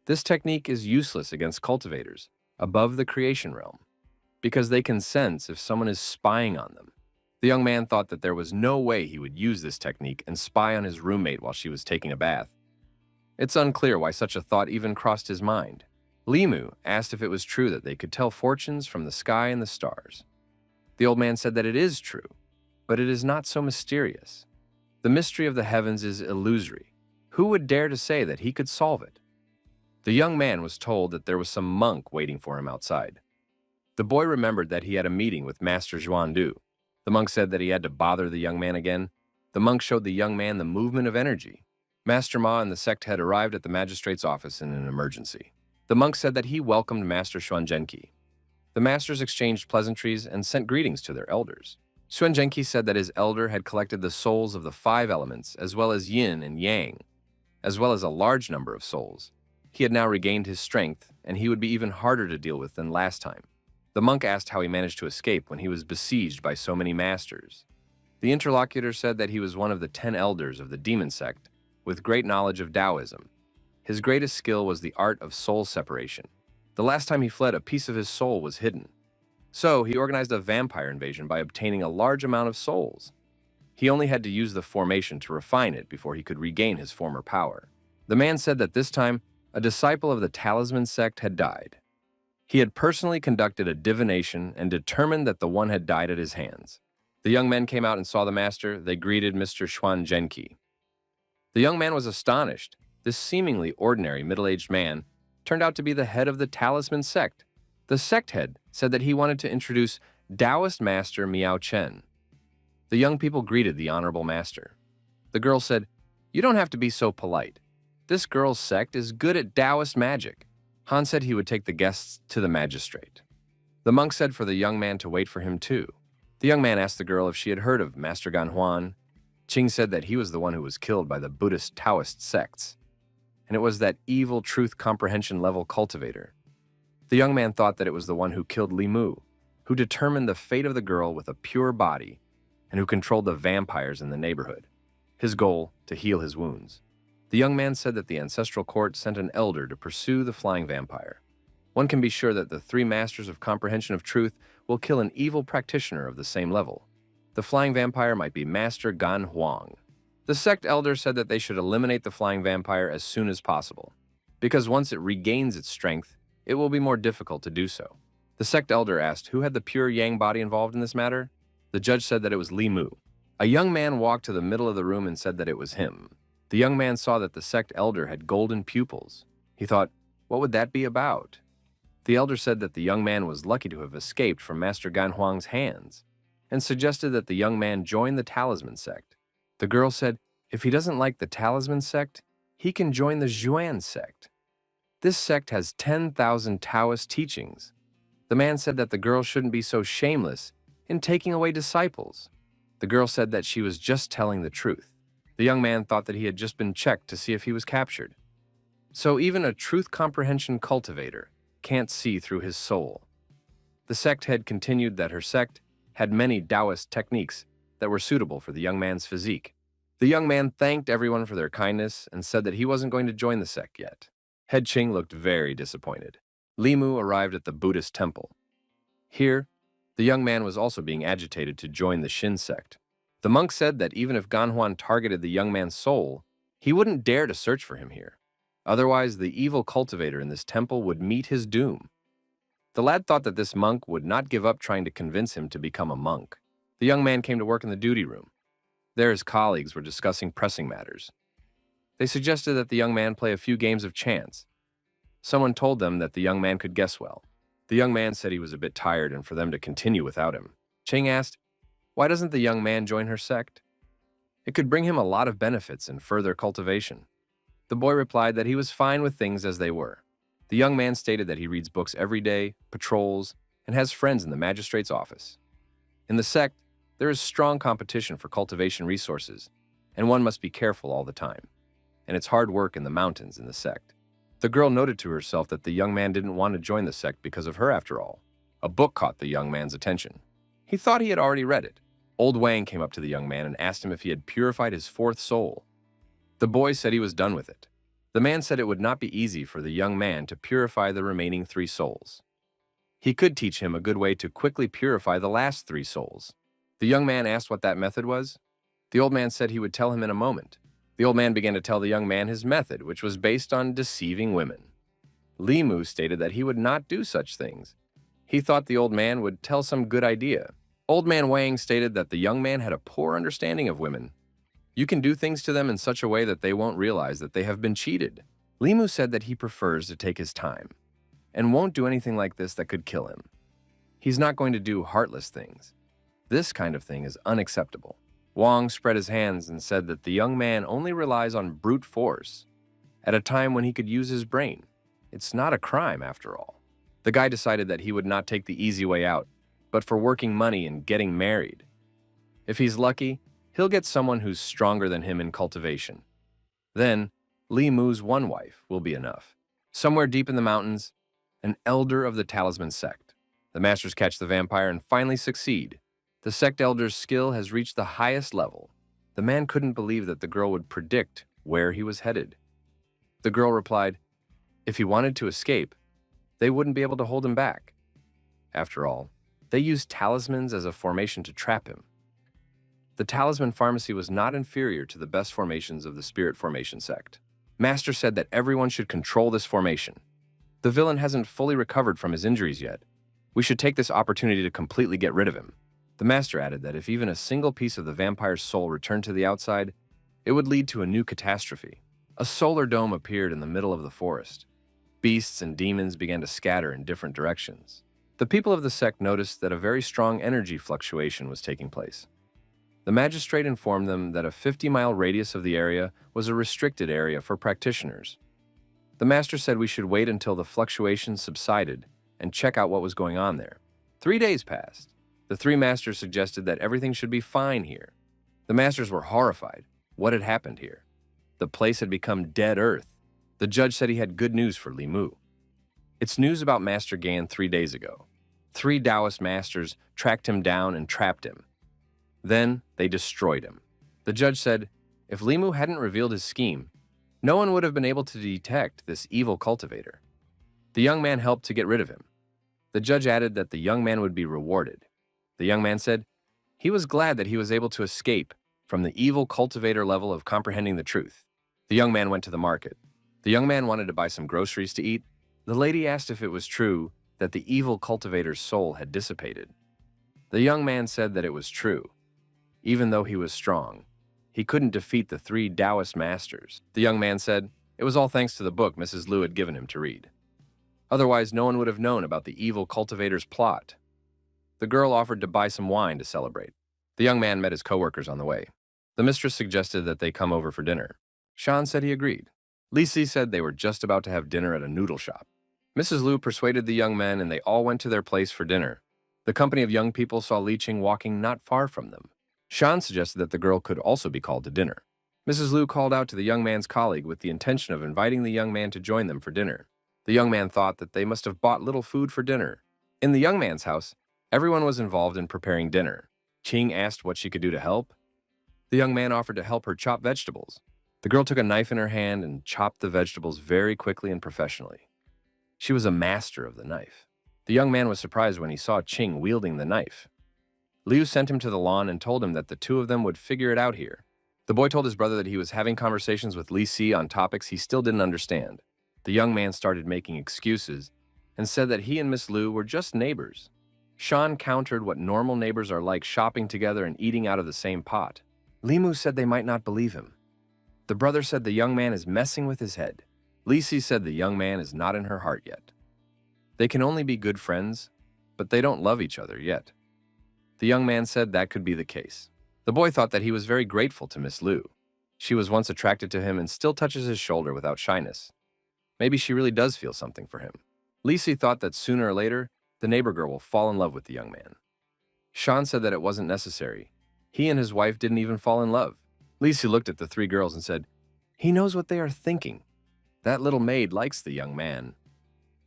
This technique is useless against cultivators, above the creation realm, because they can sense if someone is spying on them. The young man thought that there was no way he would use this technique and spy on his roommate while she was taking a bath. It's unclear why such a thought even crossed his mind. Limu asked if it was true that they could tell fortunes from the sky and the stars. The old man said that it is true, but it is not so mysterious. The mystery of the heavens is illusory. Who would dare to say that he could solve it? The young man was told that there was some monk waiting for him outside. The boy remembered that he had a meeting with Master Zhuandu. The monk said that he had to bother the young man again. The monk showed the young man the movement of energy. Master Ma and the sect head arrived at the magistrate's office in an emergency. The monk said that he welcomed Master Xuanzhenqi. The masters exchanged pleasantries and sent greetings to their elders. Xuanzhenqi said that his elder had collected the souls of the 5 elements, as well as yin and yang, as well as a large number of souls. He had now regained his strength, and he would be even harder to deal with than last time. The monk asked how he managed to escape when he was besieged by so many masters. The interlocutor said that he was one of the 10 elders of the demon sect, with great knowledge of Taoism. His greatest skill was the art of soul separation. The last time he fled, a piece of his soul was hidden. So he organized a vampire invasion by obtaining a large amount of souls. He only had to use the formation to refine it before he could regain his former power. The man said that this time, a disciple of the Talisman sect had died. He had personally conducted a divination and determined that the one had died at his hands. The young men came out and saw the master. They greeted Mr. Xuanzhenqi. The young man was astonished. This seemingly ordinary middle-aged man turned out to be the head of the Talisman sect. The sect head said that he wanted to introduce Taoist Master Miao Chen. The young people greeted the honorable master. The girl said, "You don't have to be so polite. This girl's sect is good at Taoist magic." Han said he would take the guests to the magistrate. The monk said for the young man to wait for him too. The young man asked the girl if she had heard of Master Ganhuan. Qing said that he was the one who was killed by the Buddhist Taoist sects, and it was that evil truth comprehension level cultivator. The young man thought that it was the one who killed Li Mu, who determined the fate of the girl with a pure body, and who controlled the vampires in the neighborhood. His goal, to heal his wounds. The young man said that the ancestral court sent an elder to pursue the flying vampire. One can be sure that the 3 masters of comprehension of truth will kill an evil practitioner of the same level. The flying vampire might be Master Gan Huang. The sect elder said that they should eliminate the flying vampire as soon as possible, because once it regains its strength, it will be more difficult to do so. The sect elder asked who had the pure yang body involved in this matter. The judge said that it was Li Mu. A young man walked to the middle of the room and said that it was him. The young man saw that the sect elder had golden pupils. He thought, what would that be about? The elder said that the young man was lucky to have escaped from Master Gan Huang's hands, and suggested that the young man join the Talisman sect. The girl said, if he doesn't like the Talisman sect, he can join the Zhuan sect. This sect has 10,000 Taoist teachings. The man said that the girl shouldn't be so shameless in taking away disciples. The girl said that she was just telling the truth. The young man thought that he had just been checked to see if he was captured. So even a truth comprehension cultivator can't see through his soul. The sect head continued that her sect had many Taoist techniques that were suitable for the young man's physique. The young man thanked everyone for their kindness and said that he wasn't going to join the sect yet. Head Qing looked very disappointed. Li Mu arrived at the Buddhist temple. Here, the young man was also being agitated to join the Shin sect. The monk said that even if Ganhuan targeted the young man's soul, he wouldn't dare to search for him here. Otherwise, the evil cultivator in this temple would meet his doom. The lad thought that this monk would not give up trying to convince him to become a monk. The young man came to work in the duty room. There his colleagues were discussing pressing matters. They suggested that the young man play a few games of chance. Someone told them that the young man could guess well. The young man said he was a bit tired and for them to continue without him. Qing asked, why doesn't the young man join her sect? It could bring him a lot of benefits and further cultivation. The boy replied that he was fine with things as they were. The young man stated that he reads books every day, patrols, and has friends in the magistrate's office. In the sect, there is strong competition for cultivation resources, and one must be careful all the time. And it's hard work in the mountains in the sect. The girl noted to herself that the young man didn't want to join the sect because of her after all. A book caught the young man's attention. He thought he had already read it. Old Wang came up to the young man and asked him if he had purified his fourth soul. The boy said he was done with it. The man said it would not be easy for the young man to purify the remaining 3 souls. He could teach him a good way to quickly purify the last 3 souls. The young man asked what that method was. The old man said he would tell him in a moment. The old man began to tell the young man his method, which was based on deceiving women. Limu stated that he would not do such things. He thought the old man would tell some good idea. Old man Wang stated that the young man had a poor understanding of women. You can do things to them in such a way that they won't realize that they have been cheated. Limu said that he prefers to take his time and won't do anything like this that could kill him. He's not going to do heartless things. This kind of thing is unacceptable. Wang spread his hands and said that the young man only relies on brute force at a time when he could use his brain. It's not a crime, after all. The guy decided that he would not take the easy way out, but for working money and getting married. If he's lucky, he'll get someone who's stronger than him in cultivation. Then, Li Mu's one wife will be enough. Somewhere deep in the mountains, an elder of the talisman sect. The masters catch the vampire and finally succeed. The sect elder's skill has reached the highest level. The man couldn't believe that the girl would predict where he was headed. The girl replied, if he wanted to escape, they wouldn't be able to hold him back. After all, they used talismans as a formation to trap him. The talisman pharmacy was not inferior to the best formations of the spirit formation sect. Master said that everyone should control this formation. The villain hasn't fully recovered from his injuries yet. We should take this opportunity to completely get rid of him. The master added that if even a single piece of the vampire's soul returned to the outside, it would lead to a new catastrophe. A solar dome appeared in the middle of the forest. Beasts and demons began to scatter in different directions. The people of the sect noticed that a very strong energy fluctuation was taking place. The magistrate informed them that a 50-mile radius of the area was a restricted area for practitioners. The master said we should wait until the fluctuations subsided and check out what was going on there. 3 days passed. The 3 masters suggested that everything should be fine here. The masters were horrified. What had happened here? The place had become dead earth. The judge said he had good news for Li Mu. It's news about Master Gan 3 days ago. 3 Taoist masters tracked him down and trapped him. Then they destroyed him. The judge said, if Li Mu hadn't revealed his scheme, no one would have been able to detect this evil cultivator. The young man helped to get rid of him. The judge added that the young man would be rewarded. The young man said he was glad that he was able to escape from the evil cultivator level of comprehending the truth. The young man went to the market. The young man wanted to buy some groceries to eat. The lady asked if it was true that the evil cultivator's soul had dissipated. The young man said that it was true. Even though he was strong, he couldn't defeat the 3 Taoist masters. The young man said it was all thanks to the book Mrs. Liu had given him to read. Otherwise, no one would have known about the evil cultivator's plot. The girl offered to buy some wine to celebrate. The young man met his coworkers on the way. The mistress suggested that they come over for dinner. Shan said he agreed. Lisi said they were just about to have dinner at a noodle shop. Mrs. Liu persuaded the young men and they all went to their place for dinner. The company of young people saw Li Qing walking not far from them. Shan suggested that the girl could also be called to dinner. Mrs. Liu called out to the young man's colleague with the intention of inviting the young man to join them for dinner. The young man thought that they must have bought little food for dinner. In the young man's house, everyone was involved in preparing dinner. Qing asked what she could do to help. The young man offered to help her chop vegetables. The girl took a knife in her hand and chopped the vegetables very quickly and professionally. She was a master of the knife. The young man was surprised when he saw Qing wielding the knife. Liu sent him to the lawn and told him that the 2 of them would figure it out here. The boy told his brother that he was having conversations with Li Si on topics he still didn't understand. The young man started making excuses and said that he and Miss Liu were just neighbors. Shan countered what normal neighbors are like, shopping together and eating out of the same pot. Li Mu said they might not believe him. The brother said the young man is messing with his head. Li Si said the young man is not in her heart yet. They can only be good friends, but they don't love each other yet. The young man said that could be the case. The boy thought that he was very grateful to Miss Liu. She was once attracted to him and still touches his shoulder without shyness. Maybe she really does feel something for him. Lisi thought that sooner or later, the neighbor girl will fall in love with the young man. Sean said that it wasn't necessary. He and his wife didn't even fall in love. Lisi looked at the three girls and said, "He knows what they are thinking. That little maid likes the young man."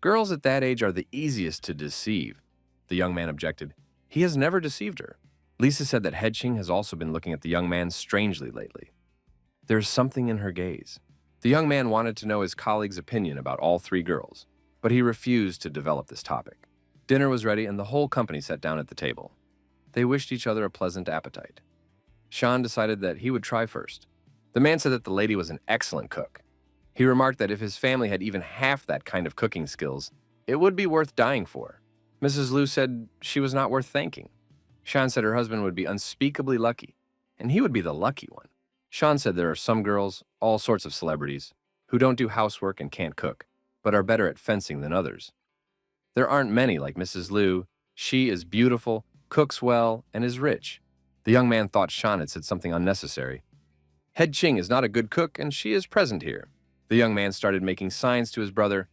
"Girls at that age are the easiest to deceive," the young man objected. "He has never deceived her." Lisa said that Hedging has also been looking at the young man strangely lately. There's something in her gaze. The young man wanted to know his colleague's opinion about all three girls, but he refused to develop this topic. Dinner was ready and the whole company sat down at the table. They wished each other a pleasant appetite. Sean decided that he would try first. The man said that the lady was an excellent cook. He remarked that if his family had even half that kind of cooking skills, it would be worth dying for. Mrs. Liu said she was not worth thanking. Sean said her husband would be unspeakably lucky, and he would be the lucky one. Sean said there are some girls, all sorts of celebrities, who don't do housework and can't cook, but are better at fencing than others. There aren't many like Mrs. Liu. She is beautiful, cooks well, and is rich. The young man thought Sean had said something unnecessary. Head Ching is not a good cook, and she is present here. The young man started making signs to his brother,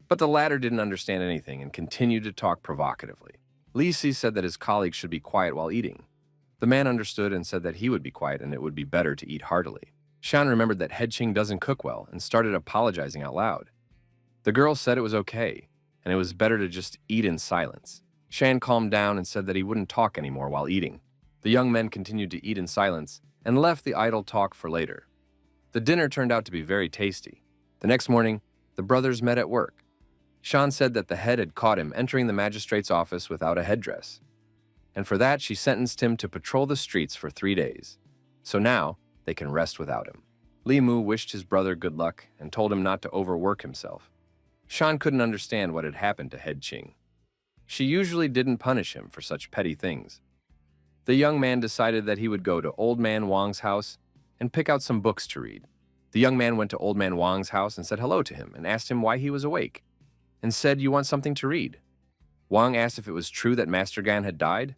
but the latter didn't understand anything and continued to talk provocatively. Li Si said that his colleagues should be quiet while eating. The man understood and said that he would be quiet and it would be better to eat heartily. Shan remembered that Head Ching doesn't cook well and started apologizing out loud. The girl said it was okay, and it was better to just eat in silence. Shan calmed down and said that he wouldn't talk anymore while eating. The young men continued to eat in silence and left the idle talk for later. The dinner turned out to be very tasty. The next morning, the brothers met at work. Shan said that the head had caught him entering the magistrate's office without a headdress, and for that she sentenced him to patrol the streets for 3 days. So now, they can rest without him. Li Mu wished his brother good luck and told him not to overwork himself. Shan couldn't understand what had happened to Head Ching. She usually didn't punish him for such petty things. The young man decided that he would go to Old Man Wang's house and pick out some books to read. The young man went to Old Man Wang's house and said hello to him and asked him why he was awake, and said, "You want something to read?" Wang asked if it was true that Master Gan had died.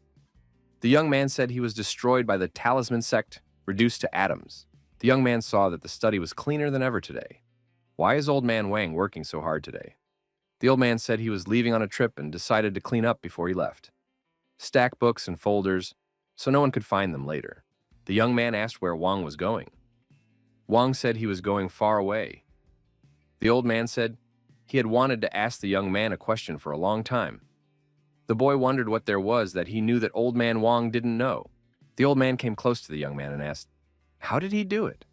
The young man said he was destroyed by the talisman sect, reduced to atoms. The young man saw that the study was cleaner than ever today. Why is Old Man Wang working so hard today? The old man said he was leaving on a trip and decided to clean up before he left. Stack books and folders so no one could find them later. The young man asked where Wang was going. Wang said he was going far away. The old man said he had wanted to ask the young man a question for a long time. The boy wondered what there was that he knew that Old Man Wang didn't know. The old man came close to the young man and asked, how did he do it?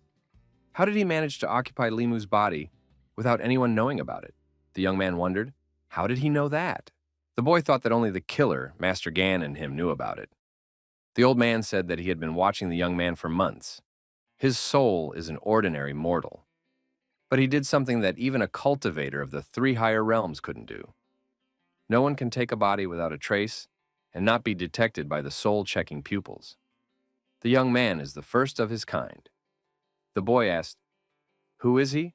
How did he manage to occupy Limu's body without anyone knowing about it? The young man wondered, how did he know that? The boy thought that only the killer, Master Gan, and him knew about it. The old man said that he had been watching the young man for months. His soul is an ordinary mortal. But he did something that even a cultivator of the 3 higher realms couldn't do. No one can take a body without a trace and not be detected by the soul-checking pupils. The young man is the first of his kind. The boy asked, who is he?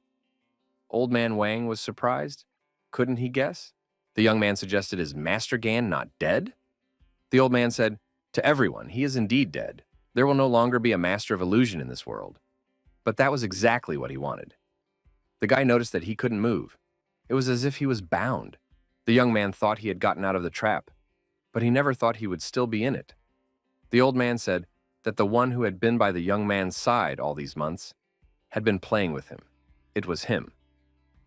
Old Man Wang was surprised. Couldn't he guess? The young man suggested, is Master Gan not dead? The old man said, to everyone, he is indeed dead. There will no longer be a master of illusion in this world. But that was exactly what he wanted. The guy noticed that he couldn't move. It was as if he was bound. The young man thought he had gotten out of the trap, but he never thought he would still be in it. The old man said that the one who had been by the young man's side all these months had been playing with him. It was him.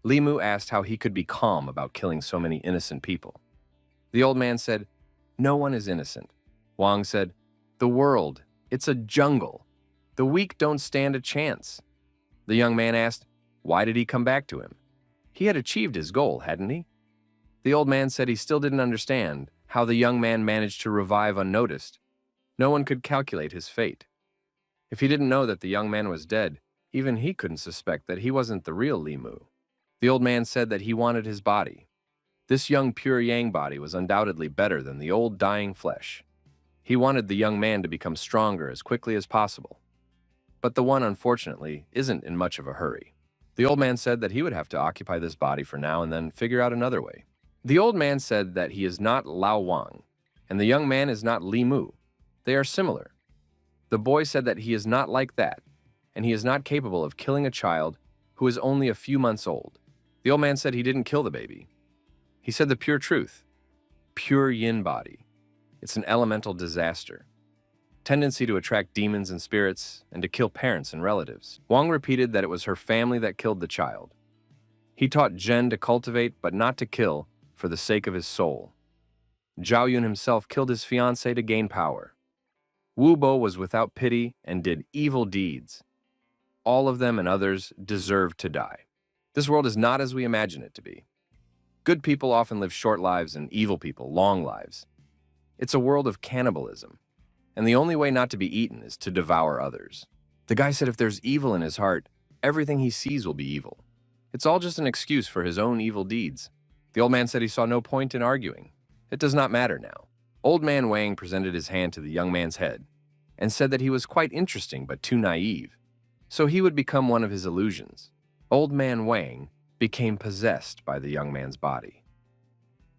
Li Mu asked how he could be calm about killing so many innocent people. The old man said, no one is innocent. Wang said, the world, it's a jungle. The weak don't stand a chance. The young man asked, why did he come back to him? He had achieved his goal, hadn't he? The old man said he still didn't understand how the young man managed to revive unnoticed. No one could calculate his fate. If he didn't know that the young man was dead, even he couldn't suspect that he wasn't the real Li Mu. The old man said that he wanted his body. This young pure yang body was undoubtedly better than the old dying flesh. He wanted the young man to become stronger as quickly as possible. But the one, unfortunately, isn't in much of a hurry. The old man said that he would have to occupy this body for now and then figure out another way. The old man said that he is not Lao Wang, and the young man is not Li Mu. They are similar. The boy said that he is not like that, and he is not capable of killing a child who is only a few months old. The old man said he didn't kill the baby. He said the pure truth, pure yin body. It's an elemental disaster. Tendency to attract demons and spirits, and to kill parents and relatives. Wang repeated that it was her family that killed the child. He taught Zhen to cultivate but not to kill for the sake of his soul. Zhao Yun himself killed his fiancée to gain power. Wu Bo was without pity and did evil deeds. All of them and others deserved to die. This world is not as we imagine it to be. Good people often live short lives and evil people long lives. It's a world of cannibalism, and the only way not to be eaten is to devour others. The guy said if there's evil in his heart, everything he sees will be evil. It's all just an excuse for his own evil deeds. The old man said he saw no point in arguing. It does not matter now. Old man Wang presented his hand to the young man's head and said that he was quite interesting but too naive, so he would become one of his illusions. Old man Wang became possessed by the young man's body.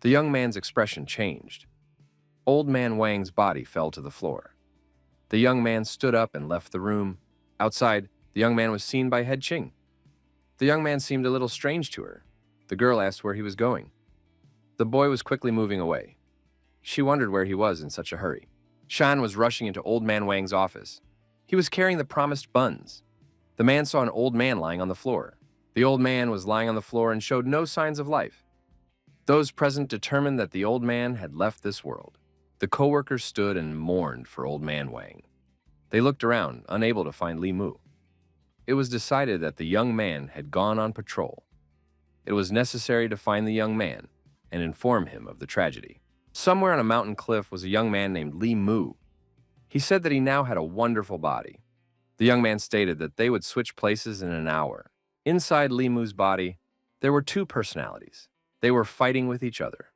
The young man's expression changed. Old man Wang's body fell to the floor. The young man stood up and left the room. Outside, the young man was seen by Head Ching. The young man seemed a little strange to her. The girl asked where he was going. The boy was quickly moving away. She wondered where he was in such a hurry. Shan was rushing into Old Man Wang's office. He was carrying the promised buns. The man saw an old man lying on the floor. The old man was lying on the floor and showed no signs of life. Those present determined that the old man had left this world. The co-workers stood and mourned for Old Man Wang. They looked around, unable to find Li Mu. It was decided that the young man had gone on patrol. It was necessary to find the young man and inform him of the tragedy. Somewhere on a mountain cliff was a young man named Li Mu. He said that he now had a wonderful body. The young man stated that they would switch places in an hour. Inside Li Mu's body, there were two personalities. They were fighting with each other.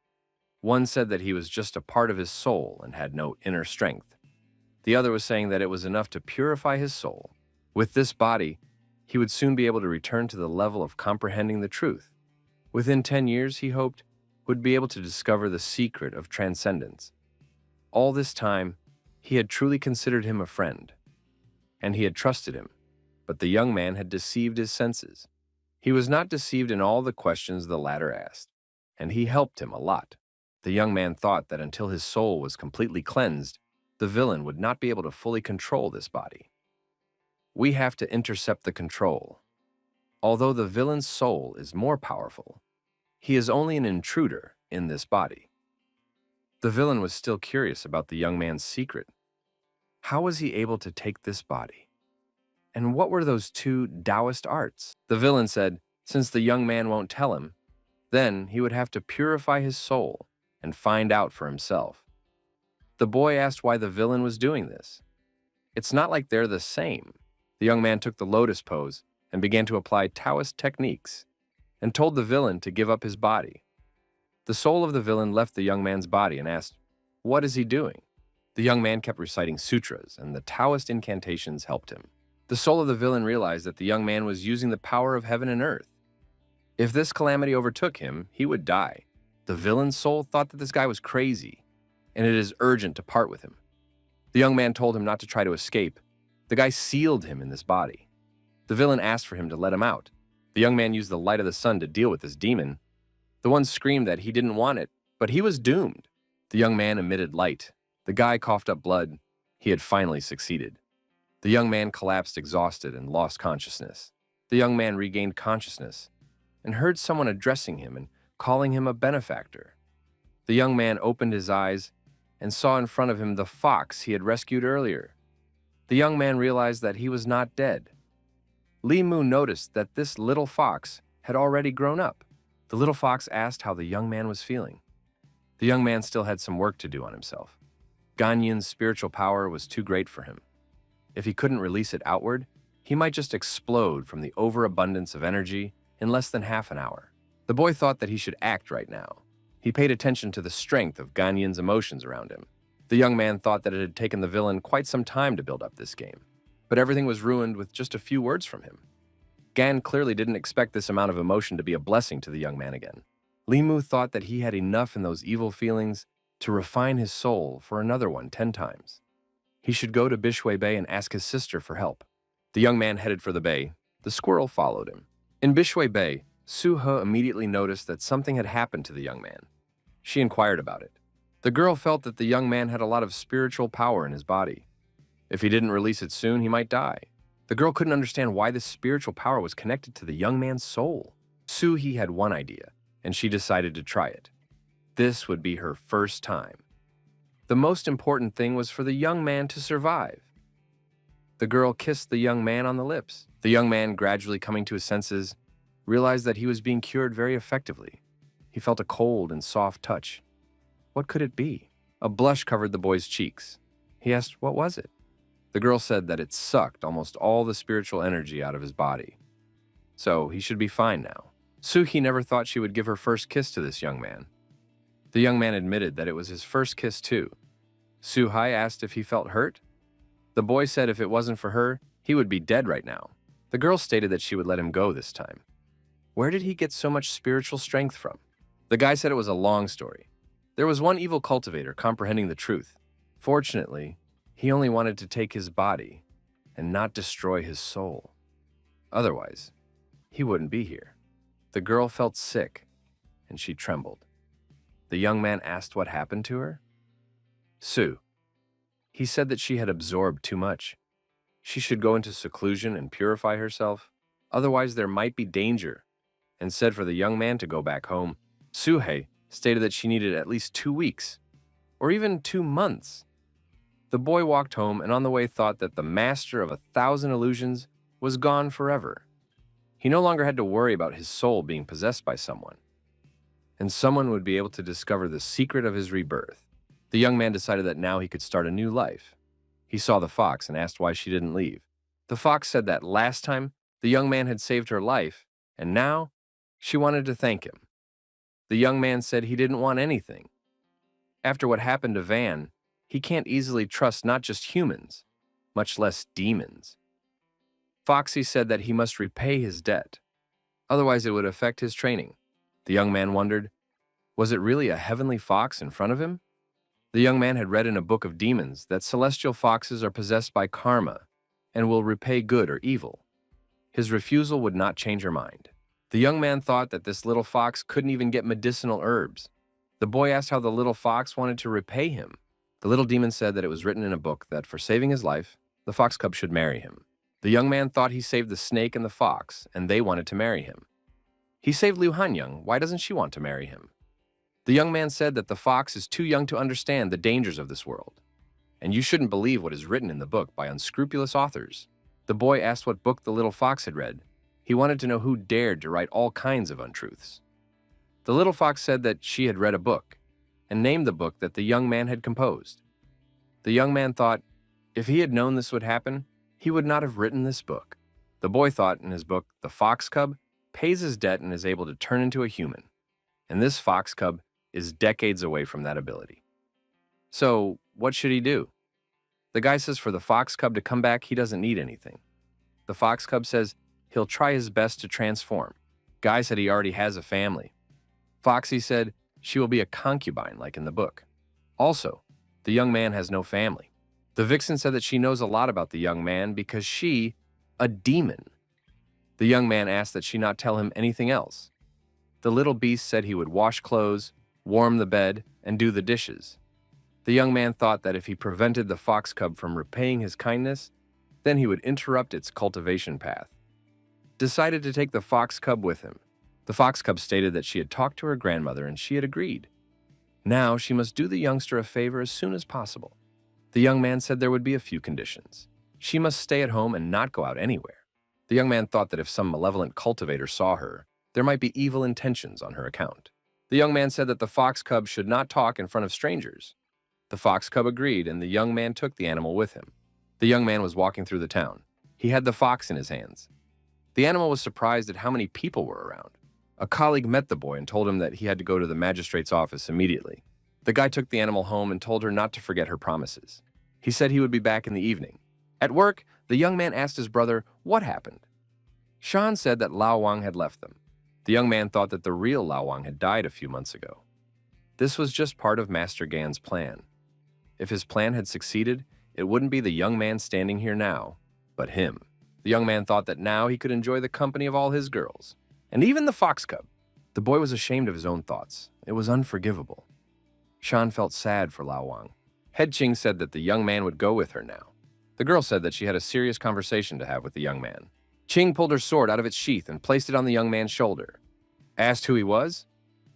One said that he was just a part of his soul and had no inner strength. The other was saying that it was enough to purify his soul. With this body, he would soon be able to return to the level of comprehending the truth. Within 10 years, he hoped, would be able to discover the secret of transcendence. All this time, he had truly considered him a friend, and he had trusted him, but the young man had deceived his senses. He was not deceived in all the questions the latter asked, and he helped him a lot. The young man thought that until his soul was completely cleansed, the villain would not be able to fully control this body. We have to intercept the control. Although the villain's soul is more powerful, he is only an intruder in this body. The villain was still curious about the young man's secret. How was he able to take this body? And what were those two Taoist arts? The villain said, since the young man won't tell him, then he would have to purify his soul and find out for himself. The boy asked why the villain was doing this. It's not like they're the same. The young man took the lotus pose and began to apply Taoist techniques and told the villain to give up his body. The soul of the villain left the young man's body and asked, what is he doing? The young man kept reciting sutras, and the Taoist incantations helped him. The soul of the villain realized that the young man was using the power of heaven and earth. If this calamity overtook him, he would die. The villain's soul thought that this guy was crazy, and it is urgent to part with him. The young man told him not to try to escape. The guy sealed him in this body. The villain asked for him to let him out. The young man used the light of the sun to deal with this demon. The one screamed that he didn't want it, but he was doomed. The young man emitted light. The guy coughed up blood. He had finally succeeded. The young man collapsed exhausted and lost consciousness. The young man regained consciousness and heard someone addressing him and calling him a benefactor. The young man opened his eyes and saw in front of him the fox he had rescued earlier. The young man realized that he was not dead. Li Mu noticed that this little fox had already grown up. The little fox asked how the young man was feeling. The young man still had some work to do on himself. Ganyin's spiritual power was too great for him. If he couldn't release it outward, he might just explode from the overabundance of energy in less than half an hour. The boy thought that he should act right now. He paid attention to the strength of Ganyin's emotions around him. The young man thought that it had taken the villain quite some time to build up this game, but everything was ruined with just a few words from him. Gan clearly didn't expect this amount of emotion to be a blessing to the young man again. Li Mu thought that he had enough in those evil feelings to refine his soul for another one 10 times. He should go to Bishui Bay and ask his sister for help. The young man headed for the bay. The squirrel followed him. In Bishui Bay, Su He immediately noticed that something had happened to the young man. She inquired about it. The girl felt that the young man had a lot of spiritual power in his body. If he didn't release it soon, he might die. The girl couldn't understand why this spiritual power was connected to the young man's soul. Suhee had one idea, and she decided to try it. This would be her first time. The most important thing was for the young man to survive. The girl kissed the young man on the lips. The young man, gradually coming to his senses, realized that he was being cured very effectively. He felt a cold and soft touch. What could it be? A blush covered the boy's cheeks. He asked, what was it? The girl said that it sucked almost all the spiritual energy out of his body. So he should be fine now. Suhee never thought she would give her first kiss to this young man. The young man admitted that it was his first kiss too. Suhee asked if he felt hurt. The boy said if it wasn't for her, he would be dead right now. The girl stated that she would let him go this time. Where did he get so much spiritual strength from? The guy said it was a long story. There was one evil cultivator comprehending the truth. Fortunately, he only wanted to take his body and not destroy his soul. Otherwise, he wouldn't be here. The girl felt sick, and she trembled. The young man asked what happened to her. Sue. He said that she had absorbed too much. She should go into seclusion and purify herself, otherwise there might be danger, and said for the young man to go back home. Suhee stated that she needed at least 2 weeks, or even 2 months. The boy walked home and on the way thought that the master of 1,000 illusions was gone forever. He no longer had to worry about his soul being possessed by someone, and someone would be able to discover the secret of his rebirth. The young man decided that now he could start a new life. He saw the fox and asked why she didn't leave. The fox said that last time the young man had saved her life, and now she wanted to thank him. The young man said he didn't want anything. After what happened to Van, he can't easily trust not just humans, much less demons. Foxy said that he must repay his debt, otherwise it would affect his training. The young man wondered, was it really a heavenly fox in front of him? The young man had read in a book of demons that celestial foxes are possessed by karma and will repay good or evil. His refusal would not change her mind. The young man thought that this little fox couldn't even get medicinal herbs. The boy asked how the little fox wanted to repay him. The little demon said that it was written in a book that for saving his life, the fox cub should marry him. The young man thought he saved the snake and the fox, and they wanted to marry him. He saved Liu Hanyang, why doesn't she want to marry him? The young man said that the fox is too young to understand the dangers of this world, and you shouldn't believe what is written in the book by unscrupulous authors. The boy asked what book the little fox had read. He wanted to know who dared to write all kinds of untruths. The little fox said that she had read a book, and named the book that the young man had composed. The young man thought, if he had known this would happen, he would not have written this book. The boy thought in his book, the fox cub pays his debt and is able to turn into a human, and this fox cub is decades away from that ability. So, what should he do? The guy says for the fox cub to come back, he doesn't need anything. The fox cub says he'll try his best to transform. Guy said he already has a family. Foxy said she will be a concubine like in the book. Also, the young man has no family. The vixen said that she knows a lot about the young man because she, a demon. The young man asked that she not tell him anything else. The little beast said he would wash clothes, warm the bed, and do the dishes. The young man thought that if he prevented the fox cub from repaying his kindness, then he would interrupt its cultivation path. Decided to take the fox cub with him. The fox cub stated that she had talked to her grandmother and she had agreed. Now she must do the youngster a favor as soon as possible. The young man said there would be a few conditions. She must stay at home and not go out anywhere. The young man thought that if some malevolent cultivator saw her, there might be evil intentions on her account. The young man said that the fox cub should not talk in front of strangers. The fox cub agreed, and the young man took the animal with him. The young man was walking through the town. He had the fox in his hands. The animal was surprised at how many people were around. A colleague met the boy and told him that he had to go to the magistrate's office immediately. The guy took the animal home and told her not to forget her promises. He said he would be back in the evening. At work, the young man asked his brother what happened. Sean said that Lao Wang had left them. The young man thought that the real Lao Wang had died a few months ago. This was just part of Master Gan's plan. If his plan had succeeded, it wouldn't be the young man standing here now, but him. The young man thought that now he could enjoy the company of all his girls, and even the fox cub. The boy was ashamed of his own thoughts. It was unforgivable. Shan felt sad for Lao Wang. Head Ching said that the young man would go with her now. The girl said that she had a serious conversation to have with the young man. Ching pulled her sword out of its sheath and placed it on the young man's shoulder. Asked who he was?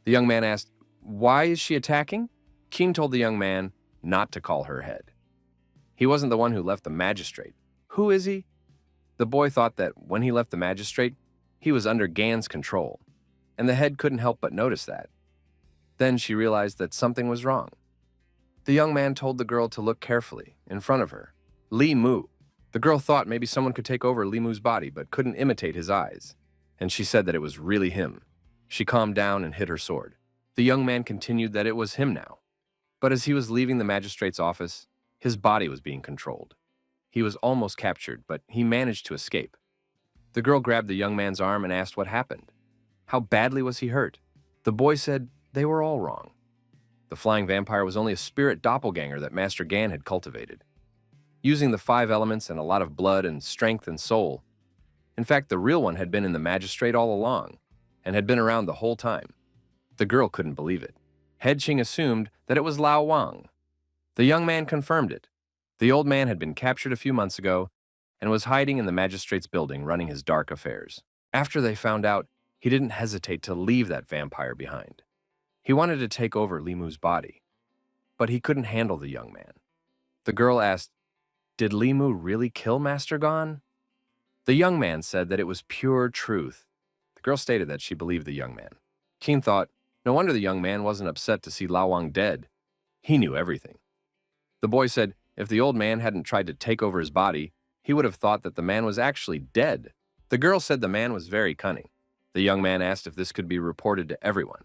The young man asked, "Why is she attacking?" Ching told the young man not to call her head. He wasn't the one who left the magistrate. Who is he? The boy thought that when he left the magistrate, he was under Gan's control, and the head couldn't help but notice that. Then she realized that something was wrong. The young man told the girl to look carefully in front of her. Li Mu. The girl thought maybe someone could take over Li Mu's body but couldn't imitate his eyes, and she said that it was really him. She calmed down and hid her sword. The young man continued that it was him now. But as he was leaving the magistrate's office, his body was being controlled. He was almost captured, but he managed to escape. The girl grabbed the young man's arm and asked what happened. How badly was he hurt? The boy said they were all wrong. The flying vampire was only a spirit doppelganger that Master Gan had cultivated, using the 5 elements and a lot of blood and strength and soul. In fact, the real one had been in the magistrate all along, and had been around the whole time. The girl couldn't believe it. Head Ching assumed that it was Lao Wang. The young man confirmed it. The old man had been captured a few months ago and was hiding in the magistrate's building running his dark affairs. After they found out, he didn't hesitate to leave that vampire behind. He wanted to take over Li Mu's body, but he couldn't handle the young man. The girl asked, "Did Li Mu really kill Master Gan?" The young man said that it was pure truth. The girl stated that she believed the young man. Keen thought, no wonder the young man wasn't upset to see Lao Wang dead. He knew everything. The boy said if the old man hadn't tried to take over his body, he would have thought that the man was actually dead. The girl said the man was very cunning. The young man asked if this could be reported to everyone.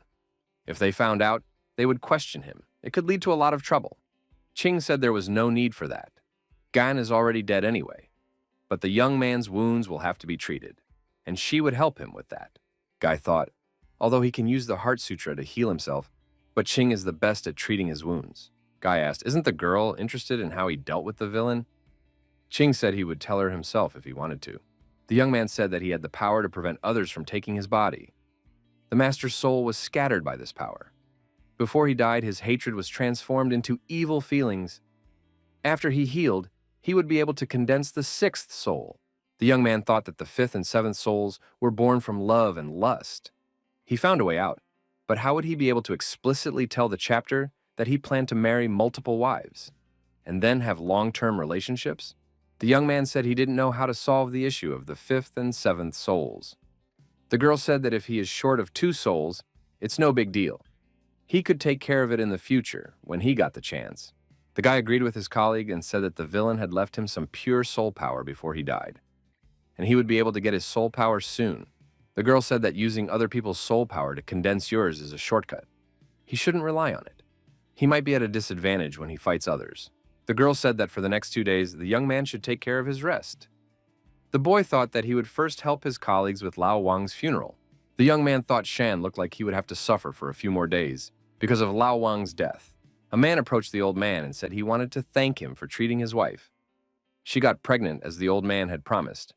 If they found out, they would question him. It could lead to a lot of trouble. Ching said there was no need for that. Gan is already dead anyway. But the young man's wounds will have to be treated, and she would help him with that. Guy thought, although he can use the Heart Sutra to heal himself, but Ching is the best at treating his wounds. Guy asked, isn't the girl interested in how he dealt with the villain? Ching said he would tell her himself if he wanted to. The young man said that he had the power to prevent others from taking his body. The master's soul was scattered by this power. Before he died, his hatred was transformed into evil feelings. After he healed, he would be able to condense the 6th soul. The young man thought that the 5th and 7th souls were born from love and lust. He found a way out, but how would he be able to explicitly tell the chapter that he planned to marry multiple wives and then have long-term relationships? The young man said he didn't know how to solve the issue of the 5th and 7th souls. The girl said that if he is short of 2 souls, it's no big deal. He could take care of it in the future when he got the chance. The guy agreed with his colleague and said that the villain had left him some pure soul power before he died, and he would be able to get his soul power soon. The girl said that using other people's soul power to condense yours is a shortcut. He shouldn't rely on it. He might be at a disadvantage when he fights others. The girl said that for the next 2 days, the young man should take care of his rest. The boy thought that he would first help his colleagues with Lao Wang's funeral. The young man thought Shan looked like he would have to suffer for a few more days because of Lao Wang's death. A man approached the old man and said he wanted to thank him for treating his wife. She got pregnant as the old man had promised.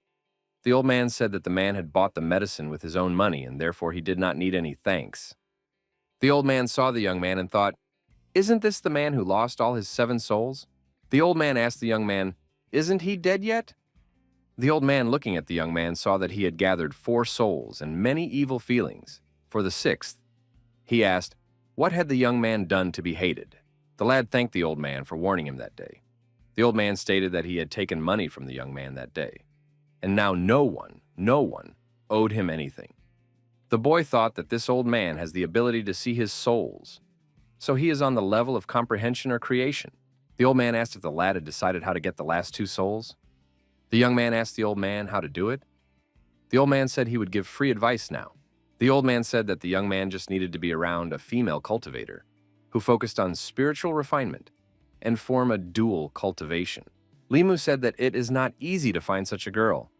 The old man said that the man had bought the medicine with his own money and therefore he did not need any thanks. The old man saw the young man and thought, isn't this the man who lost all his 7 souls? The old man asked the young man, isn't he dead yet? The old man, looking at the young man, saw that he had gathered 4 souls and many evil feelings. For the 6th, he asked, what had the young man done to be hated? The lad thanked the old man for warning him that day. The old man stated that he had taken money from the young man that day, and now no one owed him anything. The boy thought that this old man has the ability to see his souls, so he is on the level of comprehension or creation. The old man asked if the lad had decided how to get the last 2 souls. The young man asked the old man how to do it. The old man said he would give free advice now. The old man said that the young man just needed to be around a female cultivator who focused on spiritual refinement and form a dual cultivation. Li Mu said that it is not easy to find such a girl.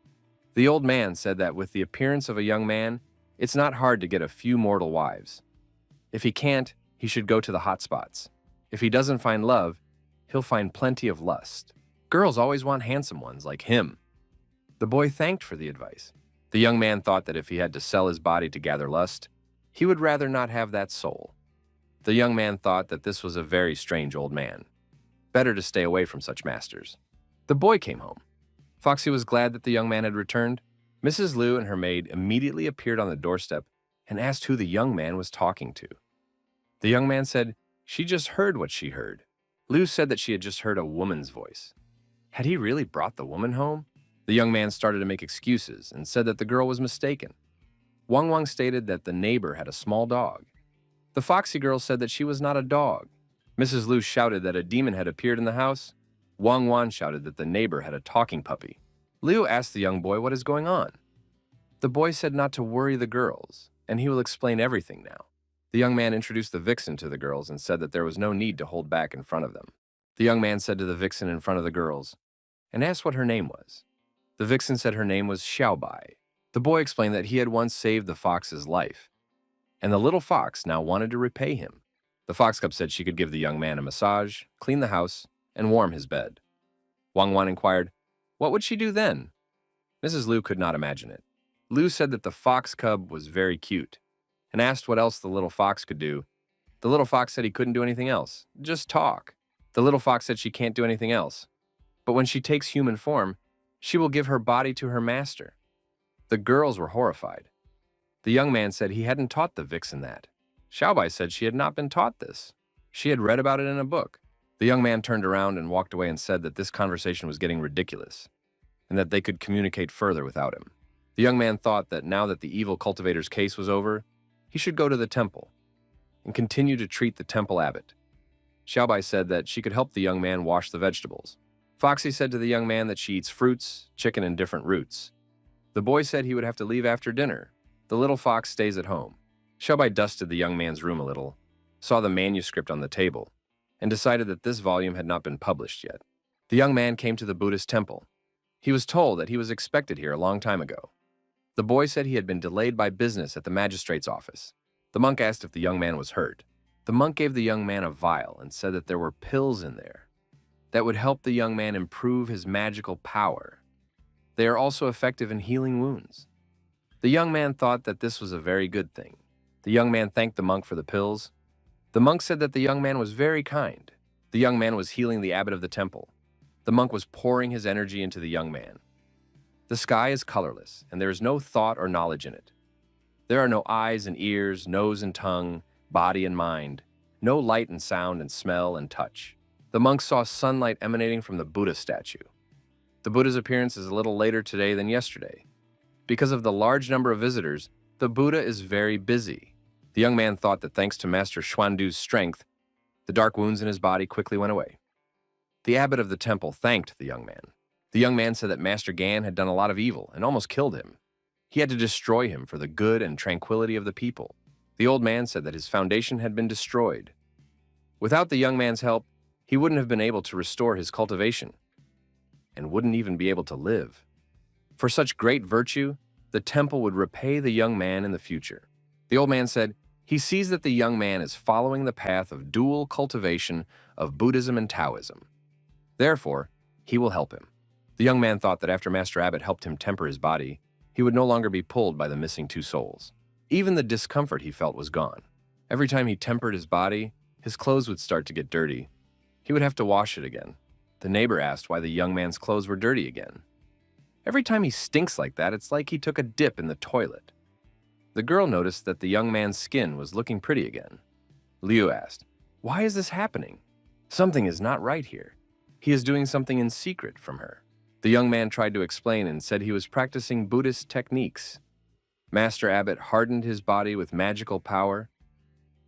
The old man said that with the appearance of a young man, it's not hard to get a few mortal wives. If he can't, he should go to the hot spots. If he doesn't find love, he'll find plenty of lust. Girls always want handsome ones like him. The boy thanked for the advice. The young man thought that if he had to sell his body to gather lust, he would rather not have that soul. The young man thought that this was a very strange old man. Better to stay away from such masters. The boy came home. Foxy was glad that the young man had returned. Mrs. Liu and her maid immediately appeared on the doorstep and asked who the young man was talking to. The young man said she just heard what she heard. Liu said that she had just heard a woman's voice. Had he really brought the woman home? The young man started to make excuses and said that the girl was mistaken. Wang stated that the neighbor had a small dog. The foxy girl said that she was not a dog. Mrs. Liu shouted that a demon had appeared in the house. Wang shouted that the neighbor had a talking puppy. Liu asked the young boy what is going on. The boy said not to worry the girls, and he will explain everything now. The young man introduced the vixen to the girls and said that there was no need to hold back in front of them. The young man said to the vixen in front of the girls and asked what her name was. The vixen said her name was Xiaobai. The boy explained that he had once saved the fox's life, and the little fox now wanted to repay him. The fox cub said she could give the young man a massage, clean the house, and warm his bed. Wang inquired, what would she do then? Mrs. Liu could not imagine it. Liu said that the fox cub was very cute, and asked what else the little fox could do. The little fox said he couldn't do anything else, just talk. The little fox said she can't do anything else, but when she takes human form, she will give her body to her master. The girls were horrified. The young man said he hadn't taught the vixen that. Xiaobai said she had not been taught this. She had read about it in a book. The young man turned around and walked away and said that this conversation was getting ridiculous, and that they could communicate further without him. The young man thought that now that the evil cultivator's case was over, he should go to the temple and continue to treat the temple abbot. Xiaobai said that she could help the young man wash the vegetables. Foxy said to the young man that she eats fruits, chicken, and different roots. The boy said he would have to leave after dinner. The little fox stays at home. Xiaobai dusted the young man's room a little, saw the manuscript on the table, and decided that this volume had not been published yet. The young man came to the Buddhist temple. He was told that he was expected here a long time ago. The boy said he had been delayed by business at the magistrate's office. The monk asked if the young man was hurt. The monk gave the young man a vial and said that there were pills in there that would help the young man improve his magical power. They are also effective in healing wounds. The young man thought that this was a very good thing. The young man thanked the monk for the pills. The monk said that the young man was very kind. The young man was healing the abbot of the temple. The monk was pouring his energy into the young man. The sky is colorless, and there is no thought or knowledge in it. There are no eyes and ears, nose and tongue, body and mind, no light and sound and smell and touch. The monk saw sunlight emanating from the Buddha statue. The Buddha's appearance is a little later today than yesterday. Because of the large number of visitors, the Buddha is very busy. The young man thought that thanks to Master Xuandu's strength, the dark wounds in his body quickly went away. The abbot of the temple thanked the young man. The young man said that Master Gan had done a lot of evil and almost killed him. He had to destroy him for the good and tranquility of the people. The old man said that his foundation had been destroyed. Without the young man's help, he wouldn't have been able to restore his cultivation and wouldn't even be able to live. For such great virtue, the temple would repay the young man in the future. The old man said he sees that the young man is following the path of dual cultivation of Buddhism and Taoism. Therefore, he will help him. The young man thought that after Master Abbot helped him temper his body, he would no longer be pulled by the missing two souls. Even the discomfort he felt was gone. Every time he tempered his body, his clothes would start to get dirty. He would have to wash it again. The neighbor asked why the young man's clothes were dirty again. Every time he stinks like that, it's like he took a dip in the toilet. The girl noticed that the young man's skin was looking pretty again. Liu asked, why is this happening? Something is not right here. He is doing something in secret from her. The young man tried to explain and said he was practicing Buddhist techniques. Master Abbot hardened his body with magical power.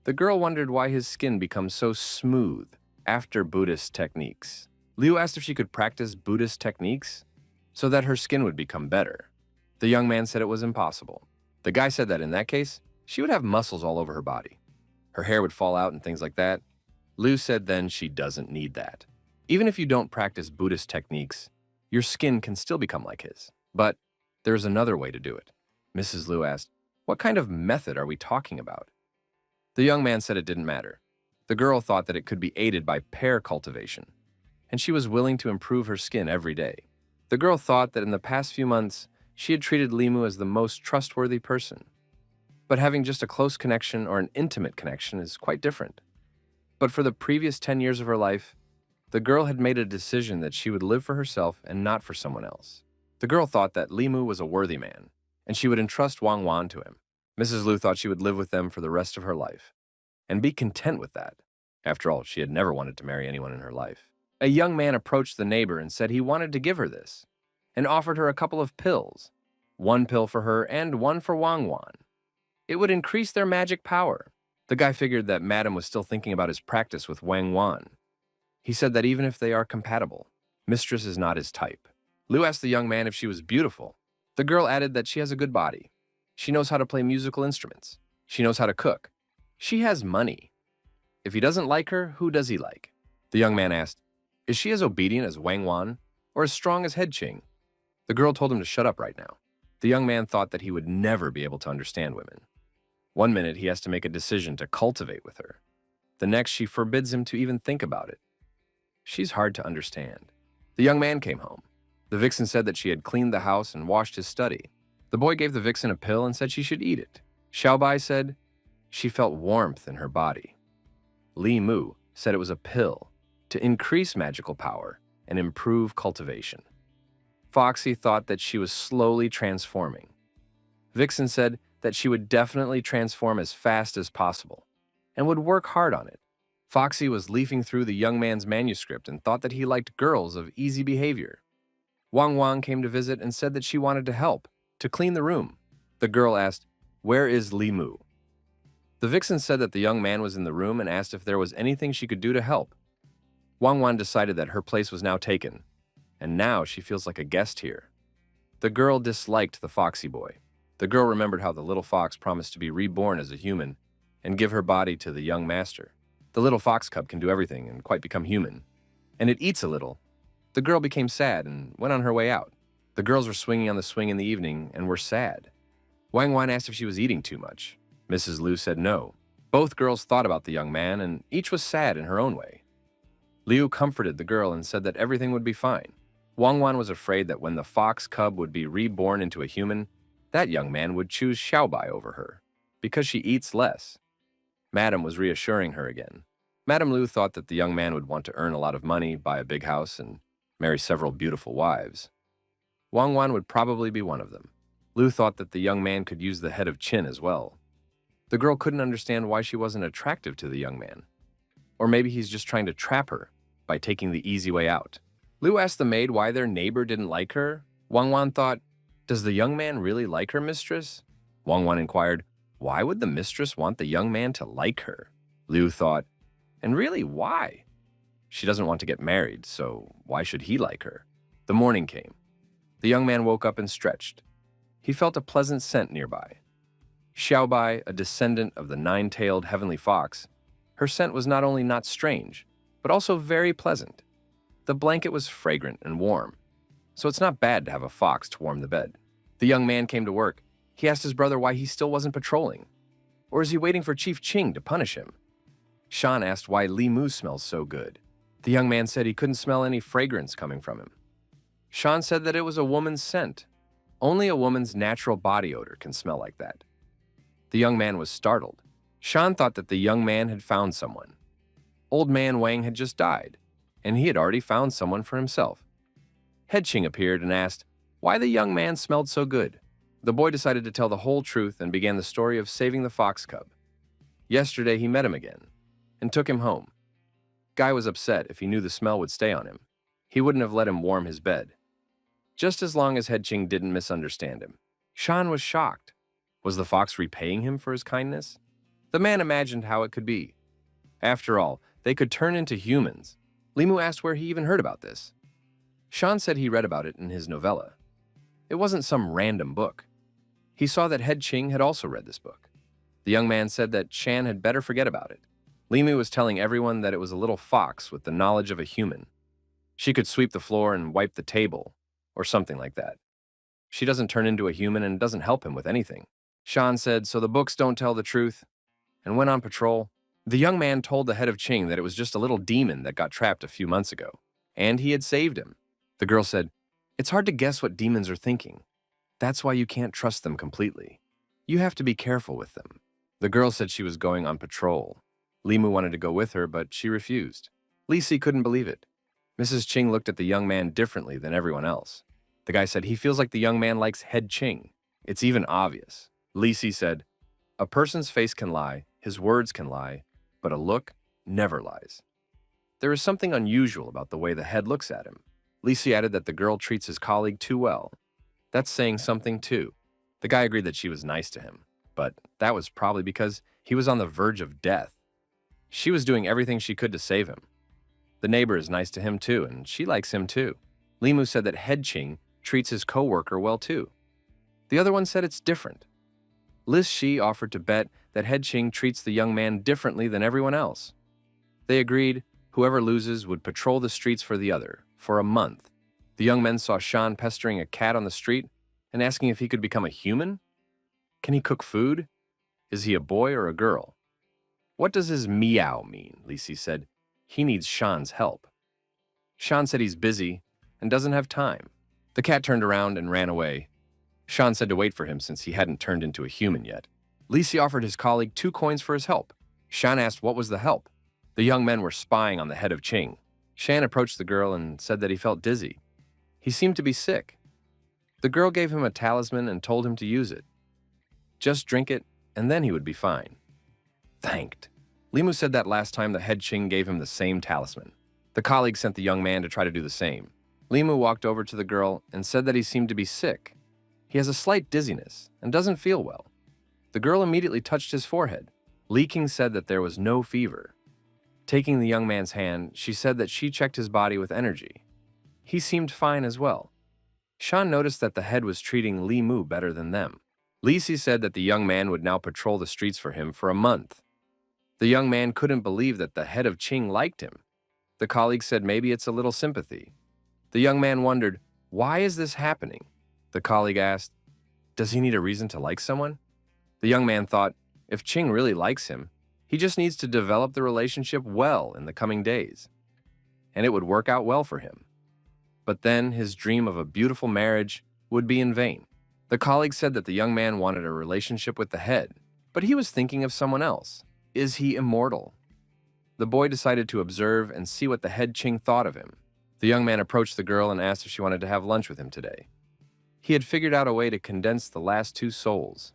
The girl wondered why his skin becomes so smooth after Buddhist techniques. Liu asked if she could practice Buddhist techniques so that her skin would become better. The young man said it was impossible. The guy said that in that case, she would have muscles all over her body. Her hair would fall out and things like that. Liu said then she doesn't need that. Even if you don't practice Buddhist techniques, your skin can still become like his. But there's another way to do it. Mrs. Liu asked, what kind of method are we talking about? The young man said it didn't matter. The girl thought that it could be aided by pear cultivation, and she was willing to improve her skin every day. The girl thought that in the past few months, she had treated Limu as the most trustworthy person. But having just a close connection or an intimate connection is quite different. But for the previous 10 years of her life, the girl had made a decision that she would live for herself and not for someone else. The girl thought that Limu was a worthy man, and she would entrust Wang Wan to him. Mrs. Liu thought she would live with them for the rest of her life, and be content with that. After all, she had never wanted to marry anyone in her life. A young man approached the neighbor and said he wanted to give her this, and offered her a couple of pills, one pill for her and one for Wang Wan. It would increase their magic power. The guy figured that Madam was still thinking about his practice with Wang Wan. He said that even if they are compatible, Mistress is not his type. Liu asked the young man if she was beautiful. The girl added that she has a good body. She knows how to play musical instruments. She knows how to cook. She has money. If he doesn't like her, who does he like? The young man asked, is she as obedient as Wang Wan or as strong as Head Qing? The girl told him to shut up right now. The young man thought that he would never be able to understand women. One minute he has to make a decision to cultivate with her. The next she forbids him to even think about it. She's hard to understand. The young man came home. The vixen said that she had cleaned the house and washed his study. The boy gave the vixen a pill and said she should eat it. Xiaobai said she felt warmth in her body. Li Mu said it was a pill to increase magical power and improve cultivation. Foxy thought that she was slowly transforming. Vixen said that she would definitely transform as fast as possible and would work hard on it. Foxy was leafing through the young man's manuscript and thought that he liked girls of easy behavior. Wang Wang came to visit and said that she wanted to help, to clean the room. The girl asked, where is Li Mu? The vixen said that the young man was in the room and asked if there was anything she could do to help. Wang Wan decided that her place was now taken, and now she feels like a guest here. The girl disliked the foxy boy. The girl remembered how the little fox promised to be reborn as a human and give her body to the young master. The little fox cub can do everything and quite become human. And it eats a little. The girl became sad and went on her way out. The girls were swinging on the swing in the evening and were sad. Wang Wan asked if she was eating too much. Mrs. Liu said no. Both girls thought about the young man and each was sad in her own way. Liu comforted the girl and said that everything would be fine. Wang Wan was afraid that when the fox cub would be reborn into a human, that young man would choose Xiaobai over her, because she eats less. Madam was reassuring her again. Madam Liu thought that the young man would want to earn a lot of money, buy a big house, and marry several beautiful wives. Wang Wan would probably be one of them. Liu thought that the young man could use the head of Qin as well. The girl couldn't understand why she wasn't attractive to the young man. Or maybe he's just trying to trap her by taking the easy way out. Liu asked the maid why their neighbor didn't like her. Wang Wan thought, does the young man really like her mistress? Wang Wan inquired, why would the mistress want the young man to like her? Liu thought, and really, why? She doesn't want to get married, so why should he like her? The morning came. The young man woke up and stretched. He felt a pleasant scent nearby. Xiaobai, a descendant of the nine-tailed heavenly fox, her scent was not only not strange, but also very pleasant. The blanket was fragrant and warm, so it's not bad to have a fox to warm the bed. The young man came to work. He asked his brother why he still wasn't patrolling. Or is he waiting for Chief Qing to punish him? Shan asked why Li Mu smells so good. The young man said he couldn't smell any fragrance coming from him. Shan said that it was a woman's scent. Only a woman's natural body odor can smell like that. The young man was startled. Shan thought that the young man had found someone. Old man Wang had just died, and he had already found someone for himself. Head Qing appeared and asked why the young man smelled so good. The boy decided to tell the whole truth and began the story of saving the fox cub. Yesterday he met him again and took him home. Guy was upset if he knew the smell would stay on him. He wouldn't have let him warm his bed. Just as long as Head Qing didn't misunderstand him. Shan was shocked. Was the fox repaying him for his kindness? The man imagined how it could be. After all, they could turn into humans. Limu asked where he even heard about this. Shan said he read about it in his novella. It wasn't some random book. He saw that Head Qing had also read this book. The young man said that Shan had better forget about it. Limu was telling everyone that it was a little fox with the knowledge of a human. She could sweep the floor and wipe the table, or something like that. She doesn't turn into a human and doesn't help him with anything. Shan said, so the books don't tell the truth, and went on patrol. The young man told the head of Qing that it was just a little demon that got trapped a few months ago, and he had saved him. The girl said, it's hard to guess what demons are thinking. That's why you can't trust them completely. You have to be careful with them. The girl said she was going on patrol. Limu wanted to go with her, but she refused. Lisi couldn't believe it. Mrs. Ching looked at the young man differently than everyone else. The guy said he feels like the young man likes head Ching. It's even obvious. Lisi said, a person's face can lie, his words can lie, but a look never lies. There is something unusual about the way the head looks at him. Lisi added that the girl treats his colleague too well. That's saying something too. The guy agreed that she was nice to him, but that was probably because he was on the verge of death. She was doing everything she could to save him. The neighbor is nice to him too, and she likes him too. Limu said that Head Ching treats his co-worker well too. The other one said it's different. Liz Shi offered to bet that Head Ching treats the young man differently than everyone else. They agreed whoever loses would patrol the streets for the other, for a month. The young men saw Shan pestering a cat on the street and asking if he could become a human. Can he cook food? Is he a boy or a girl? What does his meow mean? Lisi said. He needs Shan's help. Shan said he's busy and doesn't have time. The cat turned around and ran away. Shan said to wait for him since he hadn't turned into a human yet. Lisi offered his colleague 2 coins for his help. Shan asked what was the help. The young men were spying on the head of Ching. Shan approached the girl and said that he felt dizzy. He seemed to be sick. The girl gave him a talisman and told him to use it. Just drink it, and then he would be fine. Thanked. Limu said that last time the head Ching gave him the same talisman. The colleague sent the young man to try to do the same. Limu walked over to the girl and said that he seemed to be sick. He has a slight dizziness and doesn't feel well. The girl immediately touched his forehead. Li King said that there was no fever. Taking the young man's hand, she said that she checked his body with energy. He seemed fine as well. Shan noticed that the head was treating Li Mu better than them. Lisi said that the young man would now patrol the streets for him for a month. The young man couldn't believe that the head of Ching liked him. The colleague said maybe it's a little sympathy. The young man wondered, why is this happening? The colleague asked, does he need a reason to like someone? The young man thought, if Ching really likes him, he just needs to develop the relationship well in the coming days. And it would work out well for him. But then his dream of a beautiful marriage would be in vain. The colleague said that the young man wanted a relationship with the head, but he was thinking of someone else. Is he immortal? The boy decided to observe and see what the head Ching thought of him. The young man approached the girl and asked if she wanted to have lunch with him today. He had figured out a way to condense the last 2 souls,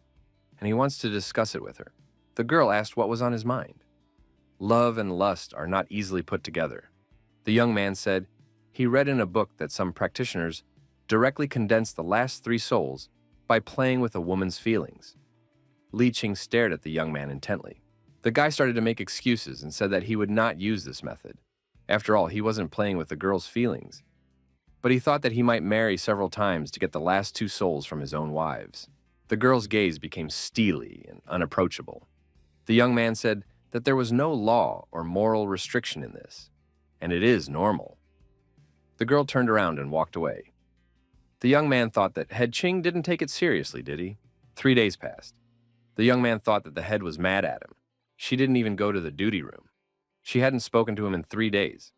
and he wants to discuss it with her. The girl asked what was on his mind. Love and lust are not easily put together. The young man said he read in a book that some practitioners directly condense the last 3 souls by playing with a woman's feelings. Li Ching stared at the young man intently. The guy started to make excuses and said that he would not use this method. After all, he wasn't playing with the girl's feelings. But he thought that he might marry several times to get the last 2 souls from his own wives. The girl's gaze became steely and unapproachable. The young man said that there was no law or moral restriction in this, and it is normal. The girl turned around and walked away. The young man thought that Head Ching didn't take it seriously, did he? 3 days passed. The young man thought that the head was mad at him. She didn't even go to the duty room. She hadn't spoken to him in 3 days.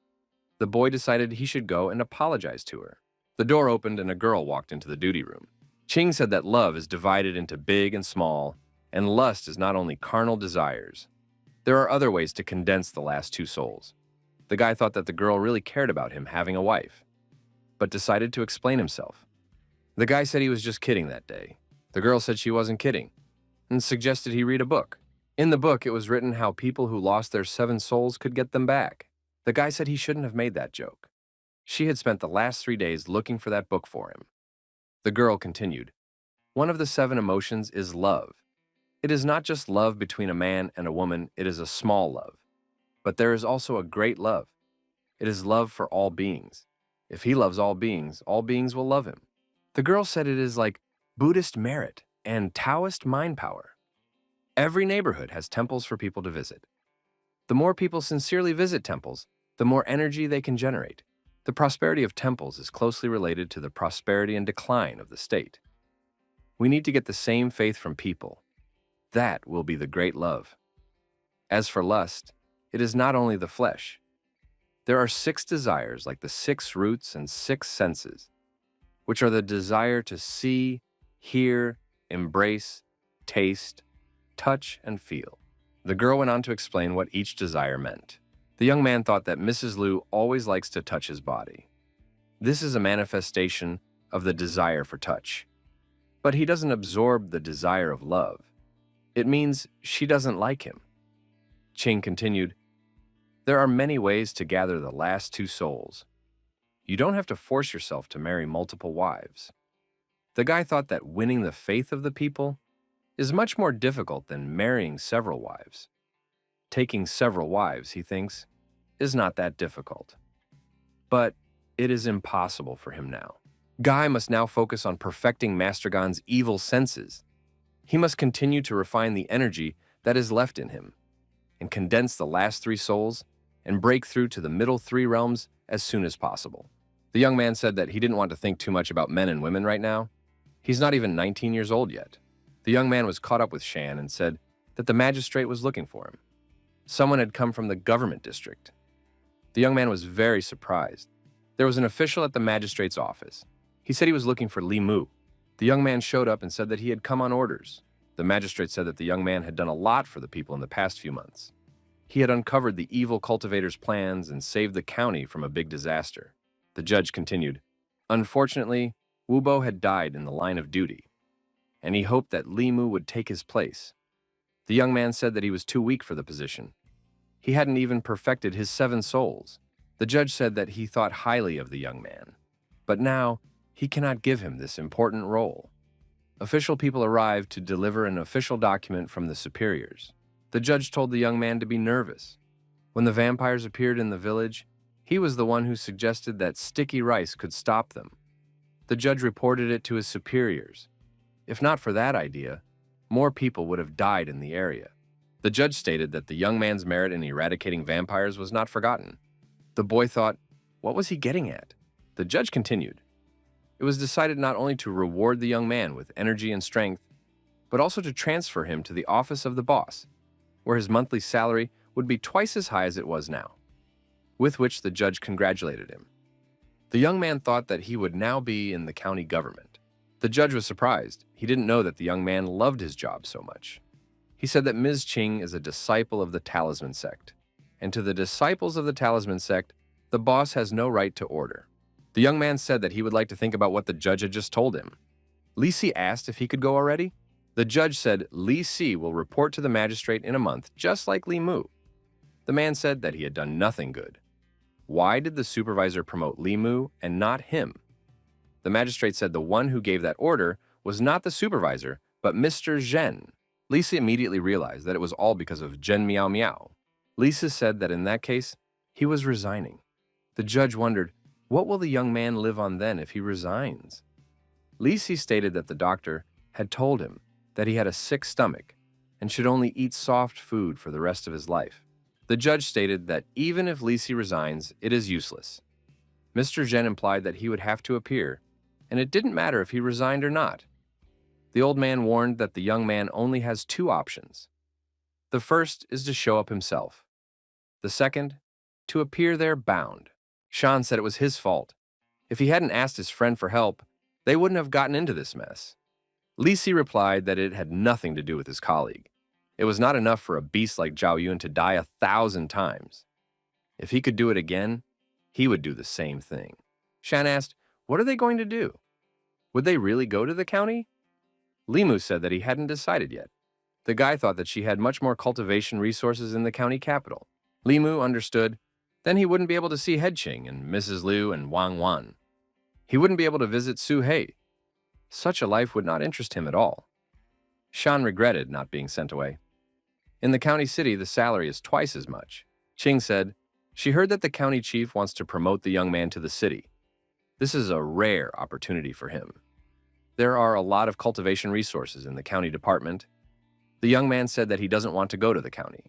The boy decided he should go and apologize to her. The door opened and a girl walked into the duty room. Ching said that love is divided into big and small, and lust is not only carnal desires. There are other ways to condense the last 2 souls. The guy thought that the girl really cared about him having a wife, but decided to explain himself. The guy said he was just kidding that day. The girl said she wasn't kidding, and suggested he read a book. In the book, it was written how people who lost their 7 souls could get them back. The guy said he shouldn't have made that joke. She had spent the last 3 days looking for that book for him. The girl continued, one of the 7 emotions is love. It is not just love between a man and a woman, it is a small love. But there is also a great love. It is love for all beings. If he loves all beings will love him. The girl said it is like Buddhist merit and Taoist mind power. Every neighborhood has temples for people to visit. The more people sincerely visit temples, the more energy they can generate. The prosperity of temples is closely related to the prosperity and decline of the state. We need to get the same faith from people. That will be the great love. As for lust, it is not only the flesh. There are 6 desires like the 6 roots and 6 senses, which are the desire to see, hear, embrace, taste, touch, and feel. The girl went on to explain what each desire meant. The young man thought that Mrs. Liu always likes to touch his body. This is a manifestation of the desire for touch. But he doesn't absorb the desire of love. It means she doesn't like him. Qing continued, "There are many ways to gather the last two souls. You don't have to force yourself to marry multiple wives." The guy thought that winning the faith of the people is much more difficult than marrying several wives. Taking several wives, he thinks, is not that difficult. But it is impossible for him now. Guy must now focus on perfecting Master Gon's evil senses. He must continue to refine the energy that is left in him, and condense the last three souls and break through to the middle three realms as soon as possible. The young man said that he didn't want to think too much about men and women right now. He's not even 19 years old yet. The young man was caught up with Shan and said that the magistrate was looking for him. Someone had come from the government district. The young man was very surprised. There was an official at the magistrate's office. He said he was looking for Li Mu. The young man showed up and said that he had come on orders. The magistrate said that the young man had done a lot for the people in the past few months. He had uncovered the evil cultivator's plans and saved the county from a big disaster. The judge continued, "Unfortunately, Wu Bo had died in the line of duty, and he hoped that Li Mu would take his place." The young man said that he was too weak for the position. He hadn't even perfected his 7 souls. The judge said that he thought highly of the young man, but now he cannot give him this important role. Official people arrived to deliver an official document from the superiors. The judge told the young man to be nervous. When the vampires appeared in the village, he was the one who suggested that sticky rice could stop them. The judge reported it to his superiors. If not for that idea, more people would have died in the area. The judge stated that the young man's merit in eradicating vampires was not forgotten. The boy thought, what was he getting at? The judge continued. It was decided not only to reward the young man with energy and strength, but also to transfer him to the office of the boss, where his monthly salary would be twice as high as it was now, with which the judge congratulated him. The young man thought that he would now be in the county government. The judge was surprised. He didn't know that the young man loved his job so much. He said that Ms. Qing is a disciple of the Talisman sect, and to the disciples of the Talisman sect, the boss has no right to order. The young man said that he would like to think about what the judge had just told him. Li Si asked if he could go already. The judge said Li Si will report to the magistrate in a month, just like Li Mu. The man said that he had done nothing good. Why did the supervisor promote Li Mu and not him? The magistrate said the one who gave that order was not the supervisor, but Mr. Zhen. Lisa immediately realized that it was all because of Zhen Miao Miao. Lisa said that in that case, he was resigning. The judge wondered, what will the young man live on then if he resigns? Lisi stated that the doctor had told him that he had a sick stomach and should only eat soft food for the rest of his life. The judge stated that even if Lisi resigns, it is useless. Mr. Zhen implied that he would have to appear, and it didn't matter if he resigned or not. The old man warned that the young man only has 2 options. The first is to show up himself. The second, to appear there bound. Shan said it was his fault. If he hadn't asked his friend for help, they wouldn't have gotten into this mess. Lisi replied that it had nothing to do with his colleague. It was not enough for a beast like Zhao Yun to die 1,000 times. If he could do it again, he would do the same thing. Shan asked, what are they going to do? Would they really go to the county? Limu said that he hadn't decided yet. The guy thought that she had much more cultivation resources in the county capital. Limu understood. Then he wouldn't be able to see Headqing and Mrs. Liu and Wang Wan. He wouldn't be able to visit Su Hei. Such a life would not interest him at all. Shan regretted not being sent away. In the county city, the salary is twice as much. Qing said, she heard that the county chief wants to promote the young man to the city. This is a rare opportunity for him. There are a lot of cultivation resources in the county department. The young man said that he doesn't want to go to the county.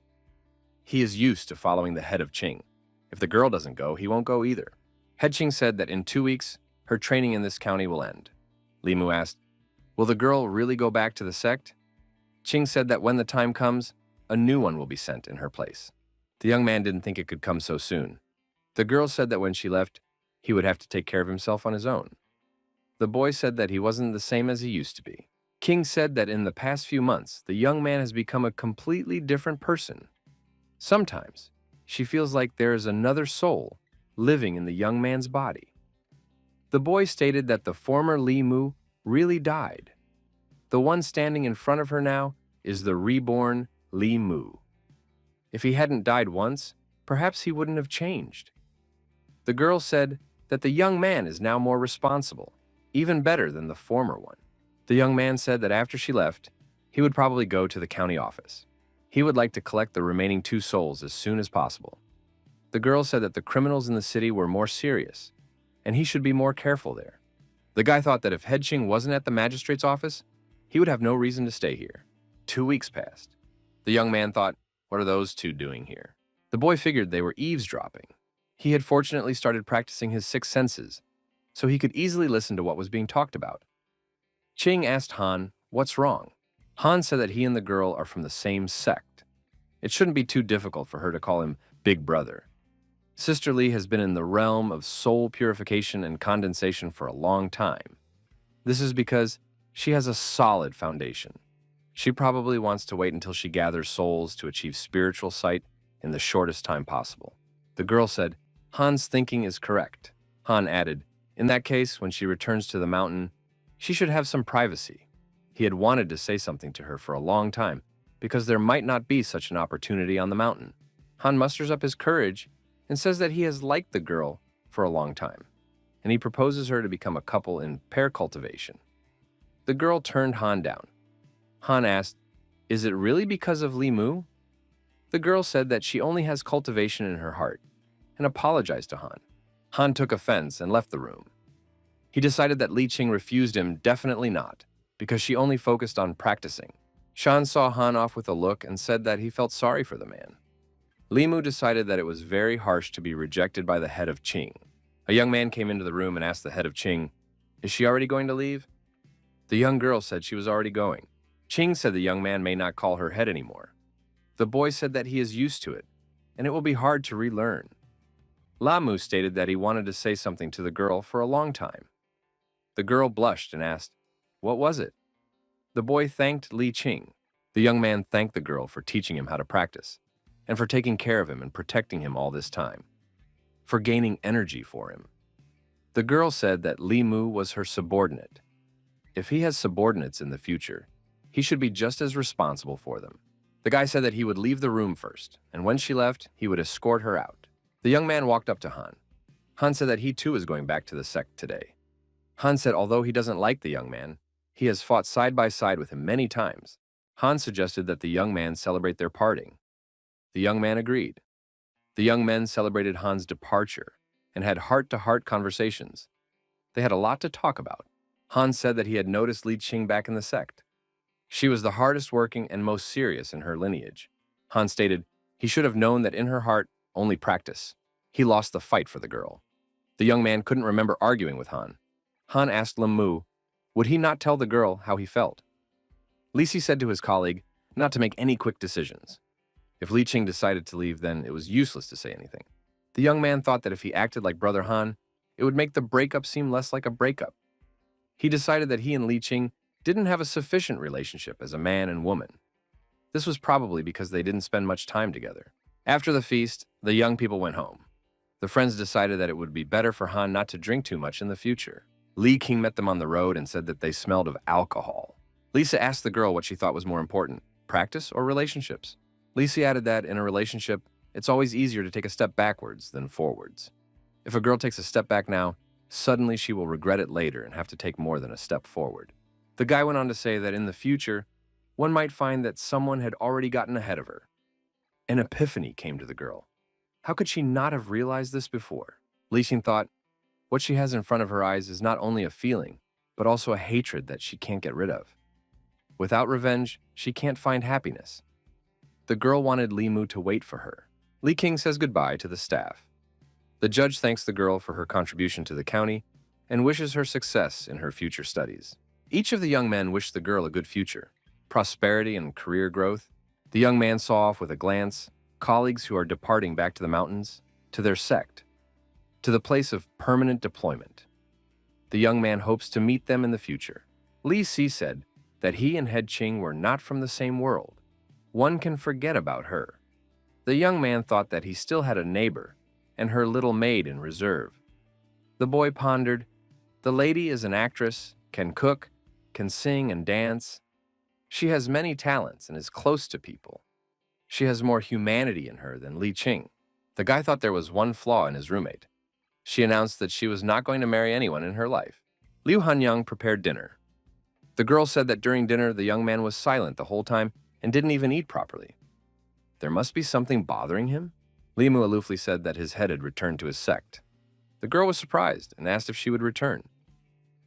He is used to following the head of Qing. If the girl doesn't go, he won't go either. Head Qing said that in 2 weeks, her training in this county will end. Limu asked, will the girl really go back to the sect? Qing said that when the time comes, a new one will be sent in her place. The young man didn't think it could come so soon. The girl said that when she left, he would have to take care of himself on his own. The boy said that he wasn't the same as he used to be. King said that in the past few months, the young man has become a completely different person. Sometimes, she feels like there is another soul living in the young man's body. The boy stated that the former Li Mu really died. The one standing in front of her now is the reborn Li Mu. If he hadn't died once, perhaps he wouldn't have changed. The girl said that the young man is now more responsible, even better than the former one. The young man said that after she left, he would probably go to the county office. He would like to collect the remaining 2 souls as soon as possible. The girl said that the criminals in the city were more serious, and he should be more careful there. The guy thought that if Head Ching wasn't at the magistrate's office, he would have no reason to stay here. 2 weeks passed. The young man thought, what are those two doing here? The boy figured they were eavesdropping. He had fortunately started practicing his 6 senses, so he could easily listen to what was being talked about. Ching asked Han, what's wrong? Han said that he and the girl are from the same sect. It shouldn't be too difficult for her to call him Big Brother. Sister Lee has been in the realm of soul purification and condensation for a long time. This is because she has a solid foundation. She probably wants to wait until she gathers souls to achieve spiritual sight in the shortest time possible. The girl said, Han's thinking is correct. Han added, in that case, when she returns to the mountain, she should have some privacy. He had wanted to say something to her for a long time, because there might not be such an opportunity on the mountain. Han musters up his courage and says that he has liked the girl for a long time, and he proposes her to become a couple in pair cultivation. The girl turned Han down. Han asked, is it really because of Li Mu? The girl said that she only has cultivation in her heart, and apologized to Han. Han took offense and left the room. He decided that Li Qing refused him definitely not, because she only focused on practicing. Shan saw Han off with a look and said that he felt sorry for the man. Li Mu decided that it was very harsh to be rejected by the head of Qing. A young man came into the room and asked the head of Qing, is she already going to leave? The young girl said she was already going. Qing said the young man may not call her head anymore. The boy said that he is used to it, and it will be hard to relearn. Lamu stated that he wanted to say something to the girl for a long time. The girl blushed and asked, what was it? The boy thanked Li Qing. The young man thanked the girl for teaching him how to practice, and for taking care of him and protecting him all this time, for gaining energy for him. The girl said that Li Mu was her subordinate. If he has subordinates in the future, he should be just as responsible for them. The guy said that he would leave the room first, and when she left, he would escort her out. The young man walked up to Han. Han said that he too is going back to the sect today. Han said although he doesn't like the young man, he has fought side by side with him many times. Han suggested that the young man celebrate their parting. The young man agreed. The young men celebrated Han's departure and had heart-to-heart conversations. They had a lot to talk about. Han said that he had noticed Li Qing back in the sect. She was the hardest working and most serious in her lineage. Han stated he should have known that in her heart, only practice. He lost the fight for the girl. The young man couldn't remember arguing with Han. Han asked Lim Mu, would he not tell the girl how he felt? Li Si said to his colleague not to make any quick decisions. If Li Qing decided to leave, then it was useless to say anything. The young man thought that if he acted like Brother Han, it would make the breakup seem less like a breakup. He decided that he and Li Qing didn't have a sufficient relationship as a man and woman. This was probably because they didn't spend much time together. After the feast, the young people went home. The friends decided that it would be better for Han not to drink too much in the future. Li Qing met them on the road and said that they smelled of alcohol. Lisa asked the girl what she thought was more important, practice or relationships. Lisa added that in a relationship, it's always easier to take a step backwards than forwards. If a girl takes a step back now, suddenly she will regret it later and have to take more than a step forward. The guy went on to say that in the future, one might find that someone had already gotten ahead of her. An epiphany came to the girl. How could she not have realized this before? Li Qing thought, what she has in front of her eyes is not only a feeling, but also a hatred that she can't get rid of. Without revenge, she can't find happiness. The girl wanted Li Mu to wait for her. Li Qing says goodbye to the staff. The judge thanks the girl for her contribution to the county and wishes her success in her future studies. Each of the young men wished the girl a good future, prosperity and career growth. The young man saw off with a glance colleagues who are departing back to the mountains, to their sect, to the place of permanent deployment. The young man hopes to meet them in the future. Li Si said, that he and Head Ching were not from the same world. One can forget about her. The young man thought that he still had a neighbor and her little maid in reserve. The boy pondered, the lady is an actress, can cook, can sing and dance. She has many talents and is close to people. She has more humanity in her than Li Qing. The guy thought there was one flaw in his roommate. She announced that she was not going to marry anyone in her life. Liu Hanyang prepared dinner. The girl said that during dinner the young man was silent the whole time and didn't even eat properly. There must be something bothering him? Li Mu aloofly said that his head had returned to his sect. The girl was surprised and asked if she would return.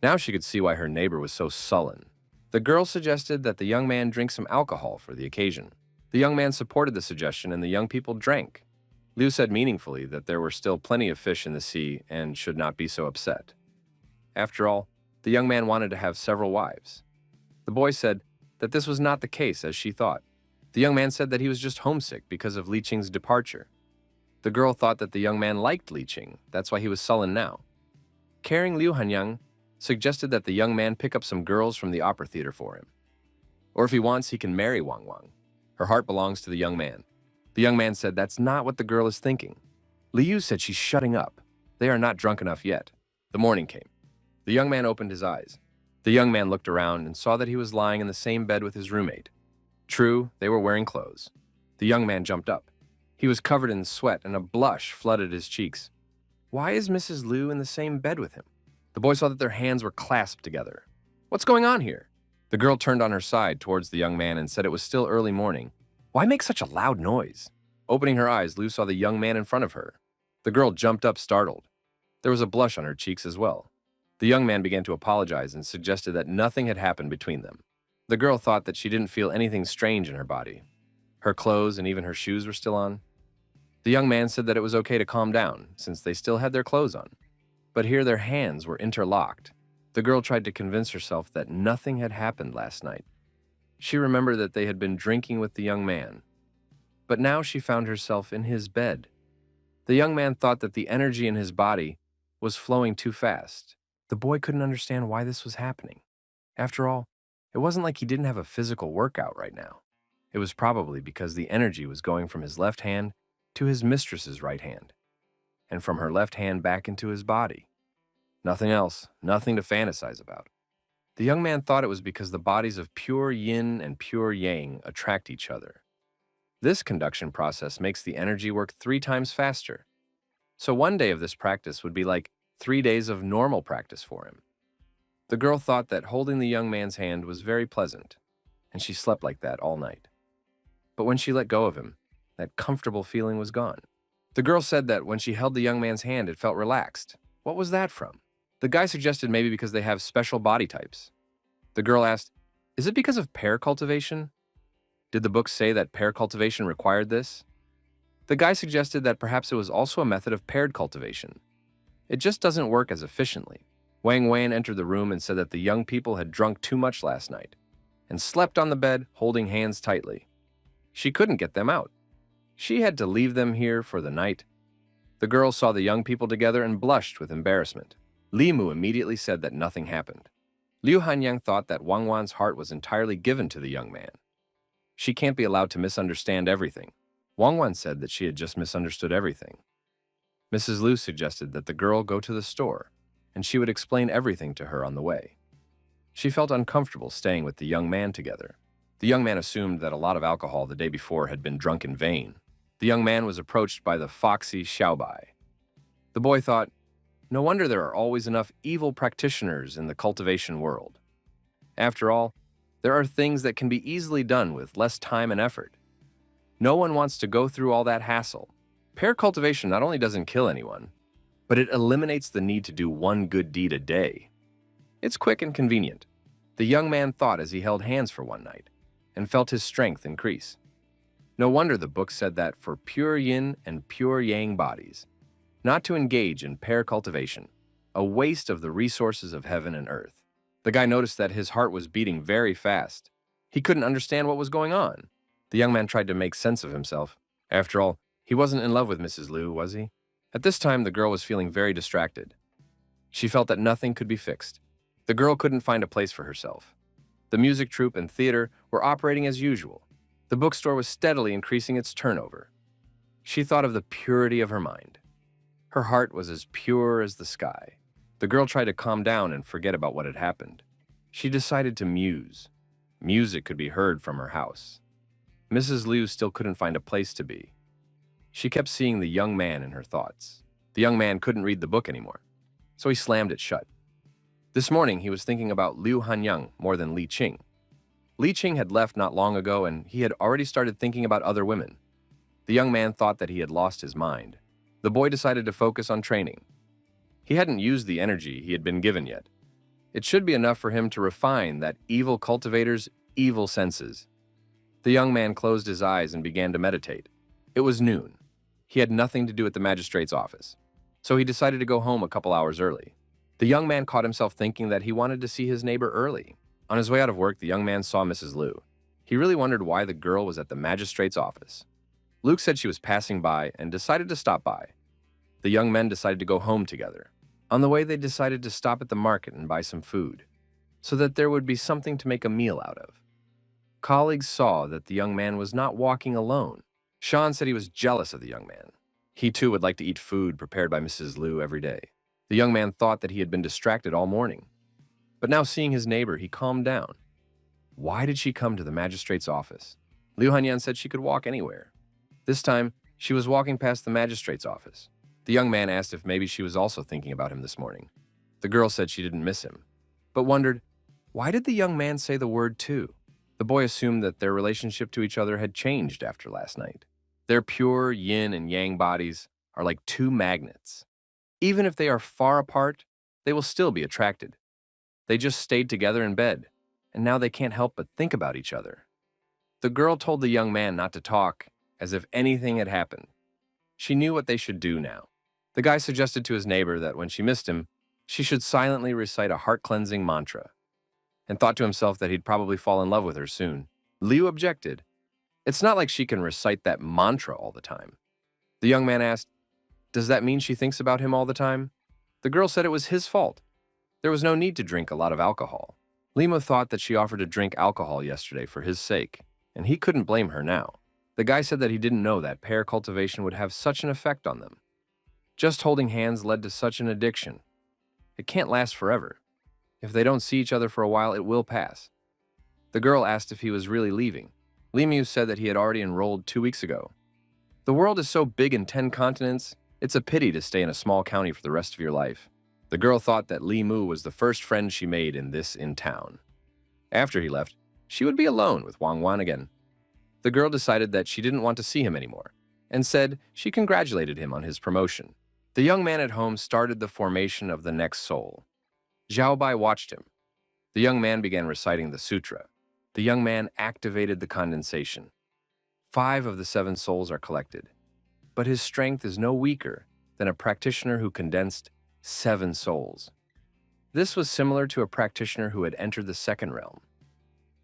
Now she could see why her neighbor was so sullen. The girl suggested that the young man drink some alcohol for the occasion. The young man supported the suggestion and the young people drank. Liu said meaningfully that there were still plenty of fish in the sea and should not be so upset. After all, the young man wanted to have several wives. The boy said that this was not the case as she thought. The young man said that he was just homesick because of Li Qing's departure. The girl thought that the young man liked Li Qing, that's why he was sullen now. Caring Liu Hanyang suggested that the young man pick up some girls from the opera theater for him. Or if he wants, he can marry Wang Wang. Her heart belongs to the young man. The young man said that's not what the girl is thinking. Liu said she's shutting up. They are not drunk enough yet. The morning came. The young man opened his eyes. The young man looked around and saw that he was lying in the same bed with his roommate. True, they were wearing clothes. The young man jumped up. He was covered in sweat and a blush flooded his cheeks. Why is Mrs. Liu in the same bed with him? The boy saw that their hands were clasped together. What's going on here? The girl turned on her side towards the young man and said it was still early morning. Why make such a loud noise? Opening her eyes, Liu saw the young man in front of her. The girl jumped up startled. There was a blush on her cheeks as well. The young man began to apologize and suggested that nothing had happened between them. The girl thought that she didn't feel anything strange in her body. Her clothes and even her shoes were still on. The young man said that it was okay to calm down, since they still had their clothes on. But here their hands were interlocked. The girl tried to convince herself that nothing had happened last night. She remembered that they had been drinking with the young man. But now she found herself in his bed. The young man thought that the energy in his body was flowing too fast. The boy couldn't understand why this was happening. After all, it wasn't like he didn't have a physical workout right now. It was probably because the energy was going from his left hand to his mistress's right hand, and from her left hand back into his body. Nothing else, nothing to fantasize about. The young man thought it was because the bodies of pure yin and pure yang attract each other. This conduction process makes the energy work 3 times faster. So one day of this practice would be like 3 days of normal practice for him. The girl thought that holding the young man's hand was very pleasant, and she slept like that all night. But when she let go of him, that comfortable feeling was gone. The girl said that when she held the young man's hand, it felt relaxed. What was that from? The guy suggested maybe because they have special body types. The girl asked, is it because of pair cultivation? Did the book say that pair cultivation required this? The guy suggested that perhaps it was also a method of paired cultivation. It just doesn't work as efficiently. Wang Wan entered the room and said that the young people had drunk too much last night and slept on the bed holding hands tightly. She couldn't get them out. She had to leave them here for the night. The girl saw the young people together and blushed with embarrassment. Li Mu immediately said that nothing happened. Liu Hanyang thought that Wang Wan's heart was entirely given to the young man. She can't be allowed to misunderstand everything. Wang Wan said that she had just misunderstood everything. Mrs. Liu suggested that the girl go to the store, and she would explain everything to her on the way. She felt uncomfortable staying with the young man together. The young man assumed that a lot of alcohol the day before had been drunk in vain. The young man was approached by the foxy Xiaobai. The boy thought, no wonder there are always enough evil practitioners in the cultivation world. After all, there are things that can be easily done with less time and effort. No one wants to go through all that hassle. Pair cultivation not only doesn't kill anyone, but it eliminates the need to do one good deed a day. It's quick and convenient. The young man thought as he held hands for one night, and felt his strength increase. No wonder the book said that for pure yin and pure yang bodies, not to engage in pair cultivation, a waste of the resources of heaven and earth. The guy noticed that his heart was beating very fast. He couldn't understand what was going on. The young man tried to make sense of himself. After all, he wasn't in love with Mrs. Liu, was he? At this time, the girl was feeling very distracted. She felt that nothing could be fixed. The girl couldn't find a place for herself. The music troupe and theater were operating as usual. The bookstore was steadily increasing its turnover. She thought of the purity of her mind. Her heart was as pure as the sky. The girl tried to calm down and forget about what had happened. She decided to muse. Music could be heard from her house. Mrs. Liu still couldn't find a place to be. She kept seeing the young man in her thoughts. The young man couldn't read the book anymore, so he slammed it shut. This morning, he was thinking about Liu Hanyang more than Li Qing. Li Qing had left not long ago, and he had already started thinking about other women. The young man thought that he had lost his mind. The boy decided to focus on training. He hadn't used the energy he had been given yet. It should be enough for him to refine that evil cultivator's evil senses. The young man closed his eyes and began to meditate. It was noon. He had nothing to do at the magistrate's office, so he decided to go home a couple hours early. The young man caught himself thinking that he wanted to see his neighbor early. On his way out of work, the young man saw Mrs. Liu. He really wondered why the girl was at the magistrate's office. Luke said she was passing by and decided to stop by. The young men decided to go home together. On the way, they decided to stop at the market and buy some food, so that there would be something to make a meal out of. Colleagues saw that the young man was not walking alone. Sean said he was jealous of the young man. He too would like to eat food prepared by Mrs. Liu every day. The young man thought that he had been distracted all morning. But now seeing his neighbor, he calmed down. Why did she come to the magistrate's office? Liu Hanyan said she could walk anywhere. This time, she was walking past the magistrate's office. The young man asked if maybe she was also thinking about him this morning. The girl said she didn't miss him, but wondered, why did the young man say the word too? The boy assumed that their relationship to each other had changed after last night. Their pure yin and yang bodies are like two magnets. Even if they are far apart, they will still be attracted. They just stayed together in bed, and now they can't help but think about each other. The girl told the young man not to talk, as if anything had happened. She knew what they should do now. The guy suggested to his neighbor that when she missed him, she should silently recite a heart-cleansing mantra, and thought to himself that he'd probably fall in love with her soon. Liu objected. It's not like she can recite that mantra all the time. The young man asked, does that mean she thinks about him all the time? The girl said it was his fault. There was no need to drink a lot of alcohol. Lima thought that she offered to drink alcohol yesterday for his sake, and he couldn't blame her now. The guy said that he didn't know that pair cultivation would have such an effect on them. Just holding hands led to such an addiction. It can't last forever. If they don't see each other for a while, it will pass. The girl asked if he was really leaving. Li Mu said that he had already enrolled 2 weeks ago. The world is so big in 10 continents, it's a pity to stay in a small county for the rest of your life. The girl thought that Li Mu was the first friend she made in town. After he left, she would be alone with Wang Wan again. The girl decided that she didn't want to see him anymore, and said she congratulated him on his promotion. The young man at home started the formation of the next soul. Zhao Bai watched him. The young man began reciting the sutra. The young man activated the condensation. 5 of the 7 souls are collected, but his strength is no weaker than a practitioner who condensed 7 souls. This was similar to a practitioner who had entered the second realm.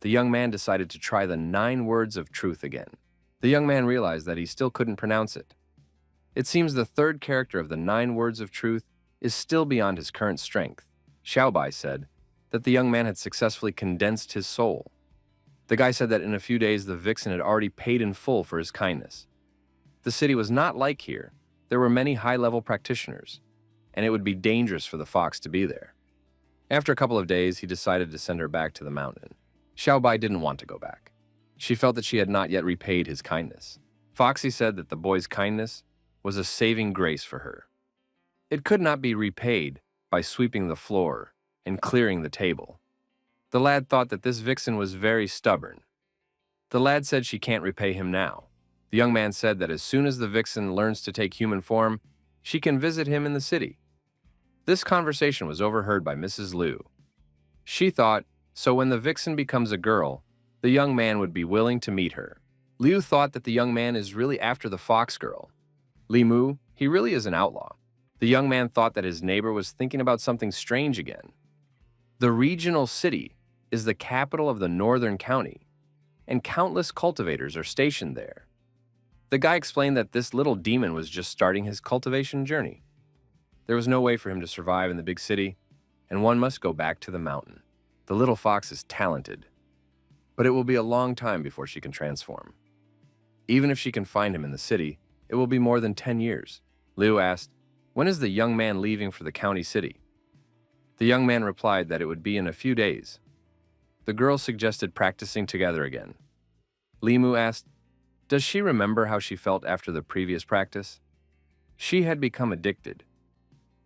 The young man decided to try the 9 words of truth again. The young man realized that he still couldn't pronounce it. It seems the third character of the 9 words of truth is still beyond his current strength. Xiaobai said that the young man had successfully condensed his soul. The guy said that in a few days the vixen had already paid in full for his kindness. The city was not like here. There were many high-level practitioners, and it would be dangerous for the fox to be there. After a couple of days, he decided to send her back to the mountain. Xiaobai didn't want to go back. She felt that she had not yet repaid his kindness. Foxy said that the boy's kindness was a saving grace for her. It could not be repaid by sweeping the floor and clearing the table. The lad thought that this vixen was very stubborn. The lad said she can't repay him now. The young man said that as soon as the vixen learns to take human form, she can visit him in the city. This conversation was overheard by Mrs. Liu. She thought, so when the vixen becomes a girl, the young man would be willing to meet her. Liu thought that the young man is really after the fox girl. Li Mu, he really is an outlaw. The young man thought that his neighbor was thinking about something strange again. The regional city is the capital of the northern county, and countless cultivators are stationed there. The guy explained that this little demon was just starting his cultivation journey. There was no way for him to survive in the big city, and one must go back to the mountain. The little fox is talented. but it will be a long time before she can transform. Even if she can find him in the city, it will be more than 10 years. Liu asked, "When is the young man leaving for the county city?" The young man replied that it would be in a few days. The girl suggested practicing together again. Limu asked, does she remember how she felt after the previous practice? She had become addicted.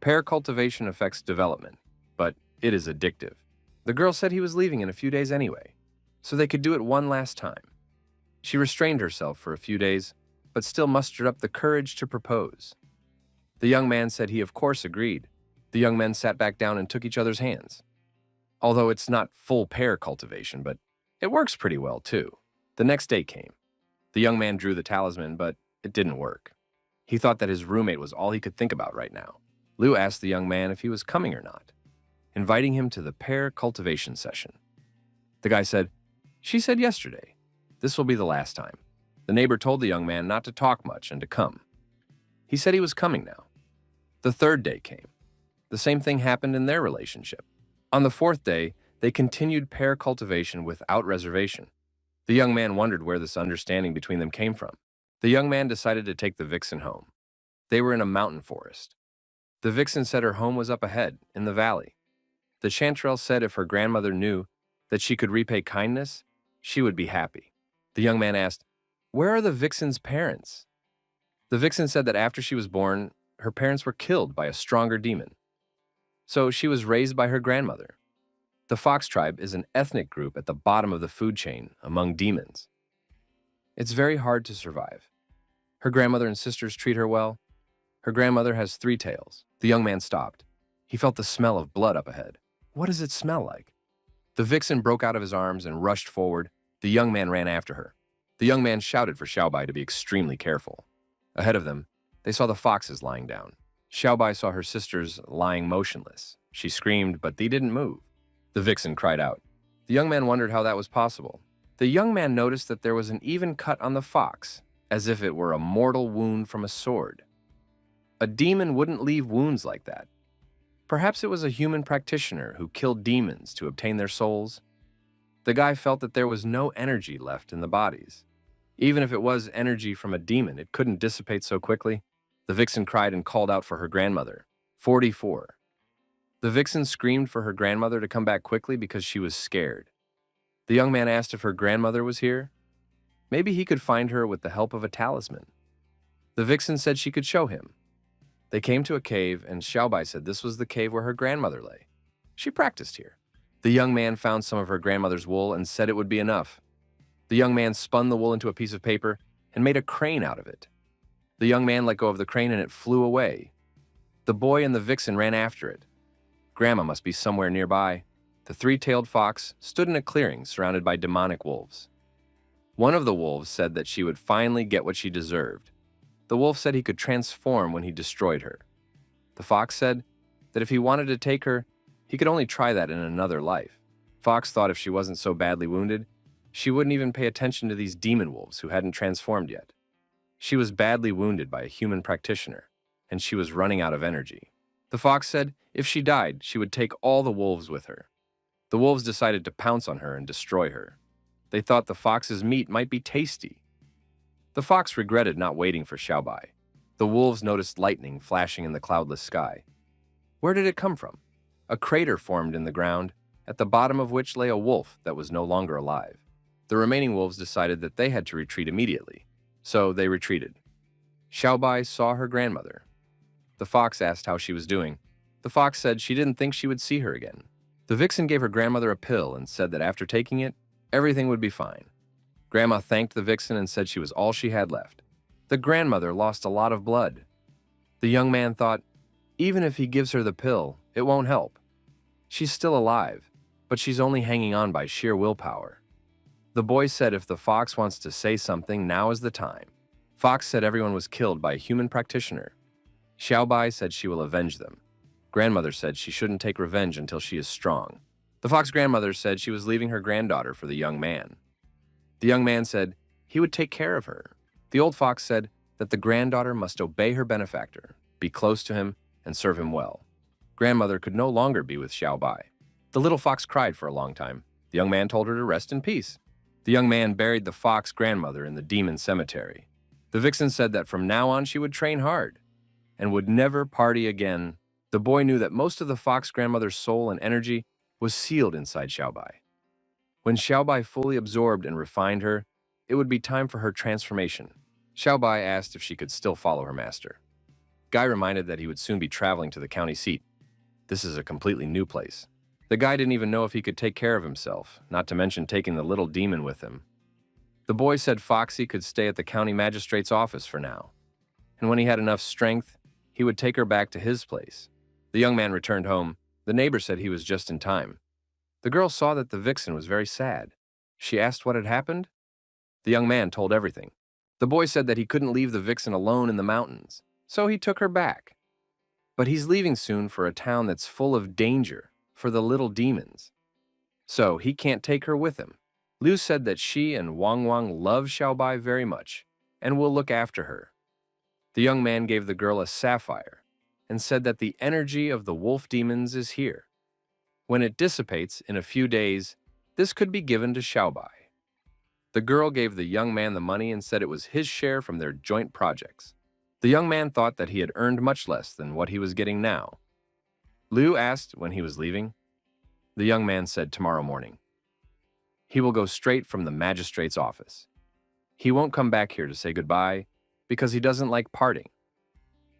Pear cultivation affects development, but it is addictive. The girl said he was leaving in a few days anyway, so they could do it one last time. She restrained herself for a few days, but still mustered up the courage to propose. The young man said he of course agreed. The young men sat back down and took each other's hands. Although it's not full pear cultivation, but it works pretty well too. The next day came. The young man drew the talisman, but it didn't work. He thought that his roommate was all he could think about right now. Liu asked the young man if he was coming or not, inviting him to the pear cultivation session. The guy said, "She said yesterday. This will be the last time." The neighbor told the young man not to talk much and to come. He said he was coming now. The third day came. The same thing happened in their relationship. On the fourth day, they continued pear cultivation without reservation. The young man wondered where this understanding between them came from. The young man decided to take the vixen home. They were in a mountain forest. The vixen said her home was up ahead, in the valley. The chanterelle said if her grandmother knew that she could repay kindness, she would be happy. The young man asked, "Where are the vixen's parents?" The vixen said that after she was born, her parents were killed by a stronger demon. So she was raised by her grandmother. The fox tribe is an ethnic group at the bottom of the food chain among demons. It's very hard to survive. Her grandmother and sisters treat her well. Her grandmother has 3 tails. The young man stopped. He felt the smell of blood up ahead. What does it smell like? The vixen broke out of his arms and rushed forward. The young man ran after her. The young man shouted for Xiaobai to be extremely careful. Ahead of them, they saw the foxes lying down. Xiaobai saw her sisters lying motionless. She screamed, but they didn't move. The vixen cried out. The young man wondered how that was possible. The young man noticed that there was an even cut on the fox, as if it were a mortal wound from a sword. A demon wouldn't leave wounds like that. Perhaps it was a human practitioner who killed demons to obtain their souls. The guy felt that there was no energy left in the bodies. Even if it was energy from a demon, it couldn't dissipate so quickly. The vixen cried and called out for her grandmother. 44. The vixen screamed for her grandmother to come back quickly because she was scared. The young man asked if her grandmother was here. Maybe he could find her with the help of a talisman. The vixen said she could show him. They came to a cave, and Xiaobai said this was the cave where her grandmother lay. She practiced here. The young man found some of her grandmother's wool and said it would be enough. The young man spun the wool into a piece of paper and made a crane out of it. The young man let go of the crane and it flew away. The boy and the vixen ran after it. Grandma must be somewhere nearby. The 3-tailed fox stood in a clearing surrounded by demonic wolves. One of the wolves said that she would finally get what she deserved. The wolf said he could transform when he destroyed her. The fox said that if he wanted to take her, he could only try that in another life. Fox thought if she wasn't so badly wounded, she wouldn't even pay attention to these demon wolves who hadn't transformed yet. She was badly wounded by a human practitioner, and she was running out of energy. The fox said if she died, she would take all the wolves with her. The wolves decided to pounce on her and destroy her. They thought the fox's meat might be tasty. The fox regretted not waiting for Xiaobai. The wolves noticed lightning flashing in the cloudless sky. Where did it come from? A crater formed in the ground, at the bottom of which lay a wolf that was no longer alive. The remaining wolves decided that they had to retreat immediately, so they retreated. Xiaobai saw her grandmother. The fox asked how she was doing. The fox said she didn't think she would see her again. The vixen gave her grandmother a pill and said that after taking it, everything would be fine. Grandma thanked the vixen and said she was all she had left. The grandmother lost a lot of blood. The young man thought, even if he gives her the pill, it won't help. She's still alive, but she's only hanging on by sheer willpower. The boy said if the fox wants to say something, now is the time. Fox said everyone was killed by a human practitioner. Xiaobai said she will avenge them. Grandmother said she shouldn't take revenge until she is strong. The fox grandmother said she was leaving her granddaughter for the young man. The young man said he would take care of her. The old fox said that the granddaughter must obey her benefactor, be close to him, and serve him well. Grandmother could no longer be with Xiaobai. The little fox cried for a long time. The young man told her to rest in peace. The young man buried the fox grandmother in the demon cemetery. The vixen said that from now on she would train hard and would never party again. The boy knew that most of the fox grandmother's soul and energy was sealed inside Xiaobai. When Xiaobai fully absorbed and refined her, it would be time for her transformation. Xiaobai asked if she could still follow her master. Guy reminded that he would soon be traveling to the county seat. This is a completely new place. The guy didn't even know if he could take care of himself, not to mention taking the little demon with him. The boy said Foxy could stay at the county magistrate's office for now, and when he had enough strength, he would take her back to his place. The young man returned home. The neighbor said he was just in time. The girl saw that the vixen was very sad. She asked what had happened. The young man told everything. The boy said that he couldn't leave the vixen alone in the mountains, so he took her back. But he's leaving soon for a town that's full of danger for the little demons, so he can't take her with him. Liu said that she and Wang love Xiaobai very much and will look after her. The young man gave the girl a sapphire and said that the energy of the wolf demons is here. When it dissipates in a few days, this could be given to Xiaobai. The girl gave the young man the money and said it was his share from their joint projects. The young man thought that he had earned much less than what he was getting now. Liu asked when he was leaving. The young man said tomorrow morning. He will go straight from the magistrate's office. He won't come back here to say goodbye because he doesn't like parting.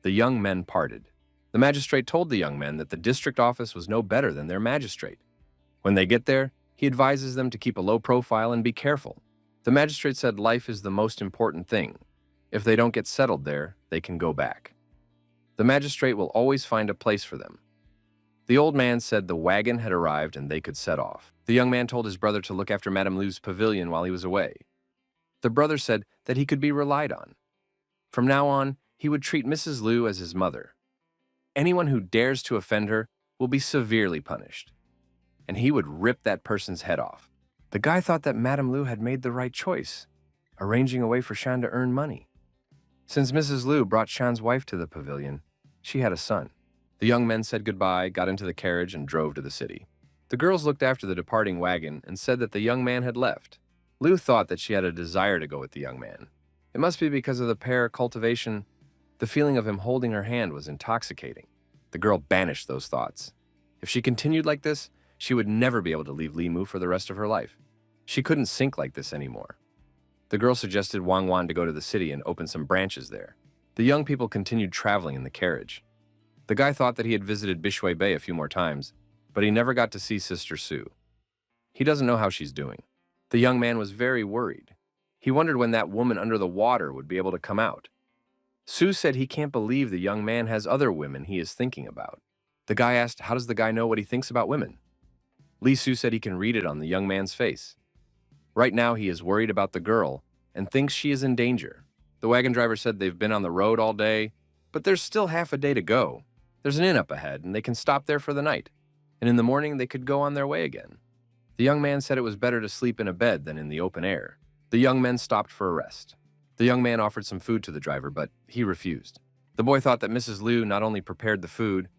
The young men parted. The magistrate told the young men that the district office was no better than their magistrate. When they get there, he advises them to keep a low profile and be careful. The magistrate said life is the most important thing. If they don't get settled there, they can go back. The magistrate will always find a place for them. The old man said the wagon had arrived and they could set off. The young man told his brother to look after Madame Liu's pavilion while he was away. The brother said that he could be relied on. From now on, he would treat Mrs. Liu as his mother. Anyone who dares to offend her will be severely punished, and he would rip that person's head off. The guy thought that Madame Liu had made the right choice, arranging a way for Shan to earn money. Since Mrs. Liu brought Shan's wife to the pavilion, she had a son. The young men said goodbye, got into the carriage, and drove to the city. The girls looked after the departing wagon and said that the young man had left. Liu thought that she had a desire to go with the young man. It must be because of the pair cultivation. The feeling of him holding her hand was intoxicating. The girl banished those thoughts. If she continued like this, she would never be able to leave Limu for the rest of her life. She couldn't sink like this anymore. The girl suggested Wang Wan to go to the city and open some branches there. The young people continued traveling in the carriage. The guy thought that he had visited Bishui Bay a few more times, but he never got to see Sister Sue. He doesn't know how she's doing. The young man was very worried. He wondered when that woman under the water would be able to come out. Sue said he can't believe the young man has other women he is thinking about. The guy asked, how does the guy know what he thinks about women? Li Su said he can read it on the young man's face. Right now he is worried about the girl and thinks she is in danger. The wagon driver said they've been on the road all day, but there's still half a day to go. There's an inn up ahead, and they can stop there for the night. And in the morning, they could go on their way again. The young man said it was better to sleep in a bed than in the open air. The young men stopped for a rest. The young man offered some food to the driver, but he refused. The boy thought that Mrs. Liu not only prepared the food,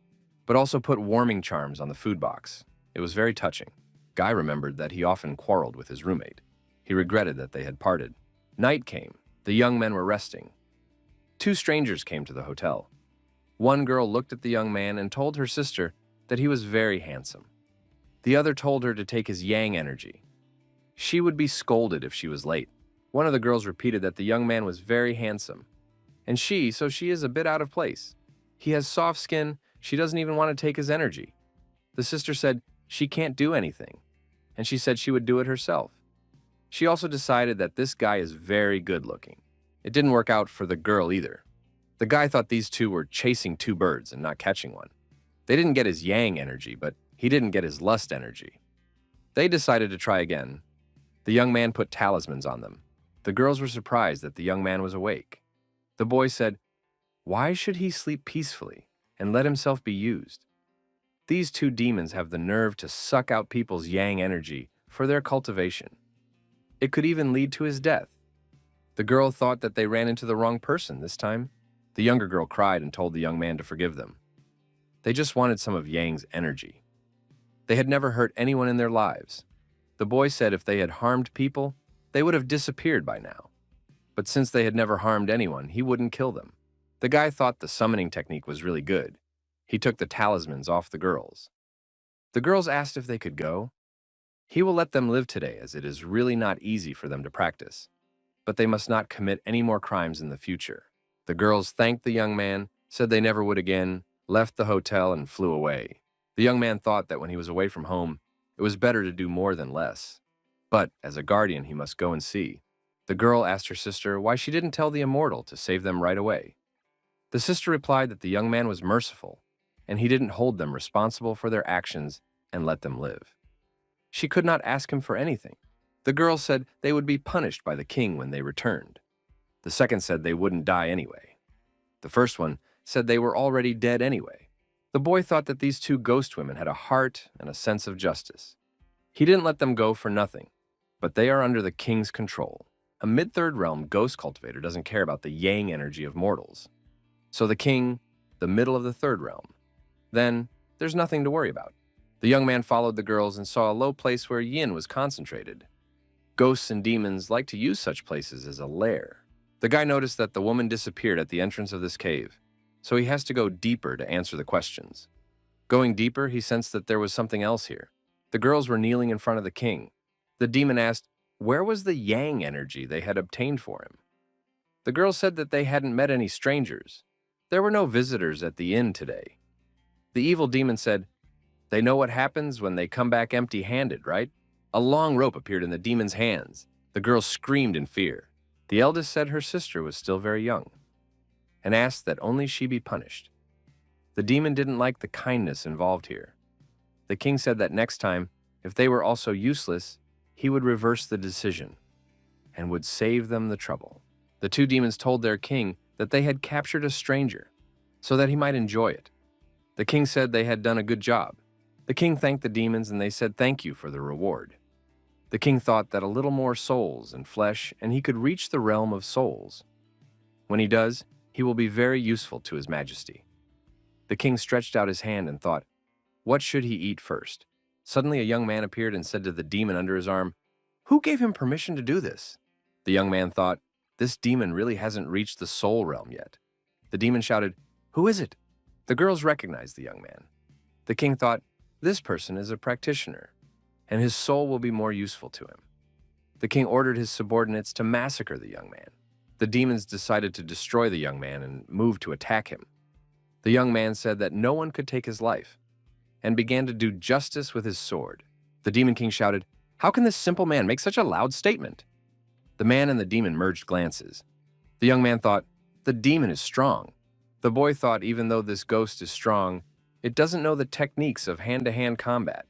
but also put warming charms on the food box. It was very touching. Guy remembered that he often quarreled with his roommate. He regretted that they had parted. Night came. The young men were resting. Two strangers came to the hotel. One girl looked at the young man and told her sister that he was very handsome. The other told her to take his yang energy. She would be scolded if she was late. One of the girls repeated that the young man was very handsome, and she is a bit out of place. He has soft skin, she doesn't even want to take his energy. The sister said she can't do anything, and she said she would do it herself. She also decided that this guy is very good looking. It didn't work out for the girl either. The guy thought these two were chasing two birds and not catching one. They didn't get his yang energy, but he didn't get his lust energy. They decided to try again. The young man put talismans on them. The girls were surprised that the young man was awake. The boy said, "Why should he sleep peacefully and let himself be used? These two demons have the nerve to suck out people's yang energy for their cultivation. It could even lead to his death." The girl thought that they ran into the wrong person this time. The younger girl cried and told the young man to forgive them. They just wanted some of Yang's energy. They had never hurt anyone in their lives. The boy said if they had harmed people, they would have disappeared by now. But since they had never harmed anyone, he wouldn't kill them. The guy thought the summoning technique was really good. He took the talismans off the girls. The girls asked if they could go. He will let them live today, as it is really not easy for them to practice. But they must not commit any more crimes in the future. The girls thanked the young man, said they never would again, left the hotel, and flew away. The young man thought that when he was away from home, it was better to do more than less. But, as a guardian, he must go and see. The girl asked her sister why she didn't tell the Immortal to save them right away. The sister replied that the young man was merciful, and he didn't hold them responsible for their actions and let them live. She could not ask him for anything. The girl said they would be punished by the king when they returned. The second said they wouldn't die anyway. The first one said they were already dead anyway. The boy thought that these two ghost women had a heart and a sense of justice. He didn't let them go for nothing, but they are under the king's control. A mid-third realm ghost cultivator doesn't care about the yang energy of mortals. So the king, the middle of the third realm. Then, there's nothing to worry about. The young man followed the girls and saw a low place where yin was concentrated. Ghosts and demons like to use such places as a lair. The guy noticed that the woman disappeared at the entrance of this cave, so he has to go deeper to answer the questions. Going deeper, he sensed that there was something else here. The girls were kneeling in front of the king. The demon asked, where was the yang energy they had obtained for him? The girls said that they hadn't met any strangers. There were no visitors at the inn today. The evil demon said, they know what happens when they come back empty-handed, right? A long rope appeared in the demon's hands. The girls screamed in fear. The eldest said her sister was still very young and asked that only she be punished. The demon didn't like the kindness involved here. The king said that next time, if they were also useless, he would reverse the decision and would save them the trouble. The two demons told their king that they had captured a stranger so that he might enjoy it. The king said they had done a good job. The king thanked the demons and they said thank you for the reward. The king thought that a little more souls and flesh and he could reach the realm of souls. When he does, he will be very useful to his majesty. The king stretched out his hand and thought, what should he eat first? Suddenly a young man appeared and said to the demon under his arm, who gave him permission to do this? The young man thought, this demon really hasn't reached the soul realm yet. The demon shouted, who is it? The girls recognized the young man. The king thought, this person is a practitioner, and his soul will be more useful to him. The king ordered his subordinates to massacre the young man. The demons decided to destroy the young man and moved to attack him. The young man said that no one could take his life, and began to do justice with his sword. The demon king shouted, how can this simple man make such a loud statement? The man and the demon merged glances. The young man thought, the demon is strong. The boy thought even though this ghost is strong, it doesn't know the techniques of hand-to-hand combat.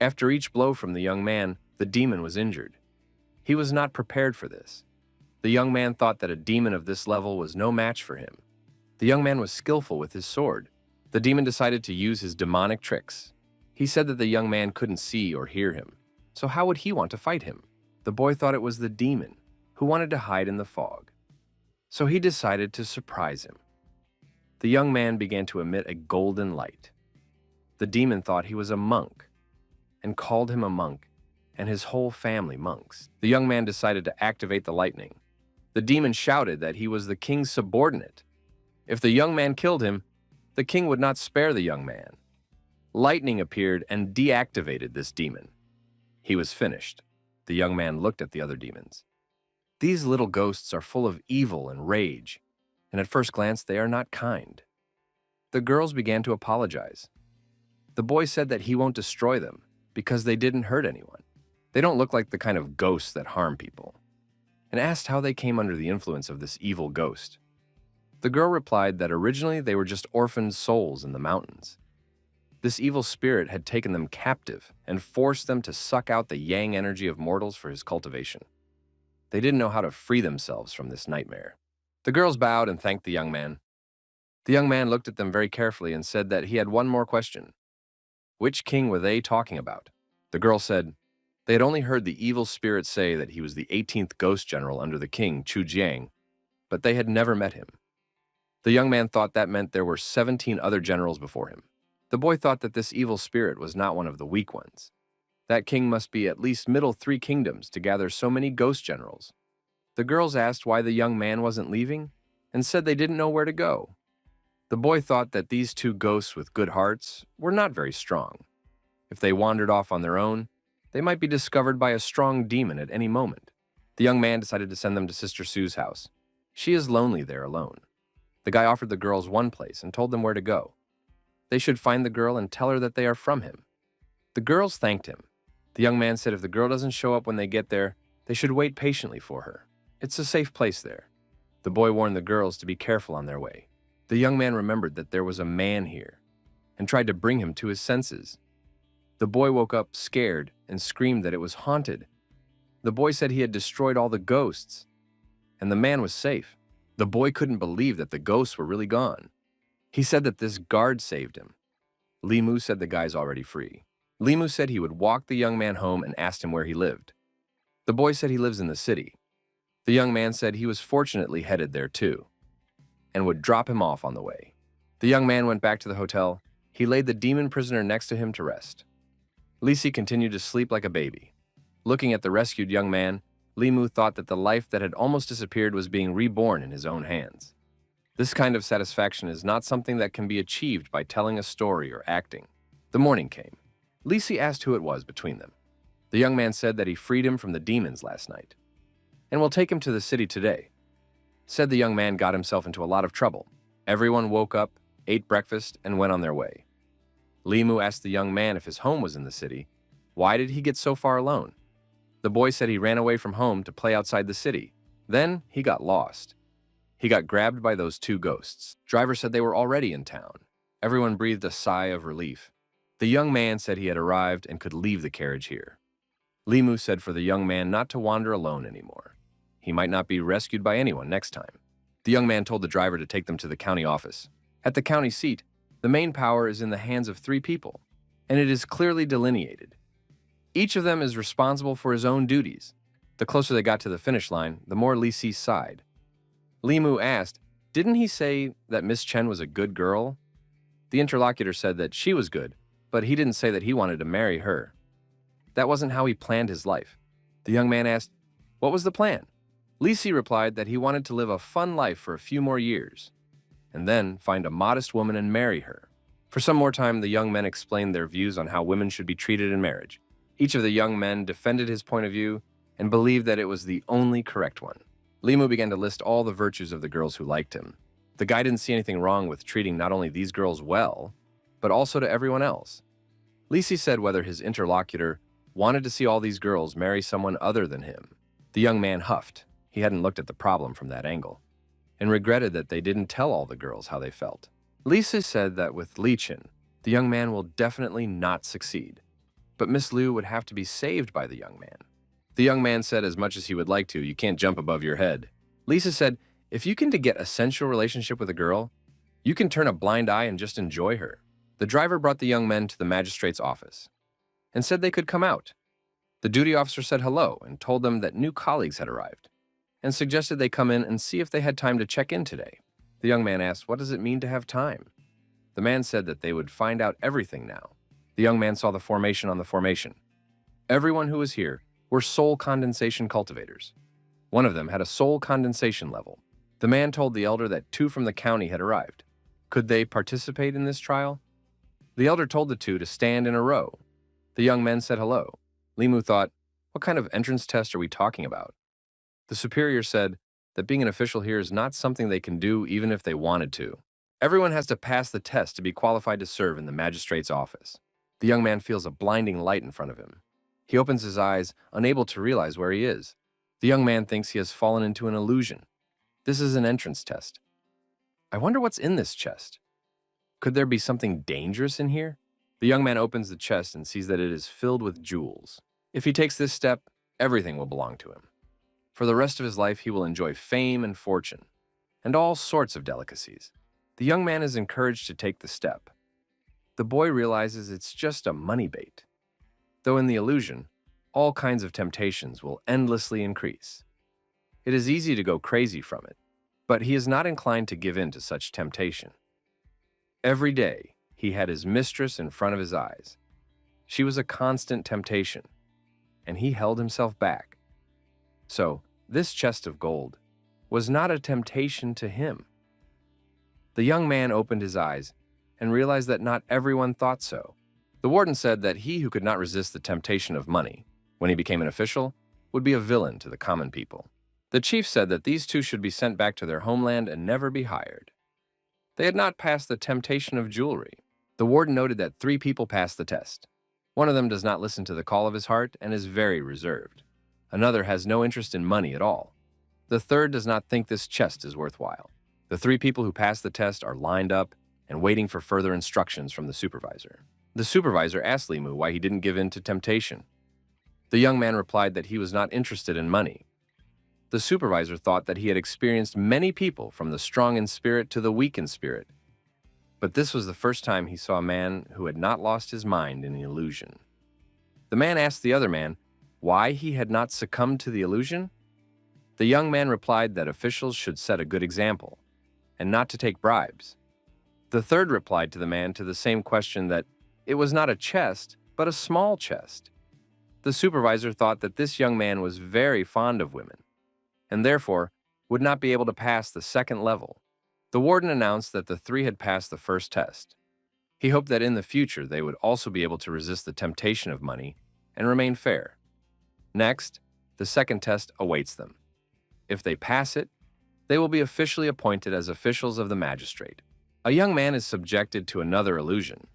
After each blow from the young man, the demon was injured. He was not prepared for this. The young man thought that a demon of this level was no match for him. The young man was skillful with his sword. The demon decided to use his demonic tricks. He said that the young man couldn't see or hear him, so how would he want to fight him? The boy thought it was the demon, who wanted to hide in the fog. So he decided to surprise him. The young man began to emit a golden light. The demon thought he was a monk, and called him a monk, and his whole family monks. The young man decided to activate the lightning. The demon shouted that he was the king's subordinate. If the young man killed him, the king would not spare the young man. Lightning appeared and deactivated this demon. He was finished. The young man looked at the other demons. These little ghosts are full of evil and rage, and at first glance they are not kind. The girls began to apologize. The boy said that he won't destroy them because they didn't hurt anyone. They don't look like the kind of ghosts that harm people, and asked how they came under the influence of this evil ghost. The girl replied that originally they were just orphaned souls in the mountains. This evil spirit had taken them captive and forced them to suck out the yang energy of mortals for his cultivation. They didn't know how to free themselves from this nightmare. The girls bowed and thanked the young man. The young man looked at them very carefully and said that he had one more question. Which king were they talking about? The girl said they had only heard the evil spirit say that he was the 18th ghost general under the king, Chu Jiang, but they had never met him. The young man thought that meant there were 17 other generals before him. The boy thought that this evil spirit was not one of the weak ones. That king must be at least middle 3 kingdoms to gather so many ghost generals. The girls asked why the young man wasn't leaving and said they didn't know where to go. The boy thought that these 2 ghosts with good hearts were not very strong. If they wandered off on their own, they might be discovered by a strong demon at any moment. The young man decided to send them to Sister Sue's house. She is lonely there alone. The guy offered the girls one place and told them where to go. They should find the girl and tell her that they are from him. The girls thanked him. The young man said if the girl doesn't show up when they get there, they should wait patiently for her. It's a safe place there. The boy warned the girls to be careful on their way. The young man remembered that there was a man here and tried to bring him to his senses. The boy woke up scared and screamed that it was haunted. The boy said he had destroyed all the ghosts, and the man was safe. The boy couldn't believe that the ghosts were really gone. He said that this guard saved him. Limu said the guy's already free. Limu said he would walk the young man home and asked him where he lived. The boy said he lives in the city. The young man said he was fortunately headed there too, and would drop him off on the way. The young man went back to the hotel. He laid the demon prisoner next to him to rest. Lisi continued to sleep like a baby. Looking at the rescued young man, Limu thought that the life that had almost disappeared was being reborn in his own hands. This kind of satisfaction is not something that can be achieved by telling a story or acting. The morning came. Lisi asked who it was between them. The young man said that he freed him from the demons last night, and will take him to the city today. Said the young man got himself into a lot of trouble. Everyone woke up, ate breakfast, and went on their way. Limu asked the young man if his home was in the city. Why did he get so far alone? The boy said he ran away from home to play outside the city. Then he got lost. He got grabbed by those 2 ghosts. Driver said they were already in town. Everyone breathed a sigh of relief. The young man said he had arrived and could leave the carriage here. Limu said for the young man not to wander alone anymore. He might not be rescued by anyone next time. The young man told the driver to take them to the county office. At the county seat, the main power is in the hands of 3 people, and it is clearly delineated. Each of them is responsible for his own duties. The closer they got to the finish line, the more Lisi sighed. Limu asked, didn't he say that Miss Chen was a good girl? The interlocutor said that she was good, but he didn't say that he wanted to marry her. That wasn't how he planned his life. The young man asked, what was the plan? Lisi replied that he wanted to live a fun life for a few more years, and then find a modest woman and marry her. For some more time, the young men explained their views on how women should be treated in marriage. Each of the young men defended his point of view and believed that it was the only correct one. Limu began to list all the virtues of the girls who liked him. The guy didn't see anything wrong with treating not only these girls well, but also to everyone else. Lisi said whether his interlocutor wanted to see all these girls marry someone other than him. The young man huffed. He hadn't looked at the problem from that angle, and regretted that they didn't tell all the girls how they felt. Lisa said that with Li Chen, the young man will definitely not succeed, but Miss Liu would have to be saved by the young man. The young man said as much as he would like to, you can't jump above your head. Lisa said, if you can get a sensual relationship with a girl, you can turn a blind eye and just enjoy her. The driver brought the young men to the magistrate's office and said they could come out. The duty officer said hello and told them that new colleagues had arrived and suggested they come in and see if they had time to check in today. The young man asked, what does it mean to have time? The man said that they would find out everything now. The young man saw the formation on the formation. Everyone who was here were soul condensation cultivators. One of them had a soul condensation level. The man told the elder that 2 from the county had arrived. Could they participate in this trial? The elder told the 2 to stand in a row. The young men said hello. Limu thought, what kind of entrance test are we talking about? The superior said that being an official here is not something they can do even if they wanted to. Everyone has to pass the test to be qualified to serve in the magistrate's office. The young man feels a blinding light in front of him. He opens his eyes, unable to realize where he is. The young man thinks he has fallen into an illusion. This is an entrance test. I wonder what's in this chest. Could there be something dangerous in here? The young man opens the chest and sees that it is filled with jewels. If he takes this step, everything will belong to him. For the rest of his life, he will enjoy fame and fortune, and all sorts of delicacies. The young man is encouraged to take the step. The boy realizes it's just a money bait. Though in the illusion, all kinds of temptations will endlessly increase. It is easy to go crazy from it, but he is not inclined to give in to such temptation. Every day, he had his mistress in front of his eyes. She was a constant temptation, and he held himself back. So, this chest of gold was not a temptation to him. The young man opened his eyes and realized that not everyone thought so. The warden said that he who could not resist the temptation of money, when he became an official, would be a villain to the common people. The chief said that these two should be sent back to their homeland and never be hired. They had not passed the temptation of jewelry. The warden noted that 3 people passed the test. One of them does not listen to the call of his heart and is very reserved. Another has no interest in money at all. The third does not think this chest is worthwhile. The 3 people who passed the test are lined up and waiting for further instructions from the supervisor. The supervisor asked Limu why he didn't give in to temptation. The young man replied that he was not interested in money. The supervisor thought that he had experienced many people from the strong in spirit to the weak in spirit, but this was the first time he saw a man who had not lost his mind in the illusion. The man asked the other man why he had not succumbed to the illusion. The young man replied that officials should set a good example and not to take bribes. The third replied to the man to the same question that it was not a chest, but a small chest. The supervisor thought that this young man was very fond of women, and therefore would not be able to pass the second level. The warden announced that the 3 had passed the first test. He hoped that in the future they would also be able to resist the temptation of money and remain fair. Next, the second test awaits them. If they pass it, they will be officially appointed as officials of the magistrate. A young man is subjected to another illusion.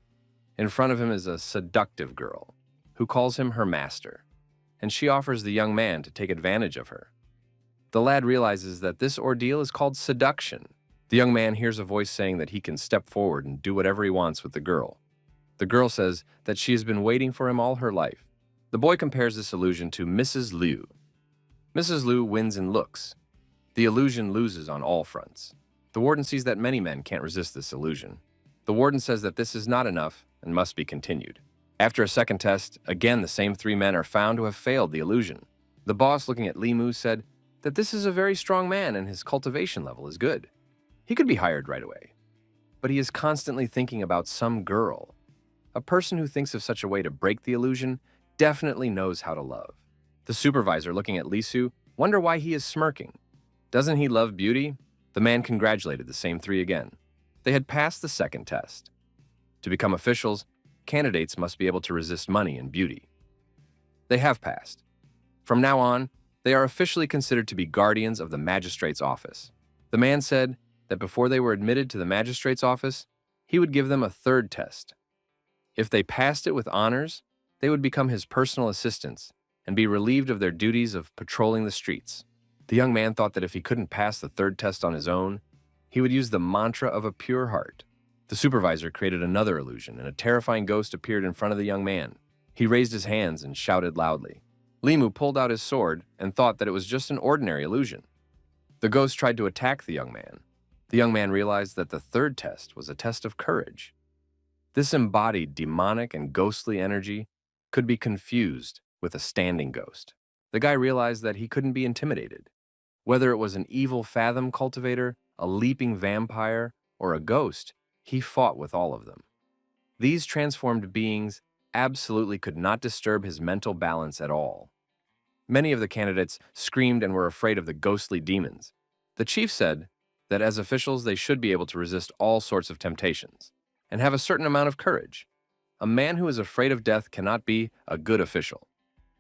In front of him is a seductive girl who calls him her master, and she offers the young man to take advantage of her. The lad realizes that this ordeal is called seduction. The young man hears a voice saying that he can step forward and do whatever he wants with the girl. The girl says that she has been waiting for him all her life. The boy compares this illusion to Mrs. Liu. Mrs. Liu wins in looks. The illusion loses on all fronts. The warden sees that many men can't resist this illusion. The warden says that this is not enough and must be continued. After a second test, again the same 3 men are found to have failed the illusion. The boss, looking at Limu, said that this is a very strong man and his cultivation level is good. He could be hired right away. But he is constantly thinking about some girl. A person who thinks of such a way to break the illusion definitely knows how to love. The supervisor, looking at Lisu, wonder why he is smirking. Doesn't he love beauty? The man congratulated the same 3 again. They had passed the second test. To become officials, candidates must be able to resist money and beauty. They have passed. From now on, they are officially considered to be guardians of the magistrate's office. The man said that before they were admitted to the magistrate's office, he would give them a third test. If they passed it with honors, they would become his personal assistants and be relieved of their duties of patrolling the streets. The young man thought that if he couldn't pass the third test on his own, he would use the mantra of a pure heart. The supervisor created another illusion, and a terrifying ghost appeared in front of the young man. He raised his hands and shouted loudly. Limu pulled out his sword and thought that it was just an ordinary illusion. The ghost tried to attack the young man. The young man realized that the third test was a test of courage. This embodied demonic and ghostly energy could be confused with a standing ghost. The guy realized that he couldn't be intimidated. Whether it was an evil fathom cultivator, a leaping vampire, or a ghost, he fought with all of them. These transformed beings absolutely could not disturb his mental balance at all. Many of the candidates screamed and were afraid of the ghostly demons. The chief said that as officials they should be able to resist all sorts of temptations and have a certain amount of courage. A man who is afraid of death cannot be a good official.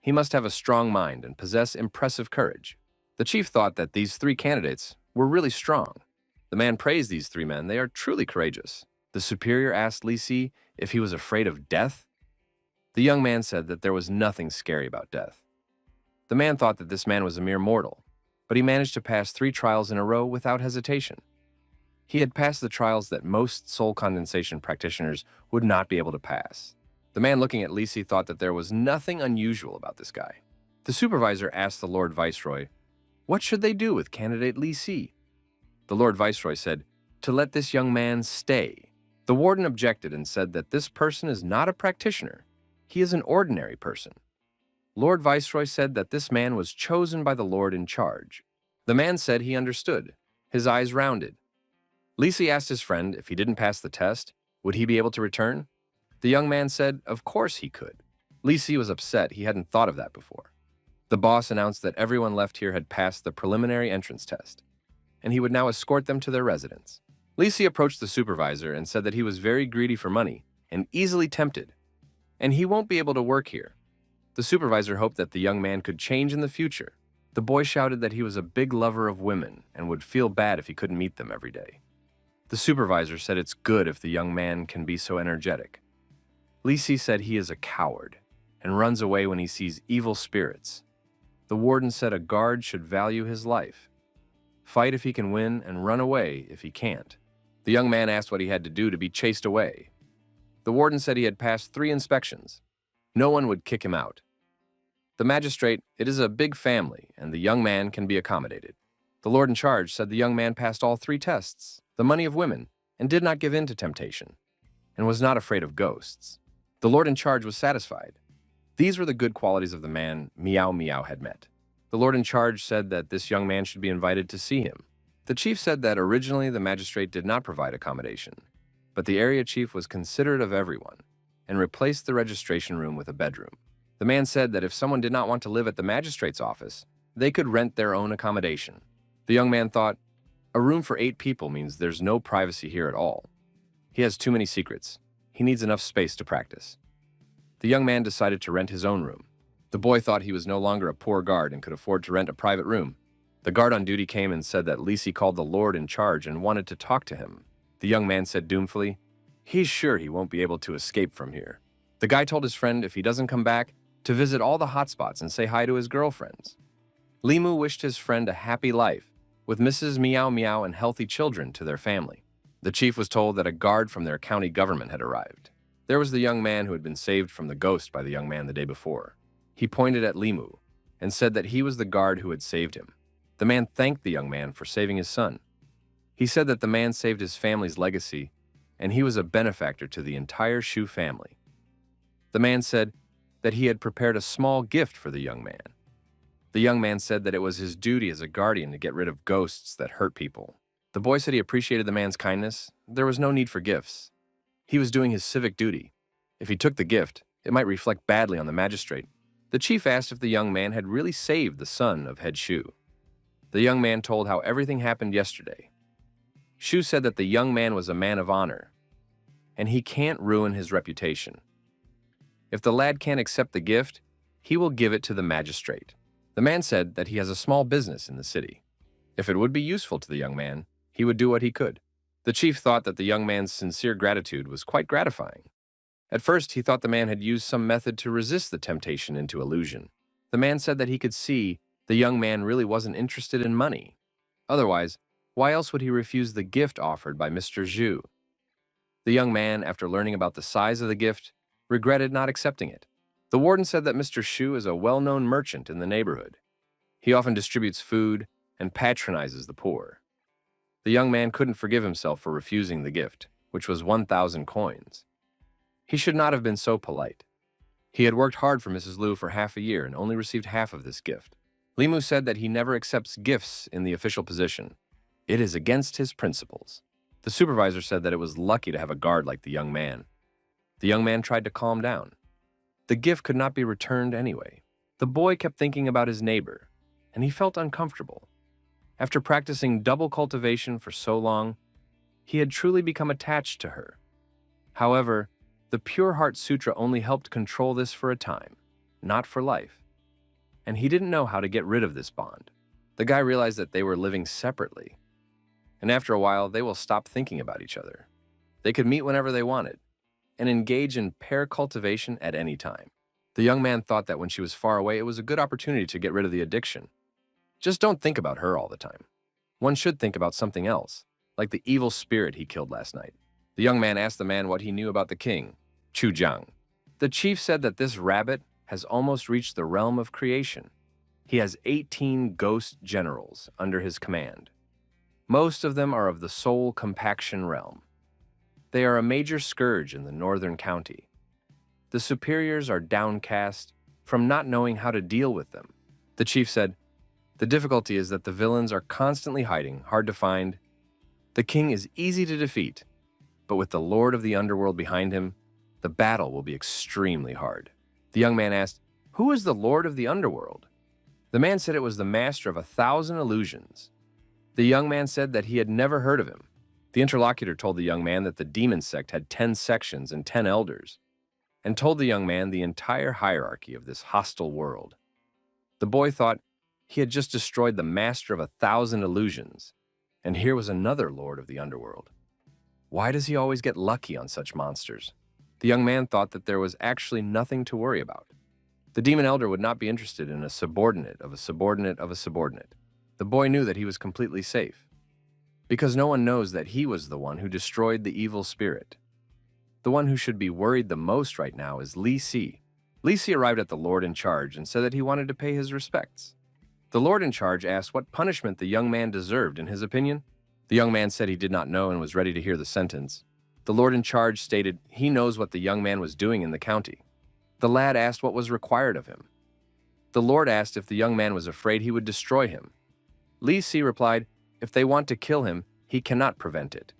He must have a strong mind and possess impressive courage. The chief thought that these 3 candidates were really strong. The man praised these 3 men. They are truly courageous. The superior asked Li Si if he was afraid of death. The young man said that there was nothing scary about death. The man thought that this man was a mere mortal, but he managed to pass 3 trials in a row without hesitation. He had passed the trials that most soul condensation practitioners would not be able to pass. The man looking at Li Si thought that there was nothing unusual about this guy. The supervisor asked the Lord Viceroy, what should they do with candidate Li Si? The Lord Viceroy said, to let this young man stay. The warden objected and said that this person is not a practitioner. He is an ordinary person. Lord Viceroy said that this man was chosen by the Lord in charge. The man said he understood. His eyes rounded. Li Si asked his friend if he didn't pass the test, would he be able to return? The young man said, of course he could. Li Si was upset. He hadn't thought of that before. The boss announced that everyone left here had passed the preliminary entrance test, and he would now escort them to their residence. Li Si approached the supervisor and said that he was very greedy for money and easily tempted, and he won't be able to work here. The supervisor hoped that the young man could change in the future. The boy shouted that he was a big lover of women and would feel bad if he couldn't meet them every day. The supervisor said it's good if the young man can be so energetic. Li Si said he is a coward and runs away when he sees evil spirits. The warden said a guard should value his life. Fight if he can win and run away if he can't. The young man asked what he had to do to be chased away. The warden said he had passed 3 inspections. No one would kick him out. The magistrate, it is a big family, and the young man can be accommodated. The lord in charge said the young man passed all 3 tests, the money of women, and did not give in to temptation, and was not afraid of ghosts. The lord in charge was satisfied. These were the good qualities of the man Meow Meow had met. The lord in charge said that this young man should be invited to see him. The chief said that originally the magistrate did not provide accommodation, but the area chief was considerate of everyone and replaced the registration room with a bedroom. The man said that if someone did not want to live at the magistrate's office, they could rent their own accommodation. The young man thought, a room for 8 people means there's no privacy here at all. He has too many secrets. He needs enough space to practice. The young man decided to rent his own room. The boy thought he was no longer a poor guard and could afford to rent a private room. The guard on duty came and said that Li Si called the lord in charge and wanted to talk to him. The young man said doomfully, he's sure he won't be able to escape from here. The guy told his friend if he doesn't come back, to visit all the hotspots and say hi to his girlfriends. Limu wished his friend a happy life, with Mrs. Meow Meow and healthy children to their family. The chief was told that a guard from their county government had arrived. There was the young man who had been saved from the ghost by the young man the day before. He pointed at Limu and said that he was the guard who had saved him. The man thanked the young man for saving his son. He said that the man saved his family's legacy, and he was a benefactor to the entire Shu family. The man said that he had prepared a small gift for the young man. The young man said that it was his duty as a guardian to get rid of ghosts that hurt people. The boy said he appreciated the man's kindness. There was no need for gifts. He was doing his civic duty. If he took the gift, it might reflect badly on the magistrate. The chief asked if the young man had really saved the son of head Shu. The young man told how everything happened yesterday. Shu said that the young man was a man of honor, and he can't ruin his reputation. If the lad can't accept the gift, he will give it to the magistrate. The man said that he has a small business in the city. If it would be useful to the young man, he would do what he could. The chief thought that the young man's sincere gratitude was quite gratifying. At first, he thought the man had used some method to resist the temptation into illusion. The man said that he could see the young man really wasn't interested in money. Otherwise, why else would he refuse the gift offered by Mr. Zhu? The young man, after learning about the size of the gift, regretted not accepting it. The warden said that Mr. Shu is a well-known merchant in the neighborhood. He often distributes food and patronizes the poor. The young man couldn't forgive himself for refusing the gift, which was 1,000 coins. He should not have been so polite. He had worked hard for Mrs. Liu for half a year and only received half of this gift. Limu said that he never accepts gifts in the official position. It is against his principles. The supervisor said that it was lucky to have a guard like the young man. The young man tried to calm down. The gift could not be returned anyway. The boy kept thinking about his neighbor, and he felt uncomfortable. After practicing double cultivation for so long, he had truly become attached to her. However, the Pure Heart Sutra only helped control this for a time, not for life. And he didn't know how to get rid of this bond. The guy realized that they were living separately, and after a while, they will stop thinking about each other. They could meet whenever they wanted and engage in pair cultivation at any time. The young man thought that when she was far away, it was a good opportunity to get rid of the addiction. Just don't think about her all the time. One should think about something else, like the evil spirit he killed last night. The young man asked the man what he knew about the king, Chu Jiang. The chief said that this rabbit has almost reached the realm of creation. He has 18 ghost generals under his command. Most of them are of the soul compaction realm. They are a major scourge in the northern county. The superiors are downcast from not knowing how to deal with them. The chief said, the difficulty is that the villains are constantly hiding, hard to find. The king is easy to defeat, but with the lord of the underworld behind him, the battle will be extremely hard. The young man asked, "Who is the Lord of the Underworld?" The man said it was the master of 1,000 illusions. The young man said that he had never heard of him. The interlocutor told the young man that the demon sect had 10 sections and 10 elders, and told the young man the entire hierarchy of this hostile world. The boy thought he had just destroyed the master of 1,000 illusions, and here was another lord of the underworld. Why does he always get lucky on such monsters? The young man thought that there was actually nothing to worry about. The demon elder would not be interested in a subordinate of a subordinate of a subordinate. The boy knew that he was completely safe, because no one knows that he was the one who destroyed the evil spirit. The one who should be worried the most right now is Li Si. Li Si arrived at the Lord in charge and said that he wanted to pay his respects. The Lord in charge asked what punishment the young man deserved in his opinion. The young man said he did not know and was ready to hear the sentence. The Lord in charge stated he knows what the young man was doing in the county. The lad asked what was required of him. The Lord asked if the young man was afraid he would destroy him. Li Si replied, if they want to kill him, he cannot prevent it.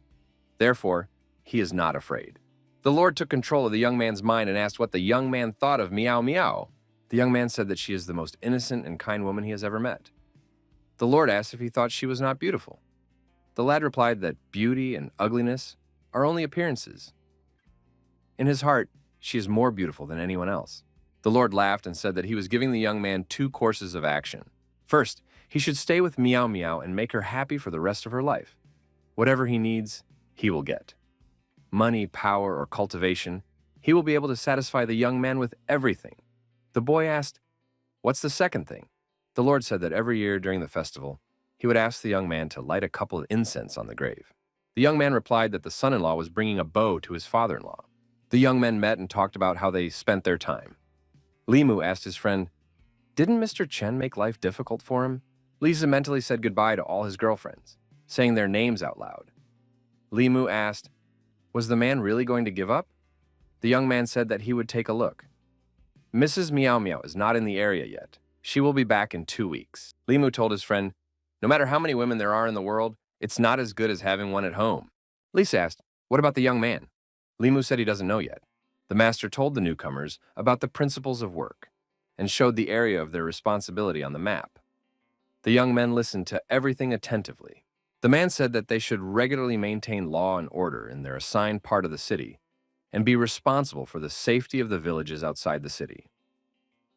Therefore, he is not afraid. The Lord took control of the young man's mind and asked what the young man thought of Meow Meow. The young man said that she is the most innocent and kind woman he has ever met. The Lord asked if he thought she was not beautiful. The lad replied that beauty and ugliness are only appearances. In his heart, she is more beautiful than anyone else. The Lord laughed and said that he was giving the young man 2 courses of action. First, he should stay with Meow Meow and make her happy for the rest of her life. Whatever he needs, he will get. Money, power, or cultivation, he will be able to satisfy the young man with everything. The boy asked, "What's the second thing?" The Lord said that every year during the festival, he would ask the young man to light a couple of incense on the grave. The young man replied that the son-in-law was bringing a bow to his father-in-law. The young men met and talked about how they spent their time. Limu asked his friend, "Didn't Mr. Chen make life difficult for him?" Lisa mentally said goodbye to all his girlfriends, saying their names out loud. Limu asked, "Was the man really going to give up?" The young man said that he would take a look. "Mrs. Meow Meow is not in the area yet. She will be back in 2 weeks." Limu told his friend, "No matter how many women there are in the world, it's not as good as having one at home." Lisa asked, "What about the young man?" Limu said he doesn't know yet. The master told the newcomers about the principles of work and showed the area of their responsibility on the map. The young men listened to everything attentively. The man said that they should regularly maintain law and order in their assigned part of the city and be responsible for the safety of the villages outside the city.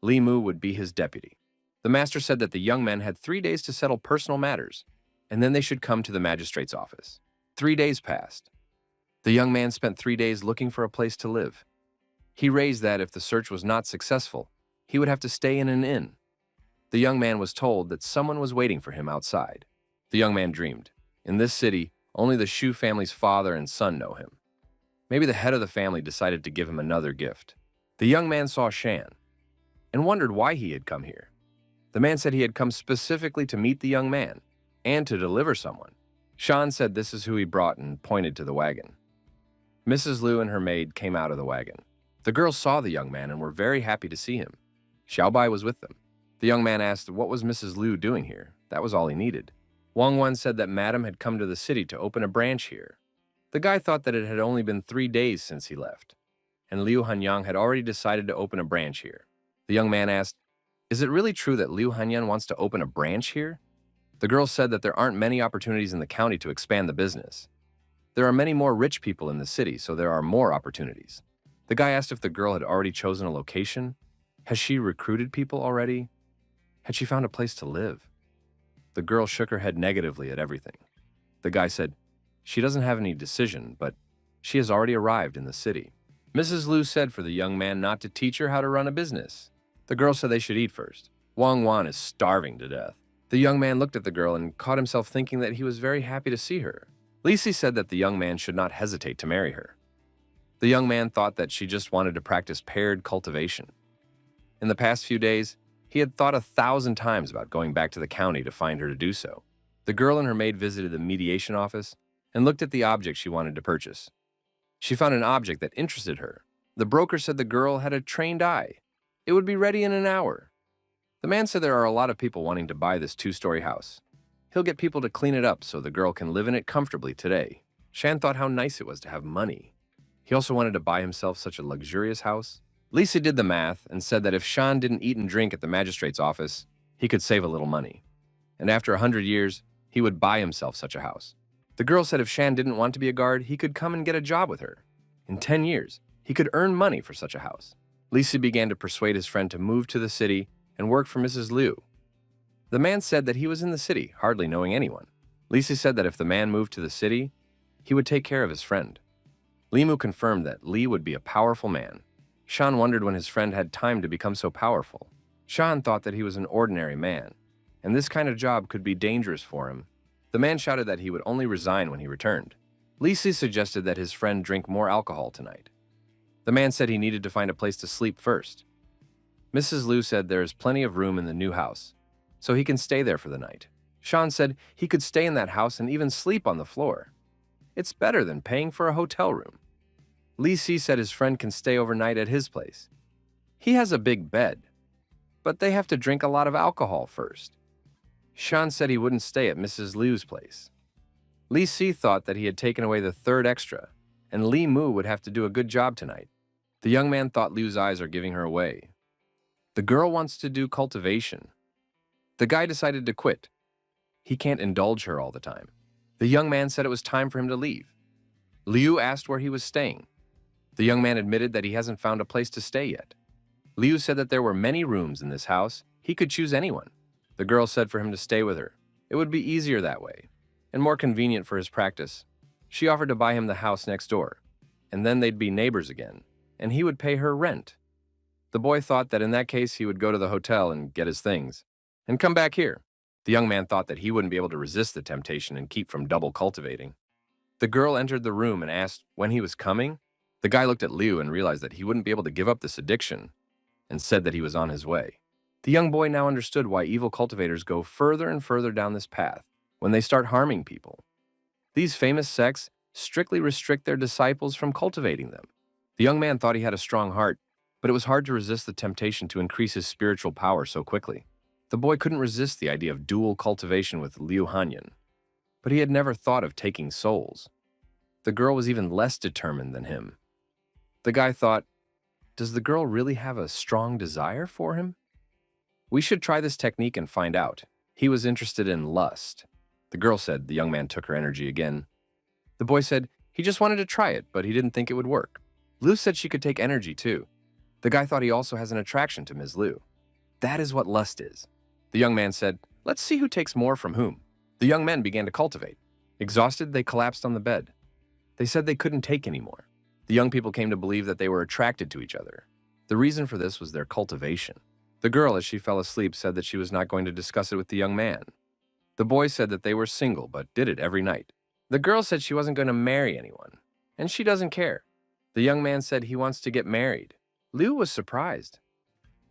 Limu would be his deputy. The master said that the young men had 3 days to settle personal matters, and then they should come to the magistrate's office. 3 days passed. The young man spent 3 days looking for a place to live. He raised that if the search was not successful, he would have to stay in an inn. The young man was told that someone was waiting for him outside. The young man dreamed. In this city, only the Shu family's father and son know him. Maybe the head of the family decided to give him another gift. The young man saw Shan and wondered why he had come here. The man said he had come specifically to meet the young man and to deliver someone. Shan said this is who he brought and pointed to the wagon. Mrs. Liu and her maid came out of the wagon. The girls saw the young man and were very happy to see him. Xiaobai was with them. The young man asked what was Mrs. Liu doing here. That was all he needed. Wang Wan said that Madam had come to the city to open a branch here. The guy thought that it had only been 3 days since he left, and Liu Hanyang had already decided to open a branch here. The young man asked, "Is it really true that Liu Hanyang wants to open a branch here?" The girl said that there aren't many opportunities in the county to expand the business. There are many more rich people in the city, so there are more opportunities. The guy asked if the girl had already chosen a location. Has she recruited people already? Had she found a place to live? The girl shook her head negatively at everything. The guy said, "She doesn't have any decision, but she has already arrived in the city." Mrs. Liu said for the young man not to teach her how to run a business. The girl said they should eat first. Wang Wan is starving to death. The young man looked at the girl and caught himself thinking that he was very happy to see her. Lisi said that the young man should not hesitate to marry her. The young man thought that she just wanted to practice paired cultivation. In the past few days, he had thought 1,000 times about going back to the county to find her to do so. The girl and her maid visited the mediation office and looked at the object she wanted to purchase. She found an object that interested her. The broker said the girl had a trained eye. It would be ready in an hour. The man said there are a lot of people wanting to buy this 2-story house. He'll get people to clean it up so the girl can live in it comfortably today. Shan thought how nice it was to have money. He also wanted to buy himself such a luxurious house. Lisi did the math and said that if Shan didn't eat and drink at the magistrate's office, he could save a little money. And after 100 years, he would buy himself such a house. The girl said if Shan didn't want to be a guard, he could come and get a job with her. In 10 years, he could earn money for such a house. Lisi began to persuade his friend to move to the city and work for Mrs. Liu. The man said that he was in the city, hardly knowing anyone. Lisi said that if the man moved to the city, he would take care of his friend. Limu confirmed that Li would be a powerful man. Shan wondered when his friend had time to become so powerful. Shan thought that he was an ordinary man, and this kind of job could be dangerous for him. The man shouted that he would only resign when he returned. Lisi suggested that his friend drink more alcohol tonight. The man said he needed to find a place to sleep first. Mrs. Liu said there is plenty of room in the new house, so he can stay there for the night. Shan said he could stay in that house and even sleep on the floor. It's better than paying for a hotel room. Lisi said his friend can stay overnight at his place. He has a big bed, but they have to drink a lot of alcohol first. Shan said he wouldn't stay at Mrs. Liu's place. Lisi thought that he had taken away the third extra, and Li Mu would have to do a good job tonight. The young man thought Liu's eyes are giving her away. The girl wants to do cultivation. The guy decided to quit. He can't indulge her all the time. The young man said it was time for him to leave. Liu asked where he was staying. The young man admitted that he hasn't found a place to stay yet. Liu said that there were many rooms in this house. He could choose anyone. The girl said for him to stay with her. It would be easier that way, and more convenient for his practice. She offered to buy him the house next door, and then they'd be neighbors again, and he would pay her rent. The boy thought that in that case he would go to the hotel and get his things, and come back here. The young man thought that he wouldn't be able to resist the temptation and keep from double cultivating. The girl entered the room and asked when he was coming. The guy looked at Liu and realized that he wouldn't be able to give up this addiction, and said that he was on his way. The young boy now understood why evil cultivators go further and further down this path when they start harming people. These famous sects strictly restrict their disciples from cultivating them. The young man thought he had a strong heart, but it was hard to resist the temptation to increase his spiritual power so quickly. The boy couldn't resist the idea of dual cultivation with Liu Hanyan, but he had never thought of taking souls. The girl was even less determined than him. The guy thought, does the girl really have a strong desire for him? We should try this technique and find out. He was interested in lust. The girl said the young man took her energy again. The boy said he just wanted to try it, but he didn't think it would work. Liu said she could take energy too. The guy thought he also has an attraction to Ms. Liu. That is what lust is. The young man said, let's see who takes more from whom. The young men began to cultivate. Exhausted, they collapsed on the bed. They said they couldn't take anymore. The young people came to believe that they were attracted to each other. The reason for this was their cultivation. The girl, as she fell asleep, said that she was not going to discuss it with the young man. The boy said that they were single, but did it every night. The girl said she wasn't going to marry anyone, and she doesn't care. The young man said he wants to get married. Liu was surprised.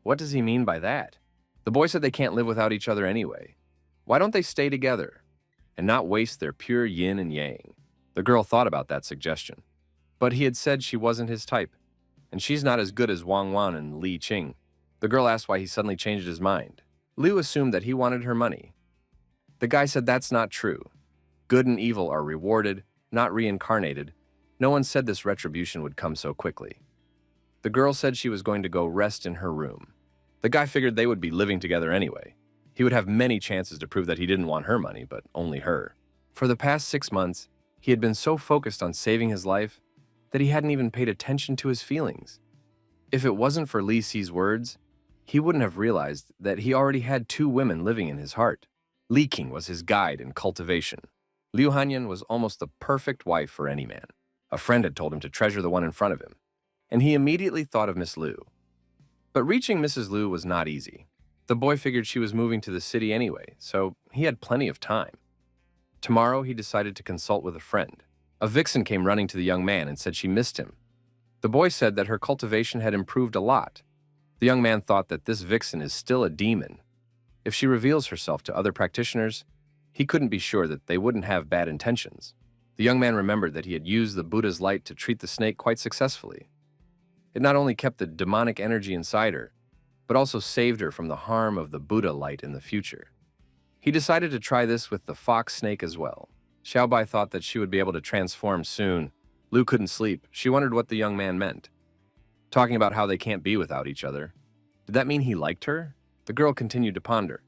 What does he mean by that? The boy said they can't live without each other anyway. Why don't they stay together and not waste their pure yin and yang? The girl thought about that suggestion. But he had said she wasn't his type, and she's not as good as Wang Wan and Li Qing. The girl asked why he suddenly changed his mind. Liu assumed that he wanted her money. The guy said that's not true. Good and evil are rewarded, not reincarnated. No one said this retribution would come so quickly. The girl said she was going to go rest in her room. The guy figured they would be living together anyway. He would have many chances to prove that he didn't want her money, but only her. For the past 6 months, he had been so focused on saving his life that he hadn't even paid attention to his feelings. If it wasn't for Li Si's words, he wouldn't have realized that he already had 2 women living in his heart. Li Qing was his guide in cultivation. Liu Hanyan was almost the perfect wife for any man. A friend had told him to treasure the one in front of him, and he immediately thought of Miss Liu. But reaching Mrs. Liu was not easy. The boy figured she was moving to the city anyway, so he had plenty of time. Tomorrow, he decided to consult with a friend. A vixen came running to the young man and said she missed him. The boy said that her cultivation had improved a lot. The young man thought that this vixen is still a demon. If she reveals herself to other practitioners, he couldn't be sure that they wouldn't have bad intentions. The young man remembered that he had used the Buddha's light to treat the snake quite successfully. It not only kept the demonic energy inside her, but also saved her from the harm of the Buddha light in the future. He decided to try this with the fox snake as well. Xiaobai thought that she would be able to transform soon. Liu couldn't sleep. She wondered what the young man meant. talking about how they can't be without each other. Did that mean he liked her? The girl continued to ponder.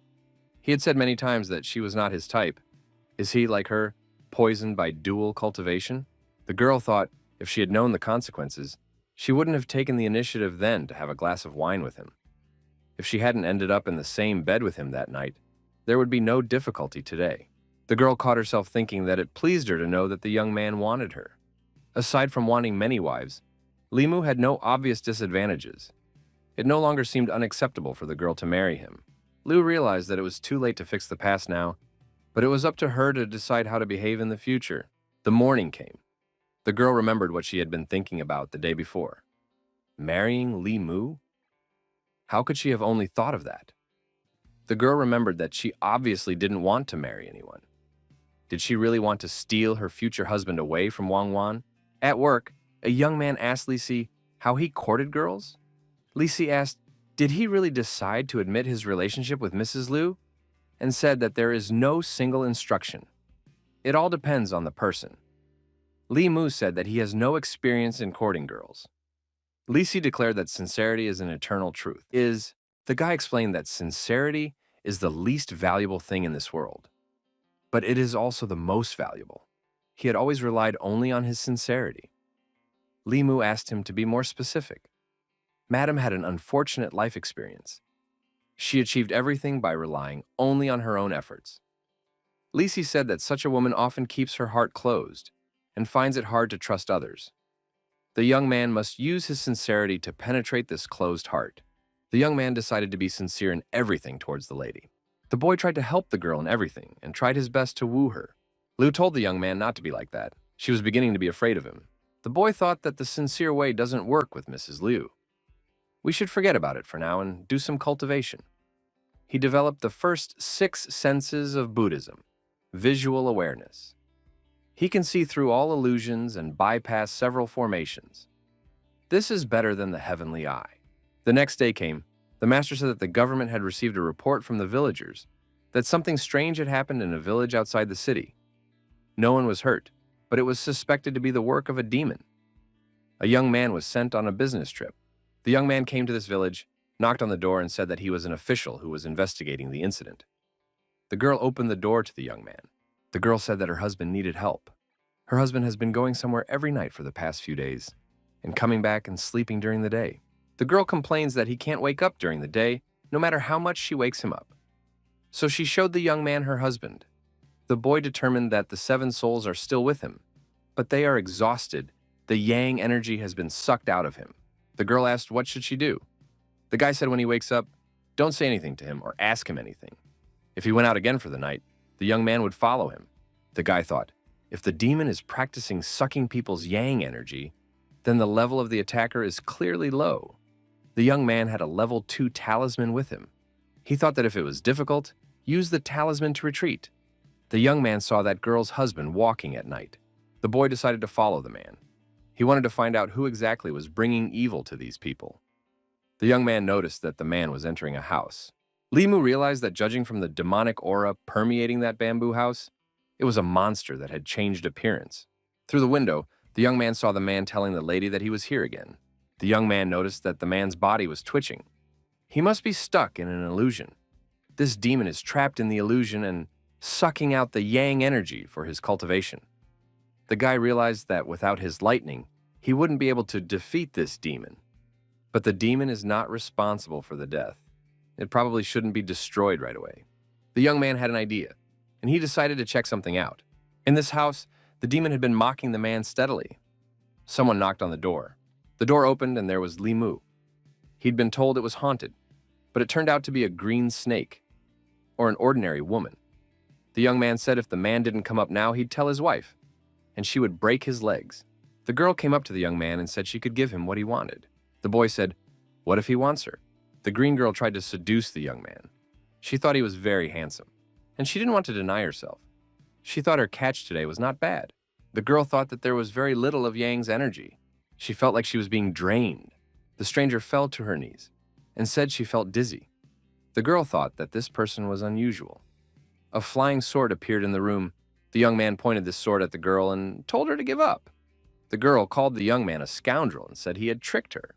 He had said many times that she was not his type. Is he, like her, poisoned by dual cultivation? The girl thought if she had known the consequences, she wouldn't have taken the initiative then to have a glass of wine with him. If she hadn't ended up in the same bed with him that night, there would be no difficulty today. The girl caught herself thinking that it pleased her to know that the young man wanted her. Aside from wanting many wives, Limu had no obvious disadvantages. It no longer seemed unacceptable for the girl to marry him. Liu realized that it was too late to fix the past now, but it was up to her to decide how to behave in the future. The morning came. The girl remembered what she had been thinking about the day before. Marrying Li Mu? How could she have only thought of that? The girl remembered that she obviously didn't want to marry anyone. Did she really want to steal her future husband away from Wang Wan? At work, a young man asked Lisi how he courted girls. Lisi asked, did he really decide to admit his relationship with Mrs. Liu? And said that there is no single instruction. It all depends on the person. Li Mu said that he has no experience in courting girls. Lisi declared that sincerity is an eternal truth. The guy explained that sincerity is the least valuable thing in this world. But it is also the most valuable. He had always relied only on his sincerity. Li Mu asked him to be more specific. Madam had an unfortunate life experience. She achieved everything by relying only on her own efforts. Lisi said that such a woman often keeps her heart closed and finds it hard to trust others. The young man must use his sincerity to penetrate this closed heart. The young man decided to be sincere in everything towards the lady. The boy tried to help the girl in everything and tried his best to woo her. Liu told the young man not to be like that. She was beginning to be afraid of him. The boy thought that the sincere way doesn't work with Mrs. Liu. We should forget about it for now and do some cultivation. He developed the first 6 senses of Buddhism. Visual awareness. He can see through all illusions and bypass several formations. This is better than the heavenly eye. The next day came. The master said that the government had received a report from the villagers that something strange had happened in a village outside the city. No one was hurt, but it was suspected to be the work of a demon. A young man was sent on a business trip. The young man came to this village, knocked on the door, and said that he was an official who was investigating the incident. The girl opened the door to the young man. The girl said that her husband needed help. Her husband has been going somewhere every night for the past few days and coming back and sleeping during the day. The girl complains that he can't wake up during the day, no matter how much she wakes him up. So she showed the young man her husband. The boy determined that the 7 souls are still with him, but they are exhausted. The yang energy has been sucked out of him. The girl asked what should she do. The guy said when he wakes up, don't say anything to him or ask him anything. If he went out again for the night, the young man would follow him. The guy thought, if the demon is practicing sucking people's yang energy, then the level of the attacker is clearly low. The young man had a level 2 talisman with him. He thought that if it was difficult, use the talisman to retreat. The young man saw that girl's husband walking at night. The boy decided to follow the man. He wanted to find out who exactly was bringing evil to these people. The young man noticed that the man was entering a house. Limu realized that judging from the demonic aura permeating that bamboo house, it was a monster that had changed appearance. Through the window, the young man saw the man telling the lady that he was here again. The young man noticed that the man's body was twitching. He must be stuck in an illusion. This demon is trapped in the illusion and sucking out the yang energy for his cultivation. The guy realized that without his lightning, he wouldn't be able to defeat this demon. But the demon is not responsible for the death. It probably shouldn't be destroyed right away. The young man had an idea, and he decided to check something out. In this house, the demon had been mocking the man steadily. Someone knocked on the door. The door opened and there was Li Mu. He'd been told it was haunted, but it turned out to be a green snake, or an ordinary woman. The young man said if the man didn't come up now, he'd tell his wife, and she would break his legs. The girl came up to the young man and said she could give him what he wanted. The boy said, what if he wants her? The green girl tried to seduce the young man. She thought he was very handsome, and she didn't want to deny herself. She thought her catch today was not bad. The girl thought that there was very little of Yang's energy. She felt like she was being drained. The stranger fell to her knees and said she felt dizzy. The girl thought that this person was unusual. A flying sword appeared in the room. The young man pointed this sword at the girl and told her to give up. The girl called the young man a scoundrel and said he had tricked her.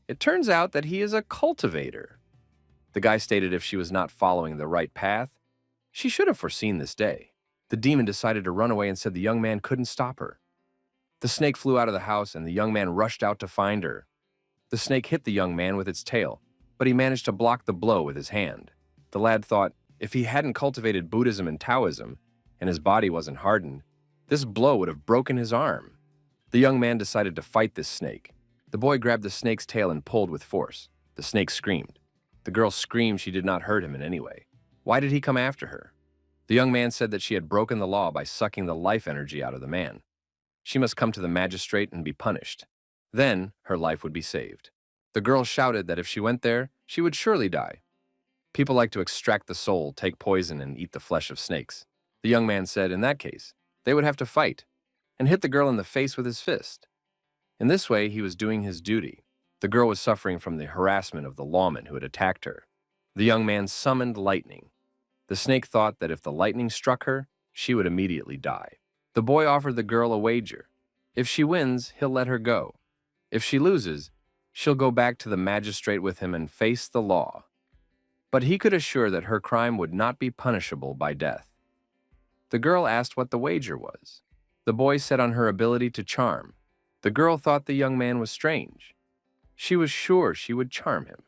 It turns out that he is a cultivator. The guy stated if she was not following the right path, she should have foreseen this day. The demon decided to run away and said the young man couldn't stop her. The snake flew out of the house and the young man rushed out to find her. The snake hit the young man with its tail, but he managed to block the blow with his hand. The lad thought if he hadn't cultivated Buddhism and Taoism, and his body wasn't hardened, this blow would have broken his arm. The young man decided to fight this snake. The boy grabbed the snake's tail and pulled with force. The snake screamed. The girl screamed she did not hurt him in any way. Why did he come after her? The young man said that she had broken the law by sucking the life energy out of the man. She must come to the magistrate and be punished. Then her life would be saved. The girl shouted that if she went there, she would surely die. People like to extract the soul, take poison, and eat the flesh of snakes. The young man said in that case, they would have to fight and hit the girl in the face with his fist. In this way, he was doing his duty. The girl was suffering from the harassment of the lawman who had attacked her. The young man summoned lightning. The snake thought that if the lightning struck her, she would immediately die. The boy offered the girl a wager. If she wins, he'll let her go. If she loses, she'll go back to the magistrate with him and face the law. But he could assure that her crime would not be punishable by death. The girl asked what the wager was. The boy said on her ability to charm. The girl thought the young man was strange. She was sure she would charm him.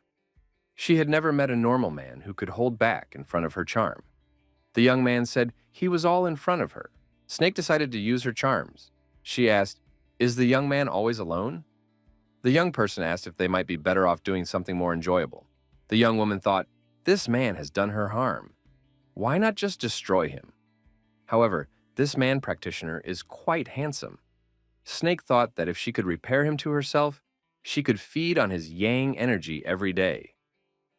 She had never met a normal man who could hold back in front of her charm. The young man said he was all in front of her. Snake decided to use her charms. She asked, "Is the young man always alone?" The young person asked if they might be better off doing something more enjoyable. The young woman thought, this man has done her harm. Why not just destroy him? However, this man practitioner is quite handsome. Snake thought that if she could repair him to herself, she could feed on his yang energy every day.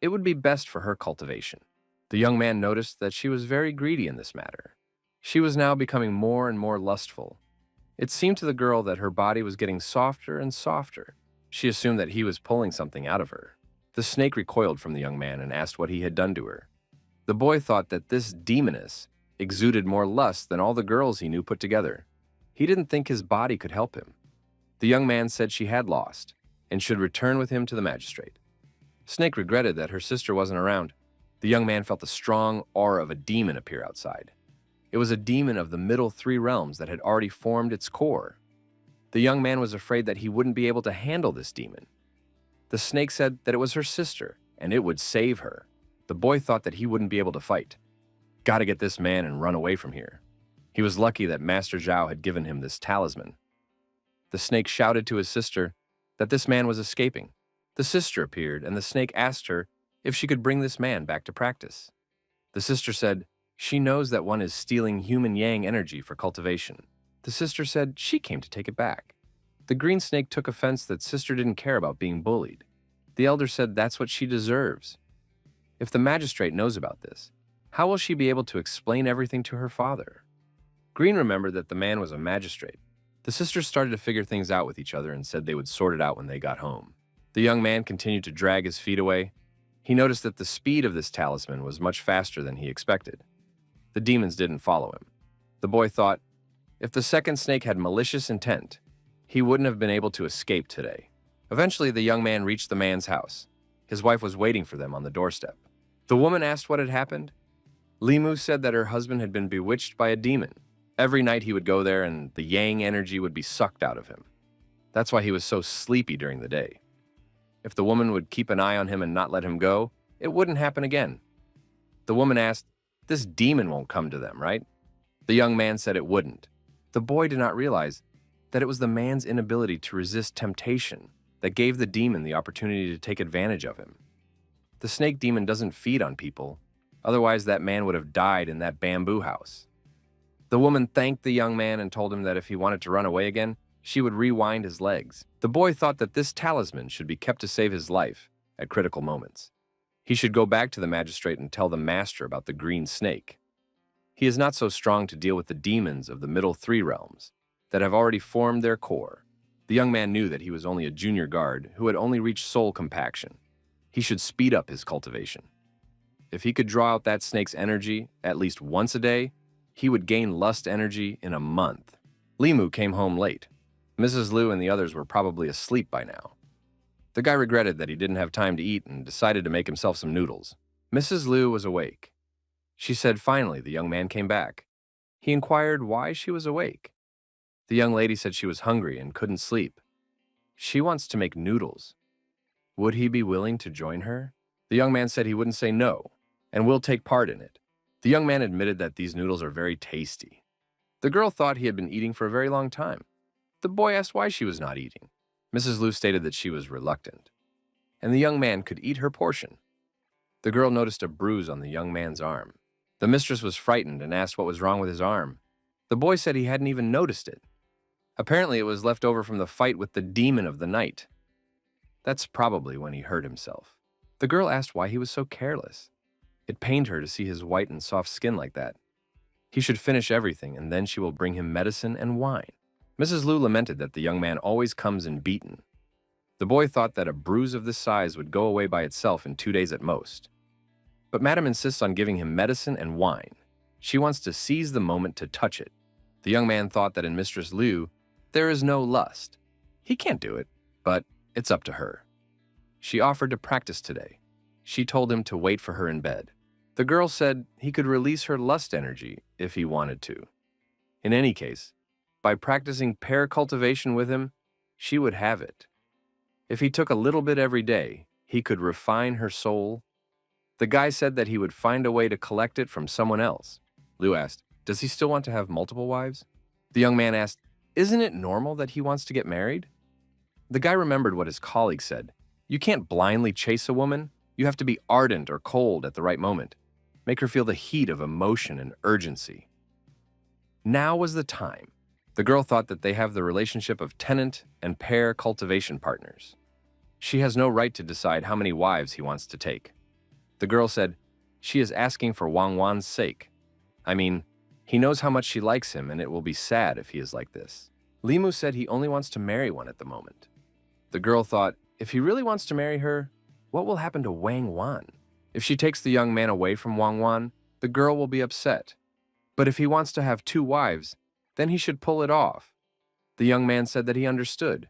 It would be best for her cultivation. The young man noticed that she was very greedy in this matter. She was now becoming more and more lustful. It seemed to the girl that her body was getting softer and softer. She assumed that he was pulling something out of her. The snake recoiled from the young man and asked what he had done to her. The boy thought that this demoness exuded more lust than all the girls he knew put together. He didn't think his body could help him. The young man said she had lost and should return with him to the magistrate. Snake regretted that her sister wasn't around. The young man felt the strong aura of a demon appear outside. It was a demon of the middle three realms that had already formed its core. The young man was afraid that he wouldn't be able to handle this demon. The snake said that it was her sister, and it would save her. The boy thought that he wouldn't be able to fight. Gotta get this man and run away from here. He was lucky that Master Zhao had given him this talisman. The snake shouted to his sister that this man was escaping. The sister appeared, and the snake asked her if she could bring this man back to practice. The sister said she knows that one is stealing human yang energy for cultivation. The sister said she came to take it back. The green snake took offense that sister didn't care about being bullied. The elder said that's what she deserves. If the magistrate knows about this, how will she be able to explain everything to her father? Green remembered that the man was a magistrate. The sisters started to figure things out with each other and said they would sort it out when they got home. The young man continued to drag his feet away. He noticed that the speed of this talisman was much faster than he expected. The demons didn't follow him. The boy thought, if the second snake had malicious intent, he wouldn't have been able to escape today. Eventually, the young man reached the man's house. His wife was waiting for them on the doorstep. The woman asked what had happened. Limu said that her husband had been bewitched by a demon. Every night he would go there and the yang energy would be sucked out of him. That's why he was so sleepy during the day. If the woman would keep an eye on him and not let him go, it wouldn't happen again. The woman asked, this demon won't come to them, right? The young man said it wouldn't. The boy did not realize that it was the man's inability to resist temptation that gave the demon the opportunity to take advantage of him. The snake demon doesn't feed on people, otherwise that man would have died in that bamboo house. The woman thanked the young man and told him that if he wanted to run away again, she would rewind his legs. The boy thought that this talisman should be kept to save his life at critical moments. He should go back to the magistrate and tell the master about the green snake. He is not so strong to deal with the demons of the middle three realms that have already formed their core. The young man knew that he was only a junior guard who had only reached soul compaction. He should speed up his cultivation. If he could draw out that snake's energy at least once a day, he would gain lust energy in a month. Limu came home late. Mrs. Liu and the others were probably asleep by now. The guy regretted that he didn't have time to eat and decided to make himself some noodles. Mrs. Liu was awake. She said finally the young man came back. He inquired why she was awake. The young lady said she was hungry and couldn't sleep. She wants to make noodles. Would he be willing to join her? The young man said he wouldn't say no and will take part in it. The young man admitted that these noodles are very tasty. The girl thought he had been eating for a very long time. The boy asked why she was not eating. Mrs. Liu stated that she was reluctant, and the young man could eat her portion. The girl noticed a bruise on the young man's arm. The mistress was frightened and asked what was wrong with his arm. The boy said he hadn't even noticed it. Apparently, it was left over from the fight with the demon of the night. That's probably when he hurt himself. The girl asked why he was so careless. It pained her to see his white and soft skin like that. He should finish everything, and then she will bring him medicine and wine. Mrs. Liu lamented that the young man always comes in beaten. The boy thought that a bruise of this size would go away by itself in 2 days at most. But Madam insists on giving him medicine and wine. She wants to seize the moment to touch it. The young man thought that in Mistress Liu, there is no lust. He can't do it, but it's up to her. She offered to practice today. She told him to wait for her in bed. The girl said he could release her lust energy if he wanted to. In any case, by practicing pair cultivation with him, she would have it. If he took a little bit every day, he could refine her soul. The guy said that he would find a way to collect it from someone else. Liu asked, does he still want to have multiple wives? The young man asked, isn't it normal that he wants to get married? The guy remembered what his colleague said. You can't blindly chase a woman. You have to be ardent or cold at the right moment. Make her feel the heat of emotion and urgency. Now was the time. The girl thought that they have the relationship of tenant and pair cultivation partners. She has no right to decide how many wives he wants to take. The girl said, she is asking for Wang Wan's sake. I mean, he knows how much she likes him, and it will be sad if he is like this. Limu said he only wants to marry one at the moment. The girl thought, if he really wants to marry her, what will happen to Wang Wan? If she takes the young man away from Wang Wan, the girl will be upset. But if he wants to have 2 wives, then he should pull it off. The young man said that he understood.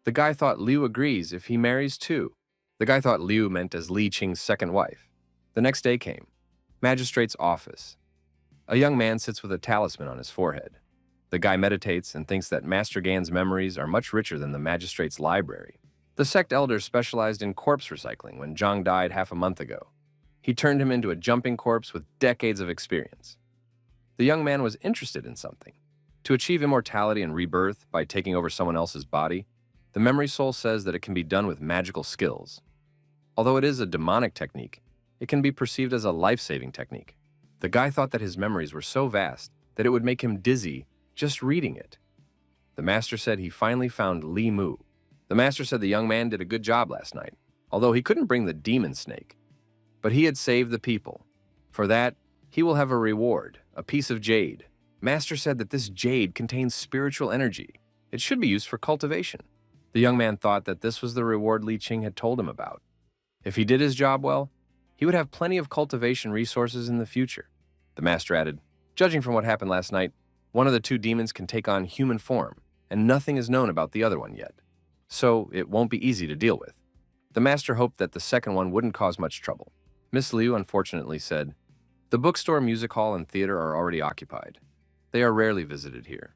The guy thought Liu agrees if he marries 2. The guy thought Liu meant as Li Qing's second wife. The next day came. Magistrate's office. A young man sits with a talisman on his forehead. The guy meditates and thinks that Master Gan's memories are much richer than the magistrate's library. The sect elder specialized in corpse recycling when Zhang died half a month ago. He turned him into a jumping corpse with decades of experience. The young man was interested in something. To achieve immortality and rebirth by taking over someone else's body, the memory soul says that it can be done with magical skills. Although it is a demonic technique, it can be perceived as a life-saving technique. The guy thought that his memories were so vast that it would make him dizzy just reading it. The master said he finally found Li Mu. The master said the young man did a good job last night, although he couldn't bring the demon snake. But he had saved the people. For that, he will have a reward, a piece of jade. Master said that this jade contains spiritual energy. It should be used for cultivation. The young man thought that this was the reward Li Qing had told him about. If he did his job well, he would have plenty of cultivation resources in the future. The master added, judging from what happened last night, one of the 2 demons can take on human form, and nothing is known about the other one yet. So it won't be easy to deal with. The master hoped that the second one wouldn't cause much trouble. Miss Liu unfortunately said, the bookstore, music hall, and theater are already occupied. They are rarely visited here.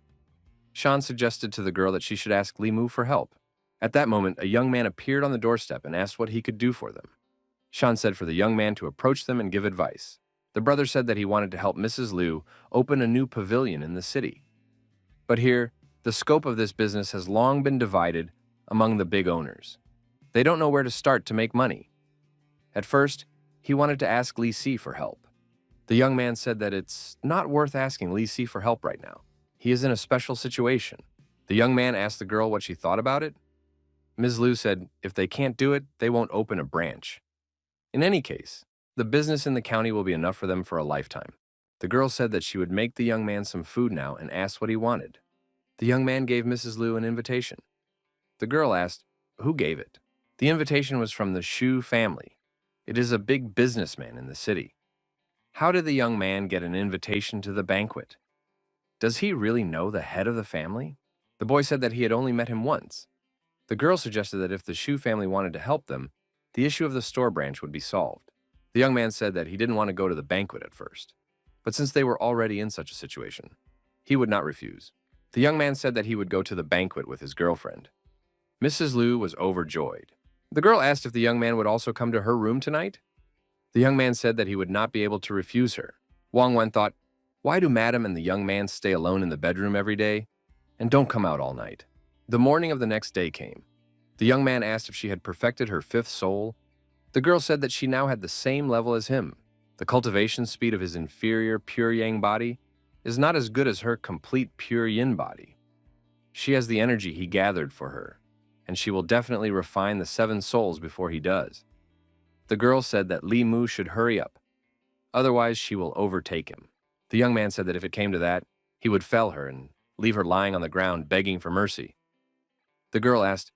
Shan suggested to the girl that she should ask Li Mu for help. At that moment, a young man appeared on the doorstep and asked what he could do for them. Shan said for the young man to approach them and give advice. The brother said that he wanted to help Mrs. Liu open a new pavilion in the city. But here, the scope of this business has long been divided among the big owners. They don't know where to start to make money. At first, he wanted to ask Li Si for help. The young man said that it's not worth asking Li Si for help right now. He is in a special situation. The young man asked the girl what she thought about it. Ms. Liu said if they can't do it, they won't open a branch. In any case, the business in the county will be enough for them for a lifetime. The girl said that she would make the young man some food now and asked what he wanted. The young man gave Mrs. Liu an invitation. The girl asked, who gave it? The invitation was from the Shu family. It is a big businessman in the city. How did the young man get an invitation to the banquet? Does he really know the head of the family? The boy said that he had only met him once. The girl suggested that if the Shu family wanted to help them, the issue of the store branch would be solved. The young man said that he didn't want to go to the banquet at first, but since they were already in such a situation, he would not refuse. The young man said that he would go to the banquet with his girlfriend. Mrs. Liu was overjoyed. The girl asked if the young man would also come to her room tonight. The young man said that he would not be able to refuse her. Wang Wen thought, why do Madam and the young man stay alone in the bedroom every day and don't come out all night? The morning of the next day came. The young man asked if she had perfected her fifth soul. The girl said that she now had the same level as him. The cultivation speed of his inferior pure yang body is not as good as her complete pure yin body. She has the energy he gathered for her, and she will definitely refine the 7 souls before he does. The girl said that Li Mu should hurry up, otherwise she will overtake him. The young man said that if it came to that, he would fell her and leave her lying on the ground begging for mercy. The girl asked,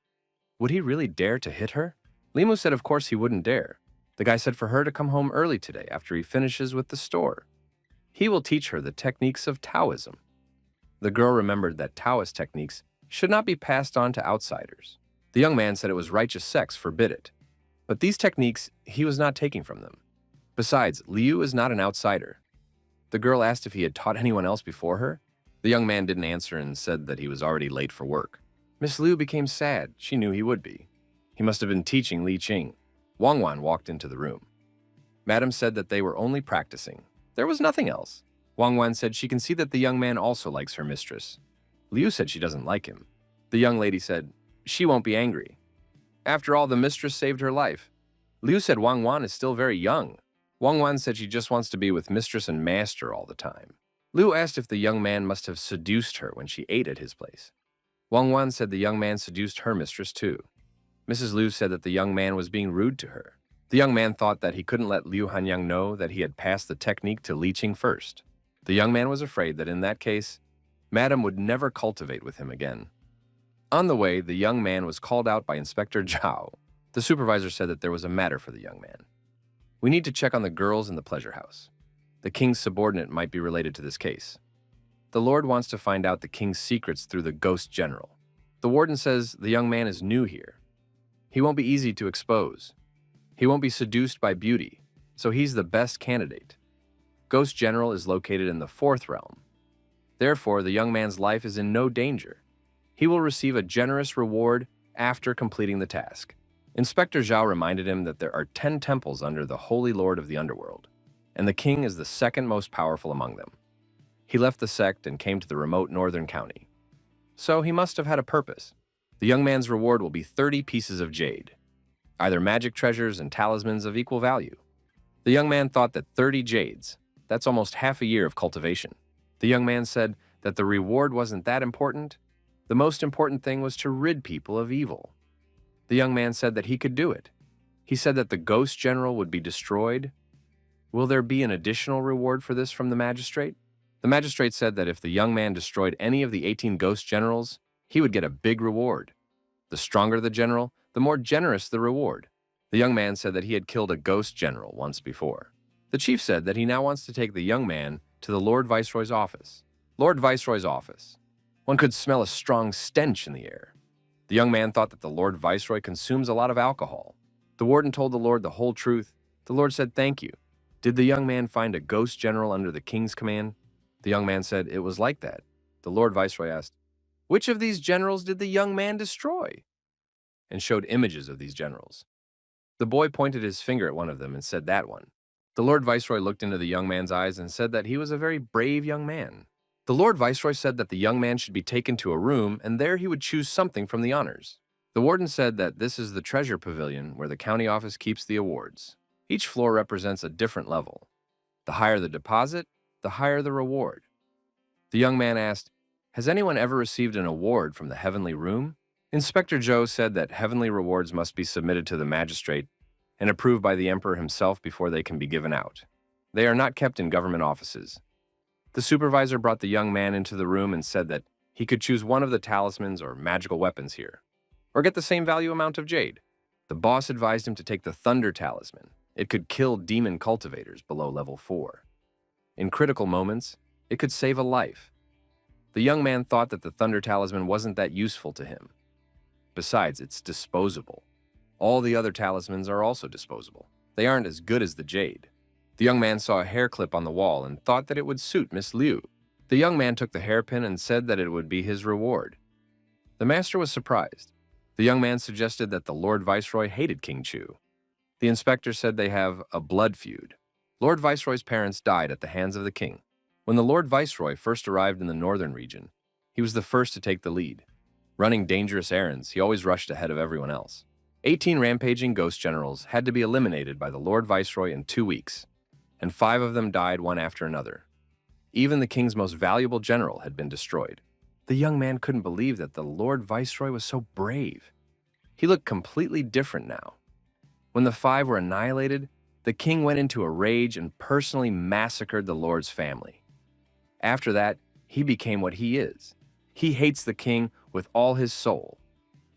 would he really dare to hit her? Li Mu said of course he wouldn't dare. The guy said for her to come home early today after he finishes with the store. He will teach her the techniques of Taoism. The girl remembered that Taoist techniques should not be passed on to outsiders. The young man said it was righteous sects forbid it. But these techniques he was not taking from them. Besides, Liu is not an outsider. The girl asked if he had taught anyone else before her. The young man didn't answer and said that he was already late for work. Miss Liu became sad. She knew he would be. He must have been teaching Li Qing. Wang Wan walked into the room. Madam said that they were only practicing. There was nothing else. Wang Wan said she can see that the young man also likes her mistress. Liu said she doesn't like him. The young lady said, she won't be angry. After all, the mistress saved her life. Liu said Wang Wan is still very young. Wang Wan said she just wants to be with mistress and master all the time. Liu asked if the young man must have seduced her when she ate at his place. Wang Wan said the young man seduced her mistress too. Mrs. Liu said that the young man was being rude to her. The young man thought that he couldn't let Liu Hanyang know that he had passed the technique to Li Qing first. The young man was afraid that in that case, Madam would never cultivate with him again. On the way, the young man was called out by Inspector Zhao. The supervisor said that there was a matter for the young man. We need to check on the girls in the pleasure house. The king's subordinate might be related to this case. The Lord wants to find out the king's secrets through the ghost general. The warden says the young man is new here. He won't be easy to expose. He won't be seduced by beauty, so he's the best candidate. Ghost General is located in the 4th realm. Therefore, the young man's life is in no danger. He will receive a generous reward after completing the task. Inspector Zhao reminded him that there are 10 temples under the Holy Lord of the Underworld, and the king is the 2nd most powerful among them. He left the sect and came to the remote northern county. So he must have had a purpose. The young man's reward will be 30 pieces of jade, either magic treasures and talismans of equal value. The young man thought that 30 jades, that's almost half a year of cultivation. The young man said that the reward wasn't that important. The most important thing was to rid people of evil. The young man said that he could do it. He said that the ghost general would be destroyed. Will there be an additional reward for this from the magistrate? The magistrate said that if the young man destroyed any of the 18 ghost generals, he would get a big reward. The stronger the general, the more generous the reward. The young man said that he had killed a ghost general once before. The chief said that he now wants to take the young man to the Lord Viceroy's office. Lord Viceroy's office. One could smell a strong stench in the air. The young man thought that the Lord Viceroy consumes a lot of alcohol. The warden told the Lord the whole truth. The Lord said, "Thank you." Did the young man find a ghost general under the king's command? The young man said it was like that. The Lord Viceroy asked, "Which of these generals did the young man destroy?" and showed images of these generals. The boy pointed his finger at one of them and said that one. The Lord Viceroy looked into the young man's eyes and said that he was a very brave young man. The Lord Viceroy said that the young man should be taken to a room and there he would choose something from the honors. The warden said that this is the treasure pavilion where the county office keeps the awards. Each floor represents a different level. The higher the deposit, the higher the reward. The young man asked, "Has anyone ever received an award from the heavenly room?" Inspector Zhou said that heavenly rewards must be submitted to the magistrate and approved by the emperor himself before they can be given out. They are not kept in government offices. The supervisor brought the young man into the room and said that he could choose one of the talismans or magical weapons here, or get the same value amount of jade. The boss advised him to take the Thunder Talisman. It could kill demon cultivators below level 4. In critical moments, it could save a life. The young man thought that the Thunder Talisman wasn't that useful to him. Besides, it's disposable. All the other talismans are also disposable. They aren't as good as the jade. The young man saw a hair clip on the wall and thought that it would suit Miss Liu. The young man took the hairpin and said that it would be his reward. The master was surprised. The young man suggested that the Lord Viceroy hated King Chu. The inspector said they have a blood feud. Lord Viceroy's parents died at the hands of the king. When the Lord Viceroy first arrived in the northern region, he was the first to take the lead. Running dangerous errands, he always rushed ahead of everyone else. 18 rampaging ghost generals had to be eliminated by the Lord Viceroy in 2 weeks, and 5 of them died one after another. Even the king's most valuable general had been destroyed. The young man couldn't believe that the Lord Viceroy was so brave. He looked completely different now. When the 5 were annihilated, the king went into a rage and personally massacred the Lord's family. After that, he became what he is. He hates the king with all his soul.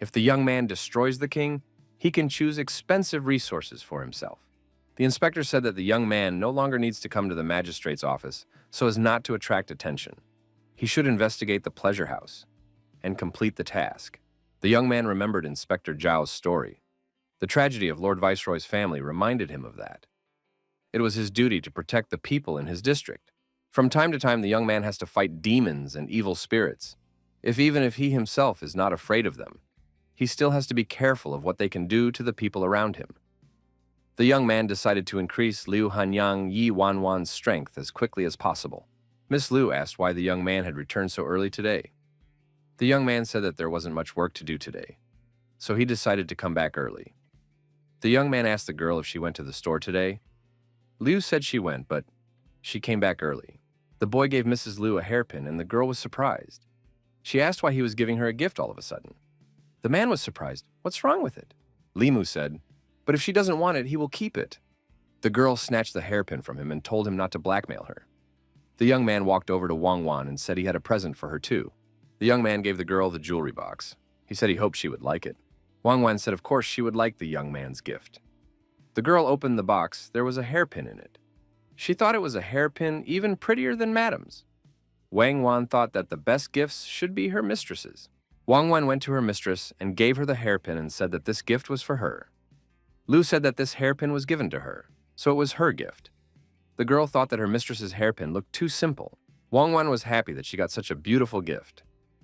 If the young man destroys the king, he can choose expensive resources for himself. The inspector said that the young man no longer needs to come to the magistrate's office so as not to attract attention. He should investigate the pleasure house and complete the task. The young man remembered Inspector Zhao's story. The tragedy of Lord Viceroy's family reminded him of that. It was his duty to protect the people in his district. From time to time, the young man has to fight demons and evil spirits. Even if he himself is not afraid of them, he still has to be careful of what they can do to the people around him. The young man decided to increase Liu Hanyang Yi Wanwan's strength as quickly as possible. Miss Liu asked why the young man had returned so early today. The young man said that there wasn't much work to do today, so he decided to come back early. The young man asked the girl if she went to the store today. Liu said she went, but she came back early. The boy gave Mrs. Liu a hairpin, and the girl was surprised. She asked why he was giving her a gift all of a sudden. The man was surprised. What's wrong with it? Limu said, but if she doesn't want it, he will keep it. The girl snatched the hairpin from him and told him not to blackmail her. The young man walked over to Wang Wan and said he had a present for her too. The young man gave the girl the jewelry box. He said he hoped she would like it. Wang Wan said of course she would like the young man's gift. The girl opened the box. There was a hairpin in it. She thought it was a hairpin even prettier than Madam's. Wang Wan thought that the best gifts should be her mistress's. Wang Wan went to her mistress and gave her the hairpin and said that this gift was for her. Liu said that this hairpin was given to her, so it was her gift. The girl thought that her mistress's hairpin looked too simple. Wang Wan was happy that she got such a beautiful gift.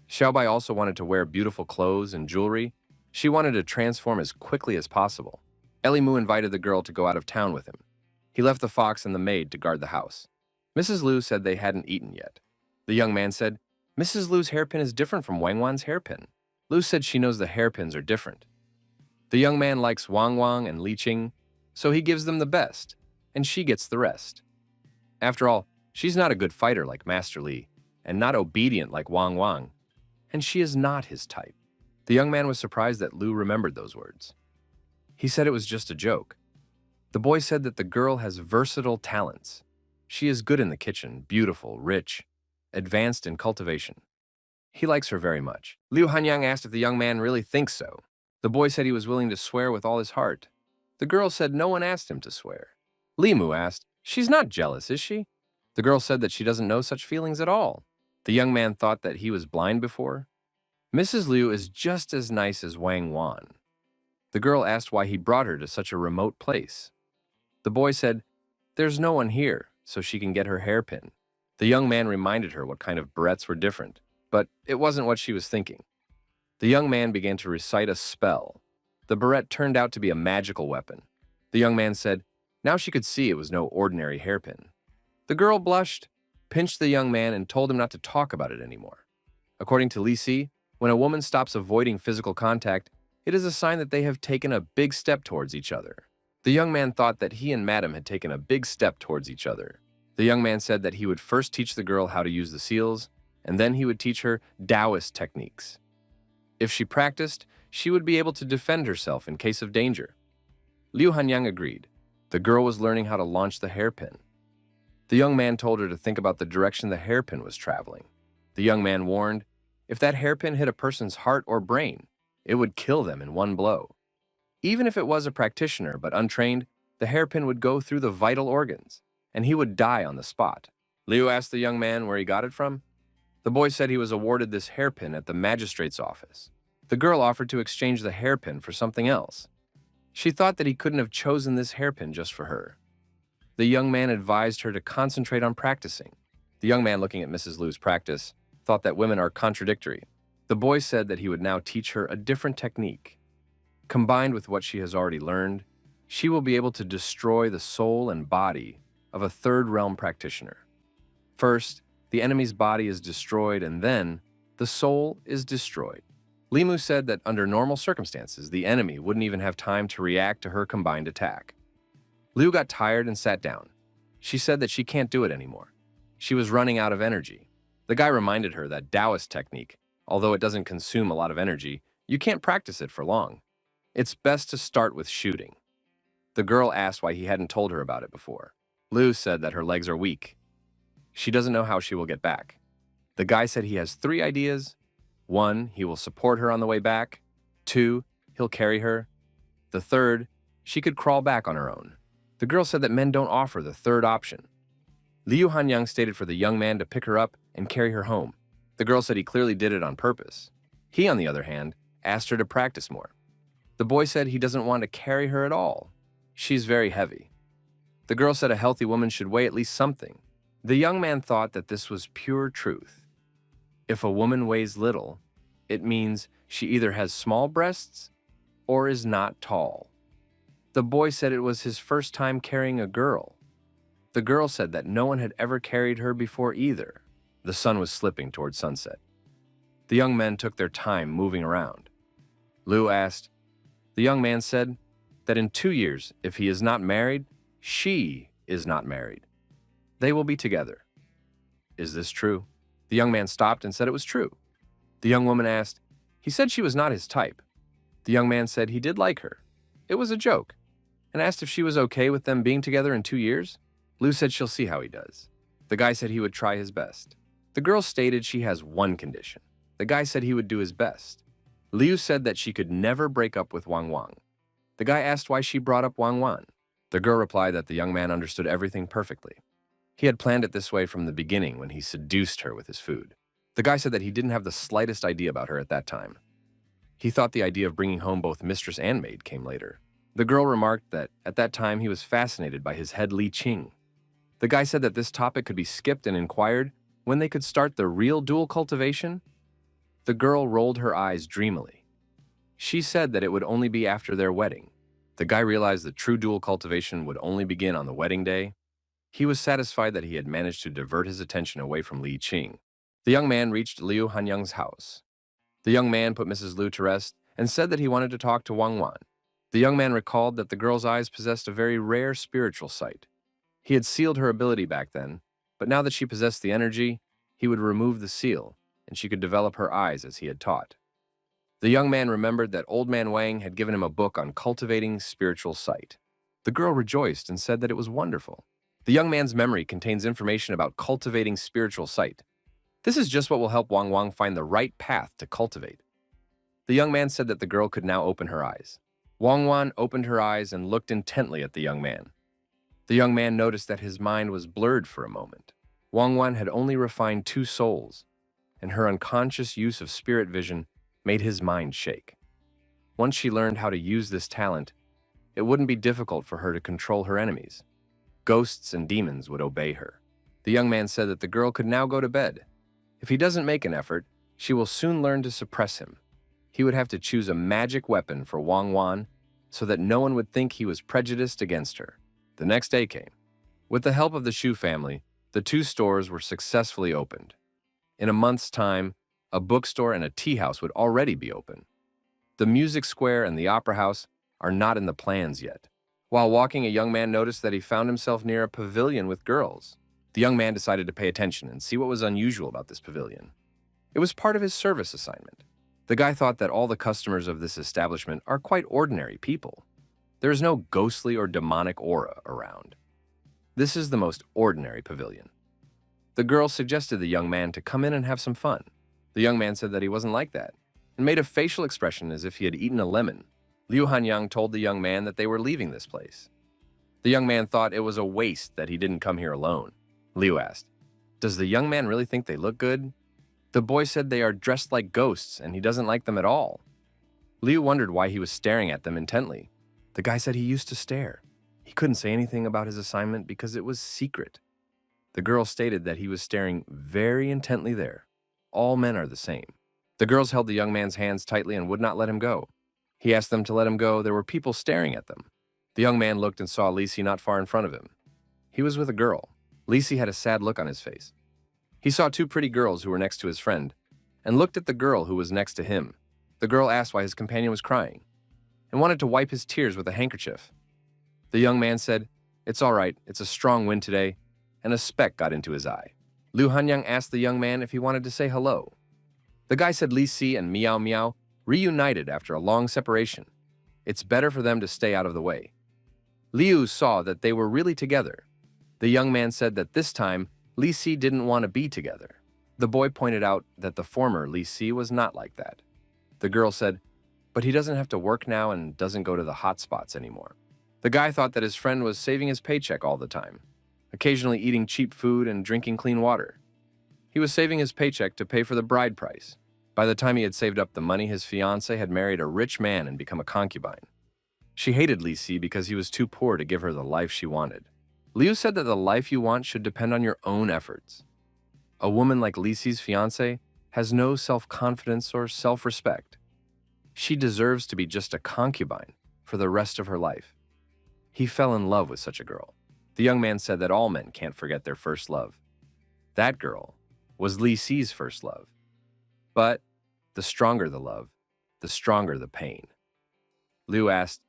Xiaobai also wanted to wear beautiful clothes and jewelry. She wanted to transform as quickly as possible. Mu invited the girl to go out of town with him. He left the fox and the maid to guard the house. Mrs. Liu said they hadn't eaten yet. The young man said, Mrs. Liu's hairpin is different from Wang Wan's hairpin. Liu said she knows the hairpins are different. The young man likes Wang Wang and Li Qing, so he gives them the best, and she gets the rest. After all, she's not a good fighter like Master Li, and not obedient like Wang Wang, and she is not his type. The young man was surprised that Liu remembered those words. He said it was just a joke. The boy said that the girl has versatile talents. She is good in the kitchen, beautiful, rich, advanced in cultivation. He likes her very much. Liu Hanyang asked if the young man really thinks so. The boy said he was willing to swear with all his heart. The girl said no one asked him to swear. Limu asked, she's not jealous, is she? The girl said that she doesn't know such feelings at all. The young man thought that he was blind before. Mrs. Liu is just as nice as Wang Wan. The girl asked why he brought her to such a remote place. The boy said, there's no one here, so she can get her hairpin. The young man reminded her what kind of barrettes were different, but it wasn't what she was thinking. The young man began to recite a spell. The barrette turned out to be a magical weapon. The young man said, now she could see it was no ordinary hairpin. The girl blushed, pinched the young man, and told him not to talk about it anymore. According to Li Si, when a woman stops avoiding physical contact, it is a sign that they have taken a big step towards each other. The young man thought that he and Madam had taken a big step towards each other. The young man said that he would first teach the girl how to use the seals, and then he would teach her Taoist techniques. If she practiced, she would be able to defend herself in case of danger. Liu Hanyang agreed. The girl was learning how to launch the hairpin. The young man told her to think about the direction the hairpin was traveling. The young man warned, if that hairpin hit a person's heart or brain, it would kill them in one blow. Even if it was a practitioner but untrained, the hairpin would go through the vital organs, and he would die on the spot. Liu asked the young man where he got it from. The boy said he was awarded this hairpin at the magistrate's office. The girl offered to exchange the hairpin for something else. She thought that he couldn't have chosen this hairpin just for her. The young man advised her to concentrate on practicing. The young man, looking at Mrs. Liu's practice, thought that women are contradictory. The boy said that he would now teach her a different technique. Combined with what she has already learned, she will be able to destroy the soul and body of a third realm practitioner. First, the enemy's body is destroyed, and then the soul is destroyed. Limu said that under normal circumstances, the enemy wouldn't even have time to react to her combined attack. Liu got tired and sat down. She said that she can't do it anymore. She was running out of energy. The guy reminded her that Taoist technique, although it doesn't consume a lot of energy, you can't practice it for long. It's best to start with shooting. The girl asked why he hadn't told her about it before. Liu said that her legs are weak. She doesn't know how she will get back. The guy said he has 3 ideas. 1, he will support her on the way back. 2, he'll carry her. The third, she could crawl back on her own. The girl said that men don't offer the third option. Liu Hanyang stated for the young man to pick her up and carry her home. The girl said he clearly did it on purpose. He, on the other hand, asked her to practice more. The boy said he doesn't want to carry her at all. She's very heavy. The girl said a healthy woman should weigh at least something. The young man thought that this was pure truth. If a woman weighs little, it means she either has small breasts or is not tall. The boy said it was his first time carrying a girl. The girl said that no one had ever carried her before either. The sun was slipping toward sunset. The young men took their time moving around. Liu asked. The young man said that in 2 years, if he is not married, she is not married. They will be together. Is this true? The young man stopped and said it was true. The young woman asked. He said she was not his type. The young man said he did like her. It was a joke, and asked if she was okay with them being together in 2 years. Liu said she'll see how he does. The guy said he would try his best. The girl stated she has 1 condition. The guy said he would do his best. Liu said that she could never break up with Wang Wang. The guy asked why she brought up Wang Wan. The girl replied that the young man understood everything perfectly. He had planned it this way from the beginning when he seduced her with his food. The guy said that he didn't have the slightest idea about her at that time. He thought the idea of bringing home both mistress and maid came later. The girl remarked that at that time he was fascinated by his head Li Qing. The guy said that this topic could be skipped and inquired when they could start the real dual cultivation. The girl rolled her eyes dreamily. She said that it would only be after their wedding. The guy realized that true dual cultivation would only begin on the wedding day. He was satisfied that he had managed to divert his attention away from Li Qing. The young man reached Liu Hanyang's house. The young man put Mrs. Liu to rest and said that he wanted to talk to Wang Wan. The young man recalled that the girl's eyes possessed a very rare spiritual sight. He had sealed her ability back then, but now that she possessed the energy, he would remove the seal, and she could develop her eyes as he had taught. The young man remembered that Old Man Wang had given him a book on cultivating spiritual sight. The girl rejoiced and said that it was wonderful. The young man's memory contains information about cultivating spiritual sight. This is just what will help Wang Wang find the right path to cultivate. The young man said that the girl could now open her eyes. Wang Wan opened her eyes and looked intently at the young man. The young man noticed that his mind was blurred for a moment. Wang Wan had only refined 2 souls, and her unconscious use of spirit vision made his mind shake. Once she learned how to use this talent, it wouldn't be difficult for her to control her enemies. Ghosts and demons would obey her. The young man said that the girl could now go to bed. If he doesn't make an effort, she will soon learn to suppress him. He would have to choose a magic weapon for Wang Wan so that no one would think he was prejudiced against her. The next day came. With the help of the Shu family, the 2 stores were successfully opened. In a month's time, a bookstore and a tea house would already be open. The music square and the opera house are not in the plans yet. While walking, a young man noticed that he found himself near a pavilion with girls. The young man decided to pay attention and see what was unusual about this pavilion. It was part of his service assignment. The guy thought that all the customers of this establishment are quite ordinary people. There is no ghostly or demonic aura around. This is the most ordinary pavilion. The girl suggested the young man to come in and have some fun. The young man said that he wasn't like that, and made a facial expression as if he had eaten a lemon. Liu Hanyang told the young man that they were leaving this place. The young man thought it was a waste that he didn't come here alone. Liu asked, "Does the young man really think they look good?" The boy said they are dressed like ghosts and he doesn't like them at all. Liu wondered why he was staring at them intently. The guy said he used to stare. He couldn't say anything about his assignment because it was secret. The girl stated that he was staring very intently there. All men are the same. The girls held the young man's hands tightly and would not let him go. He asked them to let him go. There were people staring at them. The young man looked and saw Lisi not far in front of him. He was with a girl. Lisi had a sad look on his face. He saw two pretty girls who were next to his friend and looked at the girl who was next to him. The girl asked why his companion was crying and wanted to wipe his tears with a handkerchief. The young man said, "It's all right, it's a strong wind today," and a speck got into his eye. Liu Hanyang asked the young man if he wanted to say hello. The guy said Li Si and Miao Miao reunited after a long separation. It's better for them to stay out of the way. Liu saw that they were really together. The young man said that this time, Li Si didn't want to be together. The boy pointed out that the former Li Si was not like that. The girl said, "But he doesn't have to work now and doesn't go to the hot spots anymore." The guy thought that his friend was saving his paycheck all the time, occasionally eating cheap food and drinking clean water. He was saving his paycheck to pay for the bride price. By the time he had saved up the money, his fiancée had married a rich man and become a concubine. She hated Li Si because he was too poor to give her the life she wanted. Liu said that the life you want should depend on your own efforts. A woman like Li Si's fiancée has no self-confidence or self-respect. She deserves to be just a concubine for the rest of her life. He fell in love with such a girl. The young man said that all men can't forget their first love. That girl was Li Si's first love. But the stronger the love, the stronger the pain. Liu asked,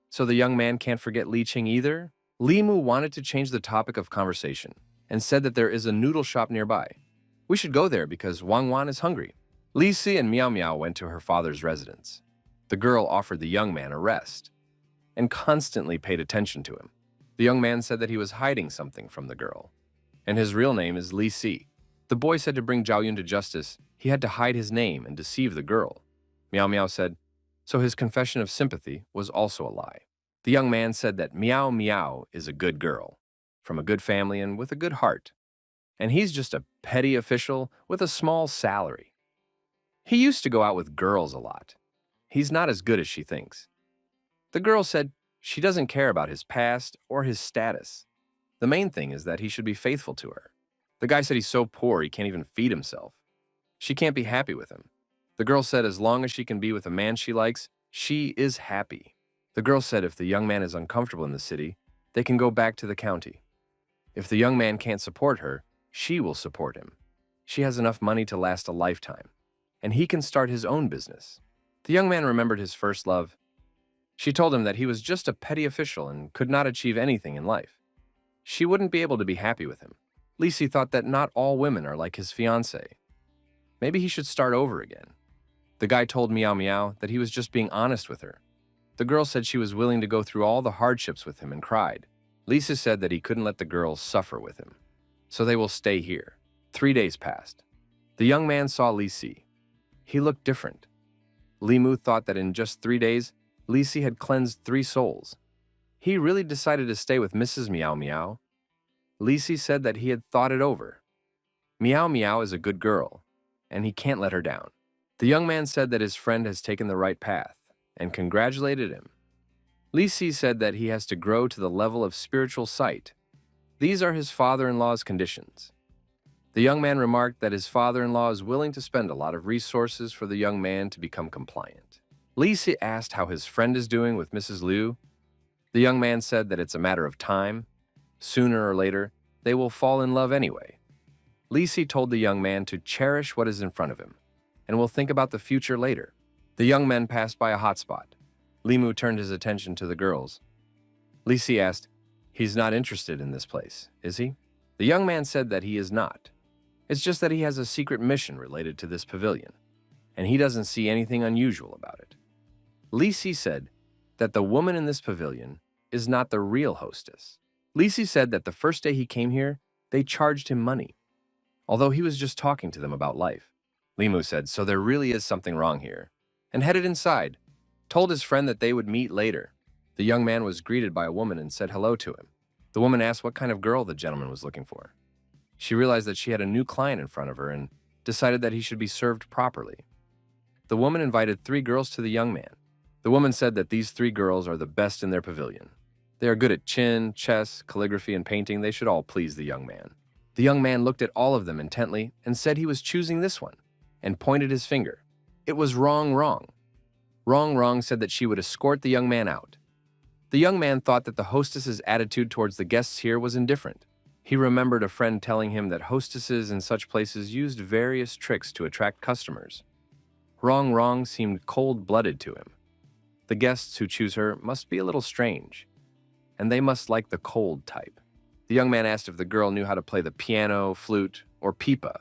"So the young man can't forget Li Qing either?" Li Mu wanted to change the topic of conversation and said that there is a noodle shop nearby. "We should go there because Wang Wan is hungry." Li Si and Miao Miao went to her father's residence. The girl offered the young man a rest and constantly paid attention to him. The young man said that he was hiding something from the girl, and his real name is Li Si. The boy said to bring Zhao Yun to justice, he had to hide his name and deceive the girl. Miao Miao said, so his confession of sympathy was also a lie. The young man said that Miao Miao is a good girl, from a good family and with a good heart, and he's just a petty official with a small salary. He used to go out with girls a lot. He's not as good as she thinks. The girl said she doesn't care about his past or his status. The main thing is that he should be faithful to her. The guy said he's so poor he can't even feed himself. She can't be happy with him. The girl said as long as she can be with a man she likes, she is happy. The girl said if the young man is uncomfortable in the city, they can go back to the county. If the young man can't support her, she will support him. She has enough money to last a lifetime, and he can start his own business. The young man remembered his first love. She told him that he was just a petty official and could not achieve anything in life. She wouldn't be able to be happy with him. Lisi thought that not all women are like his fiancée. Maybe he should start over again. The guy told Miao Miao that he was just being honest with her. The girl said she was willing to go through all the hardships with him and cried. Lisa said that he couldn't let the girl suffer with him. So they will stay here. 3 days passed. The young man saw Li Si. He looked different. Li Mu thought that in just 3 days, Li Si had cleansed 3 souls. He really decided to stay with Mrs. Miao Miao. Li Si said that he had thought it over. Miao Miao is a good girl, and he can't let her down. The young man said that his friend has taken the right path, and congratulated him. Li Si said that he has to grow to the level of spiritual sight. These are his father-in-law's conditions. The young man remarked that his father-in-law is willing to spend a lot of resources for the young man to become compliant. Li Si asked how his friend is doing with Mrs. Liu. The young man said that it's a matter of time. Sooner or later, they will fall in love anyway. Li Si told the young man to cherish what is in front of him, and will think about the future later. The young men passed by a hotspot. Li Mu turned his attention to the girls. Li Si asked, "He's not interested in this place, is he?" The young man said that he is not. It's just that he has a secret mission related to this pavilion, and he doesn't see anything unusual about it. Li Si said that the woman in this pavilion is not the real hostess. Li Si said that the first day he came here, they charged him money, although he was just talking to them about life. Li Mu said, so there really is something wrong here, and headed inside, told his friend that they would meet later. The young man was greeted by a woman and said hello to him. The woman asked what kind of girl the gentleman was looking for. She realized that she had a new client in front of her and decided that he should be served properly. The the woman invited 3 girls to the young man. The woman said that these 3 girls are the best in their pavilion. They are good at chin, chess, calligraphy, and painting. They should all please the young man. The young man looked at all of them intently and said he was choosing this one, and pointed his finger. It was Wrong Wrong. Wrong Wrong said that she would escort the young man out. The young man thought that the hostess's attitude towards the guests here was indifferent. He remembered a friend telling him that hostesses in such places used various tricks to attract customers. Wrong Wrong seemed cold-blooded to him. The guests who choose her must be a little strange, and they must like the cold type. The young man asked if the girl knew how to play the piano, flute, or pipa.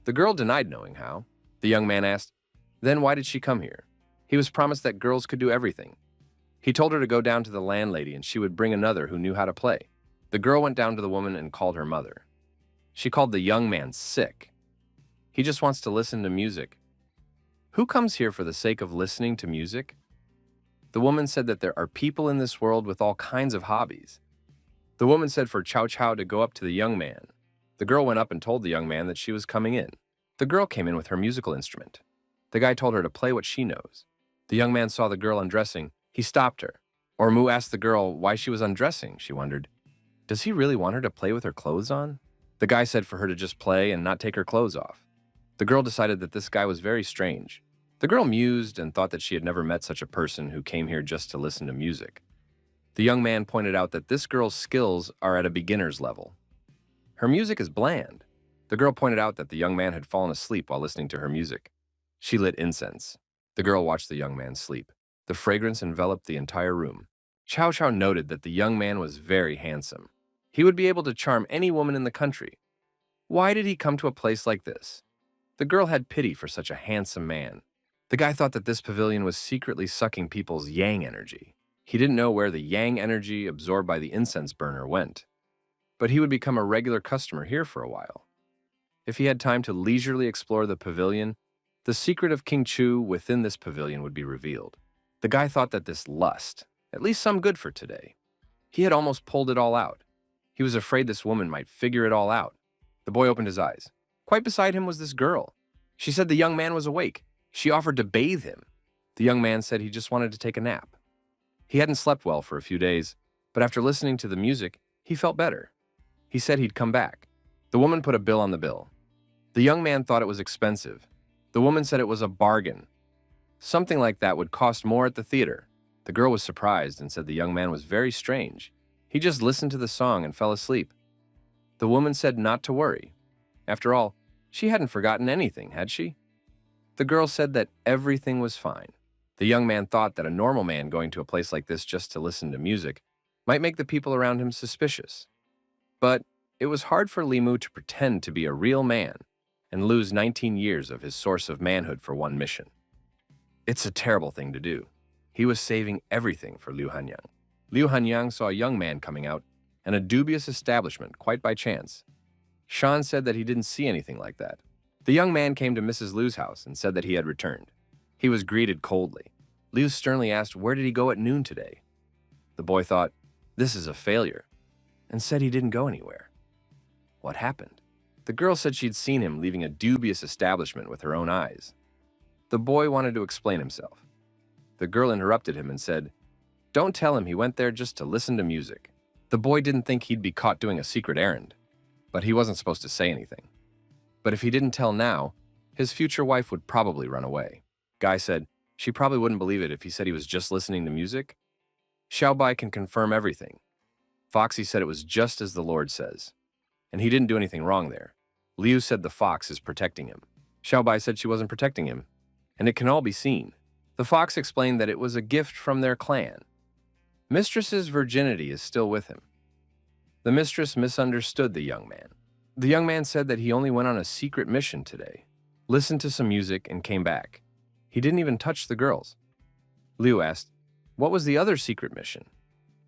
The girl denied knowing how. The young man asked, then why did she come here? He was promised that girls could do everything. He told her to go down to the landlady and she would bring another who knew how to play. The girl went down to the woman and called her mother. She called the young man sick. He just wants to listen to music. Who comes here for the sake of listening to music? The woman said that there are people in this world with all kinds of hobbies. The woman said for Chow Chow to go up to the young man. The girl went up and told the young man that she was coming in. The girl came in with her musical instrument. The guy told her to play what she knows. The young man saw the girl undressing. He stopped her. Ormu asked the girl why she was undressing. She wondered, does he really want her to play with her clothes on? The guy said for her to just play and not take her clothes off. The girl decided that this guy was very strange. The girl mused and thought that she had never met such a person who came here just to listen to music. The young man pointed out that this girl's skills are at a beginner's level. Her music is bland. The girl pointed out that the young man had fallen asleep while listening to her music. She lit incense. The girl watched the young man sleep. The fragrance enveloped the entire room. Chow Chow noted that the young man was very handsome. He would be able to charm any woman in the country. Why did he come to a place like this? The girl had pity for such a handsome man. The guy thought that this pavilion was secretly sucking people's yang energy. He didn't know where the yang energy absorbed by the incense burner went. But he would become a regular customer here for a while. If he had time to leisurely explore the pavilion, the secret of King Chu within this pavilion would be revealed. The guy thought that this lust, at least some good for today. He had almost pulled it all out. He was afraid this woman might figure it all out. The boy opened his eyes. Quite beside him was this girl. She said the young man was awake. She offered to bathe him. The young man said he just wanted to take a nap. He hadn't slept well for a few days, but after listening to the music, he felt better. He said he'd come back. The woman put a bill on the bill. The young man thought it was expensive. The woman said it was a bargain. Something like that would cost more at the theater. The girl was surprised and said the young man was very strange. He just listened to the song and fell asleep. The woman said not to worry. After all, she hadn't forgotten anything, had she? The girl said that everything was fine. The young man thought that a normal man going to a place like this just to listen to music might make the people around him suspicious. But it was hard for Limu to pretend to be a real man and lose 19 years of his source of manhood for one mission. It's a terrible thing to do. He was saving everything for Liu Hanyang. Liu Hanyang saw a young man coming out and a dubious establishment quite by chance. Shan said that he didn't see anything like that. The young man came to Mrs. Liu's house and said that he had returned. He was greeted coldly. Liu sternly asked where did he go at noon today. The boy thought, this is a failure, and said he didn't go anywhere. What happened? The girl said she'd seen him leaving a dubious establishment with her own eyes. The boy wanted to explain himself. The girl interrupted him and said, don't tell him he went there just to listen to music. The boy didn't think he'd be caught doing a secret errand, but he wasn't supposed to say anything. But if he didn't tell now, his future wife would probably run away. Guy said, she probably wouldn't believe it if he said he was just listening to music. Xiaobai can confirm everything. Foxy said it was just as the Lord says, and he didn't do anything wrong there. Liu said the fox is protecting him. Xiaobai said she wasn't protecting him, and it can all be seen. The fox explained that it was a gift from their clan. Mistress's virginity is still with him. The mistress misunderstood the young man. The young man said that he only went on a secret mission today, listened to some music, and came back. He didn't even touch the girls. Liu asked, what was the other secret mission?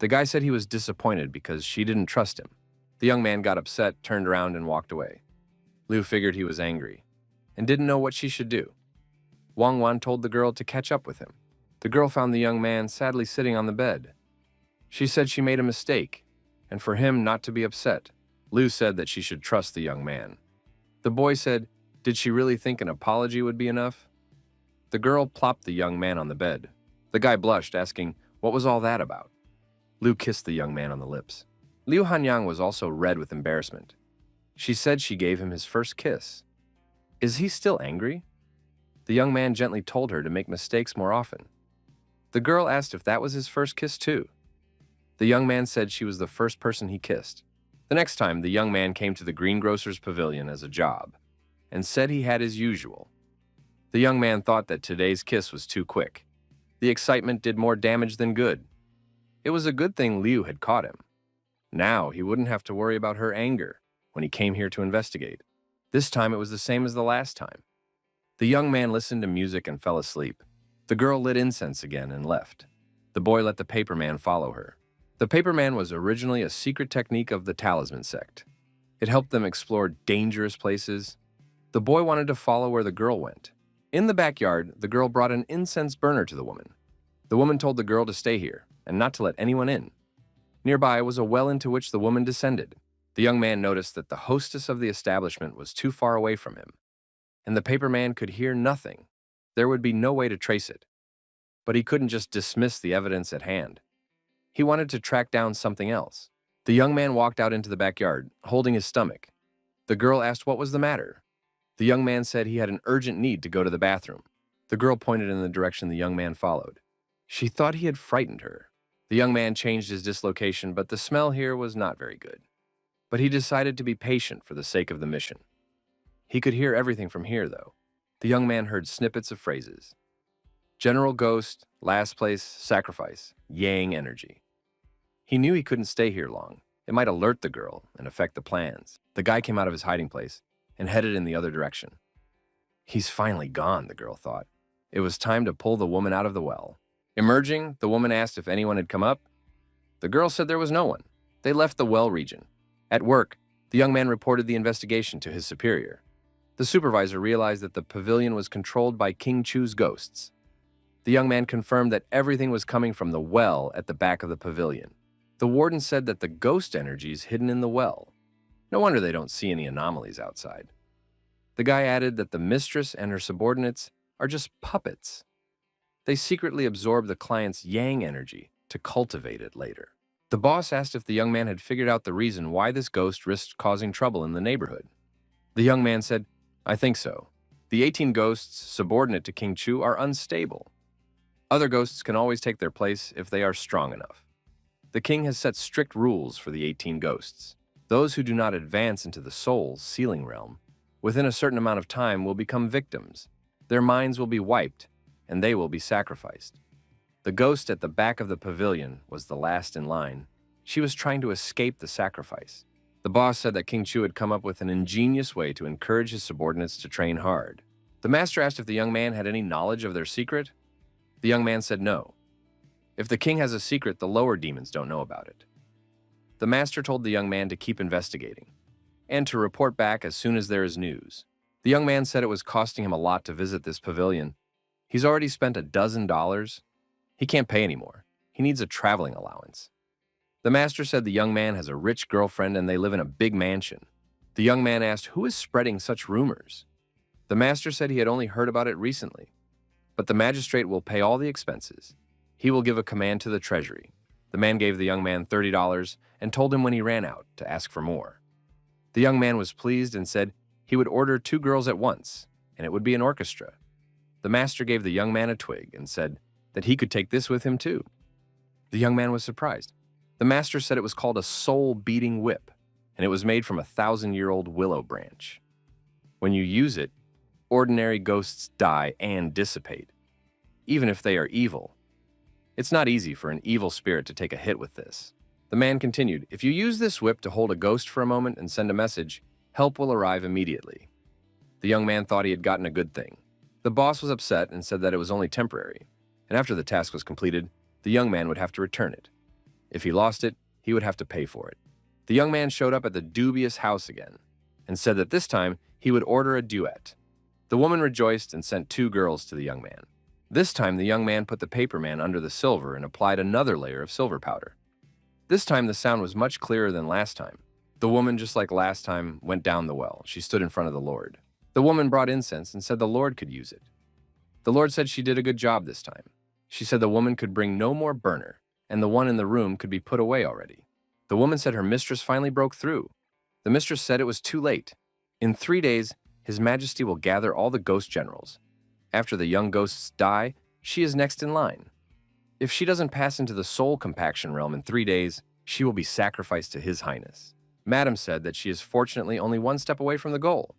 The guy said he was disappointed because she didn't trust him. The young man got upset, turned around, and walked away. Liu figured he was angry and didn't know what she should do. Wang Wan told the girl to catch up with him. The girl found the young man sadly sitting on the bed. She said she made a mistake, and for him not to be upset. Liu said that she should trust the young man. The boy said, did she really think an apology would be enough? The girl plopped the young man on the bed. The guy blushed, asking, "What was all that about?" Liu kissed the young man on the lips. Liu Hanyang was also red with embarrassment. She said she gave him his first kiss. Is he still angry? The young man gently told her to make mistakes more often. The girl asked if that was his first kiss too. The young man said she was the first person he kissed. The next time, the young man came to the greengrocer's pavilion as a job and said he had his usual. The young man thought that today's kiss was too quick. The excitement did more damage than good. It was a good thing Liu had caught him. Now he wouldn't have to worry about her anger when he came here to investigate. This time it was the same as the last time. The young man listened to music and fell asleep. The girl lit incense again and left. The boy let the paperman follow her. The paperman was originally a secret technique of the talisman sect. It helped them explore dangerous places. The boy wanted to follow where the girl went. In the backyard, the girl brought an incense burner to the woman. The woman told the girl to stay here and not to let anyone in. Nearby was a well into which the woman descended. The young man noticed that the hostess of the establishment was too far away from him, and the paperman could hear nothing. There would be no way to trace it. But he couldn't just dismiss the evidence at hand. He wanted to track down something else. The young man walked out into the backyard, holding his stomach. The girl asked what was the matter. The young man said he had an urgent need to go to the bathroom. The girl pointed in the direction the young man followed. She thought he had frightened her. The young man changed his dislocation, but the smell here was not very good. But he decided to be patient for the sake of the mission. He could hear everything from here, though. The young man heard snippets of phrases. General Ghost, last place, sacrifice, yang energy. He knew he couldn't stay here long. It might alert the girl and affect the plans. The guy came out of his hiding place and headed in the other direction. He's finally gone, the girl thought. It was time to pull the woman out of the well. Emerging, the woman asked if anyone had come up. The girl said there was no one. They left the well region. At work, the young man reported the investigation to his superior. The supervisor realized that the pavilion was controlled by King Chu's ghosts. The young man confirmed that everything was coming from the well at the back of the pavilion. The warden said that the ghost energy is hidden in the well. No wonder they don't see any anomalies outside. The guy added that the mistress and her subordinates are just puppets. They secretly absorb the client's yang energy to cultivate it later. The boss asked if the young man had figured out the reason why this ghost risked causing trouble in the neighborhood. The young man said, "I think so. The 18 ghosts subordinate to King Chu are unstable. Other ghosts can always take their place if they are strong enough. The king has set strict rules for the 18 ghosts. Those who do not advance into the soul's sealing realm within a certain amount of time will become victims. Their minds will be wiped, and they will be sacrificed." The ghost at the back of the pavilion was the last in line. She was trying to escape the sacrifice. The boss said that King Chu had come up with an ingenious way to encourage his subordinates to train hard. The master asked if the young man had any knowledge of their secret. The young man said no. If the king has a secret, the lower demons don't know about it. The master told the young man to keep investigating and to report back as soon as there is news. The young man said it was costing him a lot to visit this pavilion. He's already spent $12. He can't pay anymore. He needs a traveling allowance. The master said the young man has a rich girlfriend and they live in a big mansion. The young man asked, who is spreading such rumors? The master said he had only heard about it recently, but the magistrate will pay all the expenses. He will give a command to the treasury. The man gave the young man $30 and told him when he ran out to ask for more. The young man was pleased and said he would order 2 girls at once, and it would be an orchestra. The master gave the young man a twig and said that he could take this with him too. The young man was surprised. The master said it was called a soul-beating whip, and it was made from a 1,000-year-old willow branch. When you use it, ordinary ghosts die and dissipate, even if they are evil. It's not easy for an evil spirit to take a hit with this. The man continued, if you use this whip to hold a ghost for a moment and send a message, help will arrive immediately. The young man thought he had gotten a good thing. The boss was upset and said that it was only temporary, and after the task was completed, the young man would have to return it. If he lost it, he would have to pay for it. The young man showed up at the dubious house again and said that this time he would order a duet. The woman rejoiced and sent 2 girls to the young man. This time, the young man put the paperman under the silver and applied another layer of silver powder. This time, the sound was much clearer than last time. The woman, just like last time, went down the well. She stood in front of the Lord. The woman brought incense and said the Lord could use it. The Lord said she did a good job this time. She said the woman could bring no more burner, and the one in the room could be put away already. The woman said her mistress finally broke through. The mistress said it was too late. In 3 days, His Majesty will gather all the ghost generals. After the young ghosts die, she is next in line. If she doesn't pass into the soul compaction realm in 3 days, she will be sacrificed to His Highness. Madam said that she is fortunately only 1 step away from the goal.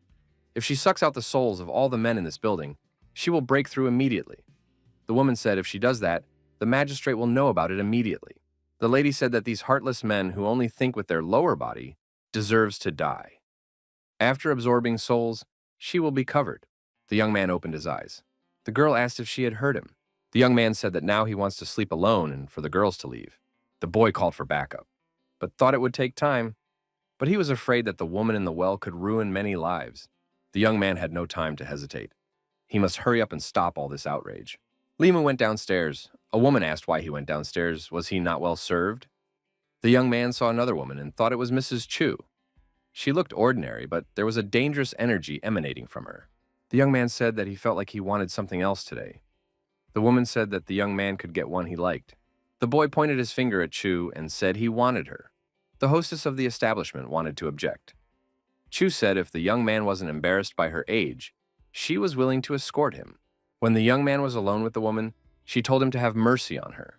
If she sucks out the souls of all the men in this building, she will break through immediately. The woman said if she does that, the magistrate will know about it immediately. The lady said that these heartless men who only think with their lower body deserves to die. After absorbing souls, she will be covered. The young man opened his eyes. The girl asked if she had heard him. The young man said that now he wants to sleep alone and for the girls to leave. The boy called for backup, but thought it would take time. But he was afraid that the woman in the well could ruin many lives. The young man had no time to hesitate. He must hurry up and stop all this outrage. Lima went downstairs. A woman asked why he went downstairs. Was he not well served? The young man saw another woman and thought it was Mrs. Chu. She looked ordinary, but there was a dangerous energy emanating from her. The young man said that he felt like he wanted something else today. The woman said that the young man could get one he liked. The boy pointed his finger at Chu and said he wanted her. The hostess of the establishment wanted to object. Chu said if the young man wasn't embarrassed by her age, she was willing to escort him. When the young man was alone with the woman, she told him to have mercy on her,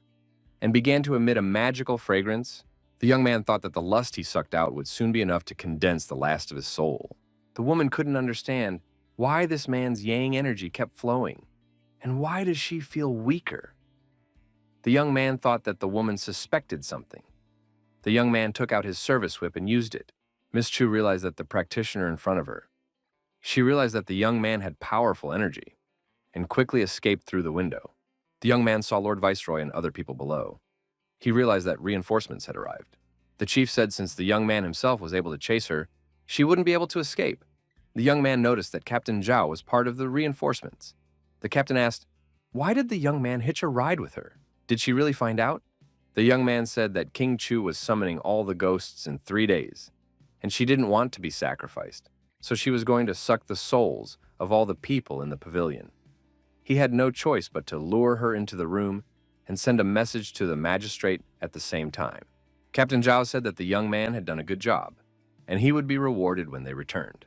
and began to emit a magical fragrance. The young man thought that the lust he sucked out would soon be enough to condense the last of his soul. The woman couldn't understand why this man's yang energy kept flowing, and why does she feel weaker? The young man thought that the woman suspected something. The young man took out his service whip and used it. Miss Chu realized that the practitioner in front of her. She realized that the young man had powerful energy, and quickly escaped through the window. The young man saw Lord Viceroy and other people below. He realized that reinforcements had arrived. The chief said since the young man himself was able to chase her, she wouldn't be able to escape. The young man noticed that Captain Zhao was part of the reinforcements. The captain asked, why did the young man hitch a ride with her? Did she really find out? The young man said that King Chu was summoning all the ghosts in 3 days, and she didn't want to be sacrificed, so she was going to suck the souls of all the people in the pavilion. He had no choice but to lure her into the room and send a message to the magistrate at the same time. Captain Zhao said that the young man had done a good job, and he would be rewarded when they returned.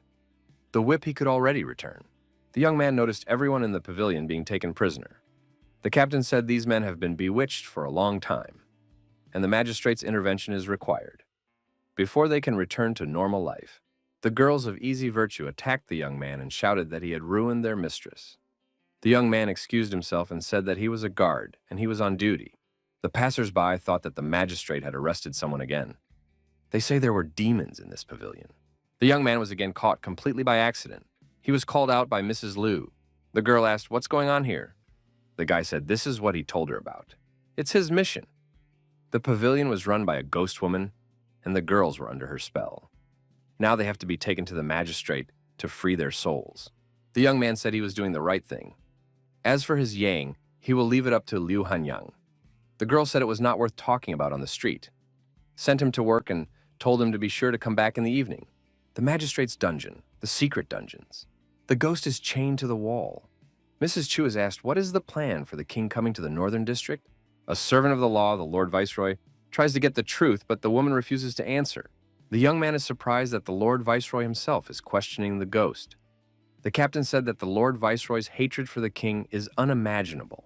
The whip he could already return. The young man noticed everyone in the pavilion being taken prisoner. The captain said these men have been bewitched for a long time, and the magistrate's intervention is required before they can return to normal life. The girls of easy virtue attacked the young man and shouted that he had ruined their mistress. The young man excused himself and said that he was a guard and he was on duty. The passers-by thought that the magistrate had arrested someone again. They say there were demons in this pavilion. The young man was again caught completely by accident. He was called out by Mrs. Liu. The girl asked, what's going on here? The guy said this is what he told her about. It's his mission. The pavilion was run by a ghost woman, and the girls were under her spell. Now they have to be taken to the magistrate to free their souls. The young man said he was doing the right thing. As for his yang, he will leave it up to Liu Hanyang. The girl said it was not worth talking about on the street, sent him to work and told him to be sure to come back in the evening. The magistrate's dungeon, the secret dungeons. The ghost is chained to the wall. Mrs. Chu is asked, what is the plan for the king coming to the northern district? A servant of the law, the Lord Viceroy, tries to get the truth, but the woman refuses to answer. The young man is surprised that the Lord Viceroy himself is questioning the ghost. The captain said that the Lord Viceroy's hatred for the king is unimaginable.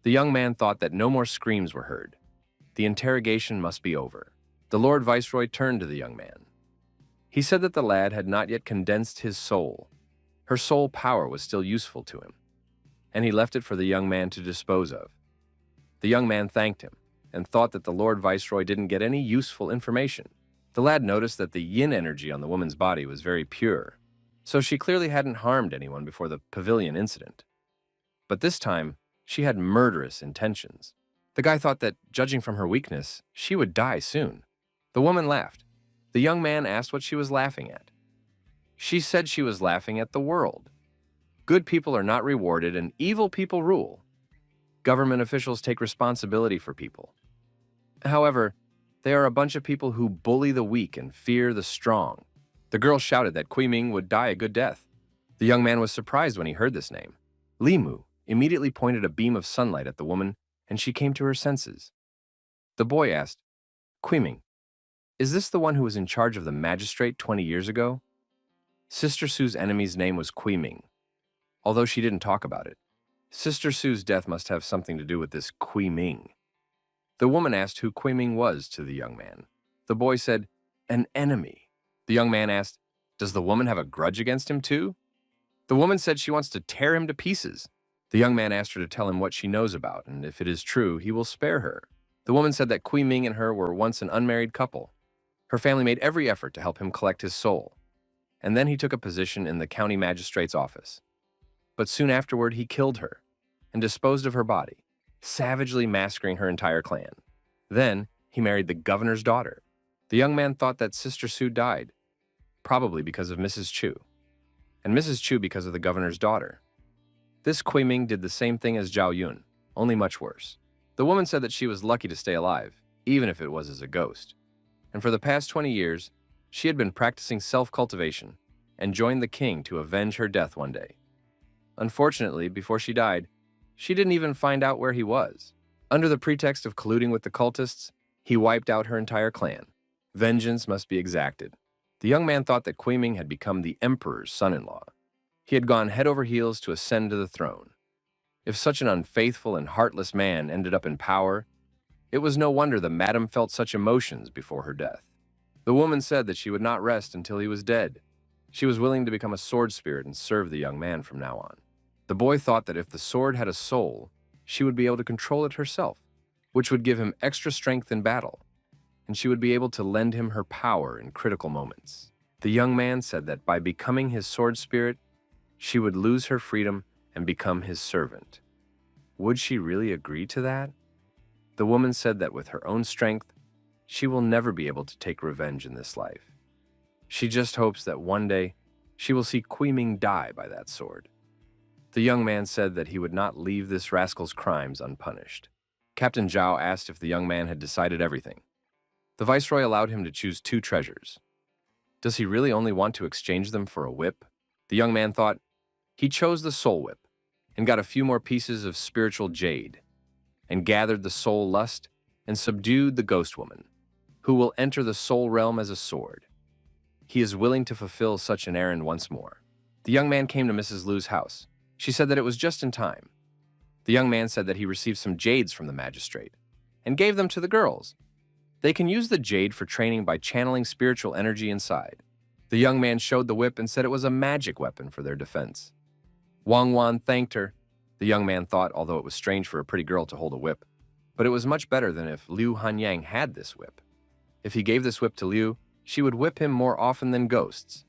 The young man thought that no more screams were heard. The interrogation must be over. The Lord Viceroy turned to the young man. He said that the lad had not yet condensed his soul. Her soul power was still useful to him, and he left it for the young man to dispose of. The young man thanked him and thought that the Lord Viceroy didn't get any useful information. The lad noticed that the yin energy on the woman's body was very pure, so she clearly hadn't harmed anyone before the pavilion incident. But this time, she had murderous intentions. The guy thought that, judging from her weakness, she would die soon. The woman laughed. The young man asked what she was laughing at. She said she was laughing at the world. Good people are not rewarded and evil people rule. Government officials take responsibility for people. However, they are a bunch of people who bully the weak and fear the strong. The girl shouted that Kui Ming would die a good death. The young man was surprised when he heard this name. Limu, immediately pointed a beam of sunlight at the woman, and she came to her senses. The boy asked, "Quiming, is this the one who was in charge of the magistrate 20 years ago?" Sister Sue's enemy's name was Quiming, although she didn't talk about it. Sister Sue's death must have something to do with this Quiming. The woman asked who Quiming was to the young man. The boy said, "An enemy." The young man asked, "Does the woman have a grudge against him too?" The woman said she wants to tear him to pieces. The young man asked her to tell him what she knows about, and if it is true, he will spare her. The woman said that Kui Ming and her were once an unmarried couple. Her family made every effort to help him collect his soul, and then he took a position in the county magistrate's office. But soon afterward, he killed her and disposed of her body, savagely massacring her entire clan. Then, he married the governor's daughter. The young man thought that Sister Sue died, probably because of Mrs. Chu, and Mrs. Chu because of the governor's daughter. This Kui Ming did the same thing as Zhao Yun, only much worse. The woman said that she was lucky to stay alive, even if it was as a ghost. And for the past 20 years, she had been practicing self-cultivation and joined the king to avenge her death one day. Unfortunately, before she died, she didn't even find out where he was. Under the pretext of colluding with the cultists, he wiped out her entire clan. Vengeance must be exacted. The young man thought that Kui Ming had become the emperor's son-in-law. He had gone head over heels to ascend to the throne. If such an unfaithful and heartless man ended up in power, it was no wonder the madam felt such emotions before her death. The woman said that she would not rest until he was dead. She was willing to become a sword spirit and serve the young man from now on. The boy thought that if the sword had a soul, she would be able to control it herself, which would give him extra strength in battle, and she would be able to lend him her power in critical moments. The young man said that by becoming his sword spirit, she would lose her freedom and become his servant. Would she really agree to that? The woman said that with her own strength, she will never be able to take revenge in this life. She just hopes that one day she will see Kui Ming die by that sword. The young man said that he would not leave this rascal's crimes unpunished. Captain Zhao asked if the young man had decided everything. The viceroy allowed him to choose 2 treasures. Does he really only want to exchange them for a whip? The young man thought. He chose the soul whip and got a few more pieces of spiritual jade and gathered the soul lust and subdued the ghost woman, who will enter the soul realm as a sword. He is willing to fulfill such an errand once more. The young man came to Mrs. Liu's house. She said that it was just in time. The young man said that he received some jades from the magistrate and gave them to the girls. They can use the jade for training by channeling spiritual energy inside. The young man showed the whip and said it was a magic weapon for their defense. Wang Wan thanked her. The young man thought, although it was strange for a pretty girl to hold a whip, but it was much better than if Liu Hanyang had this whip. If he gave this whip to Liu, she would whip him more often than ghosts.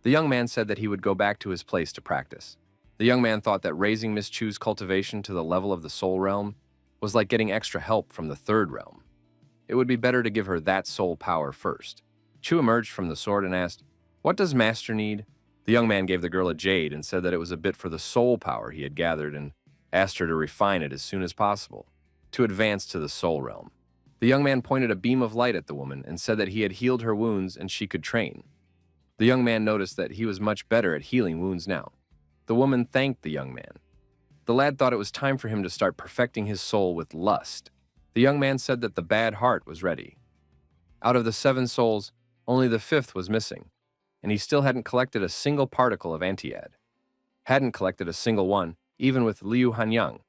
The young man said that he would go back to his place to practice. The young man thought that raising Miss Chu's cultivation to the level of the soul realm was like getting extra help from the 3rd realm. It would be better to give her that soul power first. Chu emerged from the sword and asked, "What does Master need?" The young man gave the girl a jade and said that it was a bit for the soul power he had gathered and asked her to refine it as soon as possible, to advance to the soul realm. The young man pointed a beam of light at the woman and said that he had healed her wounds and she could train. The young man noticed that he was much better at healing wounds now. The woman thanked the young man. The lad thought it was time for him to start perfecting his soul with lust. The young man said that the bad heart was ready. Out of the 7 souls, only the 5th was missing, and he still hadn't collected a single particle of antiad. Hadn't collected a single one, even with Liu Hanyang.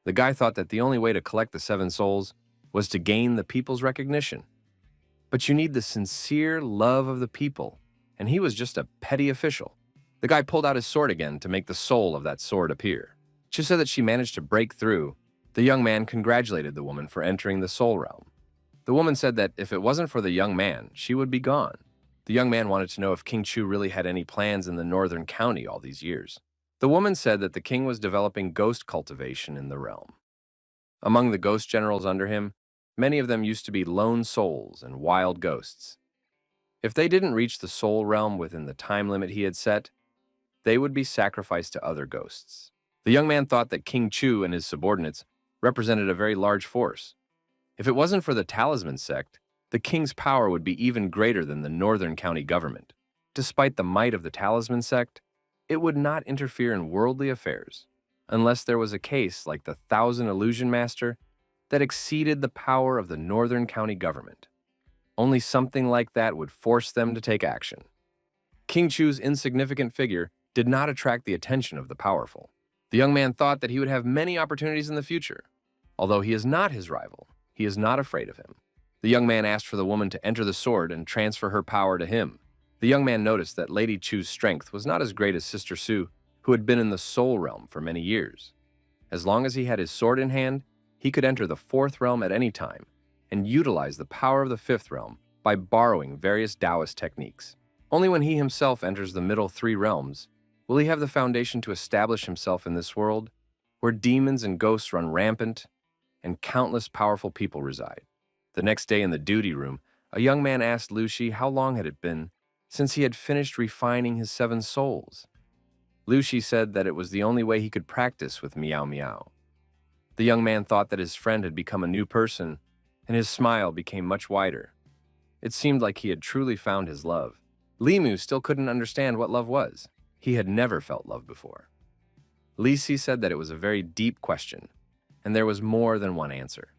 The guy thought that the only way to collect the 7 souls was to gain the people's recognition. But you need the sincere love of the people, and he was just a petty official. The guy pulled out his sword again to make the soul of that sword appear. She said that she managed to break through. The young man congratulated the woman for entering the soul realm. The woman said that if it wasn't for the young man, she would be gone. The young man wanted to know if King Chu really had any plans in the northern county all these years. The woman said that the king was developing ghost cultivation in the realm. Among the ghost generals under him, many of them used to be lone souls and wild ghosts. If they didn't reach the soul realm within the time limit he had set, they would be sacrificed to other ghosts. The young man thought that King Chu and his subordinates represented a very large force. If it wasn't for the talisman sect, the king's power would be even greater than the northern county government. Despite the might of the talisman sect, it would not interfere in worldly affairs. unless there was a case like the Thousand Illusion Master that exceeded the power of the Northern County government. Only something like that would force them to take action. King Chu's insignificant figure did not attract the attention of the powerful. The young man thought that he would have many opportunities in the future. Although he is not his rival, he is not afraid of him. The young man asked for the woman to enter the sword and transfer her power to him. The young man noticed that Lady Chu's strength was not as great as Sister Su, who had been in the soul realm for many years. As long as he had his sword in hand, he could enter the fourth realm at any time and utilize the power of the fifth realm by borrowing various Taoist techniques. Only when he himself enters the middle three realms will he have the foundation to establish himself in this world, where demons and ghosts run rampant and countless powerful people reside. The next day in the duty room, a young man asked Lu Shi how long had it been since he had finished refining his 7 souls. Lu Shi said that it was the only way he could practice with Meow Meow. The young man thought that his friend had become a new person, and his smile became much wider. It seemed like he had truly found his love. Limu still couldn't understand what love was. He had never felt love before. Li Si said that it was a very deep question, and there was more than one answer.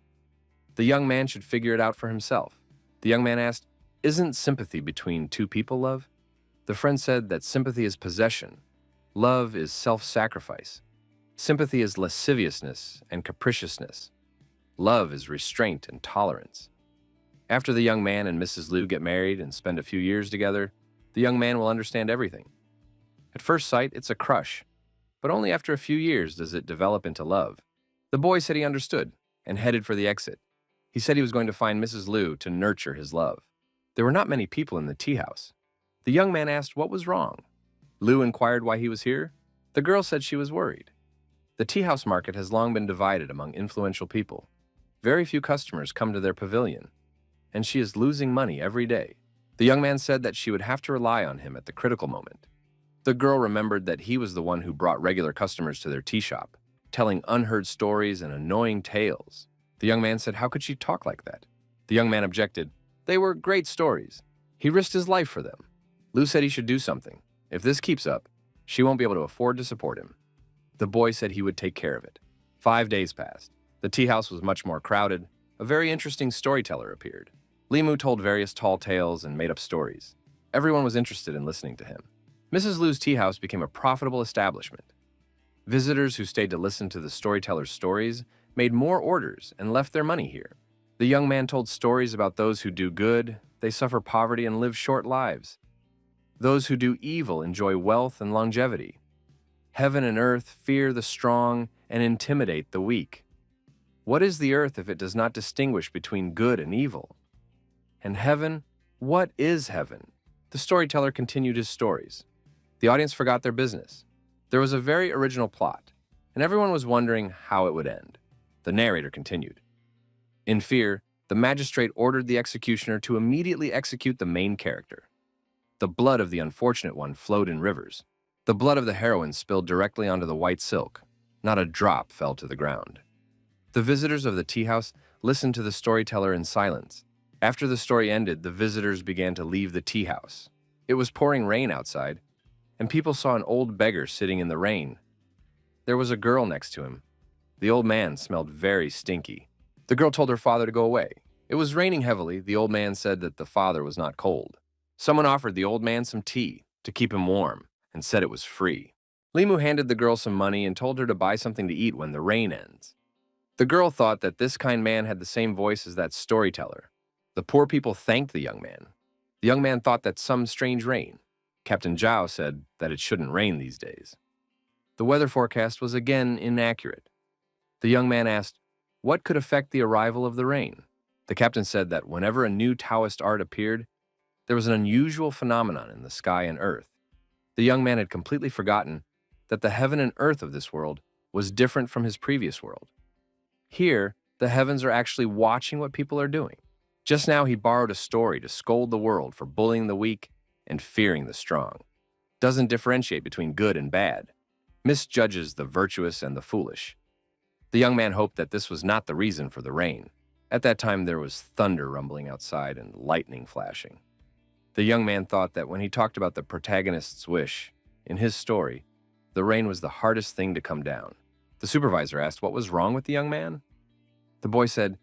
The young man should figure it out for himself. The young man asked, "Isn't sympathy between two people love?" The friend said that sympathy is possession. Love is self-sacrifice. Sympathy is lasciviousness and capriciousness. Love is restraint and tolerance. After the young man and Mrs. Liu get married and spend a few years together, the young man will understand everything. At first sight, it's a crush, but only after a few years does it develop into love. The boy said he understood and headed for the exit. He said he was going to find Mrs. Liu to nurture his love. There were not many people in the tea house. The young man asked what was wrong. Liu inquired why he was here. The girl said she was worried. The tea house market has long been divided among influential people. Very few customers come to their pavilion, and she is losing money every day. The young man said that she would have to rely on him at the critical moment. The girl remembered that he was the one who brought regular customers to their tea shop, telling unheard stories and annoying tales. The young man said, how could she talk like that? The young man objected. They were great stories. He risked his life for them. Liu said he should do something. If this keeps up, she won't be able to afford to support him. The boy said he would take care of it. 5 days passed. The tea house was much more crowded. A very interesting storyteller appeared. Limu told various tall tales and made up stories. Everyone was interested in listening to him. Mrs. Liu's tea house became a profitable establishment. Visitors who stayed to listen to the storyteller's stories made more orders and left their money here. The young man told stories about those who do good, they suffer poverty and live short lives. Those who do evil enjoy wealth and longevity. Heaven and earth fear the strong and intimidate the weak. What is the earth if it does not distinguish between good and evil? And heaven, what is heaven? The storyteller continued his stories. The audience forgot their business. There was a very original plot, and everyone was wondering how it would end. The narrator continued. In fear, the magistrate ordered the executioner to immediately execute the main character. The blood of the unfortunate one flowed in rivers. The blood of the heroine spilled directly onto the white silk. Not a drop fell to the ground. The visitors of the tea house listened to the storyteller in silence. After the story ended, the visitors began to leave the tea house. It was pouring rain outside, and people saw an old beggar sitting in the rain. There was a girl next to him. The old man smelled very stinky. The girl told her father to go away. It was raining heavily. The old man said that the father was not cold. Someone offered the old man some tea to keep him warm and said it was free. Limu handed the girl some money and told her to buy something to eat when the rain ends. The girl thought that this kind man had the same voice as that storyteller. The poor people thanked the young man. The young man thought that some strange rain. Captain Zhao said that it shouldn't rain these days. The weather forecast was again inaccurate. The young man asked, what could affect the arrival of the rain? The captain said that whenever a new Taoist art appeared, there was an unusual phenomenon in the sky and earth. The young man had completely forgotten that the heaven and earth of this world was different from his previous world. Here, the heavens are actually watching what people are doing. Just now he borrowed a story to scold the world for bullying the weak and fearing the strong. Doesn't differentiate between good and bad. Misjudges the virtuous and the foolish. The young man hoped that this was not the reason for the rain. At that time there was thunder rumbling outside and lightning flashing. The young man thought that when he talked about the protagonist's wish, in his story, the rain was the hardest thing to come down. The supervisor asked what was wrong with the young man. The boy said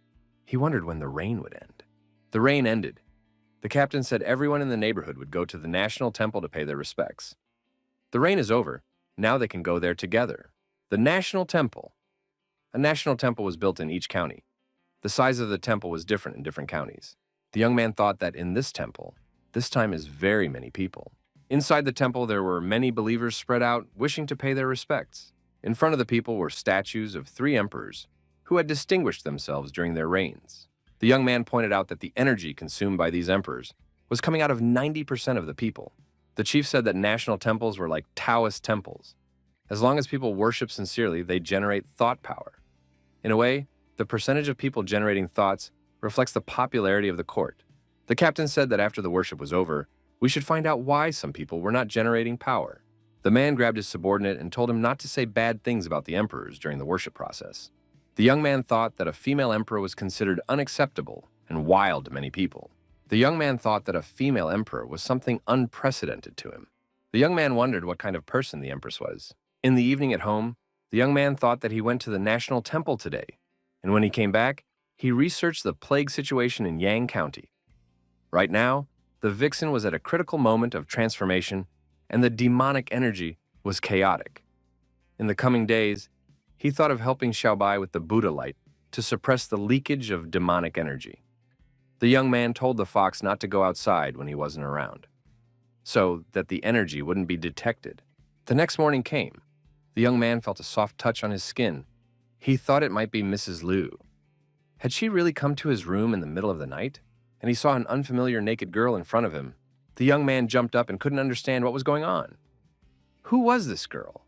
he wondered when the rain would end. The rain ended. The captain said everyone in the neighborhood would go to the national temple to pay their respects. The rain is over. Now they can go there together. The national temple. A national temple was built in each county. The size of the temple was different in different counties. The young man thought that in this temple, this time is very many people. Inside the temple, there were many believers spread out, wishing to pay their respects. In front of the people were statues of 3 emperors who had distinguished themselves during their reigns. The young man pointed out that the energy consumed by these emperors was coming out of 90% of the people. The chief said that national temples were like Taoist temples. As long as people worship sincerely, they generate thought power. In a way, the percentage of people generating thoughts reflects the popularity of the court. The captain said that after the worship was over, we should find out why some people were not generating power. The man grabbed his subordinate and told him not to say bad things about the emperors during the worship process. The young man thought that a female emperor was considered unacceptable and wild to many people. The young man thought that a female emperor was something unprecedented to him. The young man wondered what kind of person the empress was. In the evening at home, the young man thought that he went to the national temple today, and when he came back, he researched the plague situation in Yang County. Right now, the vixen was at a critical moment of transformation, and the demonic energy was chaotic. In the coming days, he thought of helping Xiaobai with the Buddha light to suppress the leakage of demonic energy. The young man told the fox not to go outside when he wasn't around, so that the energy wouldn't be detected. The next morning came. The young man felt a soft touch on his skin. He thought it might be Mrs. Liu. Had she really come to his room in the middle of the night? And he saw an unfamiliar naked girl in front of him. The young man jumped up and couldn't understand what was going on. Who was this girl?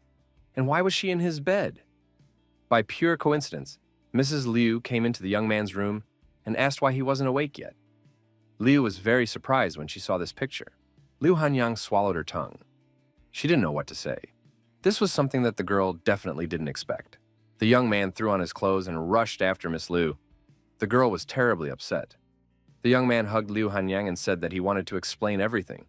And why was she in his bed? By pure coincidence, Mrs. Liu came into the young man's room and asked why he wasn't awake yet. Liu was very surprised when she saw this picture. Liu Hanyang swallowed her tongue. She didn't know what to say. This was something that the girl definitely didn't expect. The young man threw on his clothes and rushed after Miss Liu. The girl was terribly upset. The young man hugged Liu Hanyang and said that he wanted to explain everything,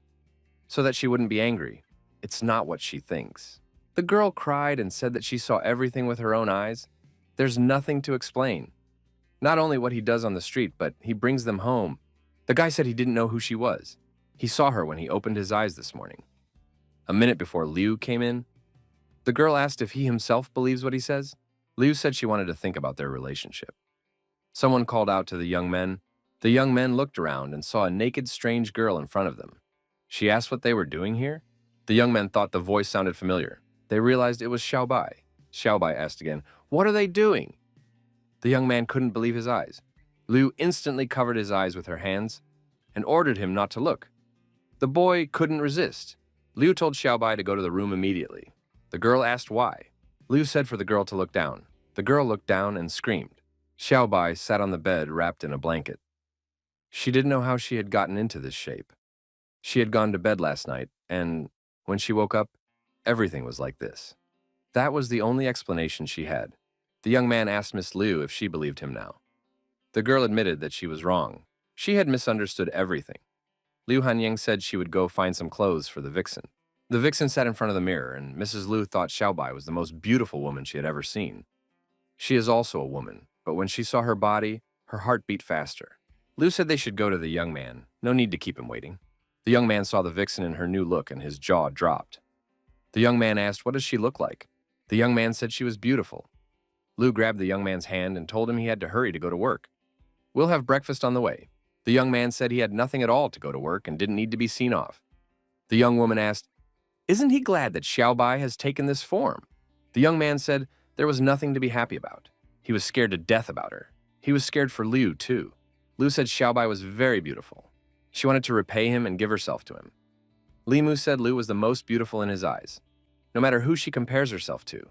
so that she wouldn't be angry. It's not what she thinks. The girl cried and said that she saw everything with her own eyes. There's nothing to explain. Not only what he does on the street, but he brings them home. The guy said he didn't know who she was. He saw her when he opened his eyes this morning. A minute before Liu came in, the girl asked if he himself believes what he says. Liu said she wanted to think about their relationship. Someone called out to the young men. The young men looked around and saw a naked, strange girl in front of them. She asked what they were doing here. The young men thought the voice sounded familiar. They realized it was Xiaobai. Xiaobai asked again, "What are they doing?" The young man couldn't believe his eyes. Liu instantly covered his eyes with her hands and ordered him not to look. The boy couldn't resist. Liu told Xiaobai to go to the room immediately. The girl asked why. Liu said for the girl to look down. The girl looked down and screamed. Xiaobai sat on the bed wrapped in a blanket. She didn't know how she had gotten into this shape. She had gone to bed last night, and when she woke up, everything was like this. That was the only explanation she had. The young man asked Miss Liu if she believed him now. The girl admitted that she was wrong. She had misunderstood everything. Liu Hanyang said she would go find some clothes for the vixen. The vixen sat in front of the mirror, and Mrs. Liu thought Xiaobai was the most beautiful woman she had ever seen. She is also a woman, but when she saw her body, her heart beat faster. Liu said they should go to the young man. No need to keep him waiting. The young man saw the vixen in her new look, and his jaw dropped. The young man asked, "What does she look like?" The young man said she was beautiful. Liu grabbed the young man's hand and told him he had to hurry to go to work. "We'll have breakfast on the way." The young man said he had nothing at all to go to work and didn't need to be seen off. The young woman asked, "Isn't he glad that Xiaobai has taken this form?" The young man said there was nothing to be happy about. He was scared to death about her. He was scared for Liu, too. Liu said Xiaobai was very beautiful. She wanted to repay him and give herself to him. Limu said Liu was the most beautiful in his eyes, no matter who she compares herself to.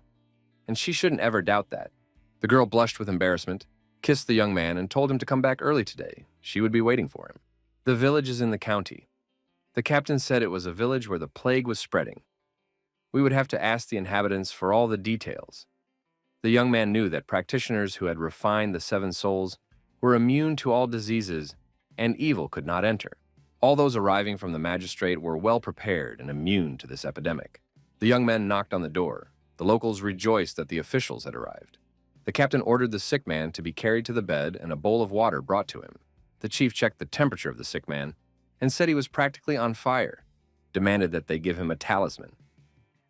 And she shouldn't ever doubt that. The girl blushed with embarrassment, kissed the young man, and told him to come back early today. She would be waiting for him. The village is in the county. The captain said it was a village where the plague was spreading. We would have to ask the inhabitants for all the details. The young man knew that practitioners who had refined the 7 souls were immune to all diseases, and evil could not enter. All those arriving from the magistrate were well prepared and immune to this epidemic. The young men knocked on the door. The locals rejoiced that the officials had arrived. The captain ordered the sick man to be carried to the bed and a bowl of water brought to him. The chief checked the temperature of the sick man and said he was practically on fire, demanded that they give him a talisman.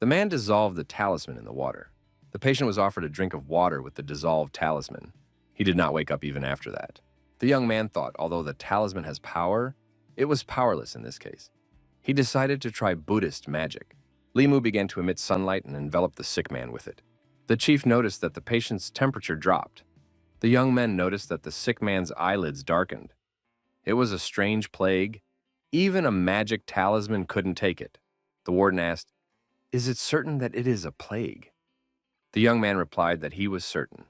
The man dissolved the talisman in the water. The patient was offered a drink of water with the dissolved talisman. He did not wake up even after that. The young man thought, although the talisman has power, it was powerless in this case. He decided to try Buddhist magic. Limu began to emit sunlight and envelop the sick man with it. The chief noticed that the patient's temperature dropped. The young men noticed that the sick man's eyelids darkened. It was a strange plague. Even a magic talisman couldn't take it. The warden asked, "Is it certain that it is a plague?" The young man replied that he was certain.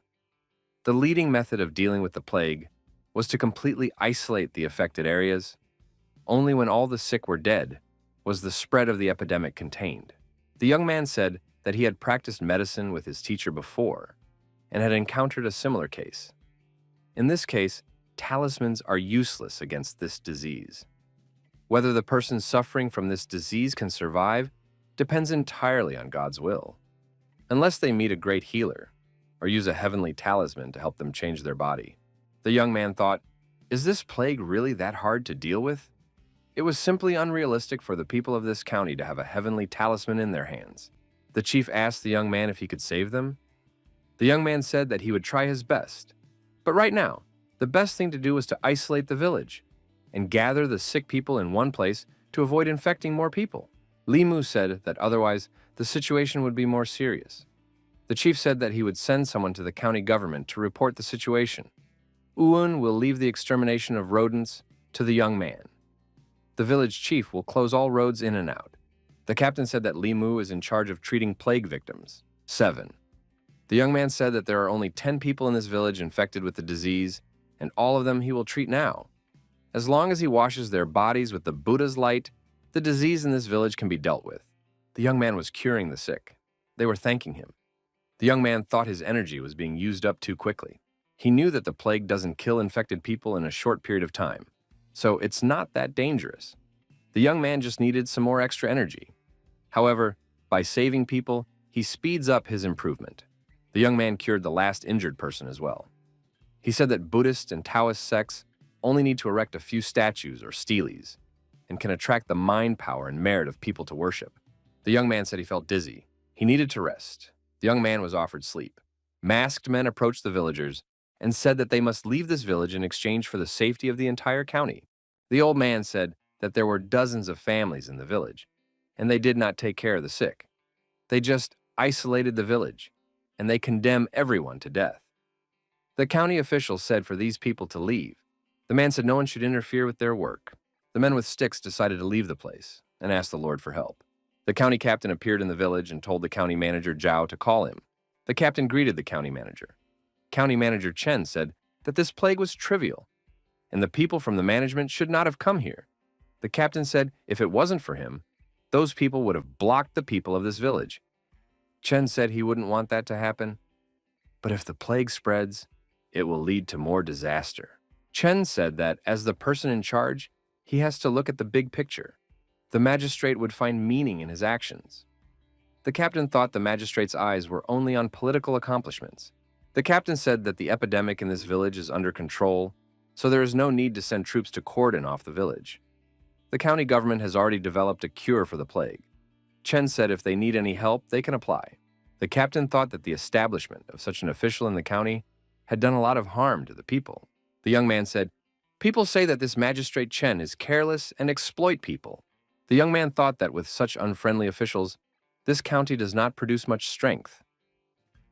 The leading method of dealing with the plague was to completely isolate the affected areas. Only when all the sick were dead was the spread of the epidemic contained. The young man said that he had practiced medicine with his teacher before and had encountered a similar case. In this case, talismans are useless against this disease. Whether the person suffering from this disease can survive depends entirely on God's will. Unless they meet a great healer or use a heavenly talisman to help them change their body. The young man thought, is this plague really that hard to deal with? It was simply unrealistic for the people of this county to have a heavenly talisman in their hands. The chief asked the young man if he could save them. The young man said that he would try his best. But right now, the best thing to do was to isolate the village and gather the sick people in one place to avoid infecting more people. Limu said that otherwise the situation would be more serious. The chief said that he would send someone to the county government to report the situation. Uun will leave the extermination of rodents to the young man. The village chief will close all roads in and out. The captain said that Limu is in charge of treating plague victims. 7. The young man said that there are only 10 people in this village infected with the disease, and all of them he will treat now. As long as he washes their bodies with the Buddha's light, the disease in this village can be dealt with. The young man was curing the sick. They were thanking him. The young man thought his energy was being used up too quickly. He knew that the plague doesn't kill infected people in a short period of time, so it's not that dangerous. The young man just needed some more extra energy. However, by saving people, he speeds up his improvement. The young man cured the last injured person as well. He said that Buddhist and Taoist sects only need to erect a few statues or steles and can attract the mind power and merit of people to worship. The young man said he felt dizzy. He needed to rest. The young man was offered sleep. Masked men approached the villagers and said that they must leave this village in exchange for the safety of the entire county. The old man said that there were dozens of families in the village, and they did not take care of the sick. They just isolated the village, and they condemn everyone to death. The county officials said for these people to leave. The man said no one should interfere with their work. The men with sticks decided to leave the place and asked the Lord for help. The county captain appeared in the village and told the county manager Zhao to call him. The captain greeted the county manager. County manager Chen said that this plague was trivial, and the people from the management should not have come here. The captain said if it wasn't for him, those people would have blocked the people of this village. Chen said he wouldn't want that to happen, but if the plague spreads, it will lead to more disaster. Chen said that as the person in charge, he has to look at the big picture. The magistrate would find meaning in his actions. The captain thought the magistrate's eyes were only on political accomplishments. The captain said that the epidemic in this village is under control, so there is no need to send troops to cordon off the village. The county government has already developed a cure for the plague. Chen said if they need any help, they can apply. The captain thought that the establishment of such an official in the county had done a lot of harm to the people. The young man said, people say that this magistrate Chen is careless and exploit people. The young man thought that with such unfriendly officials, this county does not produce much strength.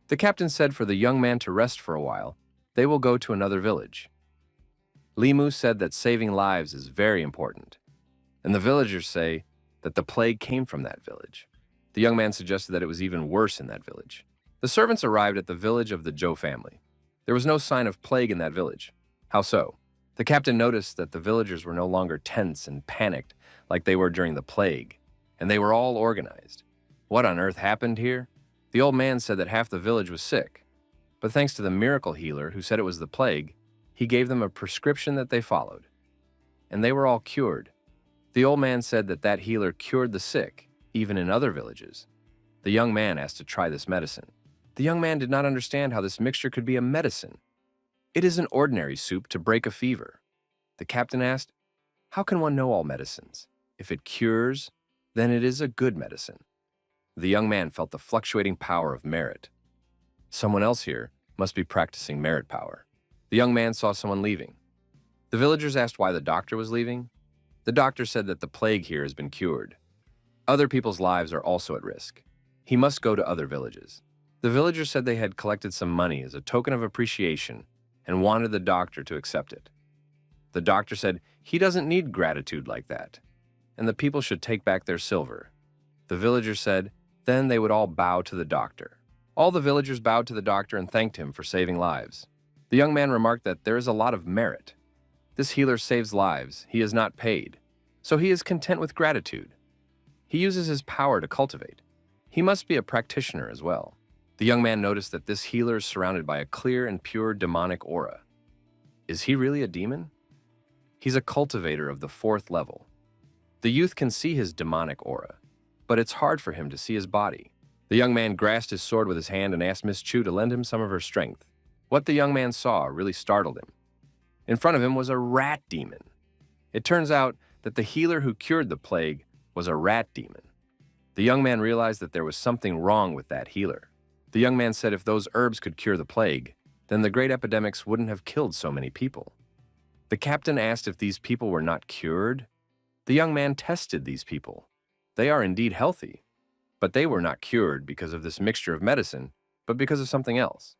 The captain said for the young man to rest for a while, they will go to another village. Limu said that saving lives is very important, and the villagers say that the plague came from that village. The young man suggested that it was even worse in that village. The servants arrived at the village of the Zhou family. There was no sign of plague in that village. How so? The captain noticed that the villagers were no longer tense and panicked like they were during the plague, and they were all organized. What on earth happened here? The old man said that half the village was sick, but thanks to the miracle healer who said it was the plague, he gave them a prescription that they followed, and they were all cured. The old man said that that healer cured the sick, even in other villages. The young man asked to try this medicine. The young man did not understand how this mixture could be a medicine. It is an ordinary soup to break a fever. The captain asked, "How can one know all medicines? If it cures, then it is a good medicine." The young man felt the fluctuating power of merit. Someone else here must be practicing merit power. The young man saw someone leaving. The villagers asked why the doctor was leaving. The doctor said that the plague here has been cured. Other people's lives are also at risk. He must go to other villages. The villagers said they had collected some money as a token of appreciation and wanted the doctor to accept it. The doctor said he doesn't need gratitude like that, and the people should take back their silver. The villagers said then they would all bow to the doctor. All the villagers bowed to the doctor and thanked him for saving lives. The young man remarked that there is a lot of merit. This healer saves lives. He is not paid, so he is content with gratitude. He uses his power to cultivate. He must be a practitioner as well. The young man noticed that this healer is surrounded by a clear and pure demonic aura. Is he really a demon? He's a cultivator of the 4th level. The youth can see his demonic aura, but it's hard for him to see his body. The young man grasped his sword with his hand and asked Miss Chu to lend him some of her strength. What the young man saw really startled him. In front of him was a rat demon. It turns out that the healer who cured the plague was a rat demon. The young man realized that there was something wrong with that healer. The young man said if those herbs could cure the plague, then the great epidemics wouldn't have killed so many people. The captain asked if these people were not cured. The young man tested these people. They are indeed healthy, but they were not cured because of this mixture of medicine, but because of something else.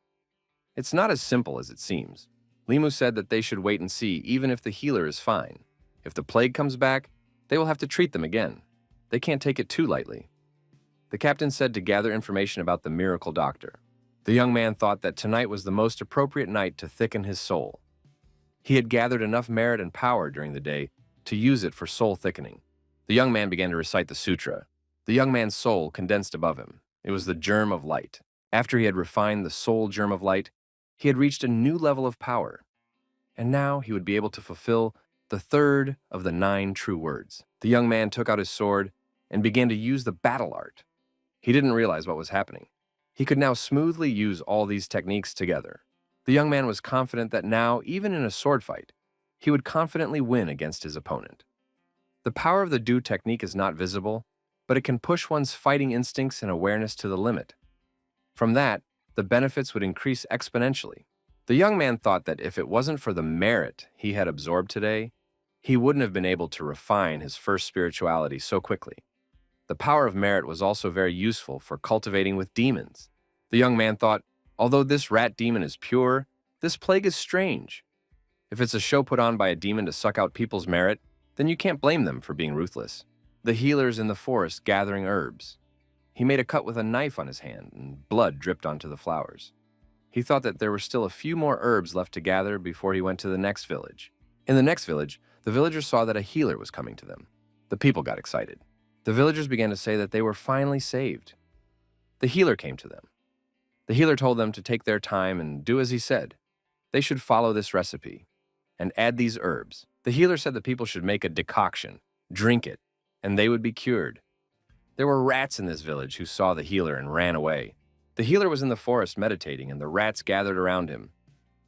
It's not as simple as it seems. Limu said that they should wait and see even if the healer is fine. If the plague comes back, they will have to treat them again. They can't take it too lightly. The captain said to gather information about the miracle doctor. The young man thought that tonight was the most appropriate night to thicken his soul. He had gathered enough merit and power during the day to use it for soul thickening. The young man began to recite the sutra. The young man's soul condensed above him. It was the germ of light. After he had refined the soul germ of light, he had reached a new level of power. And now he would be able to fulfill the 3rd of the 9 true words. The young man took out his sword and began to use the battle art. He didn't realize what was happening. He could now smoothly use all these techniques together. The young man was confident that now, even in a sword fight, he would confidently win against his opponent. The power of the Do technique is not visible, but it can push one's fighting instincts and awareness to the limit. From that, the benefits would increase exponentially. The young man thought that if it wasn't for the merit he had absorbed today, he wouldn't have been able to refine his first spirituality so quickly. The power of merit was also very useful for cultivating with demons. The young man thought, although this rat demon is pure, this plague is strange. If it's a show put on by a demon to suck out people's merit, then you can't blame them for being ruthless. The healer's in the forest gathering herbs. He made a cut with a knife on his hand, and blood dripped onto the flowers. He thought that there were still a few more herbs left to gather before he went to the next village. In the next village, the villagers saw that a healer was coming to them. The people got excited. The villagers began to say that they were finally saved. The healer came to them. The healer told them to take their time and do as he said. They should follow this recipe and add these herbs. The healer said that people should make a decoction, drink it, and they would be cured. There were rats in this village who saw the healer and ran away. The healer was in the forest meditating, and the rats gathered around him.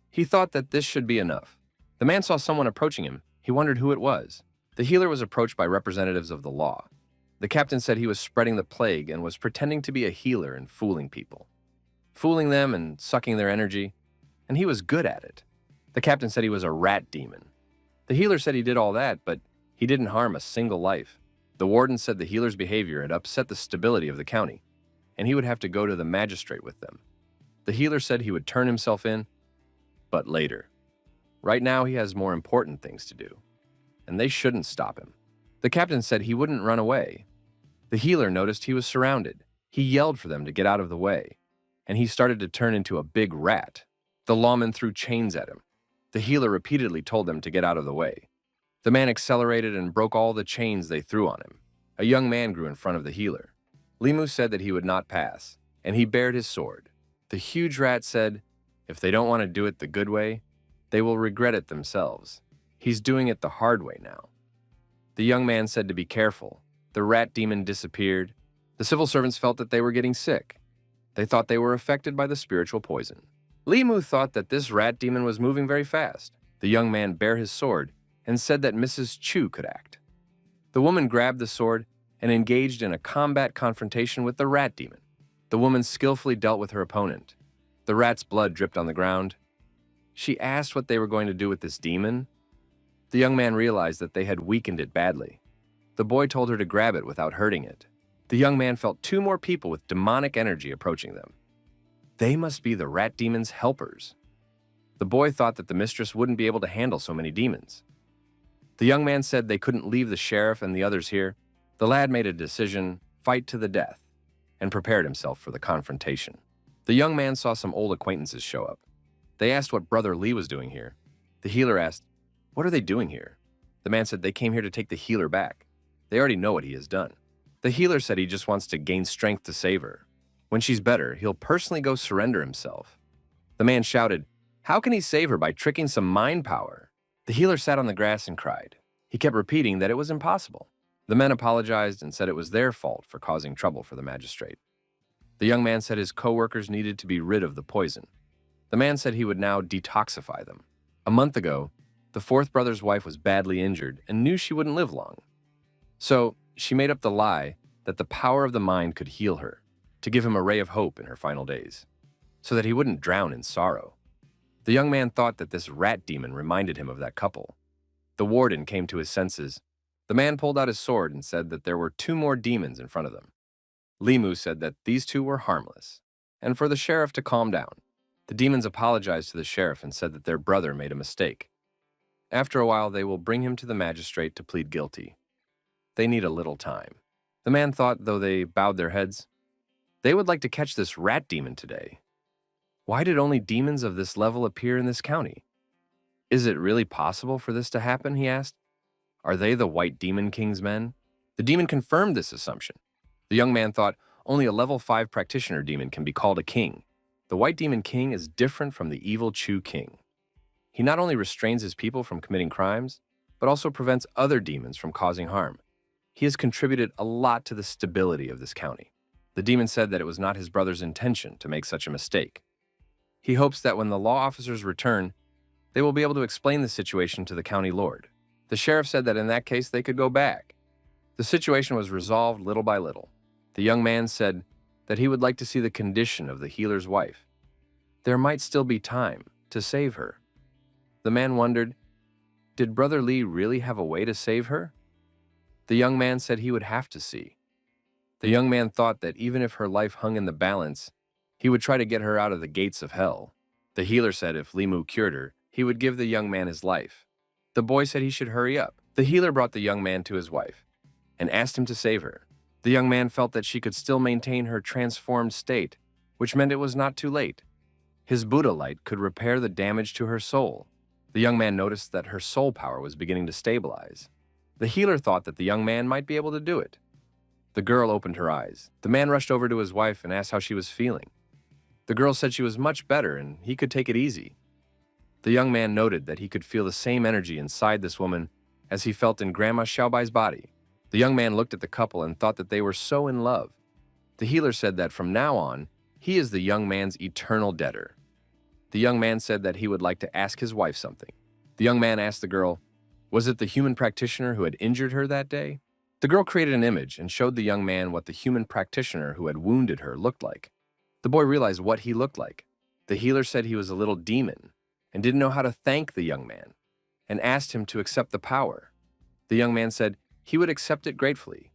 He thought that this should be enough. The man saw someone approaching him. He wondered who it was. The healer was approached by representatives of the law. The captain said he was spreading the plague and was pretending to be a healer and fooling people. Fooling them and sucking their energy, and he was good at it. The captain said he was a rat demon. The healer said he did all that, but he didn't harm a single life. The warden said the healer's behavior had upset the stability of the county, and he would have to go to the magistrate with them. The healer said he would turn himself in, but later. Right now he has more important things to do, and they shouldn't stop him. The captain said he wouldn't run away. The healer noticed he was surrounded. He yelled for them to get out of the way, and he started to turn into a big rat. The lawman threw chains at him. The healer repeatedly told them to get out of the way. The man accelerated and broke all the chains they threw on him. A young man grew in front of the healer. Limu said that he would not pass, and he bared his sword. The huge rat said, if they don't want to do it the good way, they will regret it themselves. He's doing it the hard way now. The young man said to be careful. The rat demon disappeared. The civil servants felt that they were getting sick. They thought they were affected by the spiritual poison. Limu thought that this rat demon was moving very fast. The young man bare his sword and said that Mrs. Chu could act. The woman grabbed the sword and engaged in a combat confrontation with the rat demon. The woman skillfully dealt with her opponent. The rat's blood dripped on the ground. She asked what they were going to do with this demon. The young man realized that they had weakened it badly. The boy told her to grab it without hurting it. The young man felt two more people with demonic energy approaching them. They must be the rat demon's helpers. The boy thought that the mistress wouldn't be able to handle so many demons. The young man said they couldn't leave the sheriff and the others here. The lad made a decision, fight to the death, and prepared himself for the confrontation. The young man saw some old acquaintances show up. They asked what Brother Lee was doing here. The healer asked, "What are they doing here?" The man said they came here to take the healer back. They already know what he has done. The healer said he just wants to gain strength to save her. When she's better, he'll personally go surrender himself. The man shouted, "How can he save her by tricking some mind power?" The healer sat on the grass and cried. He kept repeating that it was impossible. The men apologized and said it was their fault for causing trouble for the magistrate. The young man said his co-workers needed to be rid of the poison. The man said he would now detoxify them. A month ago, the fourth brother's wife was badly injured and knew she wouldn't live long. So she made up the lie that the power of the mind could heal her, to give him a ray of hope in her final days, so that he wouldn't drown in sorrow. The young man thought that this rat demon reminded him of that couple. The warden came to his senses. The man pulled out his sword and said that there were two more demons in front of them. Limu said that these two were harmless, and for the sheriff to calm down. The demons apologized to the sheriff and said that their brother made a mistake. After a while, they will bring him to the magistrate to plead guilty. They need a little time. The man thought, though they bowed their heads, they would like to catch this rat demon today. Why did only demons of this level appear in this county? Is it really possible for this to happen, he asked. Are they the White Demon King's men? The demon confirmed this assumption. The young man thought only a level 5 practitioner demon can be called a king. The White Demon King is different from the evil Chu King. He not only restrains his people from committing crimes, but also prevents other demons from causing harm. He has contributed a lot to the stability of this county. The demon said that it was not his brother's intention to make such a mistake. He hopes that when the law officers return, they will be able to explain the situation to the county lord. The sheriff said that in that case they could go back. The situation was resolved little by little. The young man said that he would like to see the condition of the healer's wife. There might still be time to save her. The man wondered, did Brother Lee really have a way to save her? The young man said he would have to see. The young man thought that even if her life hung in the balance, he would try to get her out of the gates of hell. The healer said if Limu cured her, he would give the young man his life. The boy said he should hurry up. The healer brought the young man to his wife and asked him to save her. The young man felt that she could still maintain her transformed state, which meant it was not too late. His Buddha light could repair the damage to her soul. The young man noticed that her soul power was beginning to stabilize. The healer thought that the young man might be able to do it. The girl opened her eyes. The man rushed over to his wife and asked how she was feeling. The girl said she was much better and he could take it easy. The young man noted that he could feel the same energy inside this woman as he felt in Grandma Xiaobai's body. The young man looked at the couple and thought that they were so in love. The healer said that from now on, he is the young man's eternal debtor. The young man said that he would like to ask his wife something. The young man asked the girl, was it the human practitioner who had injured her that day? The girl created an image and showed the young man what the human practitioner who had wounded her looked like. The boy realized what he looked like. The healer said he was a little demon and didn't know how to thank the young man and asked him to accept the power. The young man said he would accept it gratefully.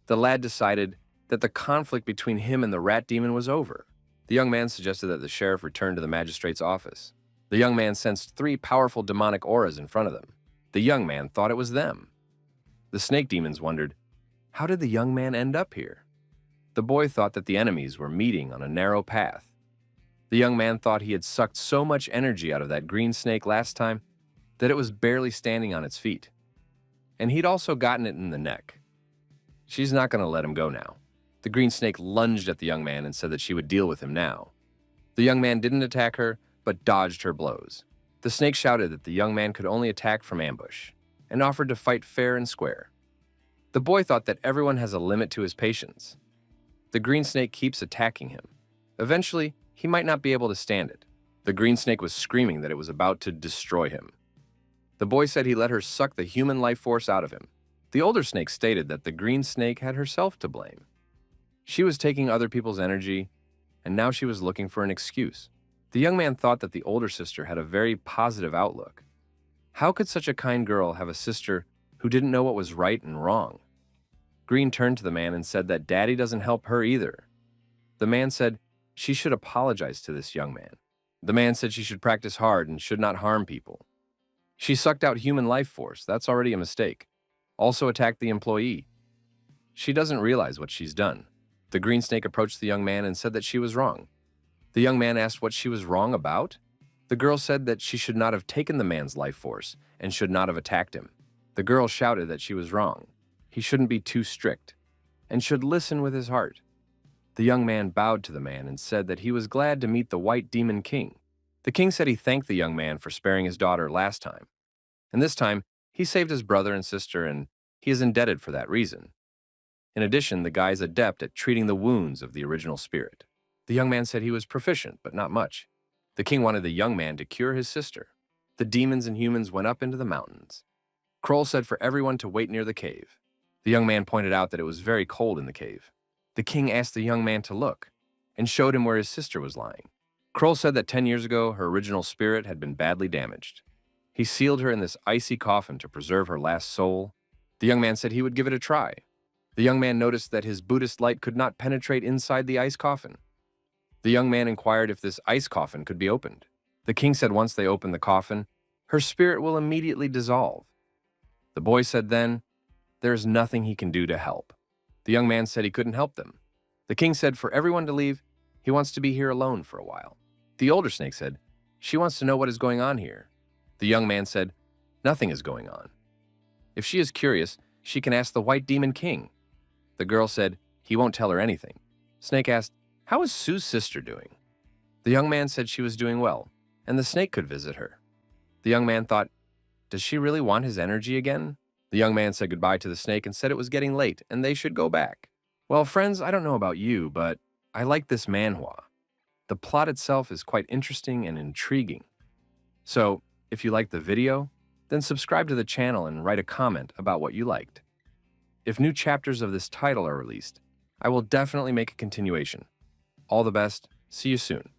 The lad decided that the conflict between him and the rat demon was over. The young man suggested that the sheriff return to the magistrate's office. The young man sensed 3 powerful demonic auras in front of them. The young man thought it was them. The snake demons wondered, how did the young man end up here? The boy thought that the enemies were meeting on a narrow path. The young man thought he had sucked so much energy out of that green snake last time that it was barely standing on its feet. And he'd also gotten it in the neck. She's not going to let him go now. The green snake lunged at the young man and said that she would deal with him now. The young man didn't attack her, but dodged her blows. The snake shouted that the young man could only attack from ambush and offered to fight fair and square. The boy thought that everyone has a limit to his patience. The green snake keeps attacking him. Eventually, he might not be able to stand it. The green snake was screaming that it was about to destroy him. The boy said he let her suck the human life force out of him. The older snake stated that the green snake had herself to blame. She was taking other people's energy, and now she was looking for an excuse. The young man thought that the older sister had a very positive outlook. How could such a kind girl have a sister who didn't know what was right and wrong? Green turned to the man and said that Daddy doesn't help her either. The man said she should apologize to this young man. The man said she should practice hard and should not harm people. She sucked out human life force, that's already a mistake. Also attacked the employee. She doesn't realize what she's done. The green snake approached the young man and said that she was wrong. The young man asked what she was wrong about. The girl said that she should not have taken the man's life force and should not have attacked him. The girl shouted that she was wrong. He shouldn't be too strict and should listen with his heart. The young man bowed to the man and said that he was glad to meet the White Demon King. The king said he thanked the young man for sparing his daughter last time. And this time, he saved his brother and sister, and he is indebted for that reason. In addition, the guy is adept at treating the wounds of the original spirit. The young man said he was proficient, but not much. The king wanted the young man to cure his sister. The demons and humans went up into the mountains. Kroll said for everyone to wait near the cave. The young man pointed out that it was very cold in the cave. The king asked the young man to look, and showed him where his sister was lying. Kroll said that 10 years ago, her original spirit had been badly damaged. He sealed her in this icy coffin to preserve her last soul. The young man said he would give it a try. The young man noticed that his Buddhist light could not penetrate inside the ice coffin. The young man inquired if this ice coffin could be opened. The king said once they open the coffin, her spirit will immediately dissolve. The boy said then, there is nothing he can do to help. The young man said he couldn't help them. The king said for everyone to leave, he wants to be here alone for a while. The older snake said, she wants to know what is going on here. The young man said, nothing is going on. If she is curious, she can ask the White Demon King. The girl said, he won't tell her anything. Snake asked, how is Sue's sister doing? The young man said she was doing well, and the snake could visit her. The young man thought, does she really want his energy again? The young man said goodbye to the snake and said it was getting late and they should go back. Well, friends, I don't know about you, but I like this manhwa. The plot itself is quite interesting and intriguing. So, if you liked the video, then subscribe to the channel and write a comment about what you liked. If new chapters of this title are released, I will definitely make a continuation. All the best. See you soon.